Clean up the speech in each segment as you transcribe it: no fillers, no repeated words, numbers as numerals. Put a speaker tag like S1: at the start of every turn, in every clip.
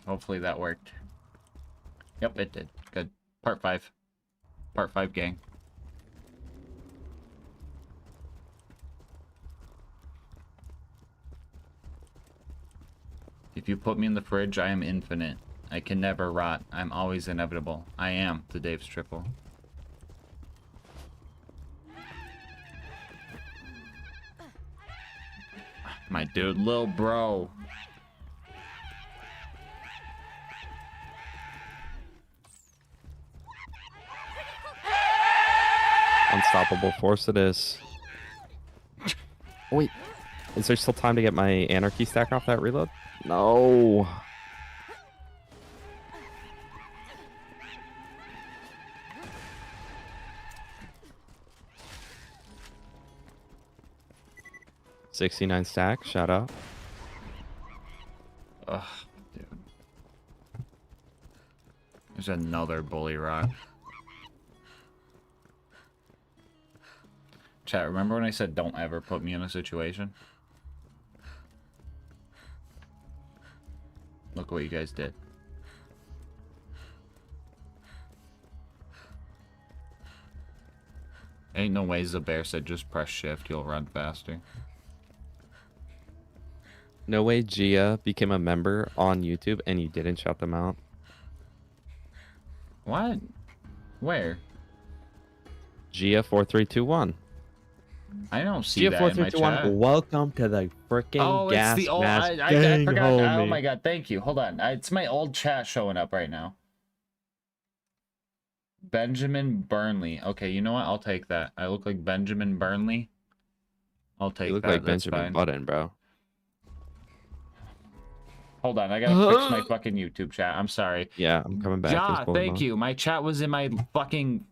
S1: Hopefully that worked. Yep, it did. Good. Part 5. Part 5, gang. If you put me in the fridge, I am infinite. I can never rot. I'm always inevitable. I am the Dave's Triple. My dude, lil bro.
S2: Unstoppable force it is. Oh, wait. Is there still time to get my anarchy stack off that reload? No. $69 stack, shout out.
S1: Ugh, dude. There's another bully rock. Chat, remember when I said don't ever put me in a situation? Look what you guys did. Ain't no ways the bear said just press shift, you'll run faster.
S2: No way Gia became a member on YouTube and you didn't shout them out.
S1: What? Where?
S2: Gia4321.
S1: I don't see that in my chat.
S2: Welcome to the freaking gas
S1: it's the old.
S2: mask
S1: I
S2: gang,
S1: forgot.
S2: homie.
S1: Oh my god, thank you. Hold on. It's my old chat showing up right now. Benjamin Burnley. Okay, you know what? I'll take that. I look like Benjamin Burnley. I'll take
S2: You look
S1: that.
S2: like
S1: That's
S2: Benjamin
S1: fine.
S2: Button, bro.
S1: Hold on, I gotta fix my fucking YouTube chat. I'm sorry.
S2: Yeah, I'm coming back.
S1: Ja, thank you. My chat was in my fucking...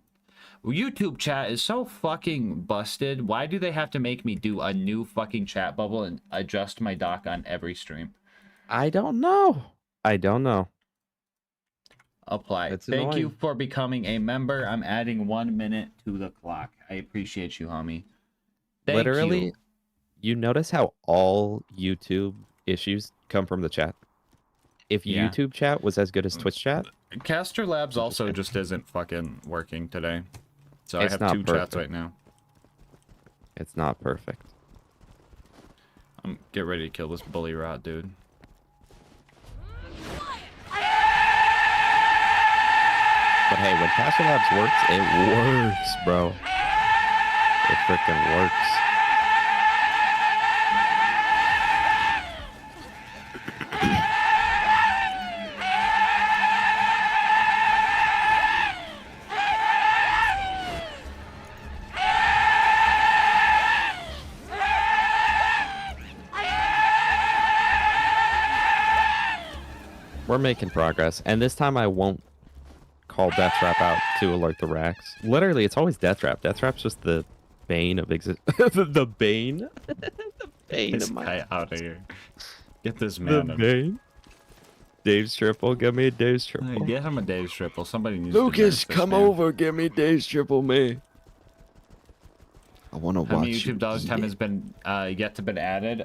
S1: YouTube chat is so fucking busted. Why do they have to make me do a new fucking chat bubble and adjust my dock on every stream?
S2: I don't know. I don't know.
S1: Apply.
S2: That's
S1: Thank you
S2: annoying.
S1: for becoming a member. I'm adding 1 minute to the clock. I appreciate you, homie. Thank
S2: Literally, you notice how all YouTube issues come from the chat? If
S1: Yeah.
S2: YouTube chat was as good as Twitch chat,
S1: Caster Labs also just isn't fucking working today. So
S2: It's
S1: I have
S2: not
S1: 2 chats
S2: perfect.
S1: right now.
S2: it's not perfect.
S1: Get ready to kill this bully rot, dude.
S2: But hey, when Caster Labs works, it works, bro. It freaking works. We're making progress, and this time I won't call Death Trap out to alert the racks. Literally, it's always Death Trap. Death Trap's just the bane of the bane? The bane
S1: This
S2: of my...
S1: guy out of here. Get this
S2: The
S1: man.
S2: bane? Dave's triple. Give me a Dave's triple.
S1: Get him a Dave's triple. Somebody needs to
S2: Lucas,
S1: nerf this
S2: come
S1: man.
S2: over. Give me Dave's triple, me. I want to watch
S1: How many
S2: you
S1: YouTube dollars
S2: eat
S1: time
S2: it.
S1: has been yet to been added?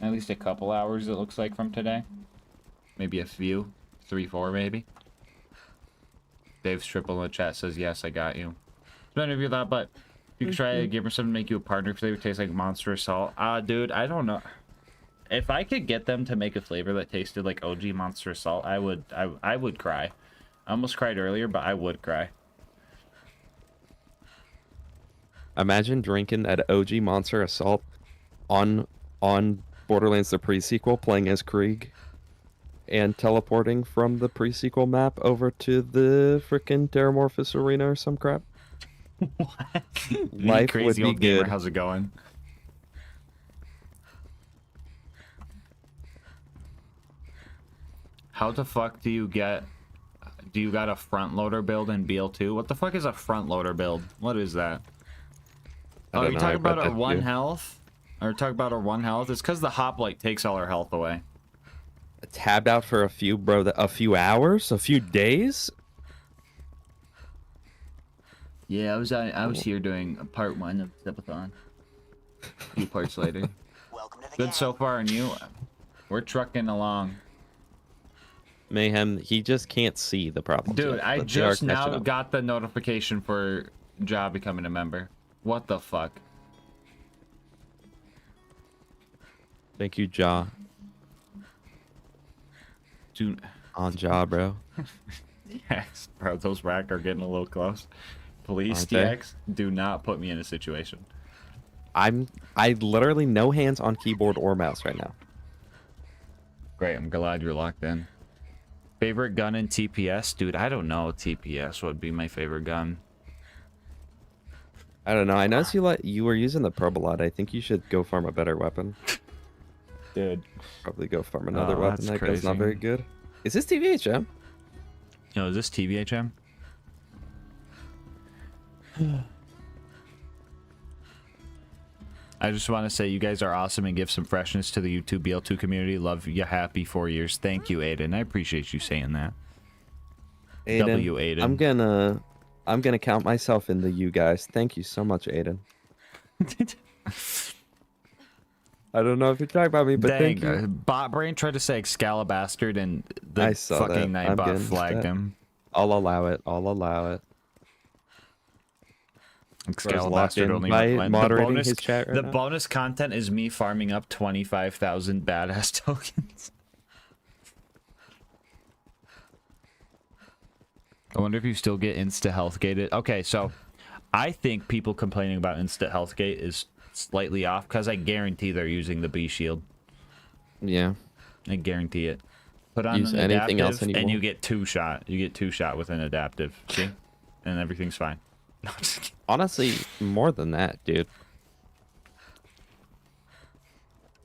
S1: At least a couple hours, it looks like, from today. Maybe a few. 3, 4, maybe. Dave's triple in the chat says, yes, I got you. Spend of your thought, but you could try to give her something to make you a partner flavor tastes like Monster Assault. Dude, I don't know. If I could get them to make a flavor that tasted like OG Monster Assault, I would cry. I almost cried earlier, but I would cry.
S2: Imagine drinking that OG Monster Assault on Borderlands the pre-sequel, playing as Krieg, and teleporting from the pre-sequel map over to the frickin' Terramorphous Arena or some crap.
S1: What?
S2: Life would
S1: Crazy
S2: be
S1: old gamer,
S2: good.
S1: how's it going? How the fuck do you got a front loader build in BL2? What the fuck is a front loader build? What is that? Oh, you talking about our 1 health? Or talk about our 1 health? It's because the hoplite takes all our health away.
S2: Tabbed out for a few, bro. A few hours? A few days?
S1: Yeah, I was here doing part 1 of Subathon. A few parts later. Good so far, and you? We're trucking along.
S2: Mayhem, he just can't see the problem.
S1: Dude, I just now got the notification for Ja becoming a member. What the fuck?
S2: Thank you, Ja.
S1: Dude.
S2: On Ja, bro.
S1: Yes, bro, those rack are getting a little close. Please,
S2: Aren't
S1: TX, do not put me in a situation.
S2: I literally no hands on keyboard or mouse right now.
S1: Great, I'm glad you're locked in. Favorite gun in TPS? Dude, I don't know. TPS would be my favorite gun.
S2: I don't know. I noticed you were using the probe a lot. I think you should go farm a better weapon.
S1: Dude.
S2: Probably go farm another weapon that goes not very good. Is this TVHM?
S1: Yo, is this TVHM? I just want to say you guys are awesome and give some freshness to the YouTube BL2 community. Love you. Happy 4 years. Thank you, Aiden. I appreciate you saying that.
S2: Aiden,
S1: W Aiden.
S2: I'm gonna count myself in the you guys. Thank you so much, Aiden. I don't know if you're talking about me, but
S1: dang,
S2: thank you.
S1: Bot Brain tried to say Excalibastard and the fucking Nightbot flagged him.
S2: I'll allow it. I'll allow it.
S1: Excalibastard only
S2: moderating his chat right
S1: the
S2: now.
S1: bonus content is me farming up 25,000 badass tokens. I wonder if you still get insta health gated. Okay, so I think people complaining about insta health gate is slightly off because I guarantee they're using the B shield.
S2: Yeah,
S1: I guarantee it. Put on
S2: use
S1: an
S2: anything else
S1: adaptive
S2: anymore.
S1: and you get two shot. You get two shot with an adaptive. See, and everything's fine.
S2: Honestly, more than that, dude.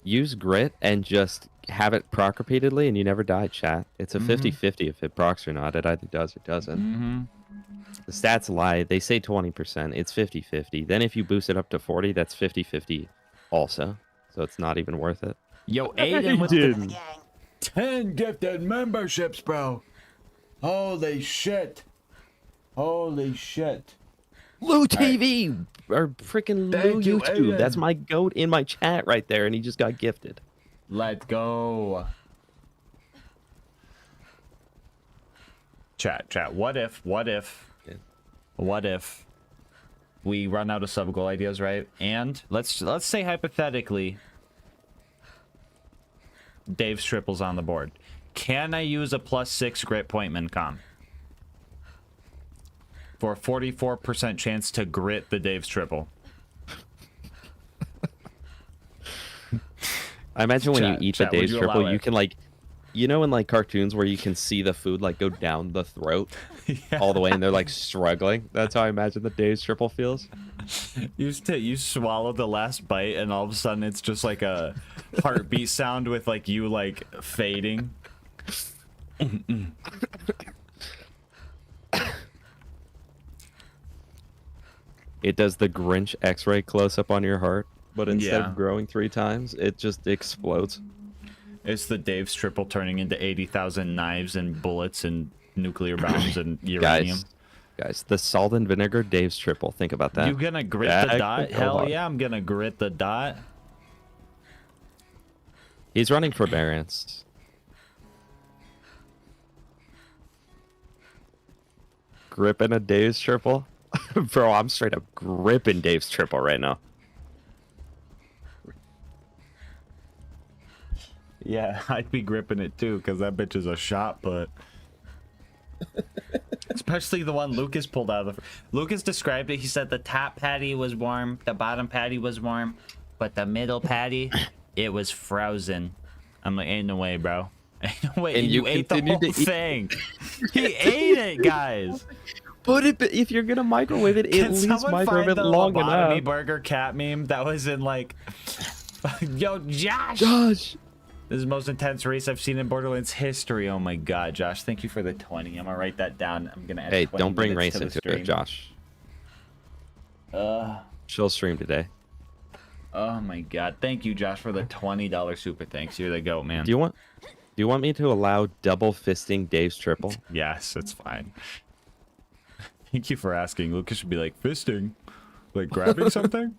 S2: Use grit and just have it proc repeatedly and you never die, chat. It's a 50-50 if it procs or not. It either does or doesn't. The stats lie. They say 20%. It's 50-50. Then if you boost it up to 40, that's 50-50 also. So it's not even worth it.
S1: Yo, Aiden with the 10 gifted memberships, bro. Holy shit. Holy shit.
S2: Lou TV or freaking Lou
S1: you,
S2: YouTube.
S1: Aiden.
S2: That's my goat in my chat right there, and he just got gifted.
S1: Let's go. Chat. What if we run out of sub goal ideas, right? And let's say hypothetically Dave's triple's on the board. Can I use a +6 grit point mincom for a 44% chance to grit the Dave's triple?
S2: I imagine when you eat the Dave's
S1: would you
S2: triple,
S1: allow
S2: you
S1: it?
S2: can like, you know, in like cartoons where you can see the food like go down the throat all the way, and they're like struggling. That's how I imagine the Dave's triple feels.
S1: You swallow the last bite, and all of a sudden it's just like a heartbeat sound with like you like fading.
S2: It does the Grinch X-ray close-up on your heart, but instead
S1: Yeah.
S2: of growing 3 times, it just explodes.
S1: It's the Dave's triple turning into 80,000 knives and bullets and nuclear bombs and uranium.
S2: Guys, the salt and vinegar Dave's triple. Think about that.
S1: You gonna grit
S2: That
S1: the dot?
S2: could go
S1: Hell
S2: hard.
S1: yeah, I'm gonna grit the dot.
S2: He's running for variance. Gripping a Dave's triple? Bro, I'm straight up gripping Dave's triple right now.
S1: Yeah, I'd be gripping it too, because that bitch is a shot put. Especially the one Lucas pulled out of the... Lucas described it. He said the top patty was warm, the bottom patty was warm, but the middle patty, it was frozen. I'm like, ain't no way, bro. Ain't no way.
S2: And
S1: you ate the
S2: continued
S1: whole
S2: to eat-
S1: thing. He ate it, guys.
S2: But if you're gonna microwave it,
S1: Can
S2: at least
S1: someone
S2: microwave
S1: find
S2: it
S1: the
S2: long
S1: lobotomy
S2: enough.
S1: burger cat meme that was in like... Yo, Josh!
S2: Josh!
S1: This is the most intense race I've seen in Borderlands history. Oh my god, Josh. Thank you for the 20. I'm gonna write that down. I'm gonna add
S2: Hey,
S1: 20
S2: don't bring
S1: minutes
S2: race
S1: to
S2: into
S1: the stream.
S2: it, Josh. She'll stream today.
S1: Oh my god. Thank you, Josh, for the $20 super thanks. You're the goat, man.
S2: Do you want me to allow double fisting Dave's triple?
S1: Yes, it's fine. Thank you for asking. Lucas should be like, fisting? Like grabbing something?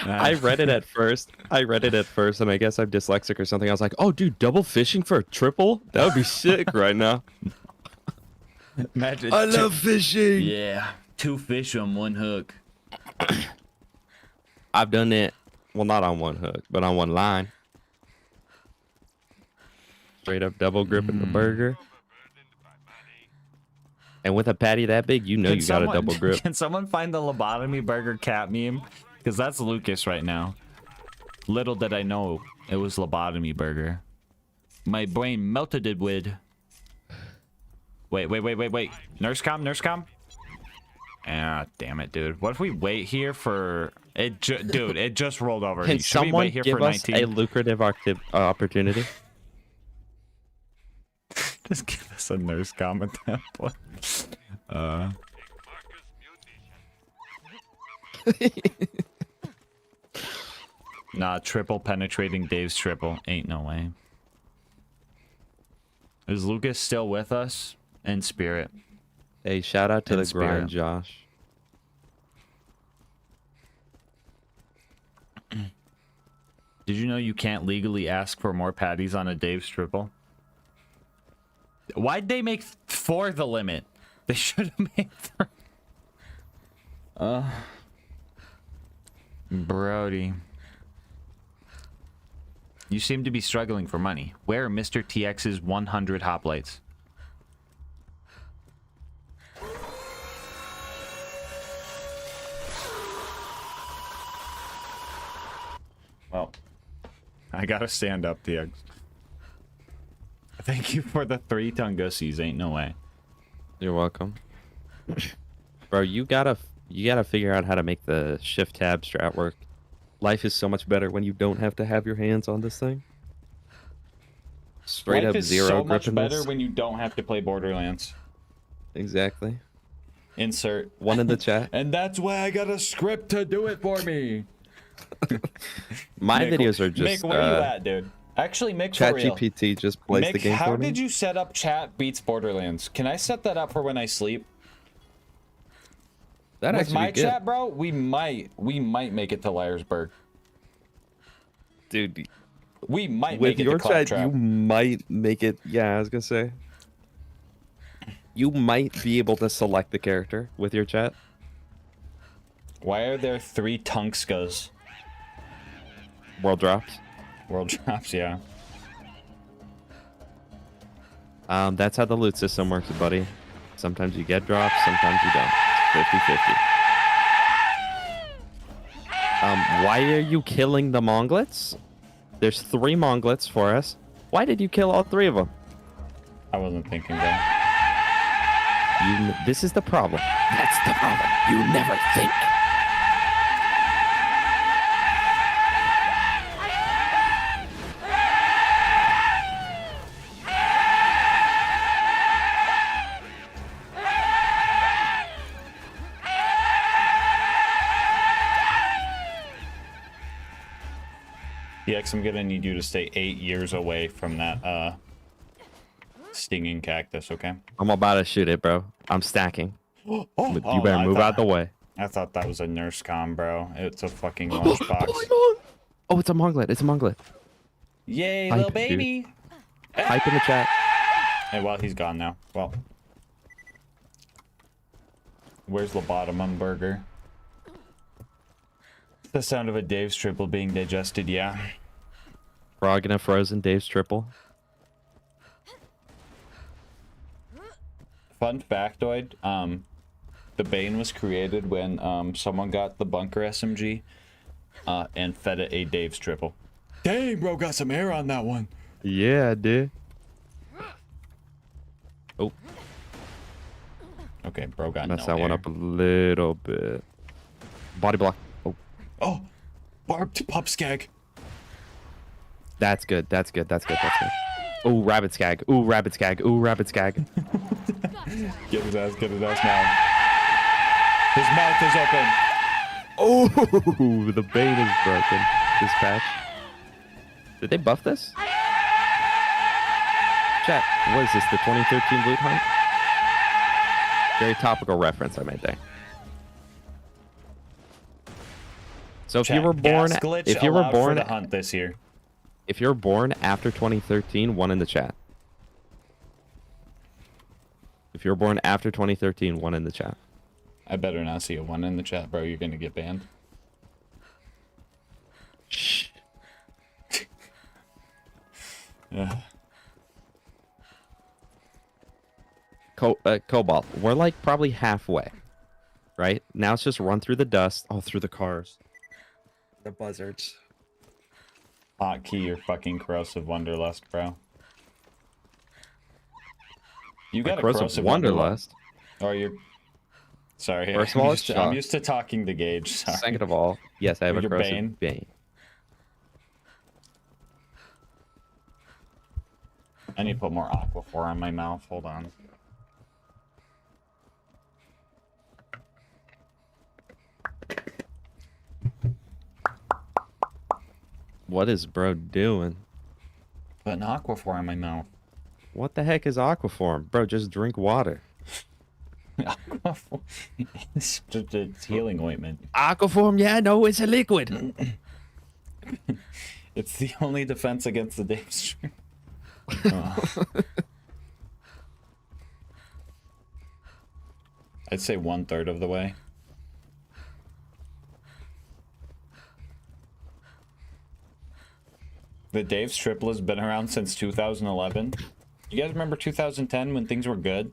S2: I read it at first. And I guess I'm dyslexic or something. I was like, oh, dude, double fishing for a triple? That would be sick right now.
S1: Imagine
S2: I love fishing.
S1: Yeah, 2 fish on 1 hook.
S2: I've done it. Well, not on 1 hook, but on 1 line. Straight up double gripping the burger. And with a patty that big, you know you got a double grip.
S1: Can someone find the lobotomy burger cat meme? Because that's Lucas right now. Little did I know it was lobotomy burger. My brain melted it with. Wait. Nurse com? Ah, damn it, dude. What if we wait here for it? Dude, it just rolled over.
S2: Can someone give us a lucrative opportunity?
S1: Just give us a nurse com at that point. Nah, triple penetrating Dave's triple. Ain't no way. Is Lucas still with us? In spirit.
S2: Hey, shout out to the grind, Josh.
S1: Did you know you can't legally ask for more patties on a Dave's triple? Why'd they make 4 the limit? They should have made 3. Brody. You seem to be struggling for money. Where are Mr. TX's 100 hoplites? Well, I gotta stand up, TX. Thank you for the 3 Tungusies. Ain't no way.
S2: You're welcome. Bro, you gotta figure out how to make the shift tab strat work. Life is so much better when you don't have to have your hands on this thing. Straight
S1: Life
S2: up
S1: is
S2: zero
S1: so
S2: grip
S1: much better when you don't have to play Borderlands.
S2: Exactly.
S1: Insert
S2: 1 in the chat.
S1: And that's why I got a script to do it for me.
S2: My
S1: Mick,
S2: videos are just
S1: Mick, where you at, dude? Actually, Mick, for real.
S2: ChatGPT just plays
S1: Mick,
S2: the game
S1: how
S2: for me.
S1: did you set up chat beats Borderlands? Can I set that up for when I sleep?
S2: That
S1: With
S2: actually
S1: my
S2: be good.
S1: chat, bro, we might make it to Lyersburg.
S2: Dude,
S1: we might
S2: with
S1: make it
S2: your
S1: to
S2: chat,
S1: Claptrap.
S2: you might make it. Yeah, I was gonna say. You might be able to select the character with your chat.
S1: Why are there 3 Tunkskas?
S2: World drops.
S1: World drops, yeah.
S2: That's how the loot system works, buddy. Sometimes you get drops, sometimes you don't. 50-50. Why are you killing the Monglets? There's 3 Monglets for us. Why did you kill all 3 of them?
S1: I wasn't thinking that.
S2: This is the problem. That's the problem. You never think.
S1: DX, I'm gonna need you to stay 8 years away from that stinging cactus, okay?
S2: I'm about to shoot it, bro. I'm stacking. You better move out the way.
S1: I thought that was a nurse comm, bro. It's a fucking lunchbox.
S2: Oh, it's a Monglet. It's a Monglet.
S1: Yay,
S2: Hype,
S1: little baby!
S2: Hype in the chat.
S1: Hey, well, he's gone now. Well. Where's Lobotomum Burger? The sound of a Dave's triple being digested, yeah.
S2: Frog in a frozen Dave's triple.
S1: Fun factoid, the Bane was created when someone got the bunker SMG and fed it a Dave's triple. Dang, bro, got some air on that one.
S2: Yeah, dude. Oh.
S1: Okay, bro got
S2: Mess
S1: no
S2: that one
S1: air.
S2: up a little bit. Body block. Oh.
S1: Oh, barbed pup skag.
S2: That's good. That's good. That's good. That's good. Ooh, rabbit skag. Ooh, rabbit skag. Ooh, rabbit skag.
S1: Get his ass now. His mouth is open.
S2: Oh, the bait is broken. This patch. Did they buff this? Chat, what is this, the 2013 loot hunt? Very topical reference I made there. So if
S1: Chat,
S2: you were born,
S1: gas glitch
S2: if you were
S1: allowed
S2: born,
S1: for the hunt this year.
S2: if you're born after 2013, one in the chat. If you're born after 2013, one in the chat.
S1: I better not see a 1 in the chat, bro. You're gonna get banned.
S2: Shh.
S1: Yeah.
S2: Cobalt, we're like probably halfway, right? Now it's just run through the dust, all through the cars, the buzzards.
S1: Hotkey your fucking corrosive wanderlust, bro. You got a corrosive wanderlust. Or you're... Sorry,
S2: First of all, it's
S1: I'm used to talking to Gage. Sorry.
S2: Second of all, yes, I have a
S1: Your
S2: corrosive bane.
S1: I need to put more Aquaphor on my mouth. Hold on.
S2: What is bro doing?
S1: Put an Aquaphor on my mouth.
S2: What the heck is Aquaform? Bro, just drink water.
S1: Aquaphor. It's healing ointment.
S2: Aquaform, yeah, no, it's a liquid.
S1: It's the only defense against the Dave stream. I'd say 1/3 of the way. The Dave's triple has been around since 2011. You guys remember 2010 when things were good?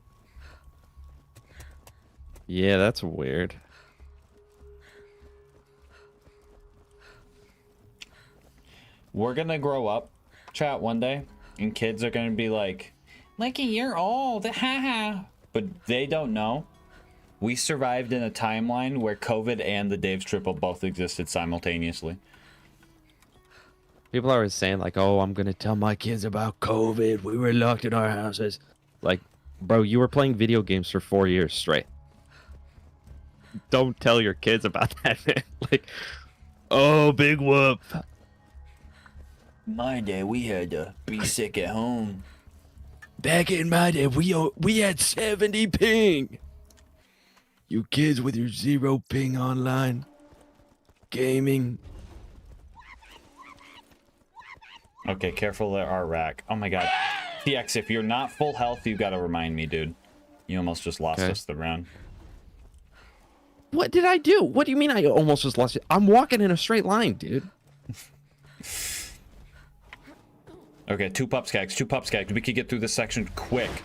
S2: Yeah, that's weird.
S1: We're gonna grow up, chat, one day, and kids are gonna be like a year old, haha. But they don't know. We survived in a timeline where COVID and the Dave's triple both existed simultaneously.
S2: People are always saying like, "Oh, I'm gonna tell my kids about COVID. We were locked in our houses." Like, bro, you were playing video games for 4 years straight. Don't tell your kids about that, man. Like, oh, big whoop.
S1: My day, we had to be sick at home.
S2: Back in my day, we had 70 ping. You kids with your 0 ping online gaming.
S1: Okay, careful at our rack. Oh my god. TX, if you're not full health, you gotta remind me, dude. You almost just lost us the round.
S2: What did I do? What do you mean I almost just lost it? I'm walking in a straight line, dude.
S1: Okay, 2 pup skags, 2 pup skags. We could get through this section quick.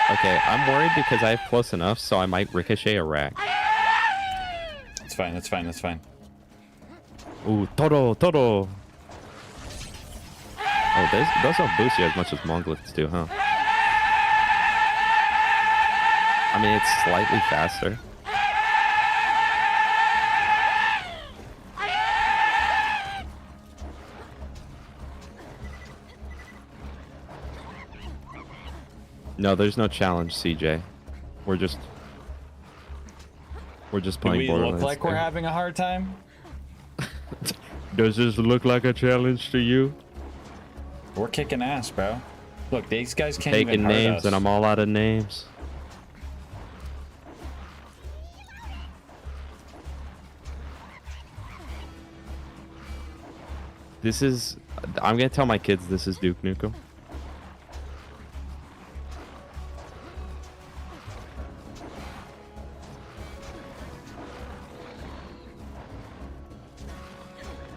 S2: Okay, I'm worried because I have close enough, so I might ricochet a rack.
S1: It's fine, that's fine, that's fine.
S2: Ooh, Toro. Oh, those don't boost you as much as Monglets do, huh? I mean, it's slightly faster. No, there's no challenge, CJ. We're just playing
S1: Do we
S2: Borderlands.
S1: look like we're having a hard time?
S2: Does this look like a challenge to you?
S1: We're kicking ass, bro. Look, these guys can't even
S2: Taking
S1: hurt
S2: names,
S1: us.
S2: and I'm all out of names. This is... I'm gonna tell my kids this is Duke Nukem.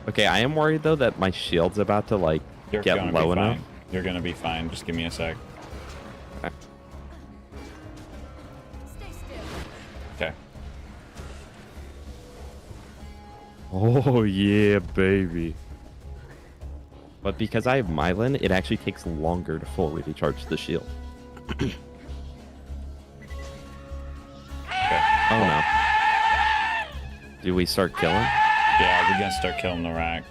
S2: Okay, I am worried though that my shield's about to like get low enough.
S1: You're gonna be fine. Just give me a sec.
S2: Okay.
S1: Okay.
S2: Oh yeah, baby. But because I have Myelin, it actually takes longer to fully recharge the shield.
S1: Okay.
S2: Oh no. Do we start killing?
S1: Yeah, we're gonna start killing the rack.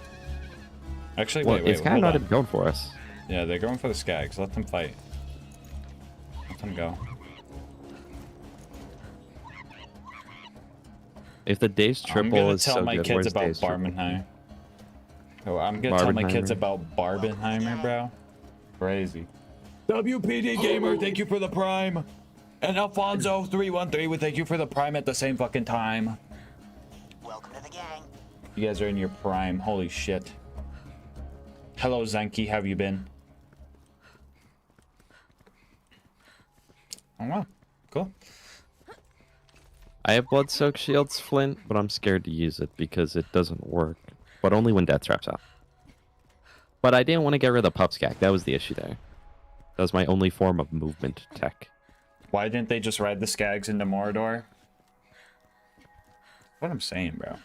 S1: Actually,
S2: Well,
S1: wait,
S2: it's kind
S1: hold
S2: of
S1: on.
S2: not going for us.
S1: Yeah, they're going for the skags. Let them fight. Let them go.
S2: If the Dave's
S1: I'm
S2: triple
S1: gonna
S2: is
S1: tell
S2: so
S1: my
S2: good,
S1: kids
S2: where's
S1: about
S2: Dave's triple?
S1: Barbenheimer. Oh, I'm gonna tell my kids
S2: Barbenheimer.
S1: about Barbenheimer, bro. Crazy. WPD Gamer, thank you for the prime. And Alfonso313 would thank you for the prime at the same fucking time.
S3: Welcome to the gang.
S1: You guys are in your prime. Holy shit. Hello, Zenki. How have you been? Oh, wow. Cool.
S2: I have blood-soaked shields, Flint, but I'm scared to use it because it doesn't work. But only when death traps out. But I didn't want to get rid of the pup skag. That was the issue there. That was my only form of movement tech.
S1: Why didn't they just ride the skags into Mordor? What I'm saying, bro.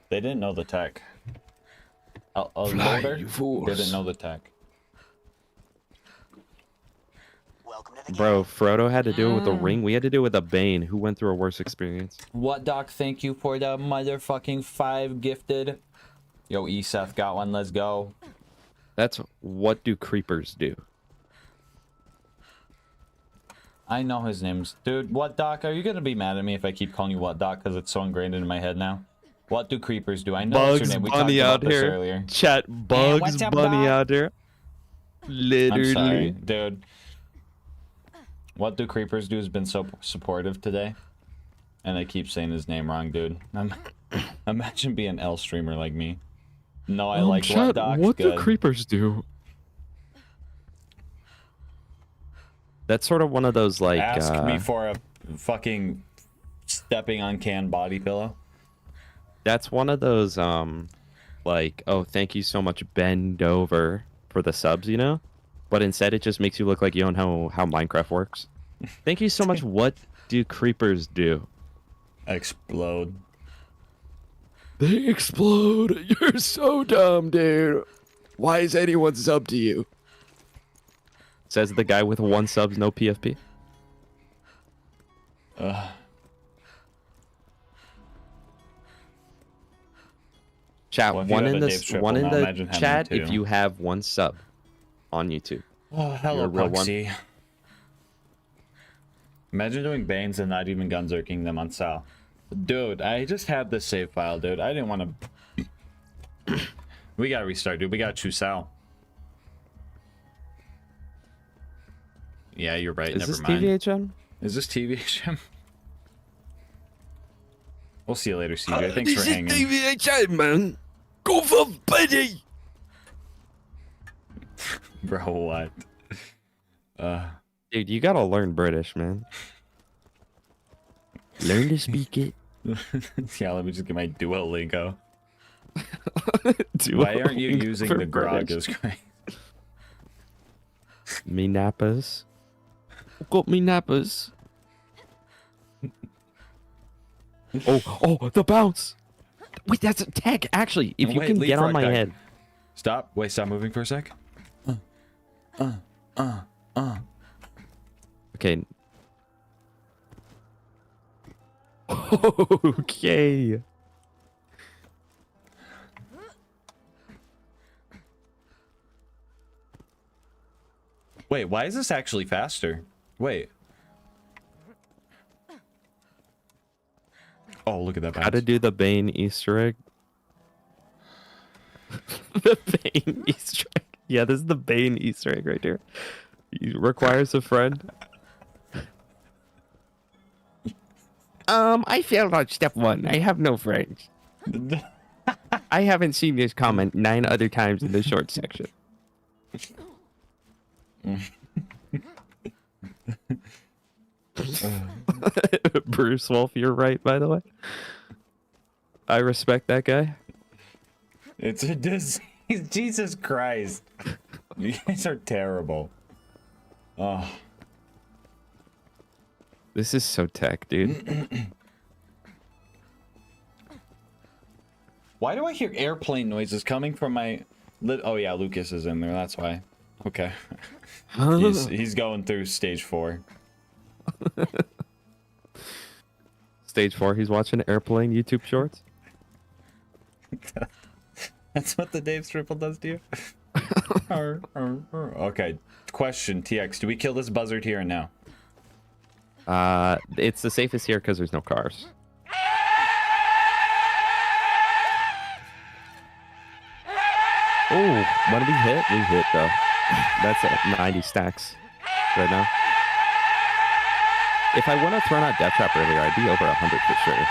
S1: They didn't know the tech. A loader didn't know the tech.
S2: Bro, Frodo had to do it with the ring. We had to do it with a Bane. Who went through a worse experience?
S1: What, Doc? Thank you for the motherfucking 5 gifted. Yo, Eseth got one. Let's go.
S2: That's what do creepers do?
S1: I know his name's... Dude, what, Doc? Are you going to be mad at me if I keep calling you what, Doc? Because it's so ingrained in my head now. What do creepers do? I know
S2: Bugs
S1: that's your name. We
S2: Bunny
S1: talked
S2: out
S1: about this
S2: here.
S1: earlier.
S2: Chat, Bugs
S1: what's up,
S2: Bunny
S1: Doc?
S2: out here. Literally.
S1: I'm sorry, dude. What do creepers do has been so supportive today. And I keep saying his name wrong, dude. Imagine being an L streamer like me. No, I like
S2: chat,
S1: what, Doc?
S2: what
S1: Good.
S2: do creepers do? That's sort of one of those, like...
S1: Ask me for a fucking stepping on can body pillow.
S2: That's one of those, like, oh, thank you so much, bend over for the subs, you know? But instead, it just makes you look like you don't know how Minecraft works. Thank you so much. What do creepers do?
S1: Explode.
S2: They explode. You're so dumb, dude. Why is anyone sub to you? Says the guy with 1 subs, no PFP. Chat,
S1: Well, if you
S2: one
S1: have
S2: in
S1: a
S2: the
S1: Dave Triple,
S2: one in
S1: now
S2: the
S1: imagine having
S2: chat
S1: two.
S2: if you have 1 sub on YouTube.
S1: Oh, hello,
S2: You're a real one.
S1: Puxy. Imagine doing Banes and not even gunzerking them on Sal. Dude, I just had this save file, dude. I didn't want to... We gotta restart, dude. We gotta choose Sal. Yeah, you're right.
S2: Is
S1: Never
S2: this
S1: mind.
S2: TVHM?
S1: Is this TVHM? We'll see you later, CJ. Thanks for hanging.
S2: TVHM, man. Go for Betty.
S1: Bro, what?
S2: Dude, you gotta learn British, man. Learn to speak it.
S1: Yeah, let me just get my Duolingo. Why aren't you using the grog as great?
S2: Me nappers. Got me nappers. Oh, the bounce. Wait, that's a tech. Actually, if you
S1: Wait,
S2: can get on
S1: leapfrog
S2: my
S1: guy.
S2: head.
S1: Stop. Wait, stop moving for a sec.
S2: Okay. Okay.
S1: Wait, why is this actually faster? Wait. Oh, look at that.
S2: How to
S1: bounce.
S2: do the Bane Easter egg? The Bane Easter egg. Yeah, this is the Bane Easter egg right here. He requires a friend. I failed on step 1. I have no friends. I haven't seen this comment 9 other times in the short section. Bruce Wolf, you're right, by the way. I respect that guy.
S1: It's a disease. Jesus Christ. You guys are terrible. Oh.
S2: This is so tech, dude.
S1: Why do I hear airplane noises coming from my... Oh, yeah, Lucas is in there. That's why. Okay. He's going through stage 4.
S2: Stage 4, he's watching airplane YouTube shorts.
S1: That's what the Dave's Triple does to you? Okay. Question, TX. Do we kill this buzzard here and now?
S2: It's the safest here because there's no cars. Oh, when we hit though. That's at 90 stacks right now. If I wouldn't have thrown out Death Trap earlier, I'd be over 100 for sure.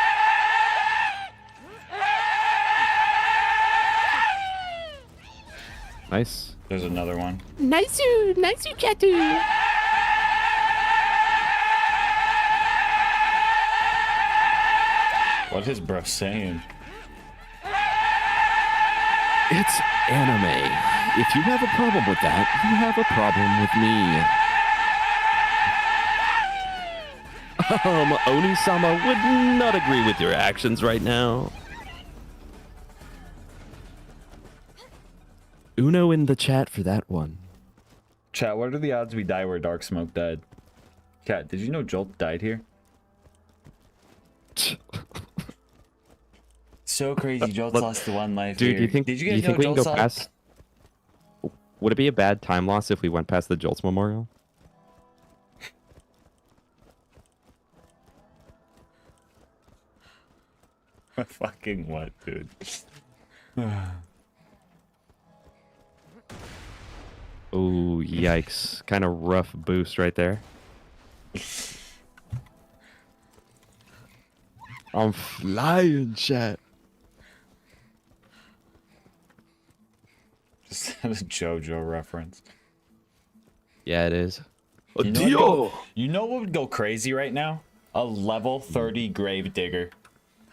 S2: Nice.
S1: There's another one.
S2: Nice, Chatu.
S1: What is bro saying?
S2: It's anime. If you have a problem with that, you have a problem with me. Oni-sama would not agree with your actions right now. Uno in the chat for that one.
S1: Chat, what are the odds we die where Dark Smoke died? Chat, did you know Jolt died here? So crazy, Jolt's lost the one life
S2: Dude,
S1: here.
S2: you think,
S1: Did you
S2: do
S1: guys
S2: you think
S1: know
S2: we can
S1: Jolt's
S2: go past... Would it be a bad time loss if we went past the Jolts Memorial?
S1: Fucking what, dude?
S2: Oh, yikes. Kind of rough boost right there. I'm flying, chat.
S1: Just had a JoJo reference.
S2: Yeah, it is.
S1: You know what would go crazy right now? A level 30 grave digger.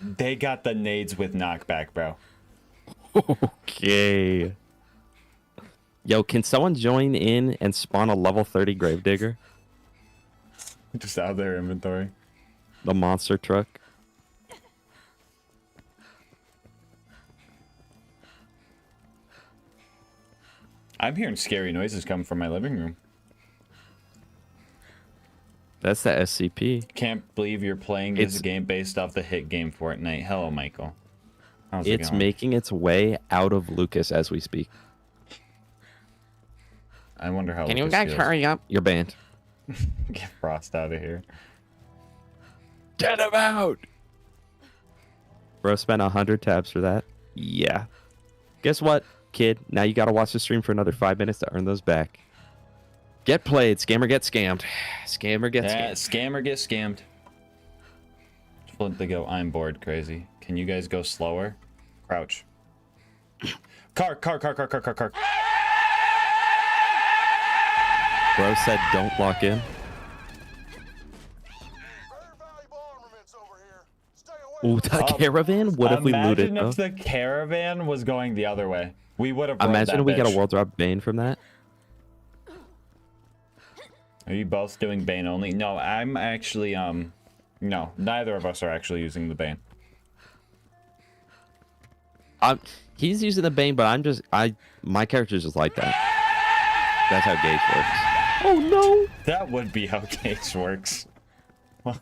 S1: They got the nades with knockback, bro.
S2: Okay. Yo, can someone join in and spawn a level 30 gravedigger?
S1: Just out of their inventory.
S2: The monster truck.
S1: I'm hearing scary noises coming from my living room.
S2: That's the SCP.
S1: Can't believe you're playing this game based off the hit game Fortnite. Hello, Michael. How's it
S2: It's
S1: going?
S2: making its way out of Lucas as we speak.
S1: I wonder how.
S2: Can you
S1: Lucas
S2: guys
S1: feels.
S2: hurry up? You're banned.
S1: Get Frost out of here.
S2: Get him out! Bro spent 100 tabs for that. Yeah. Guess what, kid? Now you gotta watch the stream for another 5 minutes to earn those back. Get played. Scammer get scammed. Scammer gets scammed.
S1: Scammer get scammed. Flint to go. I'm bored. Crazy. Can you guys go slower? Crouch. Car.
S2: Bro said don't lock in. Ooh, the caravan? What if we looted?
S1: Imagine if the caravan was going the other way. We would have.
S2: Imagine we get a world drop Bane from that.
S1: Are you both doing Bane only? No, I'm actually no, neither of us are actually using the Bane.
S2: He's using the Bane, but my character's just like that. That's how Gage works. Oh no!
S1: That would be how Gage works. Well,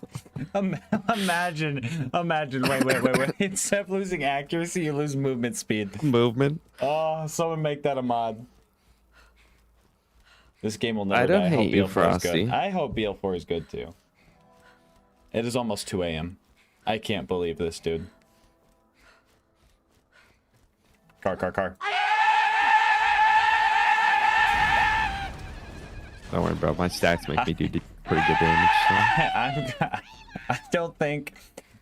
S1: imagine. Wait. Instead of losing accuracy, you lose movement speed.
S2: Movement?
S1: Oh, someone make that a mod. This game will never
S2: I don't
S1: die.
S2: hate you, Frosty.
S1: I hope BL4 is good too. It is almost 2 a.m. I can't believe this, dude. Car.
S2: Don't worry, bro. My stats make me do pretty good damage. So.
S1: I don't think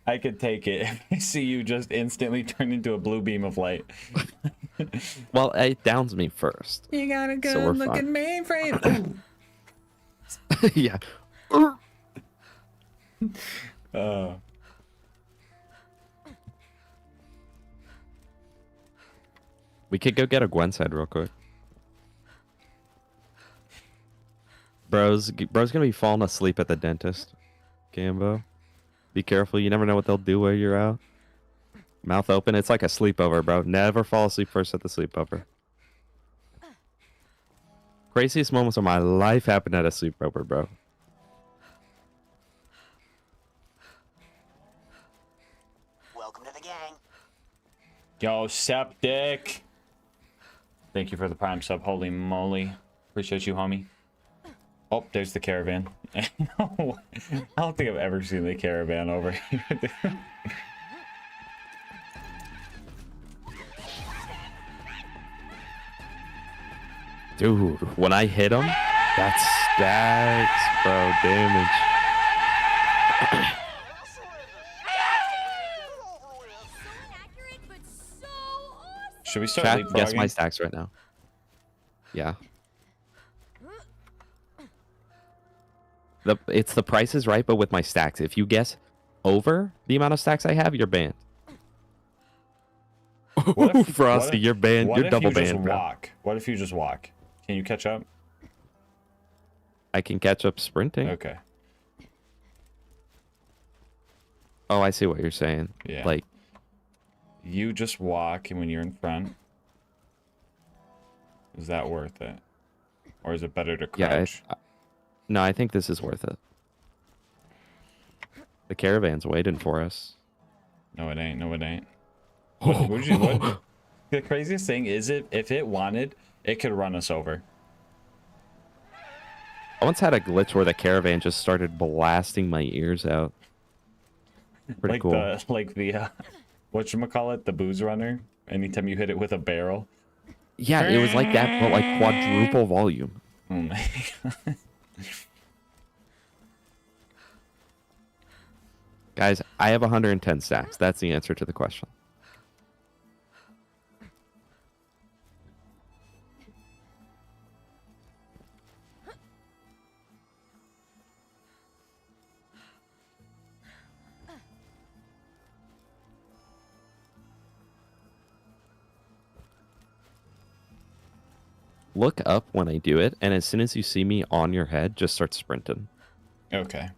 S1: I could take it if I see you just instantly turn into a blue beam of light.
S2: Well, it downs me first.
S1: You got a good looking mainframe.
S2: Yeah. We could go get a Gwen's head real quick. Bro's gonna be falling asleep at the dentist. Gambo. Be careful, you never know what they'll do while you're out. Mouth open, it's like a sleepover, bro. Never fall asleep first at the sleepover. Craziest moments of my life happened at a sleepover, bro.
S3: Welcome to the gang.
S1: Yo, Septic. Thank you for the prime sub. Holy moly. Appreciate you, homie. Oh, there's the caravan. I don't think I've ever seen the caravan over here.
S2: Dude, when I hit him, that's stacks, bro. Damage.
S1: Should we start
S2: Chat,
S1: leapfrogging?
S2: guess my stacks right now. Yeah. It's the Price is Right, but with my stacks. If you guess over the amount of stacks I have, you're banned. Frosty, you're banned. You're double banned, bro.
S1: Walk? What if you just walk? Can you catch up?
S2: I can catch up sprinting.
S1: Okay.
S2: Oh, I see what you're saying.
S1: Yeah.
S2: Like,
S1: you just walk, and when you're in front, is that worth it? Or is it better to crouch?
S2: yeah. No, I think this is worth it. The caravan's waiting for us.
S1: No, it ain't. No, it ain't. What? The craziest thing is, if it wanted, it could run us over.
S2: I once had a glitch where the caravan just started blasting my ears out. Pretty cool.
S1: Whatchamacallit, the booze runner. Anytime you hit it with a barrel.
S2: Yeah, it was like that, but like quadruple volume.
S1: Oh my god.
S2: Guys, I have 110 stacks. That's the answer to the question. Look up when I do it, and as soon as you see me on your head, just start sprinting.
S1: Okay.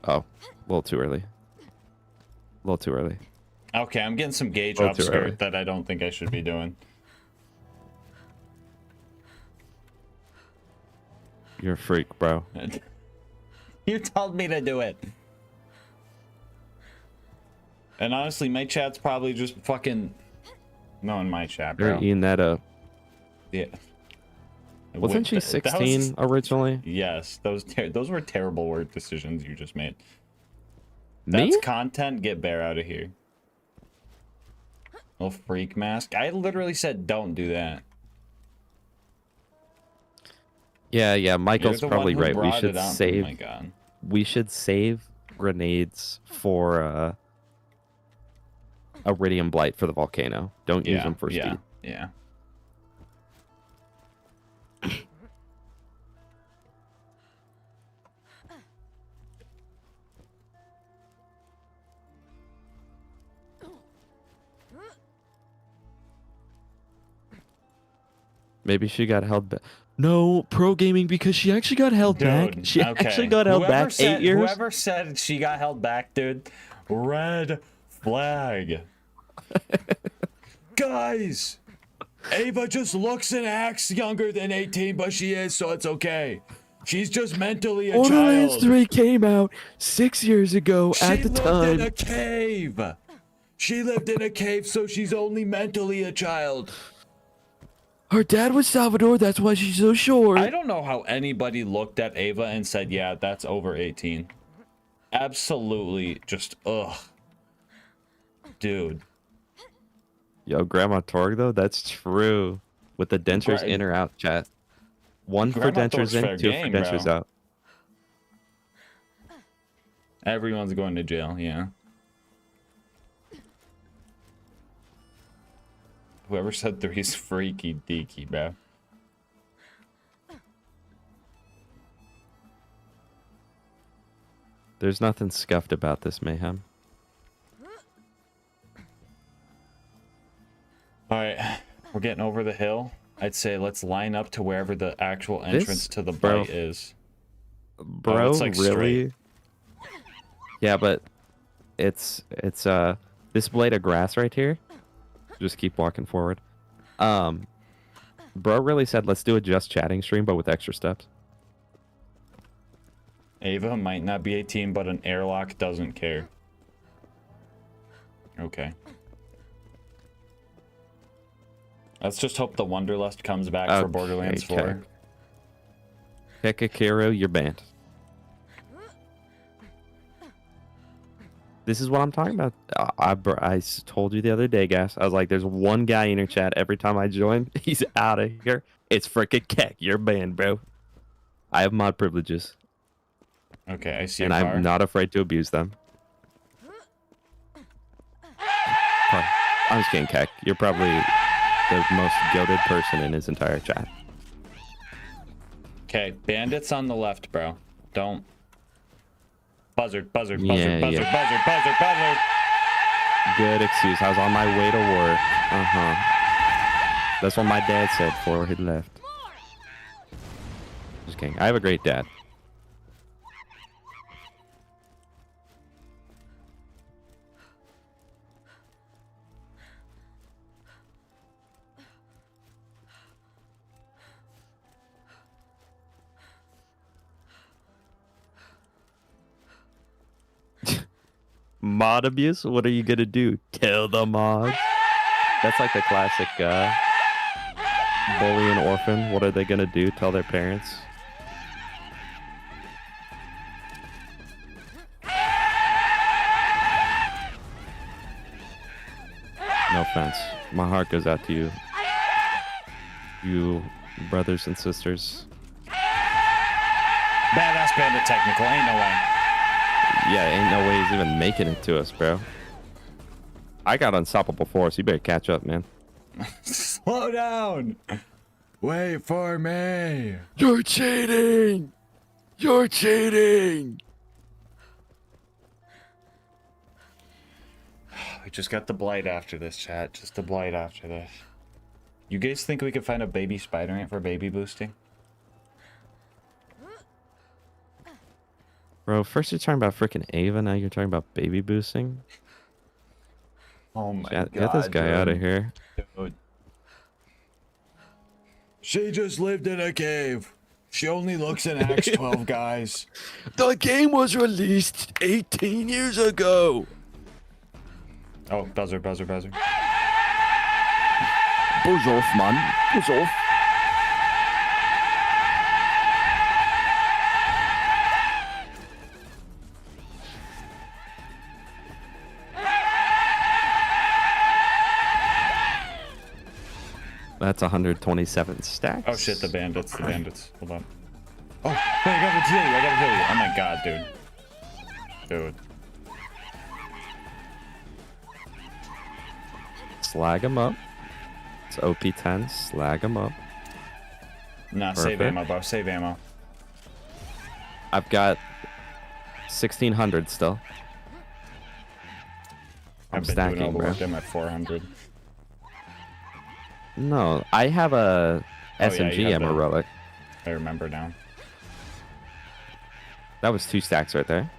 S2: Oh, a little too early. A little too early.
S1: Okay, I'm getting some gauge
S2: Oh, too early.
S1: upskirt that I don't think I should be doing.
S2: You're a freak, bro.
S1: You told me to do it. And honestly, my chat's probably just fucking... No, in my chat, bro.
S2: You're eating that up.
S1: Yeah.
S2: Wasn't she 16 originally?
S1: Yes, those were terrible word decisions you just made.
S2: Me?
S1: That's content. Get Bear out of here. Little freak mask. I literally said don't do that.
S2: Yeah, Michael's
S1: You're the
S2: probably
S1: one who
S2: right. We
S1: brought
S2: should
S1: it up.
S2: save.
S1: Oh my god.
S2: We should save grenades for Iridium Blight for the volcano. Don't use them for speed.
S1: Yeah.
S2: Maybe she got held back. No, pro gaming because she actually got held back. She actually got held back 8 years.
S1: Whoever said she got held back, dude, red flag. Guys, Ava just looks and acts younger than 18, but she is, so it's okay. She's just mentally a
S2: Borderlands
S1: child.
S2: 3 came out 6 years ago at the time.
S1: She lived in a cave. She lived in a cave, so she's only mentally a child.
S2: Her dad was Salvador, that's why she's so short.
S1: I don't know how anybody looked at Ava and said, yeah, that's over 18. Absolutely just, ugh. Dude.
S2: Yo, Grandma Torg, though, that's true. With the dentures in or out, chat. One for
S1: Grandma
S2: dentures
S1: Torg's
S2: in,
S1: fair
S2: 2
S1: game,
S2: for dentures
S1: bro.
S2: out.
S1: Everyone's going to jail, yeah. Whoever said 3's freaky deaky, bro.
S2: There's nothing scuffed about this mayhem.
S1: Alright, we're getting over the hill. I'd say let's line up to wherever the actual entrance to the bite is.
S2: Bro,
S1: it's like
S2: really?
S1: straight.
S2: Yeah, but it's this blade of grass right here. Just keep walking forward. Bro really said let's do a just chatting stream, but with extra steps.
S1: Ava might not be 18, but an airlock doesn't care. Okay. Let's just hope the Wanderlust comes back for Borderlands 4.
S2: Hekakiro, you're banned. This is what I'm talking about. I told you the other day, guys. I was like, there's one guy in your chat every time I join. He's out of here. It's frickin' Keck. You're banned, bro. I have mod privileges.
S1: Okay, I see.
S2: And I'm not afraid to abuse them. I'm just kidding, Keck. You're probably the most goated person in his entire chat.
S1: Okay, bandits on the left, bro. Don't. Buzzard, buzzard,
S2: Yeah,
S1: buzzard, buzzard,
S2: yeah.
S1: buzzard, buzzard, buzzard.
S2: Good excuse. I was on my way to work. That's what my dad said before he left. Just kidding. I have a great dad. Mod abuse? What are you gonna do? Kill the mod? That's like the classic bully and orphan. What are they gonna do? Tell their parents? No offense. My heart goes out to you. You brothers and sisters.
S1: Badass bandit technical. Ain't no way.
S2: Yeah, ain't no way he's even making it to us, bro. I got unstoppable force. You better catch up, man.
S1: Slow down. Wait for me.
S2: You're cheating! You're cheating!
S1: We just got the blight after this, chat. Just the blight after this. You guys think we could find a baby spider ant for baby boosting?
S2: Bro, first you're talking about freaking Ava, now you're talking about baby boosting.
S1: Oh my god.
S2: Get this guy out of here.
S1: Dude. She just lived in a cave. She only looks in Acts 12, guys.
S2: The game was released 18 years ago.
S1: Oh, buzzer, buzzer, buzzer.
S2: Buzz off, man. Buzz off. That's 127 stacks.
S1: Oh shit, the bandits, the bandits. Hold on. Oh, wait, I gotta kill you, I gotta kill you. Oh my god, dude. Dude.
S2: Slag him up. It's OP10. Slag him up.
S1: Nah, save
S2: Perfect.
S1: ammo, bro. Save ammo.
S2: I've got 1600 still. I'm
S1: I've been doing all
S2: stacking,
S1: the
S2: bro.
S1: work. I'm at 400.
S2: No, I have a
S1: yeah,
S2: SMG
S1: you have
S2: ammo
S1: the-
S2: relic.
S1: I remember now.
S2: That was 2 stacks right there.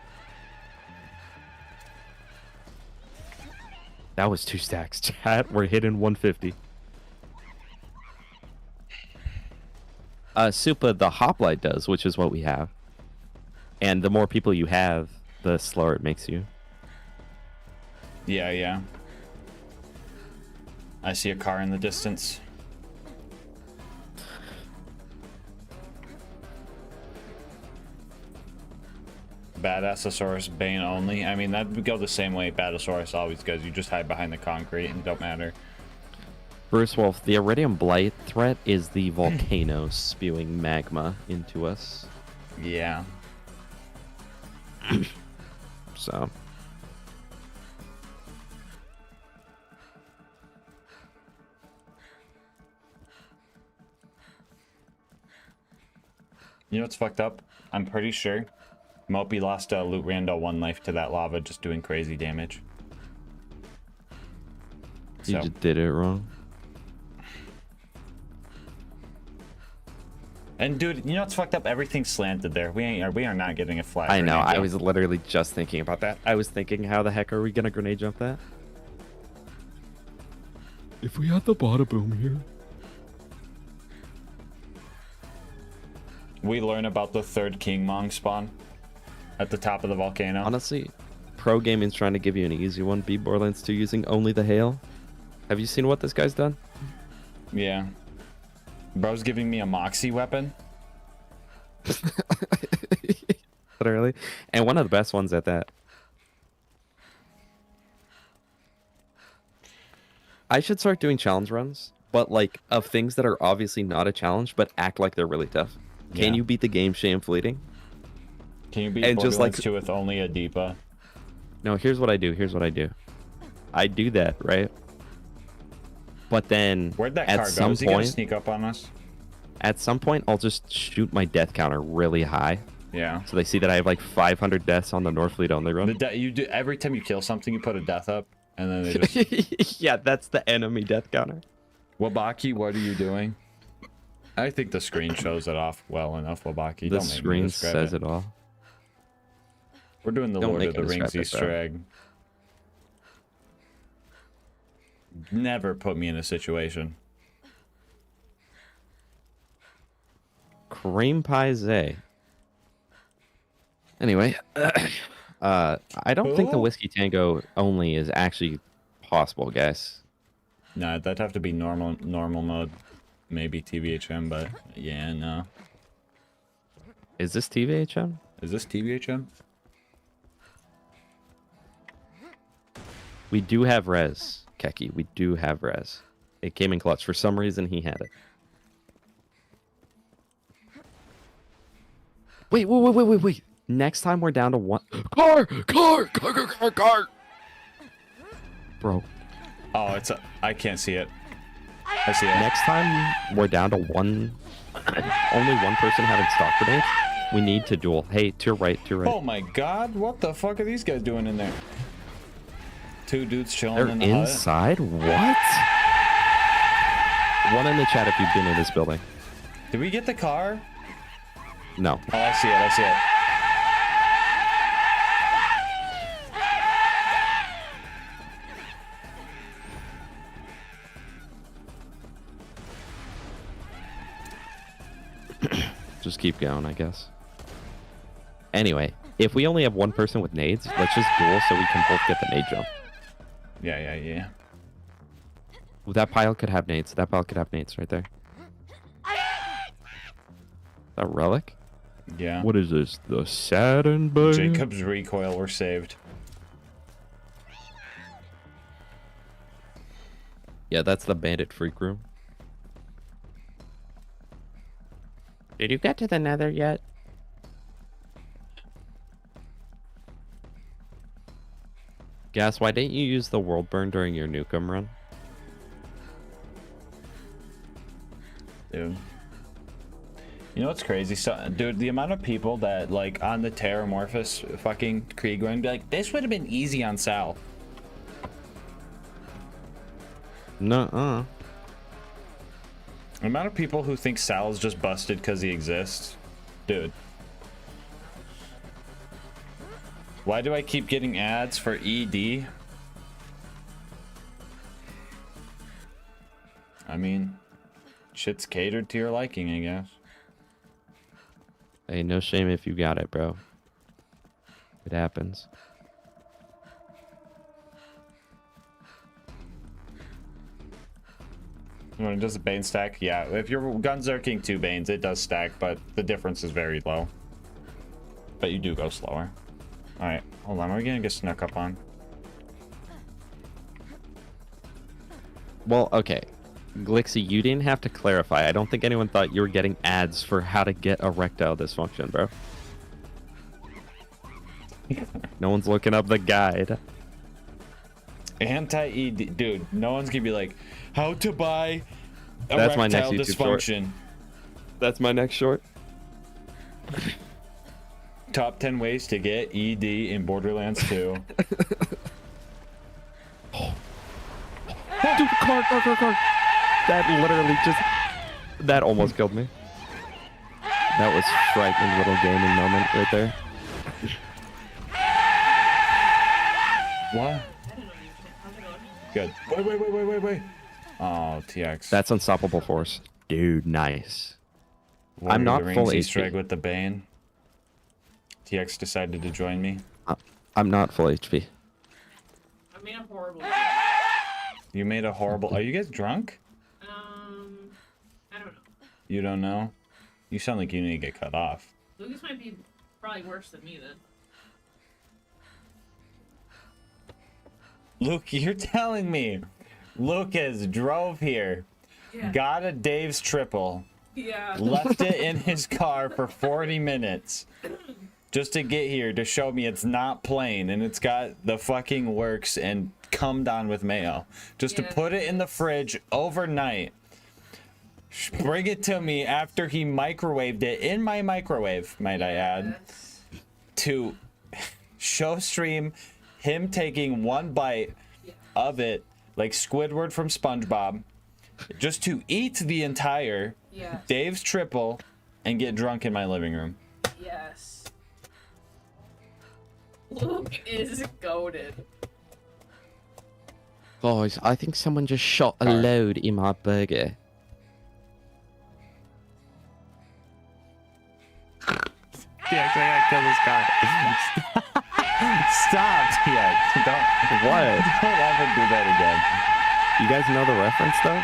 S2: That was 2 stacks. Chat, we're hitting 150. Supa, the hoplite does, which is what we have. And the more people you have, the slower it makes you.
S1: Yeah, yeah. I see a car in the distance. Badassosaurus Bane only. I mean, that would go the same way Badasaurus always goes. You just hide behind the concrete and don't matter.
S2: Bruce Wolf, the Iridium Blight threat is the volcano spewing magma into us.
S1: Yeah.
S2: So.
S1: You know what's fucked up? I'm pretty sure Mopey lost Loot Rando 1 life to that lava just doing crazy damage.
S2: You
S1: So,
S2: just did it wrong.
S1: and dude, you know what's fucked up? Everything's slanted there. We are not getting a flag.
S2: I know,
S1: grenade
S2: I
S1: game.
S2: was literally just thinking about that. I was thinking, how the heck are we gonna grenade jump that? If we had the bada boom here.
S1: We learn about the third King Mong spawn at the top of the volcano.
S2: Honestly, pro gaming's trying to give you an easy one. Beat Borderlands 2 using only the hail. Have you seen what this guy's done?
S1: Yeah. Bro's giving me a Moxie weapon.
S2: Literally. And one of the best ones at that. I should start doing challenge runs, but like of things that are obviously not a challenge, but act like they're really tough. Can
S1: Yeah.
S2: you beat the game shame fleeting?
S1: Can you beat
S2: And
S1: Borderlands
S2: just like
S1: 2 with only a Deepa?
S2: No, here's what I do. Here's what I do. I do that, right? But then
S1: Where'd that
S2: at
S1: car go?
S2: some
S1: Is he gonna
S2: point,
S1: sneak up on us?
S2: at some point, I'll just shoot my death counter really high,
S1: Yeah.
S2: so they see that I have like 500 deaths on the Northfleet only run.
S1: You do every time you kill something, you put a death up, and then they just.
S2: Yeah, that's the enemy death counter.
S1: Wabaki, what are you doing? I think the screen shows it off well enough, Wabaki.
S2: The
S1: Don't make me
S2: screen
S1: describe
S2: says it all.
S1: We're doing the
S2: Don't
S1: Lord
S2: make
S1: of the
S2: me
S1: Rings
S2: describe it,
S1: Easter
S2: bro.
S1: egg. Never put me in a situation.
S2: Cream pie Zay. Anyway, I don't think the
S1: Who?
S2: Whiskey Tango only is actually possible, guys.
S1: Nah, that'd have to be normal mode. Maybe TVHM, but yeah, no.
S2: Is this TVHM?
S1: Is this TVHM?
S2: We do have res, Keki. We do have res. It came in clutch. For some reason, he had it. Wait. Next time we're down to one. Car! Bro,
S1: Oh, I can't see it. I see it.
S2: next time we're down to one. Only one person having stock grenades. We need to duel. Hey, to your right, to your right.
S1: Oh my god, what the fuck are these guys doing in there? Two dudes chilling
S2: They're
S1: in the hut.
S2: inside? What? One in the chat if you've been in this building.
S1: Did we get the car?
S2: No.
S1: Oh, I see it.
S2: Just keep going, I guess. Anyway, if we only have one person with nades, let's just duel so we can both get the nade jump.
S1: Yeah.
S2: Ooh, that pile could have nades. That pile could have nades right there. That relic?
S1: Yeah.
S2: What is this? The Saturn Bay?
S1: Jacob's recoil, we're saved.
S2: Yeah, that's the bandit freak room. Did you get to the nether yet? Gas, why didn't you use the world burn during your Nukem run?
S1: Dude. You know what's crazy? So, dude, the amount of people that, like, on the Terramorphous fucking Krieg and be like, this would have been easy on Sal.
S2: Nuh-uh.
S1: The amount of people who think Sal is just busted because he exists. Dude. Why do I keep getting ads for ED? I mean, shit's catered to your liking, I guess.
S2: Hey, no shame if you got it, bro. It happens.
S1: When it does a Bane stack, yeah. If your guns are King 2 Banes, it does stack, but the difference is very low. But you do go slower. Alright, hold on. Are we gonna get snuck up on?
S2: Well, okay. Glixie, you didn't have to clarify. I don't think anyone thought you were getting ads for how to get erectile dysfunction, bro. No one's looking up the guide.
S1: Anti-ED, dude. No one's gonna be like, how to buy
S2: That's my next
S1: erectile
S2: YouTube short.
S1: dysfunction.
S2: That's my next short.
S1: Top 10 ways to get ED in Borderlands 2.
S2: Dude, car. That literally just... That almost killed me. That was frightening little gaming moment right there.
S1: What? Good. Wait. Oh, TX.
S2: That's unstoppable force. Dude, nice.
S1: Lord
S2: I'm
S1: of
S2: not
S1: the Rings
S2: full
S1: Easter
S2: HP.
S1: egg with the Bane. TX decided to join me.
S2: I'm not full HP.
S4: I mean, I'm horrible.
S1: You made a horrible... Are you guys drunk?
S4: I don't know.
S1: You don't know? You sound like you need to get cut off.
S4: Lucas might be probably worse than me then.
S1: Luke, you're telling me Lucas drove here,
S4: Yeah.
S1: got a Dave's triple,
S4: Yeah.
S1: left it in his car for 40 minutes just to get here to show me it's not plain and it's got the fucking works and cummed on with mayo. Just to
S4: Yeah.
S1: put it in the fridge overnight. Bring it to me after he microwaved it in my microwave, might I add.
S4: Yes.
S1: To show stream him taking one bite of it like Squidward from SpongeBob. Just to eat the entire
S4: Yes.
S1: Dave's triple and get drunk in my living room.
S4: Yes. Luke is goated.
S2: Guys, I think someone just shot a
S1: Alright.
S2: load in my burger.
S1: TX, I gotta kill this guy. Stop, TX.
S2: What?
S1: Don't ever do that again.
S2: You guys know the reference though?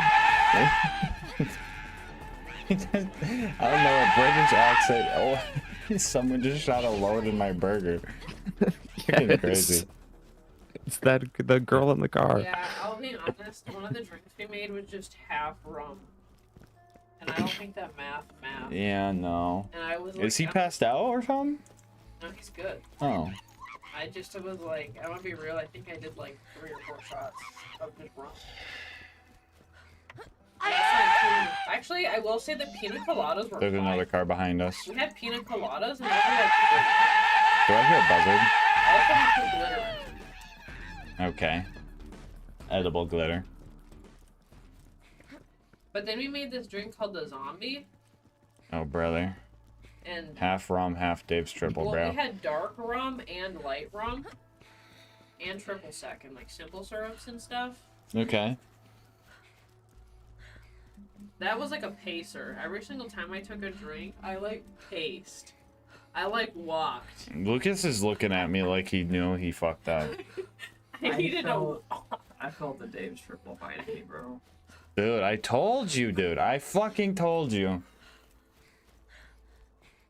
S1: I don't know, a British accent. Oh, someone just shot a load in my burger. Freaking crazy.
S2: It's that the girl in the car.
S4: Yeah, I'll be honest. One of the drinks we made was just half rum, and I don't think that math.
S1: Yeah, no.
S4: And I was like,
S1: Is he passed out or something?
S4: No, he's good.
S1: Oh.
S4: I just was like, I want to be real. I think I did like 3 or 4 shots of just rum. Actually, I will say the pina coladas were
S1: There's
S4: fine.
S1: another car behind us.
S4: We had pina coladas and those were like great.
S1: Do I hear a buzzard?
S4: I also had glitter.
S1: Okay. Edible glitter.
S4: But then we made this drink called the zombie,
S1: Oh, brother.
S4: and
S1: Half rum, half Dave's triple,
S4: well,
S1: bro.
S4: we had dark rum and light rum, and triple sec and like simple syrups and stuff.
S1: Okay.
S4: That was like a pacer. Every single time I took a drink, I like paced. I like walked.
S1: Lucas is looking at me like he knew he fucked up.
S4: I needed a.
S5: I felt the Dave's triple biting me, bro.
S1: Dude, I told you, dude. I fucking told you.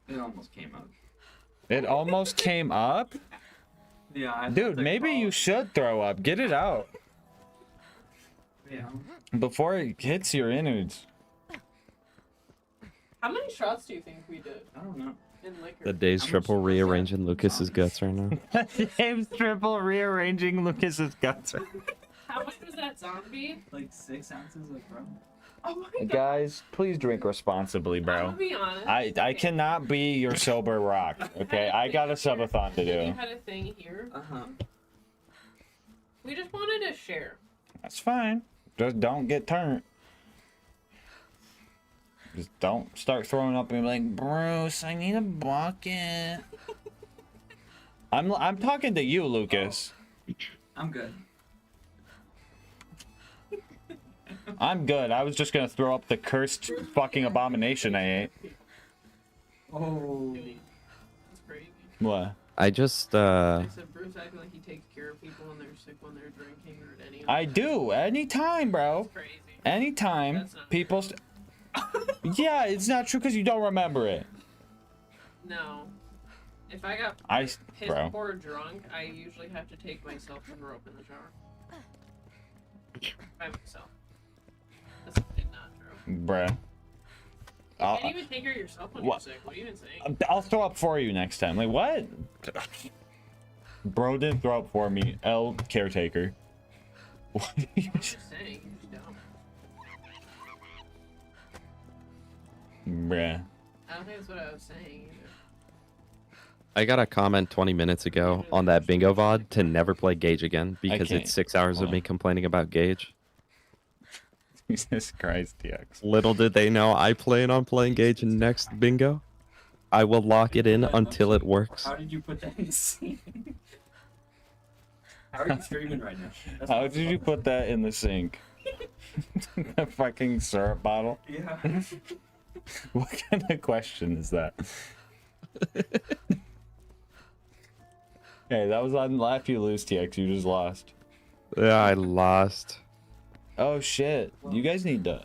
S5: It almost came up.
S1: It almost came up?
S5: Yeah, I
S1: Dude, maybe you should throw up. Get it out
S5: Yeah.
S1: before it hits your innards.
S4: How many shots do you think we did
S5: I don't know.
S4: in liquor?
S2: The Dave's
S5: How much
S2: triple
S5: was that?
S2: rearranging Lucas's guts right now.
S1: Dave's triple rearranging Lucas's guts.
S4: How much was that zombie?
S5: Like 6 ounces of rum.
S4: Oh my god.
S1: Guys, please drink responsibly,
S4: I'm
S1: bro.
S4: gonna be honest.
S1: I
S4: Okay.
S1: cannot be your sober rock, okay? I got a subathon to
S4: We
S1: do.
S4: had a thing here.
S5: Uh-huh.
S4: We just wanted to share.
S1: That's fine. Just don't get turned. Just don't start throwing up and be like, Bruce, I need a bucket. I'm talking to you, Lucas.
S5: I'm good.
S1: I'm good. I was just gonna throw up the cursed fucking abomination I ate.
S5: Oh.
S4: That's crazy.
S1: What?
S2: I just
S4: I said Bruce acting like he takes care of people when they're sick when they're drinking or at any other
S1: I do. Anytime, bro.
S4: That's crazy.
S1: Anytime
S4: That's not
S1: people. Yeah, it's not true because you don't remember it.
S4: No. If I got
S1: I,
S4: piss
S1: bro.
S4: poor drunk, I usually have to take myself and rope in the shower. By myself. That's not true.
S1: Bruh.
S4: You can't even take care of yourself when
S1: what?
S4: you're sick. What are you even saying?
S1: I'll throw up for you next time. Like, what? Bro didn't throw up for me. L caretaker. What are you
S4: I'm just saying. You just don't.
S1: Bruh.
S4: I don't think that's what I was saying either.
S2: I got a comment 20 minutes ago on that bingo VOD to never play Gage again because
S1: can't.
S2: it's 6 hours
S1: Hold
S2: of me
S1: on.
S2: complaining about Gage.
S1: Jesus Christ, TX.
S2: Little did they know I plan on playing Gage in next bingo. I will lock it in until it works.
S5: How did you put that in the scene? How are you streaming right now? That's
S1: How
S5: what
S1: did you put that in the sink? The fucking syrup bottle?
S5: Yeah.
S1: What kind of question is that? Hey, that was on Laugh You Lose, TX. You just lost.
S2: Yeah, I lost.
S1: Oh, shit. You guys need to...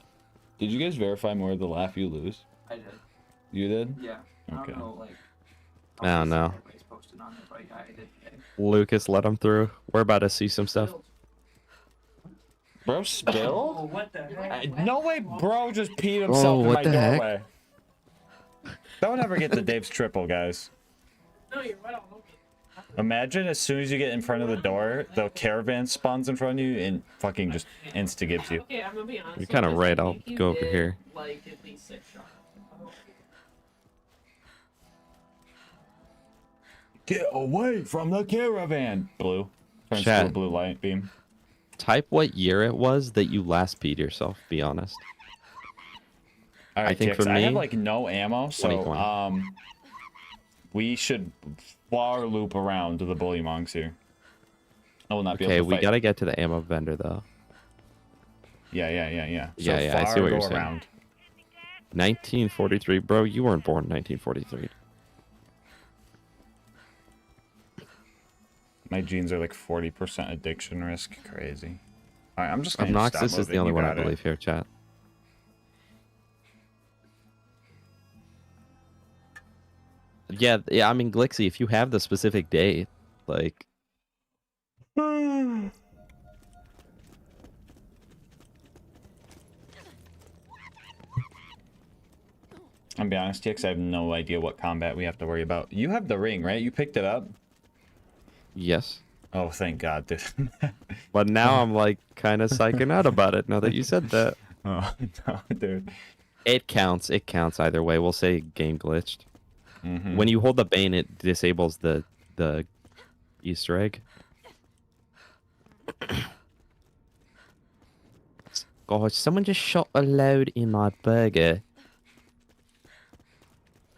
S1: Did you guys verify more of the Laugh You Lose?
S5: I did.
S1: You did?
S5: Yeah. I
S1: Okay.
S5: don't know, like.
S2: I don't know.
S5: Everybody's posted on it, but yeah, I did. Yeah.
S2: Lucas, let him through. We're about to see some stuff.
S4: Build.
S1: Bro
S5: Oh,
S1: spilled?
S5: what the heck?
S1: No way bro just peed himself in
S2: what
S1: my
S2: the heck?
S1: doorway. Don't ever get the Dave's triple, guys.
S4: No, you're right all over.
S1: Imagine as soon as you get in front of the door, the caravan spawns in front of you and fucking just insta-gives you.
S4: Okay, I'm gonna be honest.
S2: You're kind of
S4: with
S2: right.
S4: this. I
S2: I'll
S4: think you
S2: go over
S4: did,
S2: here.
S4: Like at least 6 shots.
S1: Get away from the caravan! Blue. Turns to
S2: Chat.
S1: a blue light beam.
S2: Type what year it was that you last peed yourself. Be honest.
S1: Alright,
S2: think
S1: TX,
S2: for
S1: I have
S2: me,
S1: like no ammo, so
S2: 2020.
S1: we should far loop around to the bully monks here. I will not be
S2: Okay,
S1: able to
S2: we
S1: fight.
S2: gotta get to the ammo vendor though.
S1: Yeah. So
S2: Yeah, yeah, I
S1: far
S2: see what
S1: go
S2: you're saying.
S1: around.
S2: 1943, bro. You weren't born in 1943.
S1: My genes are like 40% addiction risk. Crazy. Alright, I'm just gonna
S2: Obnoxious
S1: stop
S2: is the
S1: moving.
S2: only
S1: You
S2: one I
S1: got it.
S2: believe here, chat. Yeah, I mean, Glixie, if you have the specific date, like,
S1: I'll be honest, TX, I have no idea what combat we have to worry about. You have the ring, right? You picked it up?
S2: yes.
S1: Oh, thank God, dude.
S2: But now I'm like kind of psyching out about it now that you said that.
S1: Oh, no, dude.
S2: It counts. It counts either way. We'll say game glitched.
S1: Mhm.
S2: When you hold the bane, it disables the Easter egg. God, someone just shot a load in my burger.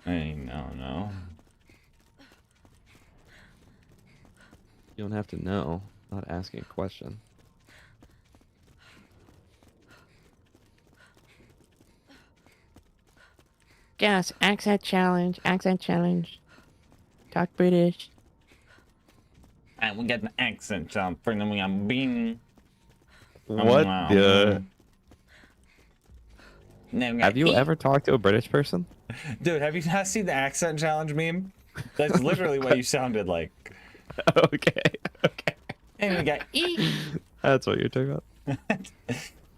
S1: Hey, no.
S2: You don't have to know. Not asking a question. Yes, accent challenge. Accent challenge. Talk British.
S1: And we got an accent jump for them. We got bean.
S2: What the? Have you
S1: ever?
S2: ever talked to a British person?
S1: Dude, have you not seen the accent challenge meme? That's literally what you sounded like.
S2: Okay.
S1: And we got E.
S2: That's what you're talking about.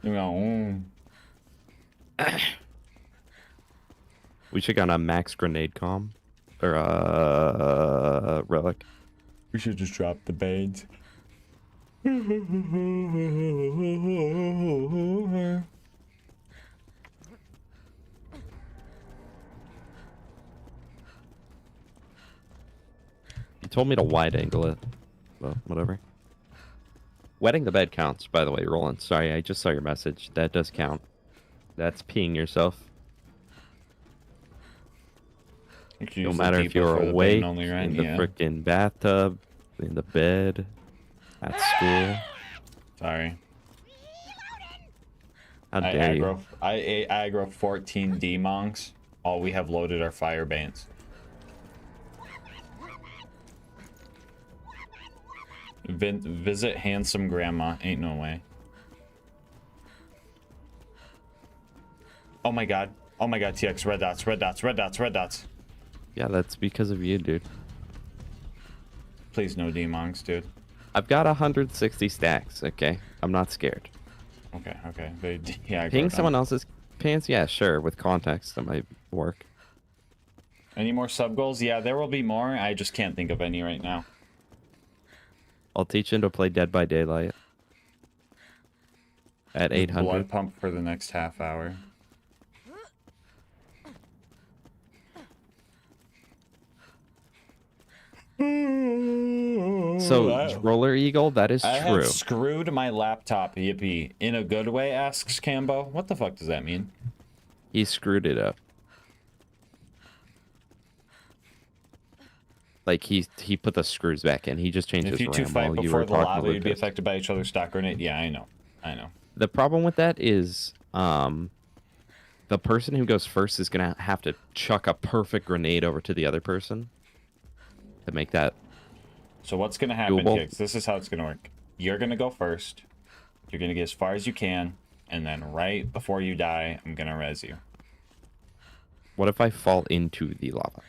S1: You go,
S2: We should go on a max grenade com. Or relic.
S1: we should just drop the bait.
S2: You told me to wide angle it. Well, whatever. Wetting the bed counts, by the way, Roland. Sorry, I just saw your message. That does count. That's peeing yourself. No matter if you're awake, in the frickin' bathtub, in the bed, at school.
S1: Sorry.
S2: How dare you?
S1: I aggro 14 D-monks. All we have loaded are fire banes. Visit handsome grandma. Ain't no way. Oh my god. Oh my god, TX. Red dots, red dots, red dots, red dots.
S2: Yeah, that's because of you, dude.
S1: Please no D-monks, dude.
S2: I've got 160 stacks, okay? I'm not scared.
S1: Okay. They, yeah,
S2: Ping someone else's pants? Yeah, sure. With context, that might work.
S1: Any more sub goals? Yeah, there will be more. I just can't think of any right now.
S2: I'll teach him to play Dead by Daylight. At 800.
S1: Blood pump for the next half hour.
S2: So, Roller Eagle, that is
S1: I
S2: true.
S1: have screwed my laptop, yippee. In a good way, asks Cambo. What the fuck does that mean?
S2: He screwed it up. Like, he put the screws back in. He just changed
S1: If
S2: his
S1: you two
S2: RAM
S1: fight
S2: while you
S1: before
S2: were
S1: the
S2: talking
S1: lava,
S2: to
S1: you'd be
S2: Lucas.
S1: affected by each other's stock grenade. Yeah, I know.
S2: The problem with that is, the person who goes first is going to have to chuck a perfect grenade over to the other person to make that.
S1: So what's going to happen,
S2: Doable.
S1: Kicks? This is how it's going to work. You're going to go first. You're going to get as far as you can. And then right before you die, I'm going to res you.
S2: What if I fall into the lava?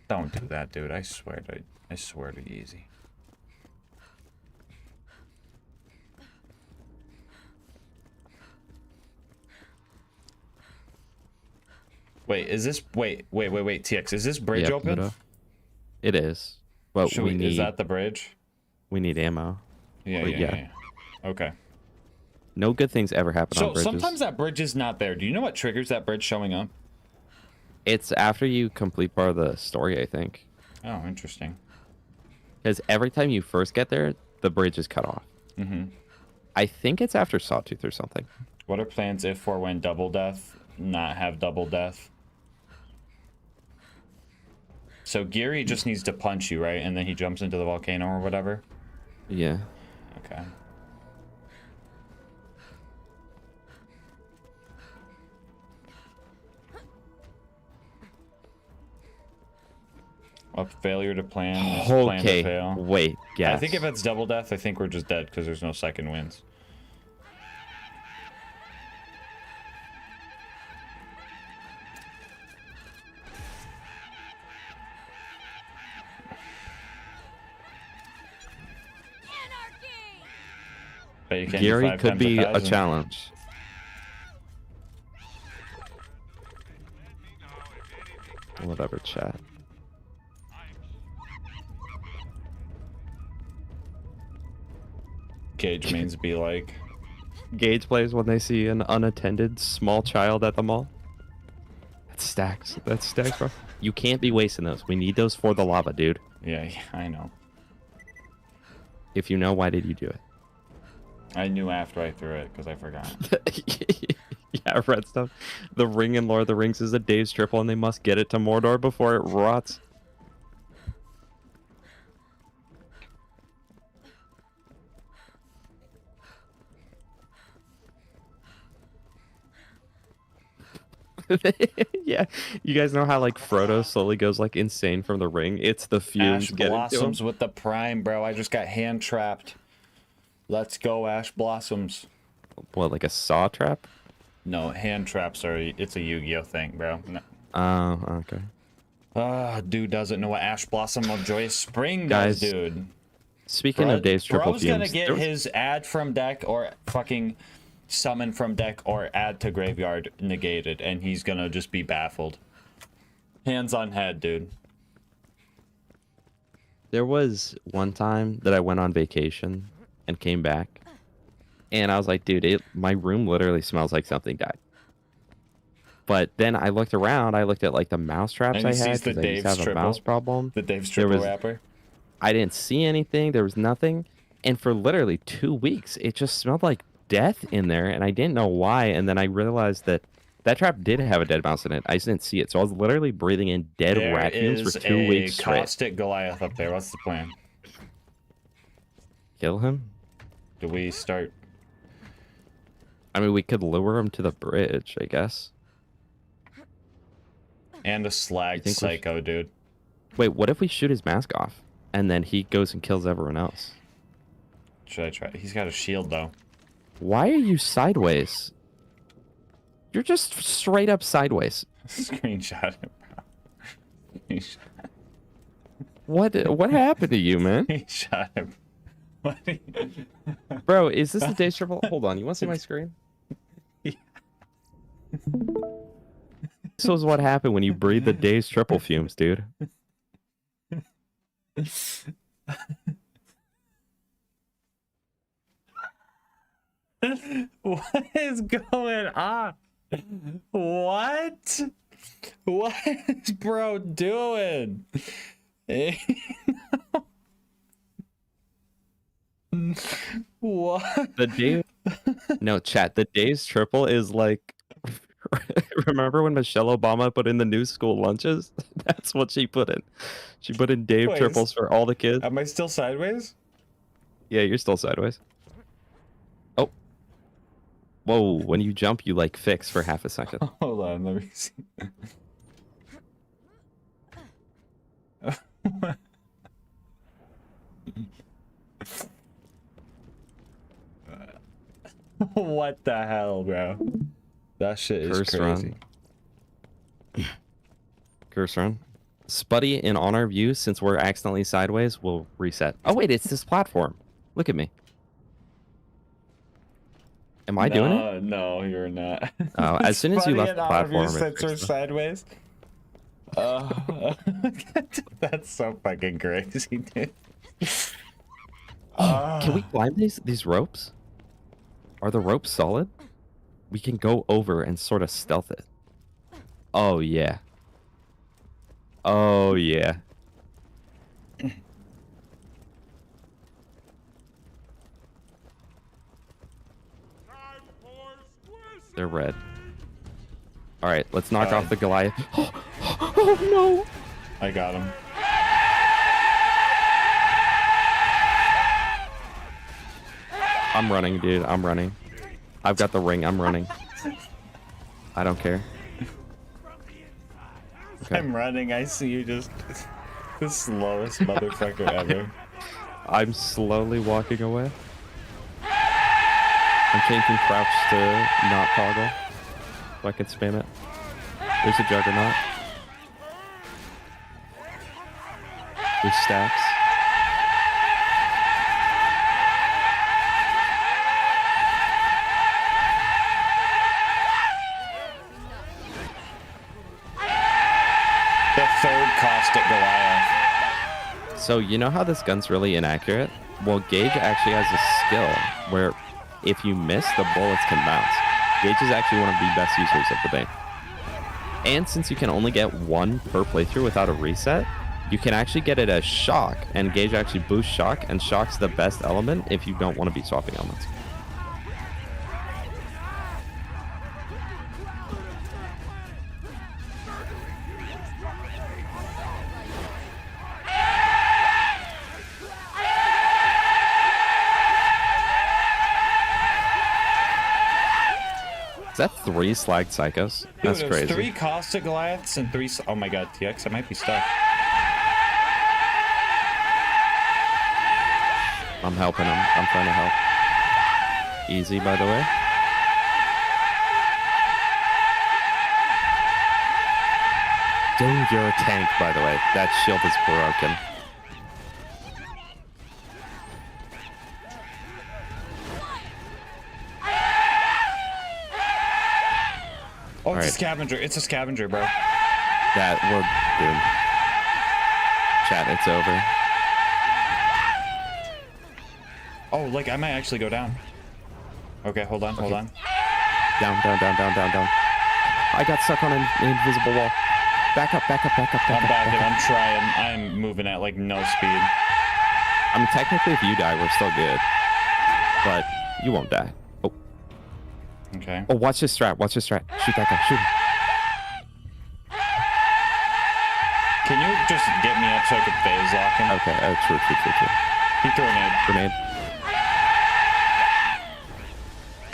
S1: Don't do that, dude. I swear to easy. Wait, is this... Wait, TX. Is this bridge
S2: Yep,
S1: open?
S2: Mudo. It is, but
S1: Should
S2: we
S1: we,
S2: need
S1: is that the bridge?
S2: we need ammo.
S1: Yeah,
S2: But
S1: yeah,
S2: yeah.
S1: yeah. Okay.
S2: No good things ever happen
S1: So
S2: on bridges.
S1: sometimes that bridge is not there. Do you know what triggers that bridge showing up?
S2: It's after you complete part of the story, I think.
S1: Oh, interesting.
S2: Because every time you first get there, the bridge is cut off.
S1: Mm-hmm.
S2: I think it's after Sawtooth or something.
S1: What are plans if or when double death not have double death? So Geary just needs to punch you, right? And then he jumps into the volcano or whatever?
S2: Yeah.
S1: Okay. A failure to plan. Is plan to
S2: Okay.
S1: fail.
S2: Wait. Yes.
S1: I think if it's double death, I think we're just dead because there's no second wins. But you can't do
S2: Gary
S1: 5
S2: could
S1: times
S2: be a
S1: 1,000.
S2: challenge. Whatever, chat.
S1: Cage mains be like.
S2: Gauge plays when they see an unattended small child at the mall. That's stacks. That's stacks, bro. You can't be wasting those. We need those for the lava, dude.
S1: Yeah, I know.
S2: If you know, why did you do it?
S1: I knew after I threw it because I forgot.
S2: Yeah, red stuff. The ring in Lord of the Rings is a Dave's triple, and they must get it to Mordor before it rots. Yeah, you guys know how like Frodo slowly goes like insane from the ring? It's the fumes
S1: Ash
S2: getting to him.
S1: Blossoms with the prime, bro. I just got hand trapped. Let's go, Ash Blossoms.
S2: What, like a saw trap?
S1: No, hand traps are. It's a Yu-Gi-Oh thing, bro. No.
S2: Oh, okay.
S1: Ah, dude doesn't know what Ash Blossom of Joyous Spring does,
S2: Guys,
S1: dude.
S2: Speaking of Dave's triple
S1: Bro's gonna
S2: fumes,
S1: get
S2: there was-
S1: his add from deck or fucking summon from deck or add to graveyard negated, and he's gonna just be baffled. Hands on head, dude.
S2: there was one time that I went on vacation and came back, and I was like, dude, my room literally smells like something died. But then I looked around, I looked at like the mouse traps
S1: And
S2: I
S1: he
S2: had
S1: sees the
S2: because I used to
S1: Dave's
S2: have a mouse
S1: triple.
S2: problem.
S1: The Dave's
S2: There
S1: triple
S2: was-
S1: wrapper.
S2: I didn't see anything. There was nothing. And for literally 2 weeks, it just smelled like death in there, and I didn't know why. And then I realized that that trap did have a dead mouse in it. I just didn't see it. So I was literally breathing in dead
S1: There
S2: rat fumes
S1: is
S2: for 2 weeks
S1: a
S2: straight.
S1: caustic Goliath up there. What's the plan?
S2: Kill him?
S1: Do we start?
S2: I mean, we could lure him to the bridge, I guess.
S1: And a slag
S2: think we
S1: psycho, dude.
S2: Wait, what if we shoot his mask off? And then he goes and kills everyone else?
S1: Should I try? He's got a shield though.
S2: Why are you sideways? You're just straight up sideways.
S1: Screenshot it, bro. He shot,
S2: What happened to you, man?
S1: he shot him. What?
S2: Bro, is this the Dave's triple? Hold on, you want to see my screen?
S1: Yeah.
S2: This was what happened when you breathe the Dave's triple fumes, dude.
S1: What is going on? What? What is bro doing? What?
S2: The Dave. No, chat. The Dave's triple is like. Remember when Michelle Obama put in the new school lunches? That's what she put in. She put in Dave
S1: Wait,
S2: triples for all the kids.
S1: Am I still sideways?
S2: Yeah, you're still sideways. Oh. Whoa, when you jump, you like fix for half a second.
S1: Hold on, let me see. What the hell, bro? That shit is
S2: Curse
S1: crazy.
S2: run. Curse run. Spuddy, in honor of you, since we're accidentally sideways, will reset. Oh, wait, it's this platform. Look at me. Am I doing it?
S1: No, you're not.
S2: Oh, as soon as you
S1: Funny
S2: left the
S1: in honor of you
S2: platform, it
S1: since we're
S2: fixed it.
S1: sideways. That's so fucking crazy, dude.
S2: Can we climb these ropes? Are the ropes solid? We can go over and sort of stealth it. Oh yeah. Oh yeah. They're red. All right, let's knock off the Goliath. Oh no!
S1: I got him.
S2: I'm running, dude. I'm running. I've got the ring. I'm running. I don't care. Okay.
S1: I'm running. I see you just the slowest motherfucker ever.
S2: I'm slowly walking away. I'm changing crouch to not toggle so I can spam it. There's a juggernaut. There's stacks.
S1: The third caustic Goliath.
S2: So you know how this gun's really inaccurate? Well, Gage actually has a skill where if you miss, the bullets can bounce. Gage is actually one of the best users of the Bane. And since you can only get one per playthrough without a reset, you can actually get it as shock, and Gage actually boosts shock, and shock's the best element if you don't want to be swapping elements. Is that 3 slagged psychos? That's
S1: Dude, there's
S2: crazy.
S1: 3 caustic Goliaths and 3. Oh my god, TX, I might be stuck.
S2: I'm helping him. I'm trying to help. Easy, by the way. Dude, you're a tank, by the way. That shield is broken.
S1: Oh, it's
S2: Alright.
S1: a scavenger. It's a scavenger, bro.
S2: That, we're doomed. Chat, it's over.
S1: Oh, like, I might actually go down. Okay, hold on, hold on.
S2: Down, down, down, down, down, down. I got stuck on an invisible wall. Back up, back up, back up, back
S1: I'm
S2: up.
S1: back
S2: back
S1: and
S2: up.
S1: I'm trying. I'm moving at, like, no speed.
S2: I mean, technically, if you die, we're still good. But you won't die. Oh,
S1: Okay.
S2: oh, watch this strat. Watch this strat. Shoot that guy. Shoot him.
S1: Can you just get me up so I can phase lock him?
S2: Okay, true.
S1: He threw a nade.
S2: Grenade.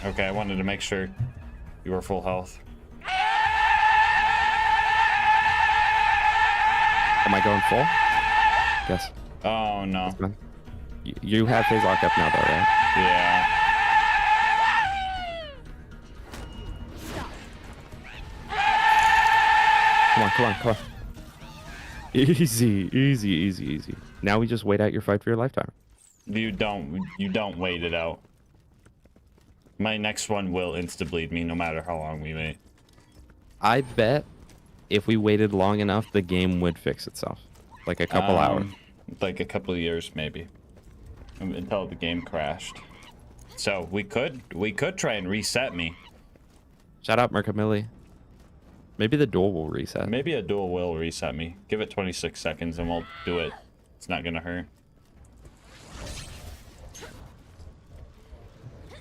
S1: Okay, I wanted to make sure you were full health.
S2: Am I going full? Yes.
S1: Oh, no.
S2: You have phase lock up now, though, right?
S1: Yeah.
S2: Come on. Easy. Now we just wait out your fight for your lifetime.
S1: You don't wait it out. My next one will insta-bleed me no matter how long we wait.
S2: I bet if we waited long enough, the game would fix itself. Like a couple hours.
S1: Like a couple of years, maybe. Until the game crashed. So we could try and reset me.
S2: Shout out Mercamilli. Maybe the duel will reset.
S1: Maybe a duel will reset me. Give it 26 seconds and we'll do it. It's not gonna hurt.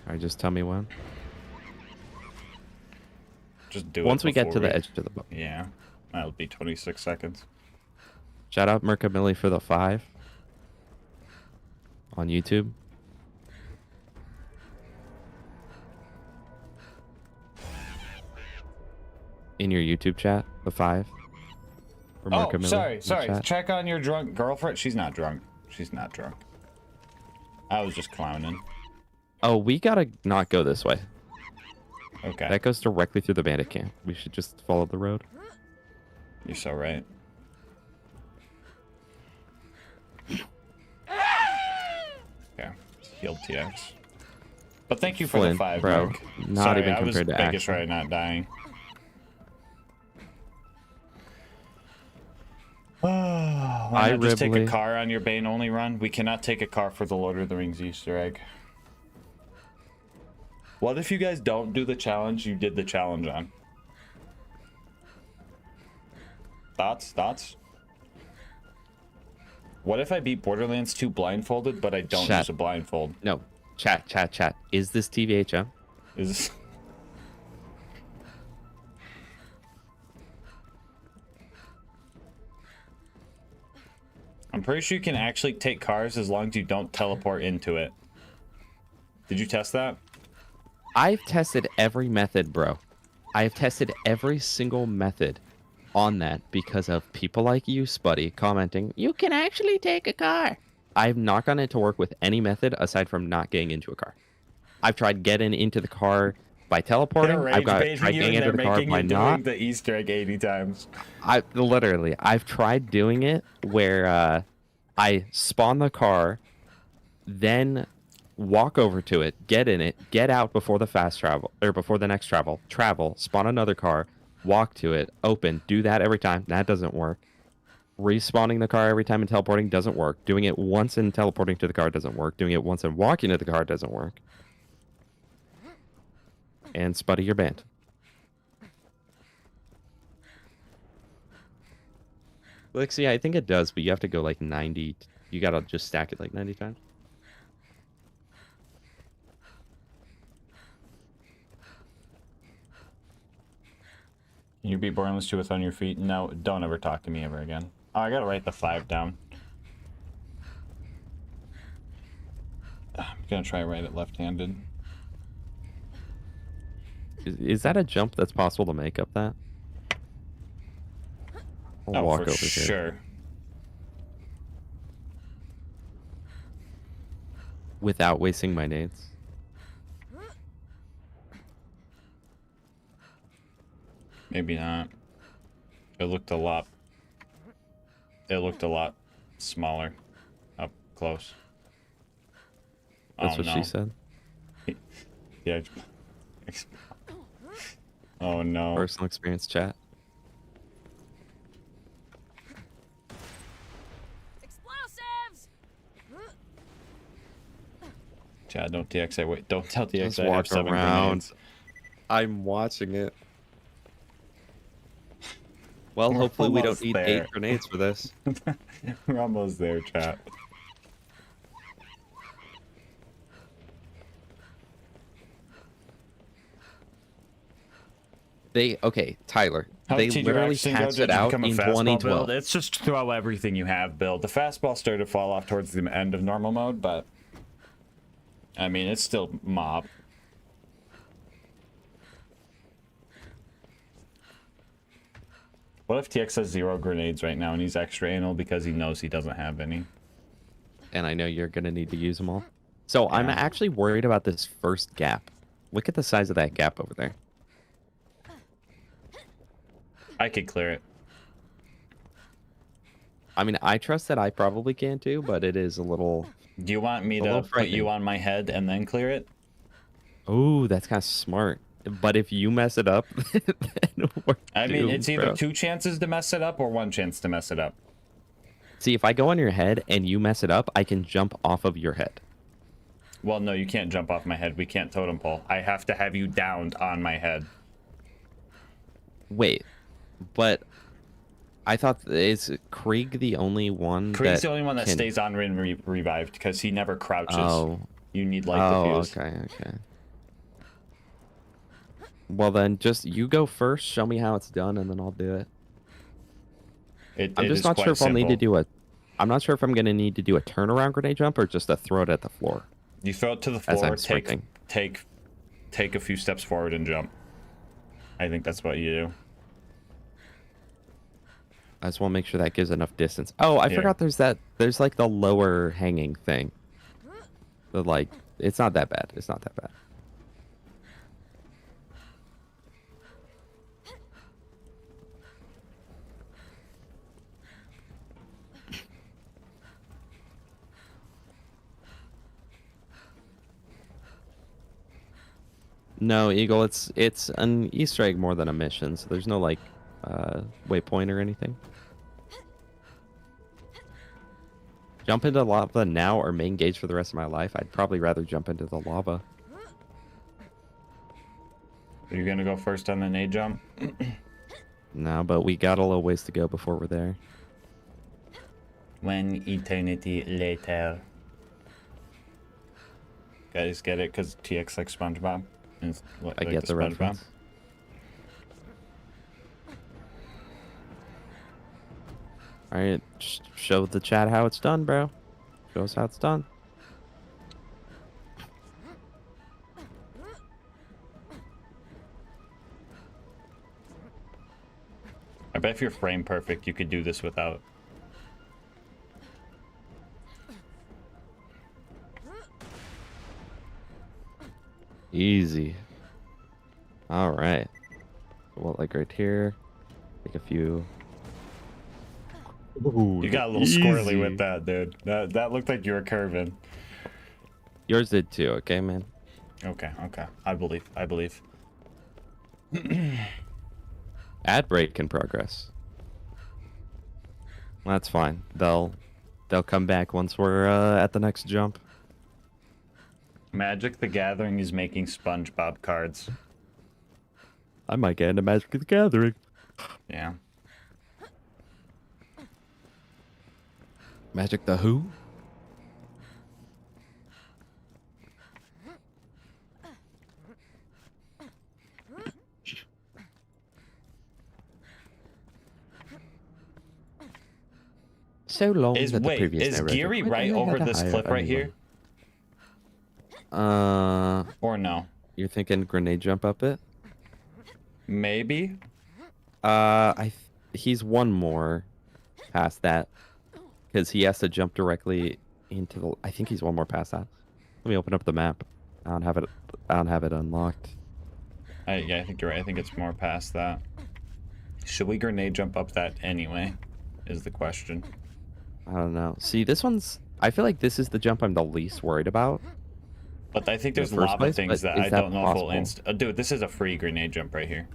S2: Alright, just tell me when.
S1: Just do it.
S2: Once we get to
S1: before
S2: the edge of the boat.
S1: Yeah. That'll be 26 seconds.
S2: Shout out Mercamilli for the 5 on YouTube. In your YouTube chat, the 5. For
S1: Oh,
S2: Mercamilli
S1: sorry.
S2: in the chat.
S1: Check on your drunk girlfriend. She's not drunk. I was just clowning.
S2: Oh, we gotta not go this way.
S1: Okay.
S2: That goes directly through the bandit camp. We should just follow the road.
S1: You're so right. Okay. Healed TX. But thank you for
S2: Flint,
S1: the 5,
S2: bro.
S1: Mark.
S2: Not
S1: Sorry,
S2: even
S1: I was
S2: compared to
S1: making
S2: action.
S1: sure I'm not dying. Why
S2: I
S1: not just take a
S2: Ripley.
S1: car on your Bane only run? We cannot take a car for the Lord of the Rings Easter egg. What if you guys don't do the challenge you did the challenge on? Thoughts? What if I beat Borderlands 2 blindfolded, but I don't
S2: Chat.
S1: use a blindfold?
S2: No, chat. Is this TVHM?
S1: Is I'm pretty sure you can actually take cars as long as you don't teleport into it. Did you test that?
S2: I've tested every method, bro. I have tested every single method on that because of people like you, Spuddy, commenting, you can actually take a car. I've not gotten it to work with any method aside from not getting into a car. I've tried getting into the car by teleporting.
S1: They're
S2: I've
S1: rage
S2: tried
S1: baiting you
S2: getting
S1: and
S2: into
S1: they're
S2: the car
S1: making
S2: by
S1: you
S2: not.
S1: doing the Easter egg 80 times.
S2: I've tried doing it where I spawn the car, then walk over to it, get in it, get out before the fast travel or before the next travel, spawn another car, walk to it, open, do that every time. That doesn't work. Respawning the car every time and teleporting doesn't work. Doing it once and teleporting to the car doesn't work. Doing it once and walking to the car doesn't work. And Spuddy, you're banned. Like, see, I think it does, but you have to go like 90. You gotta just stack it like 90 times.
S1: Can you beat Borderlands 2 with on your feet? No, don't ever talk to me ever again. Oh, I gotta write the 5 down. I'm gonna try to write it left-handed.
S2: Is that a jump that's possible to make up that? I'll walk
S1: for
S2: over here.
S1: sure.
S2: Without wasting my nades.
S1: Maybe not. It looked a lot smaller up close.
S2: That's
S1: Oh,
S2: what
S1: no.
S2: she said.
S1: Yeah. Oh no.
S2: Personal experience chat.
S3: Explosives!
S1: Chad, don't DX. Wait, don't tell DX
S2: Just
S1: I have
S2: walk
S1: 7
S2: around.
S1: grenades.
S2: I'm watching it. Well,
S1: We're
S2: hopefully we don't
S1: almost
S2: need
S1: there.
S2: 8 grenades for this.
S1: We're almost there, chat.
S2: Okay, Tyler.
S1: How
S2: They
S1: did your
S2: literally
S1: action go?
S2: patched
S1: Did
S2: it
S1: you
S2: out
S1: become a
S2: in
S1: fastball
S2: 2012.
S1: build? It's just throw everything you have build. The fastball started to fall off towards the end of normal mode, but I mean it's still mob. What if TX has 0 grenades right now and he's extra anal because he knows he doesn't have any?
S2: And I know you're going to need to use them all. So I'm
S1: Yeah.
S2: actually worried about this first gap. Look at the size of that gap over there.
S1: I could clear it.
S2: I mean, I trust that I probably can too, but it is a little...
S1: Do you want me
S2: A
S1: to
S2: little
S1: put you
S2: frightening.
S1: on my head and then clear it?
S2: Oh, that's kind of smart. But if you mess it up, then we're
S1: I mean,
S2: doomed,
S1: it's either
S2: bro.
S1: 2 chances to mess it up or 1 chance to mess it up.
S2: See, if I go on your head and you mess it up, I can jump off of your head.
S1: Well, no, you can't jump off my head. We can't totem pole. I have to have you downed on my head.
S2: Wait, but I thought, is Krieg the only one
S1: Krieg's
S2: that
S1: the only one that
S2: can...
S1: stays on and revived because he never crouches.
S2: Oh,
S1: You need light diffuse.
S2: okay. Well, then just you go first, show me how it's done, and then I'll do it. I'm
S1: It
S2: just
S1: is
S2: not
S1: quite
S2: sure if I'll need to
S1: simple.
S2: do a... I'm not sure if I'm going to need to do a turnaround grenade jump or just a throw it at the floor.
S1: You throw it to the
S2: As
S1: floor,
S2: I'm sprinting.
S1: take a few steps forward and jump. I think that's what you do.
S2: I just want to make sure that gives enough distance. Oh, I
S1: Yeah.
S2: forgot there's like the lower hanging thing. The like, it's not that bad. It's not that bad. No, Eagle, it's an Easter egg more than a mission, so there's no like waypoint or anything. jump into lava now or main gauge for the rest of my life, I'd probably rather jump into the lava.
S1: Are you gonna go first on the nade jump?
S2: No, but we got a little ways to go before we're there.
S1: One eternity later. Guys, get it? Because TX like SpongeBob. And
S2: I get the reference. Alright, show the chat how it's done, bro. Show us how it's done.
S1: I bet if you're frame perfect, you could do this without.
S2: Easy. Alright. Well, like right here. Take a few. Ooh,
S1: You got a little squirrely with that, dude. That looked like you were curving.
S2: Yours did too, okay, man?
S1: Okay, okay. I believe.
S2: Ad break in progress. That's fine. They'll come back once we're at the next jump.
S1: Magic the Gathering is making SpongeBob cards.
S2: I might get into Magic the Gathering.
S1: Yeah.
S2: Magic the who? So long
S1: Is
S2: that the previous
S1: is
S2: narrator
S1: Geary
S2: quite
S1: right
S2: knew
S1: over
S2: how to
S1: this
S2: hire
S1: cliff right here?
S2: anyone.
S1: Or no?
S2: You're thinking grenade jump up it?
S1: Maybe?
S2: He's one more past that. Because he has to jump directly into the... I think he's one more past that. Let me open up the map. I don't have it unlocked.
S1: Yeah, I think you're right. I think it's more past that. Should we grenade jump up that anyway? Is the question.
S2: I don't know. See, this one's... I feel like this is the jump I'm the least worried about.
S1: But I think there's
S2: first
S1: lava
S2: place,
S1: things
S2: but
S1: that
S2: is
S1: I
S2: that
S1: don't know if we'll
S2: possible?
S1: dude, this is a free grenade jump right here.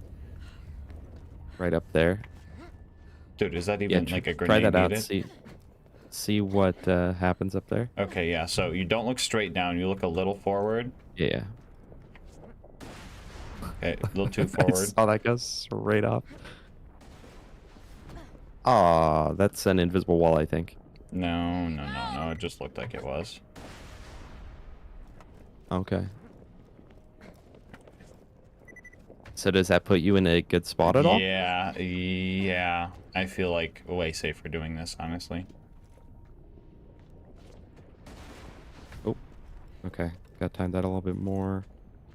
S2: Right up there.
S1: Dude, is that
S2: Yeah,
S1: even like a
S2: try
S1: grenade
S2: that out.
S1: needed?
S2: See what happens up there.
S1: Okay, yeah. So you don't look straight down. You look a little forward.
S2: Yeah.
S1: Okay, a little too
S2: I
S1: forward.
S2: saw that go straight off. Aw, that's an invisible wall, I think.
S1: No. It just looked like it was.
S2: Okay. So does that put you in a good spot at all?
S1: Yeah. I feel like way safer doing this, honestly.
S2: Oh, okay. Got to time that a little bit more.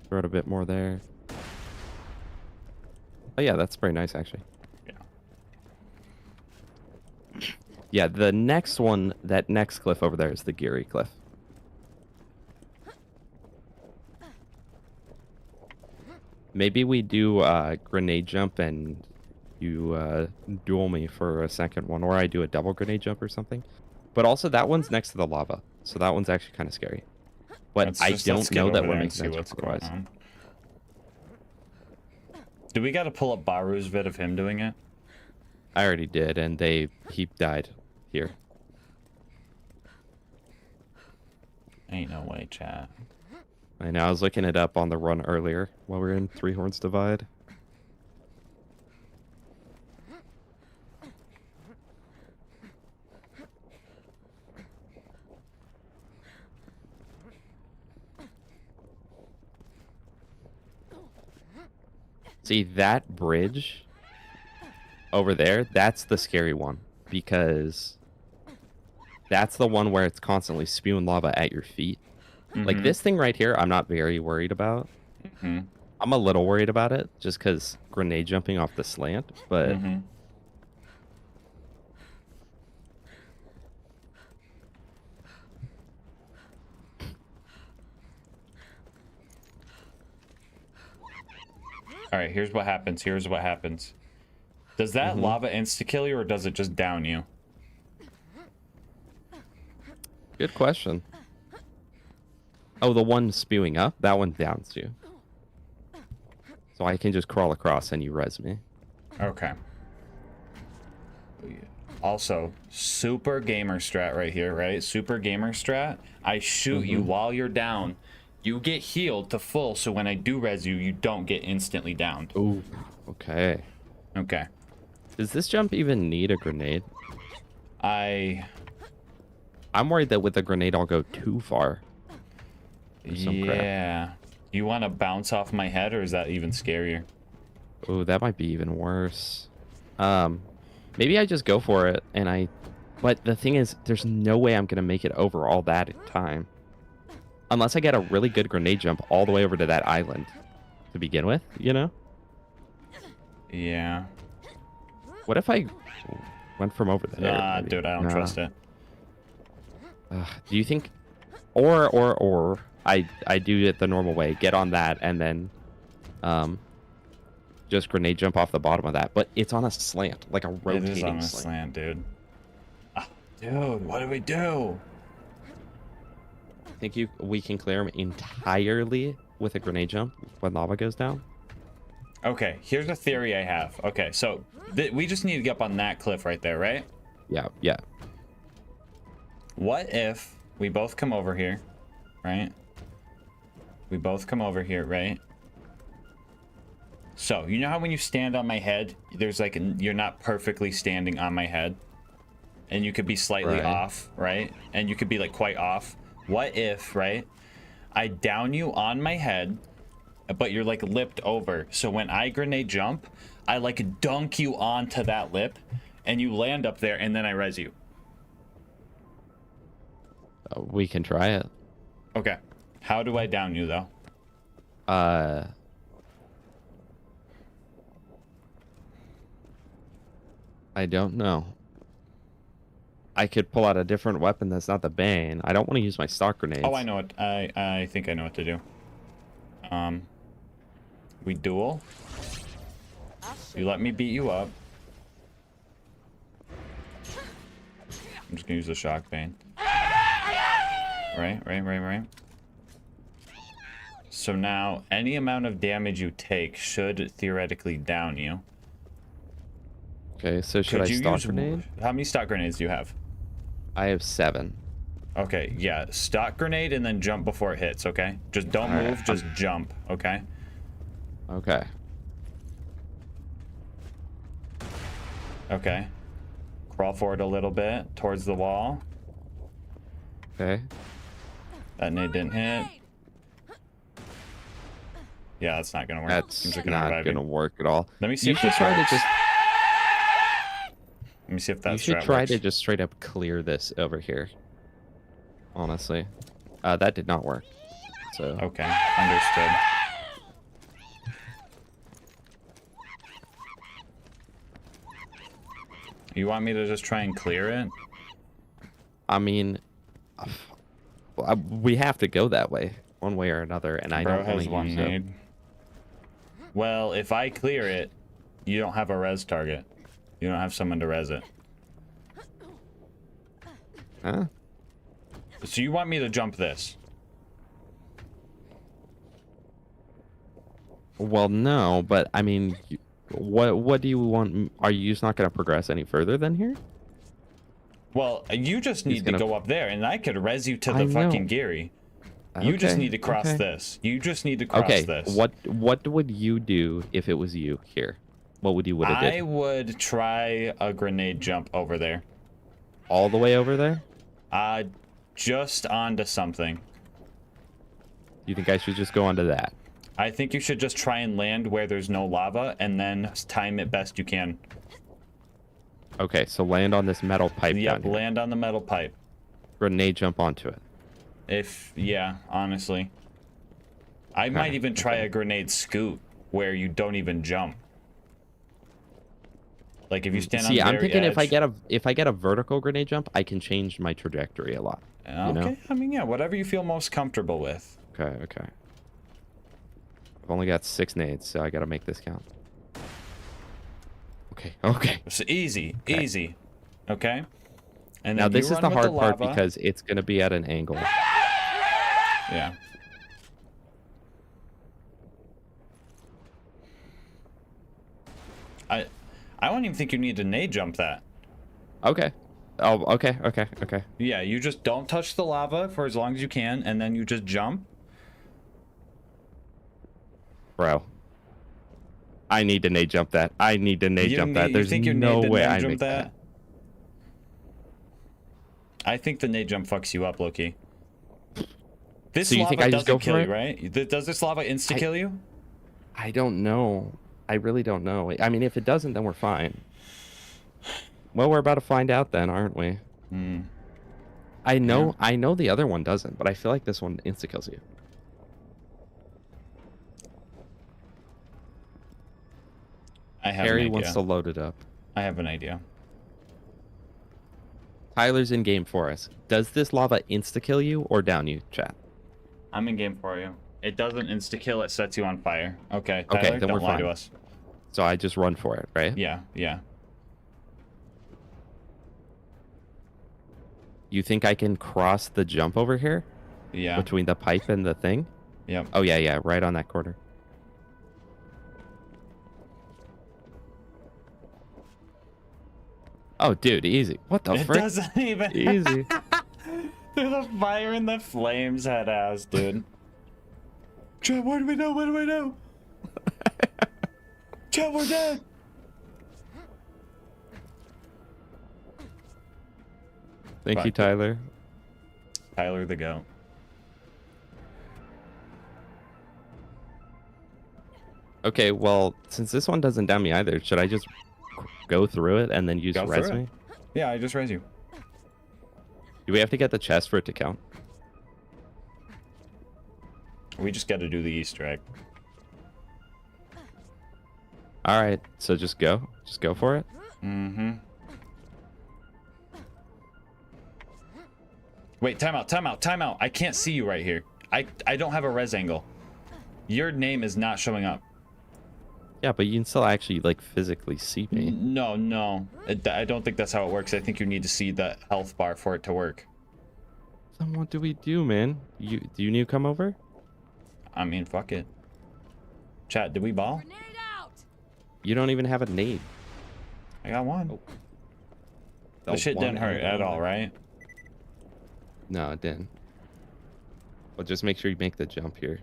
S2: Throw it a bit more there. Oh yeah, that's pretty nice actually.
S1: Yeah.
S2: Yeah, the next one, that next cliff over there is the Geary cliff. Maybe we do grenade jump and you duel me for a second one, or I do a double grenade jump or something. But also that one's next to the lava, so that one's actually kind of scary. But
S1: Let's
S2: don't
S1: get
S2: know
S1: over
S2: that
S1: there
S2: we're
S1: and
S2: making
S1: see
S2: sense
S1: what's going
S2: otherwise.
S1: on. Do we got to pull up Baru's vid of him doing it?
S2: I already did, and he died here.
S1: Ain't no way, chat.
S2: I know, I was looking it up on the run earlier while we were in Three Horns Divide. See, that bridge over there, that's the scary one, because that's the one where it's constantly spewing lava at your feet. Like this thing right here, I'm not very worried about. I'm a little worried about it just because grenade jumping off the slant, but
S1: All right, here's what happens. Does that lava insta-kill you, or does it just down you?
S2: good question. Oh, the one spewing up, that one downs you. So I can just crawl across and you res me.
S1: Okay. Also, super gamer strat right here, right? Super gamer strat. I shoot you while you're down. You get healed to full, so when I do res you, you don't get instantly downed.
S2: Ooh, okay.
S1: Okay.
S2: Does this jump even need a grenade? I'm worried that with a grenade I'll go too far. For some crap.
S1: Yeah. You want to bounce off my head, or is that even scarier?
S2: Ooh, that might be even worse. Maybe I just go for it, but the thing is, there's no way I'm gonna make it over all that in time. Unless I get a really good grenade jump all the way over to that island to begin with, you know?
S1: Yeah.
S2: What if I went from over there?
S1: Nah,
S2: maybe?
S1: dude, I don't trust it.
S2: Do you think... Or I do it the normal way. Get on that and then just grenade jump off the bottom of that. But it's on a slant, like a rotating
S1: It is on a
S2: slant.
S1: slant, dude. Ah, dude, what do we do?
S2: Think we can clear him entirely with a grenade jump when lava goes down?
S1: Okay, here's a theory I have. Okay, so we just need to get up on that cliff right there, right?
S2: Yeah, yeah.
S1: What if we both come over here, right? We both come over here, right? So, you know how when you stand on my head, there's like, you're not perfectly standing on my head? And you could be slightly off, right? And you could be like quite off. What if, right? I down you on my head, but you're like lipped over. So when I grenade jump, I like dunk you onto that lip and you land up there and then I res you.
S2: We can try it.
S1: Okay. How do I down you though?
S2: I don't know. I could pull out a different weapon that's not the Bane. I don't want to use my stock grenades.
S1: Oh, I know it. I think I know what to do. We duel. You let me beat you up. I'm just gonna use the shock bane. Right. So now, any amount of damage you take should theoretically down you.
S2: Okay, so should I stock grenade?
S1: How many stock grenades do you have?
S2: I have 7.
S1: Okay, yeah. Stock grenade and then jump before it hits, okay? Just don't move, just jump, okay?
S2: Okay.
S1: Okay. Crawl forward a little bit towards the wall.
S2: Okay.
S1: That nade didn't hit. Yeah, that's not gonna work.
S2: That's
S1: Seems like
S2: not
S1: revive
S2: gonna
S1: you.
S2: work at all.
S1: Let me see
S2: You
S1: if
S2: should
S1: this
S2: try
S1: works.
S2: to just.
S1: Let me see if that
S2: You should
S1: strat
S2: try
S1: works.
S2: to just straight up clear this over here. Honestly, that did not work. So.
S1: Okay, understood. You want me to just try and clear it?
S2: I mean, we have to go that way, one way or another, and I
S1: Bro
S2: don't want
S1: has
S2: to
S1: one
S2: use it.
S1: nade. Well, if I clear it, you don't have a res target. You don't have someone to res it.
S2: Huh?
S1: So you want me to jump this?
S2: Well, no, but I mean, what do you want? Are you just not going to progress any further than here?
S1: Well, you just need to
S2: gonna-
S1: go up there, and I could res you to
S2: I
S1: the fucking
S2: know.
S1: Geary. You just
S2: Okay,
S1: need to cross
S2: okay.
S1: this. You just need to cross
S2: Okay,
S1: this.
S2: what would you do if it was you here? What would you have
S1: I
S2: did?
S1: would try a grenade jump over there.
S2: All the way over there?
S1: Just onto something.
S2: You think I should just go onto that?
S1: I think you should just try and land where there's no lava, and then time it best you can.
S2: Okay, so land on this metal pipe down
S1: Yep,
S2: here.
S1: land on the metal pipe.
S2: Grenade jump onto it.
S1: Yeah, honestly. I might even try a grenade scoot, where you don't even jump. Like if you stand on
S2: See,
S1: the
S2: I'm
S1: very
S2: thinking
S1: edge.
S2: if I get a vertical grenade jump, I can change my trajectory a lot.
S1: Okay,
S2: You know?
S1: I mean, yeah, whatever you feel most comfortable with.
S2: Okay. I've only got 6 nades, so I gotta make this count. Okay.
S1: It's easy,
S2: Okay.
S1: easy. Okay? And
S2: Now
S1: then
S2: this
S1: you
S2: is
S1: run
S2: the
S1: with
S2: hard part
S1: lava.
S2: because it's gonna be at an angle.
S1: Yeah. I don't even think you need to nade jump that.
S2: Okay. Oh, okay, okay, okay.
S1: Yeah, you just don't touch the lava for as long as you can, and then you just jump.
S2: Bro. I need to nade jump that. I need to nade jump that.
S1: You
S2: There's
S1: think you
S2: no
S1: need to
S2: way
S1: nade
S2: I
S1: jump
S2: make that.
S1: I think the nade jump fucks you up, Loki. This
S2: So you
S1: lava
S2: think I just
S1: doesn't
S2: go
S1: kill
S2: for
S1: you,
S2: it?
S1: right? Does this lava insta-kill you?
S2: I don't know. I really don't know. I mean, if it doesn't, then we're fine. Well, we're about to find out then, aren't we?
S1: Hmm.
S2: I know the other one doesn't, but I feel like this one insta-kills you.
S1: I have
S2: Harry
S1: an idea.
S2: wants to load it up.
S1: I have an idea.
S2: Tyler's in game for us. Does this lava insta-kill you or down you, chat?
S1: I'm in game for you. It doesn't insta-kill, it sets you on fire. Okay, Tyler,
S2: Okay, then
S1: don't
S2: we're
S1: lie to
S2: fine.
S1: us.
S2: So I just run for it, right?
S1: Yeah, yeah.
S2: You think I can cross the jump over here?
S1: Yeah.
S2: Between the pipe and the thing?
S1: Yep.
S2: Oh, yeah, right on that corner. Oh, dude, easy. What the
S1: It
S2: frick?
S1: doesn't even...
S2: Easy.
S1: Through the fire and the flames, head ass, dude. Chat, what do we know? What do we know? Chat, we're dead.
S2: Thank you,
S1: Fuck.
S2: Tyler.
S1: Tyler the goat.
S2: Okay, well, since this one doesn't down me either, should I just go through it and then use
S1: Go
S2: res
S1: through it.
S2: me?
S1: Yeah, I just raised you.
S2: Do we have to get the chest for it to count?
S1: We just got to do the Easter egg.
S2: All right, so just go. Just go for it.
S1: Mm-hmm. Wait, time out. I can't see you right here. I don't have a res angle. Your name is not showing up.
S2: Yeah, but you can still actually, like, physically see me.
S1: No. I don't think that's how it works. I think you need to see the health bar for it to work.
S2: Then what do we do, man? Do you need to come over?
S1: I mean, fuck it. Chat, did we ball?
S3: Grenade out!
S2: You don't even have a nade.
S1: I got one.
S2: Oh.
S1: The shit didn't hurt at all, right?
S2: No, it didn't. Well, just make sure you make the jump here.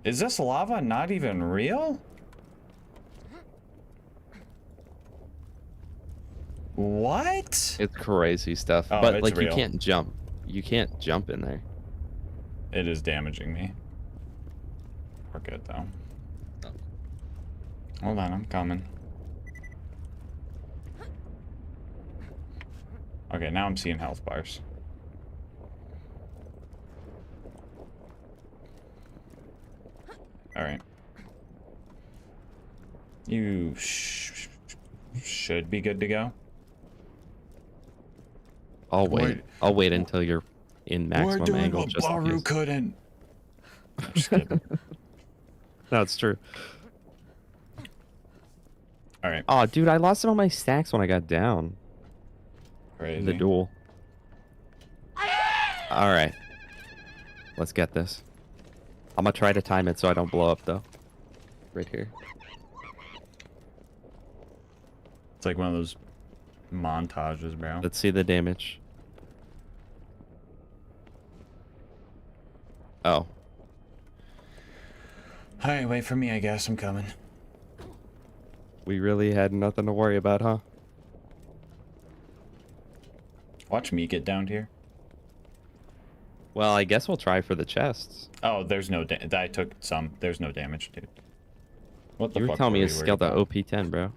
S1: Is this lava not even real? What?
S2: It's crazy stuff.
S1: Oh,
S2: but,
S1: it's
S2: like,
S1: real.
S2: you can't jump. You can't jump in there.
S1: It is damaging me. We're good, though. Hold on, I'm coming. Okay, now I'm seeing health bars. Alright. You should be good to go.
S2: I'll wait.
S1: We're-
S2: I'll wait until you're in maximum angle. Just in
S1: Baru
S2: case.
S1: couldn't. I'm just kidding.
S2: No, it's true.
S1: Alright,
S2: Oh, dude, I lost some of my stacks when I got down
S1: crazy.
S2: in the duel. All right. Let's get this. I'm going to try to time it so I don't blow up, though. Right here.
S1: It's like one of those montages, bro.
S2: Let's see the damage. Oh.
S1: Alright, wait for me, I guess. I'm coming.
S2: We really had nothing to worry about, huh?
S1: Watch me get down here.
S2: Well, I guess we'll try for the chests.
S1: Oh, there's no I took some. There's no damage, dude. What the
S2: You were
S1: fuck
S2: telling me
S1: were
S2: to
S1: we
S2: scale the
S1: worried about?
S2: OP10, bro.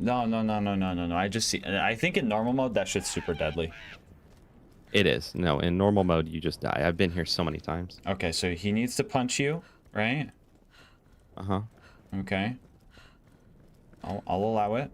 S1: No. I just see. I think in normal mode that shit's super deadly.
S2: It is. No, in normal mode, you just die. I've been here so many times.
S1: Okay, so he needs to punch you, right?
S2: Uh-huh.
S1: Okay. I'll allow it.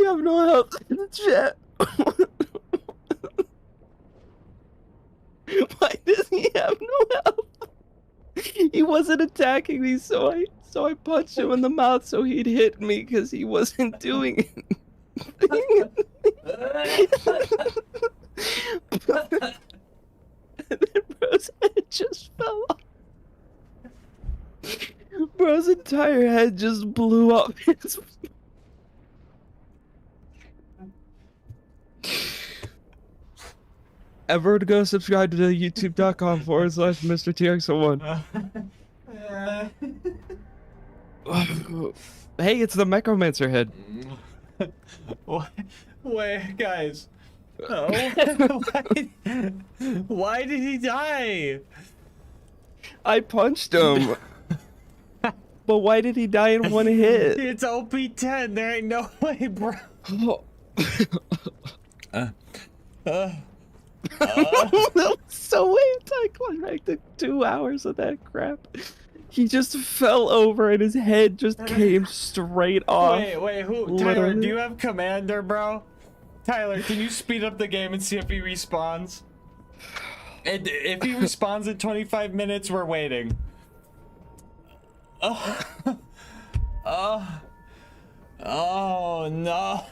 S2: You have no health in the chat. Why does he have no health? He wasn't attacking me, so I punched him in the mouth so he'd hit me because he wasn't doing it. And then bro's head just fell off. Bro's entire head just blew up. Ever to go subscribe to the youtube.com/MrTX01. Hey, it's the Necromancer head.
S6: Wait, guys. Oh, why did he die?
S2: I punched him. But why did he die in one hit?
S6: It's OP10. There ain't no way, bro.
S2: That was so anticlimactic. 2 hours of that crap. He just fell over and his head just came straight off.
S6: Wait, who? Tyler, do you have Commander, bro? Tyler, can you speed up the game and see if he respawns? And if he respawns in 25 minutes, we're waiting. Oh no,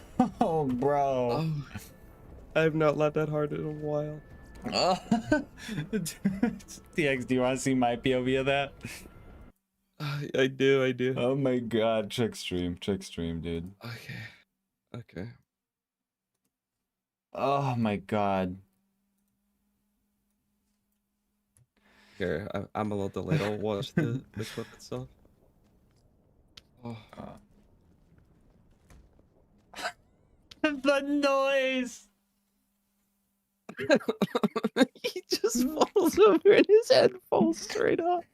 S6: bro.
S2: I have not laughed that hard in a while.
S6: TX, do you want to see my POV of that?
S2: I do.
S6: Oh my god, check stream, dude.
S2: Okay.
S6: Oh my god.
S2: Here, I'm a little delayed. I'll watch the clip itself. Oh.
S6: The noise!
S2: He just falls over and his head falls straight off.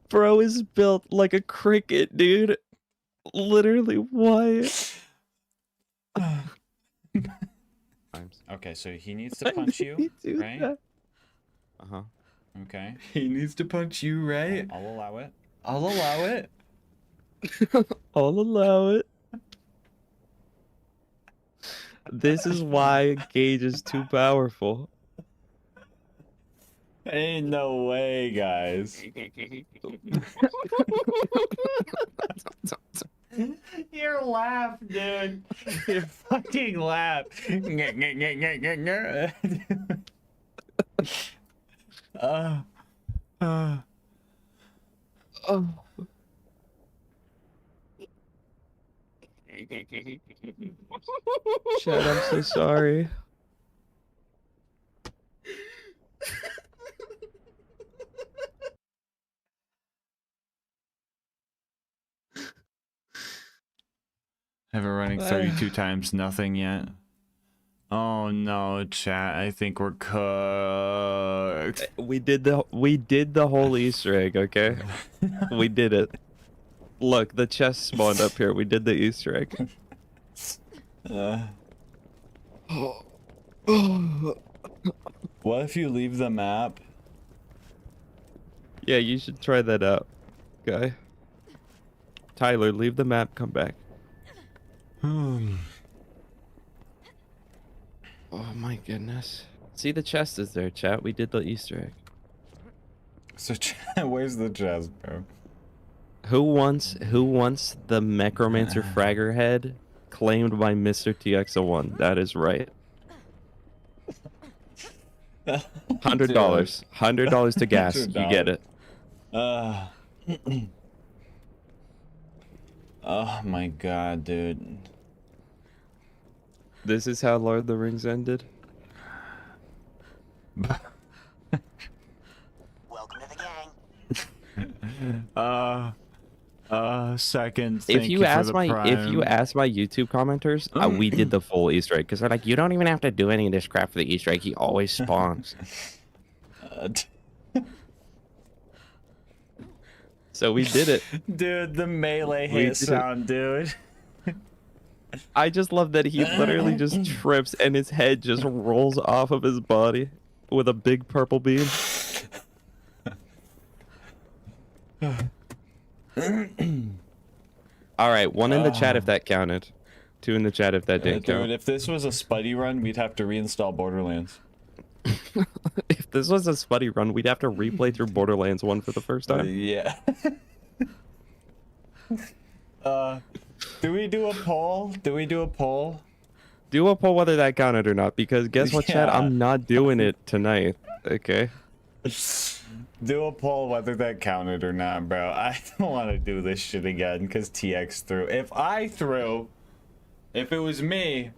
S2: Bro is built like a cricket, dude. Literally, why?
S1: Okay, so he needs to punch you, right?
S2: Uh-huh.
S1: Okay.
S6: He needs to punch you, right?
S1: I'll allow it.
S6: I'll allow it.
S2: I'll allow it. This is why Gage is too powerful.
S6: Ain't no way, guys. Your laugh, dude. Your fucking laugh.
S2: Oh. Chad, I'm so sorry.
S1: Have it running 32 times, nothing yet. Oh no, chat, I think we're cooked.
S2: We did the whole Easter egg, okay? We did it. Look, the chest spawned up here. We did the Easter egg.
S6: What if you leave the map?
S2: Yeah, you should try that out, guy. Tyler, leave the map, come back. Oh my goodness. See, the chest is there, chat. We did the Easter egg.
S6: So, where's the chest, bro?
S2: Who wants the Necromancer Fragger head claimed by Mr. TX01? That is right. $100. $100 to gas. You get it.
S6: Oh my god, dude.
S2: This is how Lord of the Rings ended.
S7: Welcome to the gang.
S1: Second.
S2: If you ask my YouTube commenters, we did the full Easter egg because they're like, you don't even have to do any of this crap for the Easter egg. He always spawns. So we did it.
S6: Dude, the melee hit sound, dude.
S2: I just love that he literally just trips and his head just rolls off of his body with a big purple beam. All right, one in the chat if that counted. Two in the chat if that didn't
S6: Dude,
S2: count.
S6: if this was a Spuddy run, we'd have to reinstall Borderlands.
S2: If this was a Spuddy run, we'd have to replay through Borderlands 1 for the first time.
S6: Yeah. Do we do a poll? Do we do a poll?
S2: Do a poll whether that counted or not, because guess what, chat?
S6: Yeah.
S2: I'm not doing it tonight. Okay.
S6: Do a poll whether that counted or not, bro. I don't want to do this shit again because TX threw. If it was me,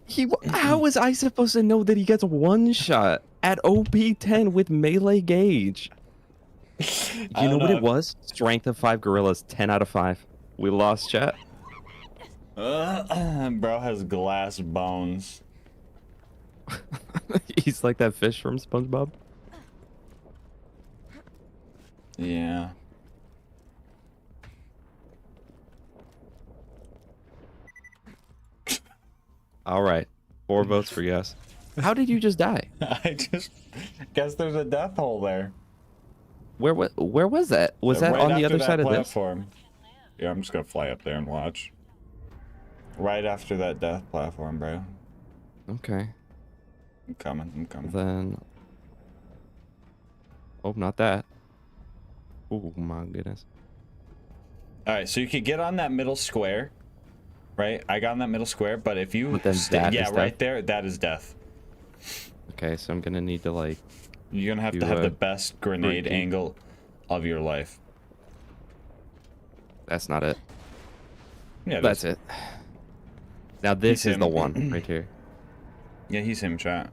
S2: How was I supposed to know that he gets one shot at OP10 with melee gauge? You know what it was? Strength of 5 gorillas, 10 out of 5. We lost, chat.
S6: bro has glass bones.
S2: He's like that fish from SpongeBob.
S6: Yeah.
S2: All right. 4 votes for yes. How did you just die?
S6: I just guess there's a death hole there.
S2: Where was that? Was that
S6: Right
S2: on the
S6: after
S2: other
S6: that
S2: side of this?
S6: platform. Yeah, I'm just gonna fly up there and watch. Right after that death platform, bro.
S2: Okay.
S6: I'm coming.
S2: Then. Oh, not that. Oh my goodness.
S6: All right, so you could get on that middle square, right? I got on that middle square, but if you
S2: But then that
S6: yeah,
S2: is
S6: right
S2: death?
S6: there, that is death.
S2: Okay, so I'm gonna need to like.
S6: You're gonna have
S2: Do
S6: to have
S2: a
S6: the best grenade
S2: routine.
S6: angle of your life.
S2: That's not it.
S6: Yeah,
S2: That's it. Now this
S6: He's
S2: is the
S6: him.
S2: one right here.
S6: Yeah, he's him, chat.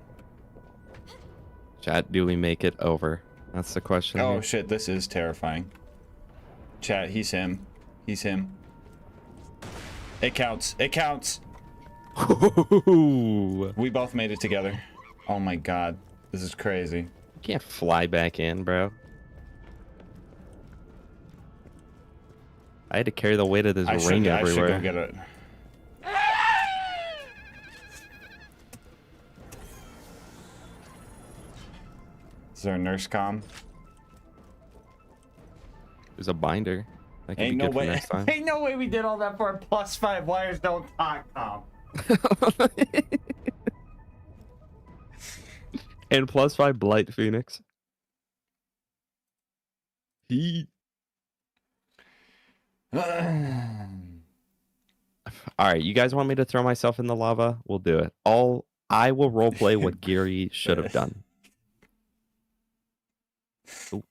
S2: Chat, do we make it over? That's the question.
S6: Oh
S2: here.
S6: shit, this is terrifying. Chat, he's him. He's him. It counts. It counts.
S2: Ooh.
S6: We both made it together. Oh my god, this is crazy.
S2: You can't fly back in, bro. I had to carry the weight of this ring
S6: I should
S2: everywhere.
S6: go get it. Is there a nurse comm?
S2: There's a binder. That could
S6: Ain't
S2: be
S6: no
S2: good for
S6: way.
S2: next time.
S6: Ain't no way we did all that for a +5 wires don't talk comm.
S2: And +5 Blight Phoenix. He. All right, you guys want me to throw myself in the lava? We'll do it. I will roleplay what Geary should have done. Ooh.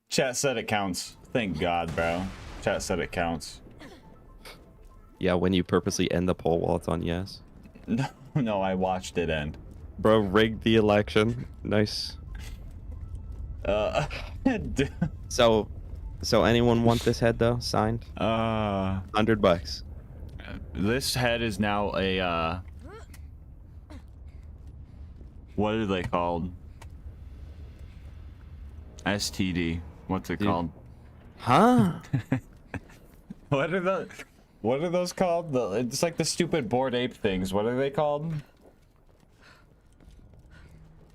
S6: Chat said it counts. Thank God, bro. Chat said it counts.
S2: Yeah, when you purposely end the poll while it's on yes.
S6: No, I watched it end.
S2: Bro, rigged the election. Nice. So anyone want this head though? Signed? $100.
S6: This head is now a what are they called? STD. What's it
S2: Dude.
S6: called?
S2: Huh?
S6: What are those called? It's like the stupid Bored Ape things. What are they called?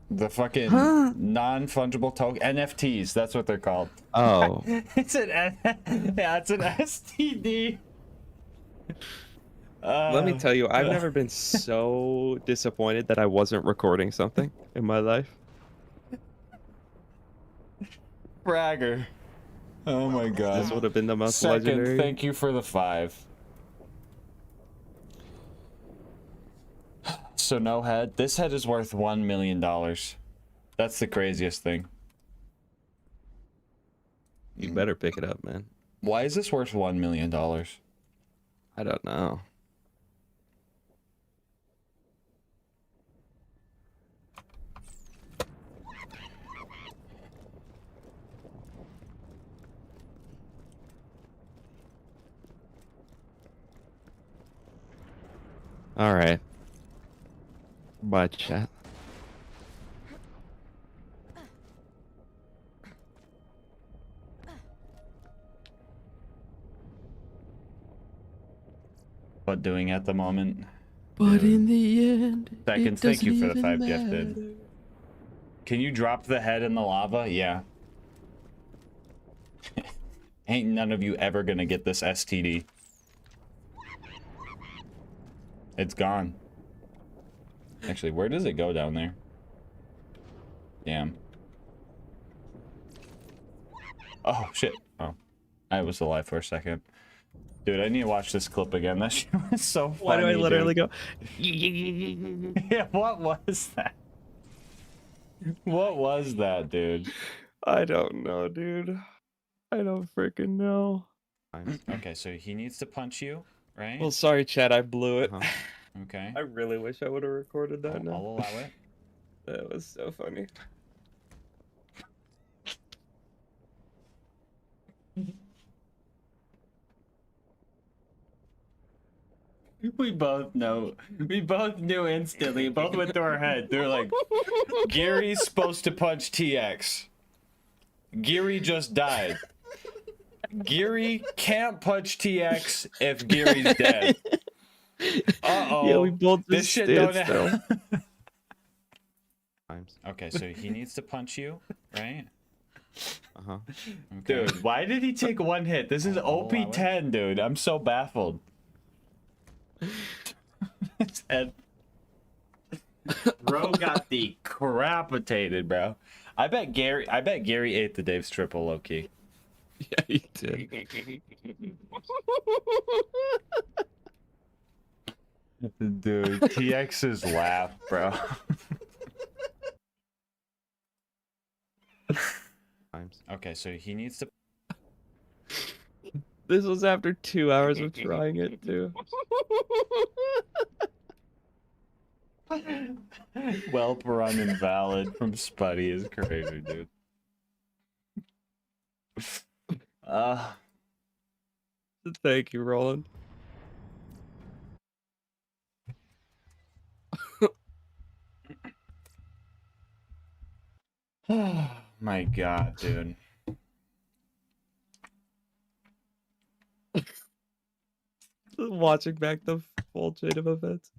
S6: The fucking non-fungible token NFTs. That's what they're called.
S2: Oh.
S6: It's an STD.
S2: Let me tell you, I've never been so disappointed that I wasn't recording something in my life.
S6: Bragger. Oh my god.
S2: This would have been the most
S6: Second,
S2: legendary.
S6: thank you for the 5. So no head. This head is worth $1 million. That's the craziest thing.
S2: You better pick it up, man.
S6: Why is this worth $1 million?
S2: I don't know. All right. Bye, chat.
S6: What doing at the moment?
S2: But in the end,
S6: Seconds, thank you for the 5 gifted. Can you drop the head in the lava? Yeah. Ain't none of you ever gonna get this STD.
S1: It's gone. Actually, where does it go down there? Damn. Oh, shit. Oh. I was alive for a second. Dude, I need to watch this clip again. That shit was so funny.
S2: Why do I literally
S1: dude.
S2: go?
S1: Yeah, what was that? What was that, dude?
S2: I don't know, dude. I don't freaking know.
S1: Okay, so he needs to punch you, right?
S2: Well, sorry, Chad. I blew it.
S1: Okay.
S2: I really wish I would have recorded that.
S1: I'll
S2: now.
S1: allow it.
S2: That was so funny.
S6: We both know. We both knew instantly. It both went through our head. They're like, Gary's supposed to punch TX. Gary just died. Gary can't punch TX if Gary's dead. Uh-oh.
S2: Yeah, we both just
S6: This shit
S2: stood
S6: don't
S2: still.
S1: Okay, so he needs to punch you, right?
S2: Uh-huh.
S1: Okay.
S6: Dude, why did he take one hit? This is
S1: I'll allow it.
S6: OP10, dude. I'm so baffled. His head. Bro got the crapitated, bro. I bet Gary ate the Dave's triple low key.
S2: Yeah, he did.
S6: Dude, TX's laugh, bro.
S1: Okay, so he needs to.
S2: This was after 2 hours of trying it too.
S6: Well run and valid from Spuddy is crazy, dude.
S2: Thank you, Roland.
S6: My god, dude.
S2: Watching back the full chain of events.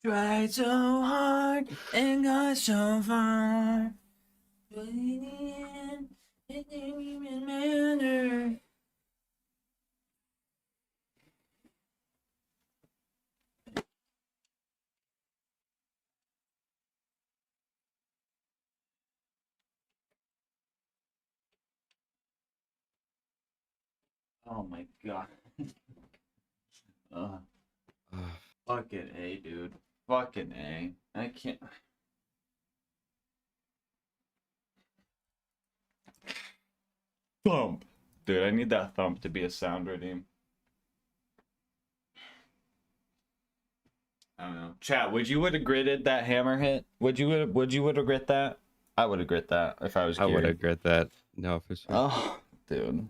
S1: Tried so hard and got so far. But in the end, it didn't even matter.
S6: Oh my god. Fucking A, dude. Fucking A. I can't. Thump. Dude, I need that thump to be a sound redeem. I don't know. Chat, would you would have gritted that hammer hit? Would you would have grit that? I would have grit that if I was
S2: I
S6: Gary.
S2: would regret that. No, for sure.
S6: Oh, dude.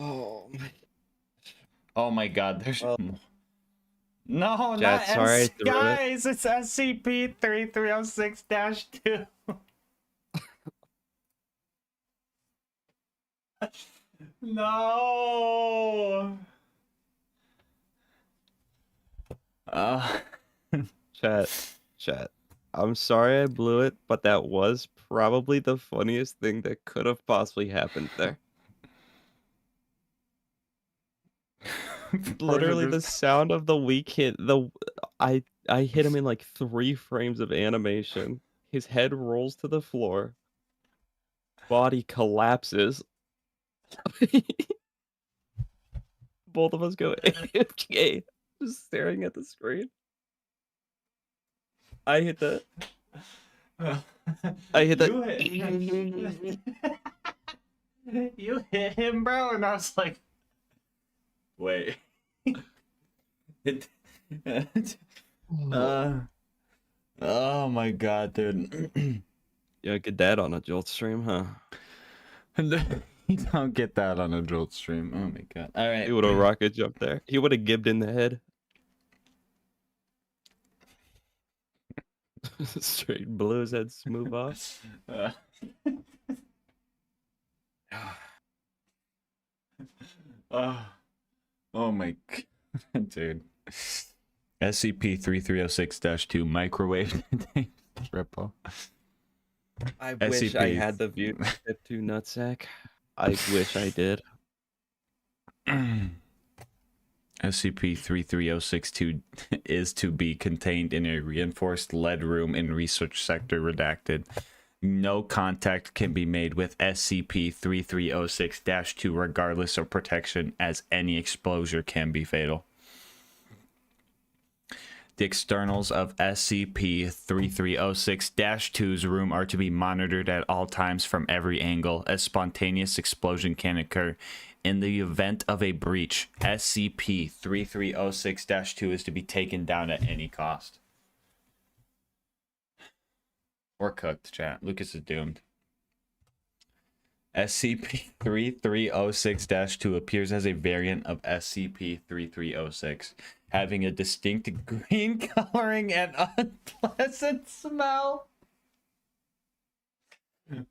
S2: Oh my.
S6: Oh my god, there's
S2: Well,
S6: no,
S2: Chat,
S6: not
S2: sorry I
S6: S-
S2: threw it.
S6: guys, it's SCP-3306-2. No.
S2: Chat. I'm sorry I blew it, but that was probably the funniest thing that could have possibly happened there. Literally, the sound of the weak hit. I hit him in like 3 frames of animation. His head rolls to the floor. Body collapses. Both of us go AFK, just staring at the screen. I hit the.
S6: You hit him, bro, and I was like, wait. Oh my god, dude.
S2: Yeah, get that on a Jolt stream, huh?
S6: You don't get that on a Jolt stream. Oh my god. All right.
S2: He would have rocket jumped there. He would have gibbed in the head. Straight blew his head smooth off.
S6: Oh my god, dude. SCP-3306-2 microwave triple.
S2: I wish I had the view to nutsack. I wish I did.
S1: SCP-33062 is to be contained in a reinforced lead room in research sector redacted. No contact can be made with SCP-3306-2 regardless of protection, as any exposure can be fatal. The externals of SCP-3306-2's room are to be monitored at all times from every angle, as spontaneous explosion can occur. In the event of a breach, SCP-3306-2 is to be taken down at any cost. We're cooked, chat. Lucas is doomed. SCP-3306-2 appears as a variant of SCP-3306, having a distinct green coloring and unpleasant smell.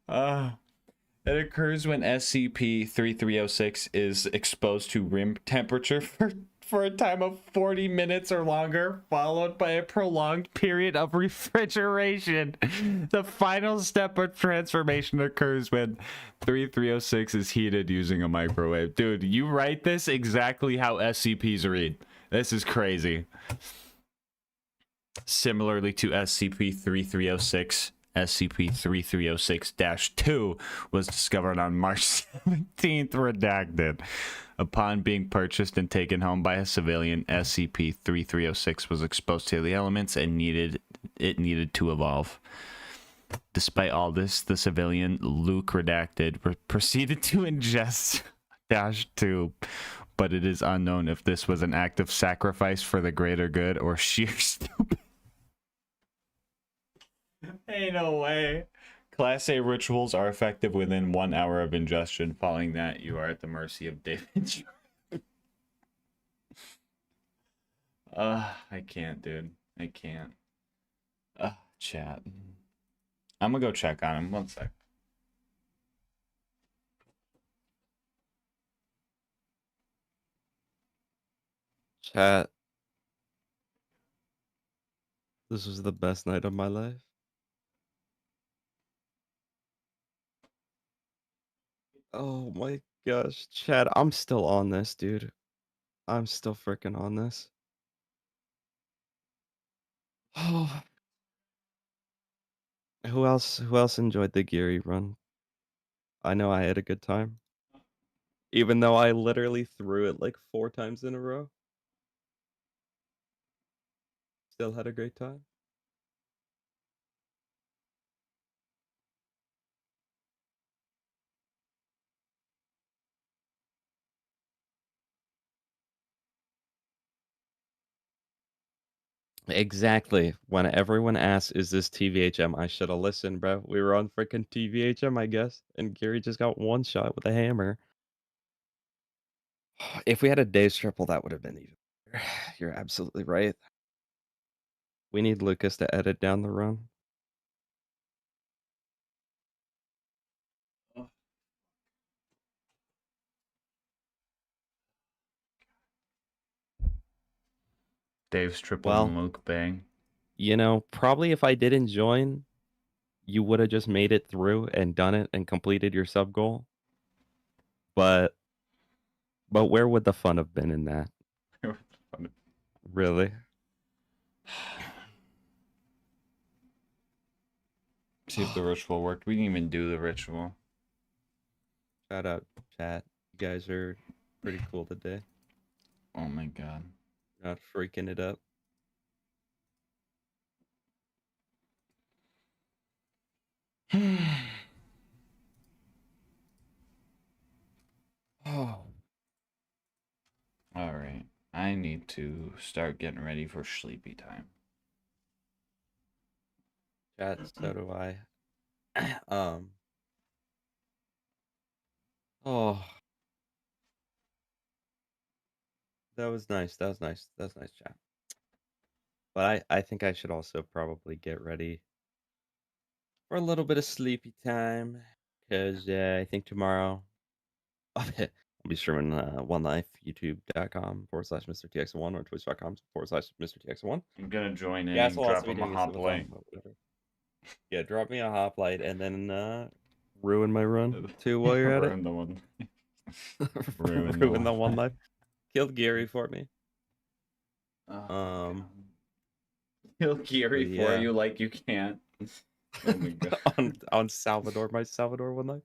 S1: It occurs when SCP-3306 is exposed to room temperature for a time of 40 minutes or longer, followed by a prolonged period of refrigeration. The final step of transformation occurs when 3306 is heated using a microwave. Dude, you write this exactly how SCPs read. This is crazy. Similarly to SCP-3306, SCP-3306-2 was discovered on March 17th, redacted. Upon being purchased and taken home by a civilian, SCP-3306 was exposed to the elements and needed to evolve. Despite all this, the civilian, Luke redacted, proceeded to ingest -2, but it is unknown if this was an act of sacrifice for the greater good or sheer stupid. Ain't no way. Class A rituals are effective within 1 hour of ingestion. Following that, you are at the mercy of David. I can't, dude. I can't. Chat. I'm gonna go check on him. 1 sec.
S2: Chat. This was the best night of my life. Oh my gosh, Chad, I'm still on this, dude. I'm still freaking on this. Oh. Who else enjoyed the Geary run? I know I had a good time. Even though I literally threw it like 4 times in a row. Still had a great time. Exactly. When everyone asks, is this TVHM? I should have listened, bro. We were on freaking TVHM, I guess. And Gary just got one shot with a hammer. If we had a Dave's triple, that would have been even better. You're absolutely right. We need Lucas to edit down the run.
S1: Dave's triple
S2: Well,
S1: and Luke bang.
S2: You know, probably if I didn't join, you would have just made it through and done it and completed your sub goal. But where would the fun have been in that? Really?
S1: See if the ritual worked. We didn't even do the ritual.
S2: Shout out, chat. You guys are pretty cool today.
S1: Oh my god.
S2: Not freaking it up. Oh.
S1: Alright. I need to start getting ready for sleepy time.
S2: Chat, so do I. Oh. That was nice. That was nice. That was nice, chat. But I think I should also probably get ready for a little bit of sleepy time. Because I think tomorrow I'll be streaming One Life, youtube.com/MrTX1 or twitch.com/MrTX1.
S1: I'm gonna join in
S2: Yeah,
S1: and
S2: so I'll also
S1: drop
S2: be
S1: him a
S2: doing a
S1: hop
S2: Subathon,
S1: light.
S2: but whatever. Yeah, drop me a hoplite and then ruin my run too while you're at it.
S6: Ruin the one.
S2: Ruin the one life. Killed Gary for me.
S6: Oh, kill Geary
S2: yeah.
S6: for you like you can't. Oh my god.
S2: on Salvador, my Salvador one life.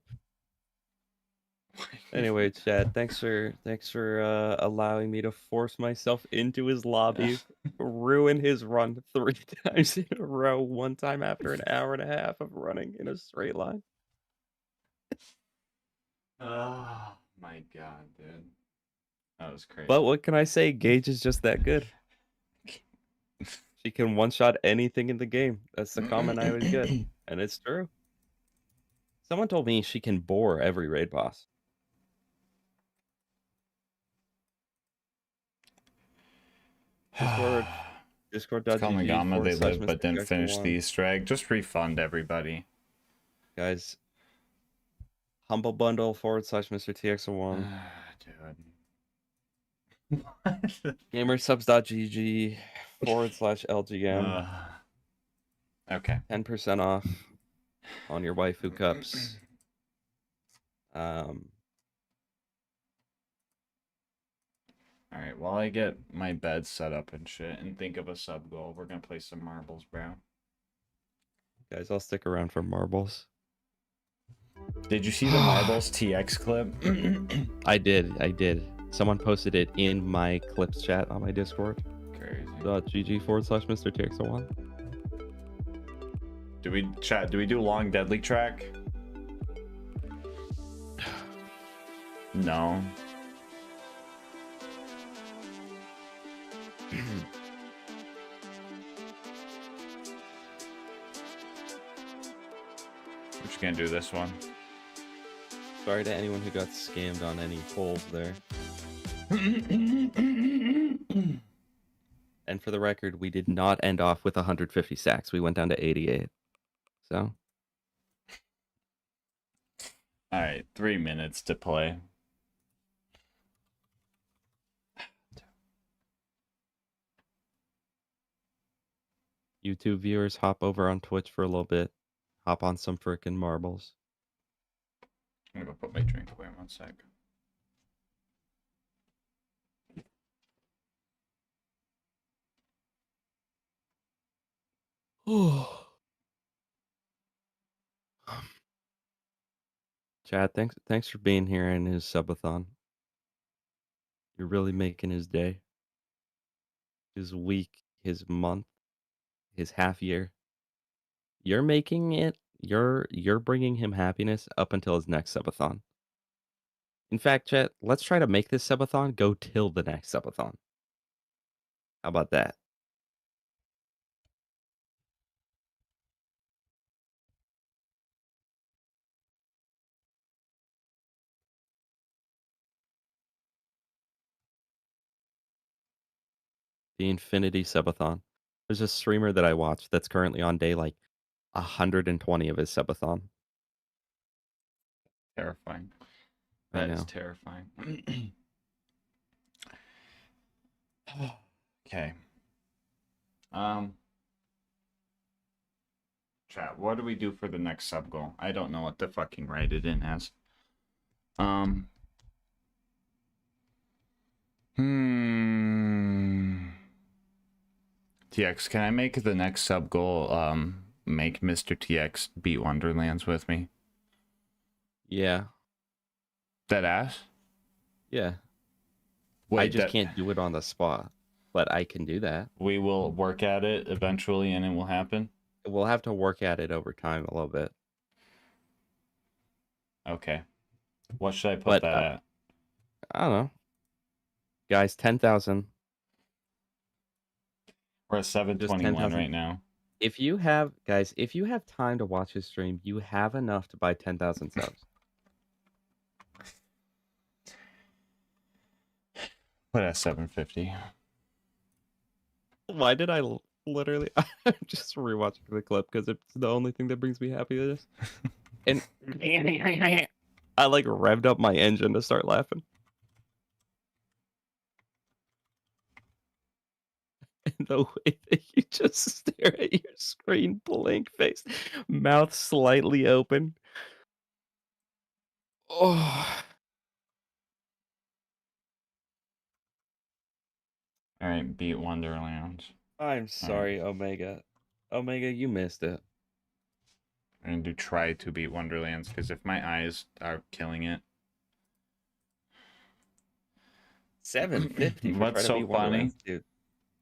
S2: Anyway, Chad, thanks for allowing me to force myself into his lobby, ruin his run 3 times in a row, one time after an hour and a half of running in a straight line.
S6: Oh my god, dude. That was crazy.
S2: But what can I say? Gage is just that good. She can one-shot anything in the game. That's the comment I always get, and it's true. Someone told me she can bore every raid boss. Discord.gg
S6: Call me Gamma, they live but didn't
S2: /Mr.
S6: finish
S2: Jackson1.
S6: the Easter egg. Just refund everybody.
S2: Guys, Humble Bundle /Mr. TX1.
S6: Dude. What?
S2: Gamersubs.gg /LGM.
S6: Okay.
S2: 10% off on your waifu cups.
S6: Alright, while I get my bed set up and shit and think of a sub goal, we're gonna play some marbles, bro.
S2: Guys, I'll stick around for marbles.
S6: Did you see the marbles TX clip?
S2: I did. Someone posted it in my clips chat on my Discord.
S6: Crazy.
S2: .gg /Mr. TX1.
S6: Do we do long deadly track? No. We're just gonna do this one.
S2: Sorry to anyone who got scammed on any polls there. And for the record, we did not end off with 150 sacks. We went down to 88. So.
S6: Alright, 3 minutes to play.
S2: YouTube viewers, hop over on Twitch for a little bit. Hop on some frickin' marbles.
S6: I'm gonna go put my drink away 1 sec.
S2: Chad, thanks for being here in his subathon. You're really making his day, his week, his month, his half year. You're making it. You're bringing him happiness up until his next subathon. In fact, Chat, let's try to make this subathon go till the next subathon. How about that? The Infinity Subathon. There's a streamer that I watch that's currently on day like 120 of his subathon.
S6: Terrifying.
S2: I
S6: That is
S2: know.
S6: terrifying. Okay. Chat, what do we do for the next sub goal? I don't know what to fucking write it in as. TX, can I make the next sub goal, make Mr. TX beat Wonderlands with me?
S2: Yeah.
S6: Dead ass?
S2: Yeah.
S6: Wait,
S2: I just can't do it on the spot, but I can do that.
S6: We will work at it eventually and it will happen?
S2: We'll have to work at it over time a little bit.
S6: Okay. What should I put
S2: But,
S6: that at?
S2: I don't know. Guys, 10,000.
S6: We're at 721
S2: 10,000.
S6: right now.
S2: If you have time to watch his stream, you have enough to buy 10,000 subs.
S6: Put at 750.
S2: Why did I literally... I'm just rewatching the clip because it's the only thing that brings me happiness. And I like revved up my engine to start laughing. And the way that you just stare at your screen blank face, mouth slightly open. Oh,
S1: All right, beat Wonderland.
S2: I'm sorry, Omega. Omega, you missed it.
S1: I'm going to try to beat Wonderlands because if my eyes are killing it.
S2: 750 for
S1: What's
S2: trying to
S1: so
S2: beat
S1: funny?
S2: Wonderlands, dude.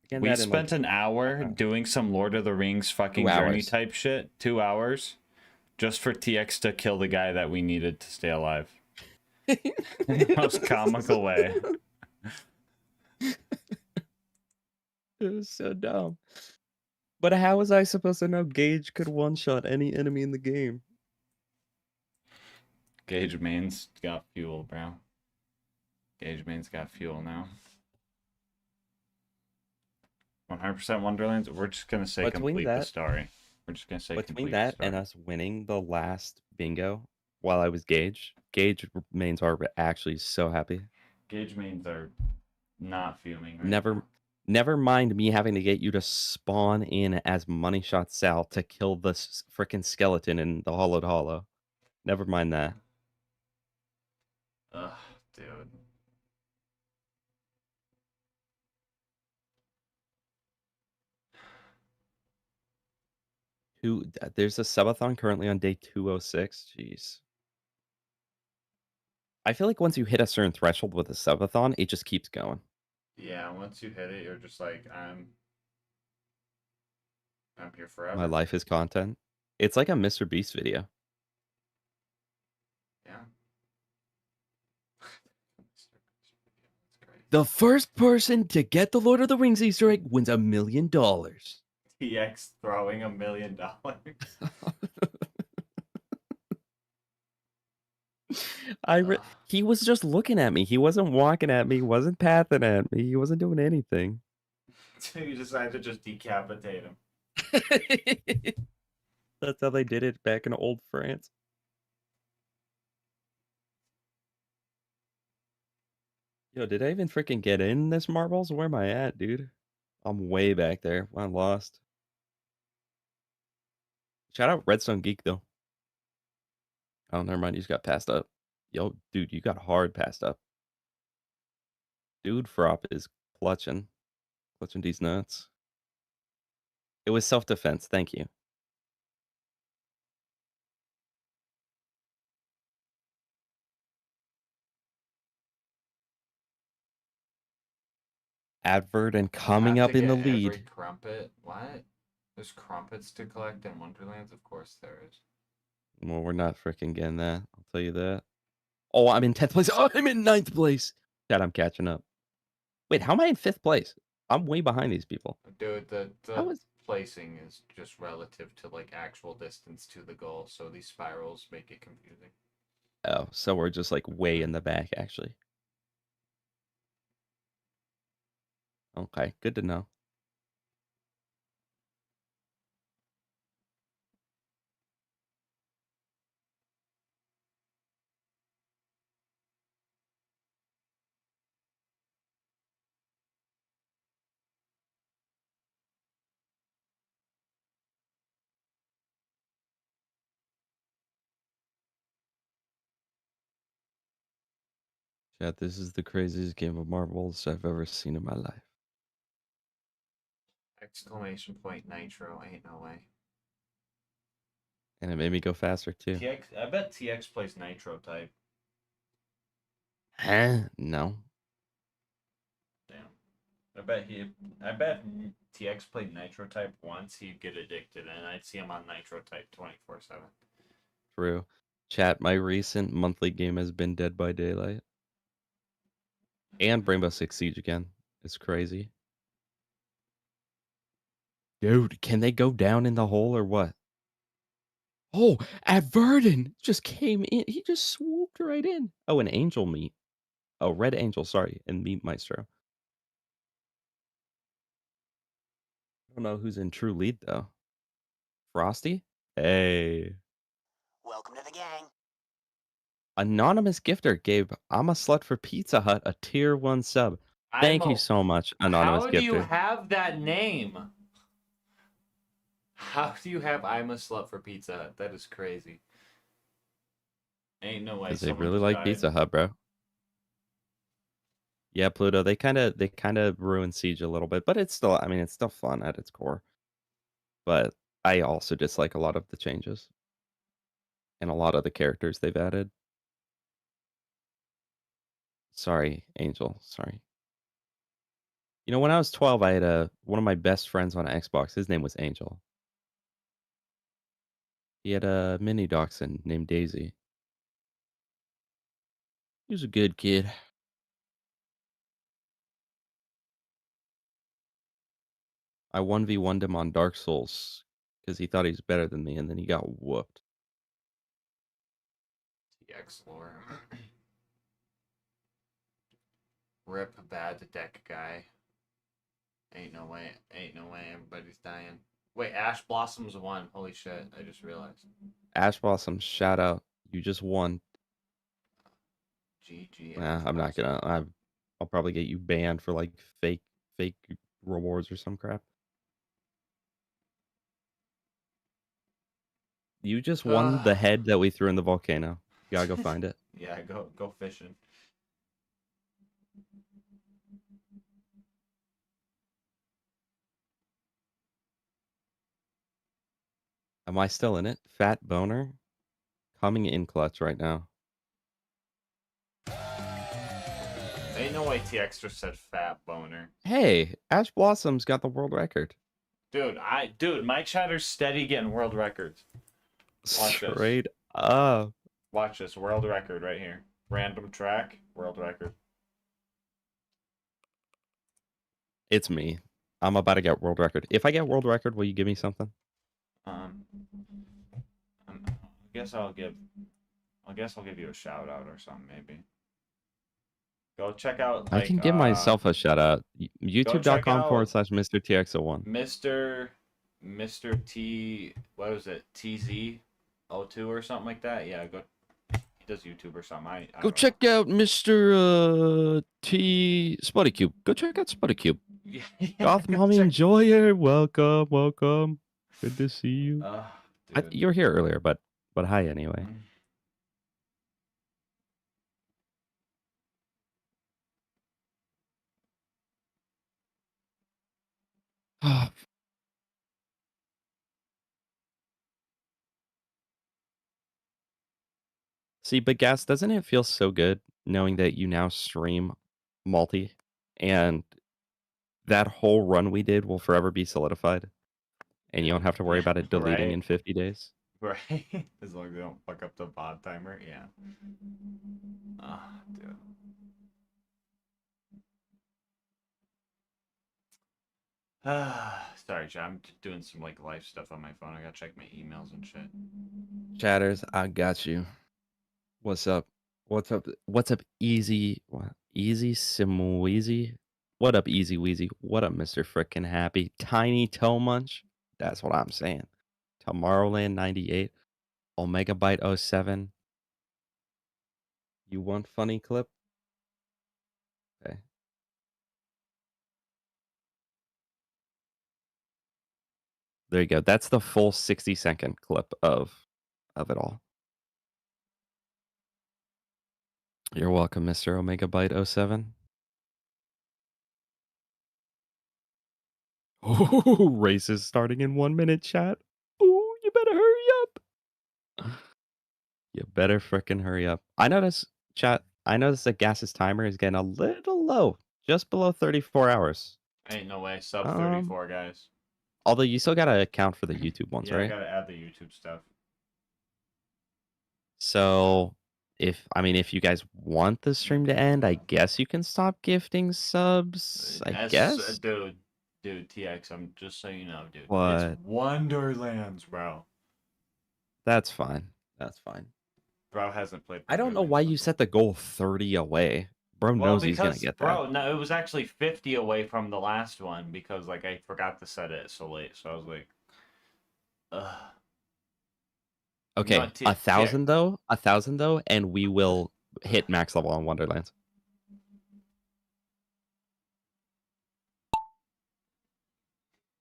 S2: Getting
S1: We
S2: that in like
S1: spent an hour doing some Lord of the Rings fucking
S2: 2
S1: journey
S2: hours.
S1: type shit. 2 hours. Just for TX to kill the guy that we needed to stay alive. In the most comical way.
S2: It was so dumb. But how was I supposed to know Gage could one-shot any enemy in the game?
S1: Gage Main's got fuel, bro. Gage Main's got fuel now. 100% Wonderlands. We're just gonna say
S2: Between
S1: complete the
S2: that-
S1: story. We're just gonna say
S2: Between
S1: complete
S2: that
S1: the
S2: and
S1: story.
S2: us winning the last bingo while I was Gage mains are actually so happy.
S1: Gage Mains are not fuming right
S2: Never
S1: now.
S2: never mind me having to get you to spawn in as Money Shot Sal to kill the freaking skeleton in the Hollowed Hollow. Never mind that.
S1: Ugh, dude.
S2: There's a subathon currently on day 206. Jeez. I feel like once you hit a certain threshold with a subathon, it just keeps going.
S1: Yeah, once you hit it, you're just like, I'm here forever.
S2: My life is content. It's like a Mr. Beast video.
S1: Yeah. That's great.
S2: The first person to get the Lord of the Rings Easter egg wins $1 million.
S1: TX throwing $1 million.
S2: He was just looking at me. He wasn't walking at me. He wasn't pathing at me. He wasn't doing anything.
S1: So you decided to just decapitate him.
S2: That's how they did it back in old France. Yo, did I even freaking get in this marbles? Where am I at, dude? I'm way back there. I'm lost. Shout out Redstone Geek, though. Oh, never mind. You just got passed up. Yo, dude, you got hard passed up. Dude, Frop is clutching. Clutching these nuts. It was self-defense. Thank you. Advert and coming
S1: Have
S2: up
S1: to
S2: in the
S1: get every
S2: lead.
S1: crumpet. What? There's crumpets to collect in Wonderlands? Of course there is.
S2: Well, we're not freaking getting that. I'll tell you that. Oh, I'm in 10th place. Oh, I'm in 9th place. Dad, I'm catching up. Wait, how am I in 5th place? I'm way behind these people.
S1: Dude, the
S2: How is...
S1: placing is just relative to like actual distance to the goal, so these spirals make it confusing.
S2: Oh, so we're just like way in the back, actually. Okay, good to know. Chat, this is the craziest game of marbles I've ever seen in my life.
S1: Exclamation point nitro, ain't no way.
S2: And it made me go faster, too.
S1: TX, I bet TX plays nitro type.
S2: Huh? No.
S1: Damn. I bet TX played nitro type once, he'd get addicted, and I'd see him on nitro type 24/7.
S2: True. Chat, my recent monthly game has been Dead by Daylight. And Rainbow Six Siege again. It's crazy. Dude, can they go down in the hole or what? Oh, Verdon just came in. He just swooped right in. Oh, an angel meat. Oh, red angel, sorry. And meat maestro. I don't know who's in true lead, though. Frosty? Hey.
S7: Welcome to the gang.
S2: Anonymous gifter gave I'm a Slut for Pizza Hut a tier 1 sub. Thank you so much, Anonymous
S1: How
S2: gifter.
S1: do you have that name? How do you have I'm a Slut for Pizza Hut? That is crazy.
S6: Ain't no way.
S2: Because they
S6: Someone
S2: really
S6: just
S2: like
S6: died.
S2: Pizza Hut, bro. Yeah, Pluto. They kind of ruined Siege a little bit, but it's still. I mean, it's still fun at its core. But I also dislike a lot of the changes and a lot of the characters they've added. Sorry, Angel. Sorry. You know, when I was 12, I had one of my best friends on Xbox. His name was Angel. He had a mini dachshund named Daisy. He was a good kid. I 1v1'd him on Dark Souls because he thought he was better than me, and then he got whooped.
S1: TX lore. Rip bad deck guy. Ain't no way. Ain't no way. Everybody's dying. Wait, Ash Blossoms won. Holy shit! I just realized.
S2: Ash Blossom, shout out. You just won.
S1: GG.
S2: Nah, I'm not gonna. I'll probably get you banned for like fake rewards or some crap. You just won the head that we threw in the volcano. You gotta go find it.
S1: Yeah, go fishing.
S2: Am I still in it? Fat boner, coming in clutch right now.
S1: Ain't no way TX just said fat boner.
S2: Hey, Ash Blossom's got the world record.
S1: Dude, my chatter's steady getting world records. Watch this.
S2: Straight up.
S1: Watch this world record right here. Random track, world record.
S2: It's me. I'm about to get world record. If I get world record, will you give me something?
S1: I guess I'll give you a shout out or something maybe. Go check out.
S2: I can give myself a shout out.
S1: YouTube.com
S2: YouTube.com/MrTX01.
S1: Mr. T. What was it? TZ02 or something like that. Yeah, go. He does YouTube or something. I
S2: Go
S1: don't
S2: check out Mr. T Spuddy Cube. Go check out Spuddy Cube.
S1: know.
S2: Goth Mommy Enjoyer. Welcome. Good to see you.
S1: Dude.
S2: You were here earlier, but hi anyway. See, but Gas, doesn't it feel so good knowing that you now stream multi and that whole run we did will forever be solidified and you don't have to worry about it deleting
S1: Right.
S2: in 50 days?
S1: Right. As long as they don't fuck up the bot timer. Yeah. Dude. Sorry, John. I'm doing some like life stuff on my phone. I gotta check my emails and shit.
S2: Chatters, I got you. What's up? What's up, Easy? What? Easy Simweezy? What up, Easy Weezy? What up, Mr. Frickin' Happy? Tiny Toe Munch? That's what I'm saying. Tomorrowland 98. Omega Byte 07. You want funny clip? Okay. There you go. That's the full 60-second clip of it all. You're welcome, Mr. Omega Byte 07. Oh, race is starting in 1 minute, chat. Ooh, you better hurry up. You better frickin' hurry up. I notice that Gas's timer is getting a little low, just below 34 hours.
S1: Ain't no way. Sub 34, guys.
S2: Although you still gotta account for the YouTube ones,
S1: Yeah,
S2: right?
S1: I gotta add the YouTube stuff.
S2: So, if you guys want the stream to end, I guess you can stop gifting subs. I guess.
S1: Dude, TX, I'm just so you know, dude.
S2: What?
S1: It's Wonderlands, bro.
S2: That's fine. That's fine.
S1: Bro hasn't played.
S2: I don't know why you set the goal 30 away. Bro knows he's gonna get that.
S1: Bro, no, it was actually 50 away from the last one because like I forgot to set it so late. So I was like, ugh.
S2: Okay,
S1: Not
S2: 1,000 though, and we will hit max level on Wonderlands.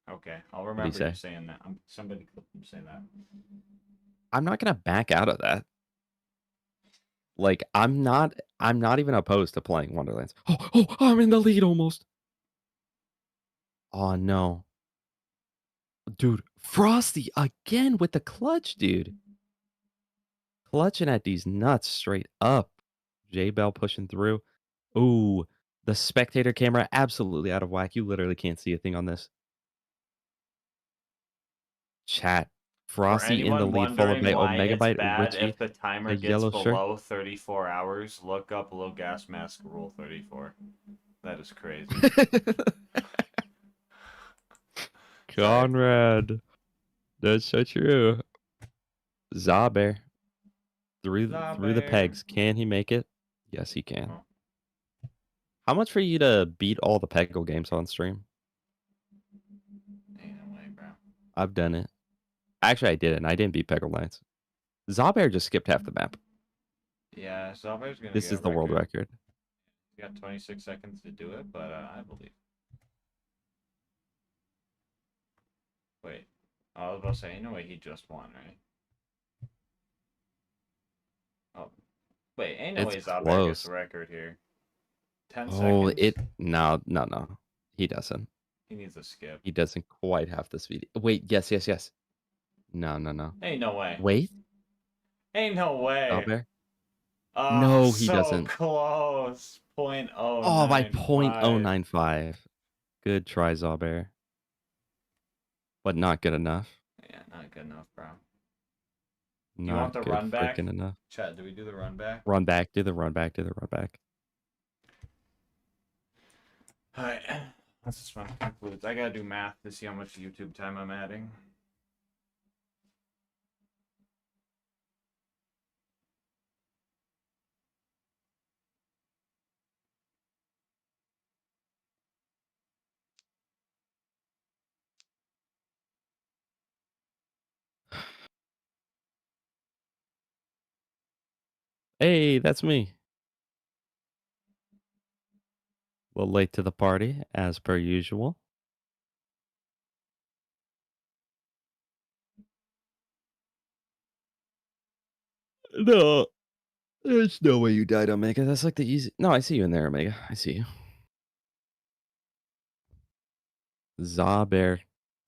S1: Okay, I'll remember you saying that. Somebody say that.
S2: I'm not gonna back out of that. Like I'm not even opposed to playing Wonderlands. Oh, I'm in the lead almost. Oh no. Dude, Frosty again with the clutch, dude. Clutching at these nuts straight up. J Bell pushing through. Ooh, the spectator camera absolutely out of whack. You literally can't see a thing on this. Chat.
S6: For
S2: Frosty in the
S6: anyone
S2: lead, followed
S6: wondering
S2: by
S6: why it's
S2: Omegabyte,
S6: bad
S2: Richie,
S6: if the timer
S2: a
S6: gets
S2: yellow shirt.
S6: below 34 hours, look up LilGasmask Rule 34. That is crazy.
S2: Conrad. That's so true. Zaber. Through the
S6: Zaber.
S2: pegs. Can he make it? Yes, he can.
S6: Oh.
S2: How much for you to beat all the Peggle games on stream?
S6: Ain't no way, bro.
S2: I've done it. Actually, I didn't. I didn't beat Peggle Knights. Zaber just skipped half the map.
S6: Yeah, Zaber's gonna
S2: This
S6: get
S2: is
S6: a
S2: the world record.
S6: You got 26 seconds to do it, but I believe. Wait. I was about to say, no way, he just won, right? Oh. Wait, ain't no
S2: It's
S6: way Zaber
S2: close.
S6: gets a record here. 10
S2: Oh,
S6: seconds?
S2: no. He doesn't.
S6: He needs a skip.
S2: He doesn't quite have the speed. Wait, yes. No.
S6: Ain't no way.
S2: Wait,
S6: Ain't no way.
S2: Zaber?
S6: Oh,
S2: No, he
S6: so
S2: doesn't.
S6: close. .095.
S2: Oh, by .095. Good try, Zaber. But not good enough.
S6: Yeah, not good enough, bro.
S2: Not
S6: you want the
S2: good
S6: run back?
S2: freaking enough.
S6: Chat, do we do the run back?
S2: Run back. Do the run back.
S6: Alright. That's just my concludes. I gotta do math to see how much YouTube time I'm adding.
S2: Hey, that's me. A little late to the party, as per usual. No, there's no way you died, Omega. That's like the easy. No, I see you in there, Omega. I see you. Zaber,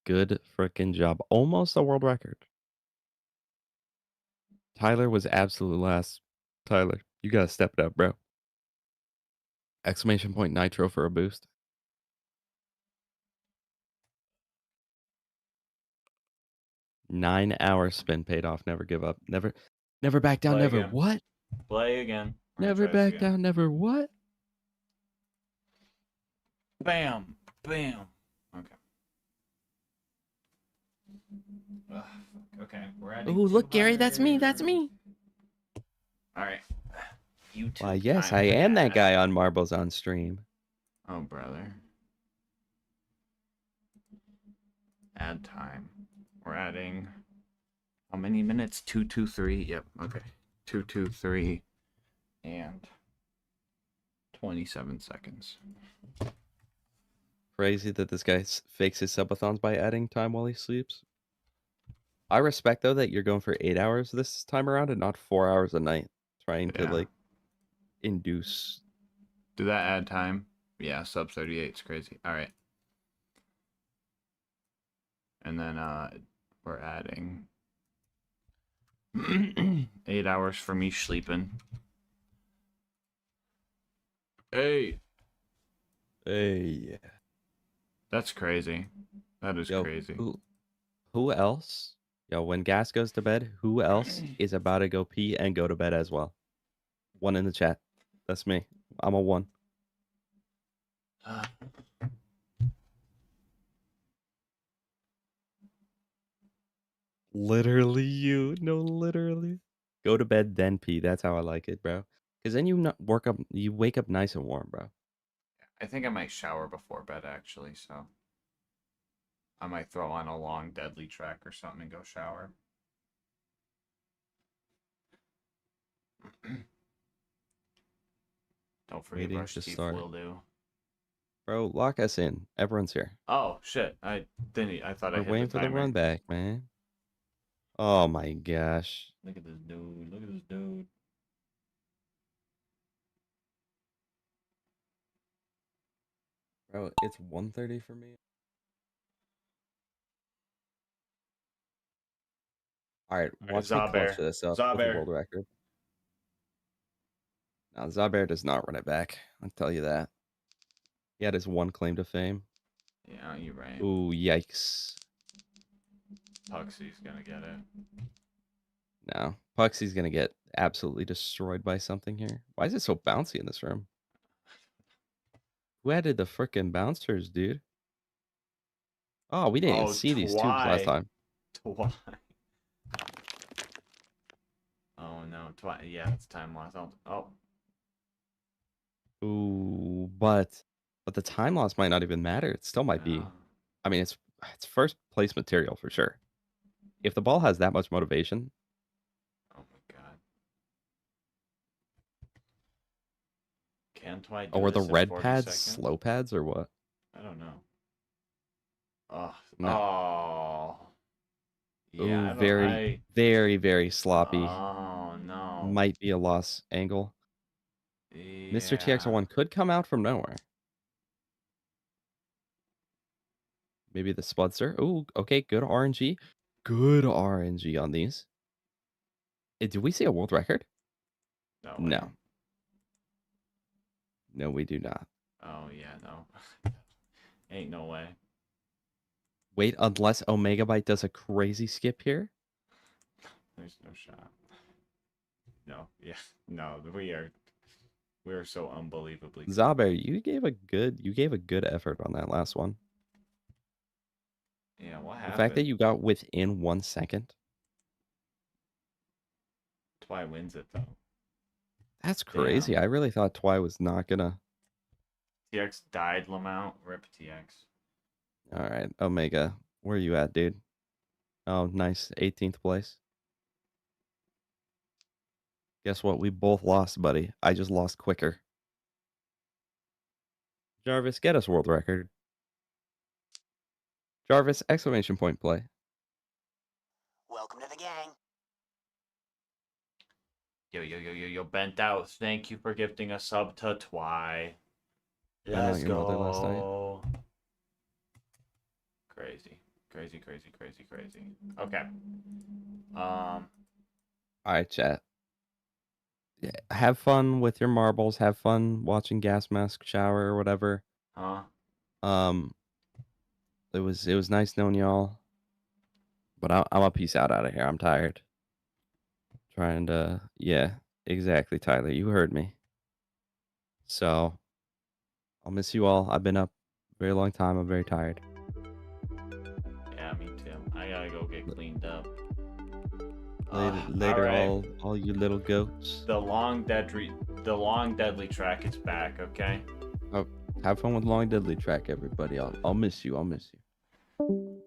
S2: good freaking job. Almost a world record. Tyler was absolute last. Tyler, you gotta step it up, bro. Exclamation point nitro for a boost. Nine-hour spin paid off. Never give up. Never back down.
S6: Play
S2: Never
S6: again.
S2: what?
S6: Play again. We're gonna
S2: Never
S6: try this
S2: back
S6: again.
S2: down. Never what?
S6: Bam. Bam. Okay. Ugh, okay, we're adding.
S2: Ooh, look, Gary, that's me. That's me.
S6: Alright. YouTube.
S2: Why, yes,
S6: time
S2: I am that
S6: add.
S2: guy on Marbles on stream.
S6: Oh, brother. Add time. We're adding. How many minutes? 223. Yep. Okay. 223 and 27 seconds.
S2: Crazy that this guy fakes his subathons by adding time while he sleeps. I respect though that you're going for 8 hours this time around and not 4 hours a night, trying to like induce.
S6: Do that add time? Yeah, sub 38 is crazy. All right. And then we're adding 8 hours for me sleeping. Hey.
S2: Hey,
S6: That's crazy. That is
S2: yo,
S6: crazy.
S2: who else? Yo, when Gas goes to bed, who else is about to go pee and go to bed as well? One in the chat. That's me. I'm a one. Literally you. No, literally. Go to bed, then pee. That's how I like it, bro. Because then you wake up nice and warm, bro.
S6: I think I might shower before bed, actually, so I might throw on a long deadly track or something and go shower. Don't forget
S2: Waiting
S6: brush
S2: to
S6: teeth
S2: start.
S6: will do.
S2: Bro, lock us in. Everyone's here.
S6: Oh shit! I didn't. I thought I
S2: We're
S6: hit
S2: waiting
S6: the
S2: for the
S6: timer.
S2: run back, man. Oh my gosh.
S6: Look at this dude. Look at this dude.
S2: Bro, it's 1:30 for me. All right, watch me clutch
S6: Zaber.
S2: this up with a
S6: Zaber.
S2: world record. Now, Zaber does not run it back. I'll tell you that. He had his one claim to fame.
S1: Yeah, you're right.
S2: Ooh, yikes.
S1: Puxy's gonna get it.
S2: No, Puxy's gonna get absolutely destroyed by something here. Why is it so bouncy in this room? Who added the frickin' bouncers, dude? Oh, we didn't even
S6: Oh,
S2: see these tubes last time.
S6: Twi. Oh no, Twi. Yeah, it's time loss. Oh.
S2: Ooh, but the time loss might not even matter. It still might be.
S6: Oh.
S2: I mean, it's first place material for sure. If the ball has that much motivation,
S6: Oh my god. Can Twi do
S2: or were the
S6: this in
S2: red
S6: 40
S2: pads
S6: seconds?
S2: slow pads or what?
S6: I don't know. Oh.
S2: No.
S6: Oh. Yeah,
S2: Ooh,
S6: I don't.
S2: very, very, very sloppy.
S6: Oh no.
S2: Might be a loss angle. Mr.
S6: Yeah.
S2: TX01 could come out from nowhere. Maybe the Spudster. Ooh, okay, good RNG. Good RNG on these. Did we see a world record?
S6: No. Way.
S2: No. No, we do not.
S6: Oh yeah, no. Ain't no way.
S2: Wait, unless Omega Byte does a crazy skip here?
S6: There's no shot. No. Yeah. No. We are so unbelievably.
S2: Zaber, you gave a good effort on that last one.
S6: Yeah. What
S2: The
S6: happened?
S2: fact that you got within 1 second,
S6: Twi wins it though.
S2: that's crazy.
S6: Damn.
S2: I really thought Twi was not gonna.
S6: TX died, Lamount. Rip TX.
S2: All right, Omega, where you at, dude? Oh, nice, 18th place. Guess what? We both lost, buddy. I just lost quicker. Jarvis, get us world record. Jarvis, exclamation point play.
S7: Welcome to the gang.
S6: Yo, bent out. Thank you for gifting a sub to Twi.
S2: Went out
S6: Let's
S2: your mother last night.
S6: go. Crazy. Okay.
S2: All right, chat. Yeah, have fun with your marbles. Have fun watching Gasmask shower or whatever.
S6: Huh?
S2: Um, it was nice knowing y'all. But I'm a peace out of here. I'm tired. Trying to, yeah, exactly, Tyler. You heard me. So I'll miss you all. I've been up a very long time. I'm very tired.
S6: Yeah, me too. I gotta go get cleaned up.
S2: Later,
S6: all right.
S2: all you little goats.
S6: The long deadly track is back. Okay.
S2: Oh, have fun with Long Deadly Track, everybody. I'll miss you. I'll miss you.
S6: All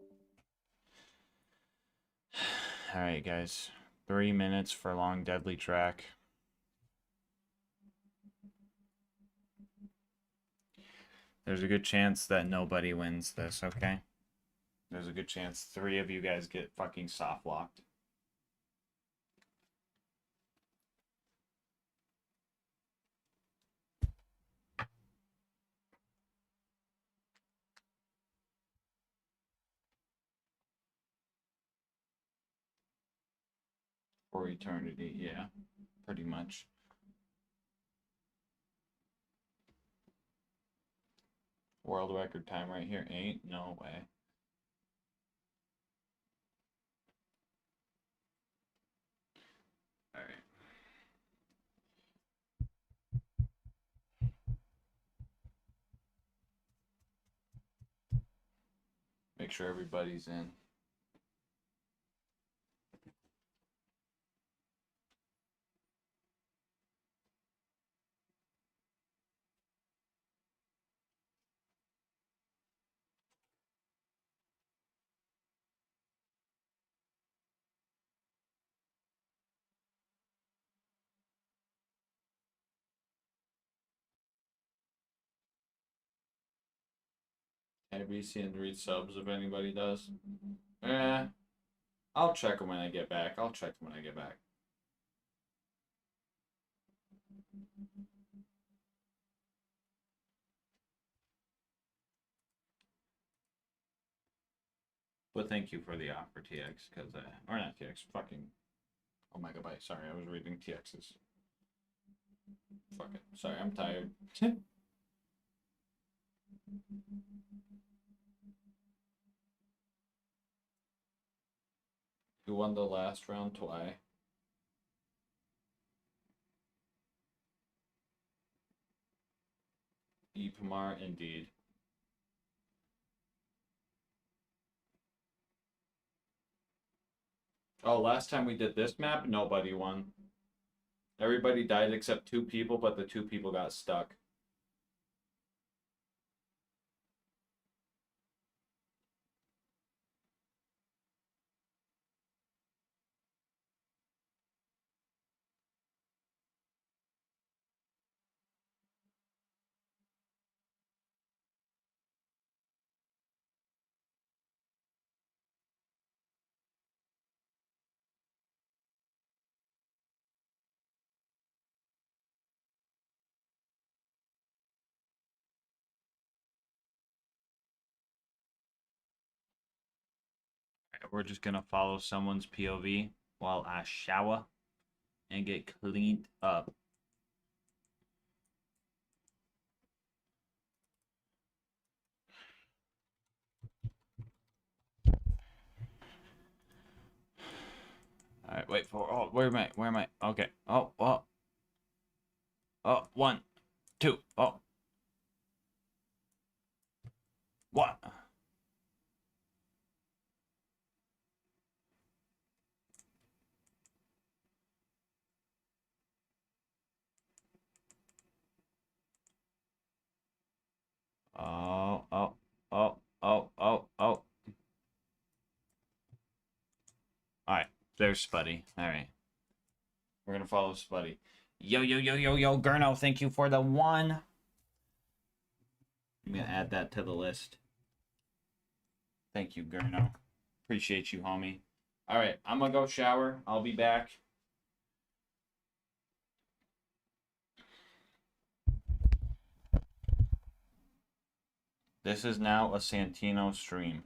S6: right, guys. 3 minutes for long deadly track. There's a good chance that nobody wins this, okay? There's a good chance 3 of you guys get fucking soft locked. For eternity, yeah. Pretty much. World record time right here. Ain't no way. All right. Make sure everybody's in. ABC and read subs if anybody does. I'll check them when I get back.
S1: But thank you for the offer, TX, because or not TX, fucking oh megabyte. Sorry, I was reading TX's. Fuck it. Sorry, I'm tired. Who won the last round? Twy. Epamar, indeed. Oh, last time we did this map, nobody won. Everybody died except 2 people, but the 2 people got stuck. We're just gonna follow someone's POV while I shower and get cleaned up. All right, wait for. Oh, where am I? Where am I? Okay. Oh, oh, oh, 1, 2. Oh, what? Oh, oh, oh, oh, oh, oh. All right, there's Spuddy. All right, we're gonna follow Spuddy. Yo, yo, yo, yo, yo, Gurno, thank you for the 1. I'm gonna add that to the list. Thank you, Gurno. Appreciate you, homie. All right, I'm gonna go shower. I'll be back. This is now a Santino stream.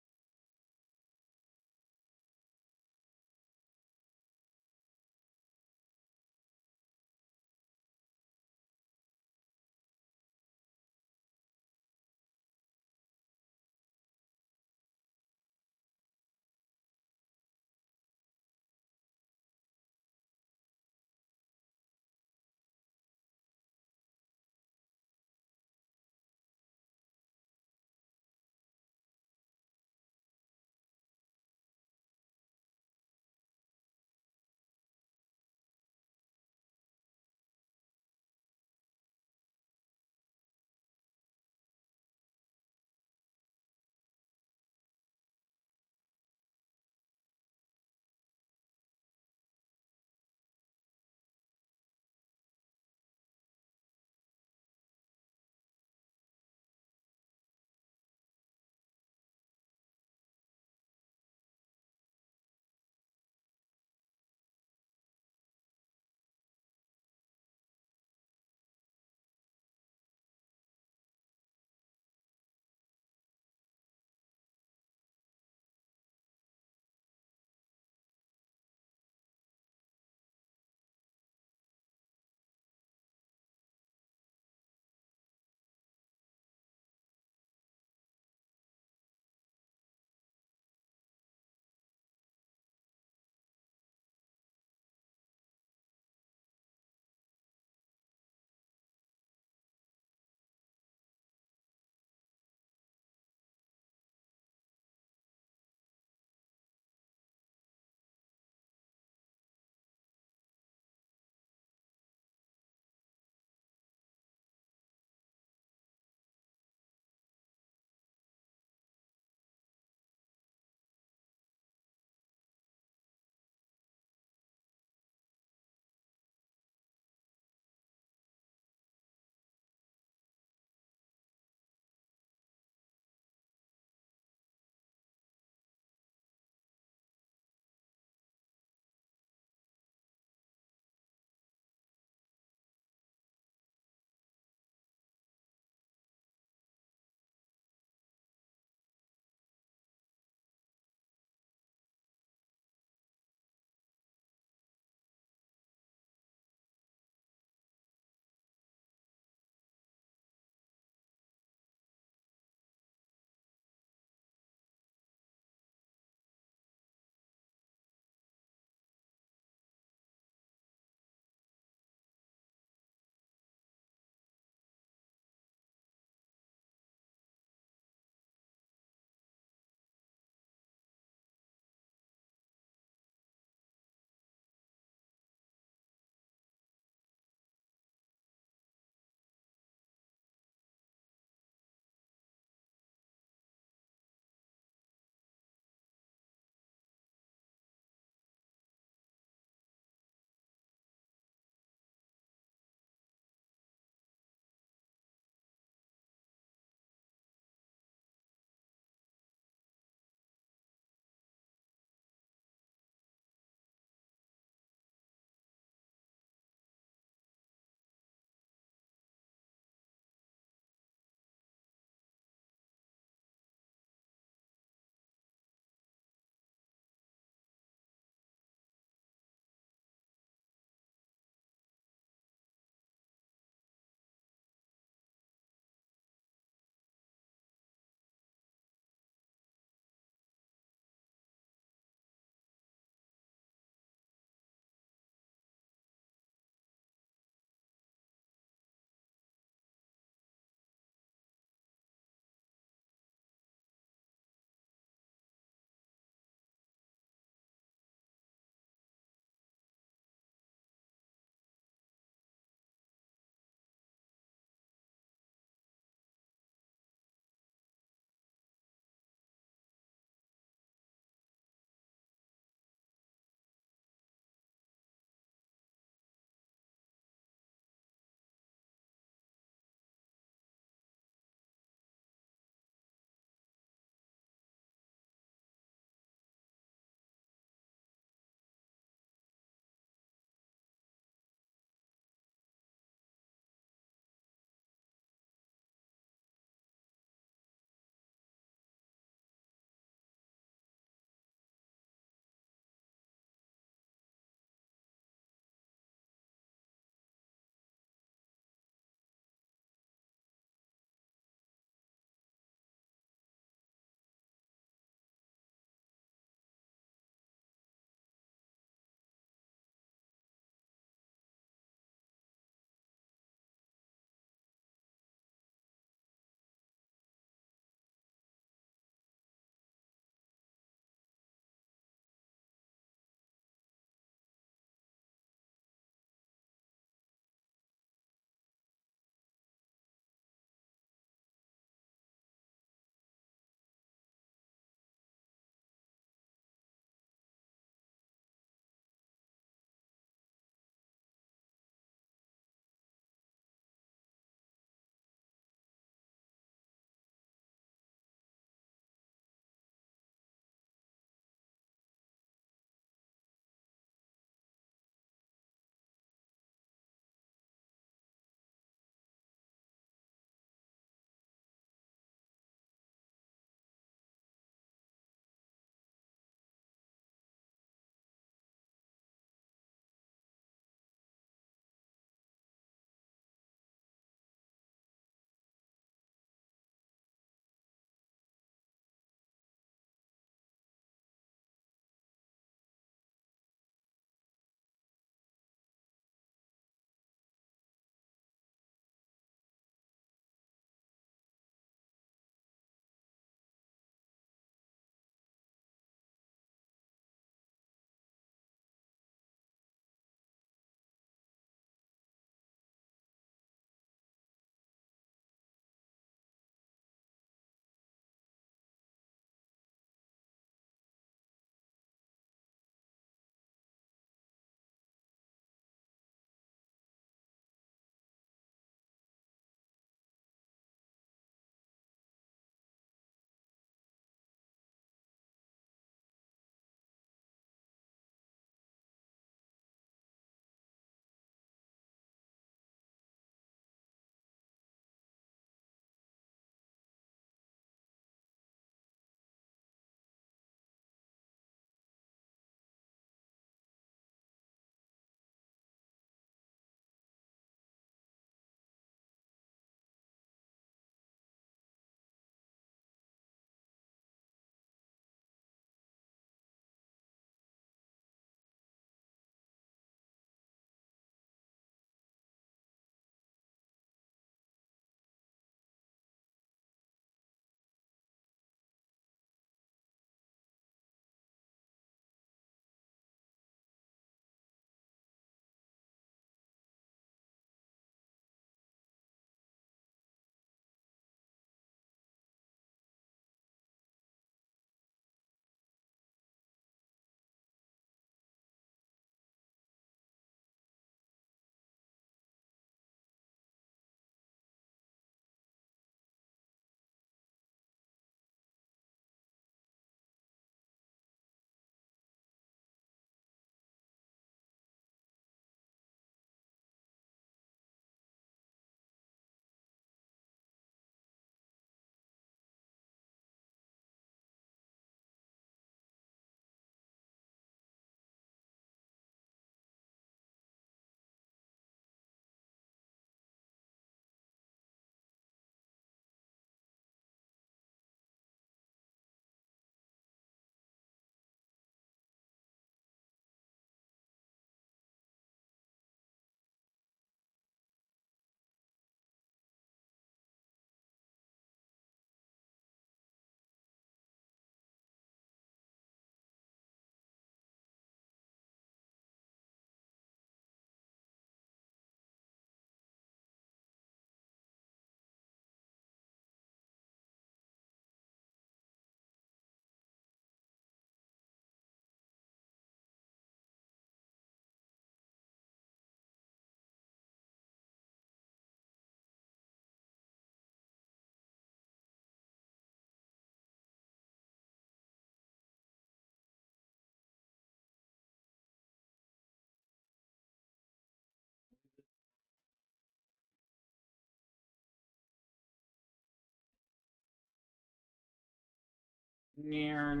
S6: Near.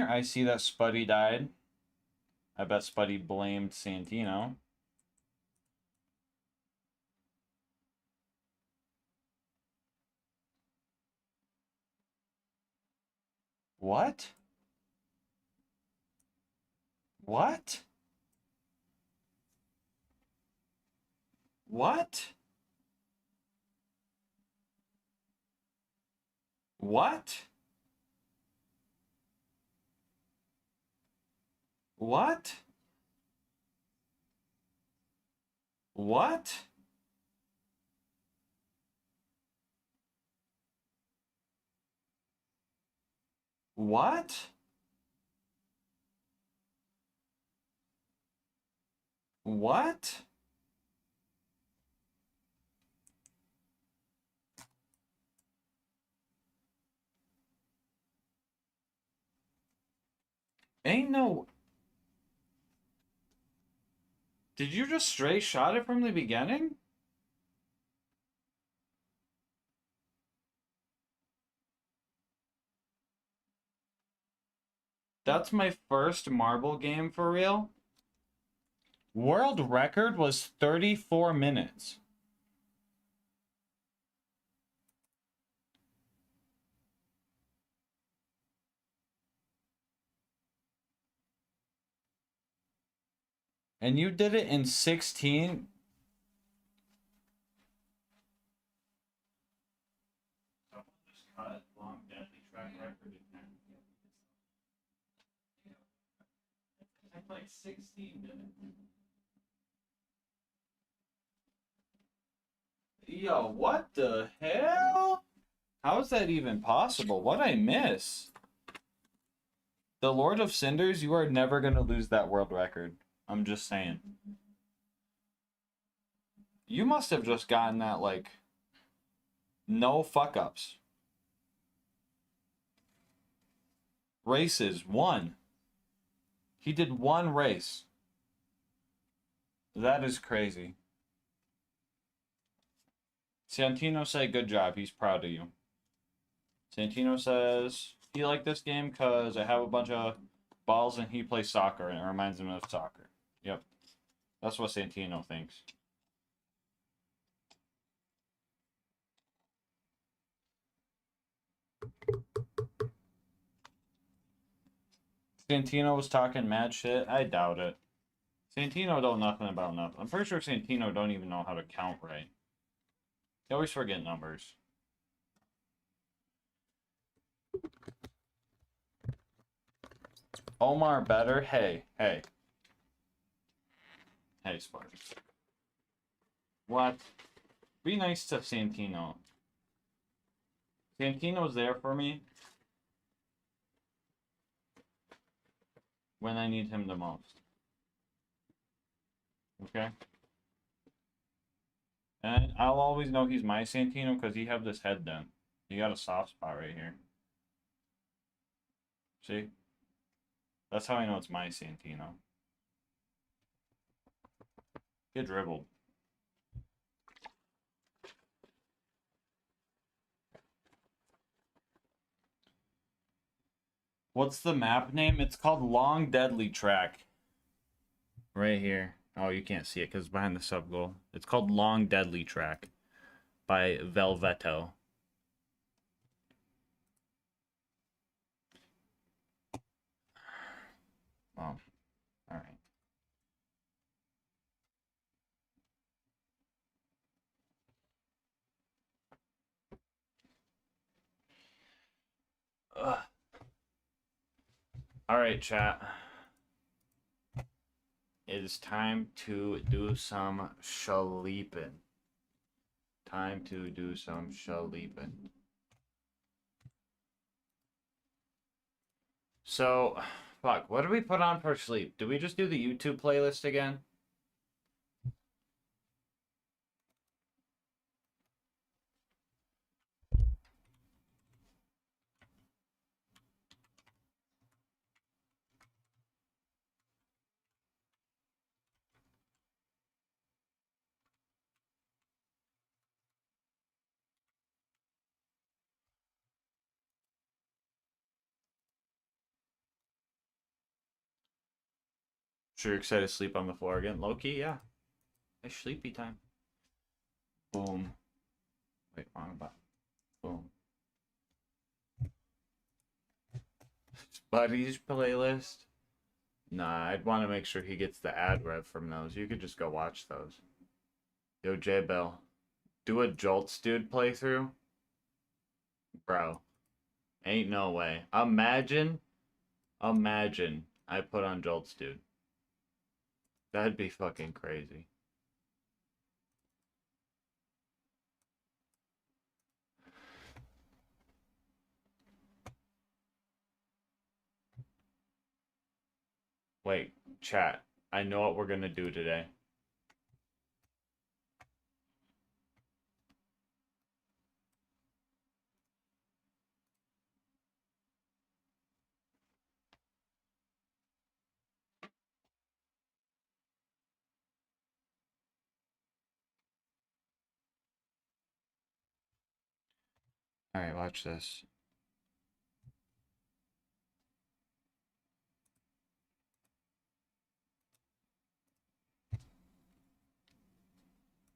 S6: I see that Spuddy died. I bet Spuddy blamed Santino. What? What? What? What? What? What? What? What? Ain't no... Did you just straight shot it from the beginning? That's my first marble game for real. World record was 34 minutes. And you did it in 16? Like 16 minutes. Yo, what the hell? How is that even possible? What I miss? The Lord of Cinders, you are never gonna lose that world record. I'm just saying. You must have just gotten that, like, no fuck ups. Races, one. He did one race. That is crazy. Santino said, good job. He's proud of you. Santino says, he liked this game because I have a bunch of balls and he plays soccer and it reminds him of soccer. Yep. That's what Santino thinks. Santino was talking mad shit? I doubt it. Santino don't nothing about nothing. I'm pretty sure Santino don't even know how to count right. He always forget numbers. Omar better? Hey. Hey, Sparks. What? Be nice to Santino. Santino's there for me when I need him the most. Okay? And I'll always know he's my Santino because he have this head done. He got a soft spot right here. See? That's how I know it's my Santino. Get dribbled. What's the map name? It's called Long Deadly Track. Right here. Oh, you can't see it because it's behind the sub goal. It's called Long Deadly Track by Velveto. Oh, alright. Alright, chat. It is time to do some shaleepin'. Time to do some shaleepin'. So, fuck, what did we put on for sleep? Did we just do the YouTube playlist again?
S1: Sure you're excited to sleep on the floor again? Low-key, yeah. It's sleepy time. Boom. Wait, wrong button. Boom. Buddy's playlist? Nah, I'd want to make sure he gets the ad rev from those. You could just go watch those. Yo, J-Bell. Do a Jolts Dude playthrough? Bro. Ain't no way. Imagine I put on Jolts Dude. That'd be fucking crazy. Wait, chat. I know what we're gonna do today. Alright, watch this.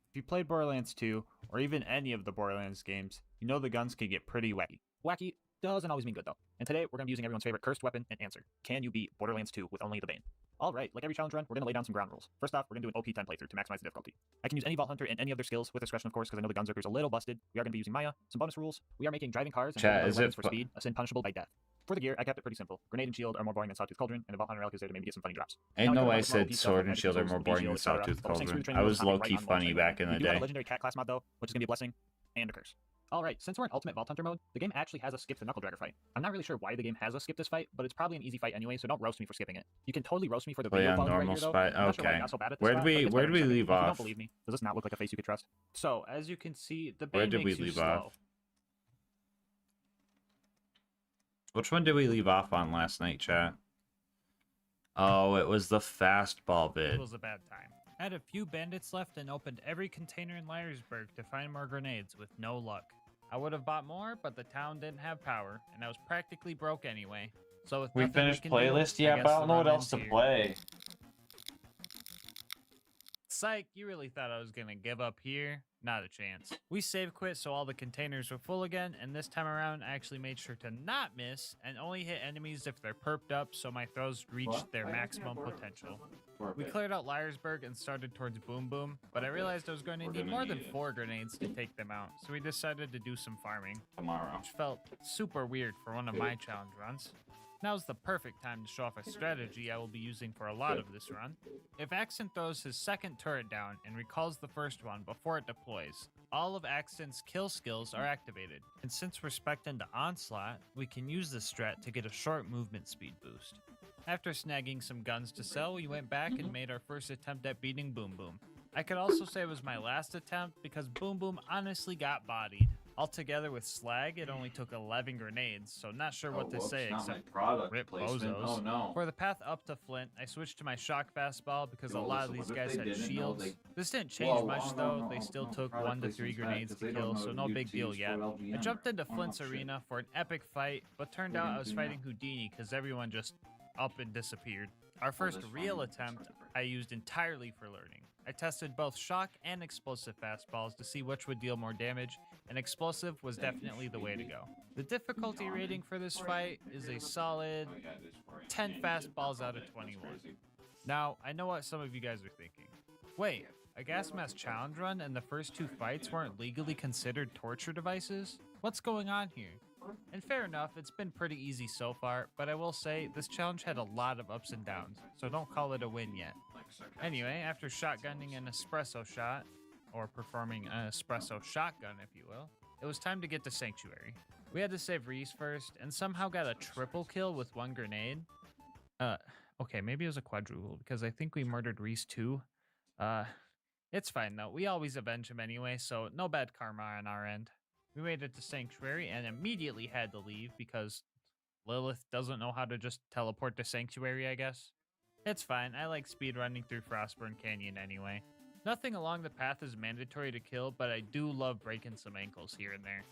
S8: If you played Borderlands 2, or even any of the Borderlands games, you know the guns can get pretty wacky. Wacky doesn't always mean good, though. And today, we're going to be using everyone's favorite cursed weapon and answer. Can you beat Borderlands 2 with only the Bane? Alright, like every challenge run, we're going to lay down some ground rules. First off, we're going to do an OP 10 playthrough to maximize the difficulty. I can use any Vault Hunter and any of their skills with discretion, of course, because I know the Gunzerker's a little busted. We are going to be using Maya. Some bonus rules. We are making driving cars and
S1: Chat,
S8: other
S1: is
S8: weapons
S1: it
S8: for
S1: fu-
S8: speed, a sin punishable by death. For the gear, I kept it pretty simple. Grenade and shield are more boring than Sawtooth Cauldron, and a Vault Hunter relic is there to maybe get some funny drops.
S1: Ain't
S8: Now
S1: no
S8: I
S1: way I
S8: covered some more
S1: said
S8: OP stuff
S1: sword
S8: like
S1: and
S8: magic
S1: shield are
S8: missiles,
S1: more
S8: the
S1: boring
S8: shield,
S1: than
S8: etc.
S1: Sawtooth
S8: But we'll sink through
S1: Cauldron.
S8: the training
S1: I
S8: wheels
S1: was
S8: and hop
S1: low-key
S8: right on
S1: funny
S8: launch
S1: back in
S8: we
S1: the
S8: do have a
S1: day.
S8: legendary cat class mod though, which is gonna be a blessing and a curse. Alright, since we're in Ultimate Vault Hunter mode, the game actually has us skip the Knuckle Dragger fight. I'm not really sure why the game has us skip this fight, but it's probably an easy fight anyway, so don't roast me for skipping it. You can totally roast me for the
S1: Play
S8: video
S1: on
S8: quality right
S1: normal
S8: here though.
S1: spot.
S8: I'm not sure why it
S1: Okay.
S8: got so bad at this
S1: Where
S8: spot,
S1: did
S8: but it gets
S1: we
S8: better in a second.
S1: leave
S8: If you
S1: off?
S8: don't believe me, does this not look like a face you could trust? So, as you can see, the
S1: Where
S8: Bane
S1: did we
S8: makes you
S1: leave
S8: slow.
S1: off? Which one did we leave off on last night, chat? Oh, it was the fastball
S8: It
S1: bid.
S8: was a bad time. I had a few bandits left and opened every container in Lyersburg to find more grenades with no luck. I would have bought more, but the town didn't have power, and I was practically broke anyway. So with
S6: We
S8: nothing
S6: finished
S8: can do,
S6: playlist?
S8: I
S6: Yeah,
S8: guess
S6: but I
S8: the
S6: don't know what
S8: run
S6: else to
S8: ends here.
S6: play.
S8: Psych, you really thought I was gonna give up here? Not a chance. We save quit so all the containers were full again, and this time around I actually made sure to not miss and only hit enemies if they're perped up so my throws reached their maximum potential. We cleared out Lyersburg and started towards Boom Boom, but I realized I was going to need more than 4 grenades to take them out, so we decided to do some farming,
S1: Tomorrow.
S8: which felt super weird for one of my challenge runs. Now's the perfect time to show off a strategy I will be using for a lot of this run. If Accent throws his second turret down and recalls the first one before it deploys, all of Accent's kill skills are activated. And since we're spec'd into Onslaught, we can use this strat to get a short movement speed boost. After snagging some guns to sell, we went back and made our first attempt at beating Boom Boom. I could also say it was my last attempt because Boom Boom honestly got bodied. Altogether with Slag, it only took 11 grenades, so not sure what to say except rip bozos.
S1: Oh no.
S8: For the path up to Flint, I switched to my shock fastball because a lot of these guys had shields. This didn't change much though, they still took 1 to 3 grenades to kill, so no big deal yet. I jumped into Flint's arena for an epic fight, but turned out I was fighting Houdini because everyone just up and disappeared. Our first real attempt I used entirely for learning. I tested both shock and explosive fastballs to see which would deal more damage, and explosive was definitely the way to go. The difficulty rating for this fight is a solid 10 fastballs out of 21. Now, I know what some of you guys are thinking. Wait, a gas mask challenge run and the first 2 fights weren't legally considered torture devices? What's going on here? And fair enough, it's been pretty easy so far, but I will say this challenge had a lot of ups and downs, so don't call it a win yet. Anyway, after shotgunning an espresso shot, or performing an espresso shotgun if you will, it was time to get to Sanctuary. We had to save Reese first, and somehow got a triple kill with 1 grenade. Okay, maybe it was a quadruple, because I think we murdered Reese too. It's fine though, we always avenge him anyway, so no bad karma on our end. We made it to Sanctuary and immediately had to leave because Lilith doesn't know how to just teleport to Sanctuary, I guess. It's fine, I like speedrunning through Frostburn Canyon anyway. Nothing along the path is mandatory to kill, but I do love breaking some ankles here and there.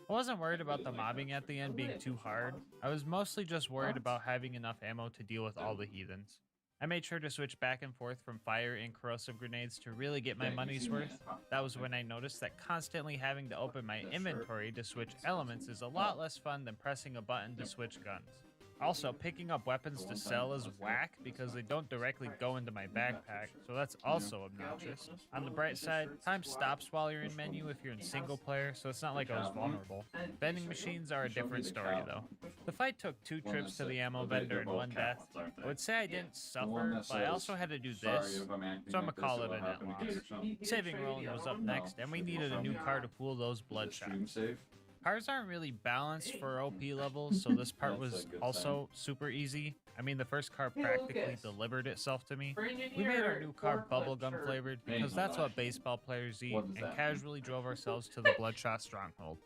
S8: I wasn't worried about the mobbing at the end being too hard. I was mostly just worried about having enough ammo to deal with all the heathens. I made sure to switch back and forth from fire and corrosive grenades to really get my money's worth. That was when I noticed that constantly having to open my inventory to switch elements is a lot less fun than pressing a button to switch guns. Also, picking up weapons to sell is whack because they don't directly go into my backpack, so that's also obnoxious. On the bright side, time stops while you're in menu if you're in single player, so it's not like I was vulnerable. Vending machines are a different story though. The fight took 2 trips to the ammo vendor and 1 death. I would say I didn't suffer, but I also had to do this, so I'm gonna call it a net loss. Saving Roland was up next, and we needed a new car to pool those bloodshots. Cars aren't really balanced for OP levels, so this part was also super easy. I mean, the first car practically delivered itself to me. We made our new car bubblegum flavored because that's what baseball players eat, and casually drove ourselves to the Bloodshot Stronghold.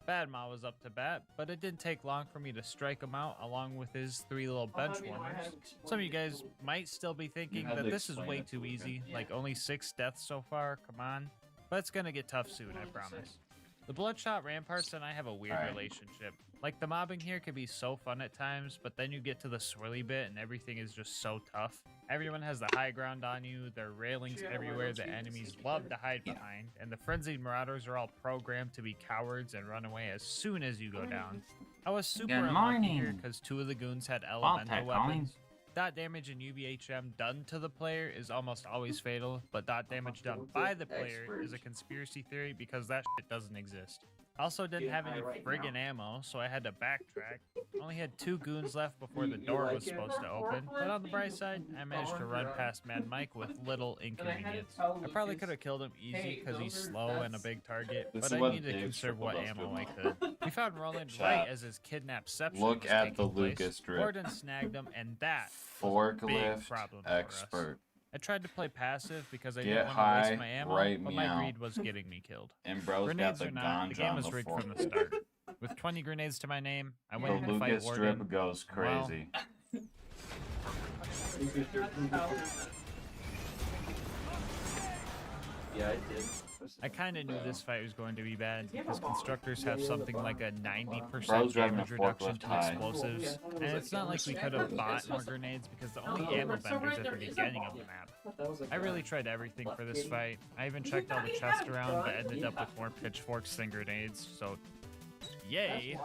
S8: Badma was up to bat, but it didn't take long for me to strike him out along with his 3 little bench warmers. Some of you guys might still be thinking that this is way too easy, like only 6 deaths so far, come on. But it's gonna get tough soon, I promise. The Bloodshot Ramparts and I have a weird relationship. Like, the mobbing here can be so fun at times, but then you get to the swirly bit and everything is just so tough. Everyone has the high ground on you, there are railings everywhere that enemies love to hide behind, and the frenzied marauders are all programmed to be cowards and run away as soon as you go down. I was super unlucky here because 2 of the goons had elemental weapons. Dot damage in UVHM done to the player is almost always fatal, but dot damage done by the player is a conspiracy theory because that shit doesn't exist. Also didn't have any friggin' ammo, so I had to backtrack. Only had 2 goons left before the door was supposed to open, but on the bright side, I managed to run past Mad Mike with little inconvenience. I probably could have killed him easy because he's slow and a big target, but I needed to conserve what ammo I could. We found Roland right as his kidnapception was taking place. Gordon snagged him, and that was a big problem for us. I tried to play passive because I didn't want to waste my ammo, but my greed was getting me killed.
S6: And bro's
S8: Grenades
S6: got the
S8: or not, the game was rigged from the start. With 20 grenades to my name, I went in to fight Warden.
S6: Strip goes crazy.
S5: Yeah, I did.
S8: I kind of knew this fight was going to be bad because constructors have something like a 90% damage reduction to explosives, and it's not like we could have bought more grenades because the only ammo vendors at the beginning of the map. I really tried everything for this fight. I even checked all the chests around, but ended up with more pitchforks than grenades, so yay!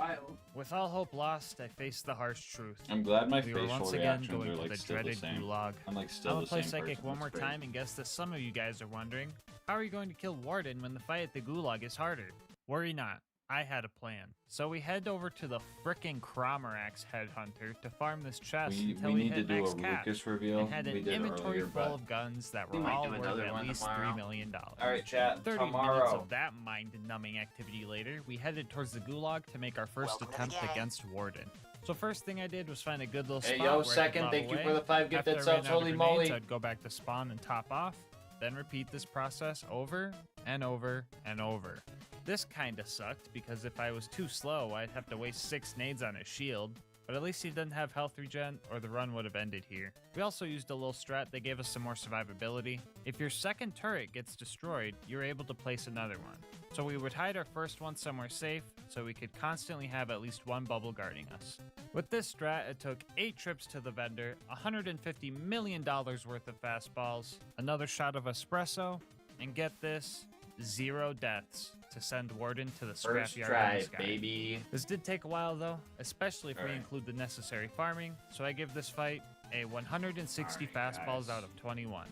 S8: With all hope lost, I faced the harsh truth.
S6: I'm glad my
S8: We were
S6: facial
S8: once again
S6: reactions
S8: going
S6: are
S8: to
S6: like
S8: the
S6: still the
S8: dreaded
S6: same.
S8: gulag.
S6: I'm like still
S8: I'm
S6: the
S8: gonna play
S6: same
S8: Psychic
S6: person.
S8: one more
S6: It's great.
S8: time and guess that some of you guys are wondering, how are you going to kill Warden when the fight at the gulag is harder? Worry not. I had a plan. So we head over to the frickin' Cromerax headhunter to farm this chest until
S6: We
S8: we
S6: need to
S8: hit
S6: do a
S8: max cap,
S6: Lucas reveal.
S8: and had
S6: We
S8: an
S6: did
S8: inventory
S6: earlier,
S8: full
S6: but
S8: of guns that
S5: We
S8: were
S5: might
S8: all
S5: do
S8: worth
S5: another
S8: at
S5: one
S8: least
S5: tomorrow.
S8: $3 million.
S6: Alright, chat.
S8: 30 minutes
S6: Tomorrow.
S8: of that mind-numbing activity later, we headed towards the gulag to make our first
S7: Welcome to the
S8: attempt
S7: gang.
S8: against Warden. So first thing I did was find a good little
S6: Hey,
S8: spot
S6: yo,
S8: where I
S6: second,
S8: could lob
S6: thank you
S8: away.
S6: for the 5 gifted
S8: After I ran
S6: subs.
S8: out of
S6: Holy
S8: grenades,
S6: moly.
S8: I'd go back to spawn and top off, then repeat this process over and over and over. This kinda sucked because if I was too slow, I'd have to waste 6 nades on his shield, but at least he didn't have health regen or the run would have ended here. We also used a little strat that gave us some more survivability. If your second turret gets destroyed, you're able to place another one. So we would hide our first one somewhere safe so we could constantly have at least one bubble guarding us. With this strat, it took 8 trips to the vendor, $150 million worth of fastballs, another shot of espresso, and get this, 0 deaths to send Warden to the
S6: First
S8: scrapyard in
S6: try,
S8: the sky.
S6: baby.
S8: This did take a while though, especially if we
S6: Alright.
S8: include the necessary farming, so I give this fight a 160
S6: Alright,
S8: fastballs
S6: guys.
S8: out of 21.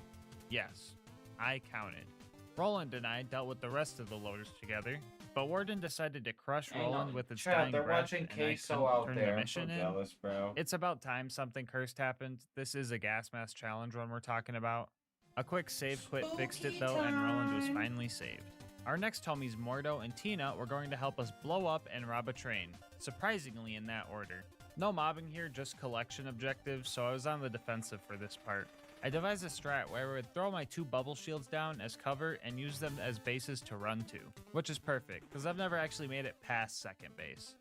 S8: Yes, I counted. Roland and I dealt with the rest of the loaders together, but Warden decided to crush Roland with its dying
S6: they're
S8: breath,
S6: watching
S8: and I
S6: Queso
S8: couldn't
S6: out
S8: turn
S6: there.
S8: the
S6: I'm
S8: mission
S6: so
S8: in.
S6: jealous, bro.
S8: It's about time something cursed happened. This is a gas mask challenge one we're talking about. A quick save quit fixed it though, and Roland was finally saved. Our next homies Mordo and Tina were going to help us blow up and rob a train, surprisingly in that order. No mobbing here, just collection objectives, so I was on the defensive for this part. I devised a strat where I would throw my 2 bubble shields down as cover and use them as bases to run to, which is perfect, because I've never actually made it past second base.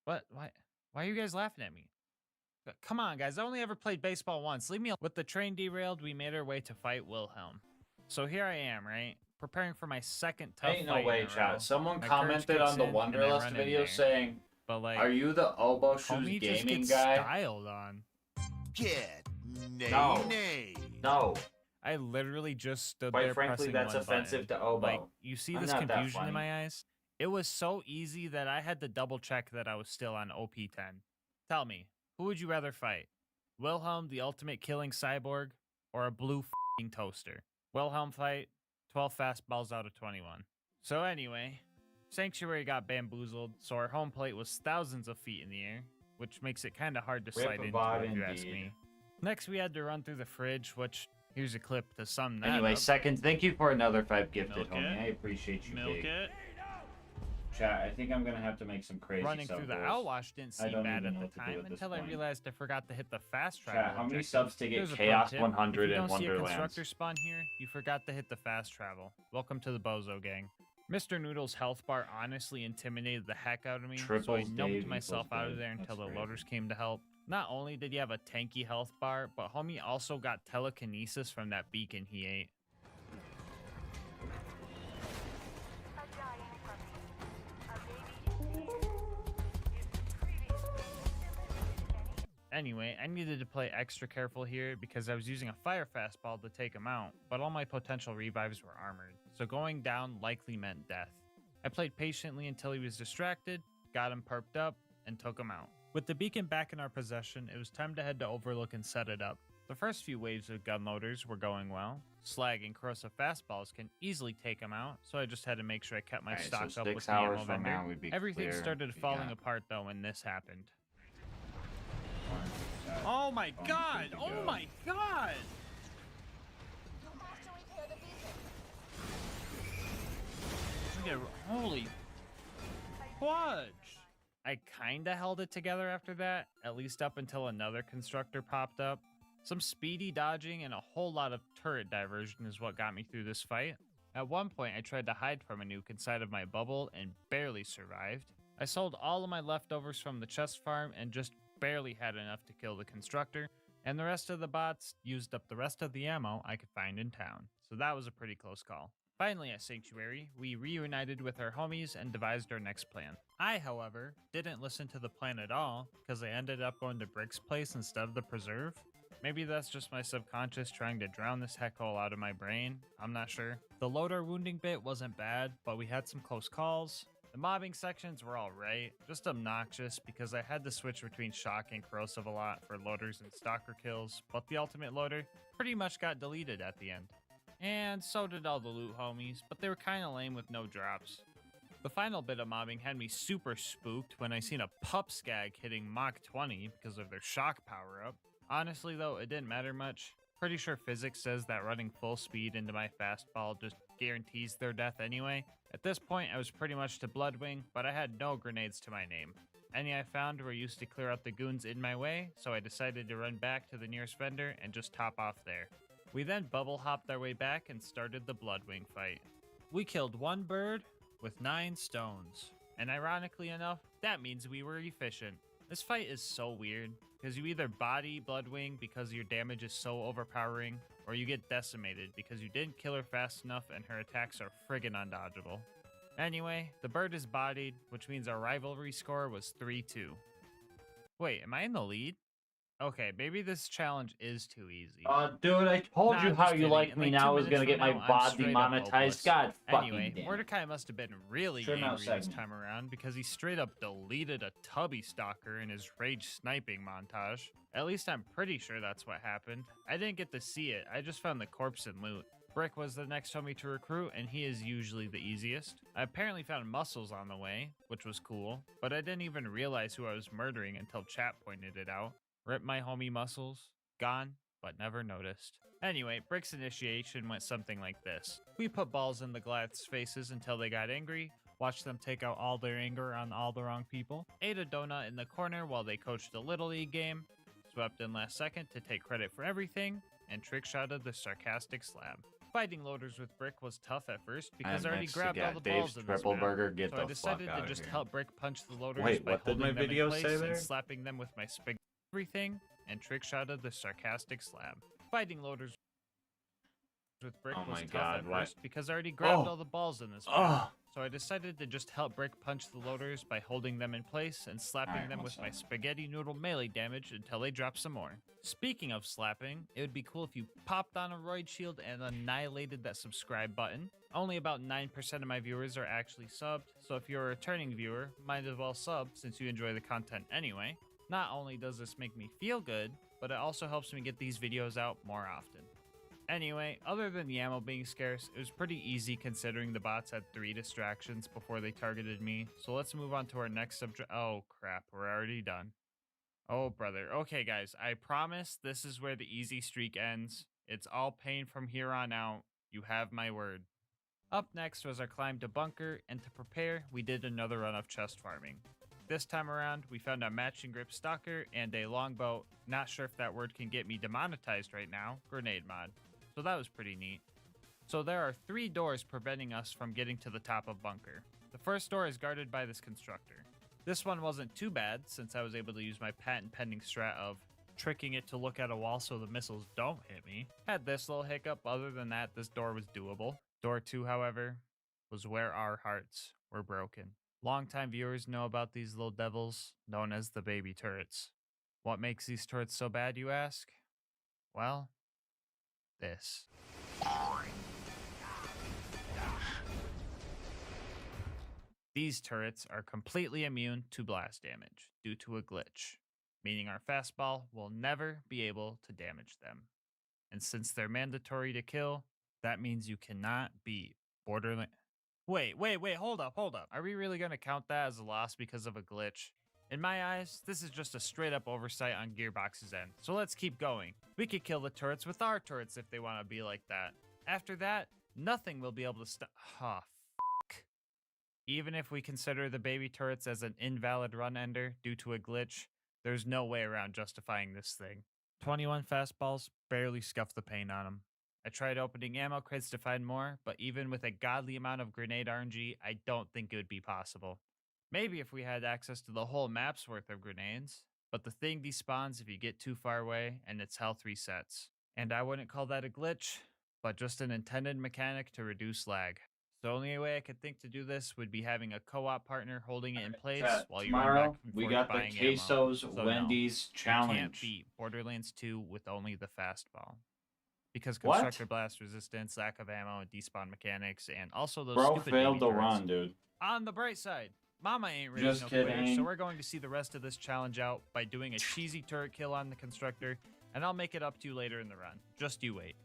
S8: What? Why are you guys laughing at me? Come on, guys, I only ever played baseball once. Leave me alone. With the train derailed, we made our way to fight Wilhelm. So here I am, right? Preparing for my second tough
S6: Ain't no
S8: fight
S6: way,
S8: in a row.
S6: chat. Someone
S8: My
S6: commented
S8: courage
S6: on
S8: kicks
S6: the
S8: in, and I
S6: Wanderlust
S8: run in
S6: video
S8: there.
S6: saying,
S8: But like,
S6: "Are you the elbow shoes
S8: homie just
S6: gaming
S8: gets
S6: guy?"
S8: styled on.
S7: Good
S9: Nay,
S6: No.
S9: nay.
S6: No.
S8: I literally just stood
S6: Quite
S8: there
S6: frankly,
S8: pressing
S6: that's
S8: one
S6: offensive
S8: button.
S6: to Obo.
S8: Like, you see
S6: I'm
S8: this
S6: not that
S8: confusion in
S6: funny.
S8: my eyes? It was so easy that I had to double check that I was still on OP10. Tell me, who would you rather fight? Wilhelm, the ultimate killing cyborg, or a blue f***ing toaster? Wilhelm fight, 12 fastballs out of 21. So anyway, Sanctuary got bamboozled, so our home plate was thousands of feet in the air, which makes it kind of hard to slide into
S6: Rip-a-bod
S8: if you ask
S6: indeed.
S8: me. Next, we had to run through the fridge, which, here's a clip to sum that
S1: Anyway,
S8: up.
S1: Seconds, thank you for another 5 gifted,
S8: Milk
S1: homie.
S8: it.
S1: I appreciate you,
S8: Milk
S1: big.
S8: it.
S1: Chat, I think I'm gonna have to make some crazy
S8: Running
S1: sub
S8: through the
S1: goals.
S8: outwash didn't
S1: I
S8: seem
S1: don't
S8: bad
S1: even
S8: at
S1: know
S8: the
S1: what to do
S8: time
S1: at this
S8: until I
S1: point.
S8: realized I forgot to hit the fast travel.
S1: Chat, how many
S8: objective.
S1: subs to get
S8: Here's a pro
S1: Chaos
S8: tip.
S1: 100
S8: if you
S1: in
S8: don't see a
S1: Wonderlands?
S8: constructor spawn here, you forgot to hit the fast travel. Welcome to the Bozo Gang. Mr. Noodle's health bar honestly intimidated the heck out of me, so I
S1: Triples
S8: numbed
S1: Dave
S8: myself
S1: equals
S8: out of
S1: good.
S8: there until
S1: That's
S8: the
S1: crazy.
S8: loaders came to help. Not only did he have a tanky health bar, but homie also got telekinesis from that beacon he ate. Anyway, I needed to play extra careful here because I was using a fire fastball to take him out, but all my potential revives were armored, so going down likely meant death. I played patiently until he was distracted, got him perked up, and took him out. With the beacon back in our possession, it was time to head to Overlook and set it up. The first few waves of gun loaders were going well. Slag and corrosive fastballs can easily take him out, so I just had to make sure I kept my
S1: Alright,
S8: stock
S1: so
S8: up
S1: 6
S8: with the
S1: hours
S8: ammo
S1: from
S8: vendor.
S1: now, we'd be
S8: Everything
S1: clear.
S8: started
S1: We
S8: falling
S1: got-
S8: apart though when this happened.
S9: Oh my
S1: Good
S9: god!
S1: to
S9: Oh
S1: go.
S9: my god!
S8: Okay, holy fudge! I kinda held it together after that, at least up until another constructor popped up. Some speedy dodging and a whole lot of turret diversion is what got me through this fight. At one point, I tried to hide from a nuke inside of my bubble and barely survived. I sold all of my leftovers from the chest farm and just barely had enough to kill the constructor, and the rest of the bots used up the rest of the ammo I could find in town. So that was a pretty close call. Finally, at Sanctuary, we reunited with our homies and devised our next plan. I, however, didn't listen to the plan at all because I ended up going to Brick's place instead of the preserve. Maybe that's just my subconscious trying to drown this heck hole out of my brain. I'm not sure. The loader wounding bit wasn't bad, but we had some close calls. The mobbing sections were alright, just obnoxious because I had to switch between shock and corrosive a lot for loaders and stalker kills, but the ultimate loader pretty much got deleted at the end. And so did all the loot homies, but they were kinda lame with no drops. The final bit of mobbing had me super spooked when I seen a pup skag hitting Mach 20 because of their shock power up. Honestly though, it didn't matter much. Pretty sure physics says that running full speed into my fastball just guarantees their death anyway. At this point, I was pretty much to Bloodwing, but I had no grenades to my name. Any I found were used to clear out the goons in my way, so I decided to run back to the nearest vendor and just top off there. We then bubble hopped our way back and started the Bloodwing fight. We killed one bird with 9 stones. And ironically enough, that means we were efficient. This fight is so weird, because you either body Bloodwing because your damage is so overpowering, or you get decimated because you didn't kill her fast enough and her attacks are friggin' undodgeable. Anyway, the bird is bodied, which means our rivalry score was 3-2. Wait, am I in the lead? Okay, maybe this challenge is too easy.
S1: Dude, I told
S8: Nah,
S1: you
S8: I'm
S1: how
S8: just
S1: you
S8: kidding.
S1: like
S8: In
S1: me
S8: like
S1: now. I
S8: 2
S1: was gonna
S8: minutes
S1: get
S8: from
S1: my
S8: now, I'm
S1: bot
S8: straight up
S1: demonetized.
S8: hopeless.
S1: God fucking
S8: Anyway,
S1: damn.
S8: Mordecai must have been really
S1: Sure, no
S8: angry this
S1: second.
S8: time around because he straight up deleted a tubby stalker in his rage sniping montage. At least I'm pretty sure that's what happened. I didn't get to see it, I just found the corpse and loot. Brick was the next homie to recruit, and he is usually the easiest. I apparently found muscles on the way, which was cool, but I didn't even realize who I was murdering until chat pointed it out. Rip my homie muscles. Gone, but never noticed. Anyway, Brick's initiation went something like this. We put balls in the Goliath's faces until they got angry, watched them take out all their anger on all the wrong people, ate a donut in the corner while they coached a Little League game, swept in last second to take credit for everything, and trick-shotted the sarcastic slab. Fighting loaders with Brick was tough at first because I already
S1: next to
S8: grabbed all
S1: get
S8: the
S1: Dave's
S8: balls in this
S1: triple
S8: map.
S1: burger. Get
S8: So
S1: the
S8: I
S1: fuck
S8: decided to
S1: outta
S8: just
S1: here.
S8: help Brick punch the loaders
S1: Wait,
S8: by
S1: what did
S8: holding
S1: my
S8: them in
S1: video
S8: place
S1: say there?
S8: and slapping them with my spig everything and trick-shotted the sarcastic slab. Fighting loaders with Brick
S1: Oh
S8: was
S1: my
S8: tough
S1: God,
S8: at
S1: what?
S8: first because I already grabbed
S1: Oh.
S8: all the balls in this map.
S1: Oh,
S8: so I decided to just help brick punch the loaders by holding them in place and slapping
S6: Alright,
S8: them
S6: what's
S8: with my
S6: up?
S8: spaghetti noodle melee damage until they drop some more. Speaking of slapping, it would be cool if you popped on a roid shield and annihilated that subscribe button. Only about 9% of my viewers are actually subbed, so if you're a returning viewer, might as well sub since you enjoy the content anyway. Not only does this make me feel good, but it also helps me get these videos out more often. Anyway, other than the ammo being scarce, it was pretty easy considering the bots had 3 distractions before they targeted me, so let's move on to our next subject. Oh crap, we're already done. Oh brother. Okay guys, I promise this is where the easy streak ends. It's all pain from here on out. You have my word. Up next was our climb to bunker, and to prepare, we did another run of chest farming. This time around, we found a matching grip stalker and a longbow, not sure if that word can get me demonetized right now, grenade mod. So that was pretty neat. So there are 3 doors preventing us from getting to the top of bunker. The first door is guarded by this constructor. This one wasn't too bad since I was able to use my patent pending strat of tricking it to look at a wall so the missiles don't hit me. Had this little hiccup, other than that this door was doable. Door 2, however, was where our hearts were broken. Longtime viewers know about these little devils, known as the baby turrets. What makes these turrets so bad, you ask? Well, this. These turrets are completely immune to blast damage due to a glitch, meaning our fastball will never be able to damage them. And since they're mandatory to kill, that means you cannot beat Borderlands. Wait, hold up. Are we really going to count that as a loss because of a glitch? In my eyes, this is just a straight up oversight on Gearbox's end, so let's keep going. We could kill the turrets with our turrets if they want to be like that. After that, nothing will be able to stop. Oh, f***. Even if we consider the baby turrets as an invalid run ender due to a glitch, there's no way around justifying this thing. 21 fastballs barely scuffed the paint on them. I tried opening ammo crates to find more, but even with a godly amount of grenade RNG, I don't think it would be possible. Maybe if we had access to the whole map's worth of grenades, but the thing despawns if you get too far away and its health resets. And I wouldn't call that a glitch, but just an intended mechanic to reduce lag. The only way I could think to do this would be having a co-op partner holding it in place while you run
S6: Tomorrow,
S8: back and
S6: we
S8: forth
S6: got the
S8: buying
S6: Quesos
S8: ammo. So
S6: Wendy's
S8: no, you can't
S6: challenge.
S8: beat Borderlands 2 with only the fastball. Because
S6: What?
S8: constructor blast resistance, lack of ammo, and despawn mechanics, and also those
S6: Bro
S8: stupid
S6: failed
S8: baby
S6: to
S8: turrets.
S6: run, dude.
S8: On the bright side, Mama ain't raised
S6: Just
S8: no quitters,
S6: kidding.
S8: so we're going to see the rest of this challenge out by doing a cheesy turret kill on the constructor, and I'll make it up to you later in the run. Just you wait.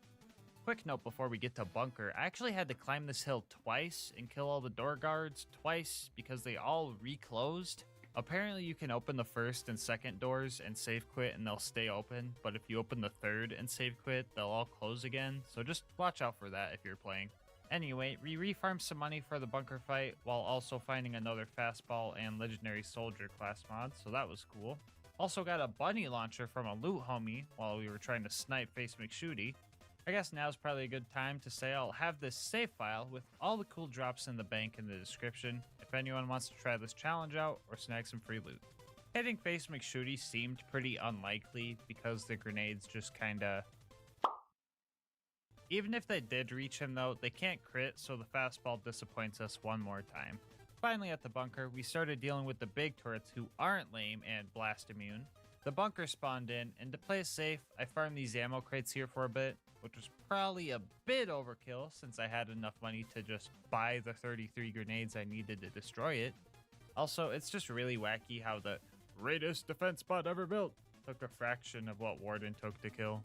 S8: Quick note before we get to bunker, I actually had to climb this hill twice and kill all the door guards twice because they all reclosed. Apparently you can open the first and second doors and save quit and they'll stay open, but if you open the third and save quit, they'll all close again, so just watch out for that if you're playing. Anyway, we refarmed some money for the bunker fight while also finding another fastball and legendary soldier class mod, so that was cool. Also got a bunny launcher from a loot homie while we were trying to snipe Face McShooty. I guess now's probably a good time to say I'll have this save file with all the cool drops in the bank in the description if anyone wants to try this challenge out or snag some free loot. Hitting Face McShooty seemed pretty unlikely because the grenades just kinda... Even if they did reach him though, they can't crit, so the fastball disappoints us one more time. Finally at the bunker, we started dealing with the big turrets who aren't lame and blast immune. The bunker spawned in, and to play it safe, I farmed these ammo crates here for a bit, which was probably a bit overkill since I had enough money to just buy the 33 grenades I needed to destroy it. Also, it's just really wacky how the greatest defense spot ever built took a fraction of what Warden took to kill.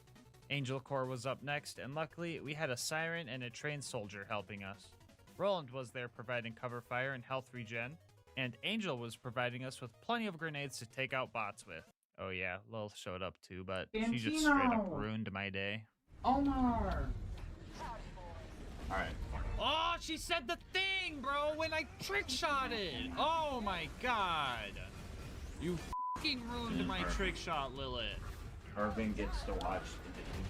S8: Angel Corps was up next, and luckily we had a siren and a trained soldier helping us. Roland was there providing cover fire and health regen, and Angel was providing us with plenty of grenades to take out bots with. Oh yeah, Lil showed up too, but she just straight up ruined my day.
S6: Omar! Alright.
S8: Oh, she said the thing, bro, when I trick shot it! Oh my god! You fucking ruined my trick shot, Lilith.
S6: Irving gets to watch the video.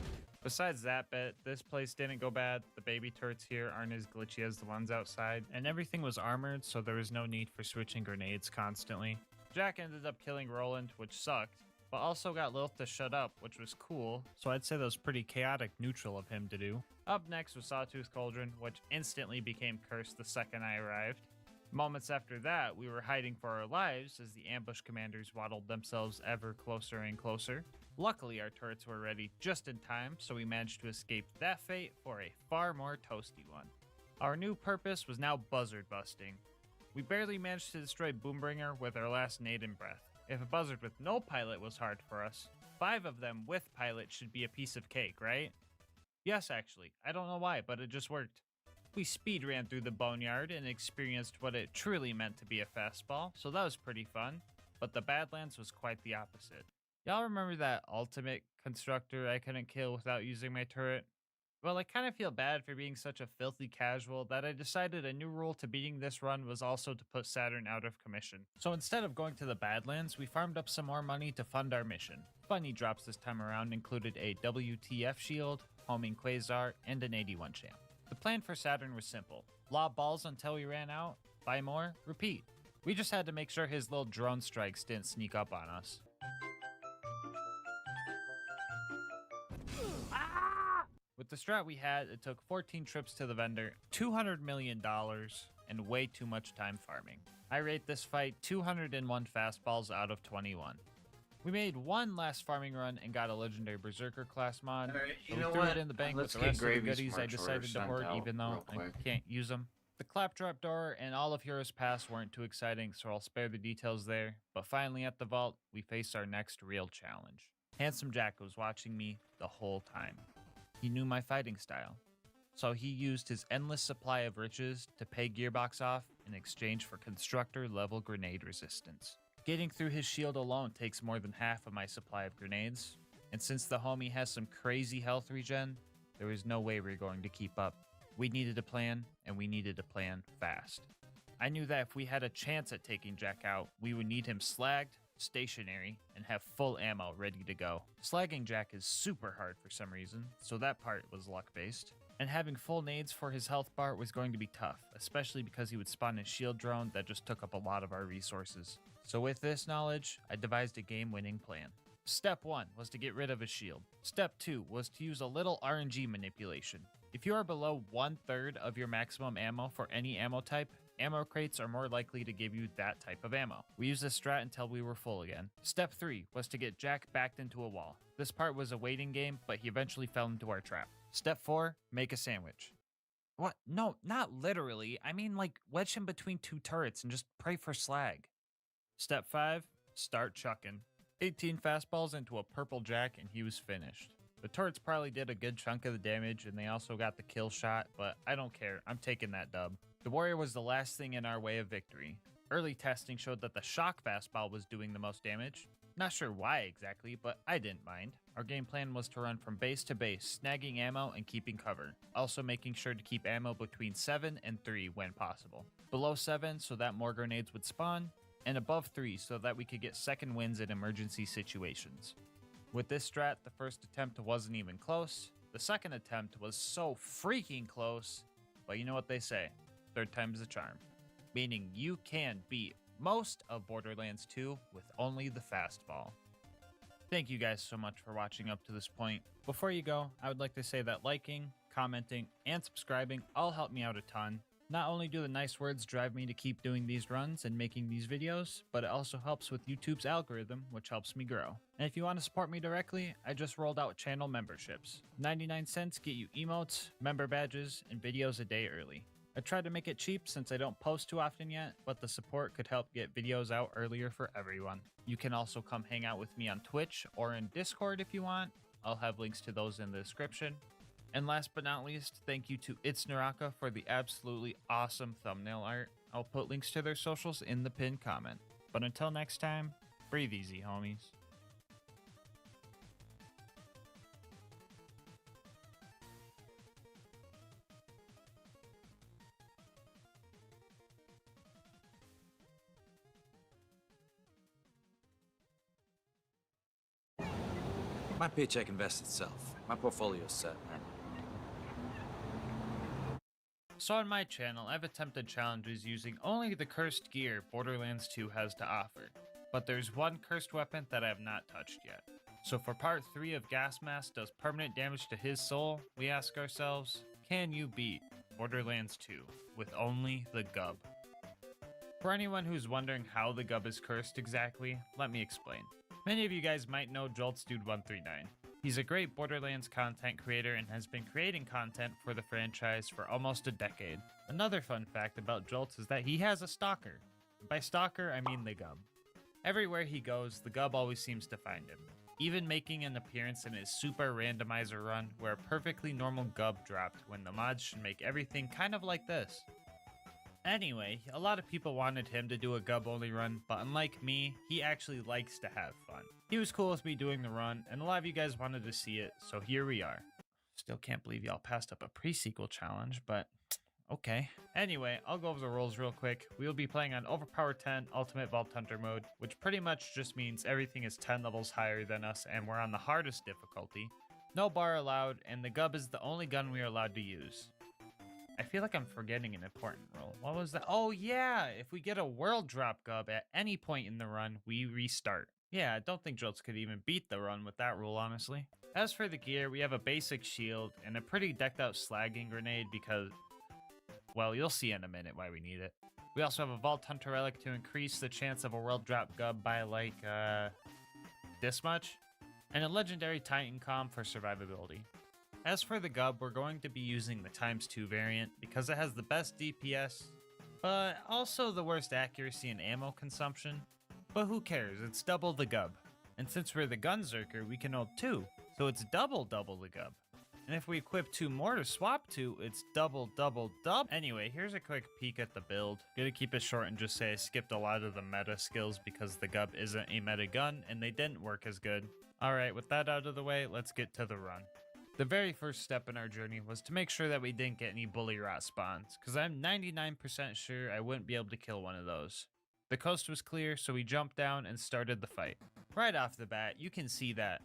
S8: Besides that bit, this place didn't go bad. The baby turrets here aren't as glitchy as the ones outside, and everything was armored, so there was no need for switching grenades constantly. Jack ended up killing Roland, which sucked, but also got Lilith to shut up, which was cool, so I'd say that was pretty chaotic neutral of him to do. Up next was Sawtooth Cauldron, which instantly became cursed the second I arrived. Moments after that, we were hiding for our lives as the ambush commanders waddled themselves ever closer and closer. Luckily, our turrets were ready just in time, so we managed to escape that fate for a far more toasty one. Our new purpose was now buzzard busting. We barely managed to destroy Boombringer with our last nade in breath. If a buzzard with no pilot was hard for us, 5 of them with pilot should be a piece of cake, right? Yes, actually. I don't know why, but it just worked. We speed ran through the boneyard and experienced what it truly meant to be a fastball, so that was pretty fun. But the Badlands was quite the opposite. Y'all remember that ultimate constructor I couldn't kill without using my turret? Well, I kind of feel bad for being such a filthy casual that I decided a new rule to beating this run was also to put Saturn out of commission. So instead of going to the Badlands, we farmed up some more money to fund our mission. Funny drops this time around included a WTF shield, homing Quasar, and an 81 champ. The plan for Saturn was simple. Lob balls until we ran out, buy more, repeat. We just had to make sure his little drone strikes didn't sneak up on us. With the strat we had, it took 14 trips to the vendor, $200 million, and way too much time farming. I rate this fight 201 fastballs out of 21. We made one last farming run and got a legendary Berserker class mod.
S6: Alright,
S8: So we threw it in the bank with the rest of the goodies I decided to hoard even though I can't use them. The claptrap door and all of Heroes Pass weren't too exciting, so I'll spare the details there. But finally at the vault, we face our next real challenge. Handsome Jack was watching me the whole time. He knew my fighting style. So he used his endless supply of riches to pay Gearbox off in exchange for constructor level grenade resistance. Getting through his shield alone takes more than half of my supply of grenades, and since the homie has some crazy health regen, there was no way we were going to keep up. We needed a plan, and we needed a plan fast. I knew that if we had a chance at taking Jack out, we would need him slagged, stationary, and have full ammo ready to go. Slagging Jack is super hard for some reason, so that part was luck-based. And having full nades for his health bar was going to be tough, especially because he would spawn his shield drone that just took up a lot of our resources. So with this knowledge, I devised a game-winning plan. Step 1 was to get rid of his shield. Step 2 was to use a little RNG manipulation. If you are below 1/3 of your maximum ammo for any ammo type, ammo crates are more likely to give you that type of ammo. We used this strat until we were full again. Step 3 was to get Jack backed into a wall. This part was a waiting game, but he eventually fell into our trap. Step 4, make a sandwich. What? No, not literally. I mean like wedge him between 2 turrets and just pray for slag. Step 5, start chucking. 18 fastballs into a purple Jack and he was finished. The turrets probably did a good chunk of the damage and they also got the kill shot, but I don't care. I'm taking that dub. The Warrior was the last thing in our way of victory. Early testing showed that the shock fastball was doing the most damage. Not sure why exactly, but I didn't mind. Our game plan was to run from base to base, snagging ammo and keeping cover. Also making sure to keep ammo between 7 and 3 when possible. Below 7 so that more grenades would spawn, and above 3 so that we could get second wins in emergency situations. With this strat, the first attempt wasn't even close. The second attempt was so freaking close, but you know what they say, third time's the charm. Meaning you can beat most of Borderlands 2 with only the fastball. Thank you guys so much for watching up to this point. Before you go, I would like to say that liking, commenting, and subscribing all help me out a ton. Not only do the nice words drive me to keep doing these runs and making these videos, but it also helps with YouTube's algorithm, which helps me grow. And if you want to support me directly, I just rolled out channel memberships. 99 cents get you emotes, member badges, and videos a day early. I tried to make it cheap since I don't post too often yet, but the support could help get videos out earlier for everyone. You can also come hang out with me on Twitch or in Discord if you want. I'll have links to those in the description. And last but not least, thank you to It's Naraka for the absolutely awesome thumbnail art. I'll put links to their socials in the pinned comment. But until next time, breathe easy, homies.
S9: My paycheck invests itself. My portfolio's set, man.
S8: So on my channel, I've attempted challenges using only the cursed gear Borderlands 2 has to offer. But there's one cursed weapon that I have not touched yet. So for part 3 of Gasmask does permanent damage to his soul, we ask ourselves, can you beat Borderlands 2 with only the Gub? For anyone who's wondering how the Gub is cursed exactly, let me explain. Many of you guys might know JoltsDude139. He's a great Borderlands content creator and has been creating content for the franchise for almost a decade. Another fun fact about Jolts is that he has a stalker. By stalker, I mean the Gub. Everywhere he goes, the Gub always seems to find him, even making an appearance in his super randomizer run where a perfectly normal Gub dropped when the mods should make everything kind of like this. Anyway, a lot of people wanted him to do a Gub only run, but unlike me, he actually likes to have fun. He was cool with me doing the run, and a lot of you guys wanted to see it, so here we are. Still can't believe y'all passed up a pre-sequel challenge, but okay. Anyway, I'll go over the rules real quick. We will be playing on Overpower 10 Ultimate Vault Hunter mode, which pretty much just means everything is 10 levels higher than us, and we're on the hardest difficulty. No bar allowed, and the Gub is the only gun we are allowed to use. I feel like I'm forgetting an important rule. What was that? Oh yeah, if we get a world drop Gub at any point in the run, we restart. Yeah, I don't think Jolts could even beat the run with that rule, honestly. As for the gear, we have a basic shield and a pretty decked out slagging grenade because, well, you'll see in a minute why we need it. We also have a Vault Hunter relic to increase the chance of a world drop Gub by like, this much. And a legendary Titan Comm for survivability. As for the Gub, we're going to be using the ×2 variant because it has the best DPS, but also the worst accuracy and ammo consumption. But who cares, it's double the Gub. And since we're the Gunzerker, we can hold 2, so it's double the Gub. And if we equip 2 more to swap to, it's double. Anyway, here's a quick peek at the build. Gonna keep it short and just say I skipped a lot of the meta skills because the Gub isn't a meta gun and they didn't work as good. Alright, with that out of the way, let's get to the run. The very first step in our journey was to make sure that we didn't get any bully rot spawns, because I'm 99% sure I wouldn't be able to kill one of those. The coast was clear, so we jumped down and started the fight. Right off the bat, you can see that.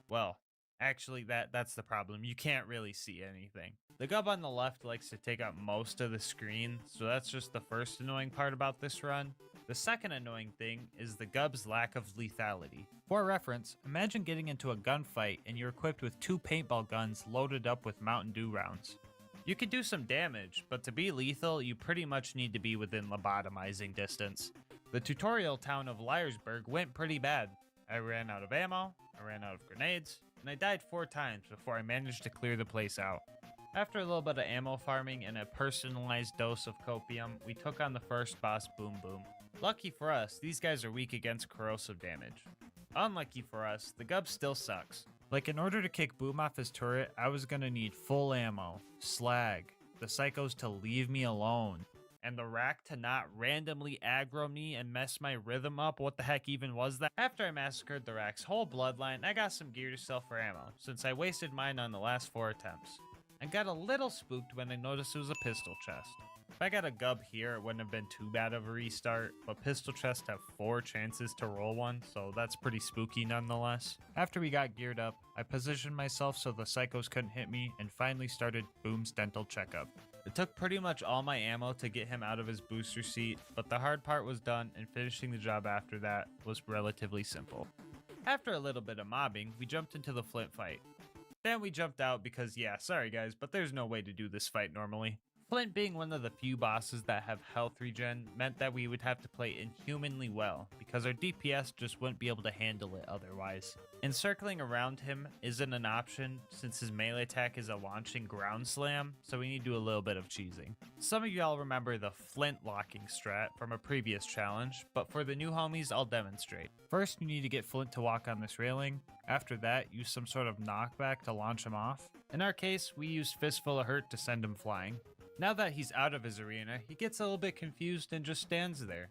S8: Well, actually that's the problem, you can't really see anything. The Gub on the left likes to take up most of the screen, so that's just the first annoying part about this run. The second annoying thing is the Gub's lack of lethality. For reference, imagine getting into a gunfight and you're equipped with 2 paintball guns loaded up with Mountain Dew rounds. You can do some damage, but to be lethal, you pretty much need to be within lobotomizing distance. The tutorial town of Liarsburg went pretty bad. I ran out of ammo, I ran out of grenades, and I died 4 times before I managed to clear the place out. After a little bit of ammo farming and a personalized dose of copium, we took on the first boss, Boom Boom. Lucky for us, these guys are weak against corrosive damage. Unlucky for us, the Gub still sucks. Like, in order to kick Boom off his turret, I was gonna need full ammo, slag, the psychos to leave me alone, and the rack to not randomly aggro me and mess my rhythm up. What the heck even was that? After I massacred the rack's whole bloodline, I got some gear to sell for ammo, since I wasted mine on the last 4 attempts. I got a little spooked when I noticed it was a pistol chest. If I got a Gub here, it wouldn't have been too bad of a restart, but pistol chests have 4 chances to roll one, so that's pretty spooky nonetheless. After we got geared up, I positioned myself so the psychos couldn't hit me and finally started Boom's dental checkup. It took pretty much all my ammo to get him out of his booster seat, but the hard part was done and finishing the job after that was relatively simple. After a little bit of mobbing, we jumped into the Flint fight. Then we jumped out because, yeah, sorry guys, but there's no way to do this fight normally. Flint being one of the few bosses that have health regen meant that we would have to play inhumanly well because our DPS just wouldn't be able to handle it otherwise. Encircling around him isn't an option since his melee attack is a launching ground slam, so we need to do a little bit of cheesing. Some of y'all remember the Flint locking strat from a previous challenge, but for the new homies I'll demonstrate. First you need to get Flint to walk on this railing. After that, use some sort of knockback to launch him off. In our case, we used Fistful of Hurt to send him flying. Now that he's out of his arena, he gets a little bit confused and just stands there.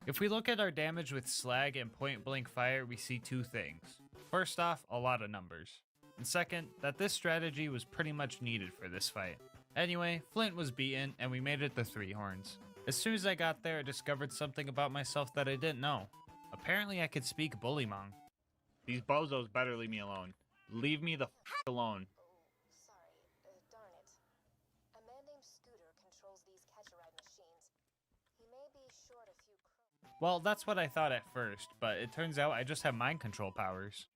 S8: If we look at our damage with slag and point blank fire, we see 2 things. First off, a lot of numbers. And second, that this strategy was pretty much needed for this fight. Anyway, Flint was beaten and we made it to 3 horns. As soon as I got there, I discovered something about myself that I didn't know. Apparently I could speak Bullymong. These bozos better leave me alone. Leave me the f*** alone.
S10: Darn it. A man named Scooter controls these catch-a-ride machines. He may be short a few
S8: Well, that's what I thought at first, but it turns out I just have mind control powers.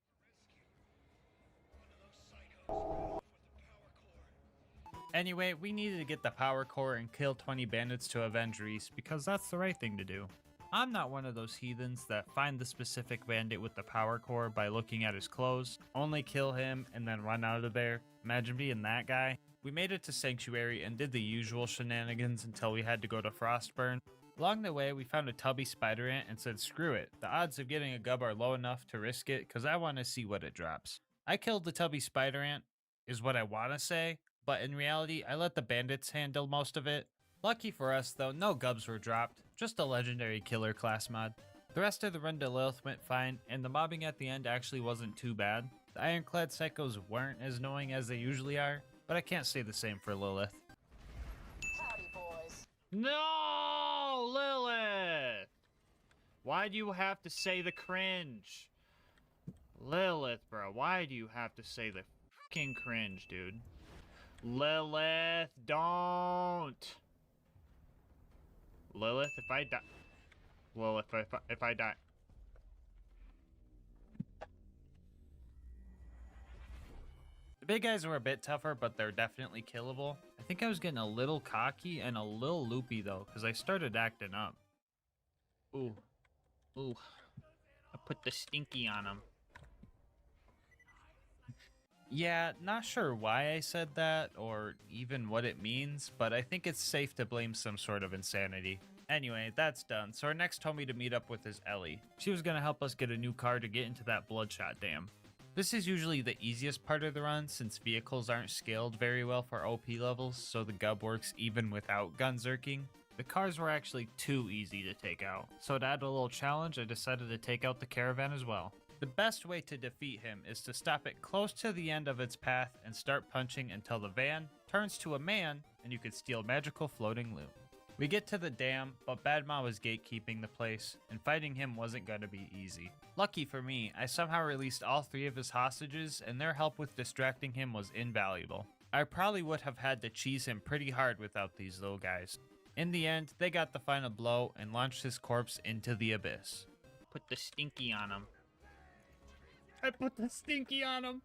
S8: Anyway, we needed to get the power core and kill 20 bandits to avenge Reese, because that's the right thing to do. I'm not one of those heathens that find the specific bandit with the power core by looking at his clothes, only kill him, and then run out of there. Imagine being that guy. We made it to Sanctuary and did the usual shenanigans until we had to go to Frostburn. Along the way, we found a tubby spider ant and said screw it, the odds of getting a gub are low enough to risk it because I want to see what it drops. I killed the tubby spider ant, is what I want to say, but in reality, I let the bandits handle most of it. Lucky for us though, no gubs were dropped, just a legendary killer class mod. The rest of the run to Lilith went fine, and the mobbing at the end actually wasn't too bad. The ironclad psychos weren't as annoying as they usually are, but I can't say the same for Lilith.
S10: Howdy, boys.
S8: No, Lilith! Why do you have to say the cringe? Lilith, bro, why do you have to say the fucking cringe, dude? Lilith, don't! Lilith, if I die... Lilith, if I die... The big guys were a bit tougher, but they're definitely killable. I think I was getting a little cocky and a little loopy, though, because I started acting up. Ooh. Ooh. I put the stinky on him. Yeah, not sure why I said that, or even what it means, but I think it's safe to blame some sort of insanity. Anyway, that's done, so our next homie to meet up with is Ellie. She was gonna help us get a new car to get into that Bloodshot Dam. This is usually the easiest part of the run, since vehicles aren't scaled very well for OP levels, so the gub works even without gun zerking. The cars were actually too easy to take out, so to add a little challenge, I decided to take out the caravan as well. The best way to defeat him is to stop it close to the end of its path and start punching until the van turns to a man and you can steal magical floating loot. We get to the dam, but Badma was gatekeeping the place, and fighting him wasn't going to be easy. Lucky for me, I somehow released all 3 of his hostages, and their help with distracting him was invaluable. I probably would have had to cheese him pretty hard without these little guys. In the end, they got the final blow and launched his corpse into the abyss. Put the stinky on him. I put the stinky on him.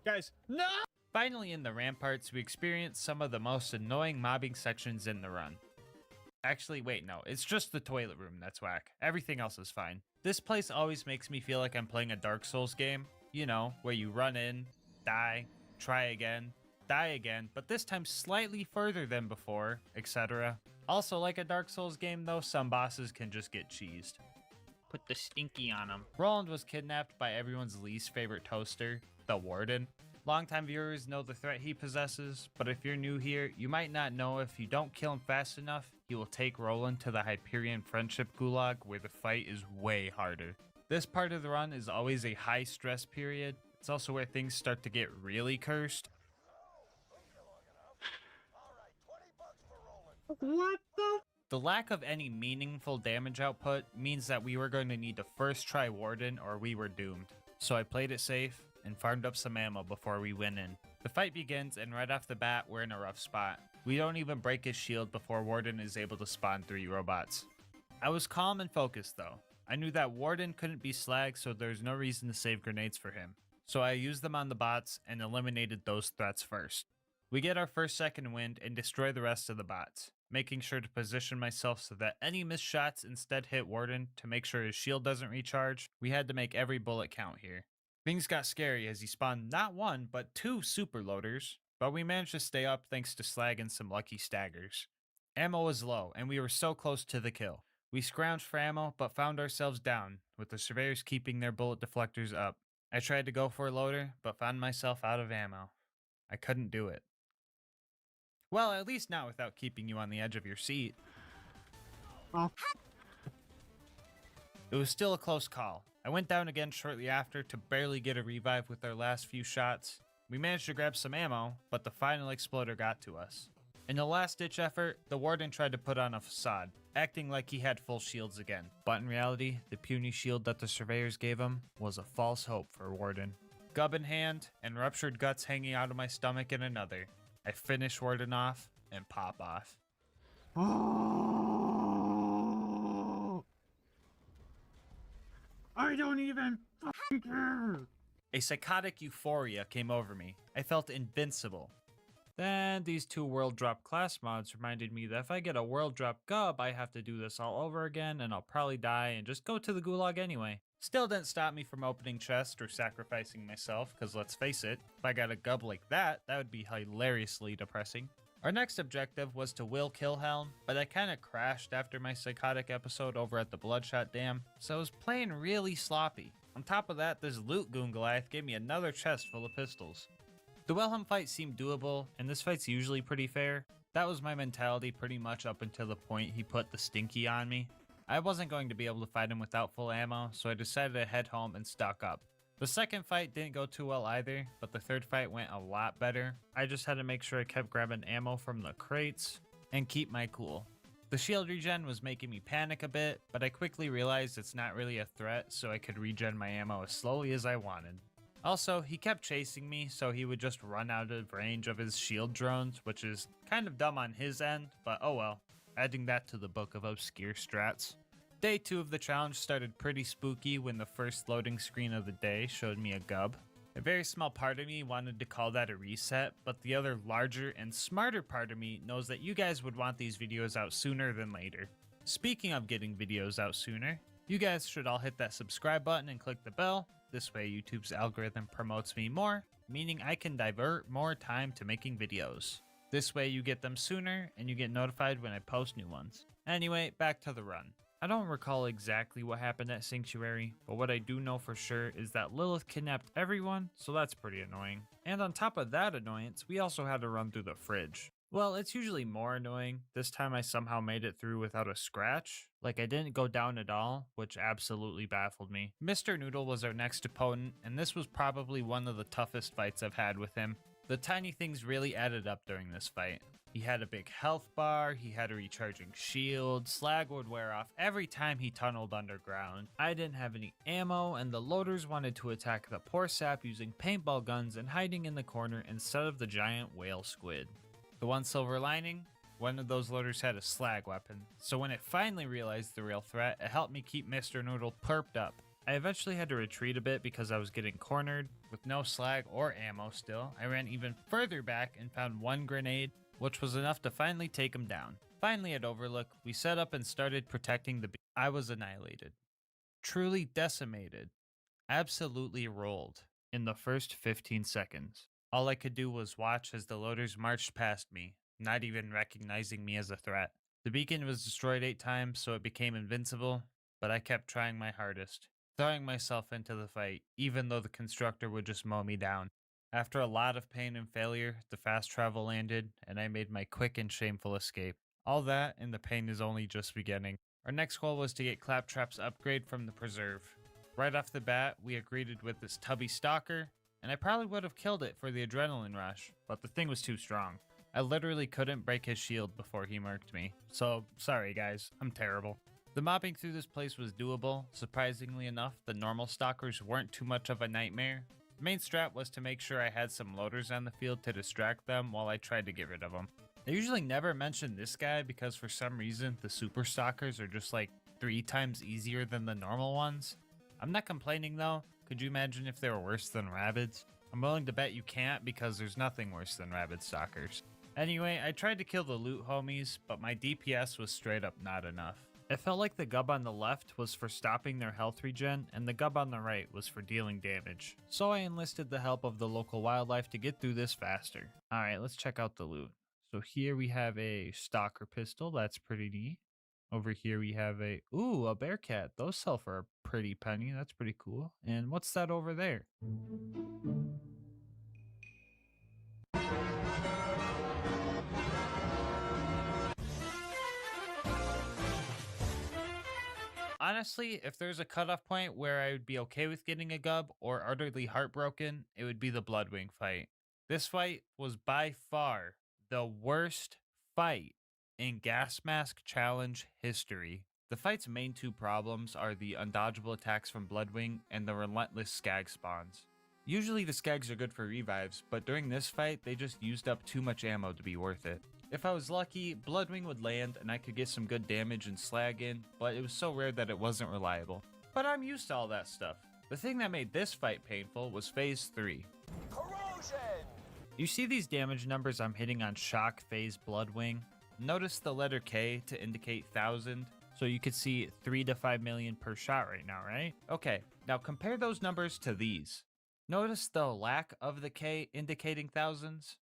S8: Guys, no! Finally, in the ramparts, we experienced some of the most annoying mobbing sections in the run. Actually, wait, no, it's just the toilet room that's whack. Everything else is fine. This place always makes me feel like I'm playing a Dark Souls game. You know, where you run in, die, try again, die again, but this time slightly further than before, etc. Also, like a Dark Souls game though, some bosses can just get cheesed. Put the stinky on him. Roland was kidnapped by everyone's least favorite toaster, the Warden. Longtime viewers know the threat he possesses, but if you're new here, you might not know if you don't kill him fast enough, he will take Roland to the Hyperion Friendship Gulag where the fight is way harder. This part of the run is always a high stress period. It's also where things start to get really cursed. What the? The lack of any meaningful damage output means that we were going to need to first try Warden or we were doomed. So I played it safe and farmed up some ammo before we went in. The fight begins and right off the bat we're in a rough spot. We don't even break his shield before Warden is able to spawn 3 robots. I was calm and focused though. I knew that Warden couldn't be slag, so there's no reason to save grenades for him. So I used them on the bots and eliminated those threats first. We get our first second wind and destroy the rest of the bots, making sure to position myself so that any missed shots instead hit Warden to make sure his shield doesn't recharge. We had to make every bullet count here. Things got scary as he spawned not 1, but 2 super loaders, but we managed to stay up thanks to slag and some lucky staggers. Ammo was low, and we were so close to the kill. We scrounged for ammo, but found ourselves down, with the surveyors keeping their bullet deflectors up. I tried to go for a loader, but found myself out of ammo. I couldn't do it. Well, at least not without keeping you on the edge of your seat. It was still a close call. I went down again shortly after to barely get a revive with our last few shots. We managed to grab some ammo, but the final exploder got to us. In the last-ditch effort, the Warden tried to put on a facade, acting like he had full shields again. But in reality, the puny shield that the surveyors gave him was a false hope for Warden. Gub in hand, and ruptured guts hanging out of my stomach in another. I finish Warden off and pop off.
S1: I don't even fucking care.
S8: A psychotic euphoria came over me. I felt invincible. Then these 2 world drop class mods reminded me that if I get a world drop gub, I have to do this all over again and I'll probably die and just go to the gulag anyway. Still didn't stop me from opening chests or sacrificing myself, because let's face it, if I got a gub like that, that would be hilariously depressing. Our next objective was to will Killhelm, but I kinda crashed after my psychotic episode over at the Bloodshot Dam, so I was playing really sloppy. On top of that, this loot goon Goliath gave me another chest full of pistols. The Wilhelm fight seemed doable, and this fight's usually pretty fair. That was my mentality pretty much up until the point he put the Stinky on me. I wasn't going to be able to fight him without full ammo, so I decided to head home and stock up. The second fight didn't go too well either, but the third fight went a lot better. I just had to make sure I kept grabbing ammo from the crates and keep my cool. The shield regen was making me panic a bit, but I quickly realized it's not really a threat, so I could regen my ammo as slowly as I wanted. Also, he kept chasing me, so he would just run out of range of his shield drones, which is kind of dumb on his end, but oh well. Adding that to the book of obscure strats. Day 2 of the challenge started pretty spooky when the first loading screen of the day showed me a gub. A very small part of me wanted to call that a reset, but the other larger and smarter part of me knows that you guys would want these videos out sooner than later. Speaking of getting videos out sooner, you guys should all hit that subscribe button and click the bell. This way YouTube's algorithm promotes me more, meaning I can divert more time to making videos. This way you get them sooner and you get notified when I post new ones. Anyway, back to the run. I don't recall exactly what happened at Sanctuary, but what I do know for sure is that Lilith kidnapped everyone, so that's pretty annoying. And on top of that annoyance, we also had to run through the fridge. Well, it's usually more annoying. This time I somehow made it through without a scratch. Like I didn't go down at all, which absolutely baffled me. Mr. Noodle was our next opponent, and this was probably one of the toughest fights I've had with him. The tiny things really added up during this fight. He had a big health bar, he had a recharging shield, slag would wear off every time he tunneled underground. I didn't have any ammo, and the loaders wanted to attack the poor sap using paintball guns and hiding in the corner instead of the giant whale squid. The one silver lining? One of those loaders had a slag weapon, so when it finally realized the real threat, it helped me keep Mr. Noodle perped up. I eventually had to retreat a bit because I was getting cornered. With no slag or ammo still, I ran even further back and found one grenade, which was enough to finally take him down. Finally at Overlook, we set up and started protecting the I was annihilated. Truly decimated. Absolutely rolled in the first 15 seconds. All I could do was watch as the loaders marched past me, not even recognizing me as a threat. The beacon was destroyed 8 times, so it became invincible, but I kept trying my hardest, throwing myself into the fight, even though the constructor would just mow me down. After a lot of pain and failure, the fast travel landed, and I made my quick and shameful escape. All that, and the pain is only just beginning. Our next goal was to get Claptrap's upgrade from the Preserve. Right off the bat, we agreed with this tubby stalker, and I probably would have killed it for the adrenaline rush, but the thing was too strong. I literally couldn't break his shield before he murked me, so sorry guys, I'm terrible. The mobbing through this place was doable. Surprisingly enough, the normal stalkers weren't too much of a nightmare. The main strat was to make sure I had some loaders on the field to distract them while I tried to get rid of them. I usually never mention this guy because for some reason the super stalkers are just like 3 times easier than the normal ones. I'm not complaining though. Could you imagine if they were worse than rabbits? I'm willing to bet you can't because there's nothing worse than rabid stalkers. Anyway, I tried to kill the loot homies, but my DPS was straight up not enough. It felt like the gub on the left was for stopping their health regen, and the gub on the right was for dealing damage. So I enlisted the help of the local wildlife to get through this faster. Alright, let's check out the loot. So here we have a stalker pistol, that's pretty neat. Over here we have a bearcat. Those sell for a pretty penny, that's pretty cool. And what's that over there? Honestly, if there's a cutoff point where I would be okay with getting a gub or utterly heartbroken, it would be the Bloodwing fight. This fight was by far the worst fight in Gas Mask Challenge history. The fight's main 2 problems are the undodgeable attacks from Bloodwing and the relentless skag spawns. Usually the skags are good for revives, but during this fight, they just used up too much ammo to be worth it. If I was lucky, Bloodwing would land and I could get some good damage and slag in, but it was so rare that it wasn't reliable. but I'm used to all that stuff. The thing that made this fight painful was phase 3.
S10: Corrosion!
S8: You see these damage numbers I'm hitting on shock phase Bloodwing? Notice the letter K to indicate 1,000, so you could see 3 to 5 million per shot right now, right? Okay, now compare those numbers to these. Notice the lack of the K indicating thousands?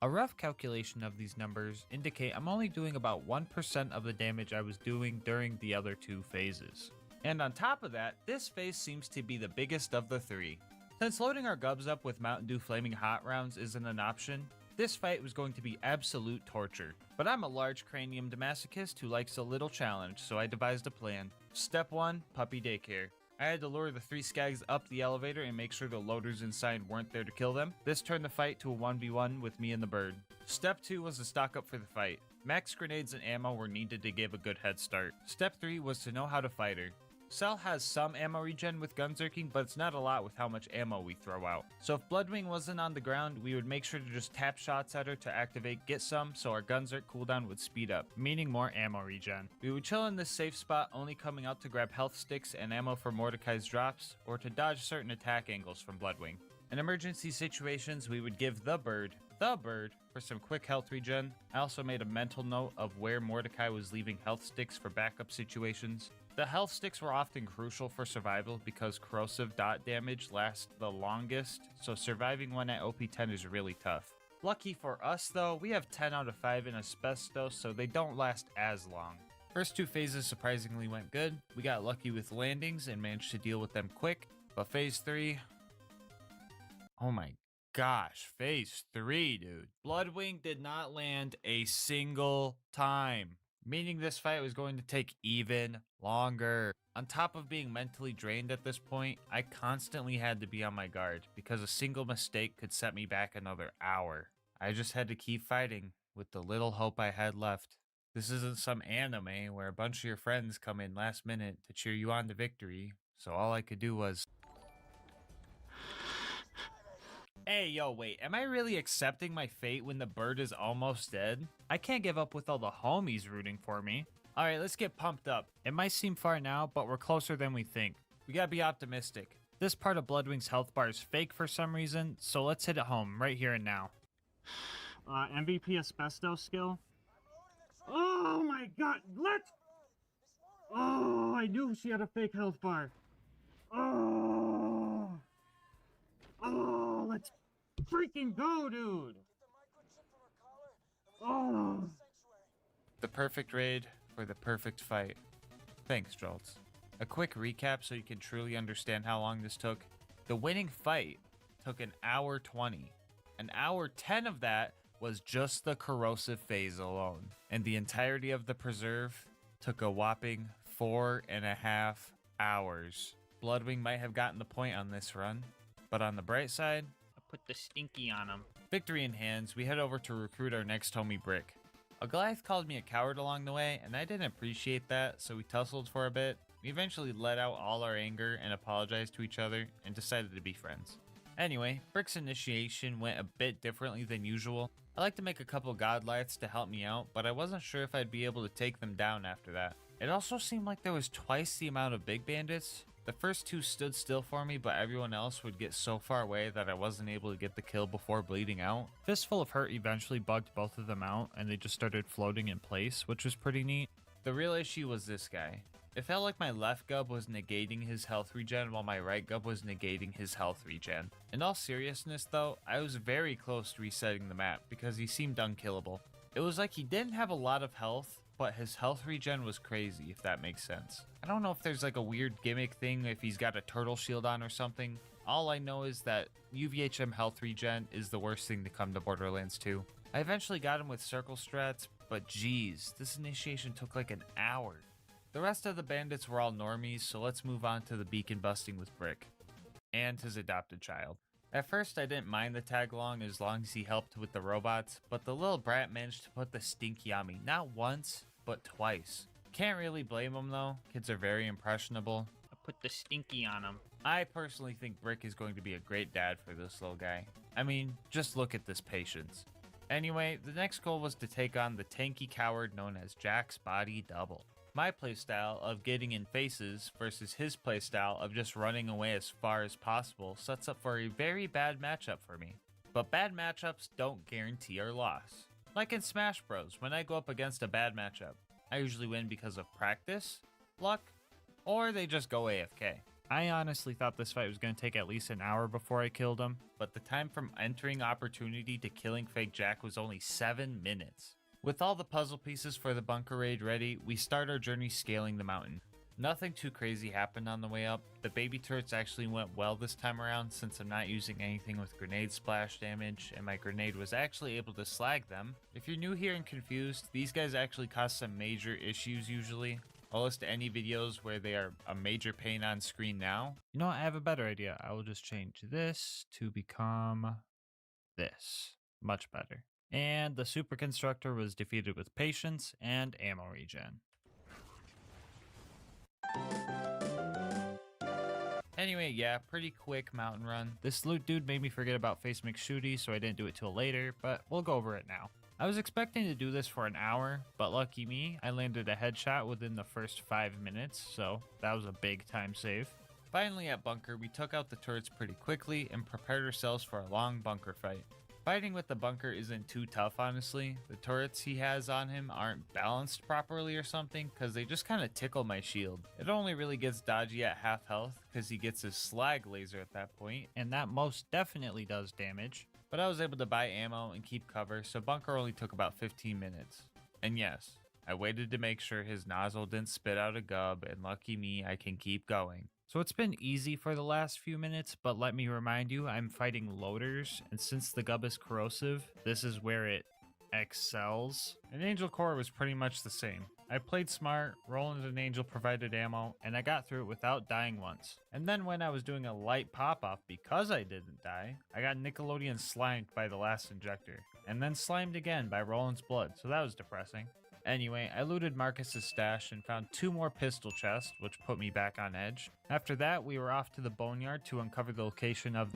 S8: A rough calculation of these numbers indicate I'm only doing about 1% of the damage I was doing during the other 2 phases. And on top of that, this phase seems to be the biggest of the 3. Since loading our gubs up with Mountain Dew Flaming Hot rounds isn't an option, this fight was going to be absolute torture. But I'm a large craniumed masochist who likes a little challenge, so I devised a plan. Step 1, puppy daycare. I had to lure the 3 skags up the elevator and make sure the loaders inside weren't there to kill them. This turned the fight to a 1v1 with me and the bird. Step 2 was to stock up for the fight. Max grenades and ammo were needed to give a good head start. Step 3 was to know how to fight her. Cell has some ammo regen with gunzerking, but it's not a lot with how much ammo we throw out. So if Bloodwing wasn't on the ground, we would make sure to just tap shots at her to activate get some, so our gunzerk cooldown would speed up, meaning more ammo regen. We would chill in this safe spot, only coming out to grab health sticks and ammo for Mordecai's drops, or to dodge certain attack angles from Bloodwing. In emergency situations, we would give the bird, for some quick health regen. I also made a mental note of where Mordecai was leaving health sticks for backup situations. The health sticks were often crucial for survival because corrosive dot damage lasts the longest, so surviving one at OP10 is really tough. Lucky for us though, we have 10 out of 5 in asbestos, so they don't last as long. First 2 phases surprisingly went good. We got lucky with landings and managed to deal with them quick, but phase 3... oh my gosh, phase 3, dude. Bloodwing did not land a single time, meaning this fight was going to take even longer. On top of being mentally drained at this point, I constantly had to be on my guard because a single mistake could set me back another hour. I just had to keep fighting with the little hope I had left. This isn't some anime where a bunch of your friends come in last minute to cheer you on to victory, so all I could do was... Hey, yo, wait, am I really accepting my fate when the bird is almost dead? I can't give up with all the homies rooting for me. Alright, let's get pumped up. It might seem far now, but we're closer than we think. We gotta be optimistic. This part of Bloodwing's health bar is fake for some reason, so let's hit it home, right here and now. MVP asbestos skill. Oh my god, let's... oh, I knew she had a fake health bar. Oh, let's freaking go, dude! Oh! The perfect raid for the perfect fight. Thanks, Jolts. A quick recap so you can truly understand how long this took. The winning fight took an hour 20. An hour 10 of that was just the corrosive phase alone. And the entirety of the preserve took a whopping 4.5 hours. Bloodwing might have gotten the point on this run, but on the bright side, I put the stinky on him. Victory in hands, we head over to recruit our next homie Brick. A Goliath called me a coward along the way, and I didn't appreciate that, so we tussled for a bit. We eventually let out all our anger and apologized to each other, and decided to be friends. Anyway, Brick's initiation went a bit differently than usual. I like to make a couple Godlights to help me out, but I wasn't sure if I'd be able to take them down after that. It also seemed like there was twice the amount of big bandits. The first 2 stood still for me, but everyone else would get so far away that I wasn't able to get the kill before bleeding out. Fistful of Hurt eventually bugged both of them out, and they just started floating in place, which was pretty neat. The real issue was this guy. It felt like my left gub was negating his health regen while my right gub was negating his health regen. In all seriousness though, I was very close to resetting the map because he seemed unkillable. It was like he didn't have a lot of health, but his health regen was crazy, if that makes sense. I don't know if there's like a weird gimmick thing, if he's got a turtle shield on or something. All I know is that UVHM health regen is the worst thing to come to Borderlands 2. I eventually got him with circle strats, but geez, this initiation took like an hour. The rest of the bandits were all normies, so let's move on to the beacon busting with Brick. And his adopted child. At first I didn't mind the tag along as long as he helped with the robots, but the little brat managed to put the stinky on me, not once, but twice. Can't really blame him though, kids are very impressionable. I put the stinky on him. I personally think Brick is going to be a great dad for this little guy. I mean, just look at this patience. Anyway, the next goal was to take on the tanky coward known as Jack's Body Double. My playstyle of getting in faces versus his playstyle of just running away as far as possible sets up for a very bad matchup for me. But bad matchups don't guarantee our loss. Like in Smash Bros, when I go up against a bad matchup, I usually win because of practice, luck, or they just go AFK. I honestly thought this fight was going to take at least an hour before I killed him, but the time from entering opportunity to killing Fake Jack was only 7 minutes. With all the puzzle pieces for the bunker raid ready, we start our journey scaling the mountain. Nothing too crazy happened on the way up. The baby turrets actually went well this time around since I'm not using anything with grenade splash damage and my grenade was actually able to slag them. If you're new here and confused, these guys actually cause some major issues usually. I'll list any videos where they are a major pain on screen now. You know what, I have a better idea. I will just change this to become this. Much better. And the super constructor was defeated with patience and ammo regen. Anyway, yeah, pretty quick mountain run. This loot dude made me forget about face McShooty, so I didn't do it till later, but we'll go over it now. I was expecting to do this for an hour, but lucky me, I landed a headshot within the first 5 minutes, so that was a big time save. Finally at bunker, we took out the turrets pretty quickly and prepared ourselves for a long bunker fight. Fighting with the bunker isn't too tough, honestly. The turrets he has on him aren't balanced properly or something, because they just kind of tickle my shield. It only really gets dodgy at half health, because he gets his slag laser at that point, and that most definitely does damage. But I was able to buy ammo and keep cover, so bunker only took about 15 minutes. And yes, I waited to make sure his nozzle didn't spit out a gub, and lucky me, I can keep going. So it's been easy for the last few minutes, but let me remind you, I'm fighting loaders, and since the gub is corrosive, this is where it excels. And Angel Core was pretty much the same. I played smart, Roland and Angel provided ammo, and I got through it without dying once. And then when I was doing a light pop-off because I didn't die, I got Nickelodeon slimed by the last injector, and then slimed again by Roland's blood, so that was depressing. Anyway, I looted Marcus's stash and found 2 more pistol chests, which put me back on edge. After that, we were off to the boneyard to uncover the location of...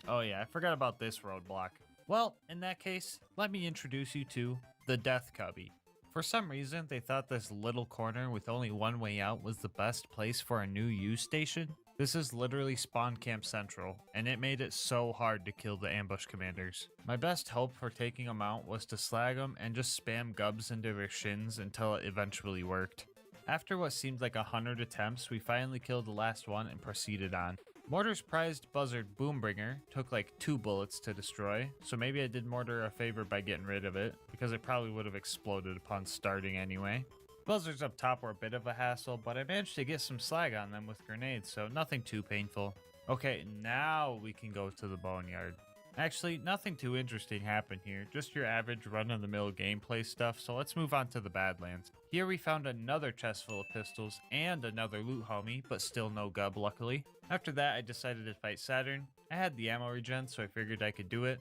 S8: Oh yeah, I forgot about this roadblock. Well, in that case, let me introduce you to the Death Cubby. For some reason, they thought this little corner with only one way out was the best place for a new use station. This is literally Spawn Camp Central, and it made it so hard to kill the ambush commanders. My best hope for taking them out was to slag them and just spam gubs into their shins until it eventually worked. After what seemed like 100 attempts, we finally killed the last one and proceeded on. Mortar's prized buzzard Boombringer took like 2 bullets to destroy, so maybe I did Mortar a favor by getting rid of it, because it probably would have exploded upon starting anyway. Buzzards up top were a bit of a hassle, but I managed to get some slag on them with grenades, so nothing too painful. Okay, now we can go to the boneyard. Actually, nothing too interesting happened here, just your average run-of-the-mill gameplay stuff, so let's move on to the Badlands. Here we found another chest full of pistols and another loot homie, but still no gub luckily. After that, I decided to fight Saturn. I had the ammo regen, so I figured I could do it.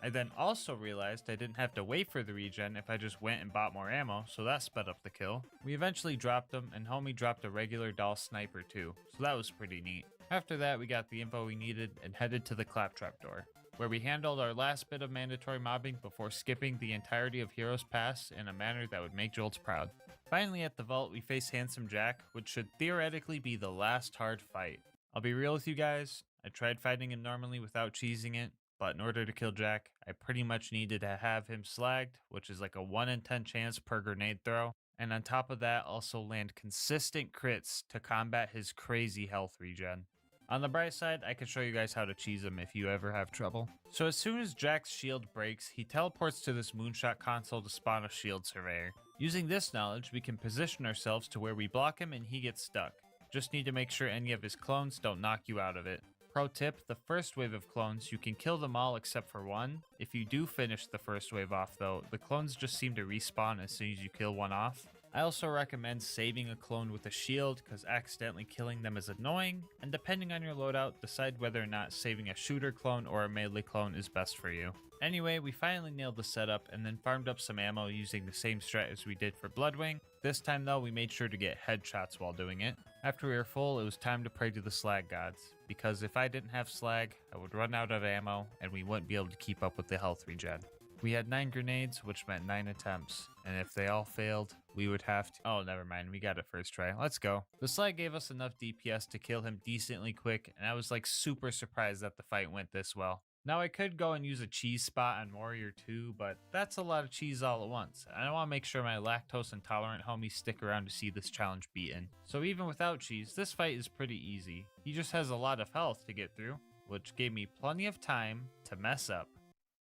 S8: I then also realized I didn't have to wait for the regen if I just went and bought more ammo, so that sped up the kill. We eventually dropped them, and homie dropped a regular doll sniper too, so that was pretty neat. After that, we got the info we needed and headed to the Claptrap door, where we handled our last bit of mandatory mobbing before skipping the entirety of Heroes Pass in a manner that would make Jolts proud. Finally at the vault, we face Handsome Jack, which should theoretically be the last hard fight. I'll be real with you guys, I tried fighting him normally without cheesing it, but in order to kill Jack, I pretty much needed to have him slagged, which is like a 1 in 10 chance per grenade throw, and on top of that also land consistent crits to combat his crazy health regen. On the bright side, I can show you guys how to cheese him if you ever have trouble. So as soon as Jack's shield breaks, he teleports to this moonshot console to spawn a shield surveyor. Using this knowledge, we can position ourselves to where we block him and he gets stuck. Just need to make sure any of his clones don't knock you out of it. Pro tip, the first wave of clones, you can kill them all except for one. If you do finish the first wave off though, the clones just seem to respawn as soon as you kill one off. I also recommend saving a clone with a shield because accidentally killing them is annoying, and depending on your loadout, decide whether or not saving a shooter clone or a melee clone is best for you. Anyway, we finally nailed the setup and then farmed up some ammo using the same strat as we did for Bloodwing. This time though, we made sure to get headshots while doing it. After we were full, it was time to pray to the slag gods, because if I didn't have slag, I would run out of ammo and we wouldn't be able to keep up with the health regen. We had 9 grenades, which meant 9 attempts, and if they all failed, we would have to— oh, never mind, we got it first try. Let's go. The slag gave us enough DPS to kill him decently quick, and I was like super surprised that the fight went this well. Now I could go and use a cheese spot on Warrior 2, but that's a lot of cheese all at once, and I want to make sure my lactose intolerant homies stick around to see this challenge beaten. So even without cheese, this fight is pretty easy. He just has a lot of health to get through, which gave me plenty of time to mess up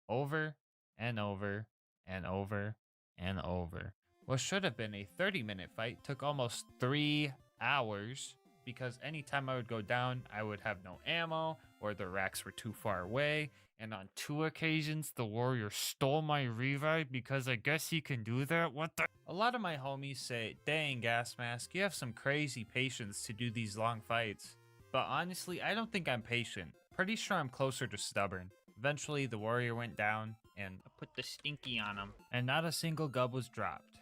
S8: over and over and over and over. What should have been a 30-minute fight took almost 3 hours, because anytime I would go down, I would have no ammo, or the racks were too far away, and on 2 occasions, the warrior stole my revive because I guess he can do that? What the— a lot of my homies say, dang, Gasmask, you have some crazy patience to do these long fights. But honestly, I don't think I'm patient. Pretty sure I'm closer to stubborn. Eventually, the warrior went down, and I put the stinky on him, and not a single gub was dropped.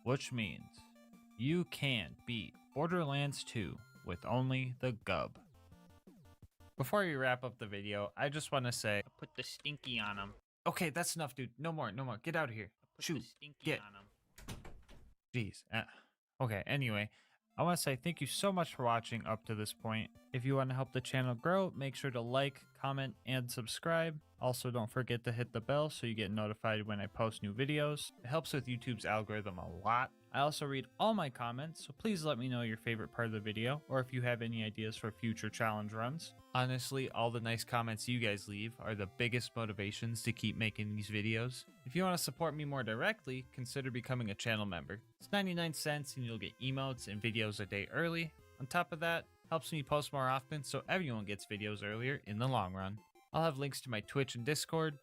S8: Which means you can't beat Borderlands 2 with only the gub. Before we wrap up the video, I just want to say, I put the stinky on him. Okay, that's enough, dude. No more, no more. Get out of here. Shoot. Get. Jeez. Okay, anyway, I want to say thank you so much for watching up to this point. If you want to help the channel grow, make sure to like, comment, and subscribe. Also, don't forget to hit the bell so you get notified when I post new videos. It helps with YouTube's algorithm a lot. I also read all my comments, so please let me know your favorite part of the video, or if you have any ideas for future challenge runs. Honestly, all the nice comments you guys leave are the biggest motivations to keep making these videos. If you want to support me more directly, consider becoming a channel member. It's 99 cents and you'll get emotes and videos a day early. On top of that, helps me post more often so everyone gets videos earlier in the long run. I'll have links to my Twitch and Discord.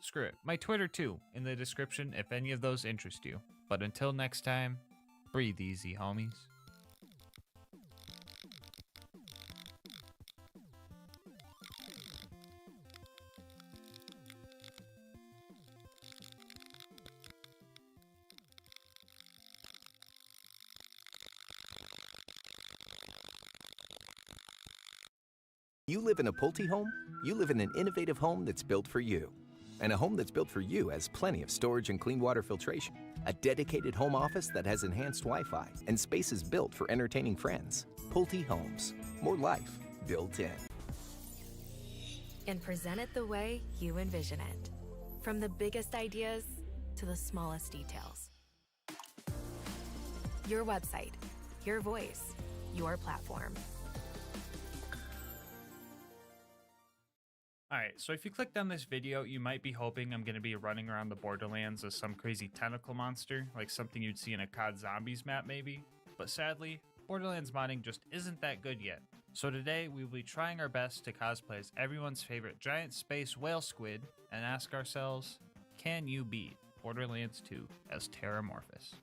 S8: Screw it. My Twitter too, in the description if any of those interest you. But until next time, breathe easy, homies.
S11: You live in a Pulte home? You live in an innovative home that's built for you. And a home that's built for you has plenty of storage and clean water filtration, a dedicated home office that has enhanced Wi-Fi, and spaces built for entertaining friends. Pulte Homes. More life built in.
S12: And present it the way you envision it. From the biggest ideas to the smallest details. Your website, your voice, your platform.
S8: Alright, so if you clicked on this video, you might be hoping I'm going to be running around the Borderlands as some crazy tentacle monster, like something you'd see in a COD Zombies map maybe. But sadly, Borderlands modding just isn't that good yet. So today, we will be trying our best to cosplay as everyone's favorite giant space whale squid, and ask ourselves, can you beat Borderlands 2 as Terramorphous?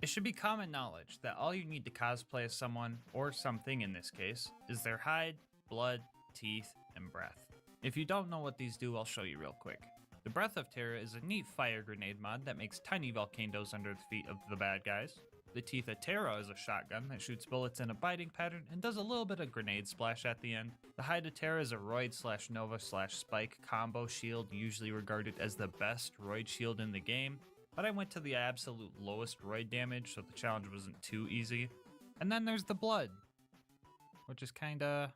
S8: It should be common knowledge that all you need to cosplay as someone, or something in this case, is their hide, blood, teeth, and breath. If you don't know what these do, I'll show you real quick. The Breath of Terra is a neat fire grenade mod that makes tiny volcanoes under the feet of the bad guys. The Teeth of Terra is a shotgun that shoots bullets in a biting pattern and does a little bit of grenade splash at the end. The Hide of Terra is a Roid/Nova/Spike combo shield, usually regarded as the best Roid shield in the game, but I went to the absolute lowest Roid damage, so the challenge wasn't too easy. And then there's the Blood, which is kinda...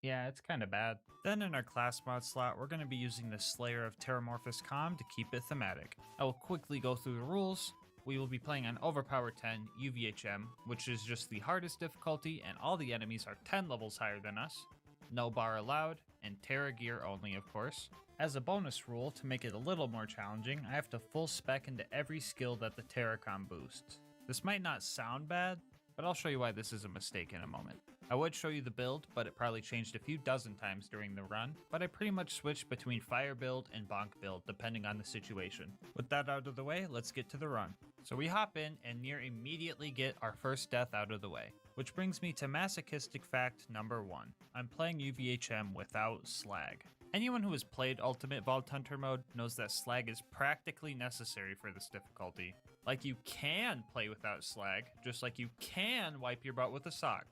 S8: yeah, it's kinda bad. Then in our class mod slot, we're going to be using the Slayer of Terramorphous Com to keep it thematic. I will quickly go through the rules. We will be playing on Overpower 10 UVHM, which is just the hardest difficulty, and all the enemies are 10 levels higher than us. No bar allowed, and Terra gear only, of course. As a bonus rule, to make it a little more challenging, I have to full spec into every skill that the Terracom boosts. This might not sound bad, but I'll show you why this is a mistake in a moment. I would show you the build, but it probably changed a few dozen times during the run, but I pretty much switched between fire build and bonk build depending on the situation. With that out of the way, let's get to the run. So we hop in and near immediately get our first death out of the way, which brings me to masochistic fact number 1. I'm playing UVHM without slag. Anyone who has played Ultimate Vault Hunter mode knows that slag is practically necessary for this difficulty. Like, you can play without slag, just like you can wipe your butt with a sock.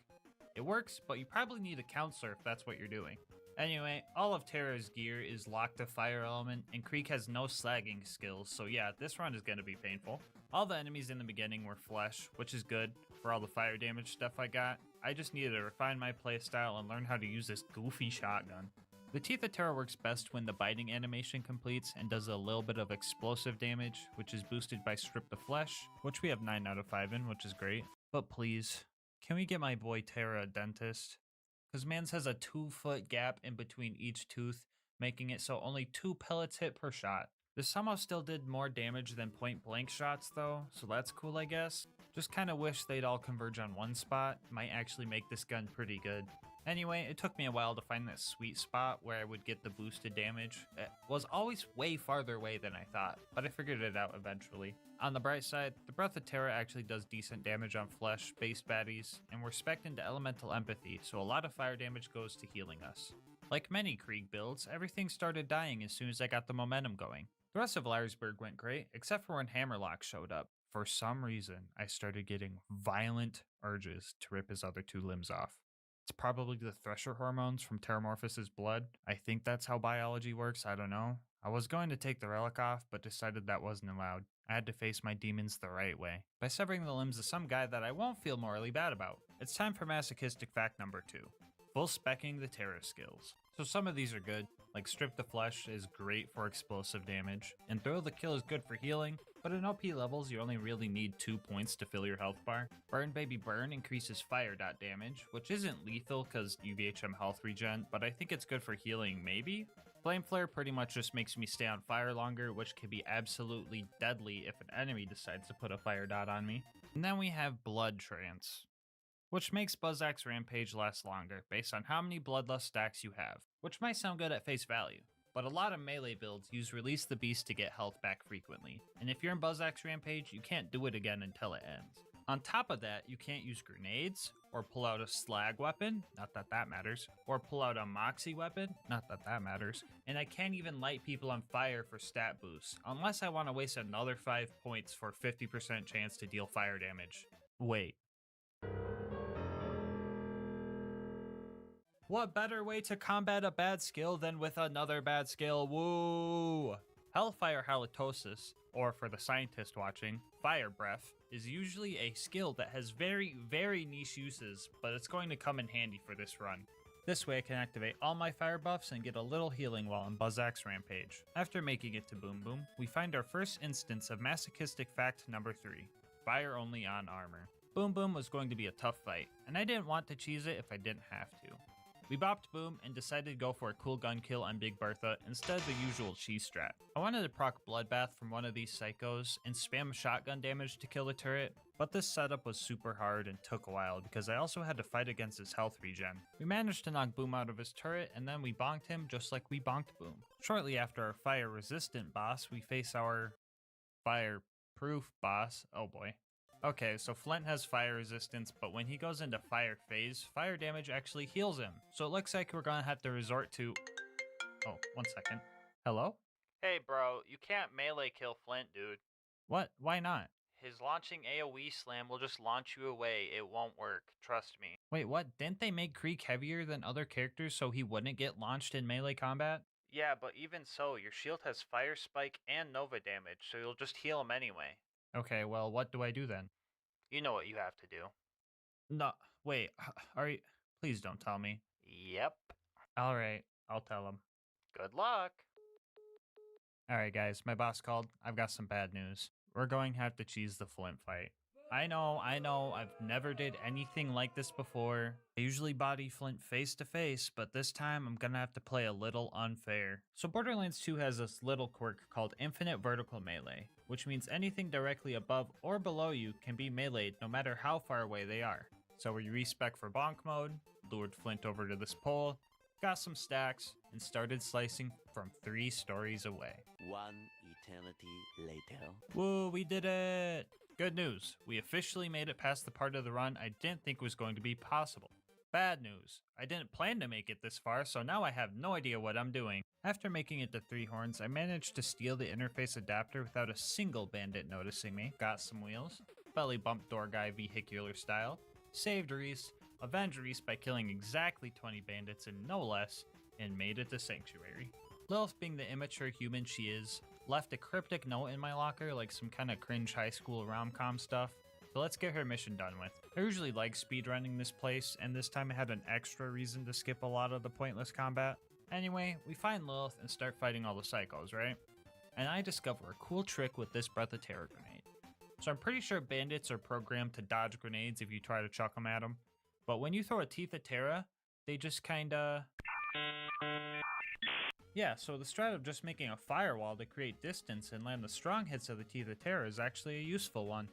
S8: It works, but you probably need a counselor if that's what you're doing. Anyway, all of Terra's gear is locked to fire element, and Krieg has no slagging skills, so yeah, this run is going to be painful. All the enemies in the beginning were flesh, which is good for all the fire damage stuff I got. I just needed to refine my playstyle and learn how to use this goofy shotgun. The Teeth of Terror works best when the biting animation completes and does a little bit of explosive damage, which is boosted by Strip the Flesh, which we have 9 out of 5 in, which is great. But please, can we get my boy Terra a dentist? Because mans has a 2-foot gap in between each tooth, making it so only 2 pellets hit per shot. This somehow still did more damage than point blank shots though, so that's cool I guess. Just kinda wish they'd all converge on one spot, might actually make this gun pretty good. Anyway, it took me a while to find that sweet spot where I would get the boosted damage. It was always way farther away than I thought, but I figured it out eventually. On the bright side, the Breath of Terra actually does decent damage on flesh-based baddies, and we're spec'd into Elemental Empathy, so a lot of fire damage goes to healing us. Like many Krieg builds, everything started dying as soon as I got the momentum going. The rest of Larisburg went great, except for when Hammerlock showed up. For some reason, I started getting violent urges to rip his other 2 limbs off. It's probably the Thresher hormones from Terramorphous' blood. I think that's how biology works, I don't know. I was going to take the relic off, but decided that wasn't allowed. I had to face my demons the right way, by severing the limbs of some guy that I won't feel morally bad about. It's time for masochistic fact number 2. Full specking the Terra skills. So some of these are good, like Strip the Flesh is great for explosive damage, and Thrill the Kill is good for healing, but in OP levels you only really need 2 points to fill your health bar. Burn Baby Burn increases fire dot damage, which isn't lethal cause UVHM health regen, but I think it's good for healing maybe? Flame Flare pretty much just makes me stay on fire longer, which can be absolutely deadly if an enemy decides to put a fire dot on me. And then we have Blood Trance, which makes Buzzak's Rampage last longer based on how many Bloodlust stacks you have, which might sound good at face value, but a lot of melee builds use Release the Beast to get health back frequently, and if you're in Buzzak's Rampage, you can't do it again until it ends. On top of that, you can't use grenades, or pull out a slag weapon, not that that matters, or pull out a moxie weapon, not that that matters, and I can't even light people on fire for stat boosts, unless I want to waste another 5 points for 50% chance to deal fire damage. Wait. What better way to combat a bad skill than with another bad skill? Woo! Hellfire Halitosis, or for the scientist watching, Fire Breath, is usually a skill that has very, very niche uses, but it's going to come in handy for this run. This way I can activate all my fire buffs and get a little healing while on Buzzak's Rampage. After making it to Boom Boom, we find our first instance of masochistic fact number 3, fire only on armor. Boom Boom was going to be a tough fight, and I didn't want to cheese it if I didn't have to. We bopped Boom and decided to go for a cool gun kill on Big Bertha instead of the usual cheese strat. I wanted to proc Bloodbath from one of these psychos and spam shotgun damage to kill the turret, but this setup was super hard and took a while because I also had to fight against his health regen. We managed to knock Boom out of his turret and then we bonked him just like we bonked Boom. Shortly after our fire resistant boss, we face our fire proof boss. Oh boy. Okay, so Flint has fire resistance, but when he goes into fire phase, fire damage actually heals him. So it looks like we're gonna have to resort to... Oh, 1 second. Hello? Hey bro, you can't melee kill Flint, dude. What? Why not? His launching AoE slam will just launch you away. It won't work. Trust me. Wait, what? Didn't they make Krieg heavier than other characters so he wouldn't get launched in melee combat? Yeah, but even so, your shield has fire spike and nova damage, so you'll just heal him anyway. Okay, well, what do I do then? You know what you have to do. No, wait, are you... Please don't tell me. Yep. Alright, I'll tell him. Good luck! Alright guys, my boss called. I've got some bad news. We're going to have to cheese the Flint fight. I know, I've never did anything like this before. I usually body Flint face to face, but this time I'm gonna have to play a little unfair. So Borderlands 2 has this little quirk called Infinite Vertical Melee, which means anything directly above or below you can be meleeed no matter how far away they are. So we respec for bonk mode, lured Flint over to this pole, got some stacks, and started slicing from 3 stories away.
S13: 1 eternity later.
S8: Woo, we did it! Good news, we officially made it past the part of the run I didn't think was going to be possible. Bad news, I didn't plan to make it this far, so now I have no idea what I'm doing. After making it to 3 horns, I managed to steal the interface adapter without a single bandit noticing me. Got some wheels, belly bump door guy vehicular style, saved Reese, avenged Reese by killing exactly 20 bandits in no less, and made it to Sanctuary. Lilith, being the immature human she is, left a cryptic note in my locker like some kind of cringe high school rom-com stuff. So let's get her mission done with. I usually like speedrunning this place, and this time I had an extra reason to skip a lot of the pointless combat. Anyway, we find Lilith and start fighting all the psychos, right? And I discover a cool trick with this Breath of Terror grenade. So I'm pretty sure bandits are programmed to dodge grenades if you try to chuck them at them. But when you throw a Teeth of Terra, they just kinda... Yeah, so the strat of just making a firewall to create distance and land the strong hits of the Teeth of Terror is actually a useful one.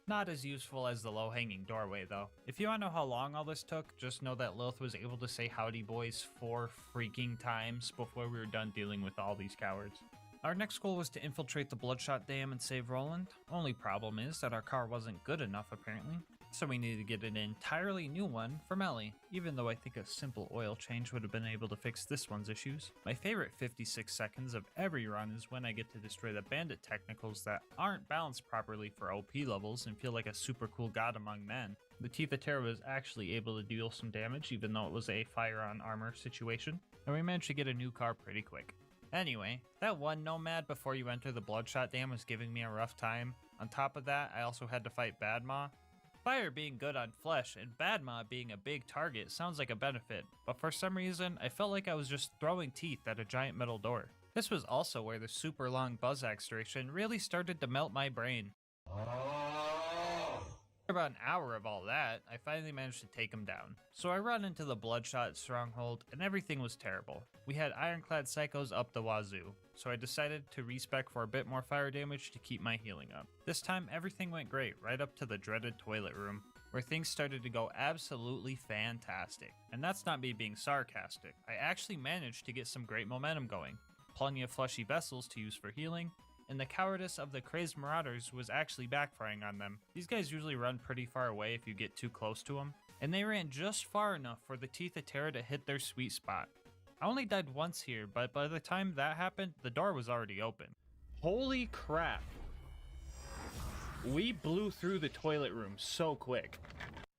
S8: Not as useful as the low-hanging doorway, though. If you want to know how long all this took, just know that Lilith was able to say howdy boys 4 freaking times before we were done dealing with all these cowards. Our next goal was to infiltrate the Bloodshot Dam and save Roland. Only problem is that our car wasn't good enough apparently, so we needed to get an entirely new one from Ellie, even though I think a simple oil change would have been able to fix this one's issues. My favorite 56 seconds of every run is when I get to destroy the bandit technicals that aren't balanced properly for OP levels and feel like a super cool god among men. The Teeth of Terror was actually able to deal some damage even though it was a fire on armor situation, and we managed to get a new car pretty quick. Anyway, that one nomad before you enter the Bloodshot Dam was giving me a rough time. On top of that, I also had to fight Badmaw. Fire being good on flesh and Badmaw being a big target sounds like a benefit, but for some reason, I felt like I was just throwing teeth at a giant metal door. This was also where the super long buzz axe duration really started to melt my brain. After about an hour of all that, I finally managed to take him down. So I run into the Bloodshot stronghold and everything was terrible. We had ironclad psychos up the wazoo, so I decided to respec for a bit more fire damage to keep my healing up. This time everything went great right up to the dreaded toilet room, where things started to go absolutely fantastic. And that's not me being sarcastic, I actually managed to get some great momentum going. Plenty of fleshy vessels to use for healing, and the cowardice of the crazed marauders was actually backfiring on them. These guys usually run pretty far away if you get too close to them, and they ran just far enough for the Teeth of Terror to hit their sweet spot. I only died once here, but by the time that happened, the door was already open. Holy crap. We blew through the toilet room so quick.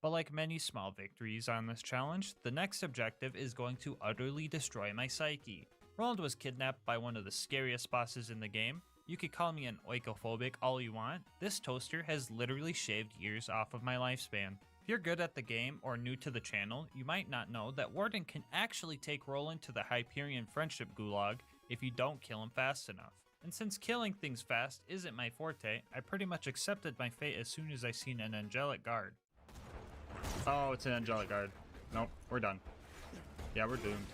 S8: But like many small victories on this challenge, the next objective is going to utterly destroy my psyche. Roland was kidnapped by one of the scariest bosses in the game. You could call me an oikophobic all you want. This toaster has literally shaved years off of my lifespan. If you're good at the game or new to the channel, you might not know that Warden can actually take Roland to the Hyperion Friendship Gulag if you don't kill him fast enough. And since killing things fast isn't my forte, I pretty much accepted my fate as soon as I seen an angelic guard. Oh, it's an angelic guard. Nope, we're done. Yeah, we're doomed.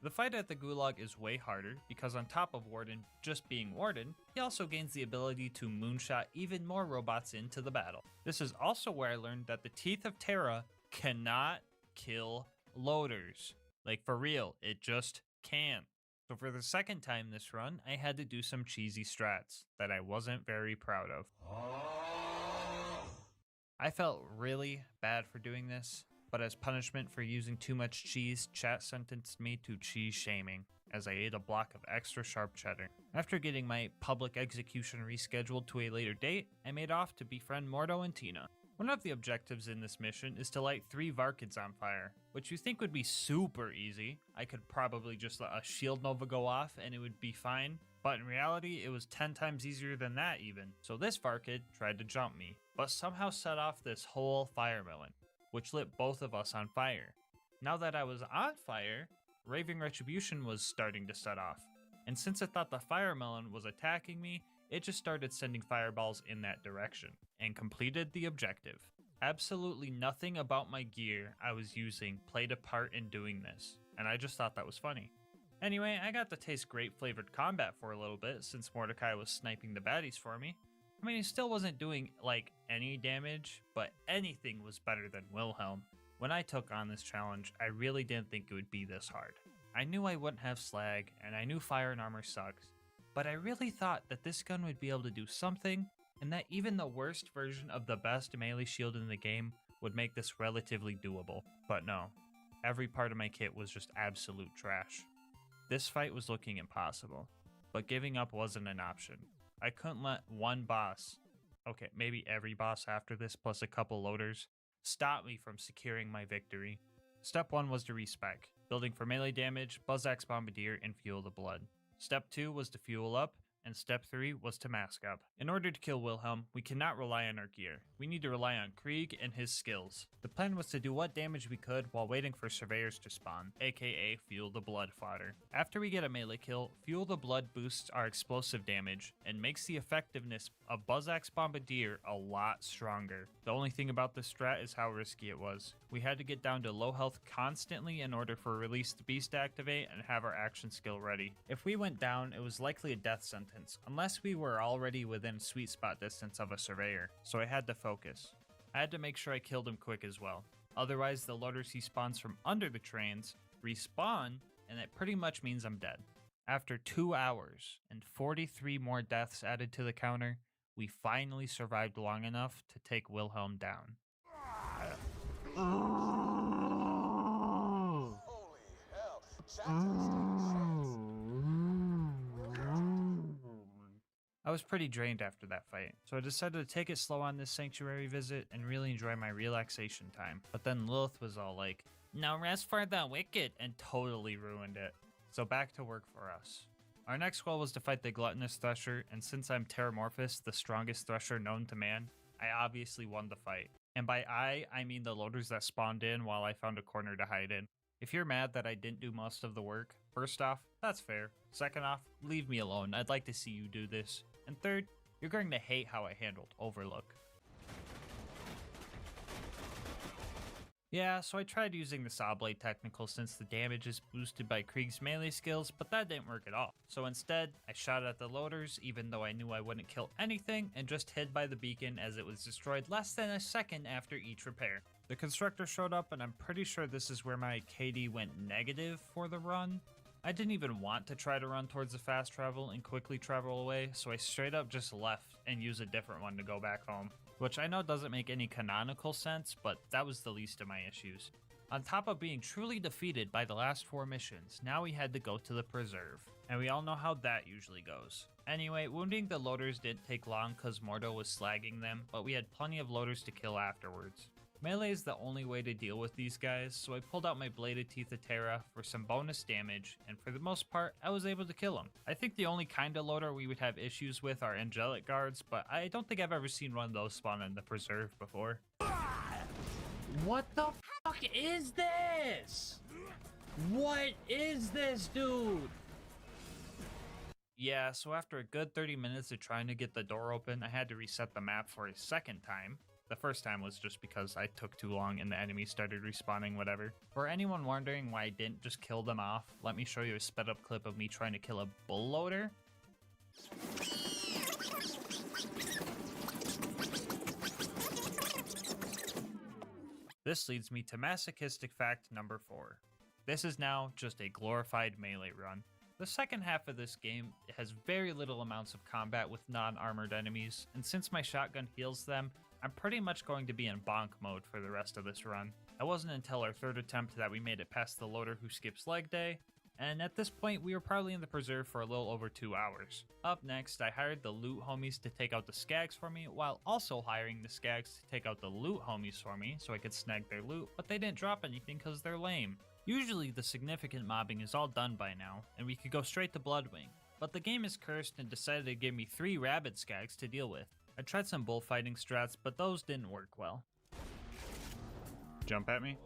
S8: The fight at the Gulag is way harder because on top of Warden just being Warden, he also gains the ability to moonshot even more robots into the battle. This is also where I learned that the Teeth of Terra cannot kill loaders. Like for real, it just can't. So for the second time this run, I had to do some cheesy strats that I wasn't very proud of. I felt really bad for doing this, but as punishment for using too much cheese, chat sentenced me to cheese shaming, as I ate a block of extra sharp cheddar. After getting my public execution rescheduled to a later date, I made off to befriend Mordo and Tina. One of the objectives in this mission is to light 3 Varkids on fire, which you think would be super easy. I could probably just let a shield nova go off and it would be fine, but in reality it was 10 times easier than that even. So this Varkid tried to jump me, but somehow set off this whole fire melon, which lit both of us on fire. Now that I was on fire, Raving Retribution was starting to set off, and since it thought the fire melon was attacking me, it just started sending fireballs in that direction, and completed the objective. Absolutely nothing about my gear I was using played a part in doing this, and I just thought that was funny. Anyway, I got to taste grape flavored combat for a little bit since Mordecai was sniping the baddies for me. I mean, he still wasn't doing, like, any damage, but anything was better than Wilhelm. When I took on this challenge, I really didn't think it would be this hard. I knew I wouldn't have slag, and I knew fire and armor sucks, but I really thought that this gun would be able to do something, and that even the worst version of the best melee shield in the game would make this relatively doable. But no, every part of my kit was just absolute trash. This fight was looking impossible, but giving up wasn't an option. I couldn't let one boss, okay, maybe every boss after this plus a couple loaders, stop me from securing my victory. Step 1 was to respec. building for melee damage, Buzzax Bombardier, and Fuel the Blood. Step 2 was to fuel up, and step 3 was to mask up. In order to kill Wilhelm, we cannot rely on our gear. We need to rely on Krieg and his skills. The plan was to do what damage we could while waiting for surveyors to spawn, aka Fuel the Blood fodder. After we get a melee kill, Fuel the Blood boosts our explosive damage and makes the effectiveness of Buzzax Bombardier a lot stronger. The only thing about this strat is how risky it was. We had to get down to low health constantly in order for Release the Beast to activate and have our action skill ready. If we went down, it was likely a death sentence, unless we were already within sweet spot distance of a surveyor, so I had to focus. I had to make sure I killed him quick as well. Otherwise, the loaders he spawns from under the trains respawn, and it pretty much means I'm dead. After 2 hours and 43 more deaths added to the counter, we finally survived long enough to take Wilhelm down. I was pretty drained after that fight, so I decided to take it slow on this sanctuary visit and really enjoy my relaxation time. But then Lilith was all like, "No rest for the wicked," and totally ruined it. So back to work for us. Our next goal was to fight the Gluttonous Thresher, and since I'm Terramorphous, the strongest Thresher known to man, I obviously won the fight. And by I mean the loaders that spawned in while I found a corner to hide in. If you're mad that I didn't do most of the work, first off, that's fair. Second off, leave me alone. I'd like to see you do this. And third, you're going to hate how I handled Overlook. Yeah, so I tried using the Saw Blade technical since the damage is boosted by Krieg's melee skills, but that didn't work at all. So instead, I shot at the loaders even though I knew I wouldn't kill anything and just hid by the beacon as it was destroyed less than a second after each repair. The constructor showed up and I'm pretty sure this is where my KD went negative for the run. I didn't even want to try to run towards the fast travel and quickly travel away, so I straight up just left and used a different one to go back home. Which I know doesn't make any canonical sense, but that was the least of my issues. On top of being truly defeated by the last 4 missions, now we had to go to the Preserve. And we all know how that usually goes. Anyway, wounding the loaders didn't take long cause Mordo was slagging them, but we had plenty of loaders to kill afterwards. Melee is the only way to deal with these guys, so I pulled out my Bladed Teeth of Terra for some bonus damage, and for the most part, I was able to kill them. I think the only kind of loader we would have issues with are Angelic Guards, but I don't think I've ever seen one of those spawn in the Preserve before. What the fuck is this? What is this, dude? Yeah, so after a good 30 minutes of trying to get the door open, I had to reset the map for a second time. The first time was just because I took too long and the enemies started respawning, whatever. For anyone wondering why I didn't just kill them off, let me show you a sped up clip of me trying to kill a bull loader. This leads me to masochistic fact number 4. This is now just a glorified melee run. The second half of this game has very little amounts of combat with non-armored enemies, and since my shotgun heals them, I'm pretty much going to be in bonk mode for the rest of this run. It wasn't until our 3rd attempt that we made it past the loader who skips leg day, and at this point we were probably in the Preserve for a little over 2 hours. Up next, I hired the loot homies to take out the skags for me, while also hiring the skags to take out the loot homies for me so I could snag their loot, but they didn't drop anything because they're lame. Usually the significant mobbing is all done by now, and we could go straight to Bloodwing, but the game is cursed and decided to give me 3 rabid skags to deal with. I tried some bullfighting strats, but those didn't work well. Jump at me?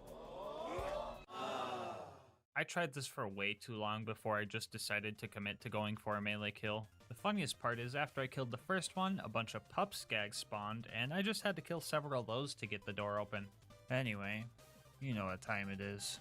S8: I tried this for way too long before I just decided to commit to going for a melee kill. The funniest part is after I killed the first one, a bunch of pup skags spawned, and I just had to kill several of those to get the door open. Anyway, you know what time it is.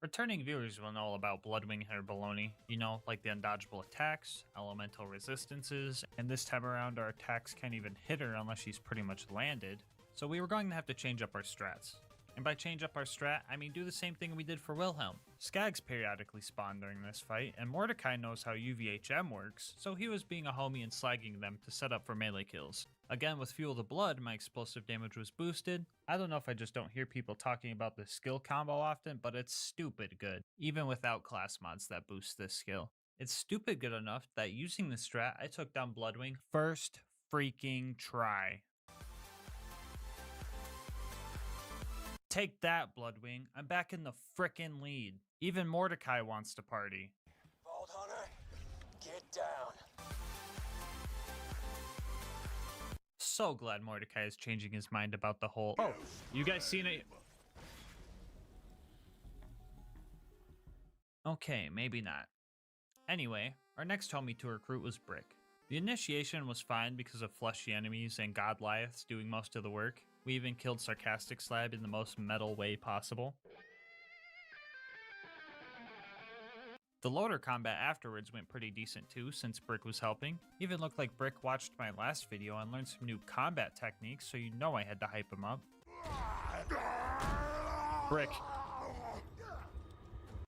S8: Returning viewers will know all about Bloodwing hair baloney. You know, like the undodgeable attacks, elemental resistances, and this time around our attacks can't even hit her unless she's pretty much landed. So we were going to have to change up our strats. And by change up our strat, I mean do the same thing we did for Wilhelm. Skags periodically spawn during this fight, and Mordecai knows how UVHM works, so he was being a homie and slagging them to set up for melee kills. Again, with Fuel the Blood, my explosive damage was boosted. I don't know if I just don't hear people talking about this skill combo often, but it's stupid good, even without class mods that boost this skill. It's stupid good enough that using this strat, I took down Bloodwing first freaking try. Take that, Bloodwing. I'm back in the frickin' lead. Even Mordecai wants to party.
S10: Vault Hunter, get down.
S8: So glad Mordecai is changing his mind about the whole, oh, you guys seen it? Okay, maybe not. Anyway, our next homie to recruit was Brick. The initiation was fine because of fleshy enemies and Godliaths doing most of the work. We even killed Sarcastic Slab in the most metal way possible. The loader combat afterwards went pretty decent too, since Brick was helping. Even looked like Brick watched my last video and learned some new combat techniques, so you know I had to hype him up. Brick.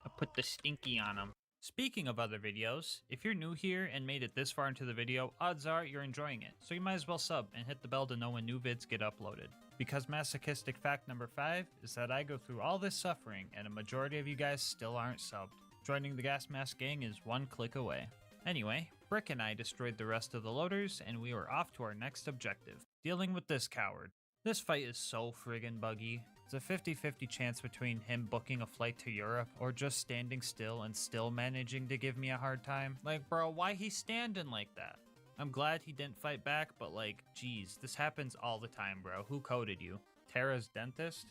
S8: I put the stinky on him. Speaking of other videos, if you're new here and made it this far into the video, odds are you're enjoying it, so you might as well sub and hit the bell to know when new vids get uploaded. Because masochistic fact number 5 is that I go through all this suffering and a majority of you guys still aren't subbed. Joining the Gasmask gang is one click away. Anyway, Brick and I destroyed the rest of the loaders and we were off to our next objective, dealing with this coward. This fight is so friggin' buggy. It's a 50-50 chance between him booking a flight to Europe or just standing still and still managing to give me a hard time. Like, bro, why he standing like that? I'm glad he didn't fight back, but like, geez, this happens all the time, bro. Who coded you? Terra's dentist?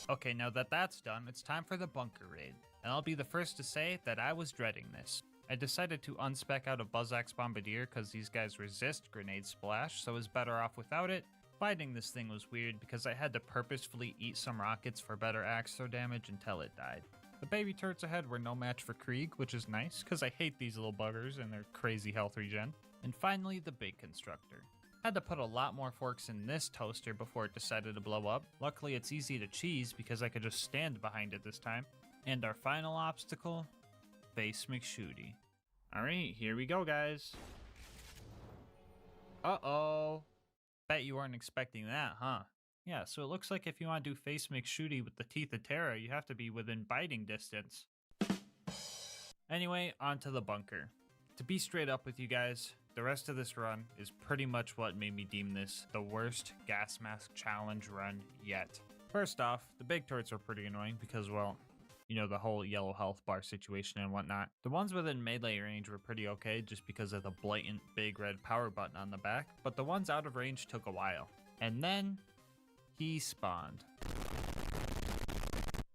S8: Okay, now that that's done, it's time for the bunker raid. And I'll be the first to say that I was dreading this. I decided to unspec out a Buzzax Bombardier because these guys resist grenade splash, so I was better off without it. Fighting this thing was weird because I had to purposefully eat some rockets for better axe throw damage until it died. The baby turrets ahead were no match for Krieg, which is nice because I hate these little buggers and their crazy health regen. And finally, the big constructor. Had to put a lot more forks in this toaster before it decided to blow up. Luckily it's easy to cheese because I could just stand behind it this time. And our final obstacle, Face McShooty. Alright, here we go guys. Uh-oh. Bet you weren't expecting that, huh? Yeah, so it looks like if you want to do Face McShooty with the Teeth of Terra, you have to be within biting distance. Anyway, on to the bunker. To be straight up with you guys, the rest of this run is pretty much what made me deem this the worst Gasmask challenge run yet. First off, the big turrets are pretty annoying because, well, you know, the whole yellow health bar situation and whatnot. The ones within melee range were pretty okay just because of the blatant big red power button on the back, but the ones out of range took a while. And then he spawned.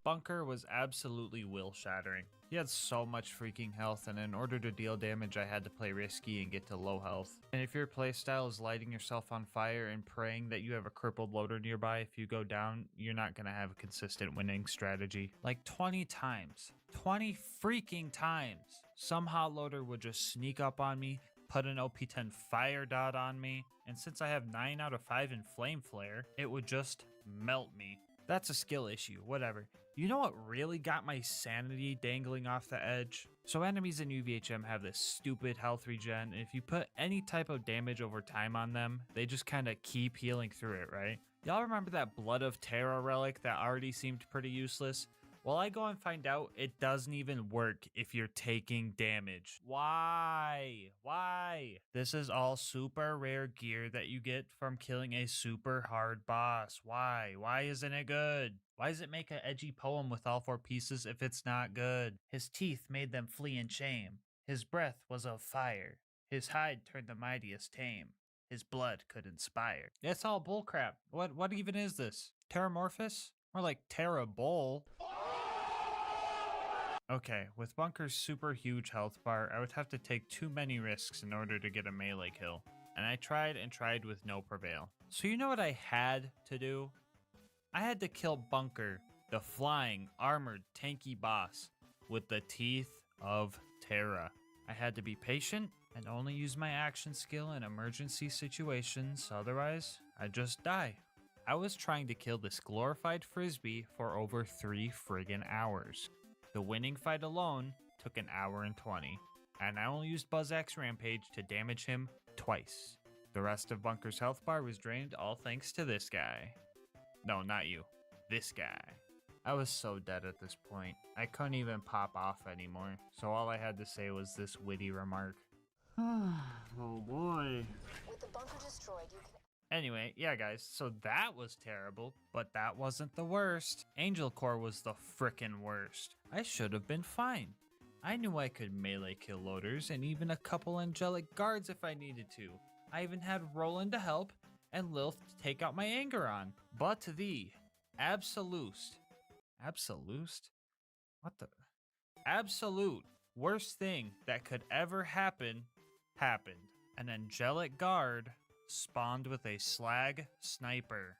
S8: Bunker was absolutely will-shattering. He had so much freaking health, and in order to deal damage I had to play risky and get to low health. And if your playstyle is lighting yourself on fire and praying that you have a crippled loader nearby if you go down, you're not gonna have a consistent winning strategy. Like 20 times. 20 freaking times! Some hot loader would just sneak up on me, put an OP10 fire dot on me, and since I have 9 out of 5 in Flame Flare, it would just melt me. That's a skill issue, whatever. You know what really got my sanity dangling off the edge? So enemies in UVHM have this stupid health regen, and if you put any type of damage over time on them, they just kind of keep healing through it, right? Y'all remember that Blood of Terra relic that already seemed pretty useless? Well, I go and find out it doesn't even work if you're taking damage. Why? Why? This is all super rare gear that you get from killing a super hard boss. Why? Why isn't it good? Why does it make an edgy poem with all 4 pieces if it's not good? His teeth made them flee in shame. His breath was of fire. His hide turned the mightiest tame. His blood could inspire. It's all bullcrap. What even is this? Terramorphous? More like Terra Bull. Okay, with Bunker's super huge health bar, I would have to take too many risks in order to get a melee kill. And I tried and tried with no prevail. So you know what I had to do? I had to kill Bunker, the flying, armored, tanky boss, with the Teeth of Terra. I had to be patient and only use my action skill in emergency situations, otherwise I'd just die. I was trying to kill this glorified frisbee for over 3 friggin' hours. The winning fight alone took an hour and 20, and I only used Buzzak's Rampage to damage him twice. The rest of Bunker's health bar was drained, all thanks to this guy. No, not you. This guy. I was so dead at this point. I couldn't even pop off anymore, so all I had to say was this witty remark. Oh boy.
S3: With the bunker destroyed, you can...
S8: Anyway, yeah guys, so that was terrible, but that wasn't the worst. Angel Core was the frickin' worst. I should have been fine. I knew I could melee kill loaders and even a couple angelic guards if I needed to. I even had Roland to help and Lilith to take out my anger on. But the absolute worst thing that could ever happen happened. An angelic guard spawned with a slag sniper.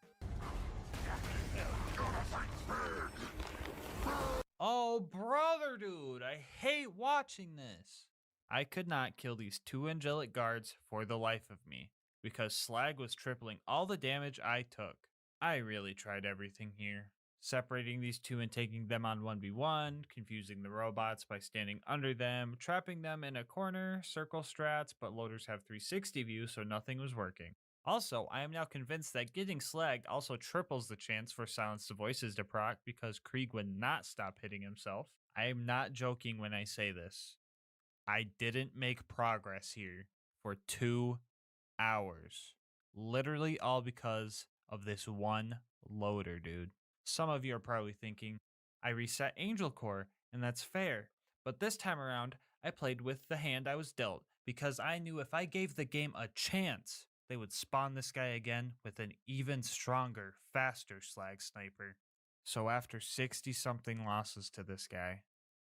S8: Oh brother dude, I hate watching this. I could not kill these 2 angelic guards for the life of me, because slag was tripling all the damage I took. I really tried everything here. Separating these 2 and taking them on 1v1, confusing the robots by standing under them, trapping them in a corner, circle strats, but loaders have 360 view so nothing was working. Also, I am now convinced that getting slagged also triples the chance for Silence the Voices to proc because Krieg would not stop hitting himself. I am not joking when I say this. I didn't make progress here for 2 hours. Literally all because of this one loader, dude. Some of you are probably thinking, I reset Angel Core, and that's fair. But this time around, I played with the hand I was dealt, because I knew if I gave the game a chance, they would spawn this guy again with an even stronger, faster slag sniper. So after 60-something losses to this guy,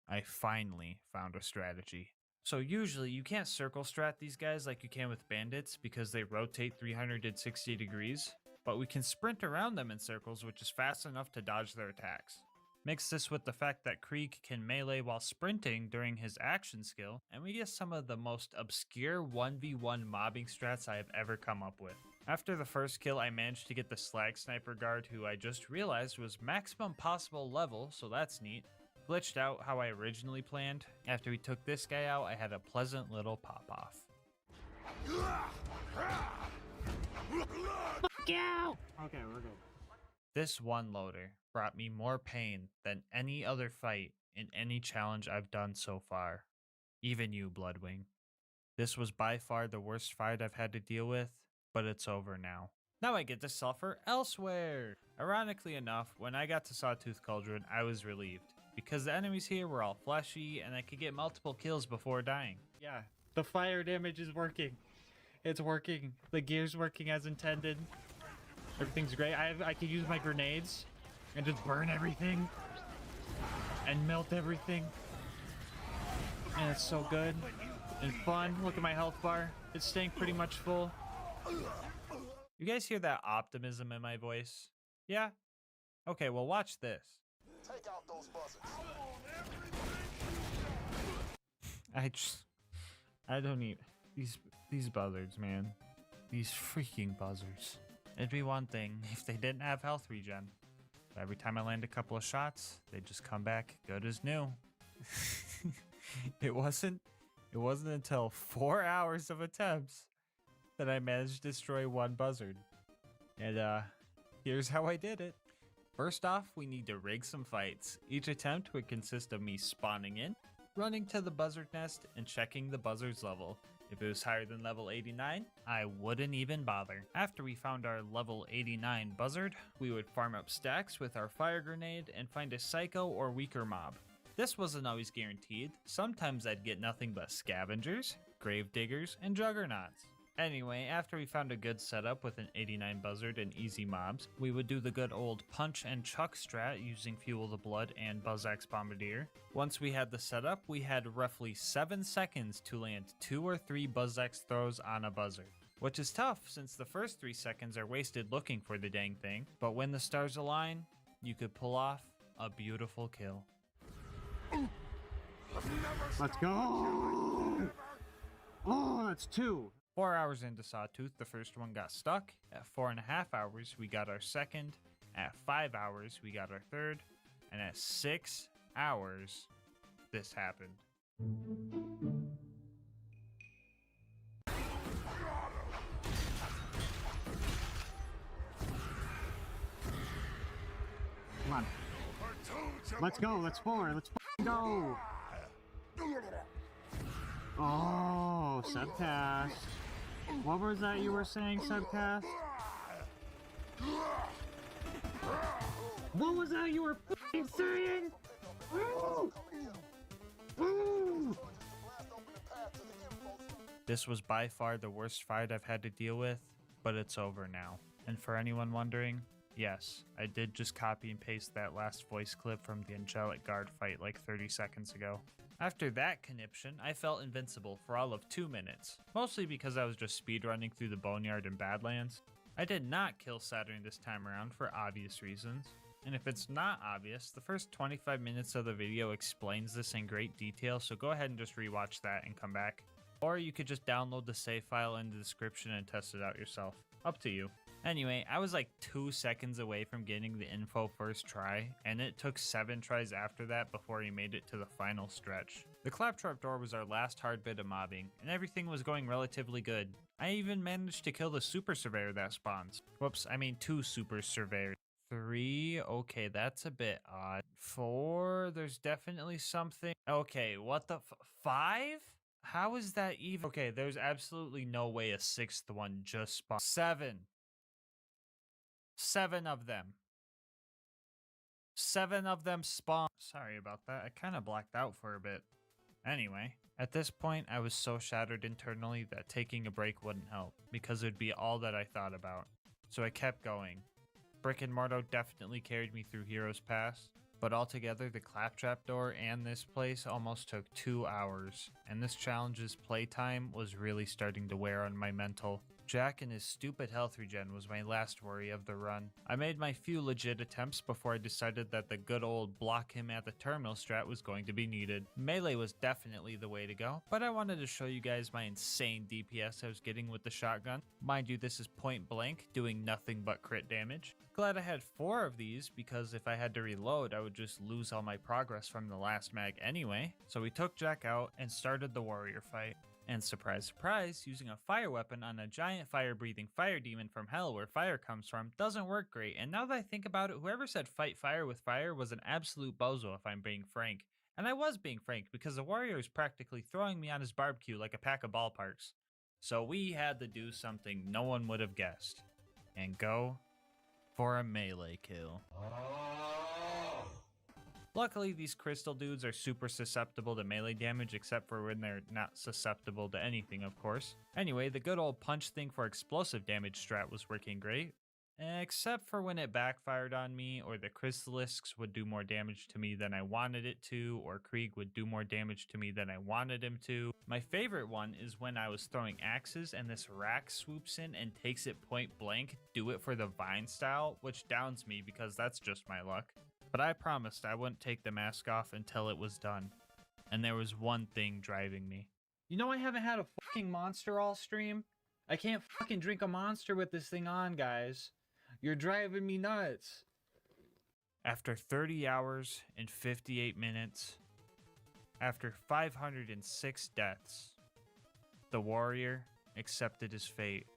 S8: I finally found a strategy. So usually you can't circle strat these guys like you can with bandits because they rotate 360 degrees, but we can sprint around them in circles, which is fast enough to dodge their attacks. Mix this with the fact that Krieg can melee while sprinting during his action skill, and we get some of the most obscure 1v1 mobbing strats I have ever come up with. After the first kill, I managed to get the slag sniper guard, who I just realized was maximum possible level, so that's neat. Glitched out how I originally planned. After we took this guy out, I had a pleasant little pop-off. Okay, we're good. This one loader brought me more pain than any other fight in any challenge I've done so far. Even you, Bloodwing. This was by far the worst fight I've had to deal with, but it's over now. Now I get to suffer elsewhere! Ironically enough, when I got to Sawtooth Cauldron, I was relieved, because the enemies here were all fleshy and I could get multiple kills before dying. Yeah, the fire damage is working. It's working. The gear's working as intended. Everything's great. I could use my grenades and just burn everything and melt everything. And it's so good and fun. Look at my health bar. It's staying pretty much full. You guys hear that optimism in my voice? Yeah? Okay, well watch this.
S10: Take out those buzzards.
S8: I don't need these buzzards, man. These freaking buzzards. It'd be one thing if they didn't have health regen. But every time I land a couple of shots, they just come back good as new. It wasn't until 4 hours of attempts that I managed to destroy one buzzard. And here's how I did it. First off, we need to rig some fights. Each attempt would consist of me spawning in, running to the buzzard nest, and checking the buzzard's level. If it was higher than level 89, I wouldn't even bother. After we found our level 89 buzzard, we would farm up stacks with our fire grenade and find a psycho or weaker mob. This wasn't always guaranteed. Sometimes I'd get nothing but scavengers, grave diggers, and juggernauts. Anyway, after we found a good setup with an 89 buzzard and easy mobs, we would do the good old punch and chuck strat using Fuel the Blood and Buzzak's Bombardier. Once we had the setup, we had roughly 7 seconds to land 2 or 3 Buzzak's throws on a buzzard. Which is tough since the first 3 seconds are wasted looking for the dang thing, but when the stars align, you could pull off a beautiful kill.
S14: Let's go! Oh, that's 2.
S8: 4 hours into Sawtooth, the first one got stuck. At 4.5 hours, we got our second. At 5 hours, we got our third. And at 6 hours, this happened.
S14: Come on. Let's go. Let's forward. Let's go. Oh, subcast. What was that you were saying, subcast? What was that you were saying?
S8: This was by far the worst fight I've had to deal with, but it's over now. And for anyone wondering, yes, I did just copy and paste that last voice clip from the Angelic Guard fight like 30 seconds ago. After that conniption, I felt invincible for all of 2 minutes, mostly because I was just speedrunning through the Boneyard and Badlands. I did not kill Saturn this time around for obvious reasons, and if it's not obvious, the first 25 minutes of the video explains this in great detail, so go ahead and just rewatch that and come back. Or you could just download the save file in the description and test it out yourself. Up to you. Anyway, I was like 2 seconds away from getting the info first try, and it took 7 tries after that before he made it to the final stretch. The claptrap door was our last hard bit of mobbing, and everything was going relatively good. I even managed to kill the super surveyor that spawns. Whoops, I mean 2 super surveyors. 3, okay, that's a bit odd. 4, there's definitely something. Okay, what the 5? How is that even? Okay, there's absolutely no way a 6th one just spawned. 7. 7 of them. 7 of them spawn. Sorry about that. I kind of blacked out for a bit. Anyway, at this point, I was so shattered internally that taking a break wouldn't help, because it'd be all that I thought about. So I kept going. Brick and Mortar definitely carried me through Heroes Pass, but altogether the claptrap door and this place almost took 2 hours, and this challenge's playtime was really starting to wear on my mental. Jack and his stupid health regen was my last worry of the run. I made my few legit attempts before I decided that the good old block him at the terminal strat was going to be needed. Melee was definitely the way to go, but I wanted to show you guys my insane DPS I was getting with the shotgun. Mind you, this is point blank, doing nothing but crit damage. Glad I had 4 of these, because if I had to reload, I would just lose all my progress from the last mag anyway. So we took Jack out and started the warrior fight. And surprise, surprise, using a fire weapon on a giant fire-breathing fire demon from hell where fire comes from doesn't work great, and now that I think about it, whoever said fight fire with fire was an absolute bozo if I'm being frank. And I was being frank, because the warrior is practically throwing me on his barbecue like a pack of ballparks. So we had to do something no one would have guessed, and go for a melee kill. Luckily, these crystal dudes are super susceptible to melee damage, except for when they're not susceptible to anything, of course. Anyway, the good old punch thing for explosive damage strat was working great, except for when it backfired on me, or the crystalisks would do more damage to me than I wanted it to, or Krieg would do more damage to me than I wanted him to. My favorite one is when I was throwing axes and this rack swoops in and takes it point blank, do it for the vine style, which downs me because that's just my luck. But I promised I wouldn't take the mask off until it was done. And there was one thing driving me. You know I haven't had a fucking monster all stream? I can't fucking drink a monster with this thing on, guys. You're driving me nuts. After 30 hours and 58 minutes, after 506 deaths, the warrior accepted his fate.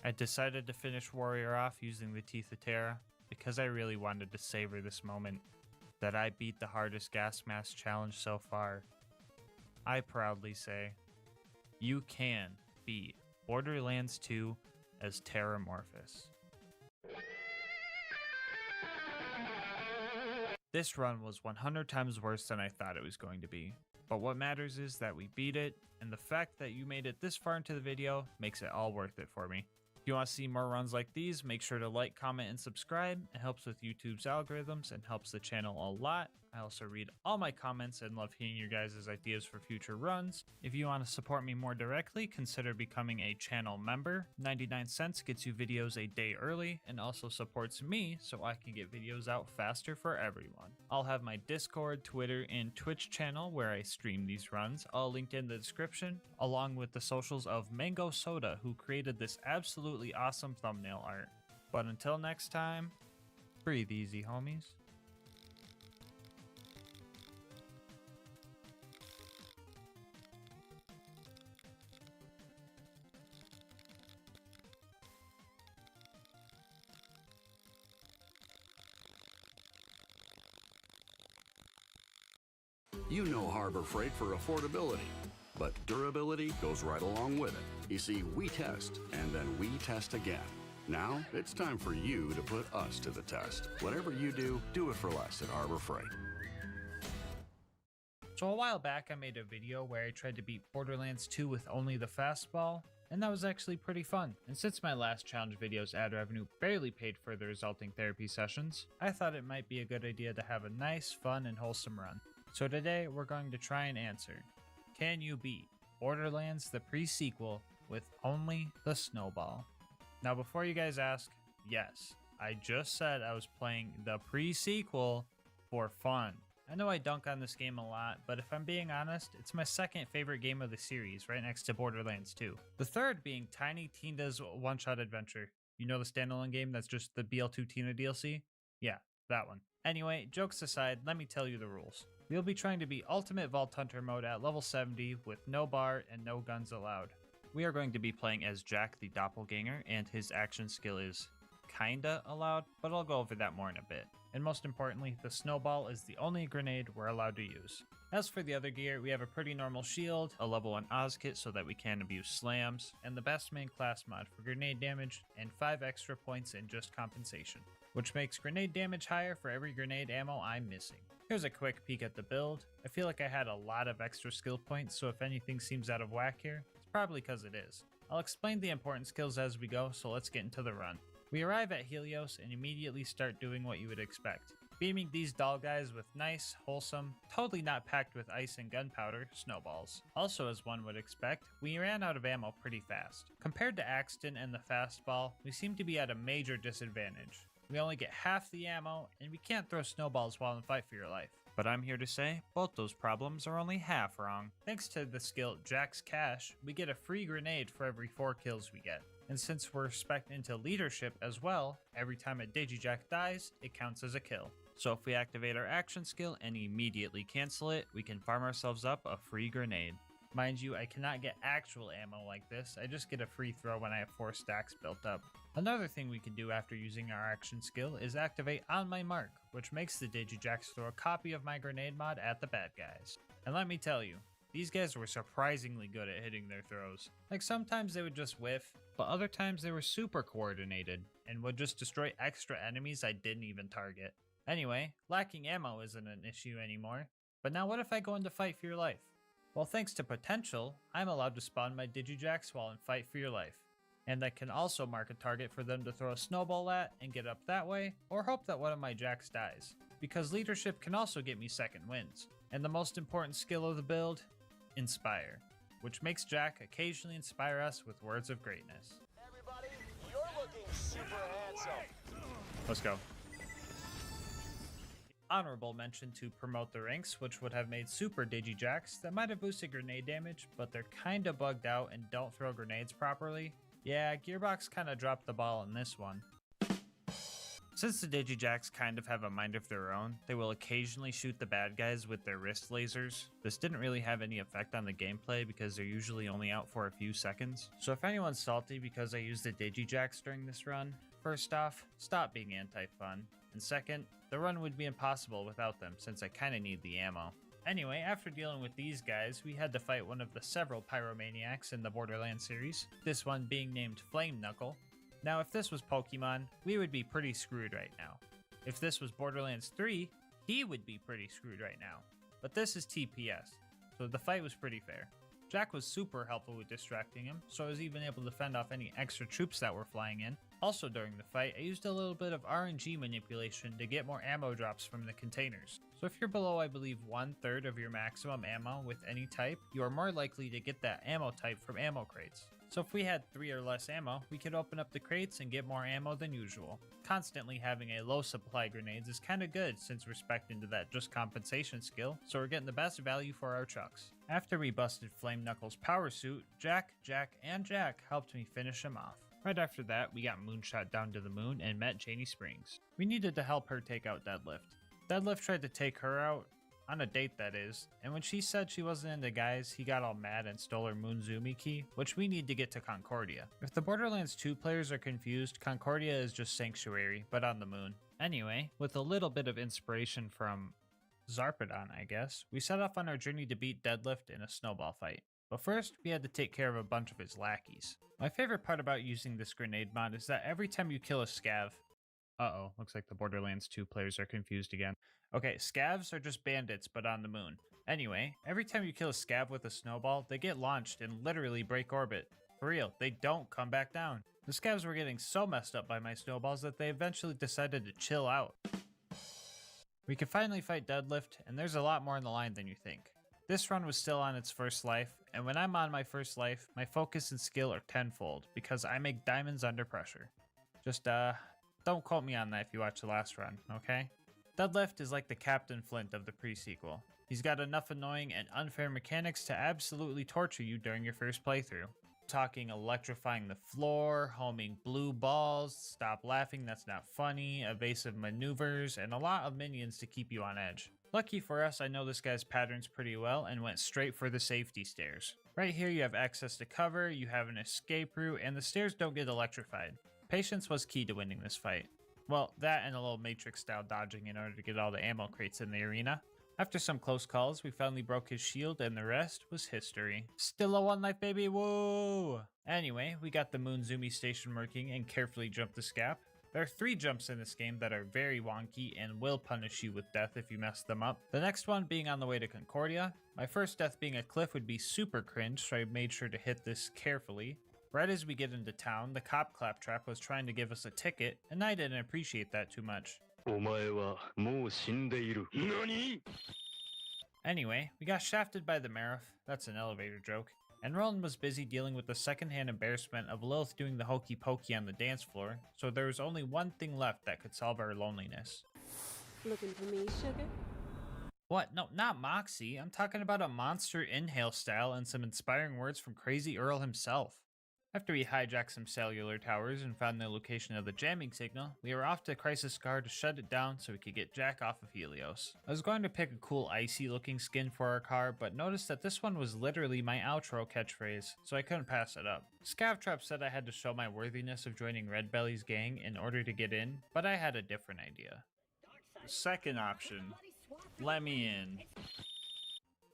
S8: I decided to finish warrior off using the Teeth of Terra, because I really wanted to savor this moment, that I beat the hardest gas mask challenge so far. I proudly say, you can beat Borderlands 2 as Terramorphous. This run was 100 times worse than I thought it was going to be, but what matters is that we beat it, and the fact that you made it this far into the video makes it all worth it for me. If you want to see more runs like these, make sure to like, comment, and subscribe. It helps with YouTube's algorithms and helps the channel a lot. I also read all my comments and love hearing your guys' ideas for future runs. If you want to support me more directly, consider becoming a channel member. 99 cents gets you videos a day early and also supports me so I can get videos out faster for everyone. I'll have my Discord, Twitter, and Twitch channel where I stream these runs, all linked in the description, along with the socials of Mango Soda, who created this absolutely awesome thumbnail art. But until next time, breathe easy, homies.
S15: You know Harbor Freight for affordability, but durability goes right along with it. You see, we test, and then we test again. Now, it's time for you to put us to the test. Whatever you do, do it for less at Harbor Freight.
S8: So a while back I made a video where I tried to beat Borderlands 2 with only the fastball, and that was actually pretty fun. And since my last challenge video's ad revenue barely paid for the resulting therapy sessions, I thought it might be a good idea to have a nice, fun, and wholesome run. So today we're going to try and answer, can you beat Borderlands the pre-sequel with only the snowball? Now before you guys ask, yes, I just said I was playing the pre-sequel for fun. I know I dunk on this game a lot, but if I'm being honest, it's my second favorite game of the series, right next to Borderlands 2. The third being Tiny Tina's One Shot Adventure. You know the standalone game that's just the BL2 Tina DLC? Yeah, that one. Anyway, jokes aside, let me tell you the rules. We'll be trying to beat Ultimate Vault Hunter mode at level 70 with no bar and no guns allowed. We are going to be playing as Jack the Doppelganger, and his action skill is kinda allowed, but I'll go over that more in a bit. And most importantly, the snowball is the only grenade we're allowed to use. As for the other gear, we have a pretty normal shield, a level 1 Oz kit so that we can abuse slams, and the best main class mod for grenade damage, and 5 extra points in just compensation, which makes grenade damage higher for every grenade ammo I'm missing. Here's a quick peek at the build. I feel like I had a lot of extra skill points, so if anything seems out of whack here, it's probably because it is. I'll explain the important skills as we go, so let's get into the run. We arrive at Helios and immediately start doing what you would expect. Beaming these doll guys with nice, wholesome, totally not packed with ice and gunpowder, snowballs. Also, as one would expect, we ran out of ammo pretty fast. Compared to Axton and the fastball, we seem to be at a major disadvantage. We only get half the ammo, and we can't throw snowballs while in fight for your life. But I'm here to say, both those problems are only half wrong. Thanks to the skill Jack's Cash, we get a free grenade for every 4 kills we get. And since we're spec'd into leadership as well, every time a Digijack dies, it counts as a kill. So if we activate our action skill and immediately cancel it, we can farm ourselves up a free grenade. Mind you, I cannot get actual ammo like this, I just get a free throw when I have 4 stacks built up. Another thing we can do after using our action skill is activate On My Mark, which makes the Digijacks throw a copy of my grenade mod at the bad guys. And let me tell you, these guys were surprisingly good at hitting their throws. Like sometimes they would just whiff, but other times they were super coordinated and would just destroy extra enemies I didn't even target. Anyway, lacking ammo isn't an issue anymore, but now what if I go into Fight for Your Life? Well, thanks to Potential, I'm allowed to spawn my Digijacks while in Fight for Your Life. And I can also mark a target for them to throw a snowball at and get up that way, or hope that one of my Jacks dies. Because leadership can also get me second wins. And the most important skill of the build, Inspire, which makes Jack occasionally inspire us with words of greatness.
S10: Everybody, you're looking super handsome.
S8: Let's go. Honorable mention to promote the ranks, which would have made super Digijacks that might have boosted grenade damage, but they're kinda bugged out and don't throw grenades properly. Yeah, Gearbox kinda dropped the ball in this one. Since the Digijacks kind of have a mind of their own, they will occasionally shoot the bad guys with their wrist lasers. This didn't really have any effect on the gameplay because they're usually only out for a few seconds. So if anyone's salty because I used the Digijacks during this run, first off, stop being anti-fun. And second, the run would be impossible without them since I kinda need the ammo. Anyway, after dealing with these guys, we had to fight one of the several pyromaniacs in the Borderlands series, this one being named Flame Knuckle. Now if this was Pokemon, we would be pretty screwed right now. If this was Borderlands 3, he would be pretty screwed right now. But this is TPS, so the fight was pretty fair. Jack was super helpful with distracting him, so I was even able to fend off any extra troops that were flying in. Also during the fight, I used a little bit of RNG manipulation to get more ammo drops from the containers. So if you're below, I believe, 1/3 of your maximum ammo with any type, you are more likely to get that ammo type from ammo crates. So if we had 3 or less ammo, we could open up the crates and get more ammo than usual. Constantly having a low supply of grenades is kinda good since we're spec'd into that just compensation skill, so we're getting the best value for our chucks. After we busted Flame Knuckles' power suit, Jack, and Jack helped me finish him off. Right after that, we got moonshot down to the moon and met Janie Springs. We needed to help her take out Deadlift. Deadlift tried to take her out, on a date that is, and when she said she wasn't into guys, he got all mad and stole her Moonzumi key, which we need to get to Concordia. If the Borderlands 2 players are confused, Concordia is just Sanctuary, but on the moon. Anyway, with a little bit of inspiration from Zarpedon, I guess, we set off on our journey to beat Deadlift in a snowball fight. But first, we had to take care of a bunch of his lackeys. My favorite part about using this grenade mod is that every time you kill a scav... Uh-oh, looks like the Borderlands 2 players are confused again. Okay, scavs are just bandits, but on the moon. Anyway, every time you kill a scav with a snowball, they get launched and literally break orbit. For real, they don't come back down. The scavs were getting so messed up by my snowballs that they eventually decided to chill out. We can finally fight Deadlift, and there's a lot more on the line than you think. This run was still on its first life, and when I'm on my first life, my focus and skill are tenfold, because I make diamonds under pressure. Just, don't quote me on that if you watch the last run, okay? Deadlift is like the Captain Flint of the pre-sequel. He's got enough annoying and unfair mechanics to absolutely torture you during your first playthrough. Talking electrifying the floor, homing blue balls, stop laughing that's not funny, evasive maneuvers, and a lot of minions to keep you on edge. Lucky for us, I know this guy's patterns pretty well and went straight for the safety stairs. Right here you have access to cover, you have an escape route, and the stairs don't get electrified. Patience was key to winning this fight. Well, that and a little Matrix style dodging in order to get all the ammo crates in the arena. After some close calls, we finally broke his shield and the rest was history. Still a 1 life, baby, woo! Anyway, we got the Moonzumi station working and carefully jumped the scap. There are 3 jumps in this game that are very wonky and will punish you with death if you mess them up. The next one being on the way to Concordia. My first death being a cliff would be super cringe, so I made sure to hit this carefully. Right as we get into town, the cop claptrap was trying to give us a ticket, and I didn't appreciate that too much. Anyway, we got shafted by the Marif, that's an elevator joke, and Roland was busy dealing with the secondhand embarrassment of Lilith doing the hokey pokey on the dance floor, so there was only one thing left that could solve our loneliness.
S16: Looking for me, sugar?
S8: What? No, not Moxie. I'm talking about a monster inhale style and some inspiring words from Crazy Earl himself. After we hijacked some cellular towers and found the location of the jamming signal, we were off to Crisis Scar to shut it down so we could get Jack off of Helios. I was going to pick a cool icy looking skin for our car, but noticed that this one was literally my outro catchphrase, so I couldn't pass it up. Scavtrap said I had to show my worthiness of joining Red Belly's gang in order to get in, but I had a different idea.
S14: Second option. Let me in.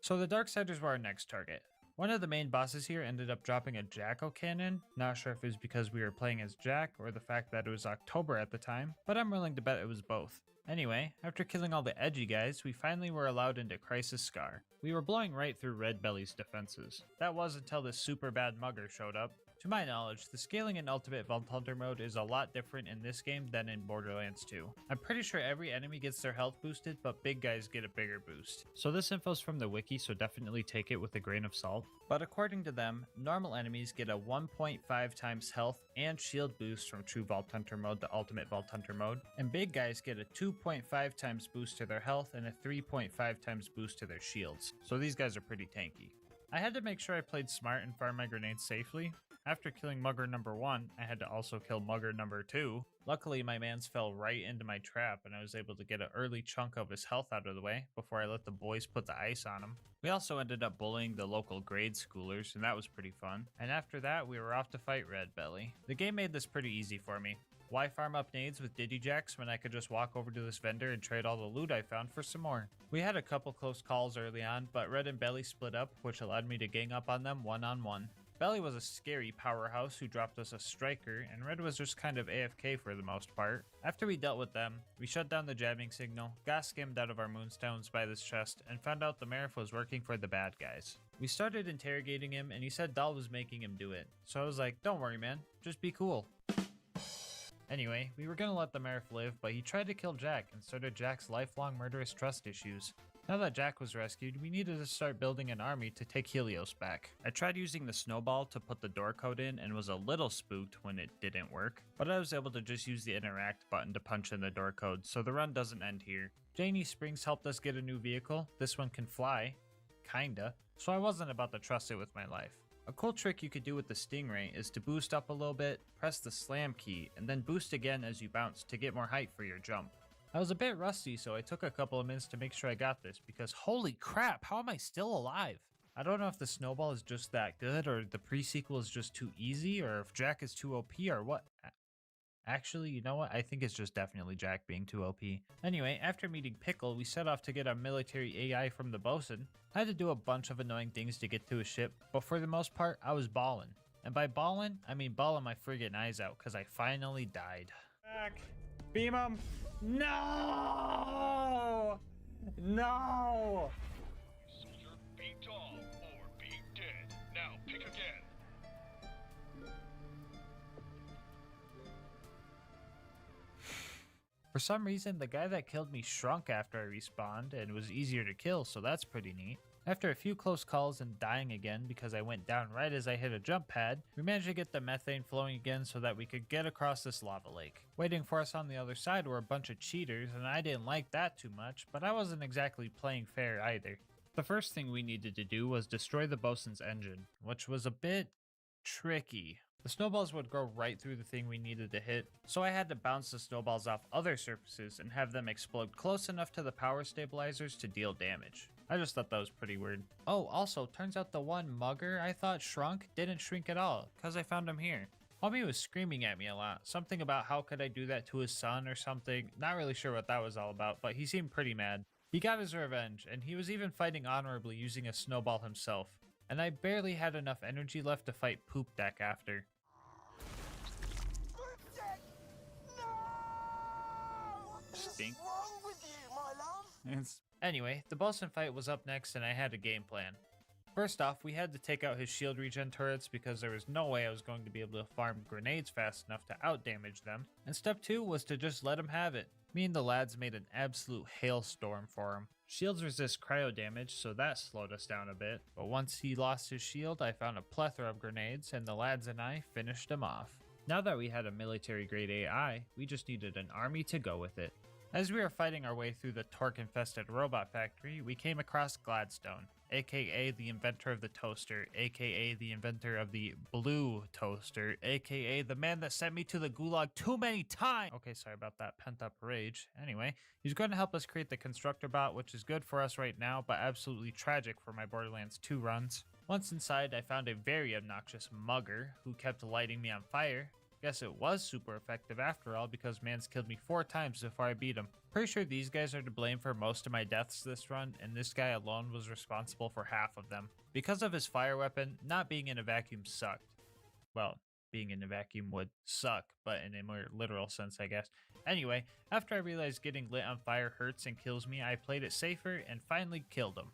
S8: So the Darksiders were our next target. One of the main bosses here ended up dropping a Jackal cannon. Not sure if it was because we were playing as Jack or the fact that it was October at the time, but I'm willing to bet it was both. Anyway, after killing all the edgy guys, we finally were allowed into Crisis Scar. We were blowing right through Red Belly's defenses. That was until this super bad mugger showed up. To my knowledge, the scaling in Ultimate Vault Hunter mode is a lot different in this game than in Borderlands 2. I'm pretty sure every enemy gets their health boosted, but big guys get a bigger boost. So this info's from the wiki, so definitely take it with a grain of salt. But according to them, normal enemies get a 1.5 times health and shield boost from True Vault Hunter mode to Ultimate Vault Hunter mode, and big guys get a 2.5 times boost to their health and a 3.5 times boost to their shields. So these guys are pretty tanky. I had to make sure I played smart and farmed my grenades safely. After killing Mugger number 1, I had to also kill Mugger number 2. Luckily, my mans fell right into my trap and I was able to get an early chunk of his health out of the way before I let the boys put the ice on him. We also ended up bullying the local grade schoolers, and that was pretty fun. And after that, we were off to fight Red Belly. The game made this pretty easy for me. Why farm up nades with Digijacks when I could just walk over to this vendor and trade all the loot I found for some more? We had a couple close calls early on, but Red and Belly split up, which allowed me to gang up on them one-on-one. Belly was a scary powerhouse who dropped us a striker, and Red was just kind of AFK for the most part. After we dealt with them, we shut down the jamming signal, got skimmed out of our moonstones by this chest, and found out the Marif was working for the bad guys. We started interrogating him, and he said Dahl was making him do it. So I was like, don't worry man, just be cool. Anyway, we were gonna let the Merif live, but he tried to kill Jack, and so did Jack's lifelong murderous trust issues. Now that Jack was rescued, we needed to start building an army to take Helios back. I tried using the snowball to put the door code in and was a little spooked when it didn't work, but I was able to just use the interact button to punch in the door code, so the run doesn't end here. Janie Springs helped us get a new vehicle. This one can fly. Kinda. So I wasn't about to trust it with my life. A cool trick you could do with the Stingray is to boost up a little bit, press the slam key, and then boost again as you bounce to get more height for your jump. I was a bit rusty, so I took a couple of minutes to make sure I got this, because holy crap, how am I still alive? I don't know if the snowball is just that good, or the pre-sequel is just too easy, or if Jack is too OP, or what. Actually, you know what? I think it's just definitely Jack being too OP. Anyway, after meeting Pickle, we set off to get a military AI from the bosun. I had to do a bunch of annoying things to get to his ship, but for the most part, I was ballin'. And by ballin', I mean bawling my friggin' eyes out, because I finally died.
S6: Back. Beam him. No! No!
S10: Soldier, be tall or be dead. Now pick again.
S8: For some reason, the guy that killed me shrunk after I respawned and was easier to kill, so that's pretty neat. After a few close calls and dying again because I went down right as I hit a jump pad, we managed to get the methane flowing again so that we could get across this lava lake. Waiting for us on the other side were a bunch of cheaters, and I didn't like that too much, but I wasn't exactly playing fair either. The first thing we needed to do was destroy the bosun's engine, which was a bit tricky. The snowballs would go right through the thing we needed to hit, so I had to bounce the snowballs off other surfaces and have them explode close enough to the power stabilizers to deal damage. I just thought that was pretty weird. Oh, also, turns out the one mugger I thought shrunk didn't shrink at all, cause I found him here. Homie was screaming at me a lot, something about how could I do that to his son or something, not really sure what that was all about, but he seemed pretty mad. He got his revenge, and he was even fighting honorably using a snowball himself, and I barely had enough energy left to fight Poop Deck after. Stink.
S10: What's wrong with you, my love?
S8: Anyway, the bosun fight was up next and I had a game plan. First off, we had to take out his shield regen turrets because there was no way I was going to be able to farm grenades fast enough to outdamage them. And step 2 was to just let him have it. Me and the lads made an absolute hailstorm for him. Shields resist cryo damage, so that slowed us down a bit. But once he lost his shield, I found a plethora of grenades and the lads and I finished him off. Now that we had a military grade AI, we just needed an army to go with it. As we were fighting our way through the torque-infested robot factory, we came across Gladstone, aka the inventor of the toaster, aka the inventor of the blue toaster, aka the man that sent me to the gulag too many times. Okay, sorry about that pent-up rage. Anyway, he's going to help us create the constructor bot, which is good for us right now, but absolutely tragic for my Borderlands 2 runs. Once inside, I found a very obnoxious mugger who kept lighting me on fire. Guess it was super effective after all because man's killed me 4 times before I beat him. Pretty sure these guys are to blame for most of my deaths this run, and this guy alone was responsible for half of them. Because of his fire weapon, not being in a vacuum sucked. Well, being in a vacuum would suck, but in a more literal sense, I guess. Anyway, after I realized getting lit on fire hurts and kills me, I played it safer and finally killed him.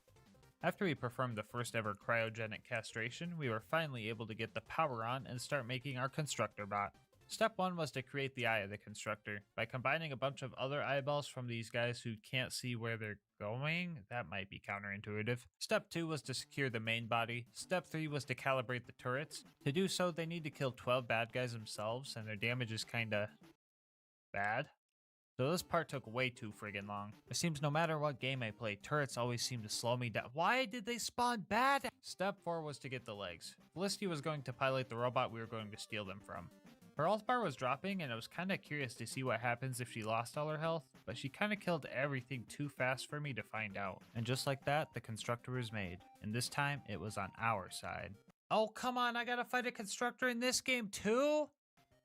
S8: After we performed the first ever cryogenic castration, we were finally able to get the power on and start making our constructor bot. Step 1 was to create the eye of the constructor. By combining a bunch of other eyeballs from these guys who can't see where they're going, that might be counterintuitive. Step 2 was to secure the main body. Step 3 was to calibrate the turrets. To do so, they need to kill 12 bad guys themselves, and their damage is kinda bad. So this part took way too friggin' long. It seems no matter what game I play, turrets always seem to slow me down. Why did they spawn bad? Step 4 was to get the legs. Felicity was going to pilot the robot we were going to steal them from. Her health bar was dropping and I was kinda curious to see what happens if she lost all her health, but she kinda killed everything too fast for me to find out. And just like that, the constructor was made. And this time, it was on our side. Oh, come on, I gotta fight a constructor in this game too?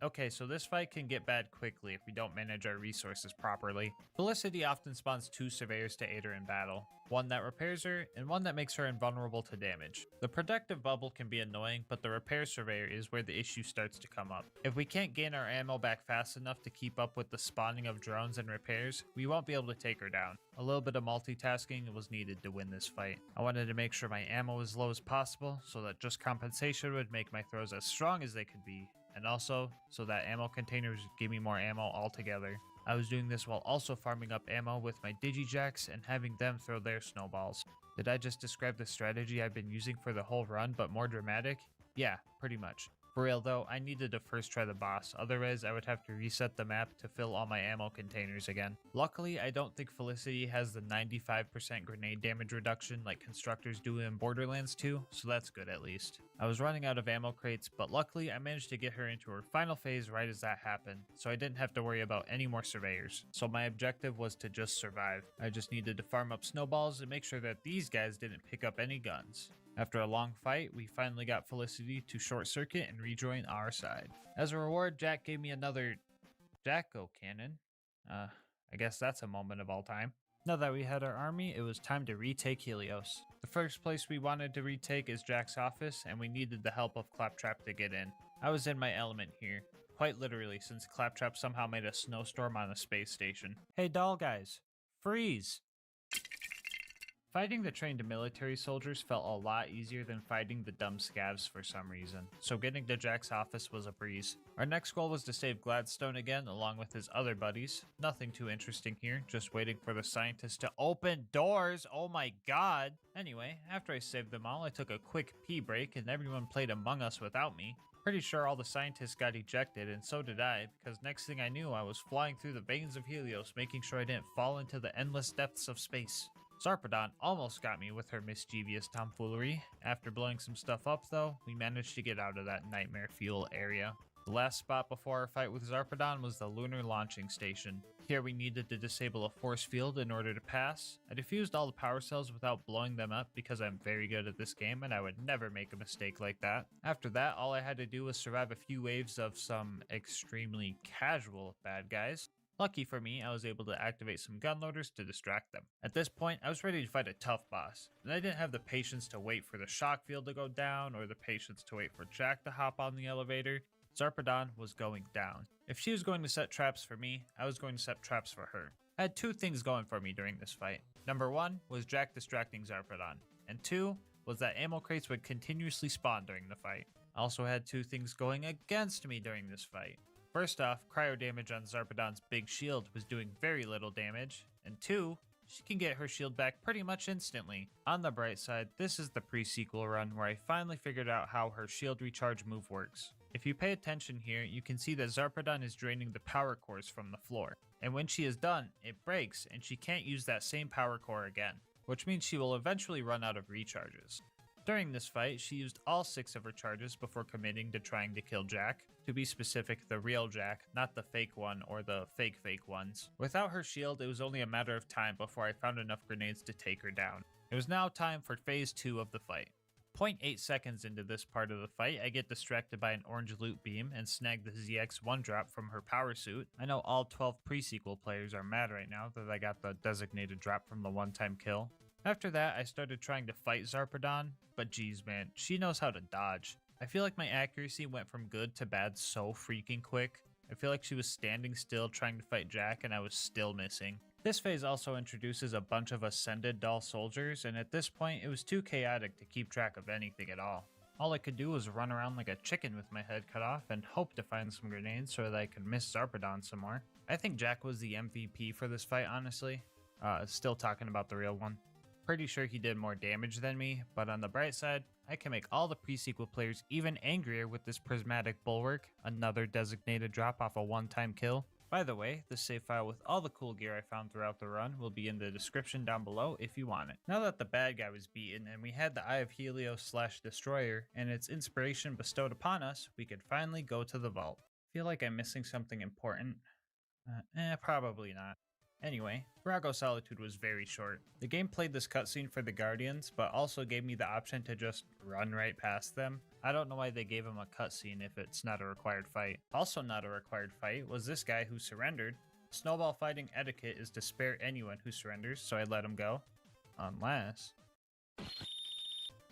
S8: Okay, so this fight can get bad quickly if we don't manage our resources properly. Felicity often spawns 2 surveyors to aid her in battle. One that repairs her, and one that makes her invulnerable to damage. The protective bubble can be annoying, but the repair surveyor is where the issue starts to come up. If we can't gain our ammo back fast enough to keep up with the spawning of drones and repairs, we won't be able to take her down. A little bit of multitasking was needed to win this fight. I wanted to make sure my ammo was low as possible, so that just compensation would make my throws as strong as they could be, and also so that ammo containers give me more ammo altogether. I was doing this while also farming up ammo with my Digijacks and having them throw their snowballs. Did I just describe the strategy I've been using for the whole run, but more dramatic? Yeah, pretty much. For real though, I needed to first try the boss, otherwise I would have to reset the map to fill all my ammo containers again. Luckily, I don't think Felicity has the 95% grenade damage reduction like constructors do in Borderlands 2, so that's good at least. I was running out of ammo crates, but luckily I managed to get her into her final phase right as that happened, so I didn't have to worry about any more surveyors. So my objective was to just survive. I just needed to farm up snowballs and make sure that these guys didn't pick up any guns. After a long fight, we finally got Felicity to short circuit and rejoin our side. As a reward, Jack gave me another Jacko cannon. I guess that's a moment of all time. Now that we had our army, it was time to retake Helios. The first place we wanted to retake is Jack's office, and we needed the help of Claptrap to get in. I was in my element here, quite literally, since Claptrap somehow made a snowstorm on a space station. Hey doll guys, freeze! Fighting the trained military soldiers felt a lot easier than fighting the dumb scavs for some reason, so getting to Jack's office was a breeze. Our next goal was to save Gladstone again along with his other buddies. Nothing too interesting here, just waiting for the scientists to open doors, oh my god! Anyway, after I saved them all, I took a quick pee break and everyone played Among Us without me. Pretty sure all the scientists got ejected, and so did I, because next thing I knew I was flying through the veins of Helios making sure I didn't fall into the endless depths of space. Zarpedon almost got me with her mischievous tomfoolery. After blowing some stuff up though, we managed to get out of that nightmare fuel area. The last spot before our fight with Zarpedon was the lunar launching station. Here we needed to disable a force field in order to pass. I defused all the power cells without blowing them up because I'm very good at this game and I would never make a mistake like that. After that, all I had to do was survive a few waves of some extremely casual bad guys. Lucky for me, I was able to activate some gun loaders to distract them. At this point, I was ready to fight a tough boss, and I didn't have the patience to wait for the shock field to go down or the patience to wait for Jack to hop on the elevator. Zarpedon was going down. If she was going to set traps for me, I was going to set traps for her. I had two things going for me during this fight. Number one was Jack distracting Zarpedon, and two was that ammo crates would continuously spawn during the fight. I also had two things going against me during this fight. First off, cryo damage on Zarpedon's big shield was doing very little damage, and two, she can get her shield back pretty much instantly. On the bright side, this is the pre-sequel run where I finally figured out how her shield recharge move works. If you pay attention here, you can see that Zarpedon is draining the power cores from the floor, and when she is done, it breaks and she can't use that same power core again, which means she will eventually run out of recharges. During this fight, she used all 6 of her charges before committing to trying to kill Jack. To be specific, the real Jack, not the fake one or the fake ones. Without her shield, it was only a matter of time before I found enough grenades to take her down. It was now time for phase 2 of the fight. 0.8 seconds into this part of the fight, I get distracted by an orange loot beam and snag the ZX one drop from her power suit. I know all 12 pre-sequel players are mad right now that I got the designated drop from the one-time kill. After that, I started trying to fight Zarpedon, but geez man, she knows how to dodge. I feel like my accuracy went from good to bad so freaking quick. I feel like she was standing still trying to fight Jack and I was still missing. This phase also introduces a bunch of ascended doll soldiers, and at this point it was too chaotic to keep track of anything at all. All I could do was run around like a chicken with my head cut off and hope to find some grenades so that I could miss Zarpedon some more. I think Jack was the MVP for this fight, honestly. Still talking about the real one. Pretty sure he did more damage than me, but on the bright side, I can make all the pre-sequel players even angrier with this prismatic bulwark, another designated drop off a one-time kill. By the way, the save file with all the cool gear I found throughout the run will be in the description down below if you want it. Now that the bad guy was beaten and we had the Eye of Helios / Destroyer and its inspiration bestowed upon us, we could finally go to the vault. Feel like I'm missing something important? Probably not. Anyway, Virago Solitude was very short. The game played this cutscene for the Guardians, but also gave me the option to just run right past them. I don't know why they gave him a cutscene if it's not a required fight. Also not a required fight was this guy who surrendered. Snowball fighting etiquette is to spare anyone who surrenders, so I let him go. Unless...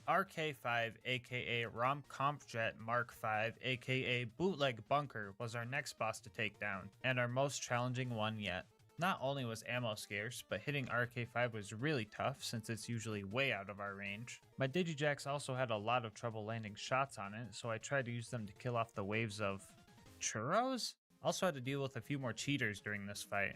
S8: RK5 aka Romkampfjet Mark V aka Bootleg Bunker was our next boss to take down, and our most challenging one yet. Not only was ammo scarce, but hitting RK5 was really tough since it's usually way out of our range. My Digijax also had a lot of trouble landing shots on it, so I tried to use them to kill off the waves of churros? Also had to deal with a few more cheaters during this fight.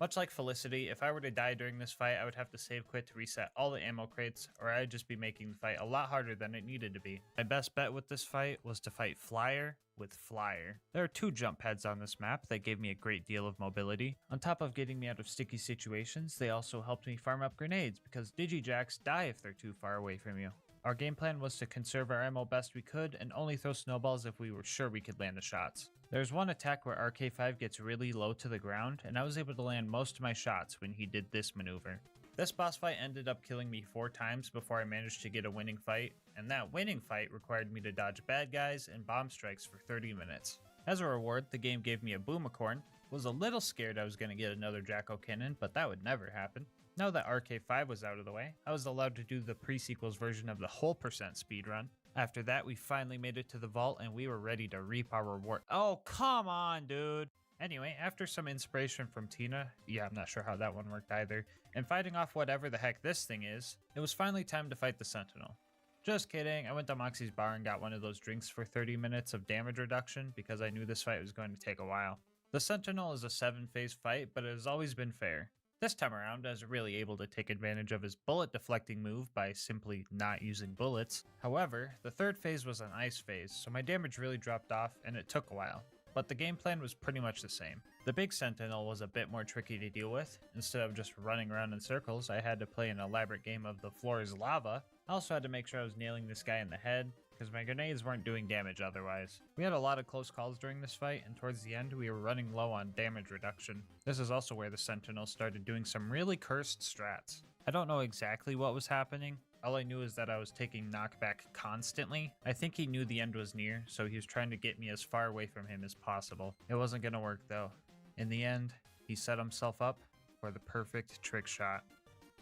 S8: Much like Felicity, if I were to die during this fight, I would have to save quit to reset all the ammo crates, or I'd just be making the fight a lot harder than it needed to be. My best bet with this fight was to fight Flyer with Flyer. There are 2 jump pads on this map that gave me a great deal of mobility. On top of getting me out of sticky situations, they also helped me farm up grenades because Digijax die if they're too far away from you. Our game plan was to conserve our ammo best we could and only throw snowballs if we were sure we could land the shots. There's one attack where RK5 gets really low to the ground, and I was able to land most of my shots when he did this maneuver. This boss fight ended up killing me 4 times before I managed to get a winning fight, and that winning fight required me to dodge bad guys and bomb strikes for 30 minutes. As a reward, the game gave me a Boomacorn. Was a little scared I was going to get another Jacko Cannon, but that would never happen. Now that RK5 was out of the way, I was allowed to do the pre-sequels version of the whole percent speedrun. After that, we finally made it to the vault and we were ready to reap our reward. Oh, come on, dude! Anyway, after some inspiration from Tina, yeah, I'm not sure how that one worked either, and fighting off whatever the heck this thing is, it was finally time to fight the Sentinel. Just kidding, I went to Moxie's bar and got one of those drinks for 30 minutes of damage reduction because I knew this fight was going to take a while. The Sentinel is a 7-phase fight, but it has always been fair. This time around, I was really able to take advantage of his bullet deflecting move by simply not using bullets. However, the 3rd phase was an ice phase, so my damage really dropped off and it took a while. But the game plan was pretty much the same. The big Sentinel was a bit more tricky to deal with. Instead of just running around in circles, I had to play an elaborate game of the floor is lava. I also had to make sure I was nailing this guy in the head, because my grenades weren't doing damage otherwise. We had a lot of close calls during this fight, and towards the end we were running low on damage reduction. This is also where the Sentinel started doing some really cursed strats. I don't know exactly what was happening. All I knew is that I was taking knockback constantly. I think he knew the end was near, so he was trying to get me as far away from him as possible. It wasn't gonna work though. In the end, he set himself up for the perfect trick shot,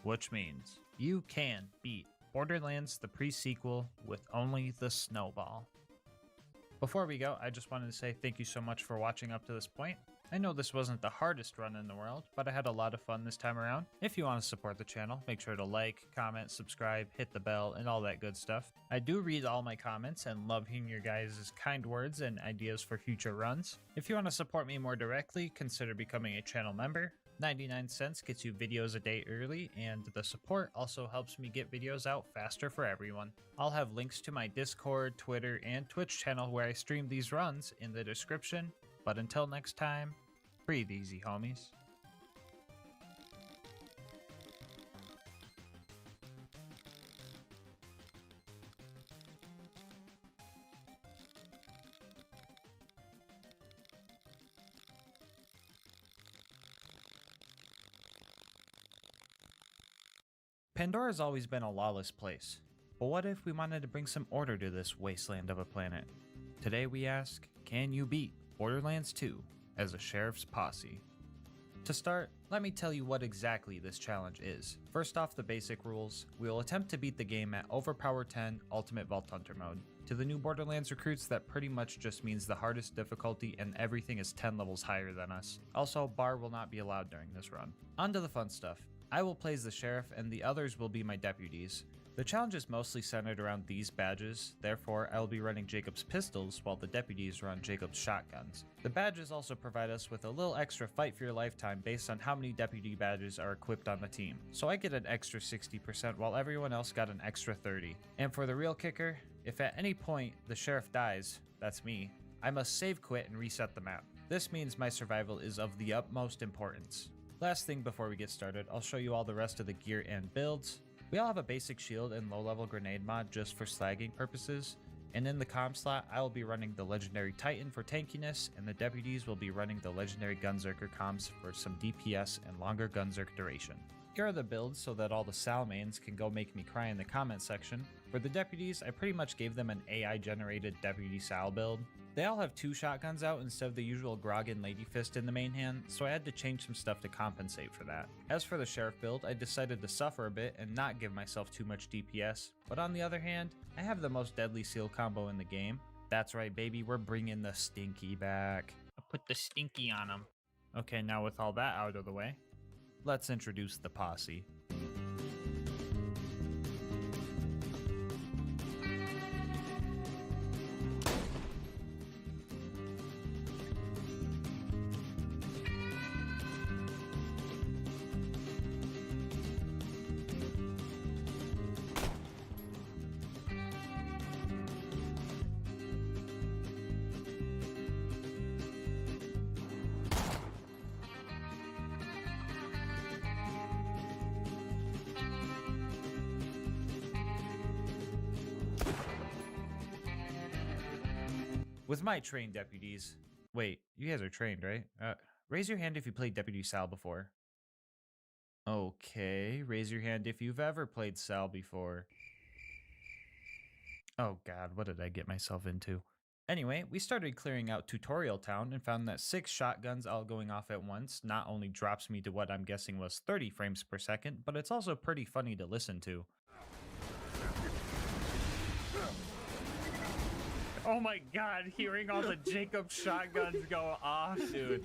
S8: which means you can beat Borderlands the pre-sequel with only the snowball. Before we go, I just wanted to say thank you so much for watching up to this point. I know this wasn't the hardest run in the world, but I had a lot of fun this time around. If you want to support the channel, make sure to like, comment, subscribe, hit the bell, and all that good stuff. I do read all my comments and love hearing your guys' kind words and ideas for future runs. If you want to support me more directly, consider becoming a channel member. 99 cents gets you videos a day early, and the support also helps me get videos out faster for everyone. I'll have links to my Discord, Twitter, and Twitch channel where I stream these runs in the description. But until next time, breathe easy, homies. Pandora's always been a lawless place, but what if we wanted to bring some order to this wasteland of a planet? Today we ask, can you beat Borderlands 2 as a sheriff's posse? To start, let me tell you what exactly this challenge is. First off, the basic rules. We will attempt to beat the game at Overpower 10 Ultimate Vault Hunter mode. To the new Borderlands recruits, that pretty much just means the hardest difficulty and everything is 10 levels higher than us. Also, bar will not be allowed during this run. On to the fun stuff. I will play as the sheriff and the others will be my deputies. The challenge is mostly centered around these badges, therefore I will be running Jacob's pistols while the deputies run Jacob's shotguns. The badges also provide us with a little extra fight for your lifetime based on how many deputy badges are equipped on the team. So I get an extra 60% while everyone else got an extra 30. And for the real kicker, if at any point the sheriff dies, that's me, I must save quit and reset the map. This means my survival is of the utmost importance. Last thing before we get started, I'll show you all the rest of the gear and builds. We all have a basic shield and low-level grenade mod just for slagging purposes, and in the comm slot, I will be running the legendary Titan for tankiness, and the deputies will be running the legendary Gunzerker comms for some DPS and longer Gunzerk duration. Here are the builds so that all the Salmains can go make me cry in the comment section. For the deputies, I pretty much gave them an AI-generated Deputy Sal build. They all have 2 shotguns out instead of the usual Grog and Lady Fist in the main hand, so I had to change some stuff to compensate for that. As for the Sheriff build, I decided to suffer a bit and not give myself too much DPS, but on the other hand, I have the most deadly seal combo in the game. That's right, baby. We're bringing the stinky back. I put the stinky on him. Okay, now with all that out of the way, let's introduce the posse. With my trained deputies... Wait, you guys are trained, right? Raise your hand if you played Deputy Sal before. Okay, raise your hand if you've ever played Sal before. Oh god, what did I get myself into? Anyway, we started clearing out Tutorial Town and found that 6 shotguns all going off at once not only drops me to what I'm guessing was 30 frames per second, but it's also pretty funny to listen to. Oh my god, hearing all the Jacob shotguns go off, dude.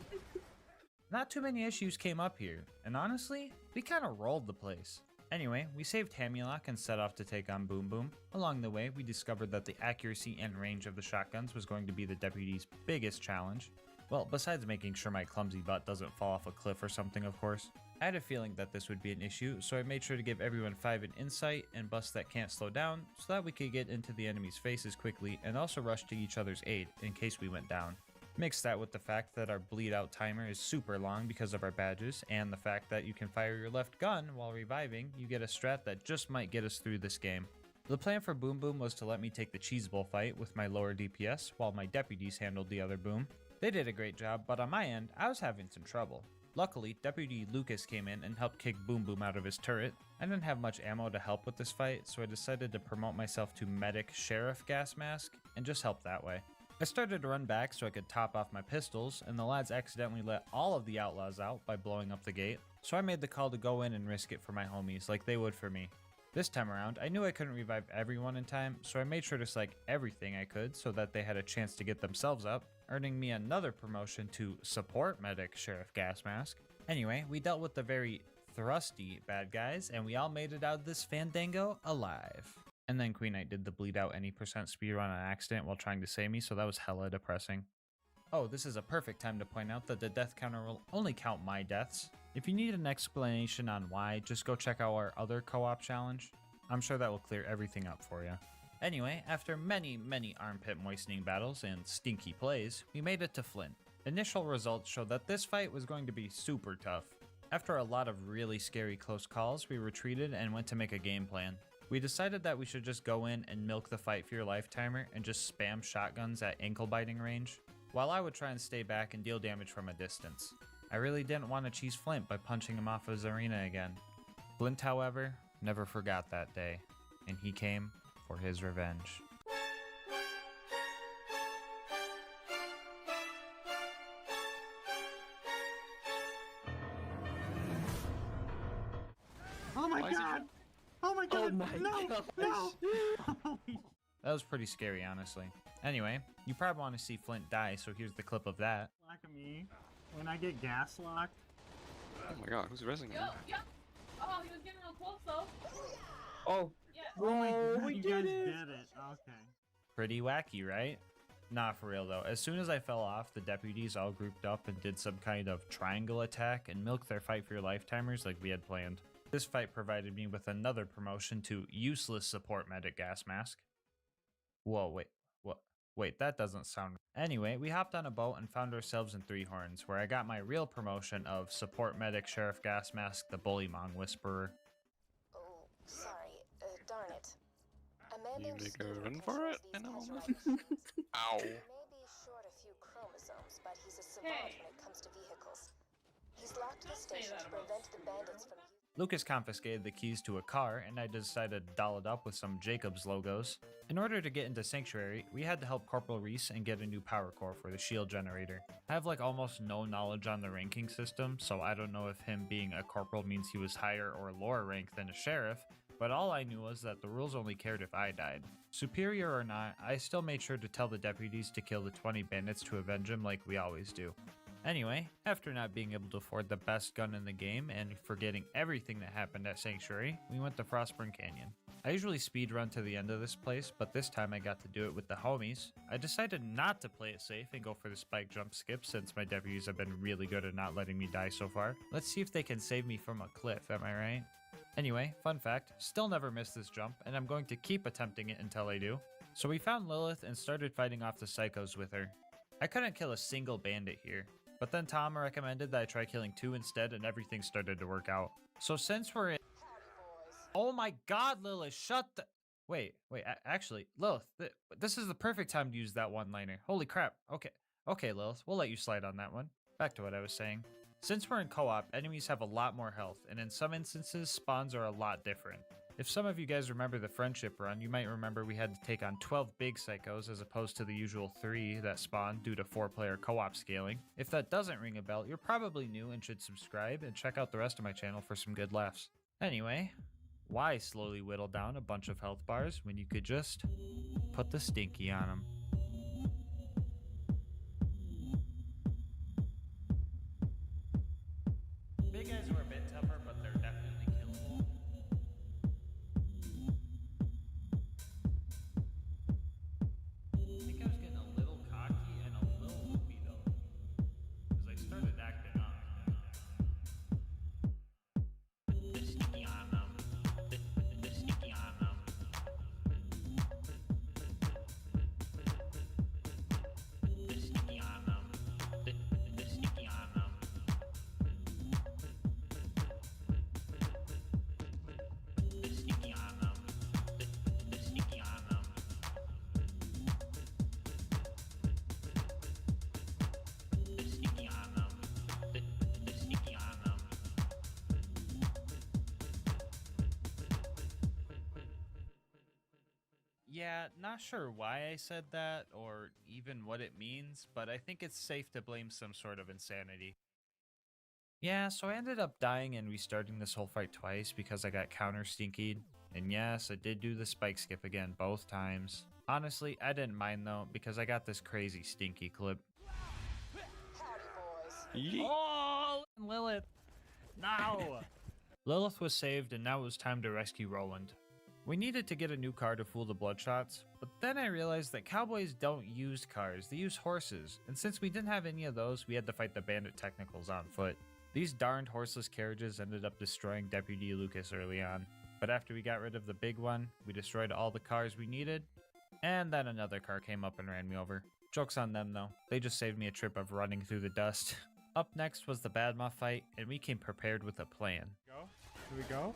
S8: Not too many issues came up here, and honestly, we kind of rolled the place. Anyway, we saved Hamulok and set off to take on Boom Boom. Along the way, we discovered that the accuracy and range of the shotguns was going to be the deputy's biggest challenge. Well, besides making sure my clumsy butt doesn't fall off a cliff or something, of course. I had a feeling that this would be an issue, so I made sure to give everyone 5 in insight and busts that can't slow down, so that we could get into the enemy's faces quickly and also rush to each other's aid in case we went down. Mix that with the fact that our bleed out timer is super long because of our badges, and the fact that you can fire your left gun while reviving, you get a strat that just might get us through this game. The plan for Boom Boom was to let me take the cheese bowl fight with my lower DPS while my deputies handled the other boom. They did a great job, but on my end, I was having some trouble. Luckily, Deputy Lucas came in and helped kick Boom Boom out of his turret. I didn't have much ammo to help with this fight, so I decided to promote myself to Medic Sheriff Gas Mask and just help that way. I started to run back so I could top off my pistols, and the lads accidentally let all of the outlaws out by blowing up the gate, so I made the call to go in and risk it for my homies like they would for me. This time around, I knew I couldn't revive everyone in time, so I made sure to psych everything I could so that they had a chance to get themselves up, earning me another promotion to Support Medic Sheriff Gas Mask. Anyway, we dealt with the very thrusty bad guys, and we all made it out of this fandango alive. And then Queen Knight did the bleed out any percent speedrun on accident while trying to save me, so that was hella depressing. Oh, this is a perfect time to point out that the death counter will only count my deaths. If you need an explanation on why, just go check out our other co-op challenge. I'm sure that will clear everything up for you. Anyway, after many armpit moistening battles and stinky plays, we made it to Flint. Initial results showed that this fight was going to be super tough. After a lot of really scary close calls, we retreated and went to make a game plan. We decided that we should just go in and milk the fight for your life timer and just spam shotguns at ankle biting range, while I would try and stay back and deal damage from a distance. I really didn't want to cheese Flint by punching him off his arena again. Flint, however, never forgot that day, and he came for his revenge.
S14: Oh my god! Oh my god! No!
S8: That was pretty scary, honestly. Anyway, you probably want to see Flint die, so here's the clip of that.
S14: Lock at me. When I get gas locked.
S2: Oh my god, who's resing
S4: Yo, yeah. Oh, he was getting real close though.
S2: Oh.
S4: Yeah.
S14: Oh my god,
S8: we
S14: you
S8: did
S14: guys
S8: it.
S14: did it. Okay.
S8: Pretty wacky, right? Nah, for real though. As soon as I fell off, the deputies all grouped up and did some kind of triangle attack and milked their fight for your life timers like we had planned. This fight provided me with another promotion to Useless Support Medic Gas Mask. Whoa, wait, what? Wait, that doesn't sound... Anyway, we hopped on a boat and found ourselves in Three Horns, where I got my real promotion of Support Medic Sheriff Gas Mask, the Bullymong Whisperer.
S3: Oh, sorry. Darn it. A man
S2: You
S3: named
S2: make a
S3: Stu
S2: run for it
S3: controls
S2: in a
S3: these
S2: moment.
S3: casualties.
S2: Ow.
S3: He may be short a few chromosomes, but he's a savant when it comes to vehicles. He's locked the station to prevent the bandits from...
S8: Lucas confiscated the keys to a car, and I decided to doll it up with some Jacobs logos. In order to get into Sanctuary, we had to help Corporal Reese and get a new power core for the shield generator. I have like almost no knowledge on the ranking system, so I don't know if him being a corporal means he was higher or lower rank than a sheriff, but but all I knew was that the rules only cared if I died. Superior or not, I still made sure to tell the deputies to kill the 20 bandits to avenge him like we always do. Anyway, after not being able to afford the best gun in the game and forgetting everything that happened at Sanctuary, we went to Frostburn Canyon. I usually speedrun to the end of this place, but this time I got to do it with the homies. I decided not to play it safe and go for the spike jump skip since my deputies have been really good at not letting me die so far. Let's see if they can save me from a cliff, am I right? Anyway, fun fact, still never missed this jump, and I'm going to keep attempting it until I do. So we found Lilith and started fighting off the psychos with her. I couldn't kill a single bandit here, but then Tom recommended that I try killing 2 instead and everything started to work out. So since we're in... Oh my god, Lilith, shut the... Wait, actually, Lilith, this is the perfect time to use that one-liner. Holy crap, okay, Lilith, we'll let you slide on that one. Back to what I was saying. Since we're in co-op, enemies have a lot more health, and in some instances, spawns are a lot different. If some of you guys remember the friendship run, you might remember we had to take on 12 big psychos as opposed to the usual 3 that spawn due to 4-player co-op scaling. If that doesn't ring a bell, you're probably new and should subscribe and check out the rest of my channel for some good laughs. Anyway, why slowly whittle down a bunch of health bars when you could just put the stinky on them? Big guys were a bit tougher, but they're definitely killable. I think I was getting a little cocky and a little loopy though, because I started acting up. Put the sticky on them. Put the sticky on them. Put the sticky on them. Put the sticky on them. Yeah, not sure why I said that or even what it means, but I think it's safe to blame some sort of insanity. Yeah, so I ended up dying and restarting this whole fight twice because I got counter stinkied. And yes, I did do the spike skip again both times. Honestly, I didn't mind though because I got this crazy stinky clip. Oh, Lilith! No! Lilith was saved and now it was time to rescue Roland. We needed to get a new car to fool the Bloodshots, but then I realized that cowboys don't use cars, they use horses, and since we didn't have any of those, we had to fight the bandit technicals on foot. These darned horseless carriages ended up destroying Deputy Lucas early on, but after we got rid of the big one, we destroyed all the cars we needed, and then another car came up and ran me over. Joke's on them though, they just saved me a trip of running through the dust. Up next was the Badma fight, and we came prepared with a plan.
S14: Go? Here we go?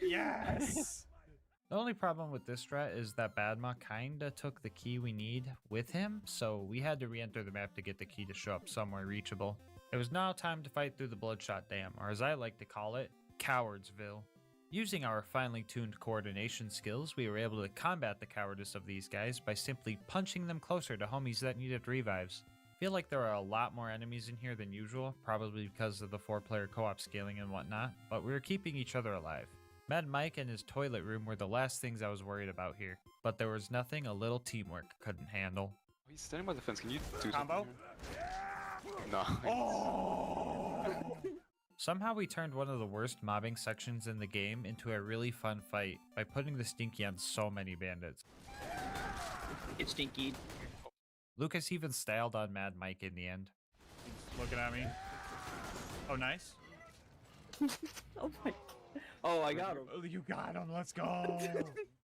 S14: Yes!
S8: The only problem with this strat is that Badma kinda took the key we need with him, so we had to re-enter the map to get the key to show up somewhere reachable. It was now time to fight through the Bloodshot Dam, or as I like to call it, Cowardsville. Using our finely tuned coordination skills, we were able to combat the cowardice of these guys by simply punching them closer to homies that needed revives. I feel like there are a lot more enemies in here than usual, probably because of the 4-player co-op scaling and whatnot, but we were keeping each other alive. Mad Mike and his toilet room were the last things I was worried about here, but there was nothing a little teamwork couldn't handle.
S17: He's standing by the fence, can you do
S8: Combo?
S17: something? No. Oh!
S8: Somehow we turned one of the worst mobbing sections in the game into a really fun fight by putting the Stinky on so many bandits.
S5: It's Stinky.
S8: Lucas even styled on Mad Mike in the end.
S14: He's looking at me. Oh, nice.
S5: Oh my. Oh, I got him.
S14: Oh, you got him. Let's go.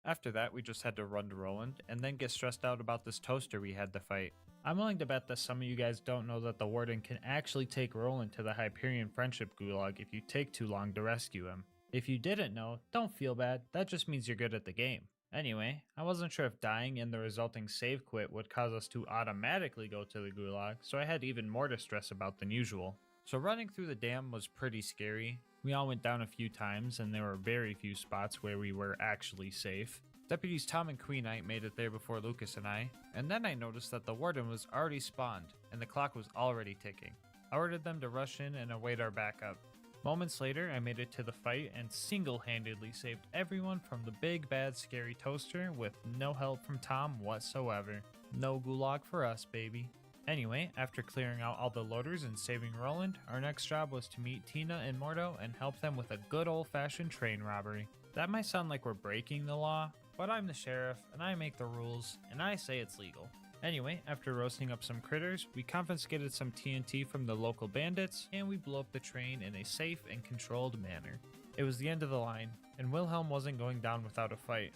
S8: After that, we just had to run to Roland and then get stressed out about this toaster we had to fight. I'm willing to bet that some of you guys don't know that the Warden can actually take Roland to the Hyperion Friendship Gulag if you take too long to rescue him. If you didn't know, don't feel bad, that just means you're good at the game. Anyway, I wasn't sure if dying and the resulting save quit would cause us to automatically go to the Gulag, so I had even more to stress about than usual. So running through the dam was pretty scary. We all went down a few times and there were very few spots where we were actually safe. Deputies Tom and Queen Knight made it there before Lucas and I, and then I noticed that the Warden was already spawned and the clock was already ticking. I ordered them to rush in and await our backup. Moments later, I made it to the fight and single-handedly saved everyone from the big bad scary toaster with no help from Tom whatsoever. No gulag for us, baby. Anyway, after clearing out all the loaders and saving Roland, our next job was to meet Tina and Mordo and help them with a good old-fashioned train robbery. That might sound like we're breaking the law, but I'm the sheriff and I make the rules and I say it's legal. Anyway, after roasting up some critters, we confiscated some TNT from the local bandits, and we blew up the train in a safe and controlled manner. It was the end of the line, and Wilhelm wasn't going down without a fight.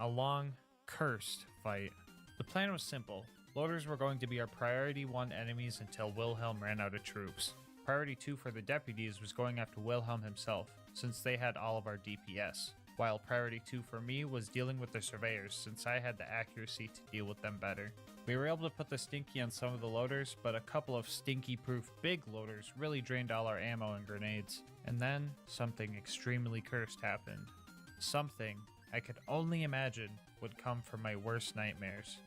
S8: A long, cursed fight. The plan was simple. Loaders were going to be our priority 1 enemies until Wilhelm ran out of troops. Priority 2 for the deputies was going after Wilhelm himself, since they had all of our DPS. While priority 2 for me was dealing with the surveyors, since I had the accuracy to deal with them better. We were able to put the stinky on some of the loaders, but a couple of stinky-proof big loaders really drained all our ammo and grenades. And then, something extremely cursed happened. Something I could only imagine would come from my worst nightmares.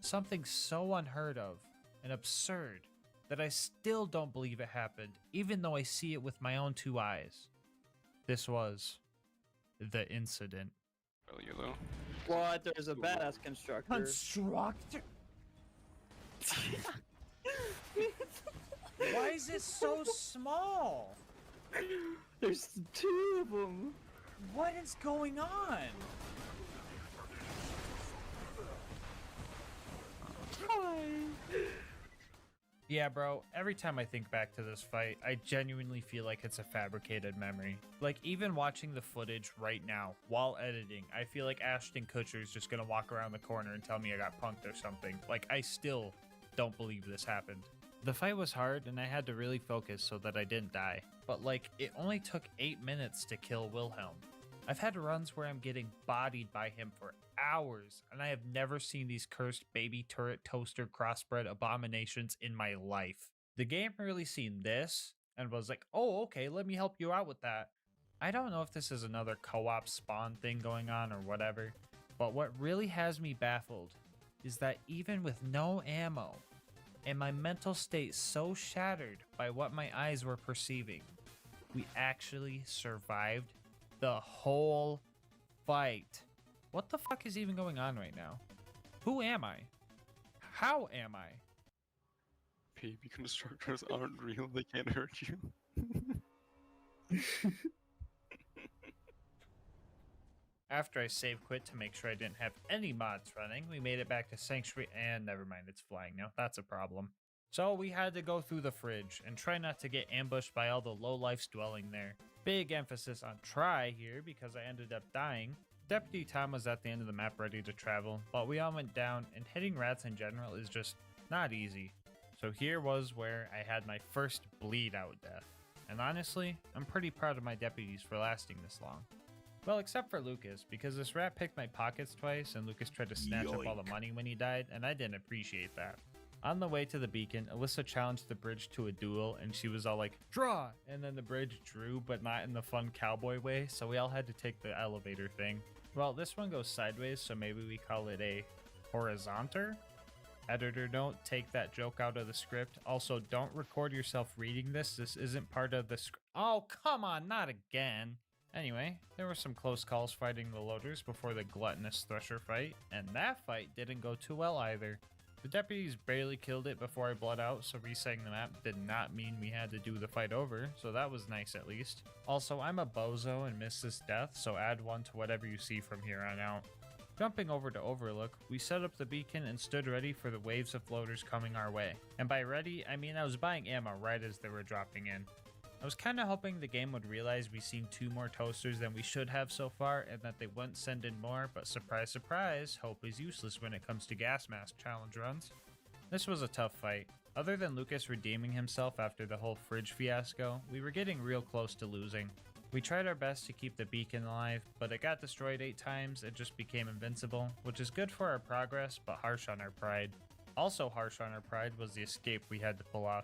S8: Something so unheard of and absurd that I still don't believe it happened, even though I see it with my own 2 eyes. This was the incident.
S17: Well, YOLO.
S5: What? There's a badass constructor.
S8: Constructor? Why is it so small?
S5: There's 2 of them.
S8: What is going on? Yeah, bro, every time I think back to this fight, I genuinely feel like it's a fabricated memory. Like, even watching the footage right now, while editing, I feel like Ashton Kutcher's just gonna walk around the corner and tell me I got punked or something. Like, I still don't believe this happened. The fight was hard, and I had to really focus so that I didn't die. But, like, it only took 8 minutes to kill Wilhelm. I've had runs where I'm getting bodied by him for hours, and I have never seen these cursed baby turret toaster crossbred abominations in my life. The game really seen this and was like, oh, okay, let me help you out with that. I don't know if this is another co-op spawn thing going on or whatever, but what really has me baffled is that even with no ammo, and my mental state so shattered by what my eyes were perceiving, we actually survived the whole fight. What the fuck is even going on right now? Who am I? How am I?
S17: Baby constructors aren't real, they can't hurt you.
S8: After I save quit to make sure I didn't have any mods running, we made it back to Sanctuary, and never mind, it's flying now. That's a problem. So we had to go through the fridge and try not to get ambushed by all the lowlifes dwelling there. Big emphasis on try here because I ended up dying. Deputy Tom was at the end of the map ready to travel, but we all went down, and hitting rats in general is just not easy. So here was where I had my first bleed out death. And honestly, I'm pretty proud of my deputies for lasting this long. Well, except for Lucas, because this rat picked my pockets twice and Lucas tried to snatch up all the money when he died, and I didn't appreciate that. On the way to the beacon, Alyssa challenged the bridge to a duel, and she was all like, draw! And then the bridge drew, but not in the fun cowboy way, so we all had to take the elevator thing. Well, this one goes sideways, so maybe we call it a horizontal? Editor, don't take that joke out of the script. Also, don't record yourself reading this. This isn't part of the script. Oh, come on, not again. Anyway, there were some close calls fighting the loaders before the gluttonous Thresher fight, and that fight didn't go too well either. The deputies barely killed it before I bled out, so resetting the map did not mean we had to do the fight over, so that was nice at least. Also, I'm a bozo and missed this death, so add 1 to whatever you see from here on out. Jumping over to Overlook, we set up the beacon and stood ready for the waves of loaders coming our way. And by ready, I mean I was buying ammo right as they were dropping in. I was kinda hoping the game would realize we seen 2 more toasters than we should have so far and that they wouldn't send in more, but surprise surprise, hope is useless when it comes to gas mask challenge runs. This was a tough fight. Other than Lucas redeeming himself after the whole fridge fiasco, we were getting real close to losing. We tried our best to keep the beacon alive, but it got destroyed 8 times and just became invincible, which is good for our progress, but harsh on our pride. Also harsh on our pride was the escape we had to pull off.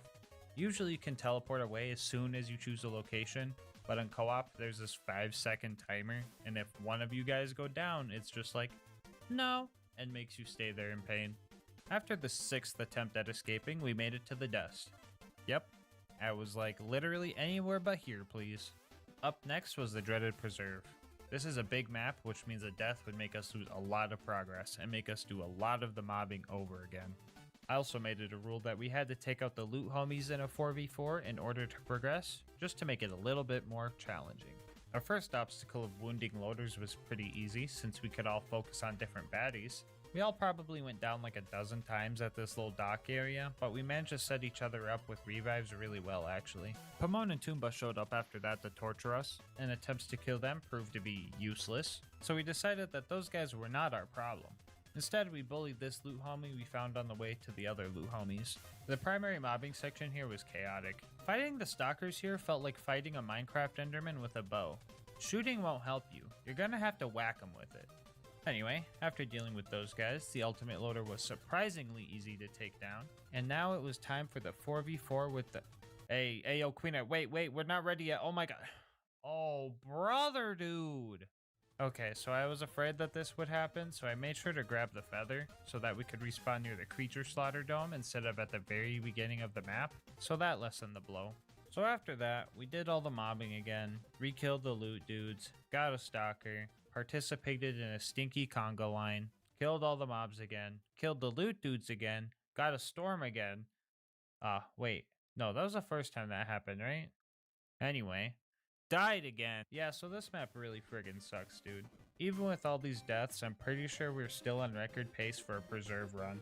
S8: Usually you can teleport away as soon as you choose a location, but in co-op there's this 5-second timer, and if one of you guys go down, it's just like, no, and makes you stay there in pain. After the 6th attempt at escaping, we made it to the dust. Yep, I was like, literally anywhere but here, please. Up next was the dreaded preserve. This is a big map, which means a death would make us lose a lot of progress and make us do a lot of the mobbing over again. I also made it a rule that we had to take out the loot homies in a 4v4 in order to progress, just to make it a little bit more challenging. Our first obstacle of wounding loaders was pretty easy since we could all focus on different baddies. We all probably went down like a dozen times at this little dock area, but we managed to set each other up with revives really well actually. Pomone and Toomba showed up after that to torture us, and attempts to kill them proved to be useless, so we decided that those guys were not our problem. Instead, we bullied this loot homie we found on the way to the other loot homies. The primary mobbing section here was chaotic. Fighting the stalkers here felt like fighting a Minecraft Enderman with a bow. Shooting won't help you, you're gonna have to whack them with it. Anyway, after dealing with those guys, the ultimate loader was surprisingly easy to take down, and now it was time for the 4v4 with the... Hey, yo, Queen, wait, we're not ready yet, oh my god. Oh, brother, dude. Okay, so I was afraid that this would happen, so I made sure to grab the feather so that we could respawn near the creature slaughter dome instead of at the very beginning of the map, so that lessened the blow. So after that, we did all the mobbing again, re-killed the loot dudes, got a stalker, participated in a stinky conga line, killed all the mobs again, killed the loot dudes again, got a storm again. Wait, no, that was the first time that happened, right? Anyway, died again. Yeah, so this map really friggin' sucks, dude. Even with all these deaths, I'm pretty sure we're still on record pace for a preserve run.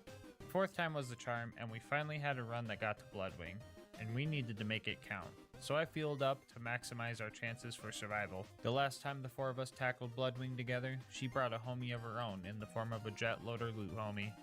S8: Fourth time was the charm, and we finally had a run that got to Bloodwing, and we needed to make it count. So I fueled up to maximize our chances for survival. The last time the four of us tackled Bloodwing together, she brought a homie of her own in the form of a jet loader loot homie.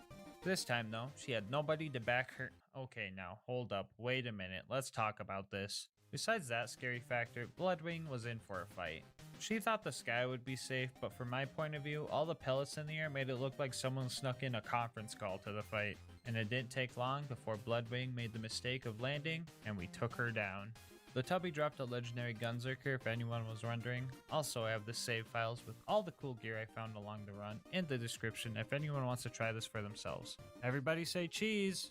S8: This time though, she had nobody to back her. Okay, now hold up, wait a minute, let's talk about this. Besides that scary factor, Bloodwing was in for a fight. She thought the sky would be safe, but from my point of view, all the pellets in the air made it look like someone snuck in a conference call to the fight. And it didn't take long before Bloodwing made the mistake of landing, and we took her down. The Tubby dropped a legendary Gunzerker if anyone was wondering. Also, I have the save files with all the cool gear I found along the run in the description if anyone wants to try this for themselves. Everybody say cheese!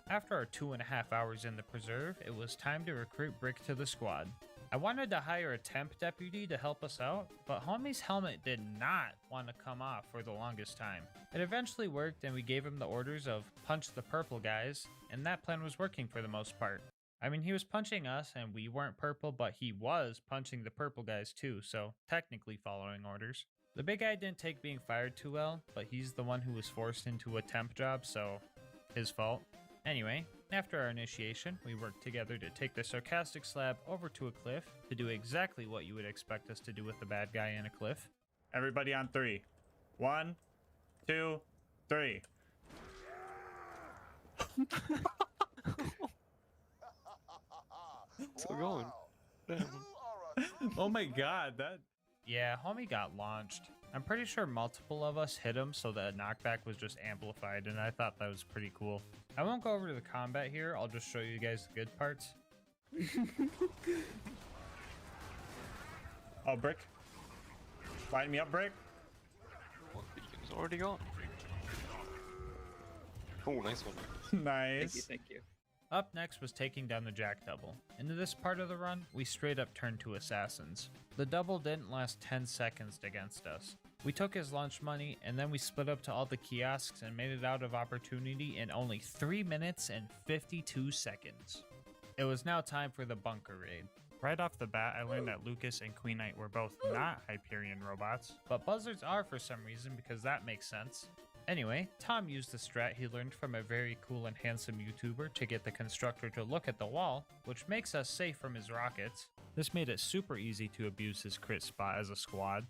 S8: After our 2.5 hours in the preserve, it was time to recruit Brick to the squad. I wanted to hire a temp deputy to help us out, but homie's helmet did not want to come off for the longest time. It eventually worked and we gave him the orders of punch the purple guys, and that plan was working for the most part. I mean, he was punching us and we weren't purple, but he was punching the purple guys too, so technically following orders. The big guy didn't take being fired too well, but he's the one who was forced into a temp job, so his fault. Anyway, after our initiation, we worked together to take the sarcastic slab over to a cliff to do exactly what you would expect us to do with the bad guy in a cliff.
S14: Everybody on 3. 1, 2, 3.
S17: Still going. Damn.
S14: Oh my god, that...
S8: Yeah, homie got launched. I'm pretty sure multiple of us hit him, so the knockback was just amplified, and I thought that was pretty cool. I won't go over to the combat here, I'll just show you guys the good parts.
S14: Oh, Brick. Line me up, Brick.
S17: One beacon's already gone. Oh, nice one.
S14: Nice.
S5: Thank you.
S8: Up next was taking down the Jack Double. Into this part of the run, we straight up turned to assassins. The double didn't last 10 seconds against us. We took his lunch money and then we split up to all the kiosks and made it out of opportunity in only 3 minutes and 52 seconds. It was now time for the bunker raid. Right off the bat, I learned that Lucas and Queen Knight were both not Hyperion robots, but buzzards are for some reason because that makes sense. Anyway, Tom used the strat he learned from a very cool and handsome YouTuber to get the constructor to look at the wall, which makes us safe from his rockets. This made it super easy to abuse his crit spot as a squad.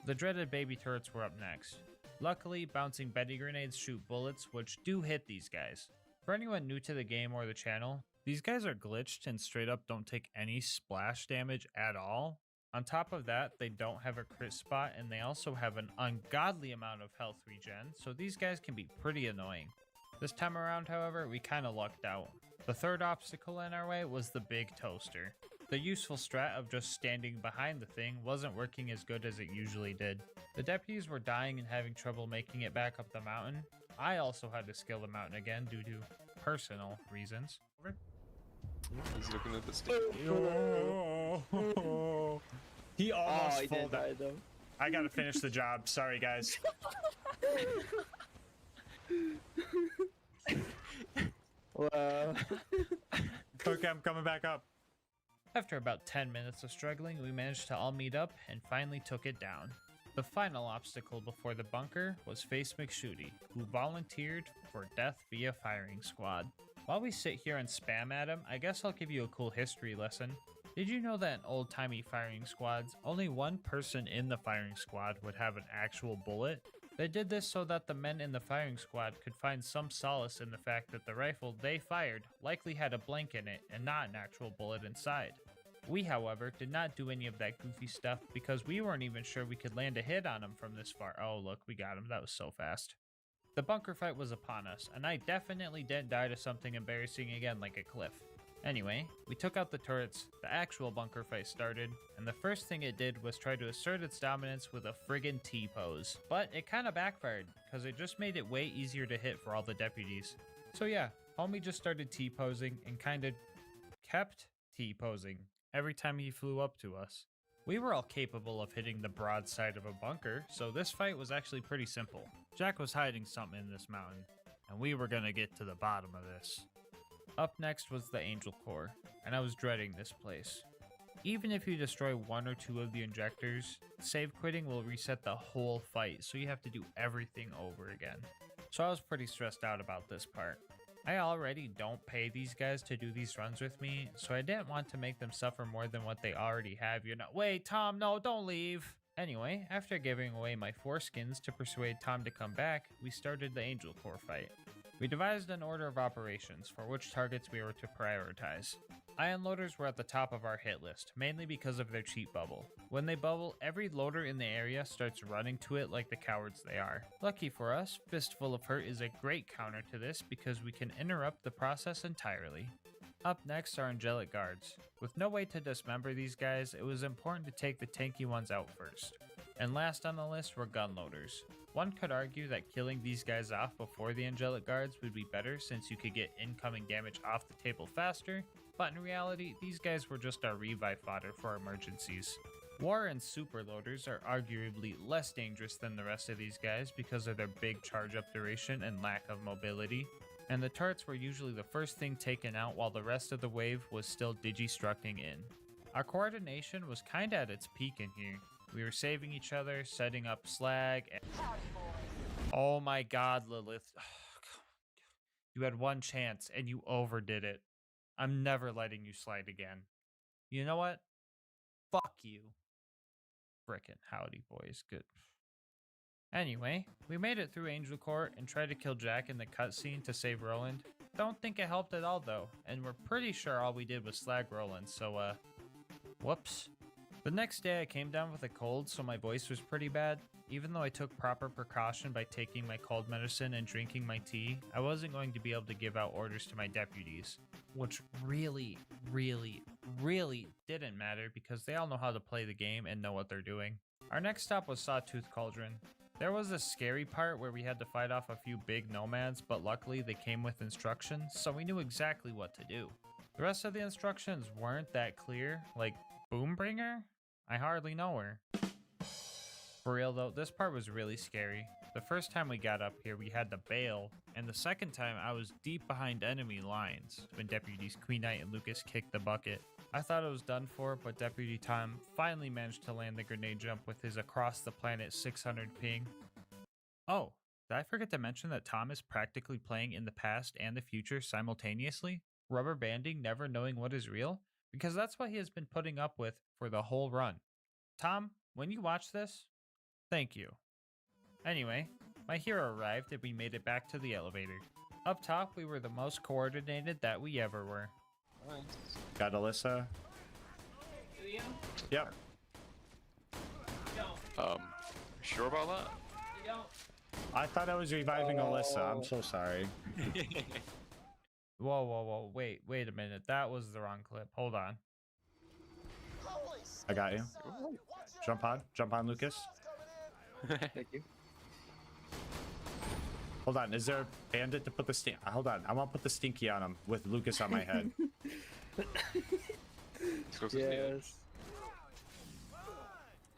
S8: The dreaded baby turrets were up next. Luckily, bouncing Betty grenades shoot bullets, which do hit these guys. For anyone new to the game or the channel, these guys are glitched and straight up don't take any splash damage at all. On top of that, they don't have a crit spot and they also have an ungodly amount of health regen, so these guys can be pretty annoying. This time around, however, we kinda lucked out. The third obstacle in our way was the big toaster. The useful strat of just standing behind the thing wasn't working as good as it usually did. The deputies were dying and having trouble making it back up the mountain. I also had to scale the mountain again due to personal reasons. Over.
S17: He's looking at the stage.
S6: He almost
S5: he did
S6: folded.
S5: die though.
S14: I gotta finish the job. Sorry, guys.
S5: Wow.
S14: Okay, I'm coming back up.
S8: After about 10 minutes of struggling, we managed to all meet up and finally took it down. The final obstacle before the bunker was Face McShooty, who volunteered for death via firing squad. While we sit here and spam at him, I guess I'll give you a cool history lesson. Did you know that in old-timey firing squads, only one person in the firing squad would have an actual bullet? They did this so that the men in the firing squad could find some solace in the fact that the rifle they fired likely had a blank in it and not an actual bullet inside. We, however, did not do any of that goofy stuff because we weren't even sure we could land a hit on him from this far. Oh, look, we got him. That was so fast. The bunker fight was upon us, and I definitely didn't die to something embarrassing again like a cliff. Anyway, we took out the turrets, the actual bunker fight started, and the first thing it did was try to assert its dominance with a friggin' T-pose. But it kinda backfired, because it just made it way easier to hit for all the deputies. So yeah, homie just started T-posing and kinda kept T-posing every time he flew up to us. We were all capable of hitting the broad side of a bunker, so this fight was actually pretty simple. Jack was hiding something in this mountain, and we were gonna get to the bottom of this. Up next was the Angel Core, and I was dreading this place. Even if you destroy one or two of the injectors, save quitting will reset the whole fight, so you have to do everything over again. So I was pretty stressed out about this part. I already don't pay these guys to do these runs with me, so I didn't want to make them suffer more than what they already have, you know. Wait, Tom, no, don't leave! Anyway, after giving away my 4 skins to persuade Tom to come back, we started the Angel Core fight. We devised an order of operations for which targets we were to prioritize. Ion loaders were at the top of our hit list, mainly because of their cheap bubble. When they bubble, every loader in the area starts running to it like the cowards they are. Lucky for us, Fistful of Hurt is a great counter to this because we can interrupt the process entirely. Up next are Angelic Guards. With no way to dismember these guys, it was important to take the tanky ones out first. And last on the list were gun loaders. One could argue that killing these guys off before the Angelic Guards would be better since you could get incoming damage off the table faster, but in reality, these guys were just our revive fodder for emergencies. War and super loaders are arguably less dangerous than the rest of these guys because of their big charge up duration and lack of mobility, and the turrets were usually the first thing taken out while the rest of the wave was still digistructing in. Our coordination was kinda at its peak in here. We were saving each other, setting up slag, and oh my god, Lilith. You had one chance and you overdid it. I'm never letting you slide again. You know what? Fuck you. Frickin' howdy, boys. Good. Anyway, we made it through Angel Court and tried to kill Jack in the cutscene to save Roland. Don't think it helped at all though, and we're pretty sure all we did was slag Roland, so whoops. The next day I came down with a cold, so my voice was pretty bad. Even though I took proper precaution by taking my cold medicine and drinking my tea, I wasn't going to be able to give out orders to my deputies. Which really didn't matter because they all know how to play the game and know what they're doing. Our next stop was Sawtooth Cauldron. There was a scary part where we had to fight off a few big nomads, but luckily they came with instructions, so we knew exactly what to do. The rest of the instructions weren't that clear, like Boombringer? I hardly know her. For real though, this part was really scary. The first time we got up here, we had to bail, and the second time I was deep behind enemy lines when deputies Queen Knight and Lucas kicked the bucket. I thought it was done for, but Deputy Tom finally managed to land the grenade jump with his across the planet 600 ping. Oh, did I forget to mention that Tom is practically playing in the past and the future simultaneously? Rubber banding, never knowing what is real? Because that's what he has been putting up with for the whole run. Tom, when you watch this, thank you. Anyway, my hero arrived and we made it back to the elevator. Up top, we were the most coordinated that we ever were.
S6: Got Alyssa?
S4: Do you?
S6: Yep.
S17: Sure about that?
S4: You don't?
S6: I thought I was reviving Alyssa. I'm so sorry.
S8: Whoa, wait a minute. That was the wrong clip. Hold on.
S6: I got you. Jump on, Lucas.
S5: Thank you.
S6: Hold on, is there a bandit to put the stink? Hold on, I want to put the stinky on him with Lucas on my head.
S5: Yes.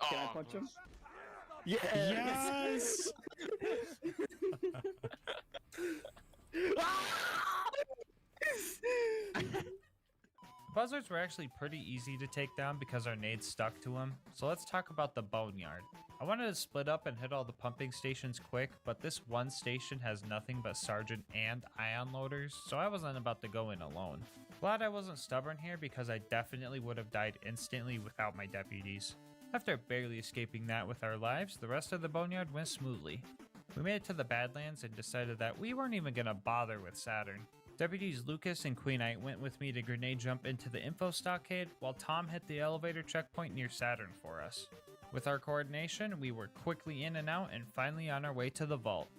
S5: Can I punch him? Yes!
S8: Buzzards were actually pretty easy to take down because our nades stuck to them, so let's talk about the boneyard. I wanted to split up and hit all the pumping stations quick, but this one station has nothing but sergeant and ion loaders, so I wasn't about to go in alone. Glad I wasn't stubborn here because I definitely would have died instantly without my deputies. After barely escaping that with our lives, the rest of the boneyard went smoothly. We made it to the Badlands and decided that we weren't even gonna bother with Saturn. Deputies Lucas and Queenite went with me to grenade jump into the info stockade, while Tom hit the elevator checkpoint near Saturn for us. With our coordination, we were quickly in and out and finally on our way to the vault.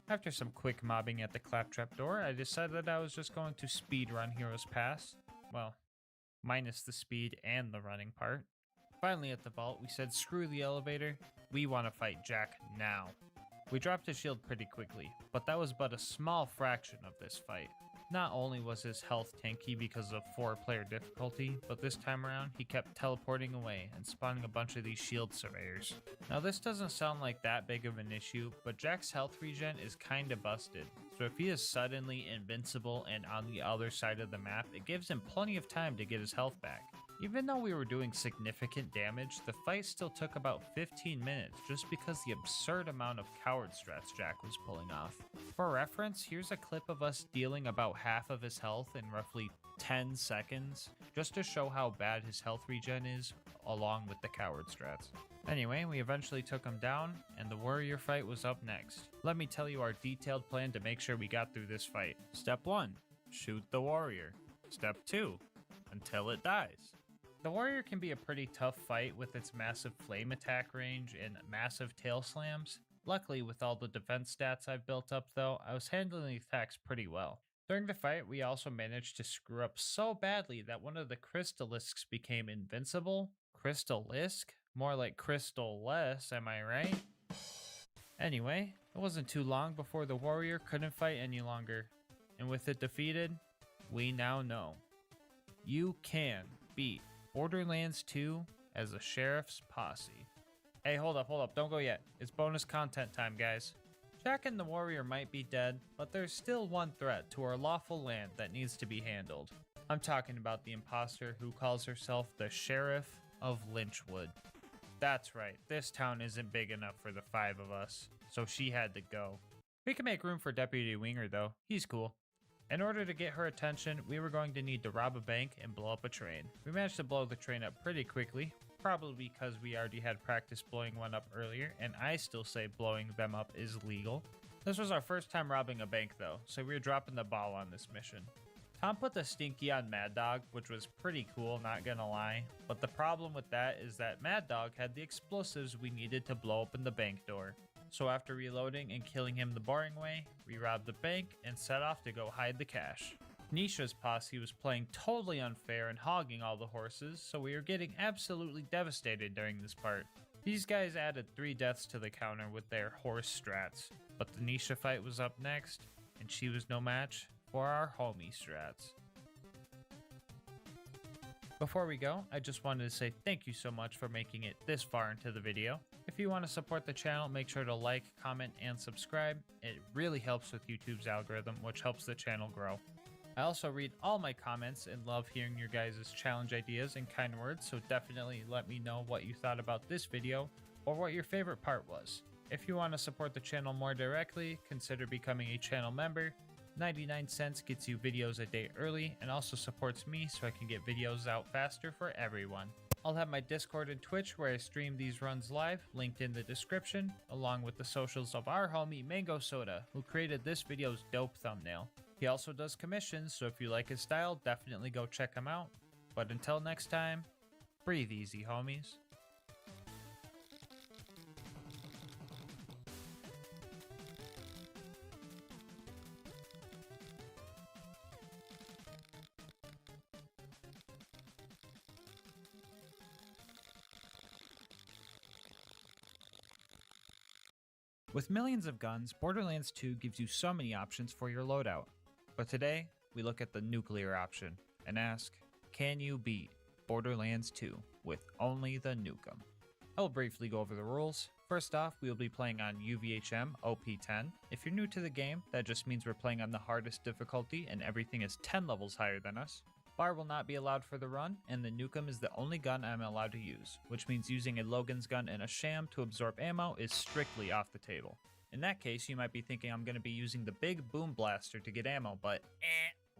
S8: After some quick mobbing at the claptrap door, I decided that I was just going to speedrun Heroes Pass. Well, minus the speed and the running part. Finally at the vault, we said screw the elevator, we want to fight Jack now. We dropped his shield pretty quickly, but that was but a small fraction of this fight. Not only was his health tanky because of 4-player difficulty, but this time around he kept teleporting away and spawning a bunch of these shield surveyors. Now this doesn't sound like that big of an issue, but Jack's health regen is kinda busted, so if he is suddenly invincible and on the other side of the map, it gives him plenty of time to get his health back. Even though we were doing significant damage, the fight still took about 15 minutes just because the absurd amount of coward strats Jack was pulling off. For reference, here's a clip of us dealing about half of his health in roughly 10 seconds, just to show how bad his health regen is, along with the coward strats. Anyway, we eventually took him down, and the warrior fight was up next. Let me tell you our detailed plan to make sure we got through this fight. Step 1, shoot the warrior. Step 2, until it dies. The warrior can be a pretty tough fight with its massive flame attack range and massive tail slams. Luckily, with all the defense stats I've built up though, I was handling the attacks pretty well. During the fight, we also managed to screw up so badly that one of the crystalisks became invincible. Crystalisk? More like crystal-less, am I right? Anyway, it wasn't too long before the warrior couldn't fight any longer. And with it defeated, we now know. You can beat Borderlands 2 as a sheriff's posse. Hey, hold up, don't go yet. It's bonus content time, guys. Jack and the warrior might be dead, but there's still one threat to our lawful land that needs to be handled. I'm talking about the imposter who calls herself the Sheriff of Lynchwood. That's right, this town isn't big enough for the 5 of us, so she had to go. We can make room for Deputy Winger though, he's cool. In order to get her attention, we were going to need to rob a bank and blow up a train. We managed to blow the train up pretty quickly, probably because we already had practice blowing one up earlier, and I still say blowing them up is legal. This was our first time robbing a bank though, so we were dropping the ball on this mission. Tom put the stinky on Mad Dog, which was pretty cool, not gonna lie, but the problem with that is that Mad Dog had the explosives we needed to blow open the bank door. So after reloading and killing him the boring way, we robbed the bank and set off to go hide the cash. Nisha's posse was playing totally unfair and hogging all the horses, so we were getting absolutely devastated during this part. These guys added 3 deaths to the counter with their horse strats, but the Nisha fight was up next, and she was no match for our homie strats. Before we go, I just wanted to say thank you so much for making it this far into the video. If you want to support the channel, make sure to like, comment, and subscribe. It really helps with YouTube's algorithm, which helps the channel grow. I also read all my comments and love hearing your guys' challenge ideas and kind words, so definitely let me know what you thought about this video or what your favorite part was. If you want to support the channel more directly, consider becoming a channel member. 99 cents gets you videos a day early and also supports me so I can get videos out faster for everyone. I'll have my Discord and Twitch where I stream these runs live, linked in the description, along with the socials of our homie Mango Soda, who created this video's dope thumbnail. He also does commissions, so if you like his style, definitely go check him out. But until next time, breathe easy, homies. With millions of guns, Borderlands 2 gives you so many options for your loadout. But today, we look at the nuclear option and ask, can you beat Borderlands 2 with only the Nukem? I will briefly go over the rules. First off, we will be playing on UVHM OP10. If you're new to the game, that just means we're playing on the hardest difficulty and everything is 10 levels higher than us. Bar will not be allowed for the run, and the Nukem is the only gun I'm allowed to use, which means using a Logan's gun and a sham to absorb ammo is strictly off the table. In that case, you might be thinking I'm going to be using the big boom blaster to get ammo, but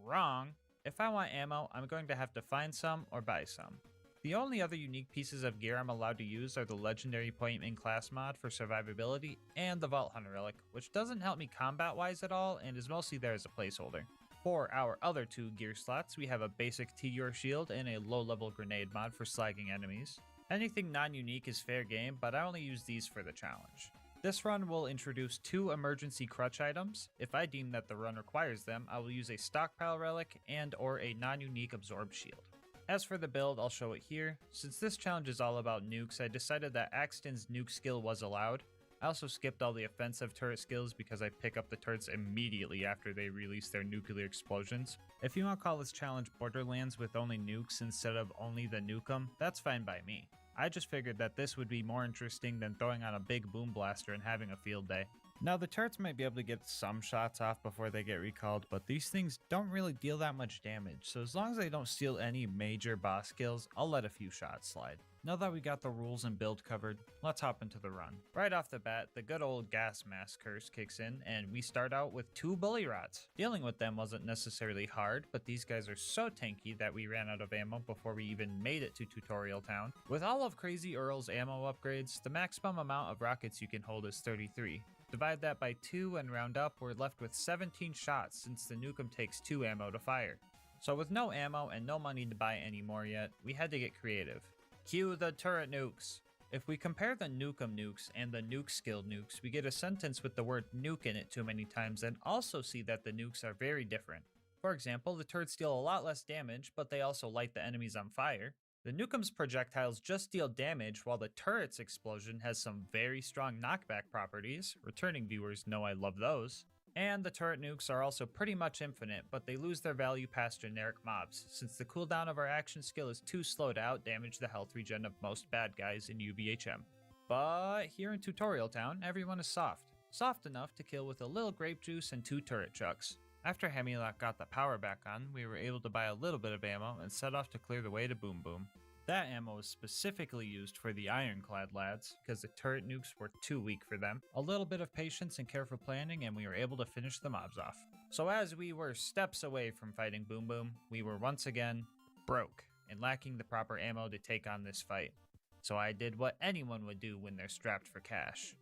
S8: wrong. If I want ammo, I'm going to have to find some or buy some. The only other unique pieces of gear I'm allowed to use are the legendary point in class mod for survivability and the Vault Hunter relic, which doesn't help me combat wise at all and is mostly there as a placeholder. For our other 2 gear slots, we have a basic T-Yor shield and a low level grenade mod for slagging enemies. Anything non-unique is fair game, but I only use these for the challenge. This run will introduce 2 emergency crutch items. If I deem that the run requires them, I will use a stockpile relic and or a non-unique absorb shield. As for the build, I'll show it here. Since this challenge is all about nukes, I decided that Axton's nuke skill was allowed. I also skipped all the offensive turret skills because I pick up the turrets immediately after they release their nuclear explosions. If you want to call this challenge Borderlands with only nukes instead of only the Nukem, that's fine by me. I just figured that this would be more interesting than throwing on a big boom blaster and having a field day. Now the turrets might be able to get some shots off before they get recalled, but these things don't really deal that much damage, so as long as they don't steal any major boss kills, I'll let a few shots slide. Now that we got the rules and build covered, let's hop into the run. Right off the bat, the good old gas mask curse kicks in, and we start out with 2 bully rods. Dealing with them wasn't necessarily hard, but these guys are so tanky that we ran out of ammo before we even made it to Tutorial Town. With all of Crazy Earl's ammo upgrades, the maximum amount of rockets you can hold is 33. Divide that by 2 and round up, we're left with 17 shots since the Nukem takes 2 ammo to fire. So with no ammo and no money to buy any more yet, we had to get creative. Cue the turret nukes. If we compare the Nukem nukes and the nuke skilled nukes, we get a sentence with the word nuke in it too many times and also see that the nukes are very different. For example, the turrets deal a lot less damage, but they also light the enemies on fire. The Nukem's projectiles just deal damage, while the turret's explosion has some very strong knockback properties. Returning viewers know I love those. And the turret nukes are also pretty much infinite, but they lose their value past generic mobs, since the cooldown of our action skill is too slow to outdamage the health regen of most bad guys in UVHM. But here in Tutorial Town, everyone is soft. Soft enough to kill with a little grape juice and 2 turret chucks. After Hemlock got the power back on, we were able to buy a little bit of ammo and set off to clear the way to Boom Boom. That ammo was specifically used for the Ironclad lads, because the turret nukes were too weak for them. A little bit of patience and careful planning and we were able to finish the mobs off. So as we were steps away from fighting Boom Boom, we were once again broke and lacking the proper ammo to take on this fight. So I did what anyone would do when they're strapped for cash.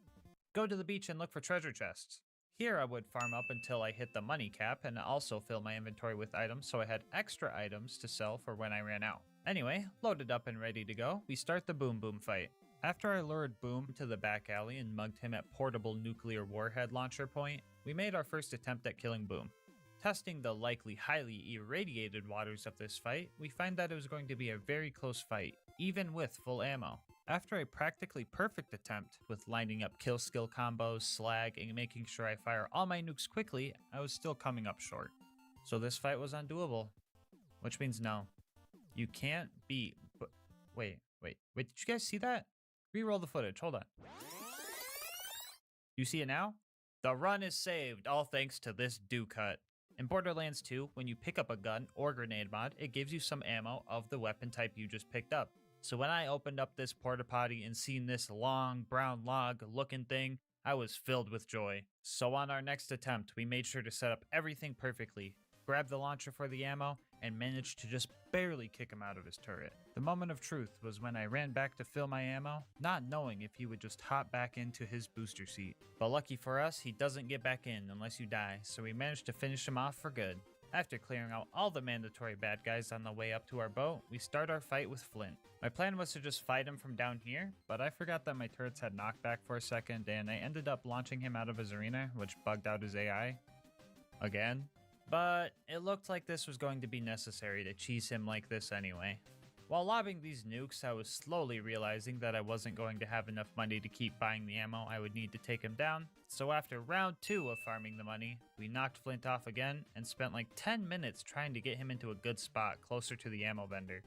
S8: Go to the beach and look for treasure chests. Here I would farm up until I hit the money cap and also fill my inventory with items so I had extra items to sell for when I ran out. Anyway, loaded up and ready to go, we start the Boom Boom fight. After I lured Boom to the back alley and mugged him at portable nuclear warhead launcher point, we made our first attempt at killing Boom. Testing the likely highly irradiated waters of this fight, we find that it was going to be a very close fight, even with full ammo. After a practically perfect attempt with lining up kill skill combos, slag, and making sure I fire all my nukes quickly, I was still coming up short. So this fight was undoable. Which means no. You can't beat... Wait, did you guys see that? Reroll the footage, hold on. You see it now? The run is saved, all thanks to this do-cut. In Borderlands 2, when you pick up a gun or grenade mod, it gives you some ammo of the weapon type you just picked up. So when I opened up this porta potty and seen this long brown log looking thing, I was filled with joy. So on our next attempt, we made sure to set up everything perfectly, grabbed the launcher for the ammo, and managed to just barely kick him out of his turret. The moment of truth was when I ran back to fill my ammo, not knowing if he would just hop back into his booster seat. But lucky for us, he doesn't get back in unless you die, so we managed to finish him off for good. After clearing out all the mandatory bad guys on the way up to our boat, we start our fight with Flint. My plan was to just fight him from down here, but I forgot that my turrets had knockback for a second, and I ended up launching him out of his arena, which bugged out his AI. Again. But it looked like this was going to be necessary to cheese him like this anyway. While lobbing these nukes, I was slowly realizing that I wasn't going to have enough money to keep buying the ammo I would need to take him down, so after round 2 of farming the money, we knocked Flint off again and spent like 10 minutes trying to get him into a good spot closer to the ammo vendor.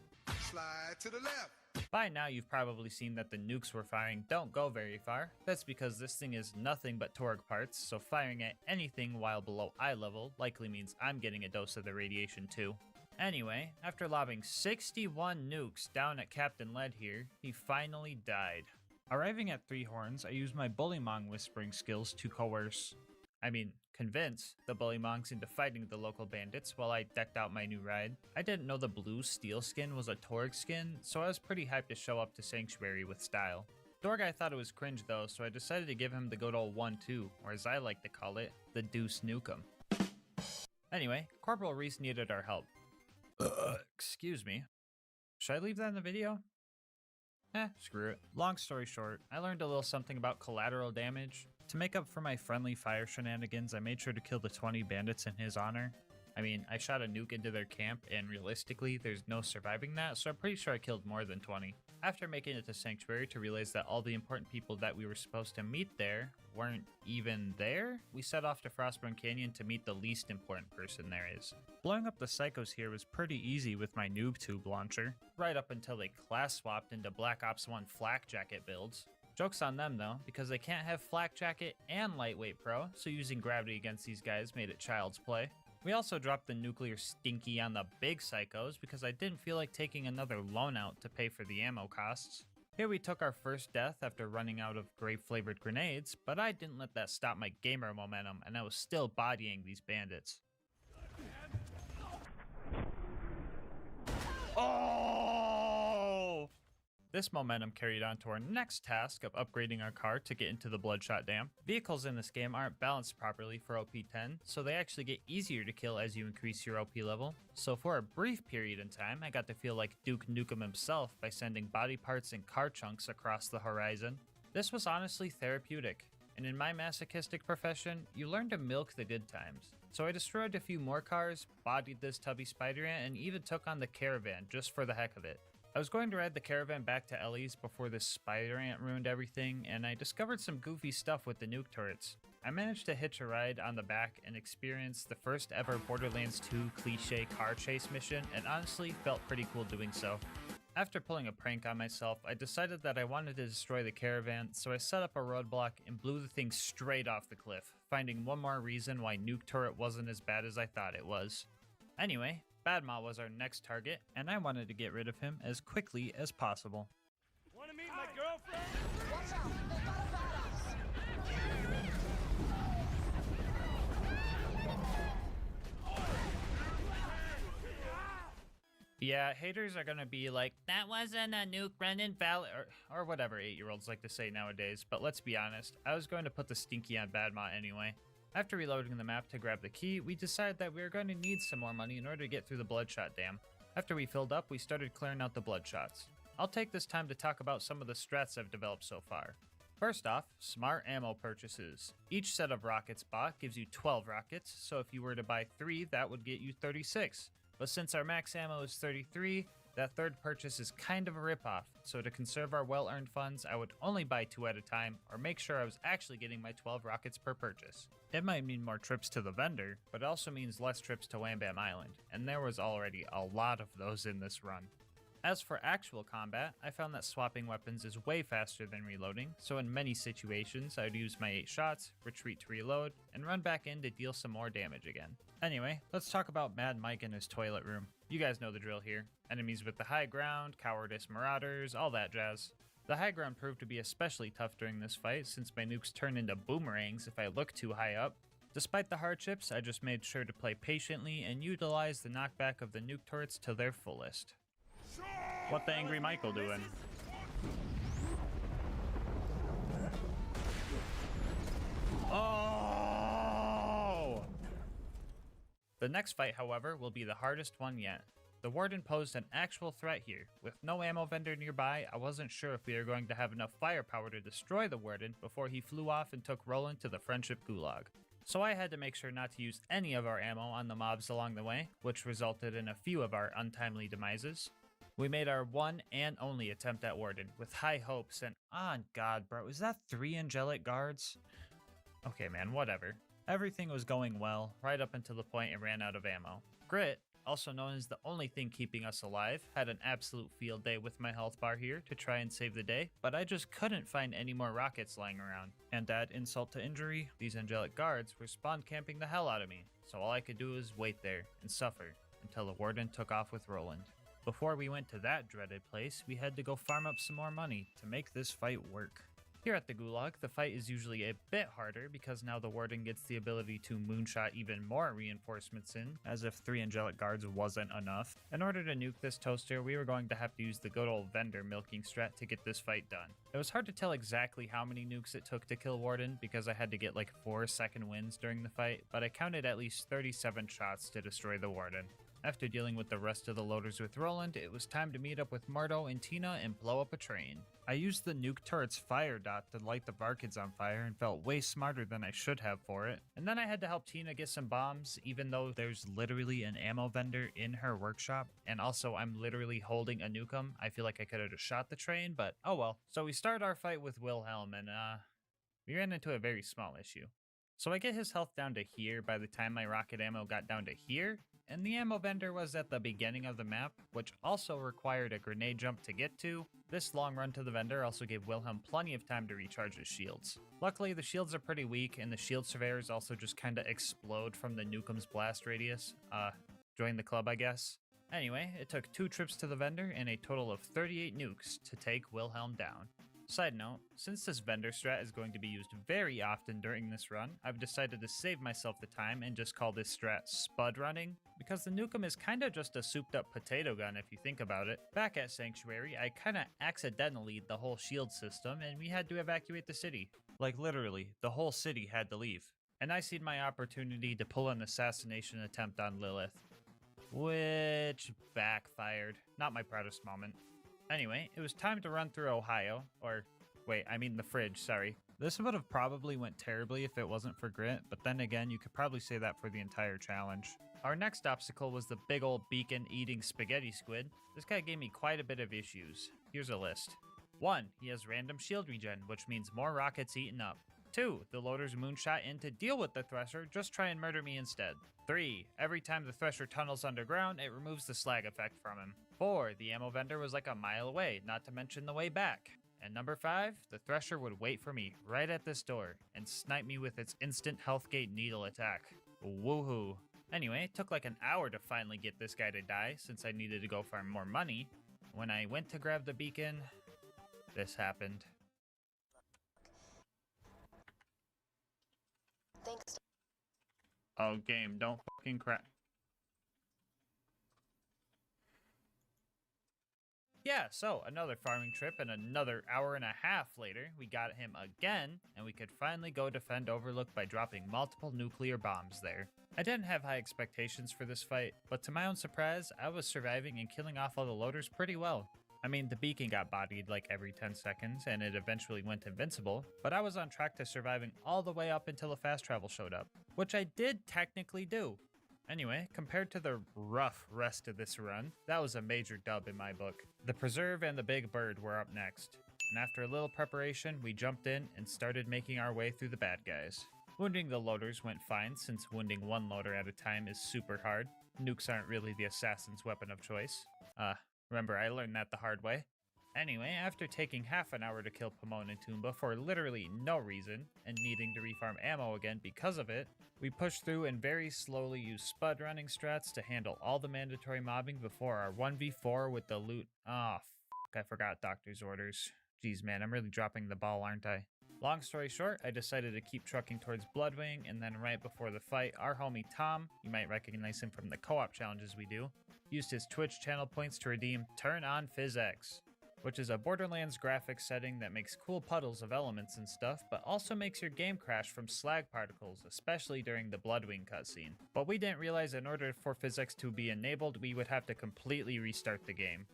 S18: Slide to the left.
S8: By now you've probably seen that the nukes we're firing don't go very far. That's because this thing is nothing but Torgue parts, so firing at anything while below eye level likely means I'm getting a dose of the radiation too. Anyway, after lobbing 61 nukes down at Captain Lead here, he finally died. Arriving at Three Horns, I used my Bullymong whispering skills to convince the Bullymongs into fighting the local bandits while I decked out my new ride. I didn't know the blue steel skin was a Torgue skin, so I was pretty hyped to show up to Sanctuary with style. Dorguy thought it was cringe though, so I decided to give him the good old 1-2, or as I like to call it, the Deuce Nukem. Anyway, Corporal Reese needed our help. Excuse me. Should I leave that in the video? Screw it. Long story short, I learned a little something about collateral damage. To make up for my friendly fire shenanigans, I made sure to kill the 20 bandits in his honor. I mean, I shot a nuke into their camp, and realistically, there's no surviving that, so I'm pretty sure I killed more than 20. After making it to Sanctuary to realize that all the important people that we were supposed to meet there weren't even there, we set off to Frostburn Canyon to meet the least important person there is. Blowing up the psychos here was pretty easy with my noob tube launcher, right up until they class swapped into Black Ops 1 flak jacket builds. Joke's on them though, because they can't have flak jacket and lightweight pro, so using gravity against these guys made it child's play. We also dropped the nuclear stinky on the big psychos because I didn't feel like taking another loan out to pay for the ammo costs. Here we took our first death after running out of grape flavored grenades, but I didn't let that stop my gamer momentum and I was still bodying these bandits. Oh! This momentum carried on to our next task of upgrading our car to get into the Bloodshot Dam. Vehicles in this game aren't balanced properly for OP10, so they actually get easier to kill as you increase your OP level. So for a brief period in time, I got to feel like Duke Nukem himself by sending body parts and car chunks across the horizon. This was honestly therapeutic, and in my masochistic profession, you learn to milk the good times. So I destroyed a few more cars, bodied this tubby spider ant, and even took on the caravan just for the heck of it. I was going to ride the caravan back to Ellie's before this spider ant ruined everything, and I discovered some goofy stuff with the nuke turrets. I managed to hitch a ride on the back and experience the first ever Borderlands 2 cliche car chase mission, and honestly felt pretty cool doing so. After pulling a prank on myself, I decided that I wanted to destroy the caravan, so I set up a roadblock and blew the thing straight off the cliff, finding one more reason why nuke turret wasn't as bad as I thought it was. Anyway, Badma was our next target, and I wanted to get rid of him as quickly as possible.
S10: Wanna meet my girlfriend?
S3: Watch out, they got a badass.
S8: Yeah, haters are gonna be like, that wasn't a nuke, Brendan or whatever 8-year-olds like to say nowadays, but let's be honest, I was going to put the stinky on Badma anyway. After reloading the map to grab the key, we decided that we were going to need some more money in order to get through the Bloodshot Dam. After we filled up, we started clearing out the Bloodshots. I'll take this time to talk about some of the strats I've developed so far. First off, smart ammo purchases. Each set of rockets bought gives you 12 rockets, so if you were to buy 3, that would get you 36. But since our max ammo is 33, that third purchase is kind of a ripoff, so to conserve our well-earned funds, I would only buy 2 at a time, or make sure I was actually getting my 12 rockets per purchase. It might mean more trips to the vendor, but it also means less trips to Wham Bam Island, and there was already a lot of those in this run. As for actual combat, I found that swapping weapons is way faster than reloading, so in many situations I would use my 8 shots, retreat to reload, and run back in to deal some more damage again. Anyway, let's talk about Mad Mike and his toilet room. You guys know the drill here. Enemies with the high ground, cowardice marauders, all that jazz. The high ground proved to be especially tough during this fight since my nukes turn into boomerangs if I look too high up. Despite the hardships, I just made sure to play patiently and utilize the knockback of the nuke turrets to their fullest.
S14: What the Angry Michael doing?
S8: Oh! The next fight, however, will be the hardest one yet. The Warden posed an actual threat here. With no ammo vendor nearby, I wasn't sure if we were going to have enough firepower to destroy the Warden before he flew off and took Roland to the Friendship Gulag. So I had to make sure not to use any of our ammo on the mobs along the way, which resulted in a few of our untimely demises. We made our one and only attempt at Warden with high hopes, and on God, bro, is that 3 angelic guards? Okay, man, whatever. Everything was going well, right up until the point it ran out of ammo. Grit, also known as the only thing keeping us alive, had an absolute field day with my health bar here to try and save the day, but I just couldn't find any more rockets lying around. And to add insult to injury, these angelic guards were spawn camping the hell out of me, so all I could do was wait there and suffer until the Warden took off with Roland. Before we went to that dreaded place, we had to go farm up some more money to make this fight work. Here at the Gulag, the fight is usually a bit harder because now the Warden gets the ability to moonshot even more reinforcements in, as if 3 angelic guards wasn't enough. In order to nuke this toaster, we were going to have to use the good old vendor milking strat to get this fight done. It was hard to tell exactly how many nukes it took to kill Warden because I had to get like 4 second wins during the fight, but I counted at least 37 shots to destroy the Warden. After dealing with the rest of the loaders with Roland, it was time to meet up with Marto and Tina and blow up a train. I used the nuke turret's fire dot to light the barkids on fire and felt way smarter than I should have for it. And then I had to help Tina get some bombs, even though there's literally an ammo vendor in her workshop, and also I'm literally holding a nukem. I feel like I could have just shot the train, but oh well. So we start our fight with Wilhelm, and we ran into a very small issue. So I get his health down to here by the time my rocket ammo got down to here, and the ammo vendor was at the beginning of the map, which also required a grenade jump to get to. This long run to the vendor also gave Wilhelm plenty of time to recharge his shields. Luckily, the shields are pretty weak, and the shield surveyors also just kinda explode from the nukem's blast radius. Join the club, I guess. Anyway, it took 2 trips to the vendor and a total of 38 nukes to take Wilhelm down. Side note, since this vendor strat is going to be used very often during this run, I've decided to save myself the time and just call this strat Spud Running, because the nukem is kinda just a souped up potato gun if you think about it. Back at Sanctuary, I kinda accidentally the whole shield system and we had to evacuate the city. Like literally, the whole city had to leave. And I seen my opportunity to pull an assassination attempt on Lilith, which backfired. Not my proudest moment. Anyway, it was time to run through Ohio, or wait, I mean the fridge, sorry. This would have probably went terribly if it wasn't for Grit, but then again, you could probably say that for the entire challenge. Our next obstacle was the big old beacon eating spaghetti squid. This guy gave me quite a bit of issues. Here's a list. 1, he has random shield regen, which means more rockets eaten up. 2, the loaders moonshot in to deal with the Thresher, just try and murder me instead. 3, every time the Thresher tunnels underground, it removes the slag effect from him. 4, the ammo vendor was like a mile away, not to mention the way back. And number 5, the Thresher would wait for me right at this door and snipe me with its instant healthgate needle attack. Woohoo. Anyway, it took like an hour to finally get this guy to die since I needed to go farm more money. When I went to grab the beacon, this happened.
S3: Thanks.
S8: Oh, game, don't fucking crap. Yeah, so another farming trip and another hour and a half later, we got him again, and we could finally go defend Overlook by dropping multiple nuclear bombs there. I didn't have high expectations for this fight, but to my own surprise, I was surviving and killing off all the loaders pretty well. I mean, the beacon got bodied like every 10 seconds, and it eventually went invincible, but I was on track to surviving all the way up until the fast travel showed up, which I did technically do. Anyway, compared to the rough rest of this run, that was a major dub in my book. The Preserve and the Big Bird were up next, and after a little preparation, we jumped in and started making our way through the bad guys. Wounding the loaders went fine, since wounding one loader at a time is super hard. Nukes aren't really the assassin's weapon of choice. Remember, I learned that the hard way. Anyway, after taking half an hour to kill Pomone and Toomba for literally no reason, and needing to refarm ammo again because of it, we pushed through and very slowly used spud running strats to handle all the mandatory mobbing before our 1v4 with the loot. I forgot doctor's orders. Jeez man, I'm really dropping the ball, aren't I? Long story short, I decided to keep trucking towards Bloodwing, and then right before the fight, our homie Tom, you might recognize him from the co-op challenges we do, used his Twitch channel points to redeem Turn On PhysX, which is a Borderlands graphics setting that makes cool puddles of elements and stuff, but also makes your game crash from slag particles, especially during the Bloodwing cutscene. But we didn't realize in order for PhysX to be enabled, we would have to completely restart the game.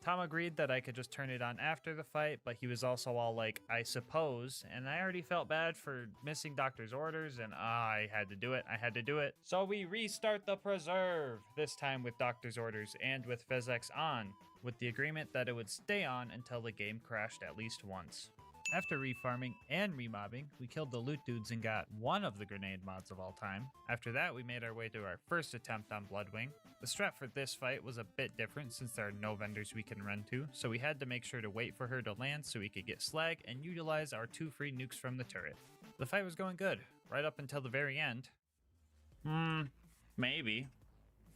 S8: Tom agreed that I could just turn it on after the fight, but he was also all like, I suppose, and I already felt bad for missing doctor's orders, and I had to do it. I had to do it. So we restart the preserve, this time with doctor's orders and with physics on, with the agreement that it would stay on until the game crashed at least once. After refarming and remobbing, we killed the loot dudes and got one of the grenade mods of all time. After that, we made our way to our first attempt on Bloodwing. The strat for this fight was a bit different since there are no vendors we can run to, so we had to make sure to wait for her to land so we could get slag and utilize our 2 free nukes from the turret. The fight was going good, right up until the very end. Maybe.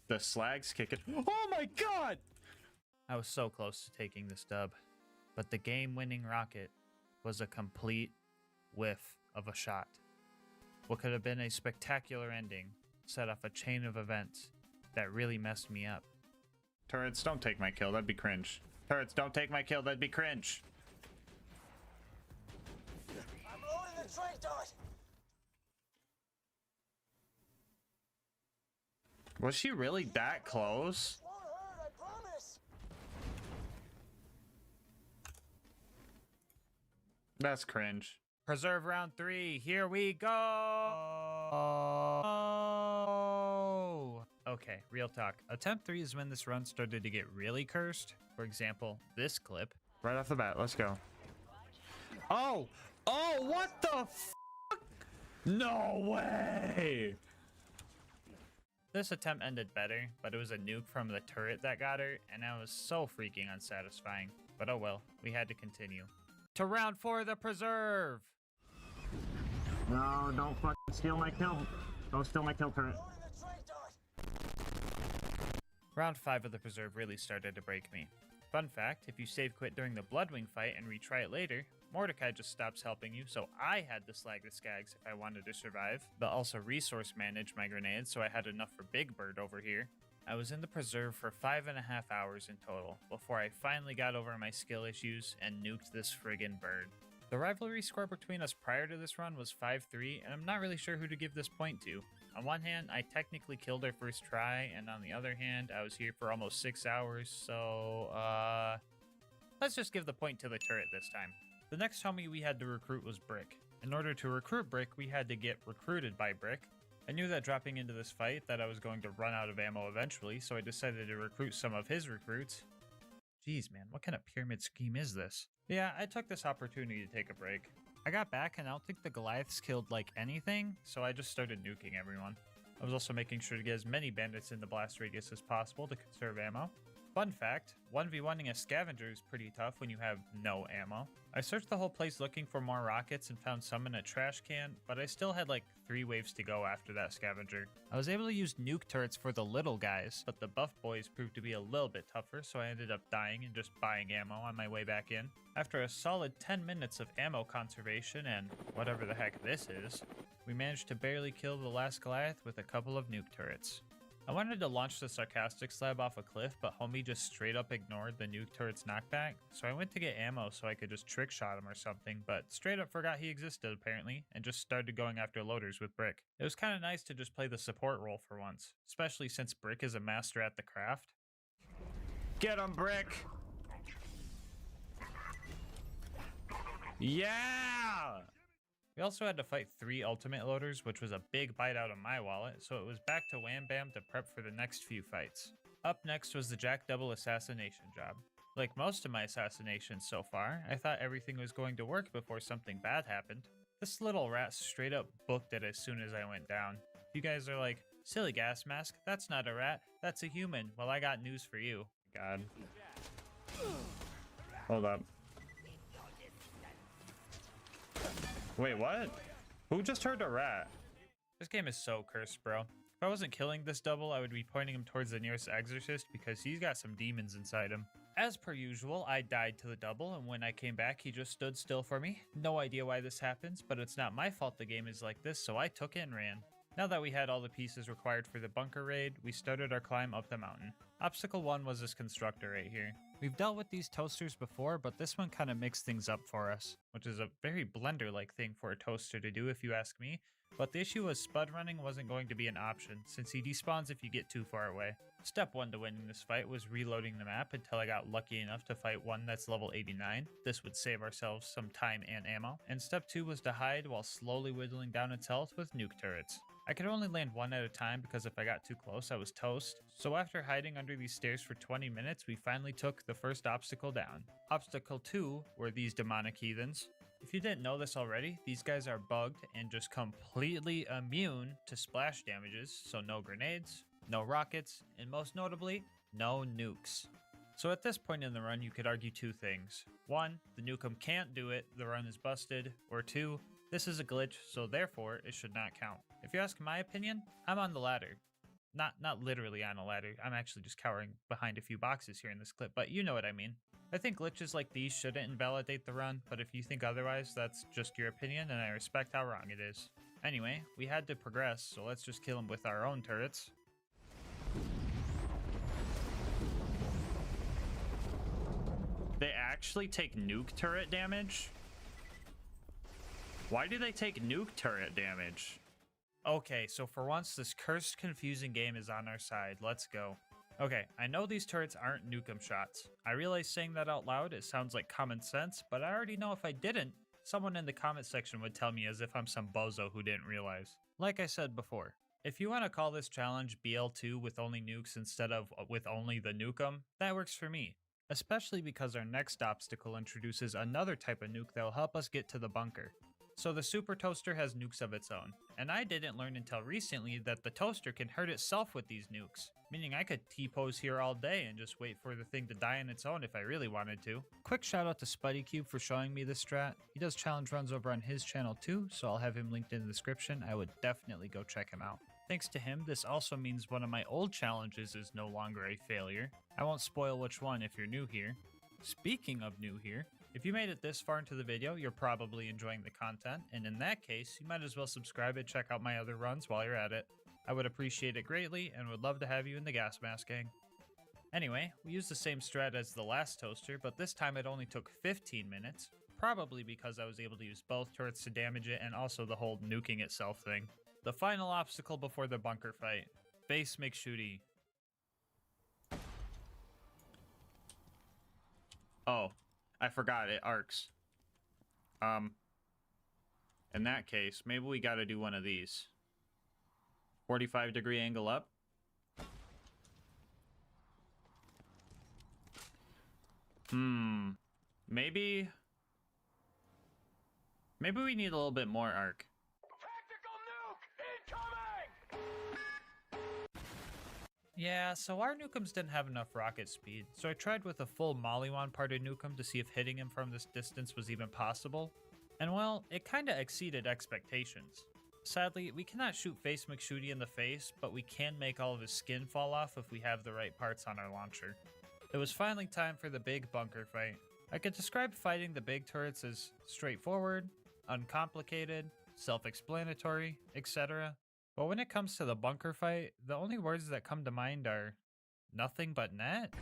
S8: The slag's kicking. Oh my god! I was so close to taking this dub, but the game-winning rocket was a complete whiff of a shot. What could have been a spectacular ending set off a chain of events that really messed me up.
S1: Turrets, don't take my kill, that'd be cringe. Turrets, don't take my kill, that'd be cringe.
S7: I'm loading the trade dart.
S1: Was she really that close?
S7: Won't hurt, I promise.
S1: That's cringe.
S8: Preserve round 3, here we go! Okay, real talk. Attempt 3 is when this run started to get really cursed. For example, this clip.
S1: Right off the bat, let's go. Oh! Oh, what the f***? No way!
S8: This attempt ended better, but it was a nuke from the turret that got her, and that was so freaking unsatisfying. But oh well, we had to continue. To round 4, the preserve!
S14: No, don't fucking steal my kill. Don't steal my kill turret.
S8: Round 5 of the preserve really started to break me. Fun fact, if you save quit during the Bloodwing fight and retry it later, Mordecai just stops helping you, so I had to slag the skags if I wanted to survive, but also resource manage my grenades so I had enough for Big Bird over here. I was in the preserve for 5.5 hours in total, before I finally got over my skill issues and nuked this friggin' bird. The rivalry score between us prior to this run was 5-3, and I'm not really sure who to give this point to. On one hand, I technically killed her first try, and on the other hand, I was here for almost 6 hours, so, let's just give the point to the turret this time. The next homie we had to recruit was Brick. In order to recruit Brick, we had to get recruited by Brick. I knew that dropping into this fight that I was going to run out of ammo eventually, so I decided to recruit some of his recruits. Jeez, man, what kind of pyramid scheme is this? Yeah, I took this opportunity to take a break. I got back and I don't think the Goliaths killed like anything, so I just started nuking everyone. I was also making sure to get as many bandits in the blast radius as possible to conserve ammo. Fun fact, 1v1ing a scavenger is pretty tough when you have no ammo. I searched the whole place looking for more rockets and found some in a trash can, but I still had like 3 waves to go after that scavenger. I was able to use nuke turrets for the little guys, but the buff boys proved to be a little bit tougher, so I ended up dying and just buying ammo on my way back in. After a solid 10 minutes of ammo conservation and whatever the heck this is, we managed to barely kill the last Goliath with a couple of nuke turrets. I wanted to launch the sarcastic slab off a cliff, but homie just straight up ignored the nuke turret's knockback, so I went to get ammo so I could just trick shot him or something, but straight up forgot he existed apparently, and just started going after loaders with Brick. It was kinda nice to just play the support role for once, especially since Brick is a master at the craft.
S1: Get him, Brick! Yeah!
S8: We also had to fight 3 ultimate loaders, which was a big bite out of my wallet, so it was back to Wham Bam to prep for the next few fights. Up next was the Jack Double assassination job. Like most of my assassinations so far, I thought everything was going to work before something bad happened. This little rat straight up booked it as soon as I went down. You guys are like, silly gas mask, that's not a rat, that's a human. Well, I got news for you.
S1: God. Hold up. Wait, what? Who just heard a rat?
S8: This game is so cursed, bro. If I wasn't killing this double, I would be pointing him towards the nearest exorcist because he's got some demons inside him. As per usual, I died to the double, and when I came back, he just stood still for me. No idea why this happens, but it's not my fault the game is like this, so I took it and ran. Now that we had all the pieces required for the bunker raid, we started our climb up the mountain. Obstacle 1 was this constructor right here. We've dealt with these toasters before, but this one kind of mixed things up for us, which is a very Blender-like thing for a toaster to do if you ask me. But the issue was spud running wasn't going to be an option, since he despawns if you get too far away. Step 1 to winning this fight was reloading the map until I got lucky enough to fight one that's level 89. This would save ourselves some time and ammo. And step 2 was to hide while slowly whittling down its health with nuke turrets. I could only land one at a time because if I got too close I was toast. So after hiding under these stairs for 20 minutes, we finally took the first obstacle down. Obstacle 2 were these demonic heathens. If you didn't know this already, these guys are bugged and just completely immune to splash damages, so no grenades, no rockets, and most notably, no nukes. So at this point in the run, you could argue two things. 1, the nukem can't do it, the run is busted, or 2, this is a glitch, so therefore it should not count. If you ask my opinion, I'm on the ladder. Not literally on a ladder, I'm actually just cowering behind a few boxes here in this clip, but you know what I mean. I think glitches like these shouldn't invalidate the run, but if you think otherwise, that's just your opinion and I respect how wrong it is. Anyway, we had to progress, so let's just kill them with our own turrets. They actually take nuke turret damage? Why do they take nuke turret damage? Okay, so for once, this cursed, confusing game is on our side. Let's go. Okay, I know these turrets aren't nukem shots. I realize saying that out loud, it sounds like common sense, but I already know if I didn't, someone in the comment section would tell me as if I'm some bozo who didn't realize. Like I said before, if you want to call this challenge BL2 with only nukes instead of with only the nukem, that works for me. Especially because our next obstacle introduces another type of nuke that will help us get to the bunker. So the super toaster has nukes of its own, and I didn't learn until recently that the toaster can hurt itself with these nukes, meaning I could T-pose here all day and just wait for the thing to die on its own if I really wanted to. Quick shout out to SpuddyCube for showing me this strat. He does challenge runs over on his channel too, so I'll have him linked in the description. I would definitely go check him out. Thanks to him, this also means one of my old challenges is no longer a failure. I won't spoil which one if you're new here. Speaking of new here, if you made it this far into the video, you're probably enjoying the content, and in that case, you might as well subscribe and check out my other runs while you're at it. I would appreciate it greatly, and would love to have you in the LilGasmask gang. Anyway, we used the same strat as the last toaster, but this time it only took 15 minutes, probably because I was able to use both turrets to damage it and also the whole nuking itself thing. The final obstacle before the bunker fight. Face McShooty. Oh. I forgot, it arcs. In that case, maybe we gotta do one of these. 45-degree angle up. Maybe we need a little bit more arc. Yeah, so our nukems didn't have enough rocket speed, so I tried with a full Mollywan parted nukem to see if hitting him from this distance was even possible. And well, it kinda exceeded expectations. Sadly, we cannot shoot Face McShooty in the face, but we can make all of his skin fall off if we have the right parts on our launcher. It was finally time for the big bunker fight. I could describe fighting the big turrets as straightforward, uncomplicated, self-explanatory, etc. But when it comes to the bunker fight, the only words that come to mind are nothing but net.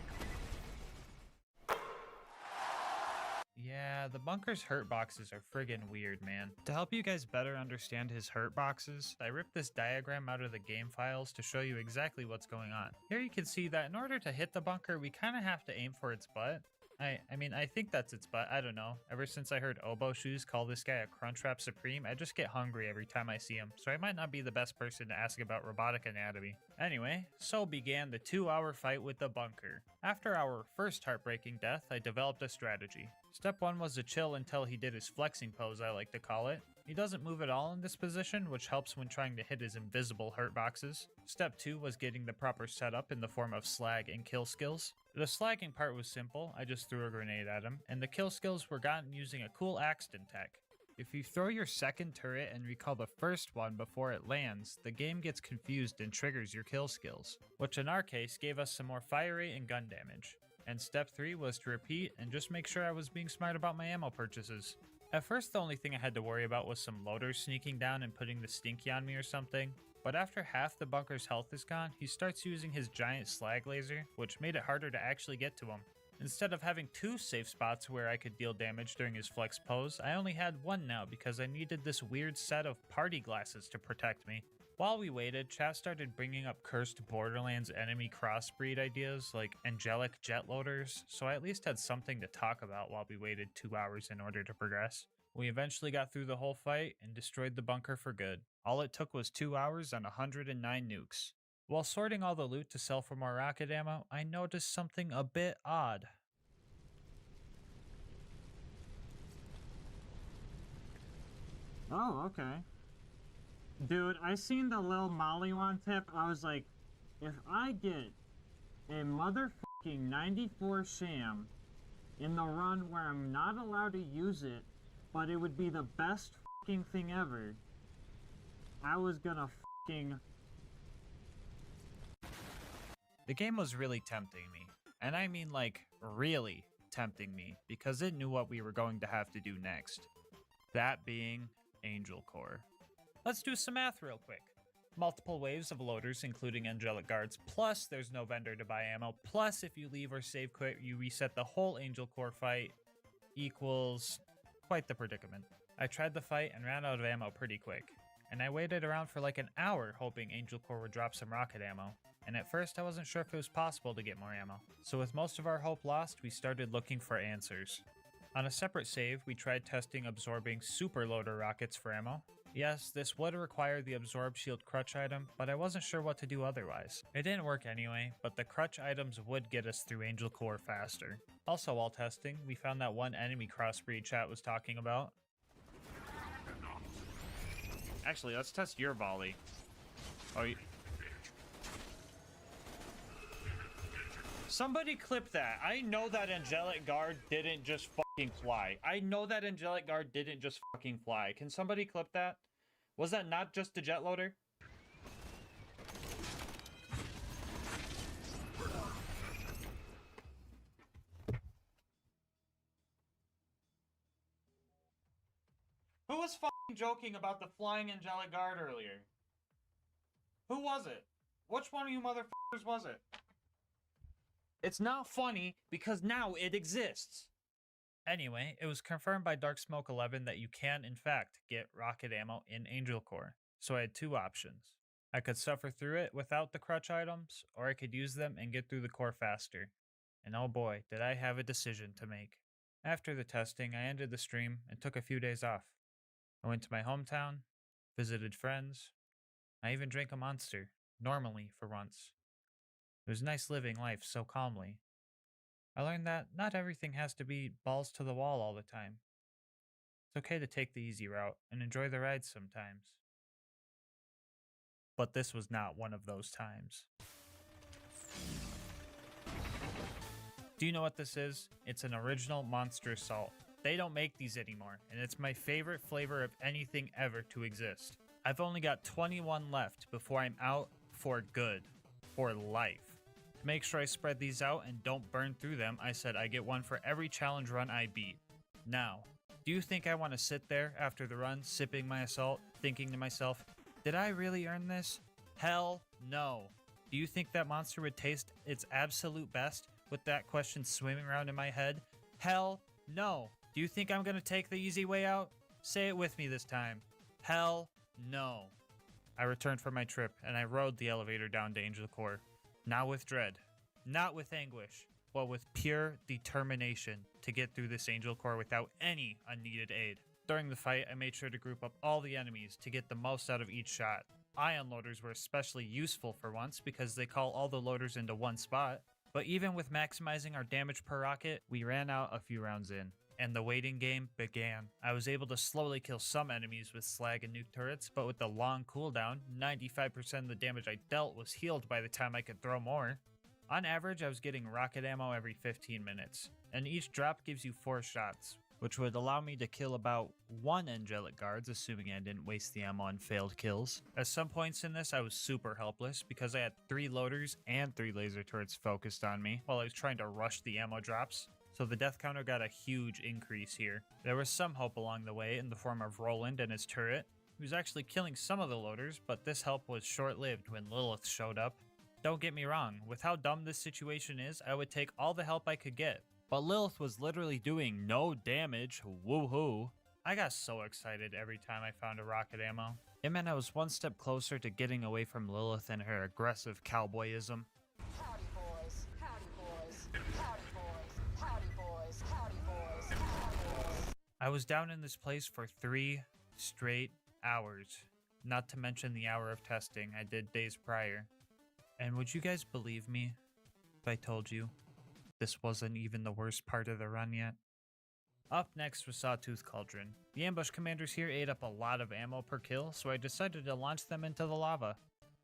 S8: Yeah, the bunker's hurt boxes are friggin' weird, man. To help you guys better understand his hurt boxes, I ripped this diagram out of the game files to show you exactly what's going on. Here you can see that in order to hit the bunker, we kinda have to aim for its butt. I mean, I think that's its butt. I don't know. Ever since I heard Oboe Shoes call this guy a Crunchwrap Supreme, I just get hungry every time I see him, so I might not be the best person to ask about robotic anatomy. Anyway, so began the 2-hour fight with the bunker. After our first heartbreaking death, I developed a strategy. Step 1 was to chill until he did his flexing pose, I like to call it. He doesn't move at all in this position, which helps when trying to hit his invisible hurt boxes. Step 2 was getting the proper setup in the form of slag and kill skills. The slagging part was simple, I just threw a grenade at him, and the kill skills were gotten using a cool Axton tech. If you throw your second turret and recall the first one before it lands, the game gets confused and triggers your kill skills, which in our case gave us some more fire rate and gun damage. And step 3 was to repeat and just make sure I was being smart about my ammo purchases. At first the only thing I had to worry about was some loaders sneaking down and putting the stinky on me or something, But after half the bunker's health is gone, he starts using his giant slag laser, which made it harder to actually get to him. Instead of having 2 safe spots where I could deal damage during his flex pose, I only had 1 now because I needed this weird set of party glasses to protect me. While we waited, chat started bringing up cursed Borderlands enemy crossbreed ideas like angelic jet loaders, so I at least had something to talk about while we waited 2 hours in order to progress. We eventually got through the whole fight and destroyed the bunker for good. All it took was 2 hours and 109 nukes. While sorting all the loot to sell for more rocket ammo, I noticed something a bit odd.
S14: Oh, okay. Dude, I seen the Lil Molly one tip. I was like, if I get a motherfucking 94 sham in the run where I'm not allowed to use it, but it would be the best fucking thing ever, I was gonna fucking...
S8: The game was really tempting me. And I mean like, really tempting me, because it knew what we were going to have to do next. That being Angel Core. Let's do some math real quick. Multiple waves of loaders, including angelic guards, plus there's no vendor to buy ammo, plus if you leave or save quit, you reset the whole Angel Core fight, equals quite the predicament. I tried the fight and ran out of ammo pretty quick, and I waited around for like an hour hoping Angel Core would drop some rocket ammo, and at first I wasn't sure if it was possible to get more ammo. So with most of our hope lost, we started looking for answers. On a separate save, we tried testing absorbing super loader rockets for ammo. Yes, this would require the absorb shield crutch item, but I wasn't sure what to do otherwise. It didn't work anyway, but the crutch items would get us through Angel Core faster. Also while testing, we found that one enemy crossbreed chat was talking about. Actually, let's test your volley. Oh, somebody clip that. I know that angelic guard didn't just fucking fly. I know that angelic guard didn't just fucking fly. Can somebody clip that? Was that not just a jet loader? Who was fucking joking about the flying angelic guard earlier? Who was it? Which one of you motherfuckers was it? It's not funny because now it exists. Anyway, it was confirmed by Dark Smoke 11 that you can, in fact, get rocket ammo in Angel Core. So I had 2 options. I could suffer through it without the crutch items, or I could use them and get through the core faster. And oh boy, did I have a decision to make. After the testing, I ended the stream and took a few days off. I went to my hometown, visited friends. I even drank a Monster, normally for once. It was nice living life so calmly. I learned that not everything has to be balls to the wall all the time. It's okay to take the easy route and enjoy the ride sometimes. But this was not one of those times. Do you know what this is? It's an original Monster Assault. They don't make these anymore, and it's my favorite flavor of anything ever to exist. I've only got 21 left before I'm out for good. For life. To make sure I spread these out and don't burn through them, I said I get one for every challenge run I beat. Now, do you think I want to sit there after the run, sipping my assault, thinking to myself, did I really earn this? Hell no. Do you think that monster would taste its absolute best with that question swimming around in my head? Hell no. Do you think I'm going to take the easy way out? Say it with me this time. Hell no. I returned from my trip and I rode the elevator down to Angel Core. Not with dread, not with anguish, but with pure determination to get through this Angel Core without any unneeded aid. During the fight, I made sure to group up all the enemies to get the most out of each shot. Ion loaders were especially useful for once because they call all the loaders into one spot. But even with maximizing our damage per rocket, we ran out a few rounds in, and the waiting game began. I was able to slowly kill some enemies with slag and nuke turrets, but with the long cooldown, 95% of the damage I dealt was healed by the time I could throw more. On average, I was getting rocket ammo every 15 minutes, and each drop gives you 4 shots, which would allow me to kill about 1 angelic guards, assuming I didn't waste the ammo on failed kills. At some points in this, I was super helpless because I had 3 loaders and 3 laser turrets focused on me while I was trying to rush the ammo drops. So the death counter got a huge increase here. There was some hope along the way in the form of Roland and his turret, He was actually killing some of the loaders, but this help was short-lived when Lilith showed up. Don't get me wrong, with how dumb this situation is, I would take all the help I could get. But Lilith was literally doing no damage, woohoo. I got so excited every time I found a rocket ammo. It meant I was one step closer to getting away from Lilith and her aggressive cowboyism.
S3: Howdy boys, howdy boys, howdy boys, howdy boys, howdy boys, howdy boys.
S8: I was down in this place for 3 straight hours, not to mention the hour of testing I did days prior. And would you guys believe me if I told you this wasn't even the worst part of the run yet? Up next was Sawtooth Cauldron. The ambush commanders here ate up a lot of ammo per kill, so I decided to launch them into the lava.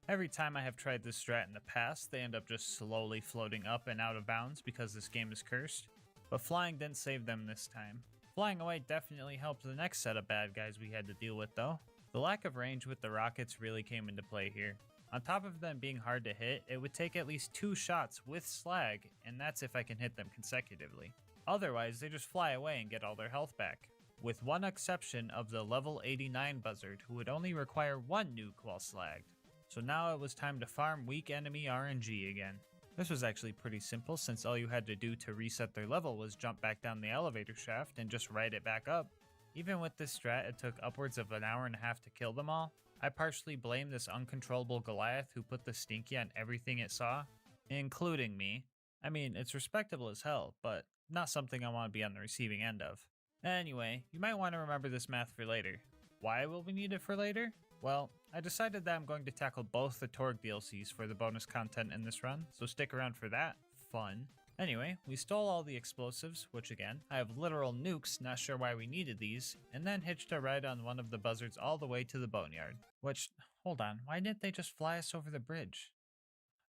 S8: Every time I have tried this strat in the past, they end up just slowly floating up and out of bounds because this game is cursed. But flying didn't save them this time. Flying away definitely helped the next set of bad guys we had to deal with though. The lack of range with the rockets really came into play here. On top of them being hard to hit, it would take at least 2 shots with slag, and that's if I can hit them consecutively. Otherwise, they just fly away and get all their health back. With one exception of the level 89 buzzard, who would only require 1 nuke while slagged. So now it was time to farm weak enemy RNG again. This was actually pretty simple since all you had to do to reset their level was jump back down the elevator shaft and just ride it back up. Even with this strat, it took upwards of an hour and a half to kill them all. I partially blame this uncontrollable Goliath who put the stinky on everything it saw, including me. I mean, it's respectable as hell, but not something I want to be on the receiving end of. Anyway, you might want to remember this math for later. Why will we need it for later? Well, I decided that I'm going to tackle both the Torg DLCs for the bonus content in this run, so stick around for that. Fun. Anyway, we stole all the explosives, which again, I have literal nukes, not sure why we needed these, and then hitched a ride on one of the buzzards all the way to the boneyard. Which, hold on, why didn't they just fly us over the bridge?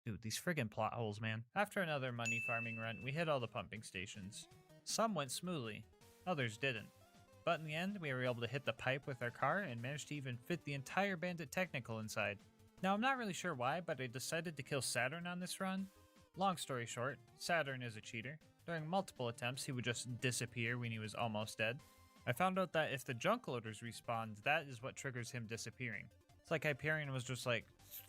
S8: Dude, these friggin' plot holes, man. After another money farming run, we hit all the pumping stations. Some went smoothly, others didn't. But in the end, we were able to hit the pipe with our car and managed to even fit the entire Bandit Technical inside. Now, I'm not really sure why, but I decided to kill Saturn on this run. Long story short, Saturn is a cheater. During multiple attempts, he would just disappear when he was almost dead. I found out that if the junk loaders respawned, that is what triggers him disappearing. It's like Hyperion was just like,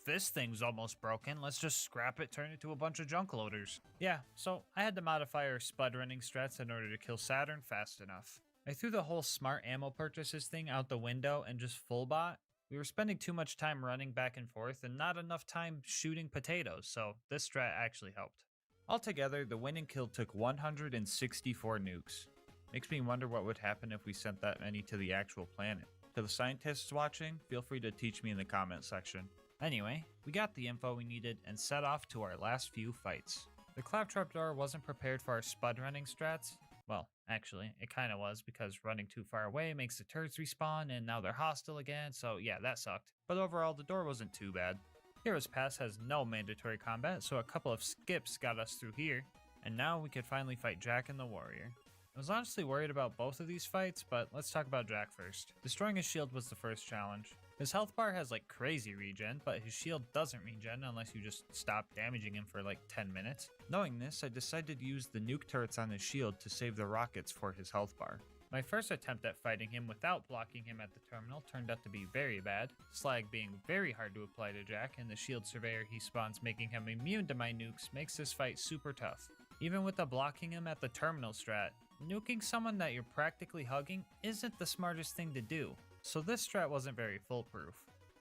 S8: this thing's almost broken, let's just scrap it, turn it to a bunch of junk loaders. Yeah, so I had to modify our spud running strats in order to kill Saturn fast enough. I threw the whole smart ammo purchases thing out the window and just full bot. We were spending too much time running back and forth and not enough time shooting potatoes, so this strat actually helped. Altogether, the win and kill took 164 nukes. Makes me wonder what would happen if we sent that many to the actual planet. To the scientists watching, feel free to teach me in the comment section. Anyway, we got the info we needed and set off to our last few fights. The claptrap door wasn't prepared for our spud running strats. Well, actually, it kinda was because running too far away makes the turrets respawn and now they're hostile again, so yeah, that sucked. But overall, the door wasn't too bad. Heroes Pass has no mandatory combat, so a couple of skips got us through here, and now we could finally fight Jack and the Warrior. I was honestly worried about both of these fights, but let's talk about Jack first. Destroying his shield was the first challenge. His health bar has like crazy regen, but his shield doesn't regen unless you just stop damaging him for like 10 minutes. Knowing this, I decided to use the nuke turrets on his shield to save the rockets for his health bar. My first attempt at fighting him without blocking him at the terminal turned out to be very bad, slag being very hard to apply to Jack, and the shield surveyor he spawns making him immune to my nukes makes this fight super tough. Even with the blocking him at the terminal strat, nuking someone that you're practically hugging isn't the smartest thing to do, so this strat wasn't very foolproof.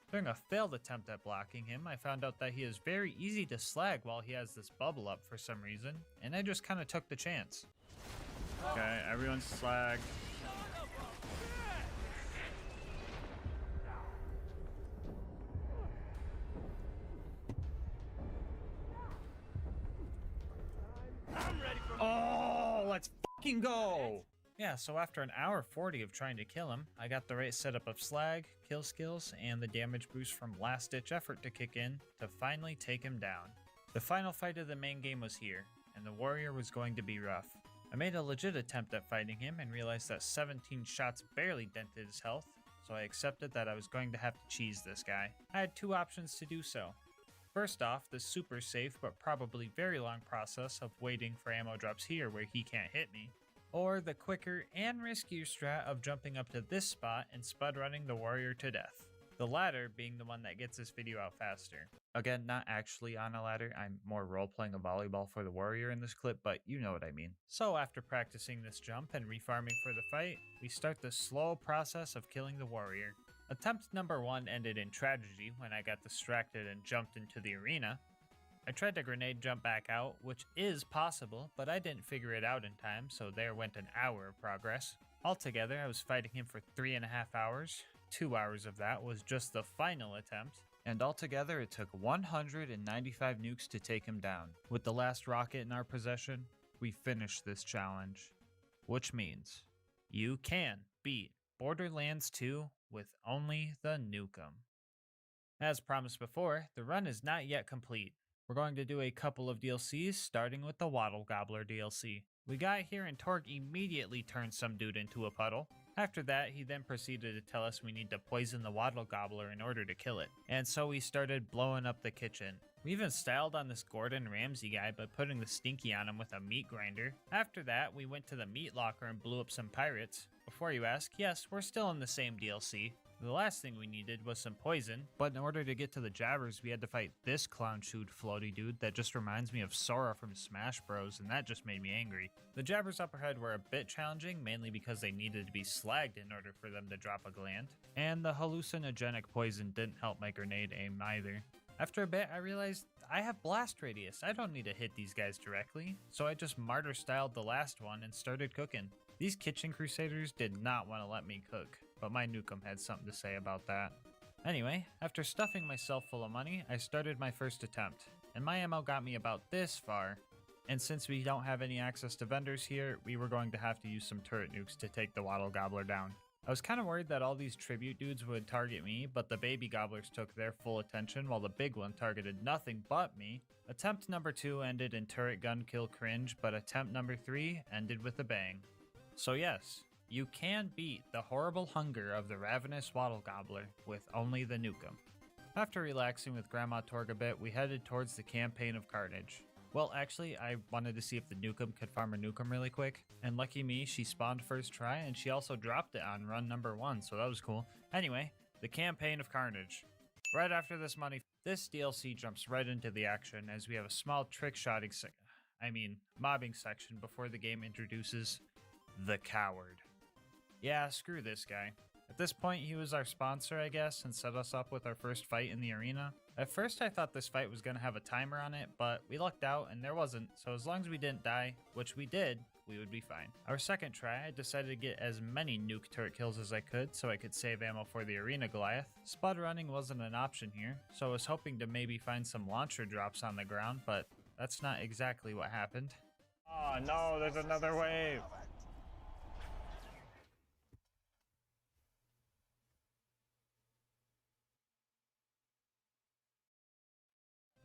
S8: During a failed attempt at blocking him, I found out that he is very easy to slag while he has this bubble up for some reason, and I just kinda took the chance. Okay, everyone's slagged. Oh, let's fucking go! Yeah, so after an hour 40 of trying to kill him, I got the right setup of slag, kill skills, and the damage boost from last ditch effort to kick in to finally take him down. The final fight of the main game was here, and the Warrior was going to be rough. I made a legit attempt at fighting him and realized that 17 shots barely dented his health, so I accepted that I was going to have to cheese this guy. I had 2 options to do so. First off, the super safe but probably very long process of waiting for ammo drops here where he can't hit me. or the quicker and riskier strat of jumping up to this spot and spud running the warrior to death. The latter being the one that gets this video out faster. Again, not actually on a ladder, I'm more role-playing a volleyball for the warrior in this clip, but you know what I mean. So after practicing this jump and refarming for the fight, we start the slow process of killing the warrior. Attempt number 1 ended in tragedy when I got distracted and jumped into the arena. I tried to grenade jump back out, which is possible, but I didn't figure it out in time, so there went an hour of progress. Altogether, I was fighting him for 3.5 hours. 2 hours of that was just the final attempt, and altogether it took 195 nukes to take him down. With the last rocket in our possession, we finished this challenge. Which means, you can beat Borderlands 2 with only the Nukem. As promised before, the run is not yet complete. We're going to do a couple of DLCs, starting with the Waddle Gobbler DLC. We got here and Torg immediately turned some dude into a puddle. After that, he then proceeded to tell us we need to poison the Waddle Gobbler in order to kill it. And so we started blowing up the kitchen. We even styled on this Gordon Ramsay guy by putting the stinky on him with a meat grinder. After that, we went to the meat locker and blew up some pirates. Before you ask, yes, we're still in the same DLC. The last thing we needed was some poison, but in order to get to the jabbers, we had to fight this clown-shoed floaty dude that just reminds me of Sora from Smash Bros, and that just made me angry. The jabbers up ahead were a bit challenging, mainly because they needed to be slagged in order for them to drop a gland, and the hallucinogenic poison didn't help my grenade aim either. After a bit, I realized I have blast radius. I don't need to hit these guys directly, so I just martyr styled the last one and started cooking. These kitchen crusaders did not want to let me cook, but my Nukem had something to say about that. Anyway, after stuffing myself full of money, I started my first attempt, and my ammo got me about this far, and since we don't have any access to vendors here, we were going to have to use some turret nukes to take the Waddle Gobbler down. I was kind of worried that all these tribute dudes would target me, but the baby gobblers took their full attention while the big one targeted nothing but me. Attempt number 2 ended in turret gun kill cringe, but attempt number 3 ended with a bang. So yes, you can beat the horrible hunger of the ravenous Waddle Gobbler with only the Nukem. After relaxing with Grandma Torg a bit, we headed towards the Campaign of Carnage. Well, actually, I wanted to see if the Nukem could farm a Nukem really quick, and lucky me, she spawned first try, and she also dropped it on run number 1, so that was cool. Anyway, the Campaign of Carnage. Right after this this DLC jumps right into the action, as we have a small mobbing section before the game introduces the Coward. Yeah, screw this guy. At this point, he was our sponsor, I guess, and set us up with our first fight in the arena. At first, I thought this fight was going to have a timer on it, but we lucked out and there wasn't, so as long as we didn't die, which we did, we would be fine. Our second try, I decided to get as many nuke turret kills as I could so I could save ammo for the arena Goliath. Spud running wasn't an option here, so I was hoping to maybe find some launcher drops on the ground, but that's not exactly what happened. Oh no, there's another wave!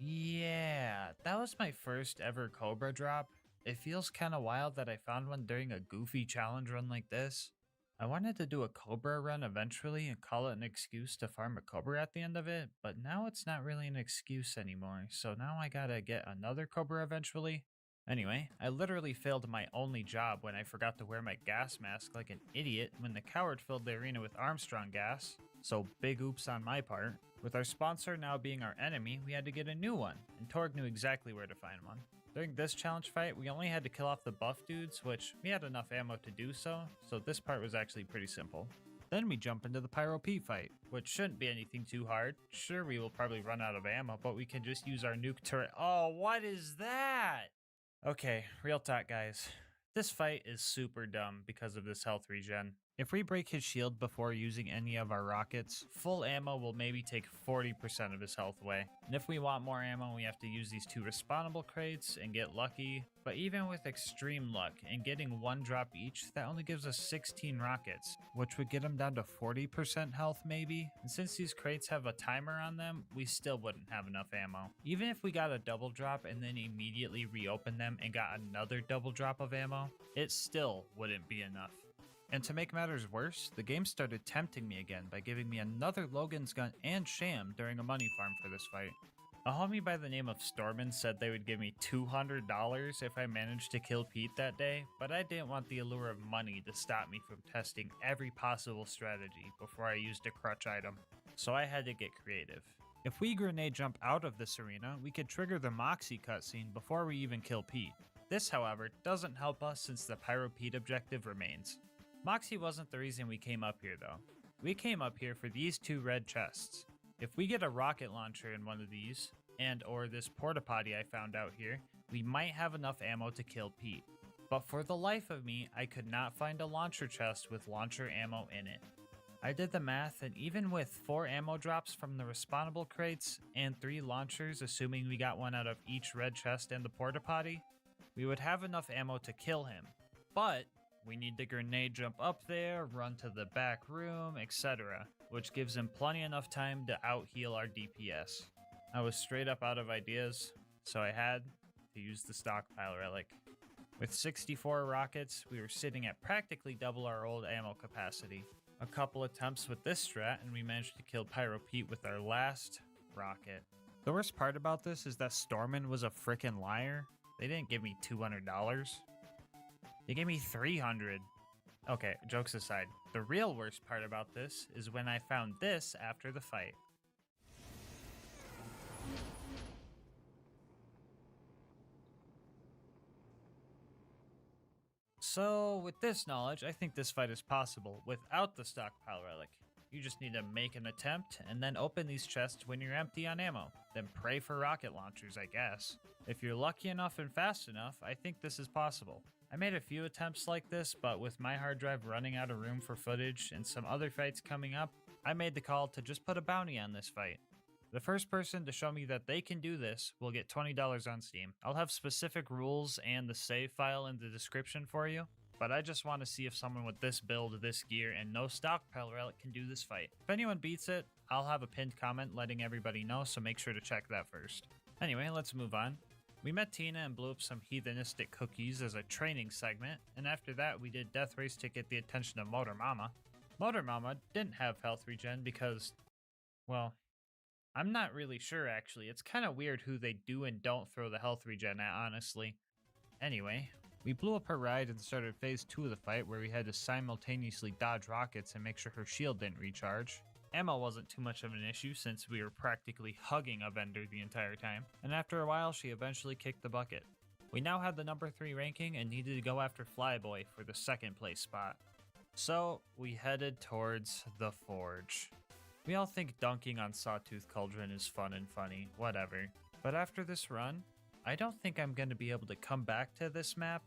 S8: Yeah, that was my first ever Cobra drop. It feels kinda wild that I found one during a goofy challenge run like this. I wanted to do a Cobra run eventually and call it an excuse to farm a Cobra at the end of it, but now it's not really an excuse anymore, so now I gotta get another Cobra eventually. Anyway, I literally failed my only job when I forgot to wear my gas mask like an idiot when the Coward filled the arena with Armstrong gas, so big oops on my part. With our sponsor now being our enemy, we had to get a new one, and Torg knew exactly where to find one. During this challenge fight, we only had to kill off the buff dudes, which we had enough ammo to do so this part was actually pretty simple. Then we jump into the Pyro Pete fight, which shouldn't be anything too hard. Sure, we will probably run out of ammo, but we can just use our nuke turret. Oh, what is that? Okay, real talk guys. This fight is super dumb because of this health regen. If we break his shield before using any of our rockets, full ammo will maybe take 40% of his health away. And if we want more ammo, we have to use these 2 respawnable crates and get lucky. But even with extreme luck and getting 1 drop each, that only gives us 16 rockets, which would get him down to 40% health maybe. And since these crates have a timer on them, we still wouldn't have enough ammo. Even if we got a double drop and then immediately reopened them and got another double drop of ammo, it still wouldn't be enough. And to make matters worse, the game started tempting me again by giving me another Logan's gun and sham during a money farm for this fight. A homie by the name of Stormin said they would give me $200 if I managed to kill Pete that day, but I didn't want the allure of money to stop me from testing every possible strategy before I used a crutch item, so I had to get creative. If we grenade jump out of this arena, we could trigger the Moxie cutscene before we even kill Pete. This, however, doesn't help us since the Pyro Pete objective remains. Moxie wasn't the reason we came up here though. We came up here for these 2 red chests. If we get a rocket launcher in one of these, and or this porta potty I found out here, we might have enough ammo to kill Pete. But for the life of me, I could not find a launcher chest with launcher ammo in it. I did the math, and even with 4 ammo drops from the respawnable crates and 3 launchers, assuming we got one out of each red chest and the porta potty, we would have enough ammo to kill him. But we need to grenade jump up there, run to the back room, etc., which gives him plenty enough time to out-heal our DPS. I was straight up out of ideas, so I had to use the stockpile relic. With 64 rockets, we were sitting at practically double our old ammo capacity. A couple attempts with this strat, and we managed to kill Pyro Pete with our last rocket. The worst part about this is that Stormin was a frickin' liar. They didn't give me $200. They gave me $300. Okay, jokes aside, the real worst part about this is when I found this after the fight. So, with this knowledge, I think this fight is possible without the stockpile relic. You just need to make an attempt, and then open these chests when you're empty on ammo. Then pray for rocket launchers, I guess. If you're lucky enough and fast enough, I think this is possible. I made a few attempts like this, but with my hard drive running out of room for footage and some other fights coming up, I made the call to just put a bounty on this fight. The first person to show me that they can do this will get $20 on Steam. I'll have specific rules and the save file in the description for you, but I just want to see if someone with this build, this gear, and no stockpile relic can do this fight. If anyone beats it, I'll have a pinned comment letting everybody know, so make sure to check that first. Anyway, let's move on. We met Tina and blew up some heathenistic cookies as a training segment, and after that we did Death Race to get the attention of Motor Mama. Motor Mama didn't have health regen because, well, I'm not really sure actually. It's kind of weird who they do and don't throw the health regen at, honestly. Anyway, we blew up her ride and started phase 2 of the fight where we had to simultaneously dodge rockets and make sure her shield didn't recharge. Ammo wasn't too much of an issue since we were practically hugging a vendor the entire time, and after a while she eventually kicked the bucket. We now had the number 3 ranking and needed to go after Flyboy for the 2nd place spot. So we headed towards the Forge. We all think dunking on Sawtooth Cauldron is fun and funny, whatever. But after this run, I don't think I'm going to be able to come back to this map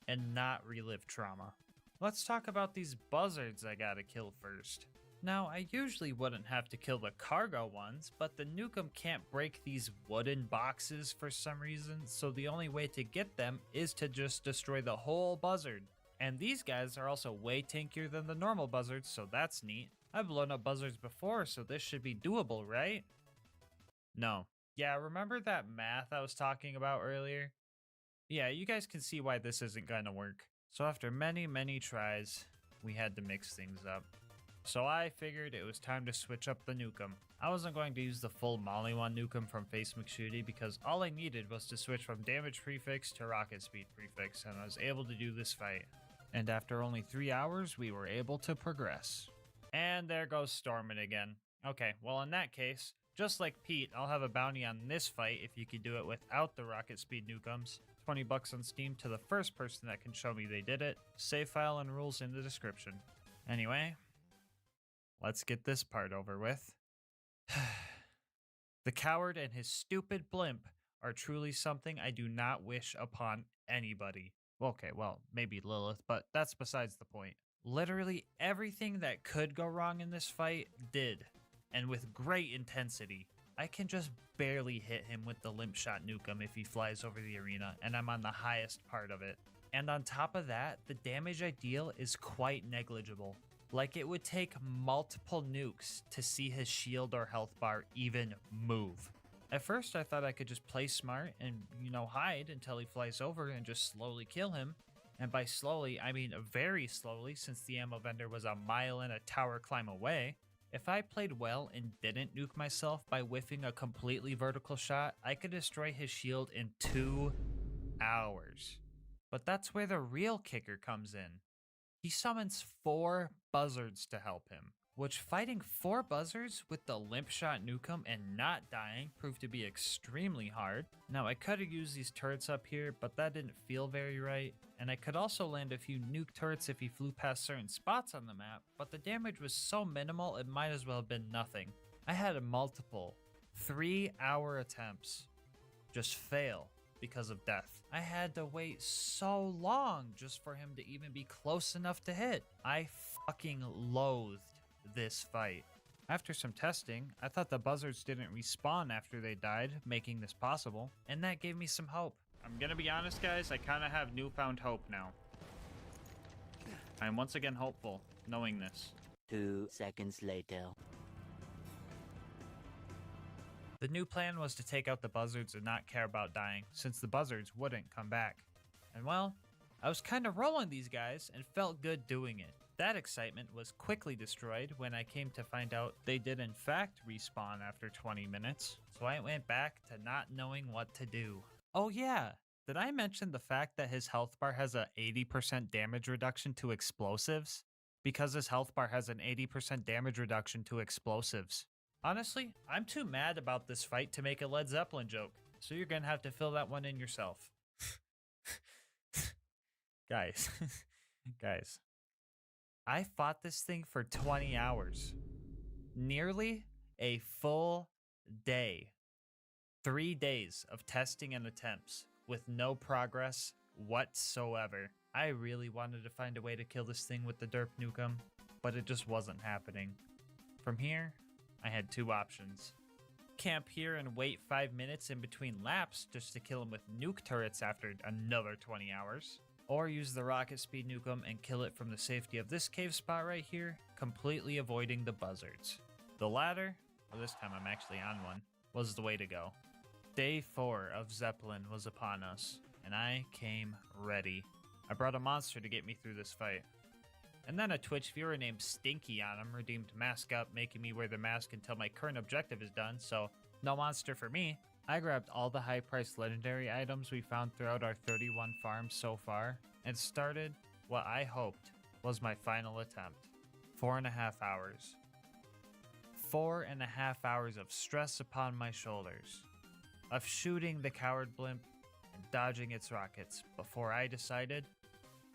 S8: and not relive trauma. Let's talk about these buzzards I gotta kill first. Now, I usually wouldn't have to kill the cargo ones, but the Nukem can't break these wooden boxes for some reason, so the only way to get them is to just destroy the whole buzzard. And these guys are also way tankier than the normal buzzards, so that's neat. I've blown up buzzards before, so this should be doable, right? No. Yeah, remember that math I was talking about earlier? Yeah, you guys can see why this isn't gonna work. So after many tries, we had to mix things up. So I figured it was time to switch up the Nukem. I wasn't going to use the full Molly-1 Nukem from Face McShooty because all I needed was to switch from damage prefix to rocket speed prefix, and I was able to do this fight. And after only 3 hours, we were able to progress. And there goes Stormin again. Okay, well in that case, just like Pete, I'll have a bounty on this fight if you can do it without the rocket speed Nukems. $20 on Steam to the first person that can show me they did it. Save file and rules in the description. Anyway, let's get this part over with. The coward and his stupid blimp are truly something I do not wish upon anybody. Okay, well, maybe Lilith, but that's besides the point. Literally everything that could go wrong in this fight did, and with great intensity. I can just barely hit him with the limp shot Nukem if he flies over the arena, and I'm on the highest part of it. And on top of that, the damage I deal is quite negligible. Like it would take multiple nukes to see his shield or health bar even move. At first I thought I could just play smart and, hide until he flies over and just slowly kill him. And by slowly, I mean very slowly since the ammo vendor was a mile and a tower climb away. If I played well and didn't nuke myself by whiffing a completely vertical shot, I could destroy his shield in 2 hours. But that's where the real kicker comes in. He summons 4 buzzards to help him, which fighting 4 buzzards with the limp shot nukem and not dying proved to be extremely hard. Now I could have used these turrets up here, but that didn't feel very right, and I could also land a few nuke turrets if he flew past certain spots on the map, but the damage was so minimal it might as well have been nothing. I had multiple 3-hour attempts just fail because of death. I had to wait so long just for him to even be close enough to hit. I fucking loathed this fight. After some testing, I thought the buzzards didn't respawn after they died, making this possible, and that gave me some hope. I'm gonna be honest, guys, I kinda have newfound hope now. I am once again hopeful, knowing this.
S13: 2 seconds later.
S8: The new plan was to take out the buzzards and not care about dying, since the buzzards wouldn't come back. And well, I was kinda rolling these guys and felt good doing it. That excitement was quickly destroyed when I came to find out they did in fact respawn after 20 minutes, so I went back to not knowing what to do. Oh yeah, did I mention the fact that his health bar has a 80% damage reduction to explosives? Because his health bar has an 80% damage reduction to explosives. Honestly, I'm too mad about this fight to make a Led Zeppelin joke, so you're gonna have to fill that one in yourself. Guys, guys. I fought this thing for 20 hours. Nearly a full day. 3 days of testing and attempts with no progress whatsoever. I really wanted to find a way to kill this thing with the derp nukem, but it just wasn't happening. From here, I had 2 options. Camp here and wait 5 minutes in between laps just to kill him with nuke turrets after another 20 hours. Or use the rocket speed nukem and kill it from the safety of this cave spot right here, completely avoiding the buzzards. The latter, well this time I'm actually on one, was the way to go. Day 4 of Zeppelin was upon us, and I came ready. I brought a monster to get me through this fight. And then a Twitch viewer named Stinky on him redeemed Mask Up, making me wear the mask until my current objective is done, so no monster for me. I grabbed all the high-priced legendary items we found throughout our 31 farms so far, and started what I hoped was my final attempt. 4.5 hours. 4.5 hours of stress upon my shoulders, of shooting the coward blimp and dodging its rockets before I decided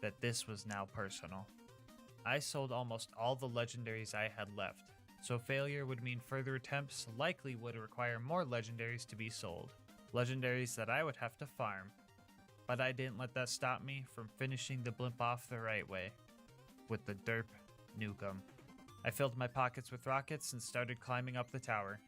S8: that this was now personal. I sold almost all the legendaries I had left, so failure would mean further attempts likely would require more legendaries to be sold. Legendaries that I would have to farm. But I didn't let that stop me from finishing the blimp off the right way, with the derp nukem. I filled my pockets with rockets and started climbing up the tower.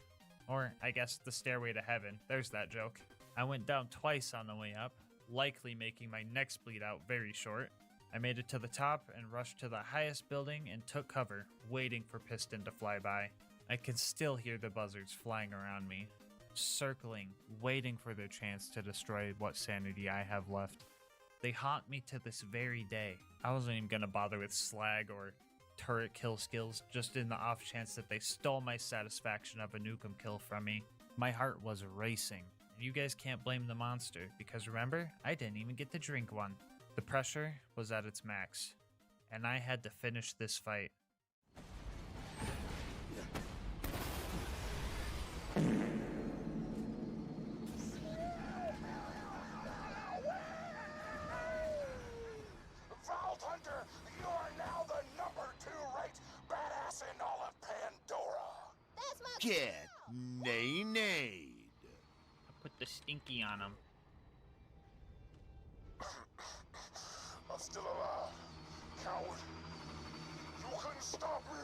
S8: Or, I guess, the stairway to heaven. There's that joke. I went down twice on the way up, likely making my next bleed out very short. I made it to the top and rushed to the highest building and took cover, waiting for Piston to fly by. I can still hear the buzzards flying around me, circling, waiting for their chance to destroy what sanity I have left. They haunt me to this very day. I wasn't even gonna bother with slag or turret kill skills, just in the off chance that they stole my satisfaction of a nukem kill from me. My heart was racing, and you guys can't blame the monster, because remember, I didn't even get to drink one. The pressure was at its max, and I had to finish this fight.
S7: Vault Hunter, you are now the #2 ranked badass in all of Pandora.
S3: That's my
S19: Get nay-nayed.
S8: I put the stinky on him.
S7: I'm still alive, coward. You couldn't stop me.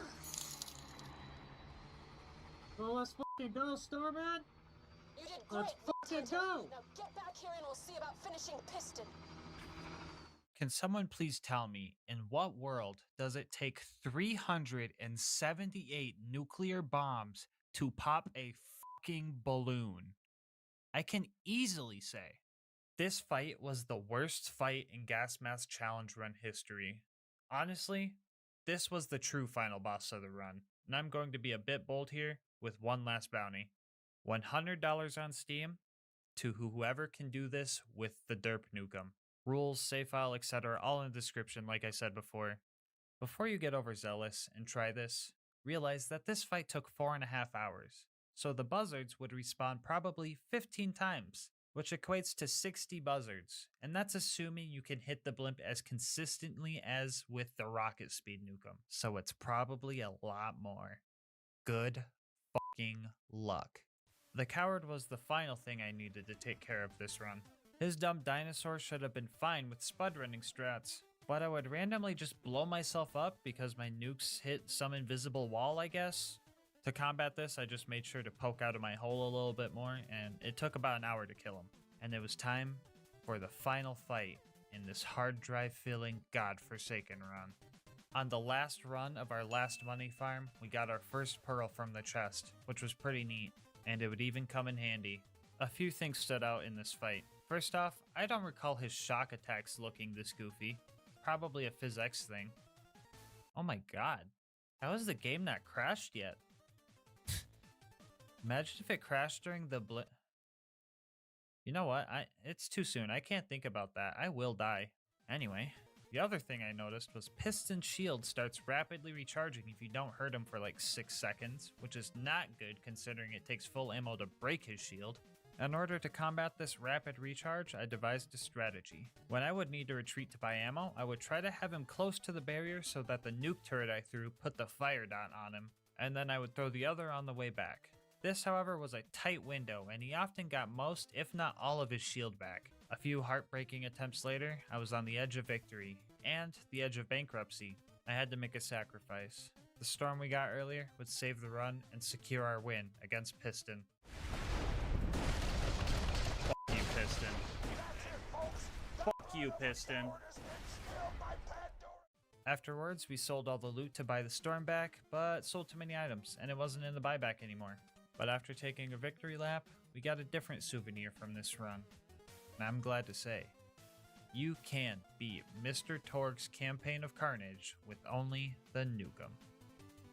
S14: Well, let's fucking go, Starman!
S3: You did great.
S14: Let's fucking go!
S3: Now get back here and we'll see about finishing Piston.
S8: Can someone please tell me, in what world does it take 378 nuclear bombs to pop a fucking balloon? I can easily say this fight was the worst fight in GasMask Challenge Run history. Honestly, this was the true final boss of the run. and I'm going to be a bit bold here with one last bounty. $100 on Steam to whoever can do this with the Derp Nukem. Rules, save file, etc. all in the description like I said before. Before you get overzealous and try this, realize that this fight took 4.5 hours, so the buzzards would respawn probably 15 times, which equates to 60 buzzards, and that's assuming you can hit the blimp as consistently as with the rocket speed nukem, so it's probably a lot more. Good fucking luck. The coward was the final thing I needed to take care of this run. His dumb dinosaur should have been fine with spud running strats, but I would randomly just blow myself up because my nukes hit some invisible wall, I guess. To combat this, I just made sure to poke out of my hole a little bit more, and it took about an hour to kill him. And it was time for the final fight in this hard drive filling godforsaken run. On the last run of our last money farm, we got our first pearl from the chest, which was pretty neat, and it would even come in handy. A few things stood out in this fight. First off, I don't recall his shock attacks looking this goofy. Probably a PhysX thing. Oh my god. How has the game not crashed yet? Imagine if it crashed during the You know what? It's too soon. I can't think about that. I will die. Anyway, the other thing I noticed was Piston's shield starts rapidly recharging if you don't hurt him for like 6 seconds, which is not good considering it takes full ammo to break his shield. In order to combat this rapid recharge, I devised a strategy. When I would need to retreat to buy ammo, I would try to have him close to the barrier so that the nuke turret I threw put the fire dot on him, and then I would throw the other on the way back. This, however, was a tight window, and he often got most, if not all, of his shield back. A few heartbreaking attempts later, I was on the edge of victory, and the edge of bankruptcy. I had to make a sacrifice. The storm we got earlier would save the run and secure our win against Piston. Fuck you, Piston. Fuck you, Piston. Afterwards, we sold all the loot to buy the storm back, but sold too many items, and it wasn't in the buyback anymore. But after taking a victory lap, we got a different souvenir from this run. And I'm glad to say, you can beat Mr. Torg's campaign of carnage with only the Nukem.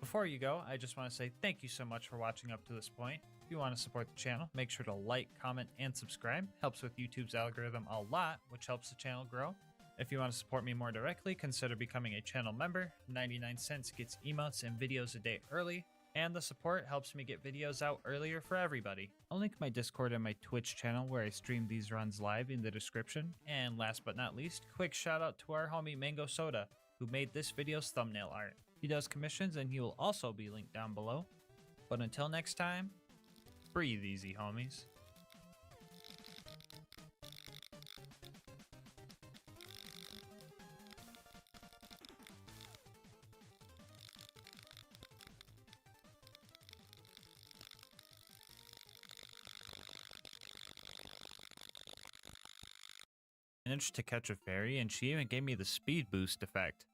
S8: Before you go, I just want to say thank you so much for watching up to this point. If you want to support the channel, make sure to like, comment, and subscribe. Helps with YouTube's algorithm a lot, which helps the channel grow. If you want to support me more directly, consider becoming a channel member. 99 cents gets emotes and videos a day early, and the support helps me get videos out earlier for everybody. I'll link my Discord and my Twitch channel where I stream these runs live in the description. And last but not least, quick shout out to our homie Mango Soda, who made this video's thumbnail art. He does commissions and he will also be linked down below. But until next time, breathe easy, homies. Managed to catch a fairy, and she even gave me the speed boost effect.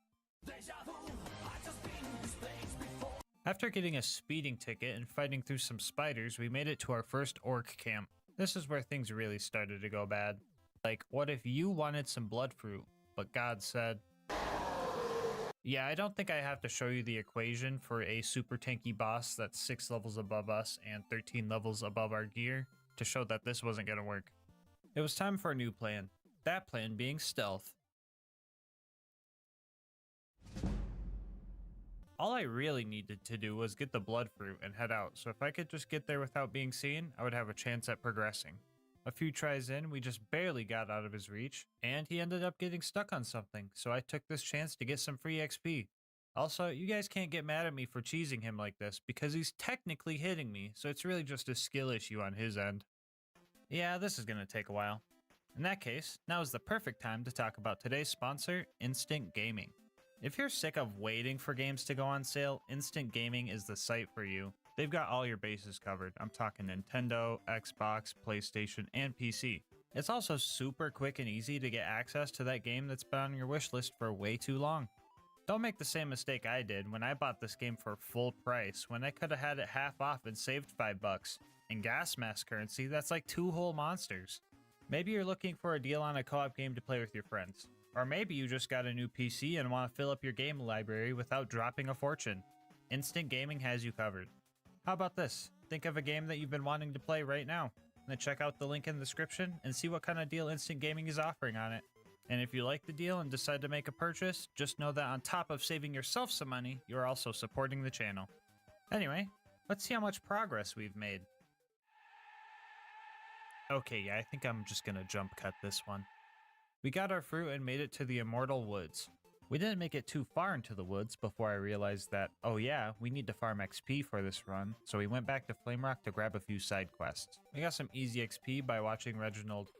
S8: After getting a speeding ticket and fighting through some spiders, we made it to our first orc camp. This is where things really started to go bad. Like, what if you wanted some blood fruit, but God said... Yeah, I don't think I have to show you the equation for a super tanky boss that's 6 levels above us and 13 levels above our gear to show that this wasn't gonna work. It was time for a new plan. That plan being stealth. All I really needed to do was get the blood fruit and head out, so if I could just get there without being seen, I would have a chance at progressing. A few tries in, we just barely got out of his reach, and he ended up getting stuck on something, so I took this chance to get some free XP. Also, you guys can't get mad at me for cheesing him like this, because he's technically hitting me, so it's really just a skill issue on his end. Yeah, this is gonna take a while. In that case, now is the perfect time to talk about today's sponsor, Instant Gaming. If you're sick of waiting for games to go on sale, Instant Gaming is the site for you. They've got all your bases covered. I'm talking Nintendo, Xbox, PlayStation, and PC. It's also super quick and easy to get access to that game that's been on your wish list for way too long. Don't make the same mistake I did when I bought this game for full price when I could have had it half off and saved $5. In GasMask currency, that's like 2 whole monsters. Maybe you're looking for a deal on a co-op game to play with your friends. Or maybe you just got a new PC and want to fill up your game library without dropping a fortune. Instant Gaming has you covered. How about this? Think of a game that you've been wanting to play right now. Then check out the link in the description and see what kind of deal Instant Gaming is offering on it. And if you like the deal and decide to make a purchase, just know that on top of saving yourself some money, you're also supporting the channel. Anyway, let's see how much progress we've made. Okay, yeah, I think I'm just gonna jump cut this one. We got our fruit and made it to the Immortal Woods. We didn't make it too far into the woods before I realized that, oh yeah, we need to farm XP for this run, so we went back to Flame Rock to grab a few side quests. We got some easy XP by watching Reginald,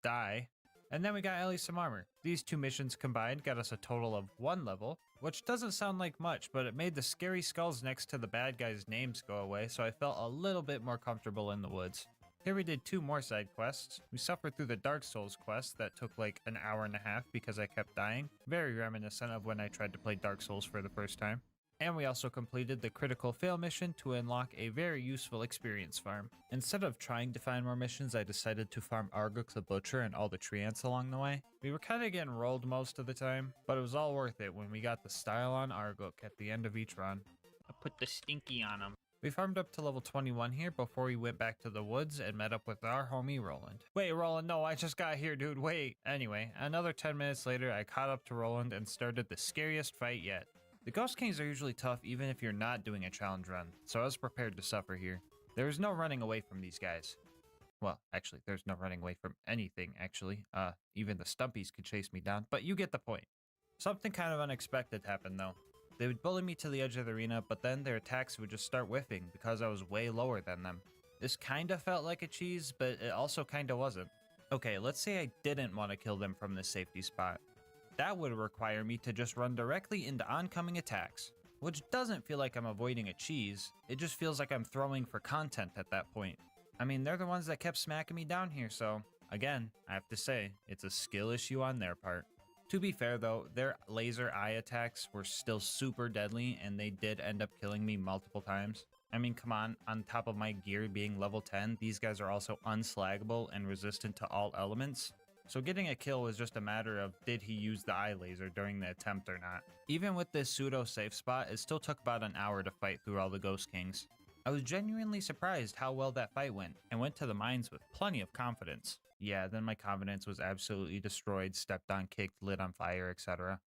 S8: die. And then we got Ellie some armor. These two missions combined got us a total of 1 level, which doesn't sound like much, but it made the scary skulls next to the bad guys' names go away, so I felt a little bit more comfortable in the woods. Here we did 2 more side quests. We suffered through the Dark Souls quest that took like an hour and a half because I kept dying. Very reminiscent of when I tried to play Dark Souls for the first time. And we also completed the critical fail mission to unlock a very useful experience farm. Instead of trying to find more missions, I decided to farm Arguk the Butcher and all the tree ants along the way. We were kind of getting rolled most of the time, but it was all worth it when we got the style on Arguk at the end of each run. I put the stinky on him. We farmed up to level 21 here before we went back to the woods and met up with our homie Roland. Wait, Roland, no, I just got here, dude, wait. Anyway, another 10 minutes later, I caught up to Roland and started the scariest fight yet. The Ghost Kings are usually tough even if you're not doing a challenge run, so I was prepared to suffer here. There is no running away from these guys. Well, actually, there's no running away from anything, actually. Even the Stumpies could chase me down, but you get the point. Something kind of unexpected happened, though. They would bully me to the edge of the arena, but then their attacks would just start whiffing because I was way lower than them. This kinda felt like a cheese, but it also kinda wasn't. Okay, let's say I didn't want to kill them from this safety spot. That would require me to just run directly into oncoming attacks, which doesn't feel like I'm avoiding a cheese, it just feels like I'm throwing for content at that point. I mean, they're the ones that kept smacking me down here, so again, I have to say, it's a skill issue on their part. To be fair though, their laser eye attacks were still super deadly and they did end up killing me multiple times. I mean, come on top of my gear being level 10, these guys are also unslaggable and resistant to all elements. So getting a kill was just a matter of did he use the eye laser during the attempt or not. Even with this pseudo safe spot, it still took about an hour to fight through all the Ghost Kings. I was genuinely surprised how well that fight went and went to the mines with plenty of confidence. Yeah, then my confidence was absolutely destroyed, stepped on, kicked, lit on fire, etc.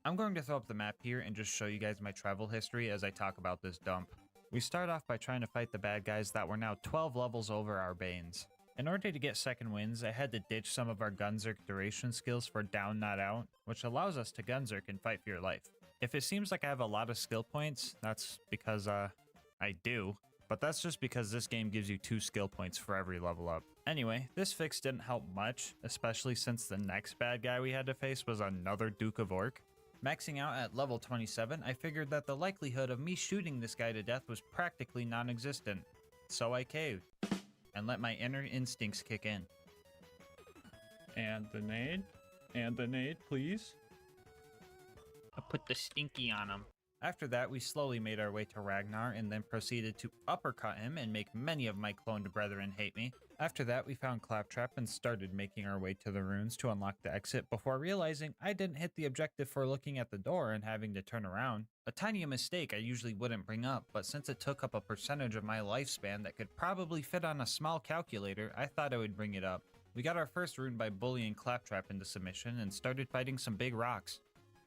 S8: I'm going to throw up the map here and just show you guys my travel history as I talk about this dump. We start off by trying to fight the bad guys that were now 12 levels over our Banes. In order to get second wins, I had to ditch some of our Gunzerk duration skills for down not out, which allows us to Gunzerk and fight for your life. If it seems like I have a lot of skill points, that's because I do. But that's just because this game gives you 2 skill points for every level up. Anyway, this fix didn't help much, especially since the next bad guy we had to face was another Duke of Orc. Maxing out at level 27, I figured that the likelihood of me shooting this guy to death was practically non-existent. So I caved, and let my inner instincts kick in. And the nade, please. I put the stinky on him. After that, we slowly made our way to Ragnar and then proceeded to uppercut him and make many of my cloned brethren hate me. After that, we found Claptrap and started making our way to the runes to unlock the exit before realizing I didn't hit the objective for looking at the door and having to turn around. A tiny mistake I usually wouldn't bring up, but since it took up a percentage of my lifespan that could probably fit on a small calculator, I thought I would bring it up. We got our first rune by bullying Claptrap into submission and started fighting some big rocks.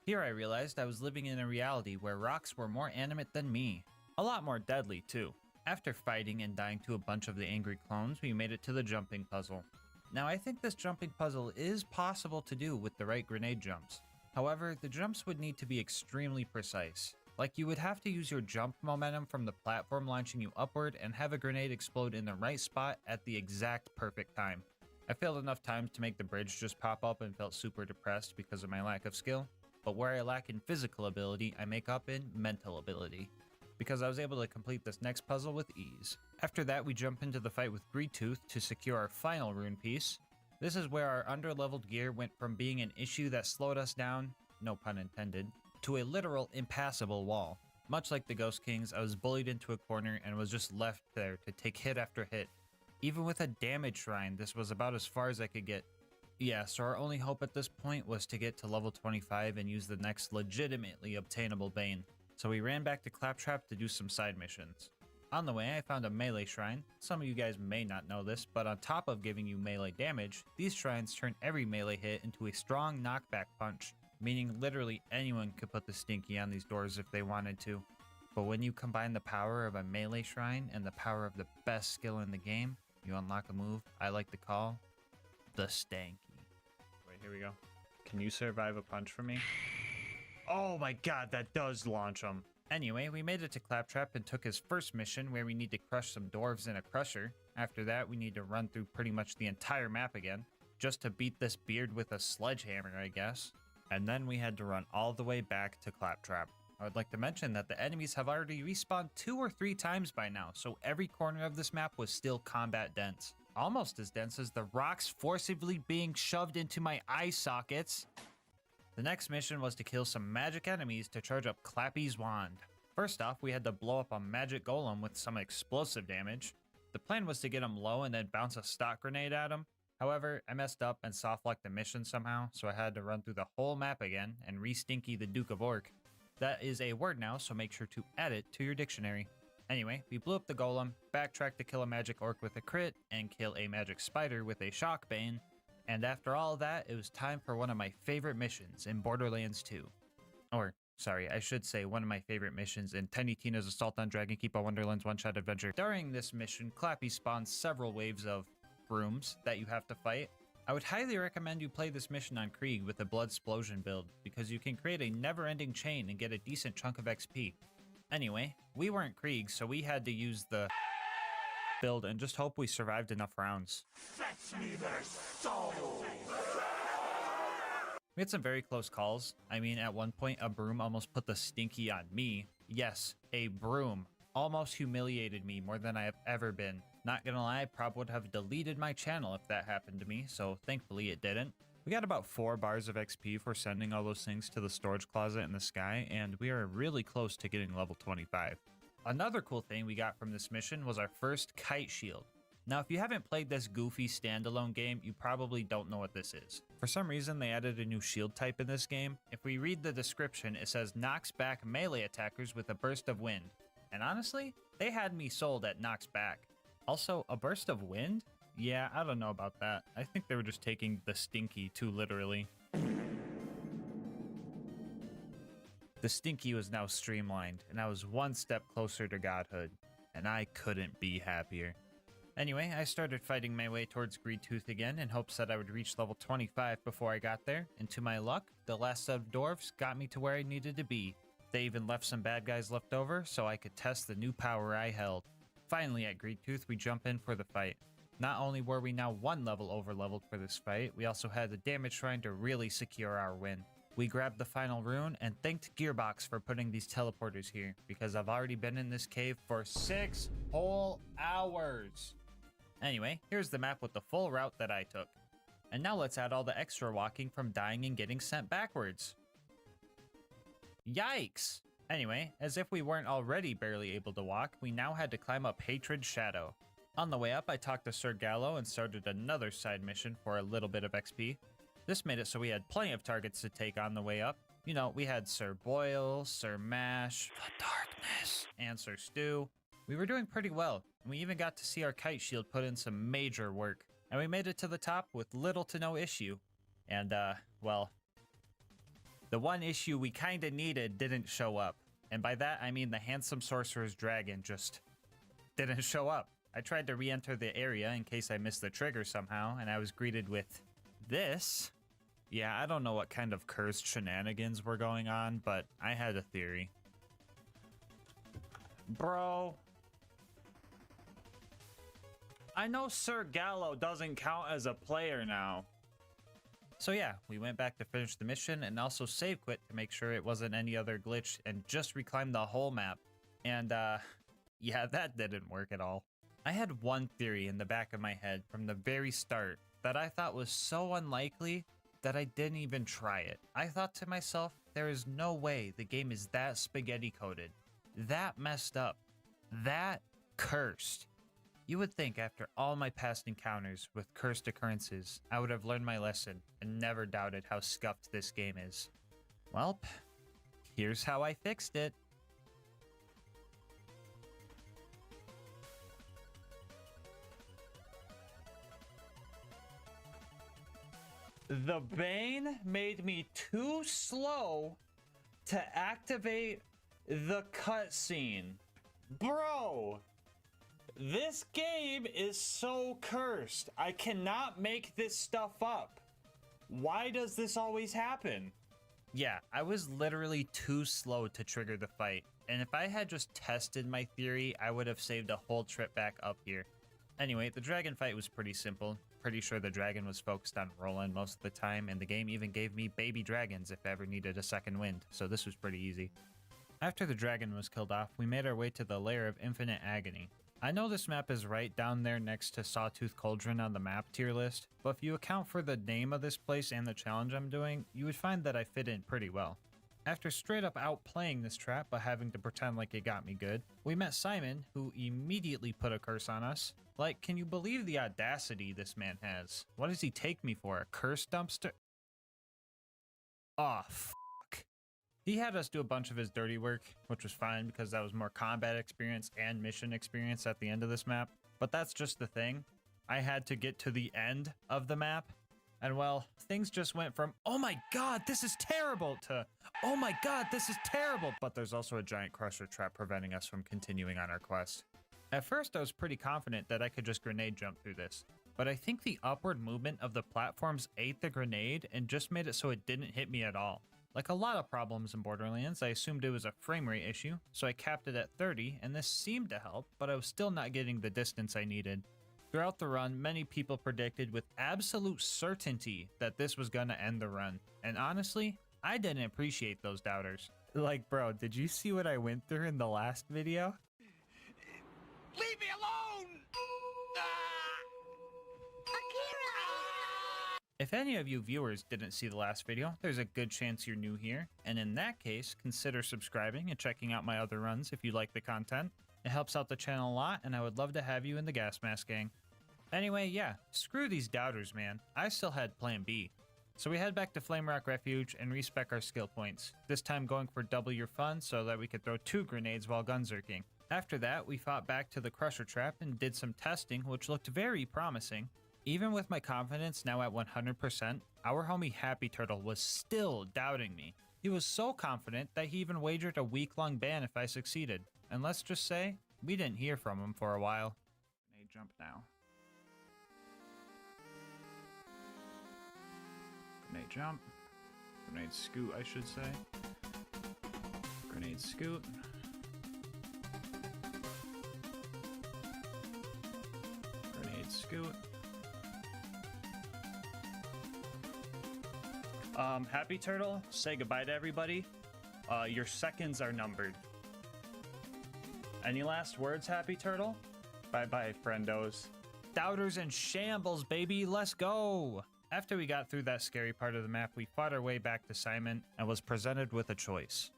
S8: Here I realized I was living in a reality where rocks were more animate than me. A lot more deadly, too. After fighting and dying to a bunch of the angry clones, we made it to the jumping puzzle. Now I think this jumping puzzle is possible to do with the right grenade jumps. However, the jumps would need to be extremely precise. Like you would have to use your jump momentum from the platform launching you upward and have a grenade explode in the right spot at the exact perfect time. I failed enough times to make the bridge just pop up and felt super depressed because of my lack of skill. But where I lack in physical ability, I make up in mental ability, because I was able to complete this next puzzle with ease. After that, we jump into the fight with Greedtooth to secure our final rune piece. This is where our underleveled gear went from being an issue that slowed us down, no pun intended, to a literal impassable wall. Much like the Ghost Kings, I was bullied into a corner and was just left there to take hit after hit. Even with a damage shrine, this was about as far as I could get. Yeah, so our only hope at this point was to get to level 25 and use the next legitimately obtainable Bane. So we ran back to Claptrap to do some side missions. On the way, I found a melee shrine. Some of you guys may not know this, but on top of giving you melee damage, these shrines turn every melee hit into a strong knockback punch, meaning literally anyone could put the stinky on these doors if they wanted to. But when you combine the power of a melee shrine and the power of the best skill in the game, you unlock a move I like to call the stanky. Wait, here we go. Can you survive a punch from me? Oh my god, that does launch him. Anyway, we made it to Claptrap and took his first mission where we need to crush some dwarves in a crusher. After that, we need to run through pretty much the entire map again, just to beat this beard with a sledgehammer, I guess. And then we had to run all the way back to Claptrap. I would like to mention that the enemies have already respawned 2 or 3 times by now, so every corner of this map was still combat dense. Almost as dense as the rocks forcibly being shoved into my eye sockets. The next mission was to kill some magic enemies to charge up Clappy's wand. First off, we had to blow up a magic golem with some explosive damage. The plan was to get him low and then bounce a stock grenade at him. However, I messed up and soft-locked the mission somehow, so I had to run through the whole map again and re-stinky the Duke of Orc. That is a word now, so make sure to add it to your dictionary. Anyway, we blew up the golem, backtracked to kill a magic orc with a crit, and kill a magic spider with a shock bane. And after all of that, it was time for one of my favorite missions in Borderlands 2. Or, sorry, I should say one of my favorite missions in Tiny Tina's Assault on Dragon Keep a Wonderland's one-shot adventure. During this mission, Clappy spawns several waves of brooms that you have to fight. I would highly recommend you play this mission on Krieg with a Bloodsplosion build, because you can create a never-ending chain and get a decent chunk of XP. Anyway, we weren't Krieg, so we had to use the build and just hope we survived enough rounds.
S7: Fetch me their soul!
S8: We had some very close calls. I mean, at one point, a broom almost put the stinky on me. Yes, a broom almost humiliated me more than I have ever been. Not gonna lie, I probably would have deleted my channel if that happened to me, so thankfully it didn't. We got about 4 bars of XP for sending all those things to the storage closet in the sky, and we are really close to getting level 25. Another cool thing we got from this mission was our first kite shield. Now, if you haven't played this goofy standalone game, you probably don't know what this is. For some reason, they added a new shield type in this game. If we read the description, it says knocks back melee attackers with a burst of wind. And honestly, they had me sold at knocks back. Also, a burst of wind? Yeah, I don't know about that. I think they were just taking the stinky too literally. The stinky was now streamlined, and I was one step closer to godhood, and I couldn't be happier. Anyway, I started fighting my way towards Greedtooth again in hopes that I would reach level 25 before I got there, and to my luck, the last set of dwarves got me to where I needed to be. They even left some bad guys left over so I could test the new power I held. Finally at Greedtooth, we jump in for the fight. Not only were we now 1 level over-leveled for this fight, we also had the damage shrine to really secure our win. We grabbed the final rune and thanked Gearbox for putting these teleporters here, because I've already been in this cave for 6 whole hours. Anyway, here's the map with the full route that I took. And now let's add all the extra walking from dying and getting sent backwards. Yikes! Anyway, as if we weren't already barely able to walk, we now had to climb up Hatred's Shadow. On the way up, I talked to Sir Gallo and started another side mission for a little bit of XP. This made it so we had plenty of targets to take on the way up. You know, we had Sir Boyle, Sir Mash, the Darkness, and Sir Stew. We were doing pretty well, and we even got to see our kite shield put in some major work. And we made it to the top with little to no issue. And, well, the one issue we kinda needed didn't show up. And by that, I mean the handsome sorcerer's dragon just didn't show up. I tried to re-enter the area in case I missed the trigger somehow, and I was greeted with this. Yeah, I don't know what kind of cursed shenanigans were going on, but I had a theory. Bro. I know Sir Gallo doesn't count as a player now. So yeah, we went back to finish the mission and also save quit to make sure it wasn't any other glitch and just reclimbed the whole map. And yeah, that didn't work at all. I had one theory in the back of my head from the very start that I thought was so unlikely that I didn't even try it. I thought to myself, there is no way the game is that spaghetti coated, that messed up, that cursed. You would think after all my past encounters with cursed occurrences, I would have learned my lesson and never doubted how scuffed this game is. Welp, here's how I fixed it. The Bane made me too slow to activate the cutscene. Bro, this game is so cursed. I cannot make this stuff up. Why does this always happen? Yeah, I was literally too slow to trigger the fight. And if I had just tested my theory, I would have saved a whole trip back up here. Anyway, the dragon fight was pretty simple. Pretty sure the dragon was focused on Roland most of the time, and the game even gave me baby dragons if I ever needed a second wind, so this was pretty easy. After the dragon was killed off, we made our way to the Lair of Infinite Agony. I know this map is right down there next to Sawtooth Cauldron on the map tier list, but if you account for the name of this place and the challenge I'm doing, you would find that I fit in pretty well. After straight up outplaying this trap but having to pretend like it got me good, we met Simon, who immediately put a curse on us. Like, can you believe the audacity this man has? What does he take me for, a curse dumpster? Aw, fuck. He had us do a bunch of his dirty work, which was fine because that was more combat experience and mission experience at the end of this map. But that's just the thing. I had to get to the end of the map. And well, things just went from, oh my god, this is terrible, to, oh my god, this is terrible. But there's also a giant crusher trap preventing us from continuing on our quest. At first, I was pretty confident that I could just grenade jump through this. But I think the upward movement of the platforms ate the grenade and just made it so it didn't hit me at all. Like a lot of problems in Borderlands, I assumed it was a frame rate issue, so I capped it at 30, and this seemed to help, but I was still not getting the distance I needed. Throughout the run, many people predicted with absolute certainty that this was gonna end the run, and honestly, I didn't appreciate those doubters. Like, bro, did you see what I went through in the last video?
S19: Leave me alone!
S8: If any of you viewers didn't see the last video, there's a good chance you're new here, and in that case, consider subscribing and checking out my other runs if you like the content. It helps out the channel a lot, and I would love to have you in the LilGasmask gang. Anyway, yeah, screw these doubters, man. I still had plan B. So we head back to Flamerock Refuge and respec our skill points, this time going for double your fun so that we could throw 2 grenades while gunzerking. After that, we fought back to the Crusher Trap and did some testing, which looked very promising. Even with my confidence now at 100%, our homie Happy Turtle was still doubting me. He was so confident that he even wagered a week-long ban if I succeeded. And let's just say, we didn't hear from him for a while. Grenade jump now. Grenade jump. Grenade scoot, I should say. Grenade scoot. Grenade scoot. Happy Turtle, say goodbye to everybody. Your seconds are numbered. Any last words, Happy Turtle? Bye-bye, friendos. Doubters and shambles, baby, let's go! After we got through that scary part of the map, we fought our way back to Simon and was presented with a choice.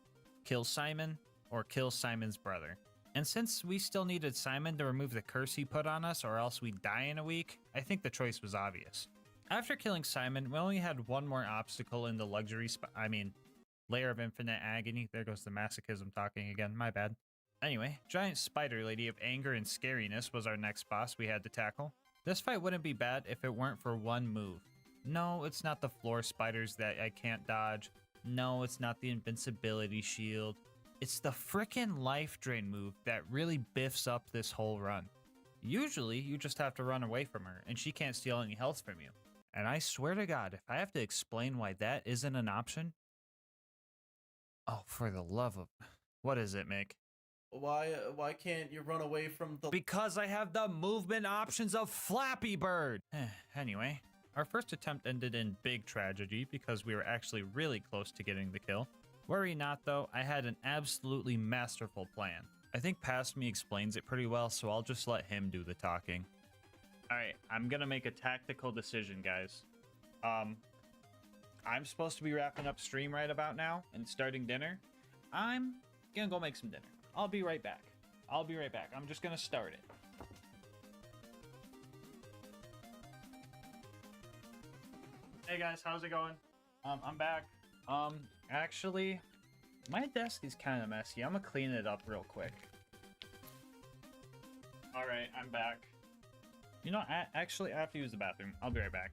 S8: Kill Simon or kill Simon's brother. And since we still needed Simon to remove the curse he put on us or else we'd die in a week, I think the choice was obvious. After killing Simon, we only had one more obstacle in the Lair of Infinite Agony. There goes the masochism talking again, my bad. Anyway, Giant Spider Lady of Anger and Scariness was our next boss we had to tackle. This fight wouldn't be bad if it weren't for one move. No, it's not the floor spiders that I can't dodge. No, it's not the invincibility shield. It's the frickin' life drain move that really biffs up this whole run. Usually, you just have to run away from her, and she can't steal any health from you. And I swear to God, if I have to explain why that isn't an option... Oh, for the love of... What is it, Mick?
S20: Why can't you run away from the...
S8: Because I have the movement options of Flappy Bird! Anyway, our first attempt ended in big tragedy because we were actually really close to getting the kill. Worry not though, I had an absolutely masterful plan. I think Past Me explains it pretty well, so I'll just let him do the talking. Alright, I'm gonna make a tactical decision, guys. I'm supposed to be wrapping up stream right about now and starting dinner. I'm gonna go make some dinner. I'll be right back. I'm just gonna start it. Hey guys, how's it going? I'm back. Actually, my desk is kind of messy. I'm gonna clean it up real quick. Alright, I'm back. You know, actually, I have to use the bathroom. I'll be right back.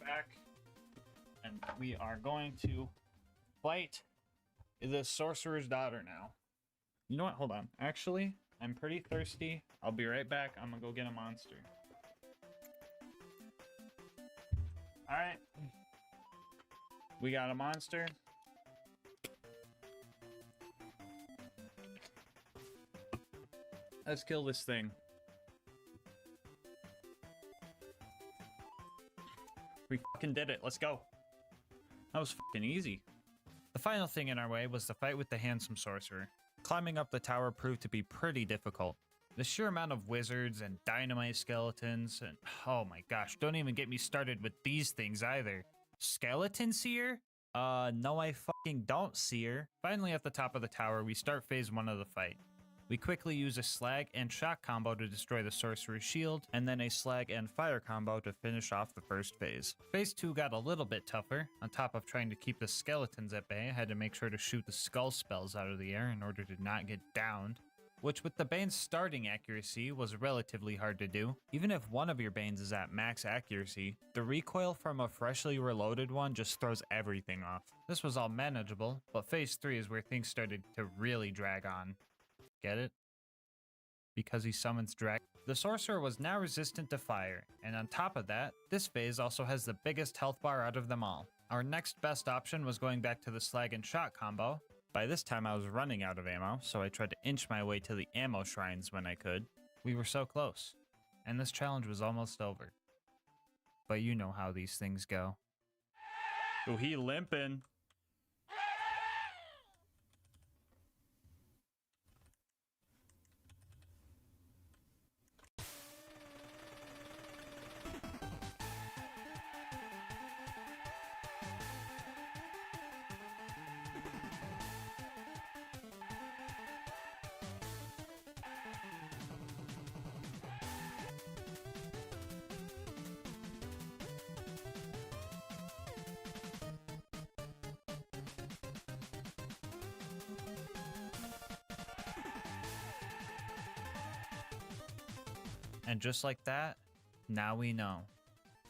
S8: back, and we are going to fight the sorcerer's daughter now. You know what? Hold on. Actually, I'm pretty thirsty. I'll be right back. I'm gonna go get a monster. Alright. We got a monster. Let's kill this thing. We fucking did it. Let's go. That was fucking easy. The final thing in our way was the fight with the handsome sorcerer. Climbing up the tower proved to be pretty difficult. The sheer amount of wizards and dynamite skeletons and oh my gosh, don't even get me started with these things either. Skeleton seer? No I fucking don't, seer. Finally at the top of the tower, we start phase 1 of the fight. We quickly use a slag and shock combo to destroy the sorcerer's shield, and then a slag and fire combo to finish off the first phase. Phase 2 got a little bit tougher. On top of trying to keep the skeletons at bay, I had to make sure to shoot the skull spells out of the air in order to not get downed, which with the Bane's starting accuracy was relatively hard to do. Even if one of your Banes is at max accuracy, the recoil from a freshly reloaded one just throws everything off. This was all manageable, but phase 3 is where things started to really drag on. Get it? Because he summons drag. The sorcerer was now resistant to fire, and on top of that, this phase also has the biggest health bar out of them all. Our next best option was going back to the slag and shot combo. By this time I was running out of ammo, so I tried to inch my way to the ammo shrines when I could. We were so close, and this challenge was almost over. But you know how these things go. Oh, he limping. And just like that, now we know.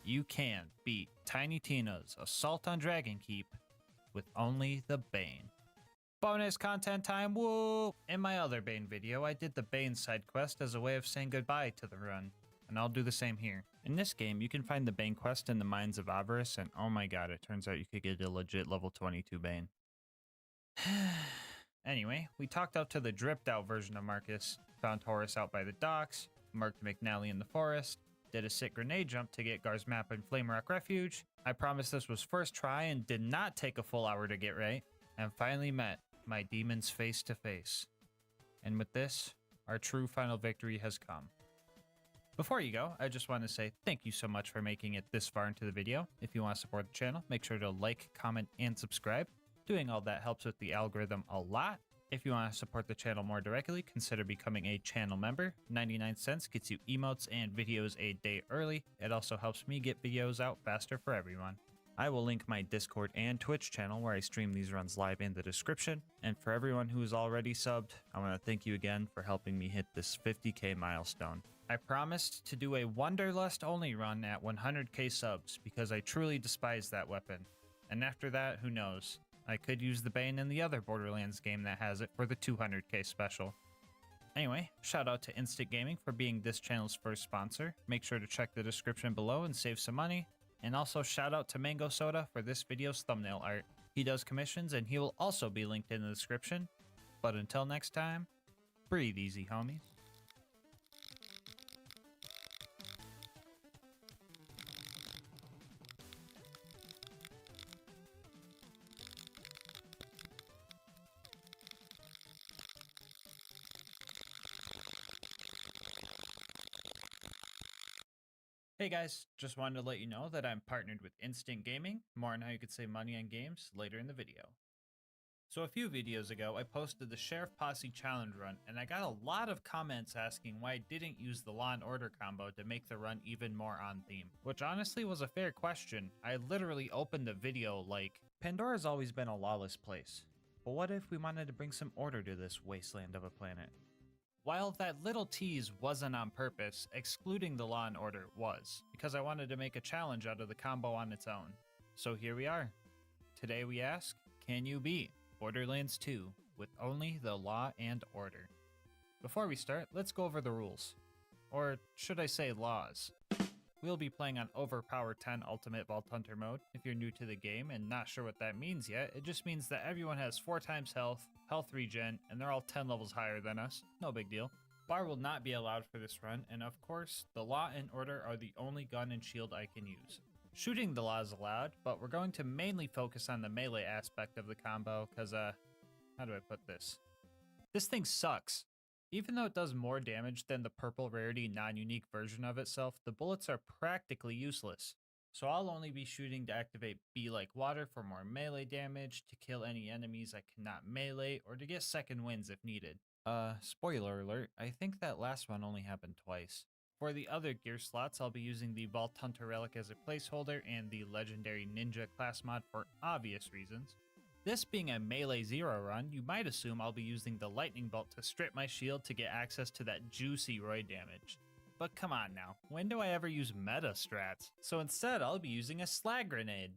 S8: You can beat Tiny Tina's Assault on Dragon Keep with only the Bane. Bonus content time, woo! In my other Bane video, I did the Bane side quest as a way of saying goodbye to the run, and I'll do the same here. In this game, you can find the Bane quest in the Mines of Avarice, and oh my god, it turns out you could get a legit level 22 Bane. Anyway, we talked out to the dripped out version of Marcus, found Horus out by the docks, marked McNally in the forest, did a sick grenade jump to get Gar's map in Flame Rock Refuge. I promised this was first try and did not take a full hour to get right, and finally met my demons face to face. And with this, our true final victory has come. Before you go, I just want to say thank you so much for making it this far into the video. If you want to support the channel, make sure to like, comment, and subscribe. Doing all that helps with the algorithm a lot. If you want to support the channel more directly, consider becoming a channel member. 99 cents gets you emotes and videos a day early. It also helps me get videos out faster for everyone. I will link my Discord and Twitch channel where I stream these runs live in the description. And for everyone who is already subbed, I want to thank you again for helping me hit this 50k milestone. I promised to do a Wanderlust only run at 100k subs because I truly despise that weapon. And after that, who knows? I could use the Bane in the other Borderlands game that has it for the 200k special. Anyway, shout out to Instant Gaming for being this channel's first sponsor. Make sure to check the description below and save some money. And also shout out to Mango Soda for this video's thumbnail art. He does commissions and he will also be linked in the description. But until next time, breathe easy, homies. Hey guys, just wanted to let you know that I'm partnered with Instant Gaming. More on how you could save money on games later in the video. So a few videos ago, I posted the Sheriff Posse Challenge run, and I got a lot of comments asking why I didn't use the Law and Order combo to make the run even more on theme. Which honestly was a fair question. I literally opened the video like, Pandora's always been a lawless place. But what if we wanted to bring some order to this wasteland of a planet? While that little tease wasn't on purpose, excluding the Law and Order was, because I wanted to make a challenge out of the combo on its own. So here we are. Today we ask, can you beat Borderlands 2 with only the Law and Order? Before we start, let's go over the rules. Or should I say laws. We'll be playing on Overpower 10 Ultimate Vault Hunter mode. If you're new to the game and not sure what that means yet, it just means that everyone has 4 times health, health regen, and they're all 10 levels higher than us. No big deal. Bar will not be allowed for this run, and of course, the Law and Order are the only gun and shield I can use. Shooting the Law is allowed, but we're going to mainly focus on the melee aspect of the combo, because, how do I put this? This thing sucks. Even though it does more damage than the purple rarity non-unique version of itself, the bullets are practically useless. So I'll only be shooting to activate Be Like Water for more melee damage, to kill any enemies I cannot melee, or to get second wins if needed. Spoiler alert, I think that last one only happened twice. For the other gear slots, I'll be using the Vault Hunter Relic as a placeholder and the Legendary Ninja class mod for obvious reasons. This being a Melee Zero run, you might assume I'll be using the Lightning Bolt to strip my shield to get access to that juicy Roy damage. But come on now, when do I ever use meta strats? So instead, I'll be using a Slag Grenade.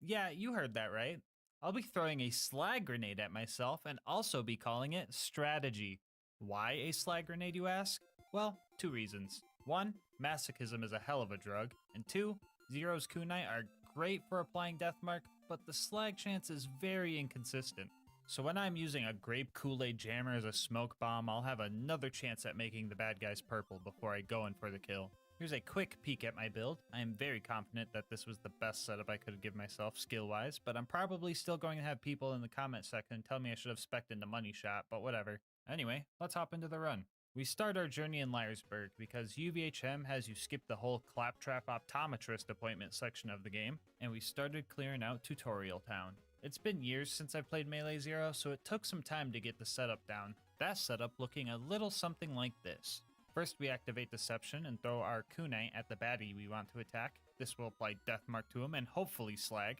S8: Yeah, you heard that right. I'll be throwing a Slag Grenade at myself and also be calling it Strategy. Why a Slag Grenade, you ask? Well, 2 reasons. 1, masochism is a hell of a drug, and 2, Zero's kunai are great for applying Deathmark, but the slag chance is very inconsistent. So when I'm using a grape Kool-Aid jammer as a smoke bomb, I'll have another chance at making the bad guys purple before I go in for the kill. Here's a quick peek at my build. I am very confident that this was the best setup I could give myself skill-wise, but I'm probably still going to have people in the comment section tell me I should have spec'd into Money Shot, but whatever. Anyway, let's hop into the run. We start our journey in Liarsburg because UVHM has you skip the whole Claptrap Optometrist appointment section of the game, and we started clearing out Tutorial Town. It's been years since I've played Melee Zero, so it took some time to get the setup down. That setup looking a little something like this. First we activate Deception and throw our kunai at the baddie we want to attack. This will apply Deathmark to him and hopefully slag.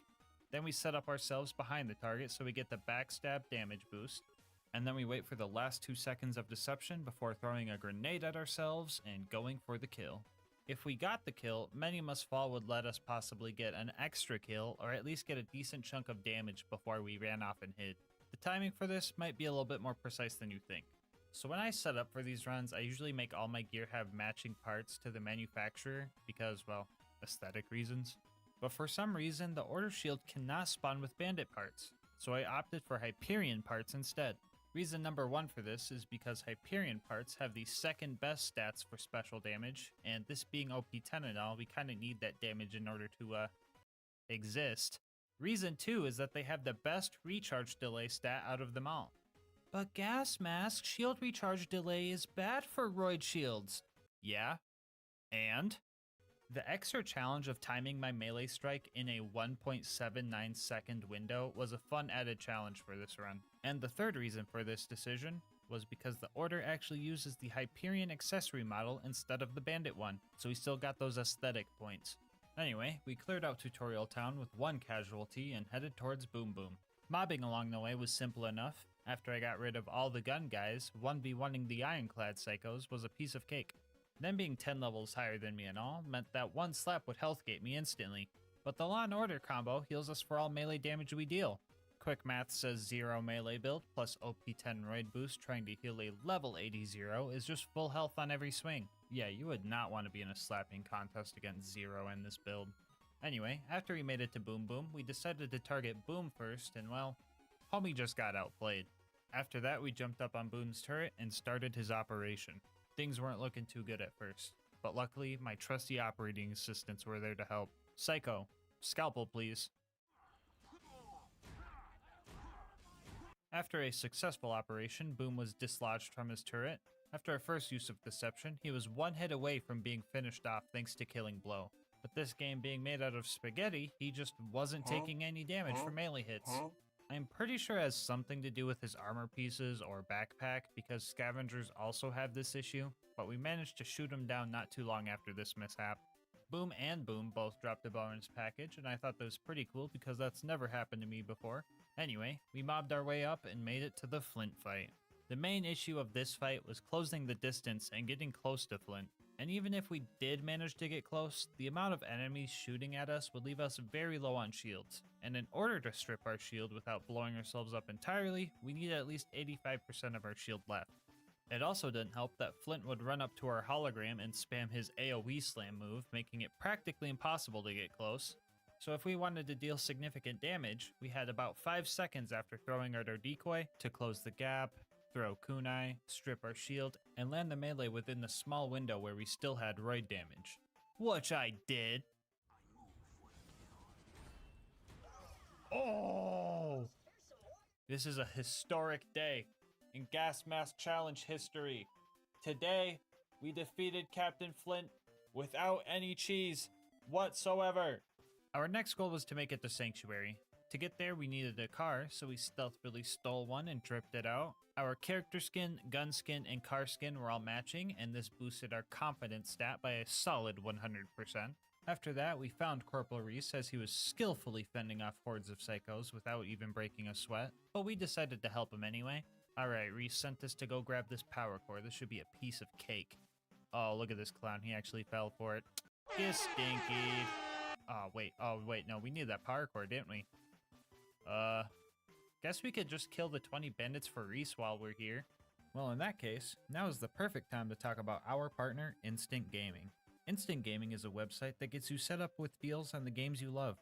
S8: Then we set up ourselves behind the target so we get the backstab damage boost. And then we wait for the last 2 seconds of deception before throwing a grenade at ourselves and going for the kill. If we got the kill, Many Must Fall would let us possibly get an extra kill or at least get a decent chunk of damage before we ran off and hid. The timing for this might be a little bit more precise than you think. So when I set up for these runs, I usually make all my gear have matching parts to the manufacturer because, well, aesthetic reasons. But for some reason, the Order Shield cannot spawn with bandit parts, so I opted for Hyperion parts instead. Reason number 1 for this is because Hyperion parts have the second best stats for special damage, and this being OP10 and all, we kinda need that damage in order to, exist. Reason 2 is that they have the best recharge delay stat out of them all. But Gasmask shield recharge delay is bad for Roid shields. Yeah? And? The extra challenge of timing my melee strike in a 1.79 second window was a fun added challenge for this run. And the third reason for this decision was because the Order actually uses the Hyperion accessory model instead of the Bandit one, so we still got those aesthetic points. Anyway, we cleared out Tutorial Town with 1 casualty and headed towards Boom Boom. Mobbing along the way was simple enough. After I got rid of all the gun guys, 1v1ing the Ironclad Psychos was a piece of cake. Them being 10 levels higher than me and all meant that 1 slap would healthgate me instantly, but the Law and Order combo heals us for all melee damage we deal. Quick math says 0 melee build plus OP10 Roid boost trying to heal a level 80 Zero is just full health on every swing. Yeah, you would not want to be in a slapping contest against Zero in this build. Anyway, after we made it to Boom Boom, we decided to target Boom first and well, homie just got outplayed. After that we jumped up on Boom's turret and started his operation. Things weren't looking too good at first, but luckily my trusty operating assistants were there to help. Psycho, scalpel please. After a successful operation, Boom was dislodged from his turret. After our first use of deception, he was 1 hit away from being finished off thanks to Killing Blow. But this game being made out of spaghetti, he just wasn't taking any damage from melee hits. I'm pretty sure it has something to do with his armor pieces or backpack because scavengers also have this issue, but we managed to shoot him down not too long after this mishap. Boom and Boom both dropped a bonus package, and I thought that was pretty cool because that's never happened to me before. Anyway, we mobbed our way up and made it to the Flint fight. The main issue of this fight was closing the distance and getting close to Flint. And even if we did manage to get close, the amount of enemies shooting at us would leave us very low on shields. And in order to strip our shield without blowing ourselves up entirely, we need at least 85% of our shield left. It also didn't help that Flint would run up to our hologram and spam his AoE slam move, making it practically impossible to get close. So if we wanted to deal significant damage, we had about 5 seconds after throwing out our decoy to close the gap, throw kunai, strip our shield, and land the melee within the small window where we still had roid damage. Which I did. Oh! This is a historic day in Gas Mask Challenge history. Today, we defeated Captain Flint without any cheese whatsoever. Our next goal was to make it to Sanctuary. To get there, we needed a car, so we stealthily stole one and dripped it out. Our character skin, gun skin, and car skin were all matching, and this boosted our confidence stat by a solid 100%. After that, we found Corporal Reese as he was skillfully fending off hordes of psychos without even breaking a sweat, but we decided to help him anyway. Alright, Reese sent us to go grab this power core. This should be a piece of cake. Oh, look at this clown. He actually fell for it. You stinky. Oh, wait, no, we needed that power core, didn't we? Guess we could just kill the 20 bandits for Reese while we're here. Well, in that case, now is the perfect time to talk about our partner, Instant Gaming. Instant Gaming is a website that gets you set up with deals on the games you love.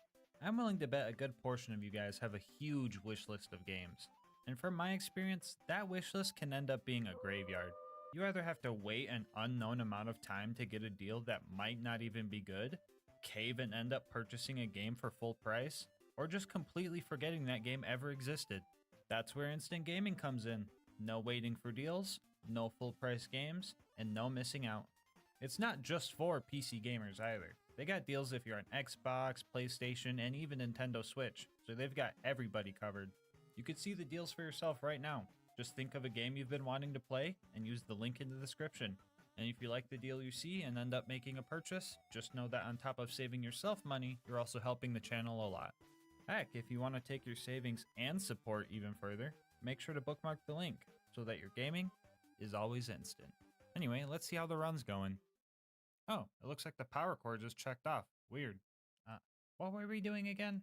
S8: I'm willing to bet a good portion of you guys have a huge wish list of games. And from my experience, that wish list can end up being a graveyard. You either have to wait an unknown amount of time to get a deal that might not even be good, cave and end up purchasing a game for full price, or just completely forgetting that game ever existed. That's where Instant Gaming comes in. No waiting for deals, no full price games, and no missing out. It's not just for PC gamers either. They got deals if you're on Xbox, PlayStation, and even Nintendo Switch, so they've got everybody covered. You could see the deals for yourself right now. Just think of a game you've been wanting to play and use the link in the description. And if you like the deal you see and end up making a purchase, just know that on top of saving yourself money, you're also helping the channel a lot. Heck, if you want to take your savings and support even further, make sure to bookmark the link so that your gaming is always instant. Anyway, let's see how the run's going. Oh, it looks like the power core just checked off. Weird. What were we doing again?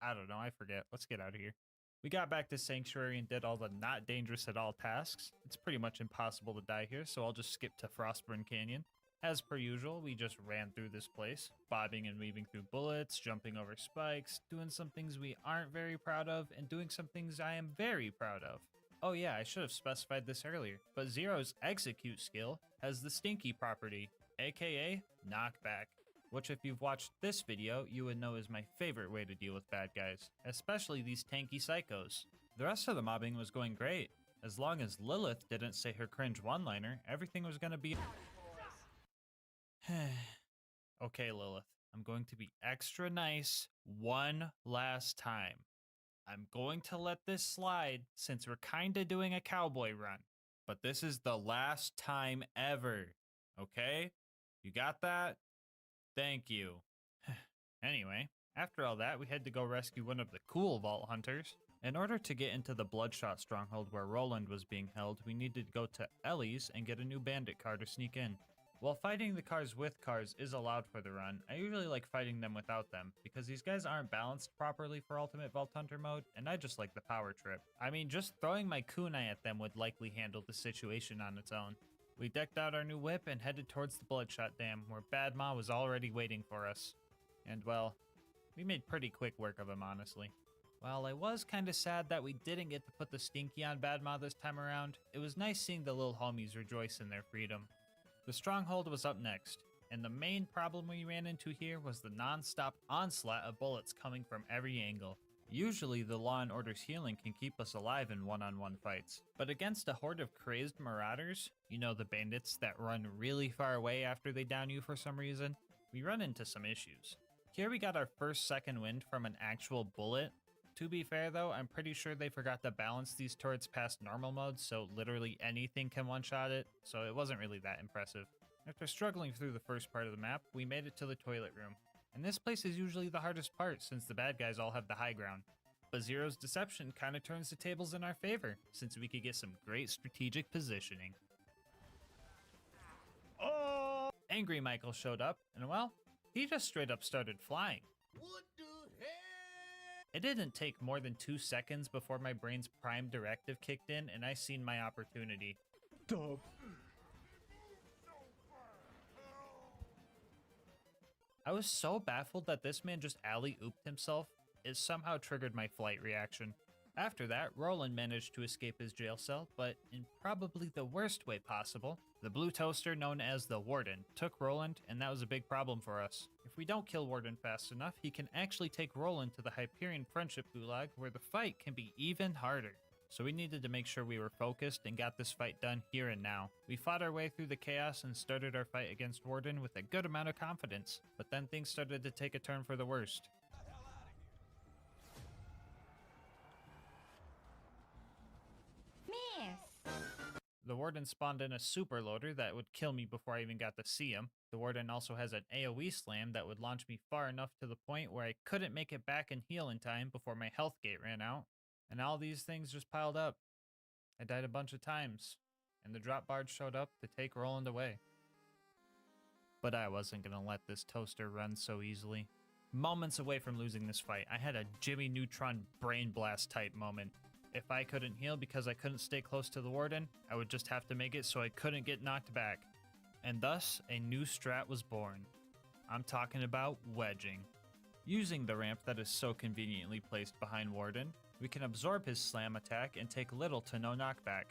S8: I don't know, I forget. Let's get out of here. We got back to Sanctuary and did all the not dangerous at all tasks. It's pretty much impossible to die here, so I'll just skip to Frostburn Canyon. As per usual, we just ran through this place, bobbing and weaving through bullets, jumping over spikes, doing some things we aren't very proud of, and doing some things I am very proud of. Oh yeah, I should have specified this earlier, but Zero's execute skill has the stinky property, aka knockback, which if you've watched this video, you would know is my favorite way to deal with bad guys, especially these tanky psychos. The rest of the mobbing was going great. As long as Lilith didn't say her cringe one-liner, everything was gonna be... Okay, Lilith, I'm going to be extra nice one last time. I'm going to let this slide since we're kinda doing a cowboy run, but this is the last time ever, okay? You got that? Thank you. Anyway, after all that, we had to go rescue one of the cool vault hunters. In order to get into the Bloodshot stronghold where Roland was being held, we needed to go to Ellie's and get a new bandit car to sneak in. While fighting the cars with cars is allowed for the run, I usually like fighting them without them, because these guys aren't balanced properly for Ultimate Vault Hunter mode, and I just like the power trip. I mean, just throwing my kunai at them would likely handle the situation on its own. We decked out our new whip and headed towards the Bloodshot Dam, where Bad Ma was already waiting for us. And well, we made pretty quick work of him, honestly. While I was kinda sad that we didn't get to put the stinky on Bad Ma this time around, it was nice seeing the little homies rejoice in their freedom. The stronghold was up next, and the main problem we ran into here was the non-stop onslaught of bullets coming from every angle. Usually the Law and Order's healing can keep us alive in one-on-one fights, but against a horde of crazed marauders, you know, the bandits that run really far away after they down you for some reason, we run into some issues. Here we got our first second wind from an actual bullet. To be fair though, I'm pretty sure they forgot to balance these turrets past normal mode, so literally anything can one-shot it, so it wasn't really that impressive. After struggling through the first part of the map, we made it to the toilet room. And this place is usually the hardest part since the bad guys all have the high ground. But Zero's deception kind of turns the tables in our favor, since we could get some great strategic positioning. Oh! Angry Michael showed up, and well, he just straight up started flying.
S19: What the hell?
S8: It didn't take more than 2 seconds before my brain's prime directive kicked in and I seen my opportunity. Dub. I was so baffled that this man just alley-ooped himself, it somehow triggered my flight reaction. After that, Roland managed to escape his jail cell, but in probably the worst way possible. The blue toaster, known as the Warden, took Roland, and that was a big problem for us. If we don't kill Warden fast enough, he can actually take Roland to the Hyperion Friendship Gulag, where the fight can be even harder. So we needed to make sure we were focused and got this fight done here and now. We fought our way through the chaos and started our fight against Warden with a good amount of confidence, but then things started to take a turn for the worst. The Warden spawned in a super loader that would kill me before I even got to see him. The Warden also has an AoE slam that would launch me far enough to the point where I couldn't make it back and heal in time before my health gate ran out. And all these things just piled up. I died a bunch of times, and the drop barge showed up to take Roland away. But I wasn't gonna let this toaster run so easily. Moments away from losing this fight, I had a Jimmy Neutron brain blast type moment. If I couldn't heal because I couldn't stay close to the Warden, I would just have to make it so I couldn't get knocked back. And thus, a new strat was born. I'm talking about wedging. Using the ramp that is so conveniently placed behind Warden, we can absorb his slam attack and take little to no knockback.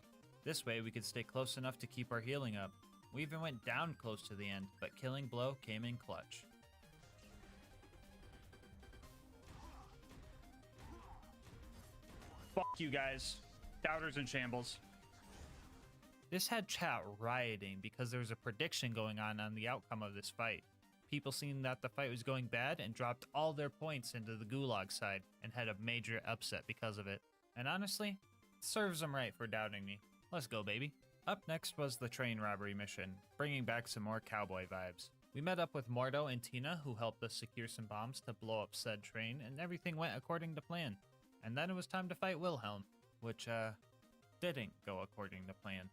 S8: This way we could stay close enough to keep our healing up. We even went down close to the end, but killing blow came in clutch. Fuck you guys. Doubters in shambles. This had chat rioting because there was a prediction going on the outcome of this fight. People seen that the fight was going bad and dropped all their points into the Gulag side and had a major upset because of it. And honestly, it serves them right for doubting me. Let's go, baby. Up next was the train robbery mission, bringing back some more cowboy vibes. We met up with Mordo and Tina, who helped us secure some bombs to blow up said train, and everything went according to plan. And then it was time to fight Wilhelm, which, didn't go according to plan.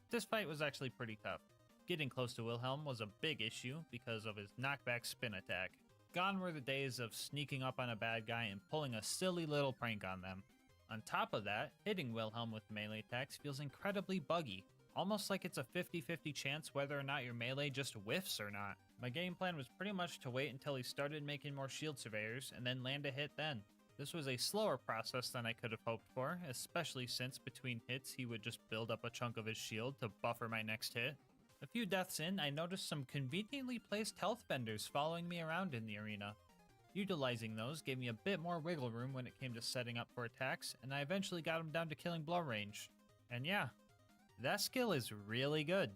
S8: This fight was actually pretty tough. Getting close to Wilhelm was a big issue because of his knockback spin attack. Gone were the days of sneaking up on a bad guy and pulling a silly little prank on them. On top of that, hitting Wilhelm with melee attacks feels incredibly buggy, almost like it's a 50-50 chance whether or not your melee just whiffs or not. My game plan was pretty much to wait until he started making more shield surveyors and then land a hit then. This was a slower process than I could have hoped for, especially since between hits he would just build up a chunk of his shield to buffer my next hit. A few deaths in, I noticed some conveniently placed health vendors following me around in the arena. Utilizing those gave me a bit more wiggle room when it came to setting up for attacks, and I eventually got him down to killing blow range. And yeah, that skill is really good.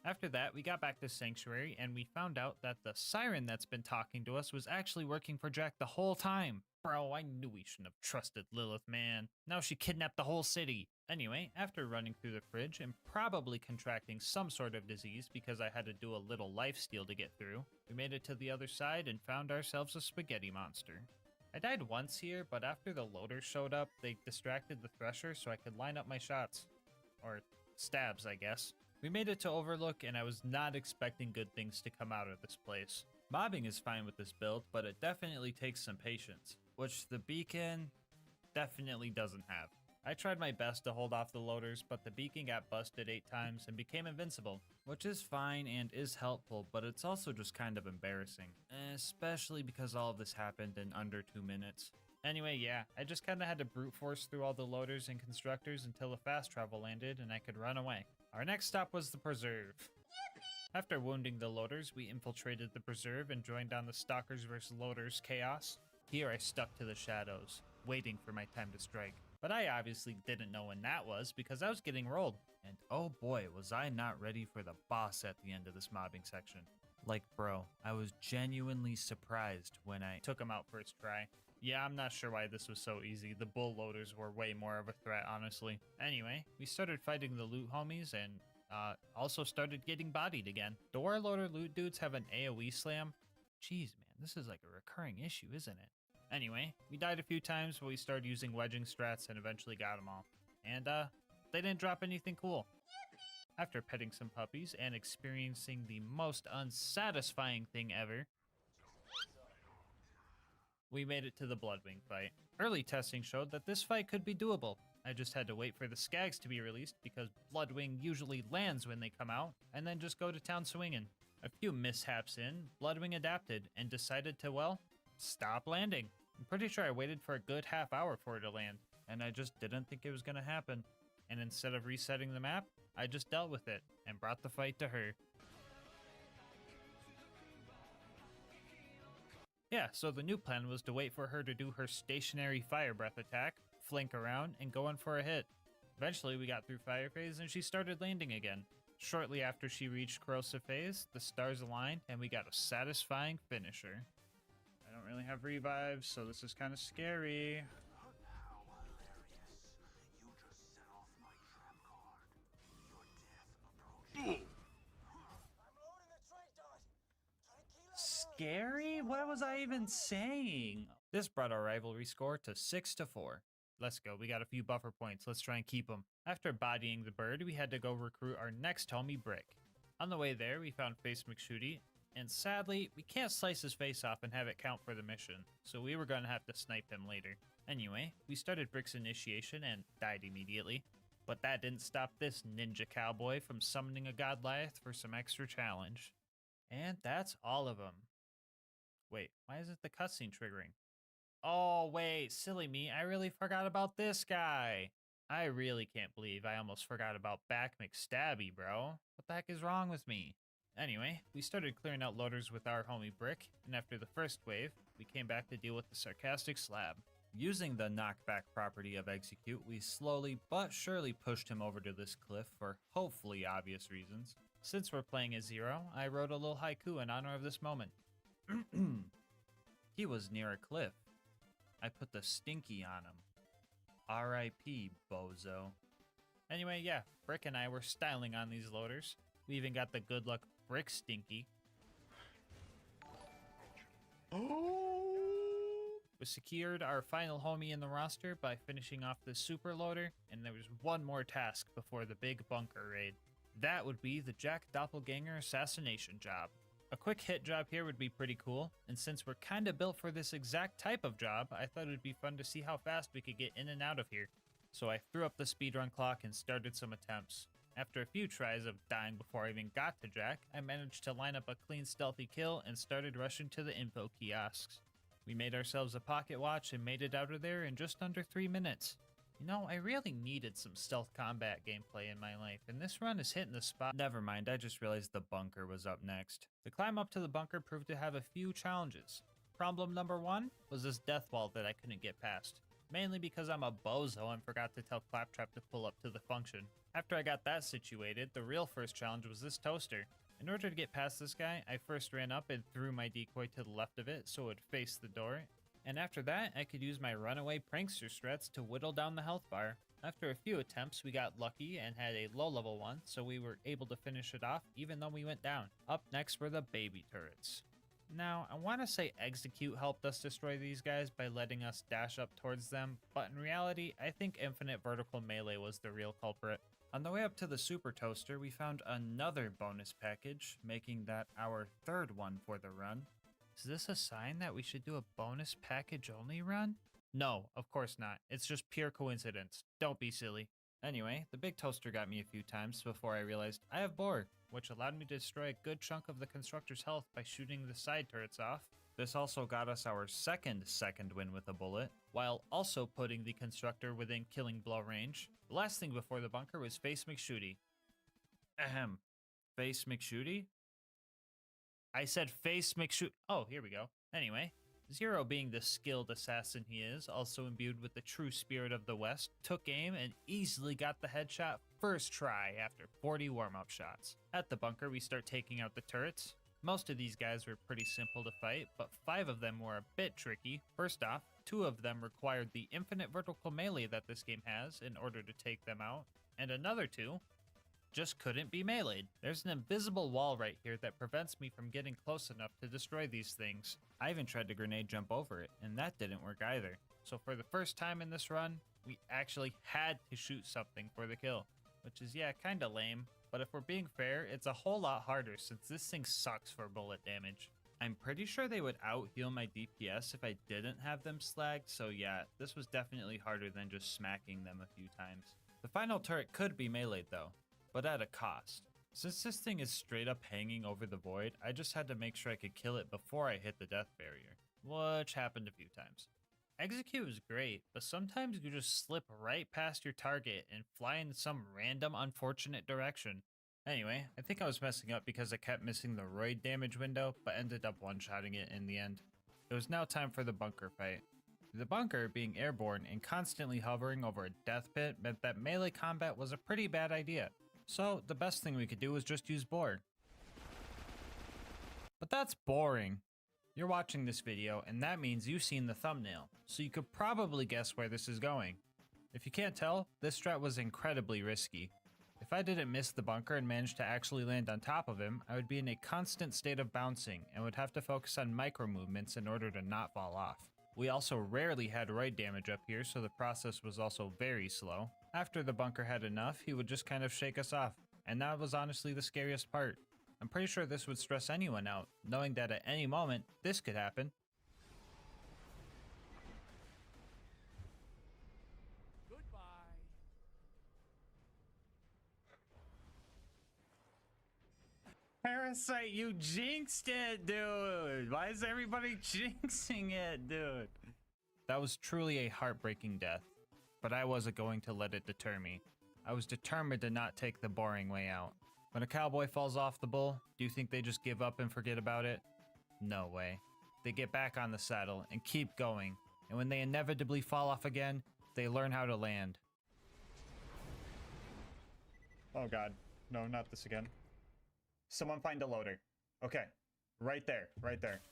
S8: After that, we got back to Sanctuary, and we found out that the siren that's been talking to us was actually working for Jack the whole time. Bro, I knew we shouldn't have trusted Lilith, man. Now she kidnapped the whole city. Anyway, after running through the fridge and probably contracting some sort of disease because I had to do a little lifesteal to get through, we made it to the other side and found ourselves a spaghetti monster. I died once here, but after the loaders showed up, they distracted the Thresher so I could line up my shots. Or stabs, I guess. We made it to Overlook, and I was not expecting good things to come out of this place. Mobbing is fine with this build, but it definitely takes some patience, which the beacon definitely doesn't have. I tried my best to hold off the loaders, but the beacon got busted 8 times and became invincible, which is fine and is helpful, but it's also just kind of embarrassing, especially because all of this happened in under 2 minutes. Anyway, yeah, I just kind of had to brute force through all the loaders and constructors until the fast travel landed and I could run away. Our next stop was the Preserve. After wounding the loaders, we infiltrated the Preserve and joined on the Stalkers vs. Loaders chaos. Here I stuck to the shadows, waiting for my time to strike. But I obviously didn't know when that was because I was getting rolled. And oh boy, was I not ready for the boss at the end of this mobbing section. Like bro, I was genuinely surprised when I took him out first try. Yeah, I'm not sure why this was so easy. The bull loaders were way more of a threat, honestly. Anyway, we started fighting the loot homies and also started getting bodied again. The Warloader loot dudes have an AoE slam. Jeez, man, this is like a recurring issue, isn't it? Anyway, we died a few times, but we started using wedging strats and eventually got them all. And, they didn't drop anything cool. After petting some puppies and experiencing the most unsatisfying thing ever, we made it to the Bloodwing fight. Early testing showed that this fight could be doable. I just had to wait for the skags to be released because Bloodwing usually lands when they come out, and then just go to town swinging. A few mishaps in, Bloodwing adapted and decided to, well, stop landing. I'm pretty sure I waited for a good half hour for it to land, and I just didn't think it was gonna happen. And instead of resetting the map, I just dealt with it and brought the fight to her. Yeah, so the new plan was to wait for her to do her stationary fire breath attack, flank around, and go in for a hit. Eventually we got through fire phase and she started landing again. Shortly after she reached corrosive phase, the stars aligned and we got a satisfying finisher. I don't really have revives, so this is kind of scary. Scary? What was I even saying? This brought our rivalry score to 6-4. Let's go, we got a few buffer points, let's try and keep them. After bodying the bird, we had to go recruit our next homie, Brick. On the way there, we found Face McShooty, and sadly, we can't slice his face off and have it count for the mission, so we were gonna have to snipe him later. Anyway, we started Brick's initiation and died immediately, but that didn't stop this ninja cowboy from summoning a Godliath for some extra challenge. And that's all of them. Wait, why isn't the cutscene triggering? Oh, wait, silly me, I really forgot about this guy. I really can't believe I almost forgot about Back McStabby, bro. What the heck is wrong with me? Anyway, we started clearing out loaders with our homie Brick, and after the first wave, we came back to deal with the sarcastic slab. Using the knockback property of Execute, we slowly but surely pushed him over to this cliff for hopefully obvious reasons. Since we're playing as Zero, I wrote a little haiku in honor of this moment. He was near a cliff. I put the stinky on him. R.I.P. bozo. Anyway, yeah, Brick and I were styling on these loaders. We even got the good luck Brick Stinky. We secured our final homie in the roster by finishing off the super loader, and there was one more task before the big bunker raid. That would be the Jack Doppelganger assassination job. A quick hit job here would be pretty cool, and since we're kinda built for this exact type of job, I thought it'd be fun to see how fast we could get in and out of here. So I threw up the speedrun clock and started some attempts. After a few tries of dying before I even got to Jack, I managed to line up a clean stealthy kill and started rushing to the info kiosks. We made ourselves a pocket watch and made it out of there in just under 3 minutes. You know, I really needed some stealth combat gameplay in my life, and this run is hitting the spot. Never mind, I just realized the bunker was up next. The climb up to the bunker proved to have a few challenges. Problem number 1 was this death wall that I couldn't get past. Mainly because I'm a bozo and forgot to tell Claptrap to pull up to the function. After I got that situated, the real first challenge was this toaster. In order to get past this guy, I first ran up and threw my decoy to the left of it so it would face the door. And after that, I could use my runaway prankster strats to whittle down the health bar. After a few attempts, we got lucky and had a low level one, so we were able to finish it off even though we went down. Up next were the baby turrets. Now, I want to say Execute helped us destroy these guys by letting us dash up towards them, but in reality, I think Infinite Vertical Melee was the real culprit. On the way up to the Super Toaster, we found another bonus package, making that our third one for the run. Is this a sign that we should do a bonus package only run? No, of course not. It's just pure coincidence. Don't be silly. Anyway, the big toaster got me a few times before I realized I have Boar, which allowed me to destroy a good chunk of the constructor's health by shooting the side turrets off. This also got us our second win with a bullet, while also putting the constructor within killing blow range. The last thing before the bunker was Face McShooty. Ahem. Face McShooty? I said Face McShoot. Oh, here we go. Anyway, Zero, being the skilled assassin he is, also imbued with the true spirit of the West, took aim and easily got the headshot first try after 40 warm-up shots. At the bunker, we start taking out the turrets. Most of these guys were pretty simple to fight, but 5 of them were a bit tricky. First off, 2 of them required the infinite vertical melee that this game has in order to take them out, and another 2 just couldn't be meleeed. There's an invisible wall right here that prevents me from getting close enough to destroy these things. I even tried to grenade jump over it, and that didn't work either. So for the first time in this run, we actually had to shoot something for the kill, which is, yeah, kinda lame. But if we're being fair, it's a whole lot harder since this thing sucks for bullet damage. I'm pretty sure they would out-heal my DPS if I didn't have them slagged, so yeah, this was definitely harder than just smacking them a few times. The final turret could be meleeed though, but at a cost. Since this thing is straight up hanging over the void, I just had to make sure I could kill it before I hit the death barrier, which happened a few times. Execute is great, but sometimes you just slip right past your target and fly in some random unfortunate direction. Anyway, I think I was messing up because I kept missing the roid damage window, but ended up one-shotting it in the end. It was now time for the bunker fight. The bunker, being airborne and constantly hovering over a death pit, meant that melee combat was a pretty bad idea. So the best thing we could do was just use bore. But that's boring. You're watching this video, and that means you've seen the thumbnail, so you could probably guess where this is going. If you can't tell, this strat was incredibly risky. If I didn't miss the bunker and managed to actually land on top of him, I would be in a constant state of bouncing and would have to focus on micro movements in order to not fall off. We also rarely had roid damage up here, so the process was also very slow. After the bunker had enough, he would just kind of shake us off, and that was honestly the scariest part. I'm pretty sure this would stress anyone out, knowing that at any moment, this could happen. Parasite, you jinxed it, dude! Why is everybody jinxing it, dude? That was truly a heartbreaking death, but I wasn't going to let it deter me. I was determined to not take the boring way out. When a cowboy falls off the bull, do you think they just give up and forget about it? No way. They get back on the saddle and keep going, and when they inevitably fall off again, they learn how to land. Oh god, no, not this again. Someone find a loader. Okay, right there, right there.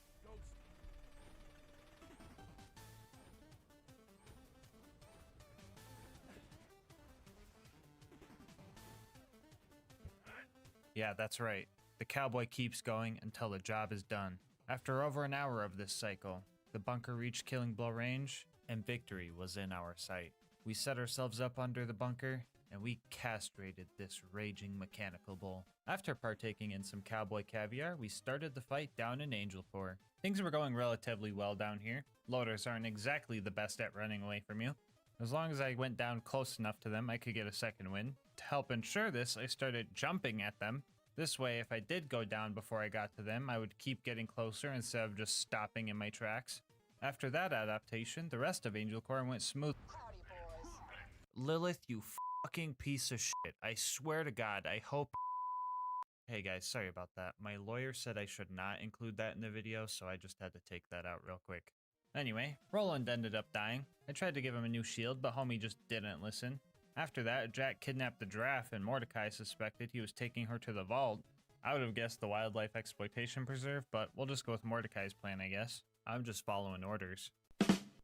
S8: Yeah, that's right. The cowboy keeps going until the job is done. After over an hour of this cycle, the bunker reached killing blow range, and victory was in our sight. We set ourselves up under the bunker, and we castrated this raging mechanical bull. After partaking in some cowboy caviar, we started the fight down in Angel Core. Things were going relatively well down here. Loaders aren't exactly the best at running away from you. As long as I went down close enough to them, I could get a second win. To help ensure this, I started jumping at them. This way, if I did go down before I got to them, I would keep getting closer instead of just stopping in my tracks. After that adaptation, the rest of Angel Core went smooth. Lilith, you fucking piece of shit. I swear to God, I hope... Hey guys, sorry about that. My lawyer said I should not include that in the video, so I just had to take that out real quick. Anyway, Roland ended up dying. I tried to give him a new shield, but homie just didn't listen. After that, Jack kidnapped the giraffe, and Mordecai suspected he was taking her to the vault. I would have guessed the wildlife exploitation preserve, but we'll just go with Mordecai's plan, I guess. I'm just following orders.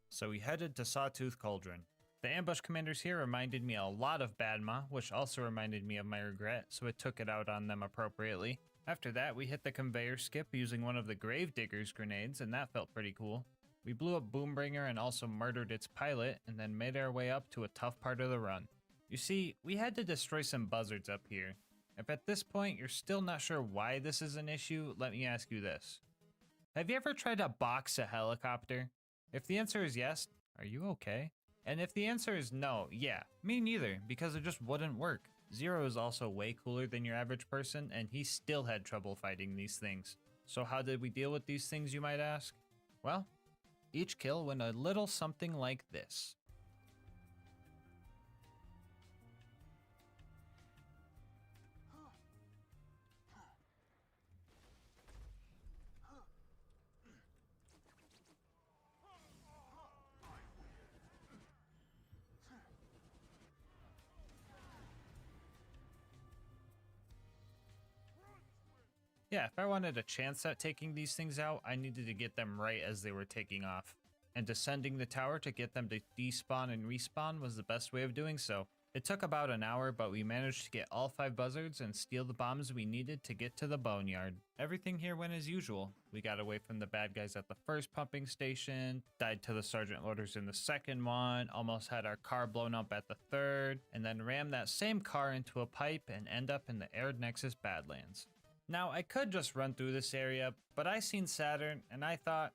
S8: So we headed to Sawtooth Cauldron. The ambush commanders here reminded me a lot of Badma, which also reminded me of my regret, so I took it out on them appropriately. After that, we hit the conveyor skip using one of the Gravedigger's grenades, and that felt pretty cool. We blew up Boombringer and also murdered its pilot, and then made our way up to a tough part of the run. You see, we had to destroy some buzzards up here. If at this point you're still not sure why this is an issue, let me ask you this. Have you ever tried to box a helicopter? If the answer is yes, are you okay? And if the answer is no, yeah, me neither, because it just wouldn't work. Zero is also way cooler than your average person, and he still had trouble fighting these things. So how did we deal with these things, you might ask? Well, each kill went a little something like this. Yeah, if I wanted a chance at taking these things out, I needed to get them right as they were taking off. And descending the tower to get them to despawn and respawn was the best way of doing so. It took about an hour, but we managed to get all 5 buzzards and steal the bombs we needed to get to the boneyard. Everything here went as usual. We got away from the bad guys at the first pumping station, died to the sergeant loaders in the second one, almost had our car blown up at the third, and then rammed that same car into a pipe and end up in the Arid Nexus Badlands. Now, I could just run through this area, but I seen Saturn and I thought,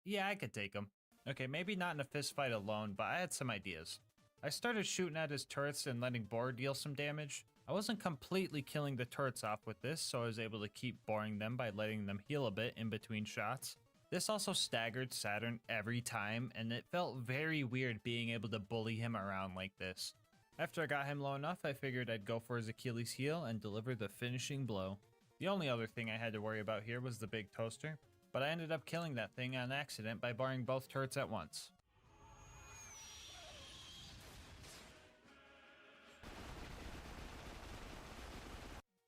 S8: yeah, I could take him. Okay, maybe not in a fist fight alone, but I had some ideas. I started shooting at his turrets and letting Boar deal some damage. I wasn't completely killing the turrets off with this, so I was able to keep boring them by letting them heal a bit in between shots. This also staggered Saturn every time, and it felt very weird being able to bully him around like this. After I got him low enough, I figured I'd go for his Achilles heel and deliver the finishing blow. The only other thing I had to worry about here was the big toaster, but I ended up killing that thing on accident by barring both turrets at once.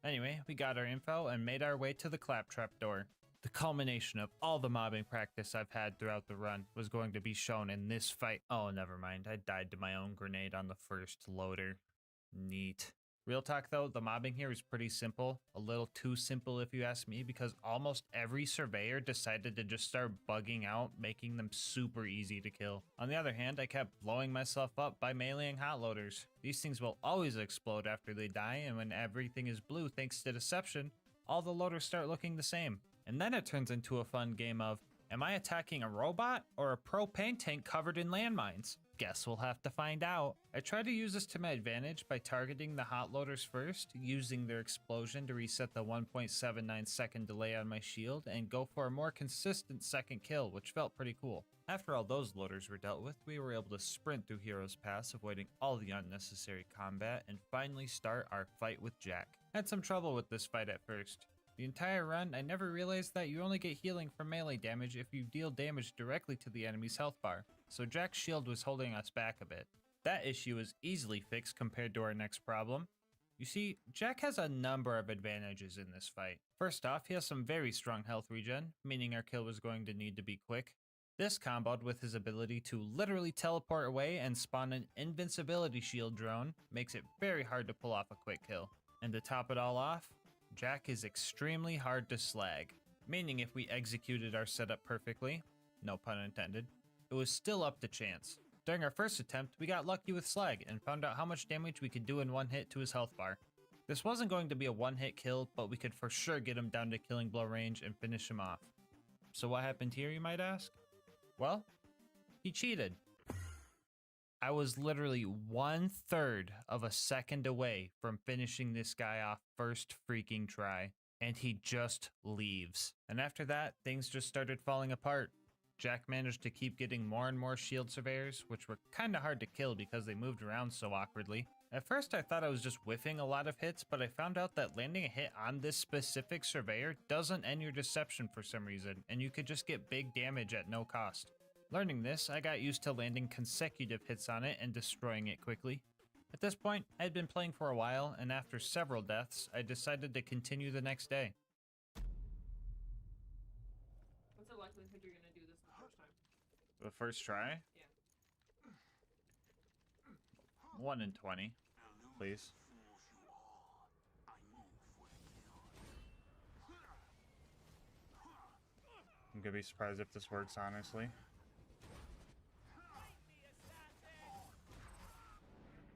S8: Anyway, we got our info and made our way to the claptrap door. The culmination of all the mobbing practice I've had throughout the run was going to be shown in this fight. Oh, never mind. I died to my own grenade on the first loader. Neat. Real talk though, the mobbing here is pretty simple. A little too simple if you ask me, because almost every surveyor decided to just start bugging out, making them super easy to kill. On the other hand, I kept blowing myself up by meleeing hot loaders. These things will always explode after they die, and when everything is blue thanks to deception, all the loaders start looking the same. And then it turns into a fun game of, am I attacking a robot or a propane tank covered in landmines? Guess we'll have to find out. I tried to use this to my advantage by targeting the hot loaders first, using their explosion to reset the 1.79 second delay on my shield, and go for a more consistent second kill, which felt pretty cool. After all those loaders were dealt with, we were able to sprint through Hero's Pass, avoiding all the unnecessary combat, and finally start our fight with Jack. I had some trouble with this fight at first. The entire run, I never realized that you only get healing from melee damage if you deal damage directly to the enemy's health bar, so Jack's shield was holding us back a bit. That issue is easily fixed compared to our next problem. You see, Jack has a number of advantages in this fight. First off, he has some very strong health regen, meaning our kill was going to need to be quick. This comboed with his ability to literally teleport away and spawn an invincibility shield drone makes it very hard to pull off a quick kill. And to top it all off, Jack is extremely hard to slag, meaning if we executed our setup perfectly, no pun intended, it was still up to chance. During our first attempt, we got lucky with slag and found out how much damage we could do in one hit to his health bar. This wasn't going to be a one-hit kill, but we could for sure get him down to killing blow range and finish him off. So what happened here, you might ask? Well, he cheated. I was literally 1/3 of a second away from finishing this guy off first freaking try, and he just leaves. And after that, things just started falling apart. Jack managed to keep getting more and more shield surveyors, which were kinda hard to kill because they moved around so awkwardly. At first I thought I was just whiffing a lot of hits, but I found out that landing a hit on this specific surveyor doesn't end your deception for some reason, and you could just get big damage at no cost. Learning this, I got used to landing consecutive hits on it and destroying it quickly. At this point, I had been playing for a while, and after several deaths, I decided to continue the next day.
S4: What's the likelihood you're gonna do this the first time?
S8: The first try?
S4: Yeah.
S8: 1 in 20, please. I'm gonna be surprised if this works, honestly.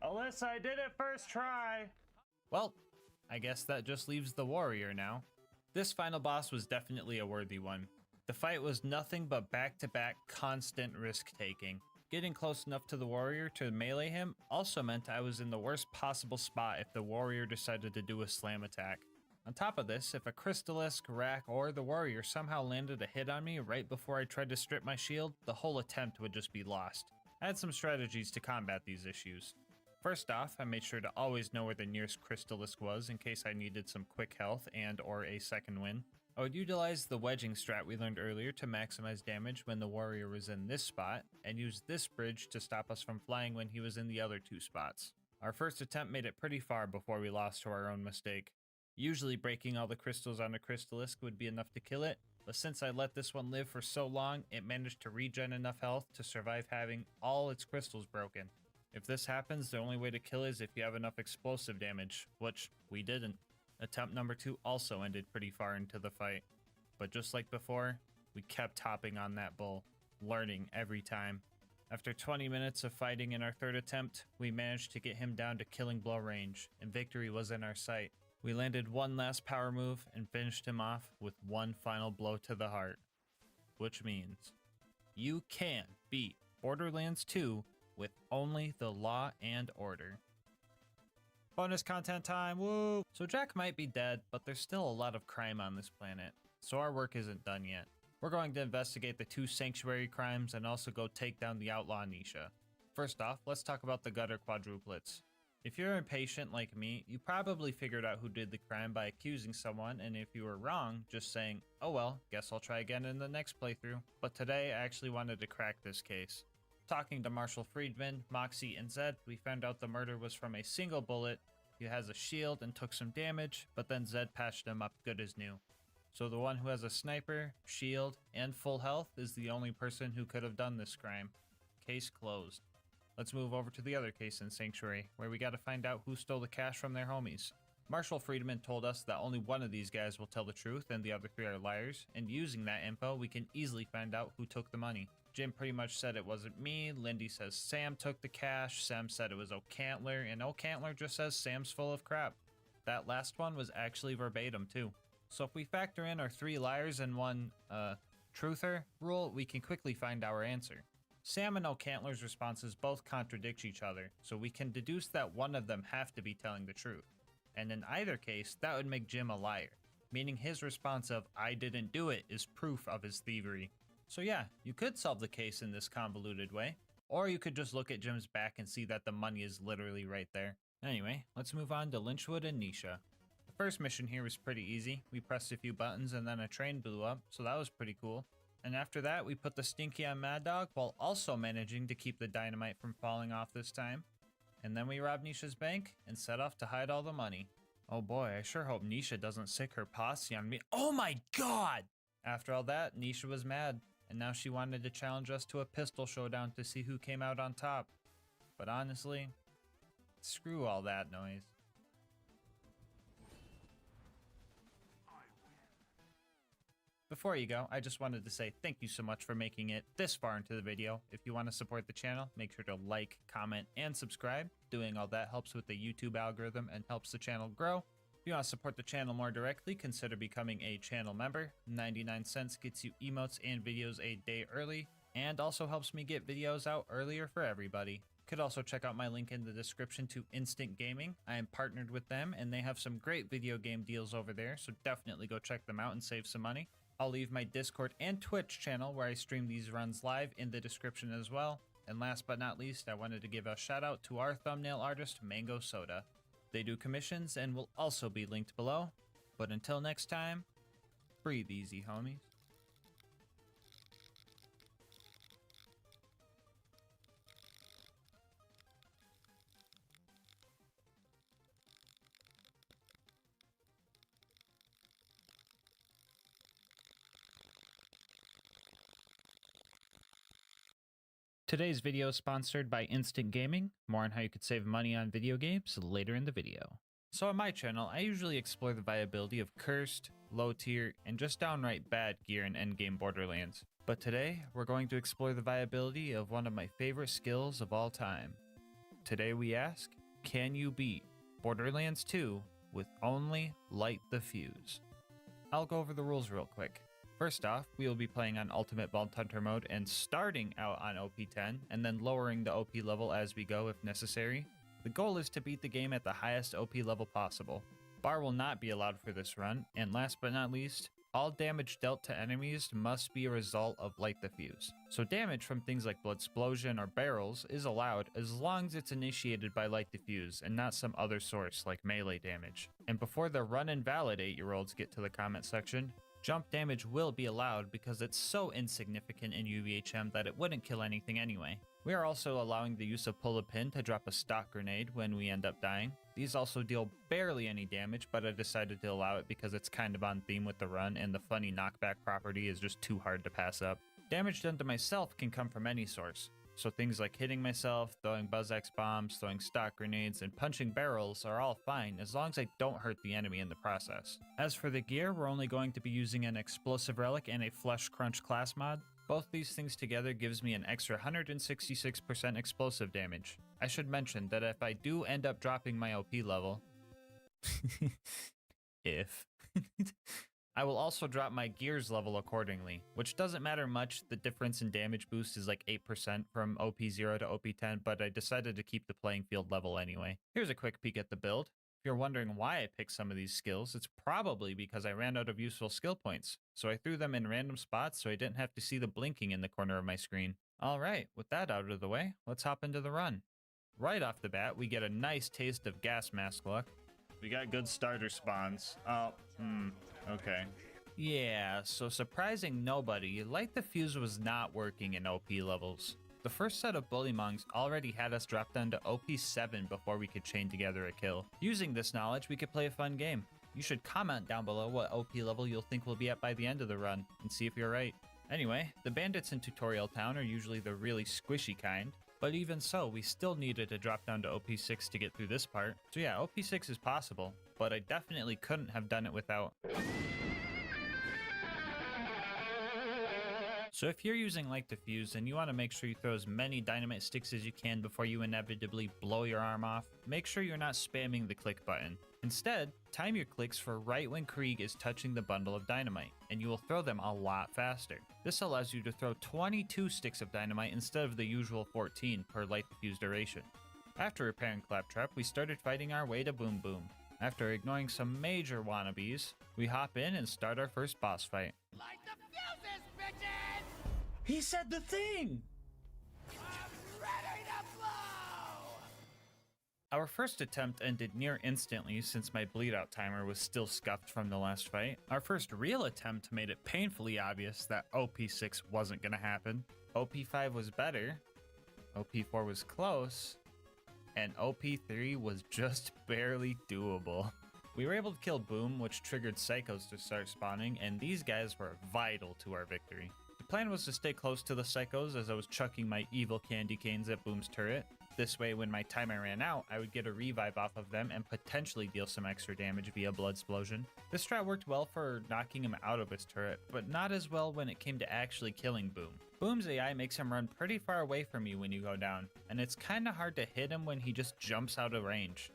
S8: Alyssa, I did it first try! Well, I guess that just leaves the warrior now. This final boss was definitely a worthy one. The fight was nothing but back-to-back constant risk-taking. Getting close enough to the warrior to melee him also meant I was in the worst possible spot if the warrior decided to do a slam attack. On top of this, if a Crystallisk, Rack, or the warrior somehow landed a hit on me right before I tried to strip my shield, the whole attempt would just be lost. I had some strategies to combat these issues. First off, I made sure to always know where the nearest Crystallisk was in case I needed some quick health and or a second win. I would utilize the wedging strat we learned earlier to maximize damage when the warrior was in this spot, and use this bridge to stop us from flying when he was in the other two spots. Our first attempt made it pretty far before we lost to our own mistake. Usually breaking all the crystals on a Crystallisk would be enough to kill it, but since I let this one live for so long, it managed to regen enough health to survive having all its crystals broken. If this happens, the only way to kill is if you have enough explosive damage, which we didn't. Attempt number 2 also ended pretty far into the fight. But just like before, we kept hopping on that bull, learning every time. After 20 minutes of fighting in our third attempt, we managed to get him down to killing blow range, and victory was in our sight. We landed one last power move and finished him off with one final blow to the heart. Which means you can beat Borderlands 2 with only the law and order. Bonus content time, woo! So Jack might be dead, but there's still a lot of crime on this planet, so our work isn't done yet. We're going to investigate the 2 sanctuary crimes and also go take down the outlaw Nisha. First off, let's talk about the gutter quadruplets. If you're impatient like me, you probably figured out who did the crime by accusing someone, and if you were wrong, just saying, oh well, guess I'll try again in the next playthrough. But today, I actually wanted to crack this case. Talking to Marshall Friedman, Moxie, and Zed, we found out the murder was from a single bullet. He has a shield and took some damage, but then Zed patched him up good as new. So the one who has a sniper, shield, and full health is the only person who could have done this crime. Case closed. Let's move over to the other case in Sanctuary, where we gotta find out who stole the cash from their homies. Marshall Friedman told us that only one of these guys will tell the truth and the other 3 are liars, and using that info, we can easily find out who took the money. Jim pretty much said it wasn't me, Lindy says Sam took the cash, Sam said it was O'Cantler, and O'Cantler just says Sam's full of crap. That last one was actually verbatim too. So if we factor in our 3 liars and 1, truther rule, we can quickly find our answer. Sam and O'Cantler's responses both contradict each other, so we can deduce that one of them have to be telling the truth. And in either case, that would make Jim a liar, meaning his response of, I didn't do it, is proof of his thievery. So yeah, you could solve the case in this convoluted way, or you could just look at Jim's back and see that the money is literally right there. Anyway, let's move on to Lynchwood and Nisha. The first mission here was pretty easy. We pressed a few buttons and then a train blew up, so that was pretty cool. And after that, we put the Stinky on Mad Dog while also managing to keep the dynamite from falling off this time. And then we robbed Nisha's bank and set off to hide all the money. Oh boy, I sure hope Nisha doesn't sick her posse on me. Oh my god! After all that, Nisha was mad, and now she wanted to challenge us to a pistol showdown to see who came out on top. But honestly, screw all that noise. Before you go, I just wanted to say thank you so much for making it this far into the video. If you want to support the channel, make sure to like, comment, and subscribe. Doing all that helps with the YouTube algorithm and helps the channel grow. If you want to support the channel more directly, consider becoming a channel member. 99 cents gets you emotes and videos a day early, and also helps me get videos out earlier for everybody. Could also check out my link in the description to Instant Gaming. I am partnered with them, and they have some great video game deals over there, so definitely go check them out and save some money. I'll leave my Discord and Twitch channel where I stream these runs live in the description as well. And last but not least, I wanted to give a shout out to our thumbnail artist, Mango Soda. They do commissions and will also be linked below. But until next time, breathe easy, homies. Today's video is sponsored by Instant Gaming. More on how you could save money on video games later in the video. So on my channel, I usually explore the viability of cursed, low tier, and just downright bad gear in endgame Borderlands. But today, we're going to explore the viability of one of my favorite skills of all time. Today we ask, can you beat Borderlands 2 with only light the fuse? I'll go over the rules real quick. First off, we will be playing on Ultimate Vault Hunter mode and starting out on OP10, and then lowering the OP level as we go if necessary. The goal is to beat the game at the highest OP level possible. Bar will not be allowed for this run, and last but not least, all damage dealt to enemies must be a result of light the fuse. So damage from things like Bloodsplosion or barrels is allowed as long as it's initiated by light the fuse and not some other source like melee damage. And before the run and validate year-olds get to the comment section, jump damage will be allowed because it's so insignificant in UVHM that it wouldn't kill anything anyway. We are also allowing the use of pull a pin to drop a stock grenade when we end up dying. These also deal barely any damage, but I decided to allow it because it's kind of on theme with the run and the funny knockback property is just too hard to pass up. Damage done to myself can come from any source. So things like hitting myself, throwing Buzz-X bombs, throwing stock grenades, and punching barrels are all fine as long as I don't hurt the enemy in the process. As for the gear, we're only going to be using an explosive relic and a flesh crunch class mod. Both these things together gives me an extra 166% explosive damage. I should mention that if I do end up dropping my OP level, if I will also drop my gears level accordingly, which doesn't matter much. The difference in damage boost is like 8% from OP0 to OP10, but I decided to keep the playing field level anyway. Here's a quick peek at the build. If you're wondering why I picked some of these skills, it's probably because I ran out of useful skill points, so I threw them in random spots so I didn't have to see the blinking in the corner of my screen. Alright, with that out of the way, let's hop into the run. Right off the bat, we get a nice taste of gas mask luck. We got good starter spawns. Okay. Yeah, so surprising nobody, Light the Fuse was not working in OP levels. The first set of Bullymongs already had us drop down to OP 7 before we could chain together a kill. Using this knowledge, we could play a fun game. You should comment down below what OP level you'll think we'll be at by the end of the run, and see if you're right. Anyway, the bandits in Tutorial Town are usually the really squishy kind, but even so, we still needed to drop down to OP 6 to get through this part. So yeah, OP 6 is possible, but I definitely couldn't have done it without. So if you're using Light the Fuse and you want to make sure you throw as many dynamite sticks as you can before you inevitably blow your arm off, make sure you're not spamming the click button. Instead, time your clicks for right when Krieg is touching the bundle of dynamite, and you will throw them a lot faster. This allows you to throw 22 sticks of dynamite instead of the usual 14 per Light the Fuse duration. After repairing Claptrap, we started fighting our way to Boom Boom. After ignoring some major wannabes, we hop in and start our first boss fight.
S19: Light the fuses, bitches!
S8: He said the thing!
S19: I'm ready to blow!
S8: Our first attempt ended near instantly since my bleed out timer was still scuffed from the last fight. Our first real attempt made it painfully obvious that OP6 wasn't gonna happen. OP5 was better, OP4 was close, and OP3 was just barely doable. We were able to kill Boom, which triggered Psychos to start spawning, and these guys were vital to our victory. The plan was to stay close to the Psychos as I was chucking my evil candy canes at Boom's turret. This way, when my timer ran out, I would get a revive off of them and potentially deal some extra damage via Blood Explosion. This strat worked well for knocking him out of his turret, but not as well when it came to actually killing Boom. Boom's AI makes him run pretty far away from you when you go down, and it's kinda hard to hit him when he just jumps out of range.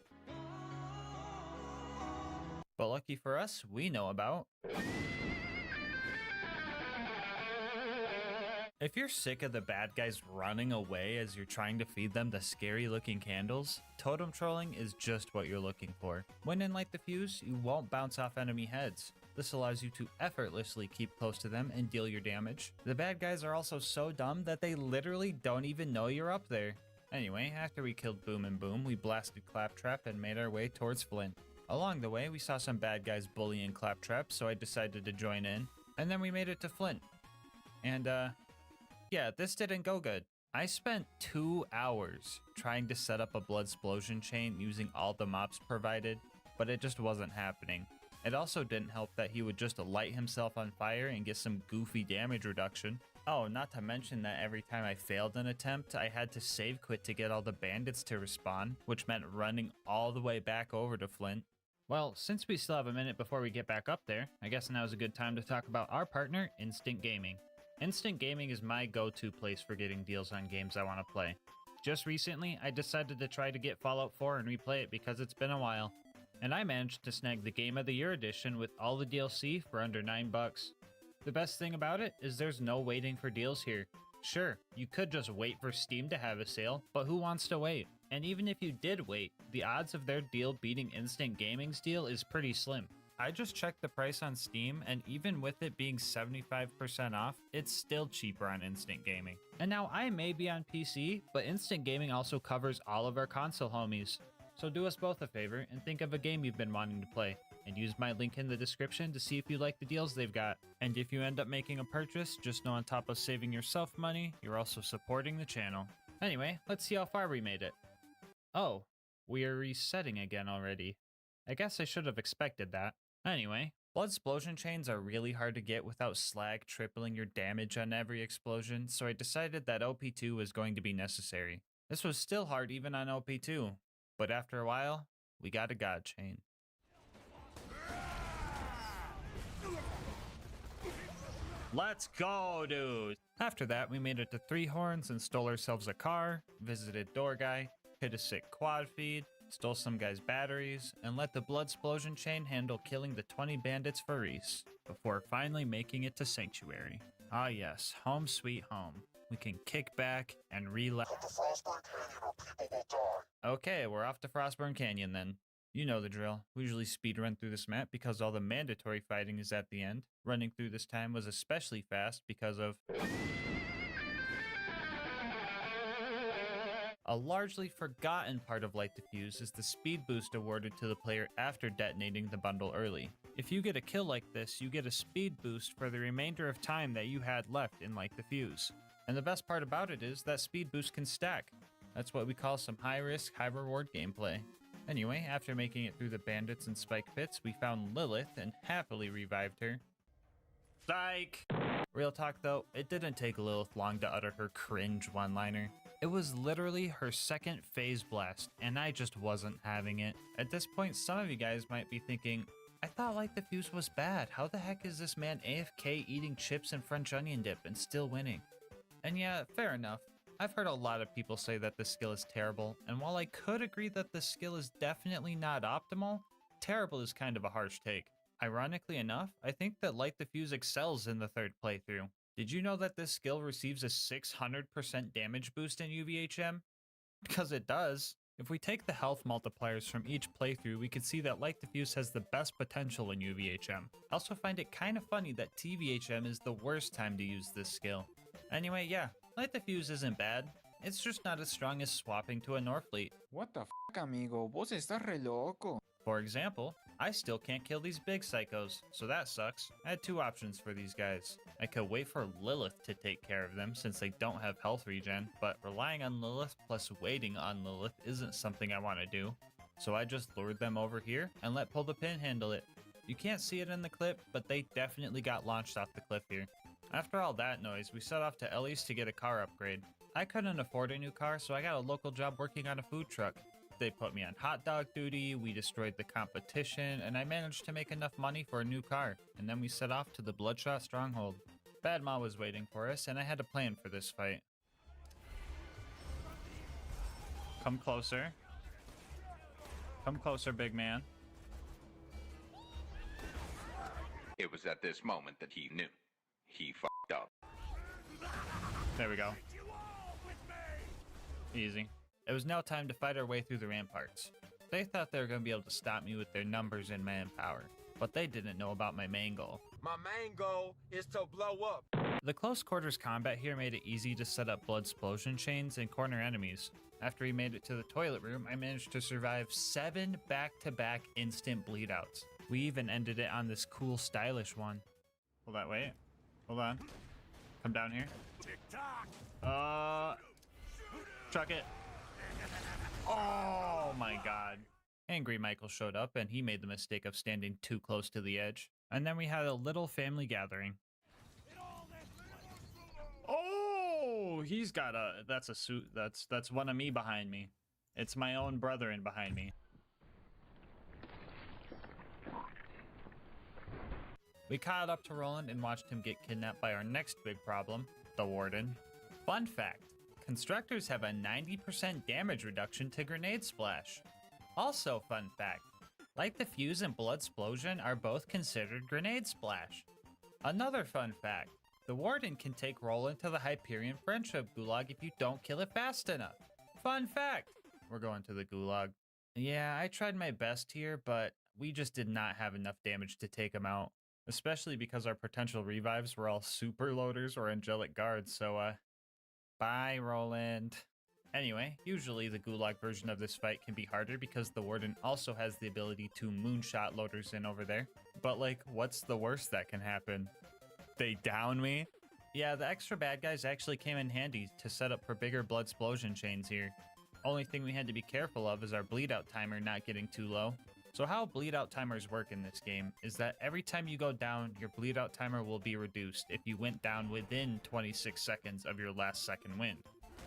S8: But lucky for us, we know about... If you're sick of the bad guys running away as you're trying to feed them the scary looking candles, totem trolling is just what you're looking for. When in Light the Fuse, you won't bounce off enemy heads. This allows you to effortlessly keep close to them and deal your damage. The bad guys are also so dumb that they literally don't even know you're up there. Anyway, after we killed Boom and Boom, we blasted Claptrap and made our way towards Flint. Along the way, we saw some bad guys bullying Claptrap, so I decided to join in. And then we made it to Flint. And yeah, this didn't go good. I spent 2 hours trying to set up a Blood Explosion chain using all the mobs provided, but it just wasn't happening. It also didn't help that he would just light himself on fire and get some goofy damage reduction. Oh, not to mention that every time I failed an attempt, I had to save quit to get all the bandits to respawn, which meant running all the way back over to Flint. Well, since we still have a minute before we get back up there, I guess now is a good time to talk about our partner, Instant Gaming. Instant Gaming is my go-to place for getting deals on games I want to play. Just recently, I decided to try to get Fallout 4 and replay it because it's been a while. And I managed to snag the Game of the Year edition with all the DLC for under $9. The best thing about it is there's no waiting for deals here. Sure, you could just wait for Steam to have a sale, but who wants to wait? And even if you did wait, the odds of their deal beating Instant Gaming's deal is pretty slim. I just checked the price on Steam, and even with it being 75% off, it's still cheaper on Instant Gaming. And now I may be on PC, but Instant Gaming also covers all of our console homies. So do us both a favor and think of a game you've been wanting to play, and use my link in the description to see if you like the deals they've got. And if you end up making a purchase, just know on top of saving yourself money, you're also supporting the channel. Anyway, let's see how far we made it. Oh, we are resetting again already. I guess I should have expected that. Anyway, Blood explosion chains are really hard to get without slag tripling your damage on every explosion, so I decided that OP2 was going to be necessary. This was still hard even on OP2, but after a while, we got a god chain. Let's go, dude! After that, we made it to Three Horns and stole ourselves a car, visited Door Guy, hit a sick quad feed, stole some guy's batteries, and let the blood explosion chain handle killing the 20 bandits for Reese, before finally making it to Sanctuary. Ah yes, home sweet home. We can kick back and relax. Okay, we're off to Frostburn Canyon then. You know the drill. We usually speedrun through this map because all the mandatory fighting is at the end. Running through this time was especially fast because of a largely forgotten part of Light the Fuse is the speed boost awarded to the player after detonating the bundle early. If you get a kill like this, you get a speed boost for the remainder of time that you had left in Light the Fuse. And the best part about it is that speed boost can stack. That's what we call some high risk, high reward gameplay. Anyway, after making it through the bandits and spike pits, we found Lilith and happily revived her. Psych! Real talk though, it didn't take Lilith long to utter her cringe one-liner. It was literally her second phase blast, and I just wasn't having it. At this point, some of you guys might be thinking, I thought Light the Fuse was bad. How the heck is this man AFK eating chips and French onion dip and still winning? And yeah, fair enough. I've heard a lot of people say that this skill is terrible, and while I could agree that this skill is definitely not optimal, terrible is kind of a harsh take. Ironically enough, I think that Light the Fuse excels in the third playthrough. Did you know that this skill receives a 600% damage boost in UVHM? Because it does. If we take the health multipliers from each playthrough, we can see that Light the Fuse has the best potential in UVHM. I also find it kind of funny that TVHM is the worst time to use this skill. Anyway, yeah, Light the Fuse isn't bad. It's just not as strong as swapping to a Norfleet.
S21: What the f, amigo? Vos estás re loco.
S8: For example, I still can't kill these big psychos, so that sucks. I had two options for these guys. I could wait for Lilith to take care of them since they don't have health regen, but relying on Lilith plus waiting on Lilith isn't something I want to do. So I just lured them over here and let Pull the Pin handle it. You can't see it in the clip, but they definitely got launched off the cliff here. After all that noise, we set off to Ellie's to get a car upgrade. I couldn't afford a new car, so I got a local job working on a food truck. They put me on hot dog duty, we destroyed the competition, and I managed to make enough money for a new car, and then we set off to the Bloodshot Stronghold. Bad Ma was waiting for us, and I had a plan for this fight. Come closer. Come closer, big man.
S22: It was at this moment that he knew. He fucked up.
S8: There we go. Easy. It was now time to fight our way through the ramparts. They thought they were going to be able to stop me with their numbers and manpower, but they didn't know about my main goal.
S19: My main goal is to blow up.
S8: The close quarters combat here made it easy to set up blood explosion chains and corner enemies. After we made it to the toilet room, I managed to survive 7 back-to-back instant bleed outs. We even ended it on this cool stylish one. Hold that, wait. Hold on. Come down here. Truck it. Oh my god. Angry Michael showed up and he made the mistake of standing too close to the edge. And then we had a little family gathering. Oh, he's got a, that's a suit, that's one of me behind me. It's my own brethren behind me. We caught up to Roland and watched him get kidnapped by our next big problem, the Warden. Fun fact. Constructors have a 90% damage reduction to Grenade Splash. Also fun fact, Light the Fuse and Blood Explosion are both considered Grenade Splash. Another fun fact, the Warden can take Roland to the Hyperion Friendship Gulag if you don't kill it fast enough. Fun fact, we're going to the Gulag. Yeah, I tried my best here, but we just did not have enough damage to take him out. Especially because our potential revives were all super loaders or angelic guards, so bye, Roland. Anyway, usually the Gulag version of this fight can be harder because the Warden also has the ability to moonshot loaders in over there. But like, what's the worst that can happen? They down me? Yeah, the extra bad guys actually came in handy to set up for bigger blood explosion chains here. Only thing we had to be careful of is our bleed out timer not getting too low. So how bleed out timers work in this game is that every time you go down, your bleed out timer will be reduced if you went down within 26 seconds of your last second wind.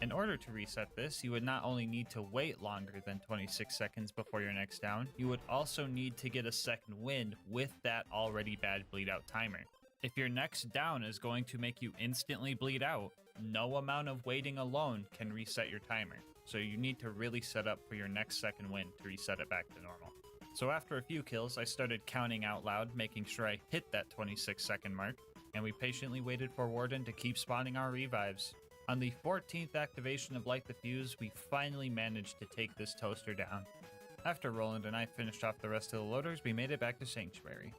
S8: In order to reset this, you would not only need to wait longer than 26 seconds before your next down, you would also need to get a second wind with that already bad bleed out timer. If your next down is going to make you instantly bleed out, no amount of waiting alone can reset your timer. So you need to really set up for your next second wind to reset it back to normal. So after a few kills, I started counting out loud, making sure I hit that 26-second mark, and we patiently waited for Warden to keep spawning our revives. On the 14th activation of Light the Fuse, we finally managed to take this toaster down. After Roland and I finished off the rest of the loaders, we made it back to Sanctuary.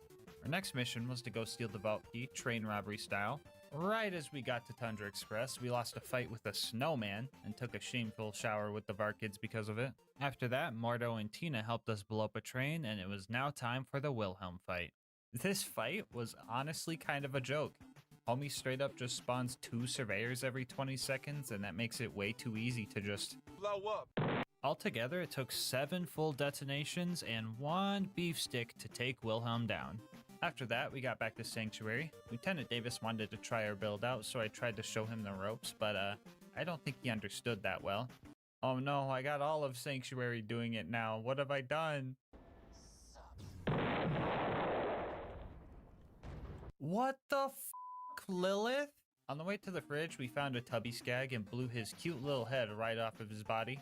S8: Our next mission was to go steal the vault key, train robbery style. Right as we got to Tundra Express, we lost a fight with a snowman and took a shameful shower with the VAR kids because of it. After that, Mordo and Tina helped us blow up a train, and it was now time for the Wilhelm fight. This fight was honestly kind of a joke. Homie straight up just spawns 2 surveyors every 20 seconds, and that makes it way too easy to just
S19: blow up.
S8: Altogether, it took 7 full detonations and 1 beef stick to take Wilhelm down. After that, we got back to Sanctuary. Lieutenant Davis wanted to try our build out, so I tried to show him the ropes, but I don't think he understood that well. Oh no, I got all of Sanctuary doing it now. What have I done? What the f***, Lilith? On the way to the fridge, we found a tubby skag and blew his cute little head right off of his body.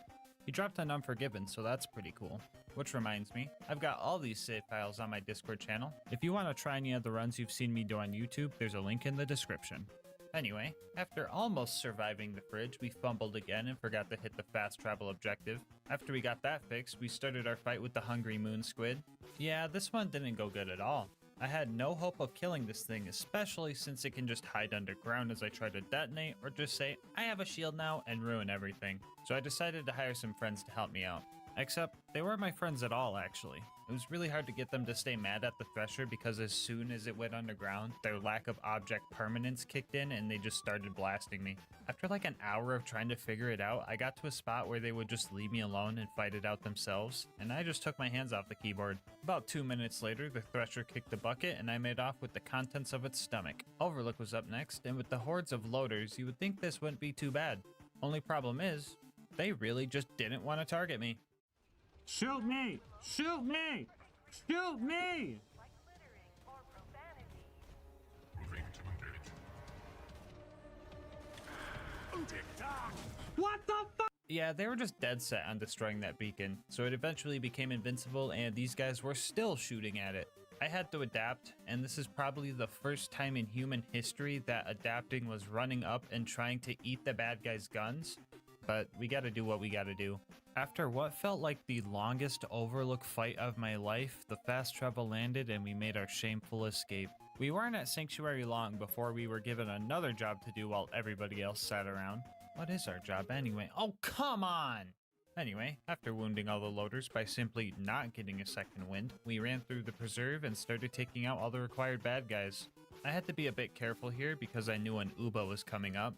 S8: He dropped an Unforgiven, so that's pretty cool. Which reminds me, I've got all these save files on my Discord channel. If you want to try any of the runs you've seen me do on YouTube, there's a link in the description. Anyway, after almost surviving the fridge, we fumbled again and forgot to hit the fast travel objective. After we got that fixed, we started our fight with the Hungry Moon Squid. Yeah, this one didn't go good at all. I had no hope of killing this thing, especially since it can just hide underground as I try to detonate, or just say, I have a shield now, and ruin everything. So I decided to hire some friends to help me out. Except, they weren't my friends at all, actually. It was really hard to get them to stay mad at the Thresher because as soon as it went underground, their lack of object permanence kicked in and they just started blasting me. After like an hour of trying to figure it out, I got to a spot where they would just leave me alone and fight it out themselves, and I just took my hands off the keyboard. About 2 minutes later, the Thresher kicked the bucket and I made off with the contents of its stomach. Overlook was up next, and with the hordes of loaders, you would think this wouldn't be too bad. Only problem is, they really just didn't want to target me.
S14: Shoot me! Shoot me! Shoot me! What the fuck?
S8: Yeah, they were just dead set on destroying that beacon, so it eventually became invincible and these guys were still shooting at it. I had to adapt, and this is probably the first time in human history that adapting was running up and trying to eat the bad guys' guns. But we gotta do what we gotta do. After what felt like the longest Overlook fight of my life, the fast travel landed and we made our shameful escape. We weren't at Sanctuary long before we were given another job to do while everybody else sat around. What is our job anyway? Oh, come on! Anyway, after wounding all the loaders by simply not getting a second wind, we ran through the preserve and started taking out all the required bad guys. I had to be a bit careful here because I knew an Uba was coming up.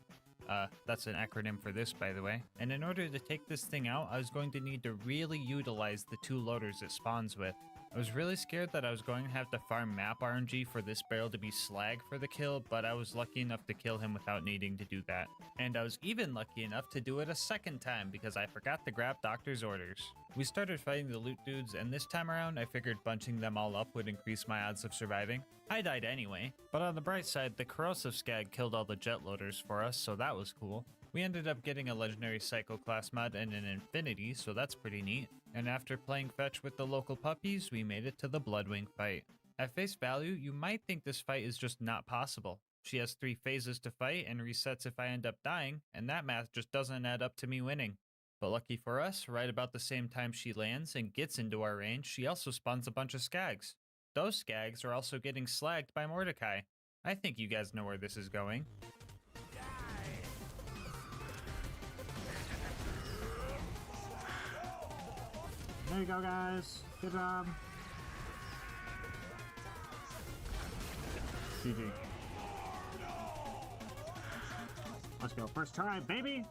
S8: That's an acronym for this, by the way. And in order to take this thing out, I was going to need to really utilize the 2 loaders it spawns with. I was really scared that I was going to have to farm map RNG for this barrel to be slag for the kill, but I was lucky enough to kill him without needing to do that. And I was even lucky enough to do it a second time because I forgot to grab Doctor's orders. We started fighting the loot dudes, and this time around I figured bunching them all up would increase my odds of surviving. I died anyway, but on the bright side, the corrosive skag killed all the jet loaders for us, so that was cool. We ended up getting a legendary Psycho class mod and an Infinity, so that's pretty neat. And after playing fetch with the local puppies, we made it to the Bloodwing fight. At face value, you might think this fight is just not possible. She has 3 phases to fight and resets if I end up dying, and that math just doesn't add up to me winning. But lucky for us, right about the same time she lands and gets into our range, she also spawns a bunch of skags. Those skags are also getting slagged by Mordecai. I think you guys know where this is going.
S14: There you go, guys. Good job. GG. Let's go. First try, baby.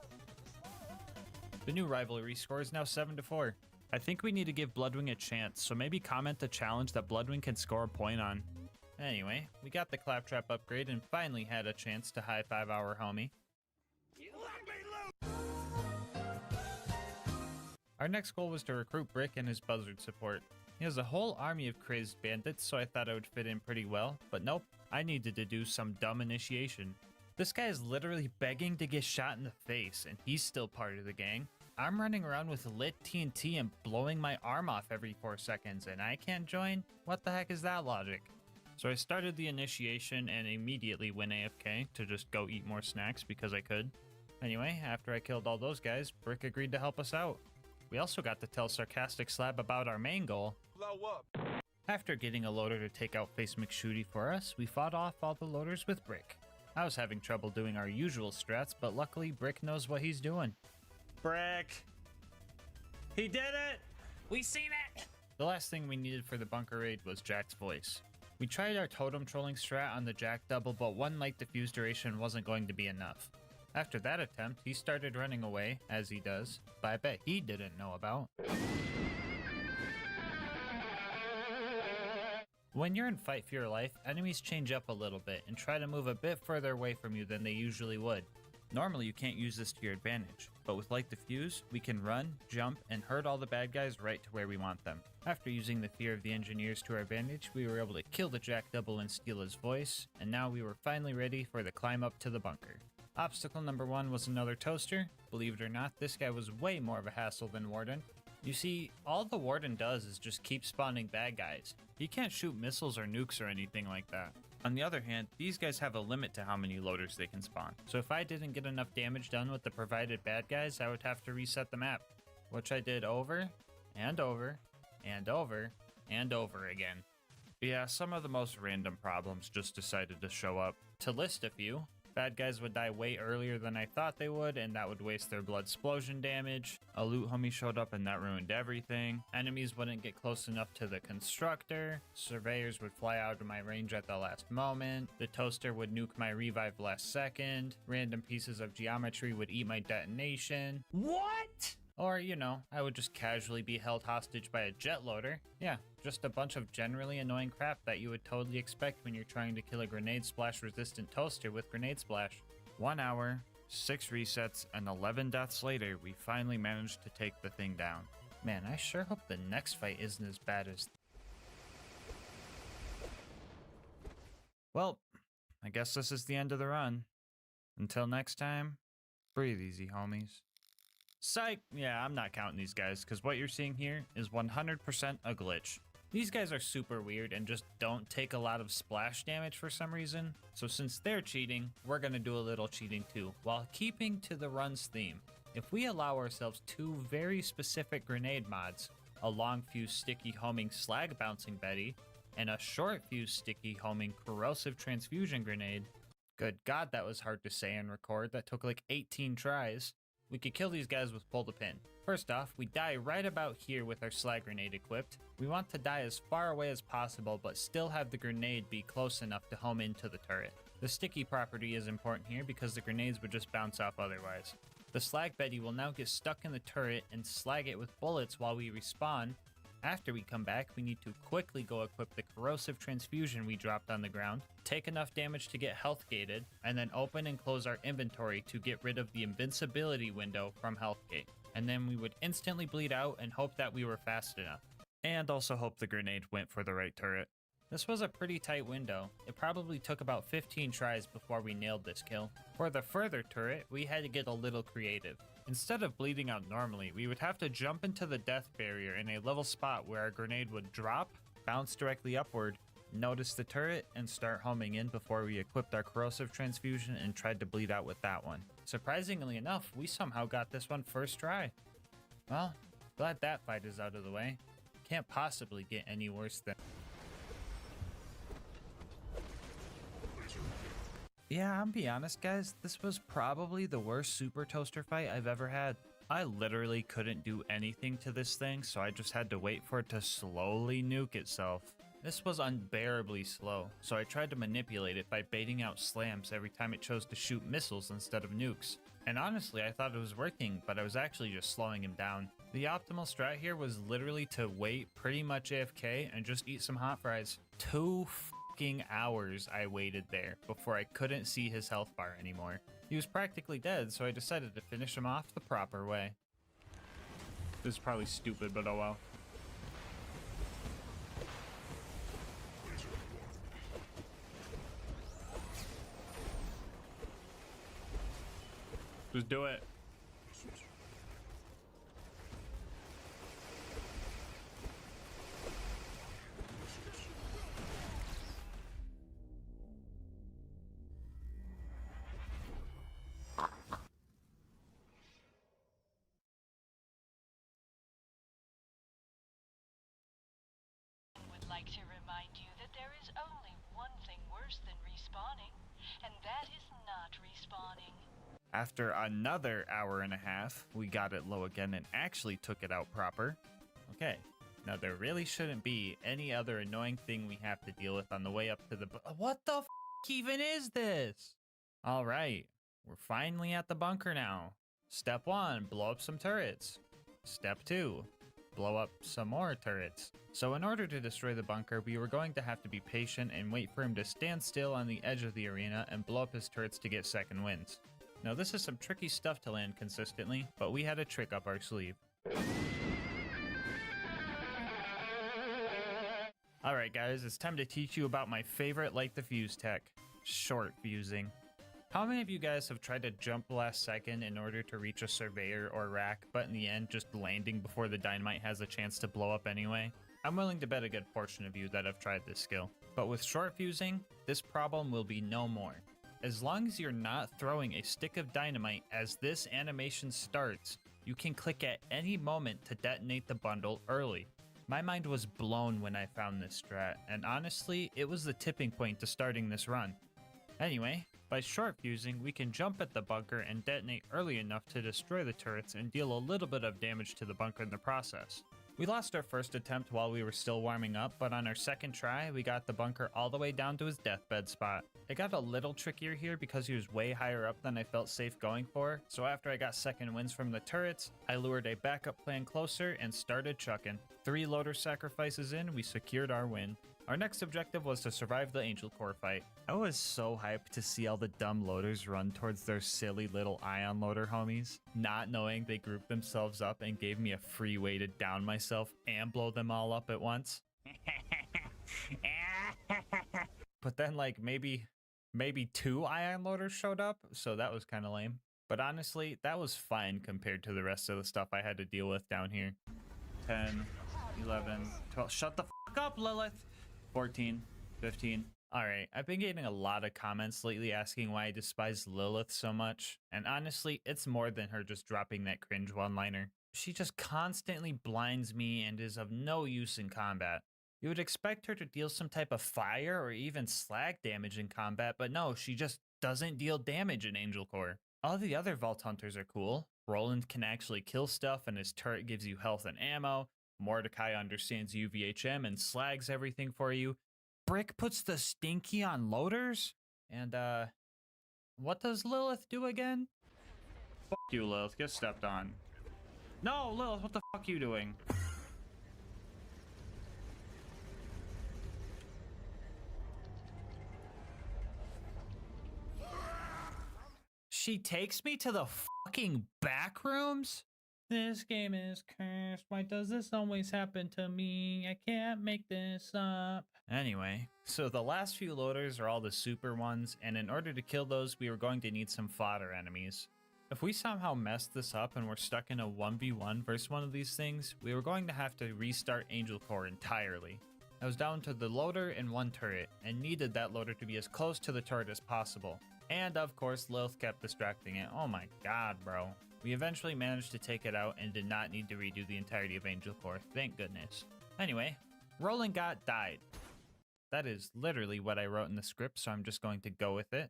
S8: The new rivalry score is now 7-4. I think we need to give Bloodwing a chance, so maybe comment a challenge that Bloodwing can score a point on. Anyway, we got the Claptrap upgrade and finally had a chance to high-five our homie. Our next goal was to recruit Brick and his buzzard support. He has a whole army of crazed bandits, so I thought I would fit in pretty well, but nope, I needed to do some dumb initiation. This guy is literally begging to get shot in the face, and he's still part of the gang. I'm running around with lit TNT and blowing my arm off every 4 seconds, and I can't join? What the heck is that logic? So I started the initiation and immediately went AFK to just go eat more snacks because I could. Anyway, after I killed all those guys, Brick agreed to help us out. We also got to tell Sarcastic Slab about our main goal.
S19: Blow up.
S8: After getting a loader to take out Face McShooty for us, we fought off all the loaders with Brick. I was having trouble doing our usual strats, but luckily Brick knows what he's doing.
S14: Brick! He did it!
S8: We seen it! The last thing we needed for the bunker raid was Jack's voice. We tried our totem trolling strat on the Jack double, but one light diffuse duration wasn't going to be enough. After that attempt, he started running away, as he does, but I bet he didn't know about. When you're in Fight for Your Life, enemies change up a little bit and try to move a bit further away from you than they usually would. Normally you can't use this to your advantage, but with Light Diffuse, we can run, jump, and hurt all the bad guys right to where we want them. After using the fear of the engineers to our advantage, we were able to kill the Jack double and steal his voice, and now we were finally ready for the climb up to the bunker. Obstacle number 1 was another toaster. Believe it or not, this guy was way more of a hassle than Warden. You see, all the Warden does is just keep spawning bad guys. He can't shoot missiles or nukes or anything like that. On the other hand, these guys have a limit to how many loaders they can spawn. So if I didn't get enough damage done with the provided bad guys, I would have to reset the map. Which I did over, and over, and over, and over again. Yeah, some of the most random problems just decided to show up. To list a few, bad guys would die way earlier than I thought they would, and that would waste their blood explosion damage. A loot homie showed up and that ruined everything. Enemies wouldn't get close enough to the constructor. Surveyors would fly out of my range at the last moment. The toaster would nuke my revive last second. Random pieces of geometry would eat my detonation. What? Or, you know, I would just casually be held hostage by a jet loader. Yeah, just a bunch of generally annoying crap that you would totally expect when you're trying to kill a grenade splash resistant toaster with grenade splash. 1 hour, 6 resets, and 11 deaths later, we finally managed to take the thing down. Man, I sure hope the next fight isn't as bad as... Well, I guess this is the end of the run. Until next time, breathe easy, homies. Psych! Yeah, I'm not counting these guys, because what you're seeing here is 100% a glitch. These guys are super weird and just don't take a lot of splash damage for some reason, so since they're cheating, we're gonna do a little cheating too, while keeping to the runs theme. If we allow ourselves 2 very specific grenade mods, a long fuse sticky homing slag bouncing Betty, and a short fuse sticky homing corrosive transfusion grenade, good god that was hard to say and record, that took like 18 tries, we could kill these guys with pull the pin. First off, we die right about here with our slag grenade equipped. We want to die as far away as possible, but still have the grenade be close enough to home into the turret. The sticky property is important here because the grenades would just bounce off otherwise. The slag Betty will now get stuck in the turret and slag it with bullets while we respawn. After we come back, we need to quickly go equip the corrosive transfusion we dropped on the ground, take enough damage to get health gated, and then open and close our inventory to get rid of the invincibility window from health gate. And then we would instantly bleed out and hope that we were fast enough. And also hope the grenade went for the right turret. This was a pretty tight window. It probably took about 15 tries before we nailed this kill. For the further turret, we had to get a little creative. Instead of bleeding out normally, we would have to jump into the death barrier in a level spot where our grenade would drop, bounce directly upward, notice the turret, and start homing in before we equipped our corrosive transfusion and tried to bleed out with that one. Surprisingly enough, we somehow got this one first try. Well, glad that fight is out of the way. Can't possibly get any worse than... Yeah, I'll be honest guys, this was probably the worst Super Toaster fight I've ever had. I literally couldn't do anything to this thing, so I just had to wait for it to slowly nuke itself. This was unbearably slow, so I tried to manipulate it by baiting out slams every time it chose to shoot missiles instead of nukes. And honestly, I thought it was working, but I was actually just slowing him down. The optimal strat here was literally to wait pretty much AFK and just eat some hot fries. 2 fucking hours I waited there before I couldn't see his health bar anymore. He was practically dead, so I decided to finish him off the proper way. This is probably stupid, but oh well. Just do it.
S9: Would like to remind you that there is only one thing worse than respawning, and that is not respawning.
S8: After another hour and a half, we got it low again and actually took it out proper. Okay, now there really shouldn't be any other annoying thing we have to deal with on the way up to the what the f even is this? All right, we're finally at the bunker now. Step 1, blow up some turrets. Step 2, blow up some more turrets. So in order to destroy the bunker, we were going to have to be patient and wait for him to stand still on the edge of the arena and blow up his turrets to get second wins. Now this is some tricky stuff to land consistently, but we had a trick up our sleeve. Alright guys, it's time to teach you about my favorite light the fuse tech, short fusing. How many of you guys have tried to jump last second in order to reach a surveyor or rack, but in the end just landing before the dynamite has a chance to blow up anyway? I'm willing to bet a good portion of you that have tried this skill. But with short fusing, this problem will be no more. As long as you're not throwing a stick of dynamite as this animation starts, you can click at any moment to detonate the bundle early. My mind was blown when I found this strat, and honestly, it was the tipping point to starting this run. Anyway, by short fusing, we can jump at the bunker and detonate early enough to destroy the turrets and deal a little bit of damage to the bunker in the process. We lost our first attempt while we were still warming up, but on our second try, we got the bunker all the way down to his deathbed spot. It got a little trickier here because he was way higher up than I felt safe going for, so after I got second wins from the turrets, I lured a backup plan closer and started chucking. 3 loader sacrifices in, we secured our win. Our next objective was to survive the Angel Core fight. I was so hyped to see all the dumb loaders run towards their silly little ion loader homies, not knowing they grouped themselves up and gave me a free way to down myself and blow them all up at once. But then like maybe 2 ion loaders showed up, so that was kind of lame. But honestly, that was fine compared to the rest of the stuff I had to deal with down here. 10, 11, 12, shut the f up, Lilith! 14, 15. Alright, I've been getting a lot of comments lately asking why I despise Lilith so much, and honestly, it's more than her just dropping that cringe one-liner. She just constantly blinds me and is of no use in combat. You would expect her to deal some type of fire or even slag damage in combat, but no, she just doesn't deal damage in Angel Core. All the other Vault Hunters are cool. Roland can actually kill stuff and his turret gives you health and ammo. Mordecai understands UVHM and slags everything for you. Brick puts the stinky on loaders? And, what does Lilith do again? Fuck you, Lilith. Get stepped on. No, Lilith, what the fuck are you doing? She takes me to the fucking back rooms? This game is cursed. Why does this always happen to me? I can't make this up. Anyway, so the last few loaders are all the super ones, and in order to kill those, we were going to need some fodder enemies. If we somehow messed this up and we're stuck in a 1v1 versus one of these things, we were going to have to restart Angel Core entirely. I was down to the loader and 1 turret, and needed that loader to be as close to the turret as possible. And of course, Lilith kept distracting it. Oh my god, bro. We eventually managed to take it out and did not need to redo the entirety of Angel Core, thank goodness. Anyway, Roland died. That is literally what I wrote in the script, so I'm just going to go with it.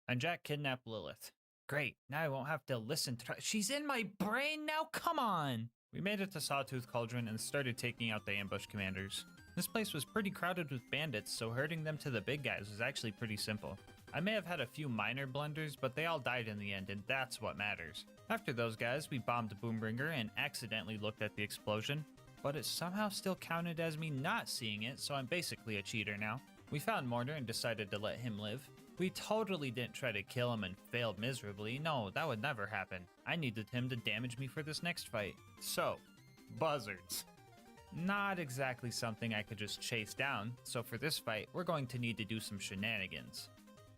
S8: And Jack kidnapped Lilith. Great, now I won't have to listen to her. She's in my brain now, come on! We made it to Sawtooth Cauldron and started taking out the ambush commanders. This place was pretty crowded with bandits, so herding them to the big guys was actually pretty simple. I may have had a few minor blunders, but they all died in the end, and that's what matters. After those guys, we bombed Boombringer and accidentally looked at the explosion, but it somehow still counted as me not seeing it, so I'm basically a cheater now. We found Mortar and decided to let him live. We totally didn't try to kill him and failed miserably. No, that would never happen. I needed him to damage me for this next fight. So, buzzards. Not exactly something I could just chase down, so for this fight, we're going to need to do some shenanigans.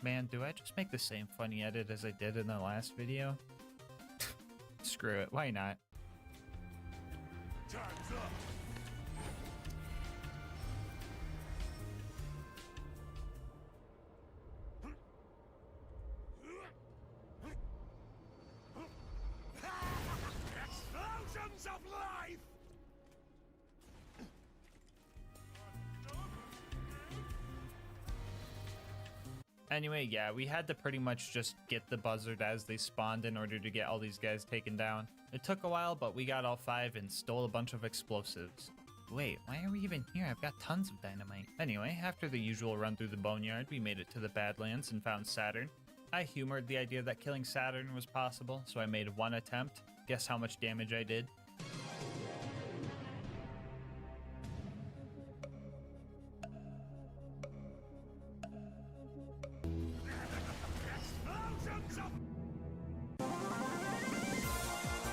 S8: Man, do I just make the same funny edit as I did in the last video? Screw it, why not?
S7: Time's up. Explosions of life!
S8: Anyway, yeah, we had to pretty much just get the buzzard as they spawned in order to get all these guys taken down. It took a while, but we got all 5 and stole a bunch of explosives. Wait, why are we even here? I've got tons of dynamite. Anyway, after the usual run through the boneyard, we made it to the Badlands and found Saturn. I humored the idea that killing Saturn was possible, so I made one attempt. Guess how much damage I did?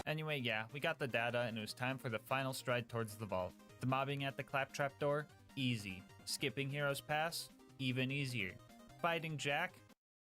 S8: Anyway, yeah, we got the data and it was time for the final stride towards the vault. The mobbing at the claptrap door? Easy. Skipping Heroes Pass? Even easier. Fighting Jack?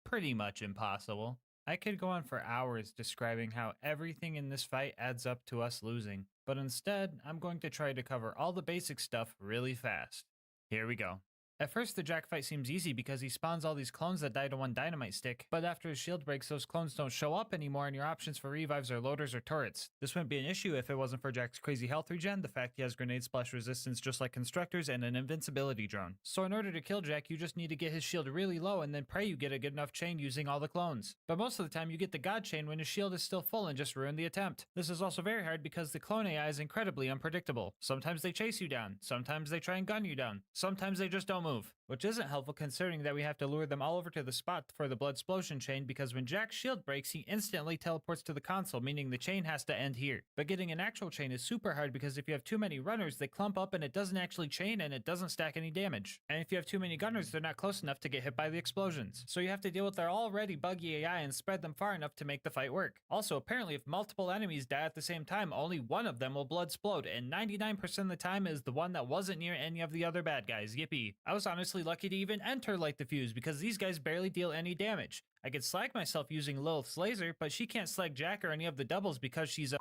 S8: Pretty much impossible. I could go on for hours describing how everything in this fight adds up to us losing, but instead, I'm going to try to cover all the basic stuff really fast. Here we go. At first, the Jack fight seems easy because he spawns all these clones that die to one dynamite stick, but after his shield breaks, those clones don't show up anymore and your options for revives are loaders or turrets. This wouldn't be an issue if it wasn't for Jack's crazy health regen, the fact he has grenade splash resistance just like constructors, and an invincibility drone. So in order to kill Jack, you just need to get his shield really low and then pray you get a good enough chain using all the clones. But most of the time you get the god chain when his shield is still full and just ruin the attempt. This is also very hard because the clone AI is incredibly unpredictable. Sometimes they chase you down, sometimes they try and gun you down, sometimes they just don't move. Which isn't helpful considering that we have to lure them all over to the spot for the blood explosion chain, because when Jack's shield breaks, he instantly teleports to the console, meaning the chain has to end here. But getting an actual chain is super hard because if you have too many runners, they clump up and it doesn't actually chain and it doesn't stack any damage. And if you have too many gunners, they're not close enough to get hit by the explosions. So you have to deal with their already buggy AI and spread them far enough to make the fight work. Also, apparently if multiple enemies die at the same time, only one of them will blood explode, and 99% of the time is the one that wasn't near any of the other bad guys. Yippee. I was honestly lucky to even enter Light the Fuse because these guys barely deal any damage. I could slag myself using Lilith's laser, but she can't slag Jack or any of the doubles because she's a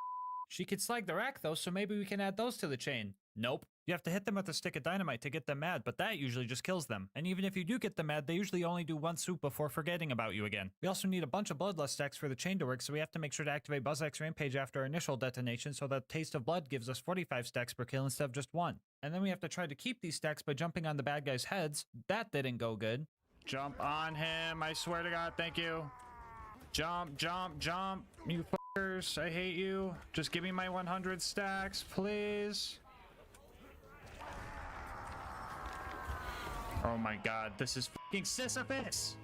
S8: She could slag the rack though, so maybe we can add those to the chain. Nope. You have to hit them with a stick of dynamite to get them mad, but that usually just kills them. And even if you do get them mad, they usually only do one swoop before forgetting about you again. We also need a bunch of bloodlust stacks for the chain to work, so we have to make sure to activate BuzzX Rampage after our initial detonation so that Taste of Blood gives us 45 stacks per kill instead of just 1. And then we have to try to keep these stacks by jumping on the bad guys' heads. That didn't go good. Jump on him, I swear to God, thank you. Jump, jump, jump, you fuckers, I hate you. Just give me my 100 stacks, please. Oh my God, this is fucking Sisyphus!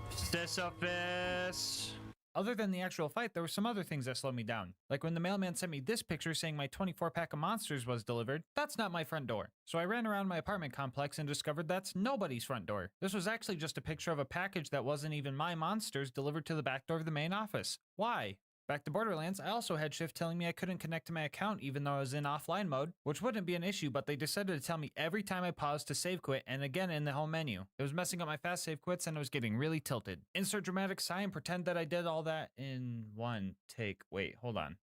S8: Sisyphus! Other than the actual fight, there were some other things that slowed me down. Like when the mailman sent me this picture saying my 24-pack of monsters was delivered, that's not my front door. So I ran around my apartment complex and discovered that's nobody's front door. This was actually just a picture of a package that wasn't even my monsters delivered to the back door of the main office. Why? Back to Borderlands, I also had Shift telling me I couldn't connect to my account even though I was in offline mode, which wouldn't be an issue, but they decided to tell me every time I paused to save quit and again in the home menu. It was messing up my fast save quits and I was getting really tilted. Insert dramatic sigh and pretend that I did all that in one take. Wait, hold on.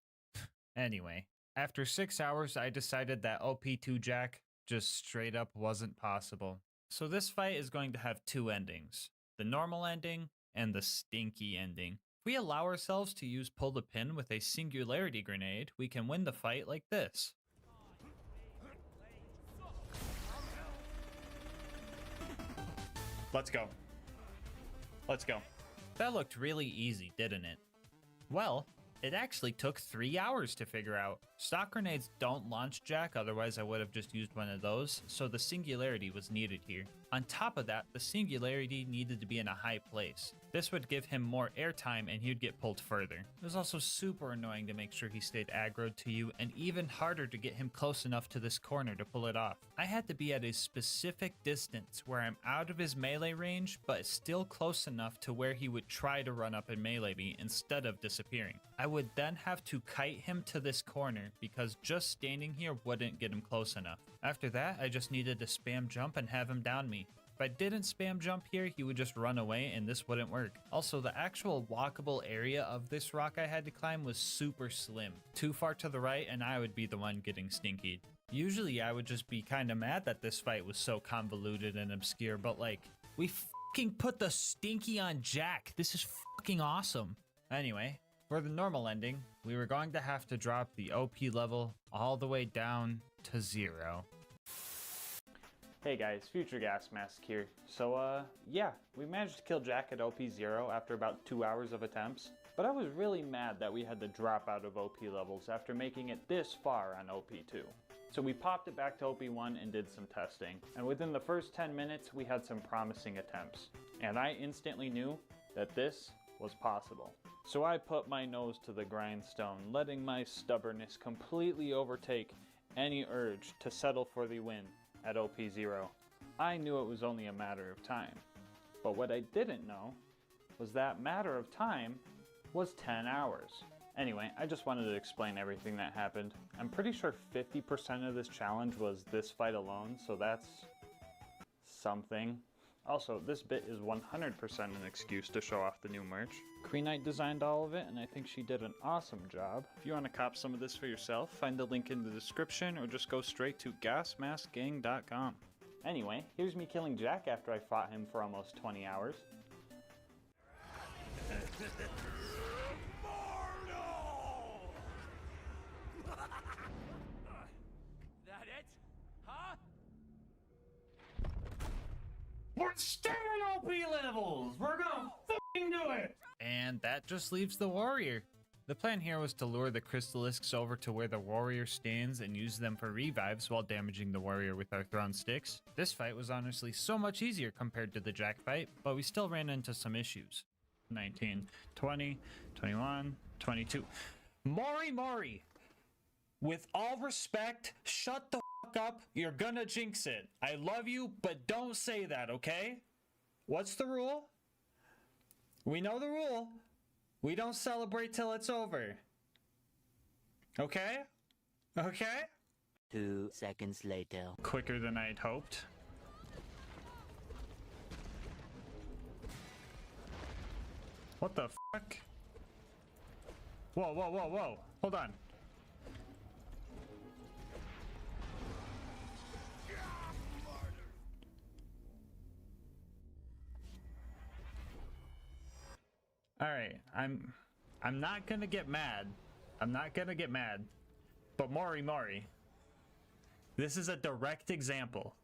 S8: Anyway, after 6 hours, I decided that OP2 Jack just straight up wasn't possible. So this fight is going to have 2 endings. The normal ending and the stinky ending. If we allow ourselves to use pull the pin with a singularity grenade, we can win the fight like this. Let's go. Let's go. That looked really easy, didn't it? Well, it actually took 3 hours to figure out. Stock grenades don't launch Jack, otherwise I would have just used one of those, so the singularity was needed here. On top of that, the singularity needed to be in a high place. This would give him more airtime and he'd get pulled further. It was also super annoying to make sure he stayed aggroed to you, and even harder to get him close enough to this corner to pull it off. I had to be at a specific distance where I'm out of his melee range, but still close enough to where he would try to run up and melee me instead of disappearing. I would then have to kite him to this corner because just standing here wouldn't get him close enough. After that, I just needed to spam jump and have him down me. If I didn't spam jump here, he would just run away and this wouldn't work. Also, the actual walkable area of this rock I had to climb was super slim. Too far to the right and I would be the one getting stinkied. Usually I would just be kinda mad that this fight was so convoluted and obscure, but like, we fucking put the stinky on Jack. This is fucking awesome. Anyway, for the normal ending, we were going to have to drop the OP level all the way down to 0.
S11: Hey guys, Future Gas Mask here. So yeah, we managed to kill Jack at OP 0 after about 2 hours of attempts, but I was really mad that we had to drop out of OP levels after making it this far on OP 2. So we popped it back to OP 1 and did some testing, and within the first 10 minutes we had some promising attempts, and I instantly knew that this was possible. So I put my nose to the grindstone, letting my stubbornness completely overtake any urge to settle for the win at OP 0. I knew it was only a matter of time, but what I didn't know was that matter of time was 10 hours. Anyway, I just wanted to explain everything that happened. I'm pretty sure 50% of this challenge was this fight alone, so that's something. Also, this bit is 100% an excuse to show off the new merch. Kreenite designed all of it, and I think she did an awesome job. If you want to cop some of this for yourself, find the link in the description or just go straight to gasmaskgang.com. Anyway, here's me killing Jack after I fought him for almost 20 hours.
S10: That it? Huh?
S8: We're staying OP levels! We're gonna fucking do it! And that just leaves the warrior. The plan here was to lure the crystalisks over to where the warrior stands and use them for revives while damaging the warrior with our thrown sticks. This fight was honestly so much easier compared to the Jack fight, but we still ran into some issues. 19, 20, 21, 22. Mori! With all respect, shut the fuck up. You're gonna jinx it. I love you, but don't say that, okay? What's the rule? We know the rule. We don't celebrate till it's over. Okay? Okay?
S13: 2 seconds later.
S8: Quicker than I'd hoped. What the fuck? Whoa. Hold on. Alright, I'm not gonna get mad. But Mori. This is a direct example.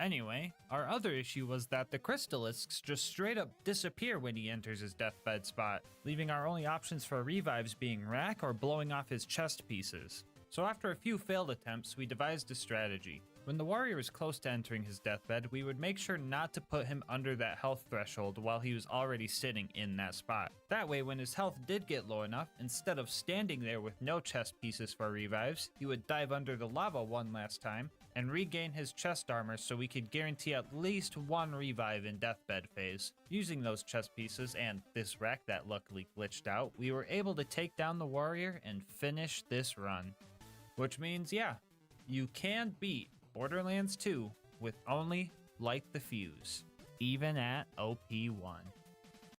S8: Anyway, our other issue was that the crystalisks just straight up disappear when he enters his deathbed spot, leaving our only options for revives being rack or blowing off his chest pieces. So after a few failed attempts, we devised a strategy. When the warrior was close to entering his deathbed, we would make sure not to put him under that health threshold while he was already sitting in that spot. That way, when his health did get low enough, instead of standing there with no chest pieces for revives, he would dive under the lava one last time and regain his chest armor so we could guarantee at least one revive in deathbed phase. Using those chest pieces and this rack that luckily glitched out, we were able to take down the warrior and finish this run. Which means, yeah, you can beat Borderlands 2 with only Light the Fuse, even at OP1.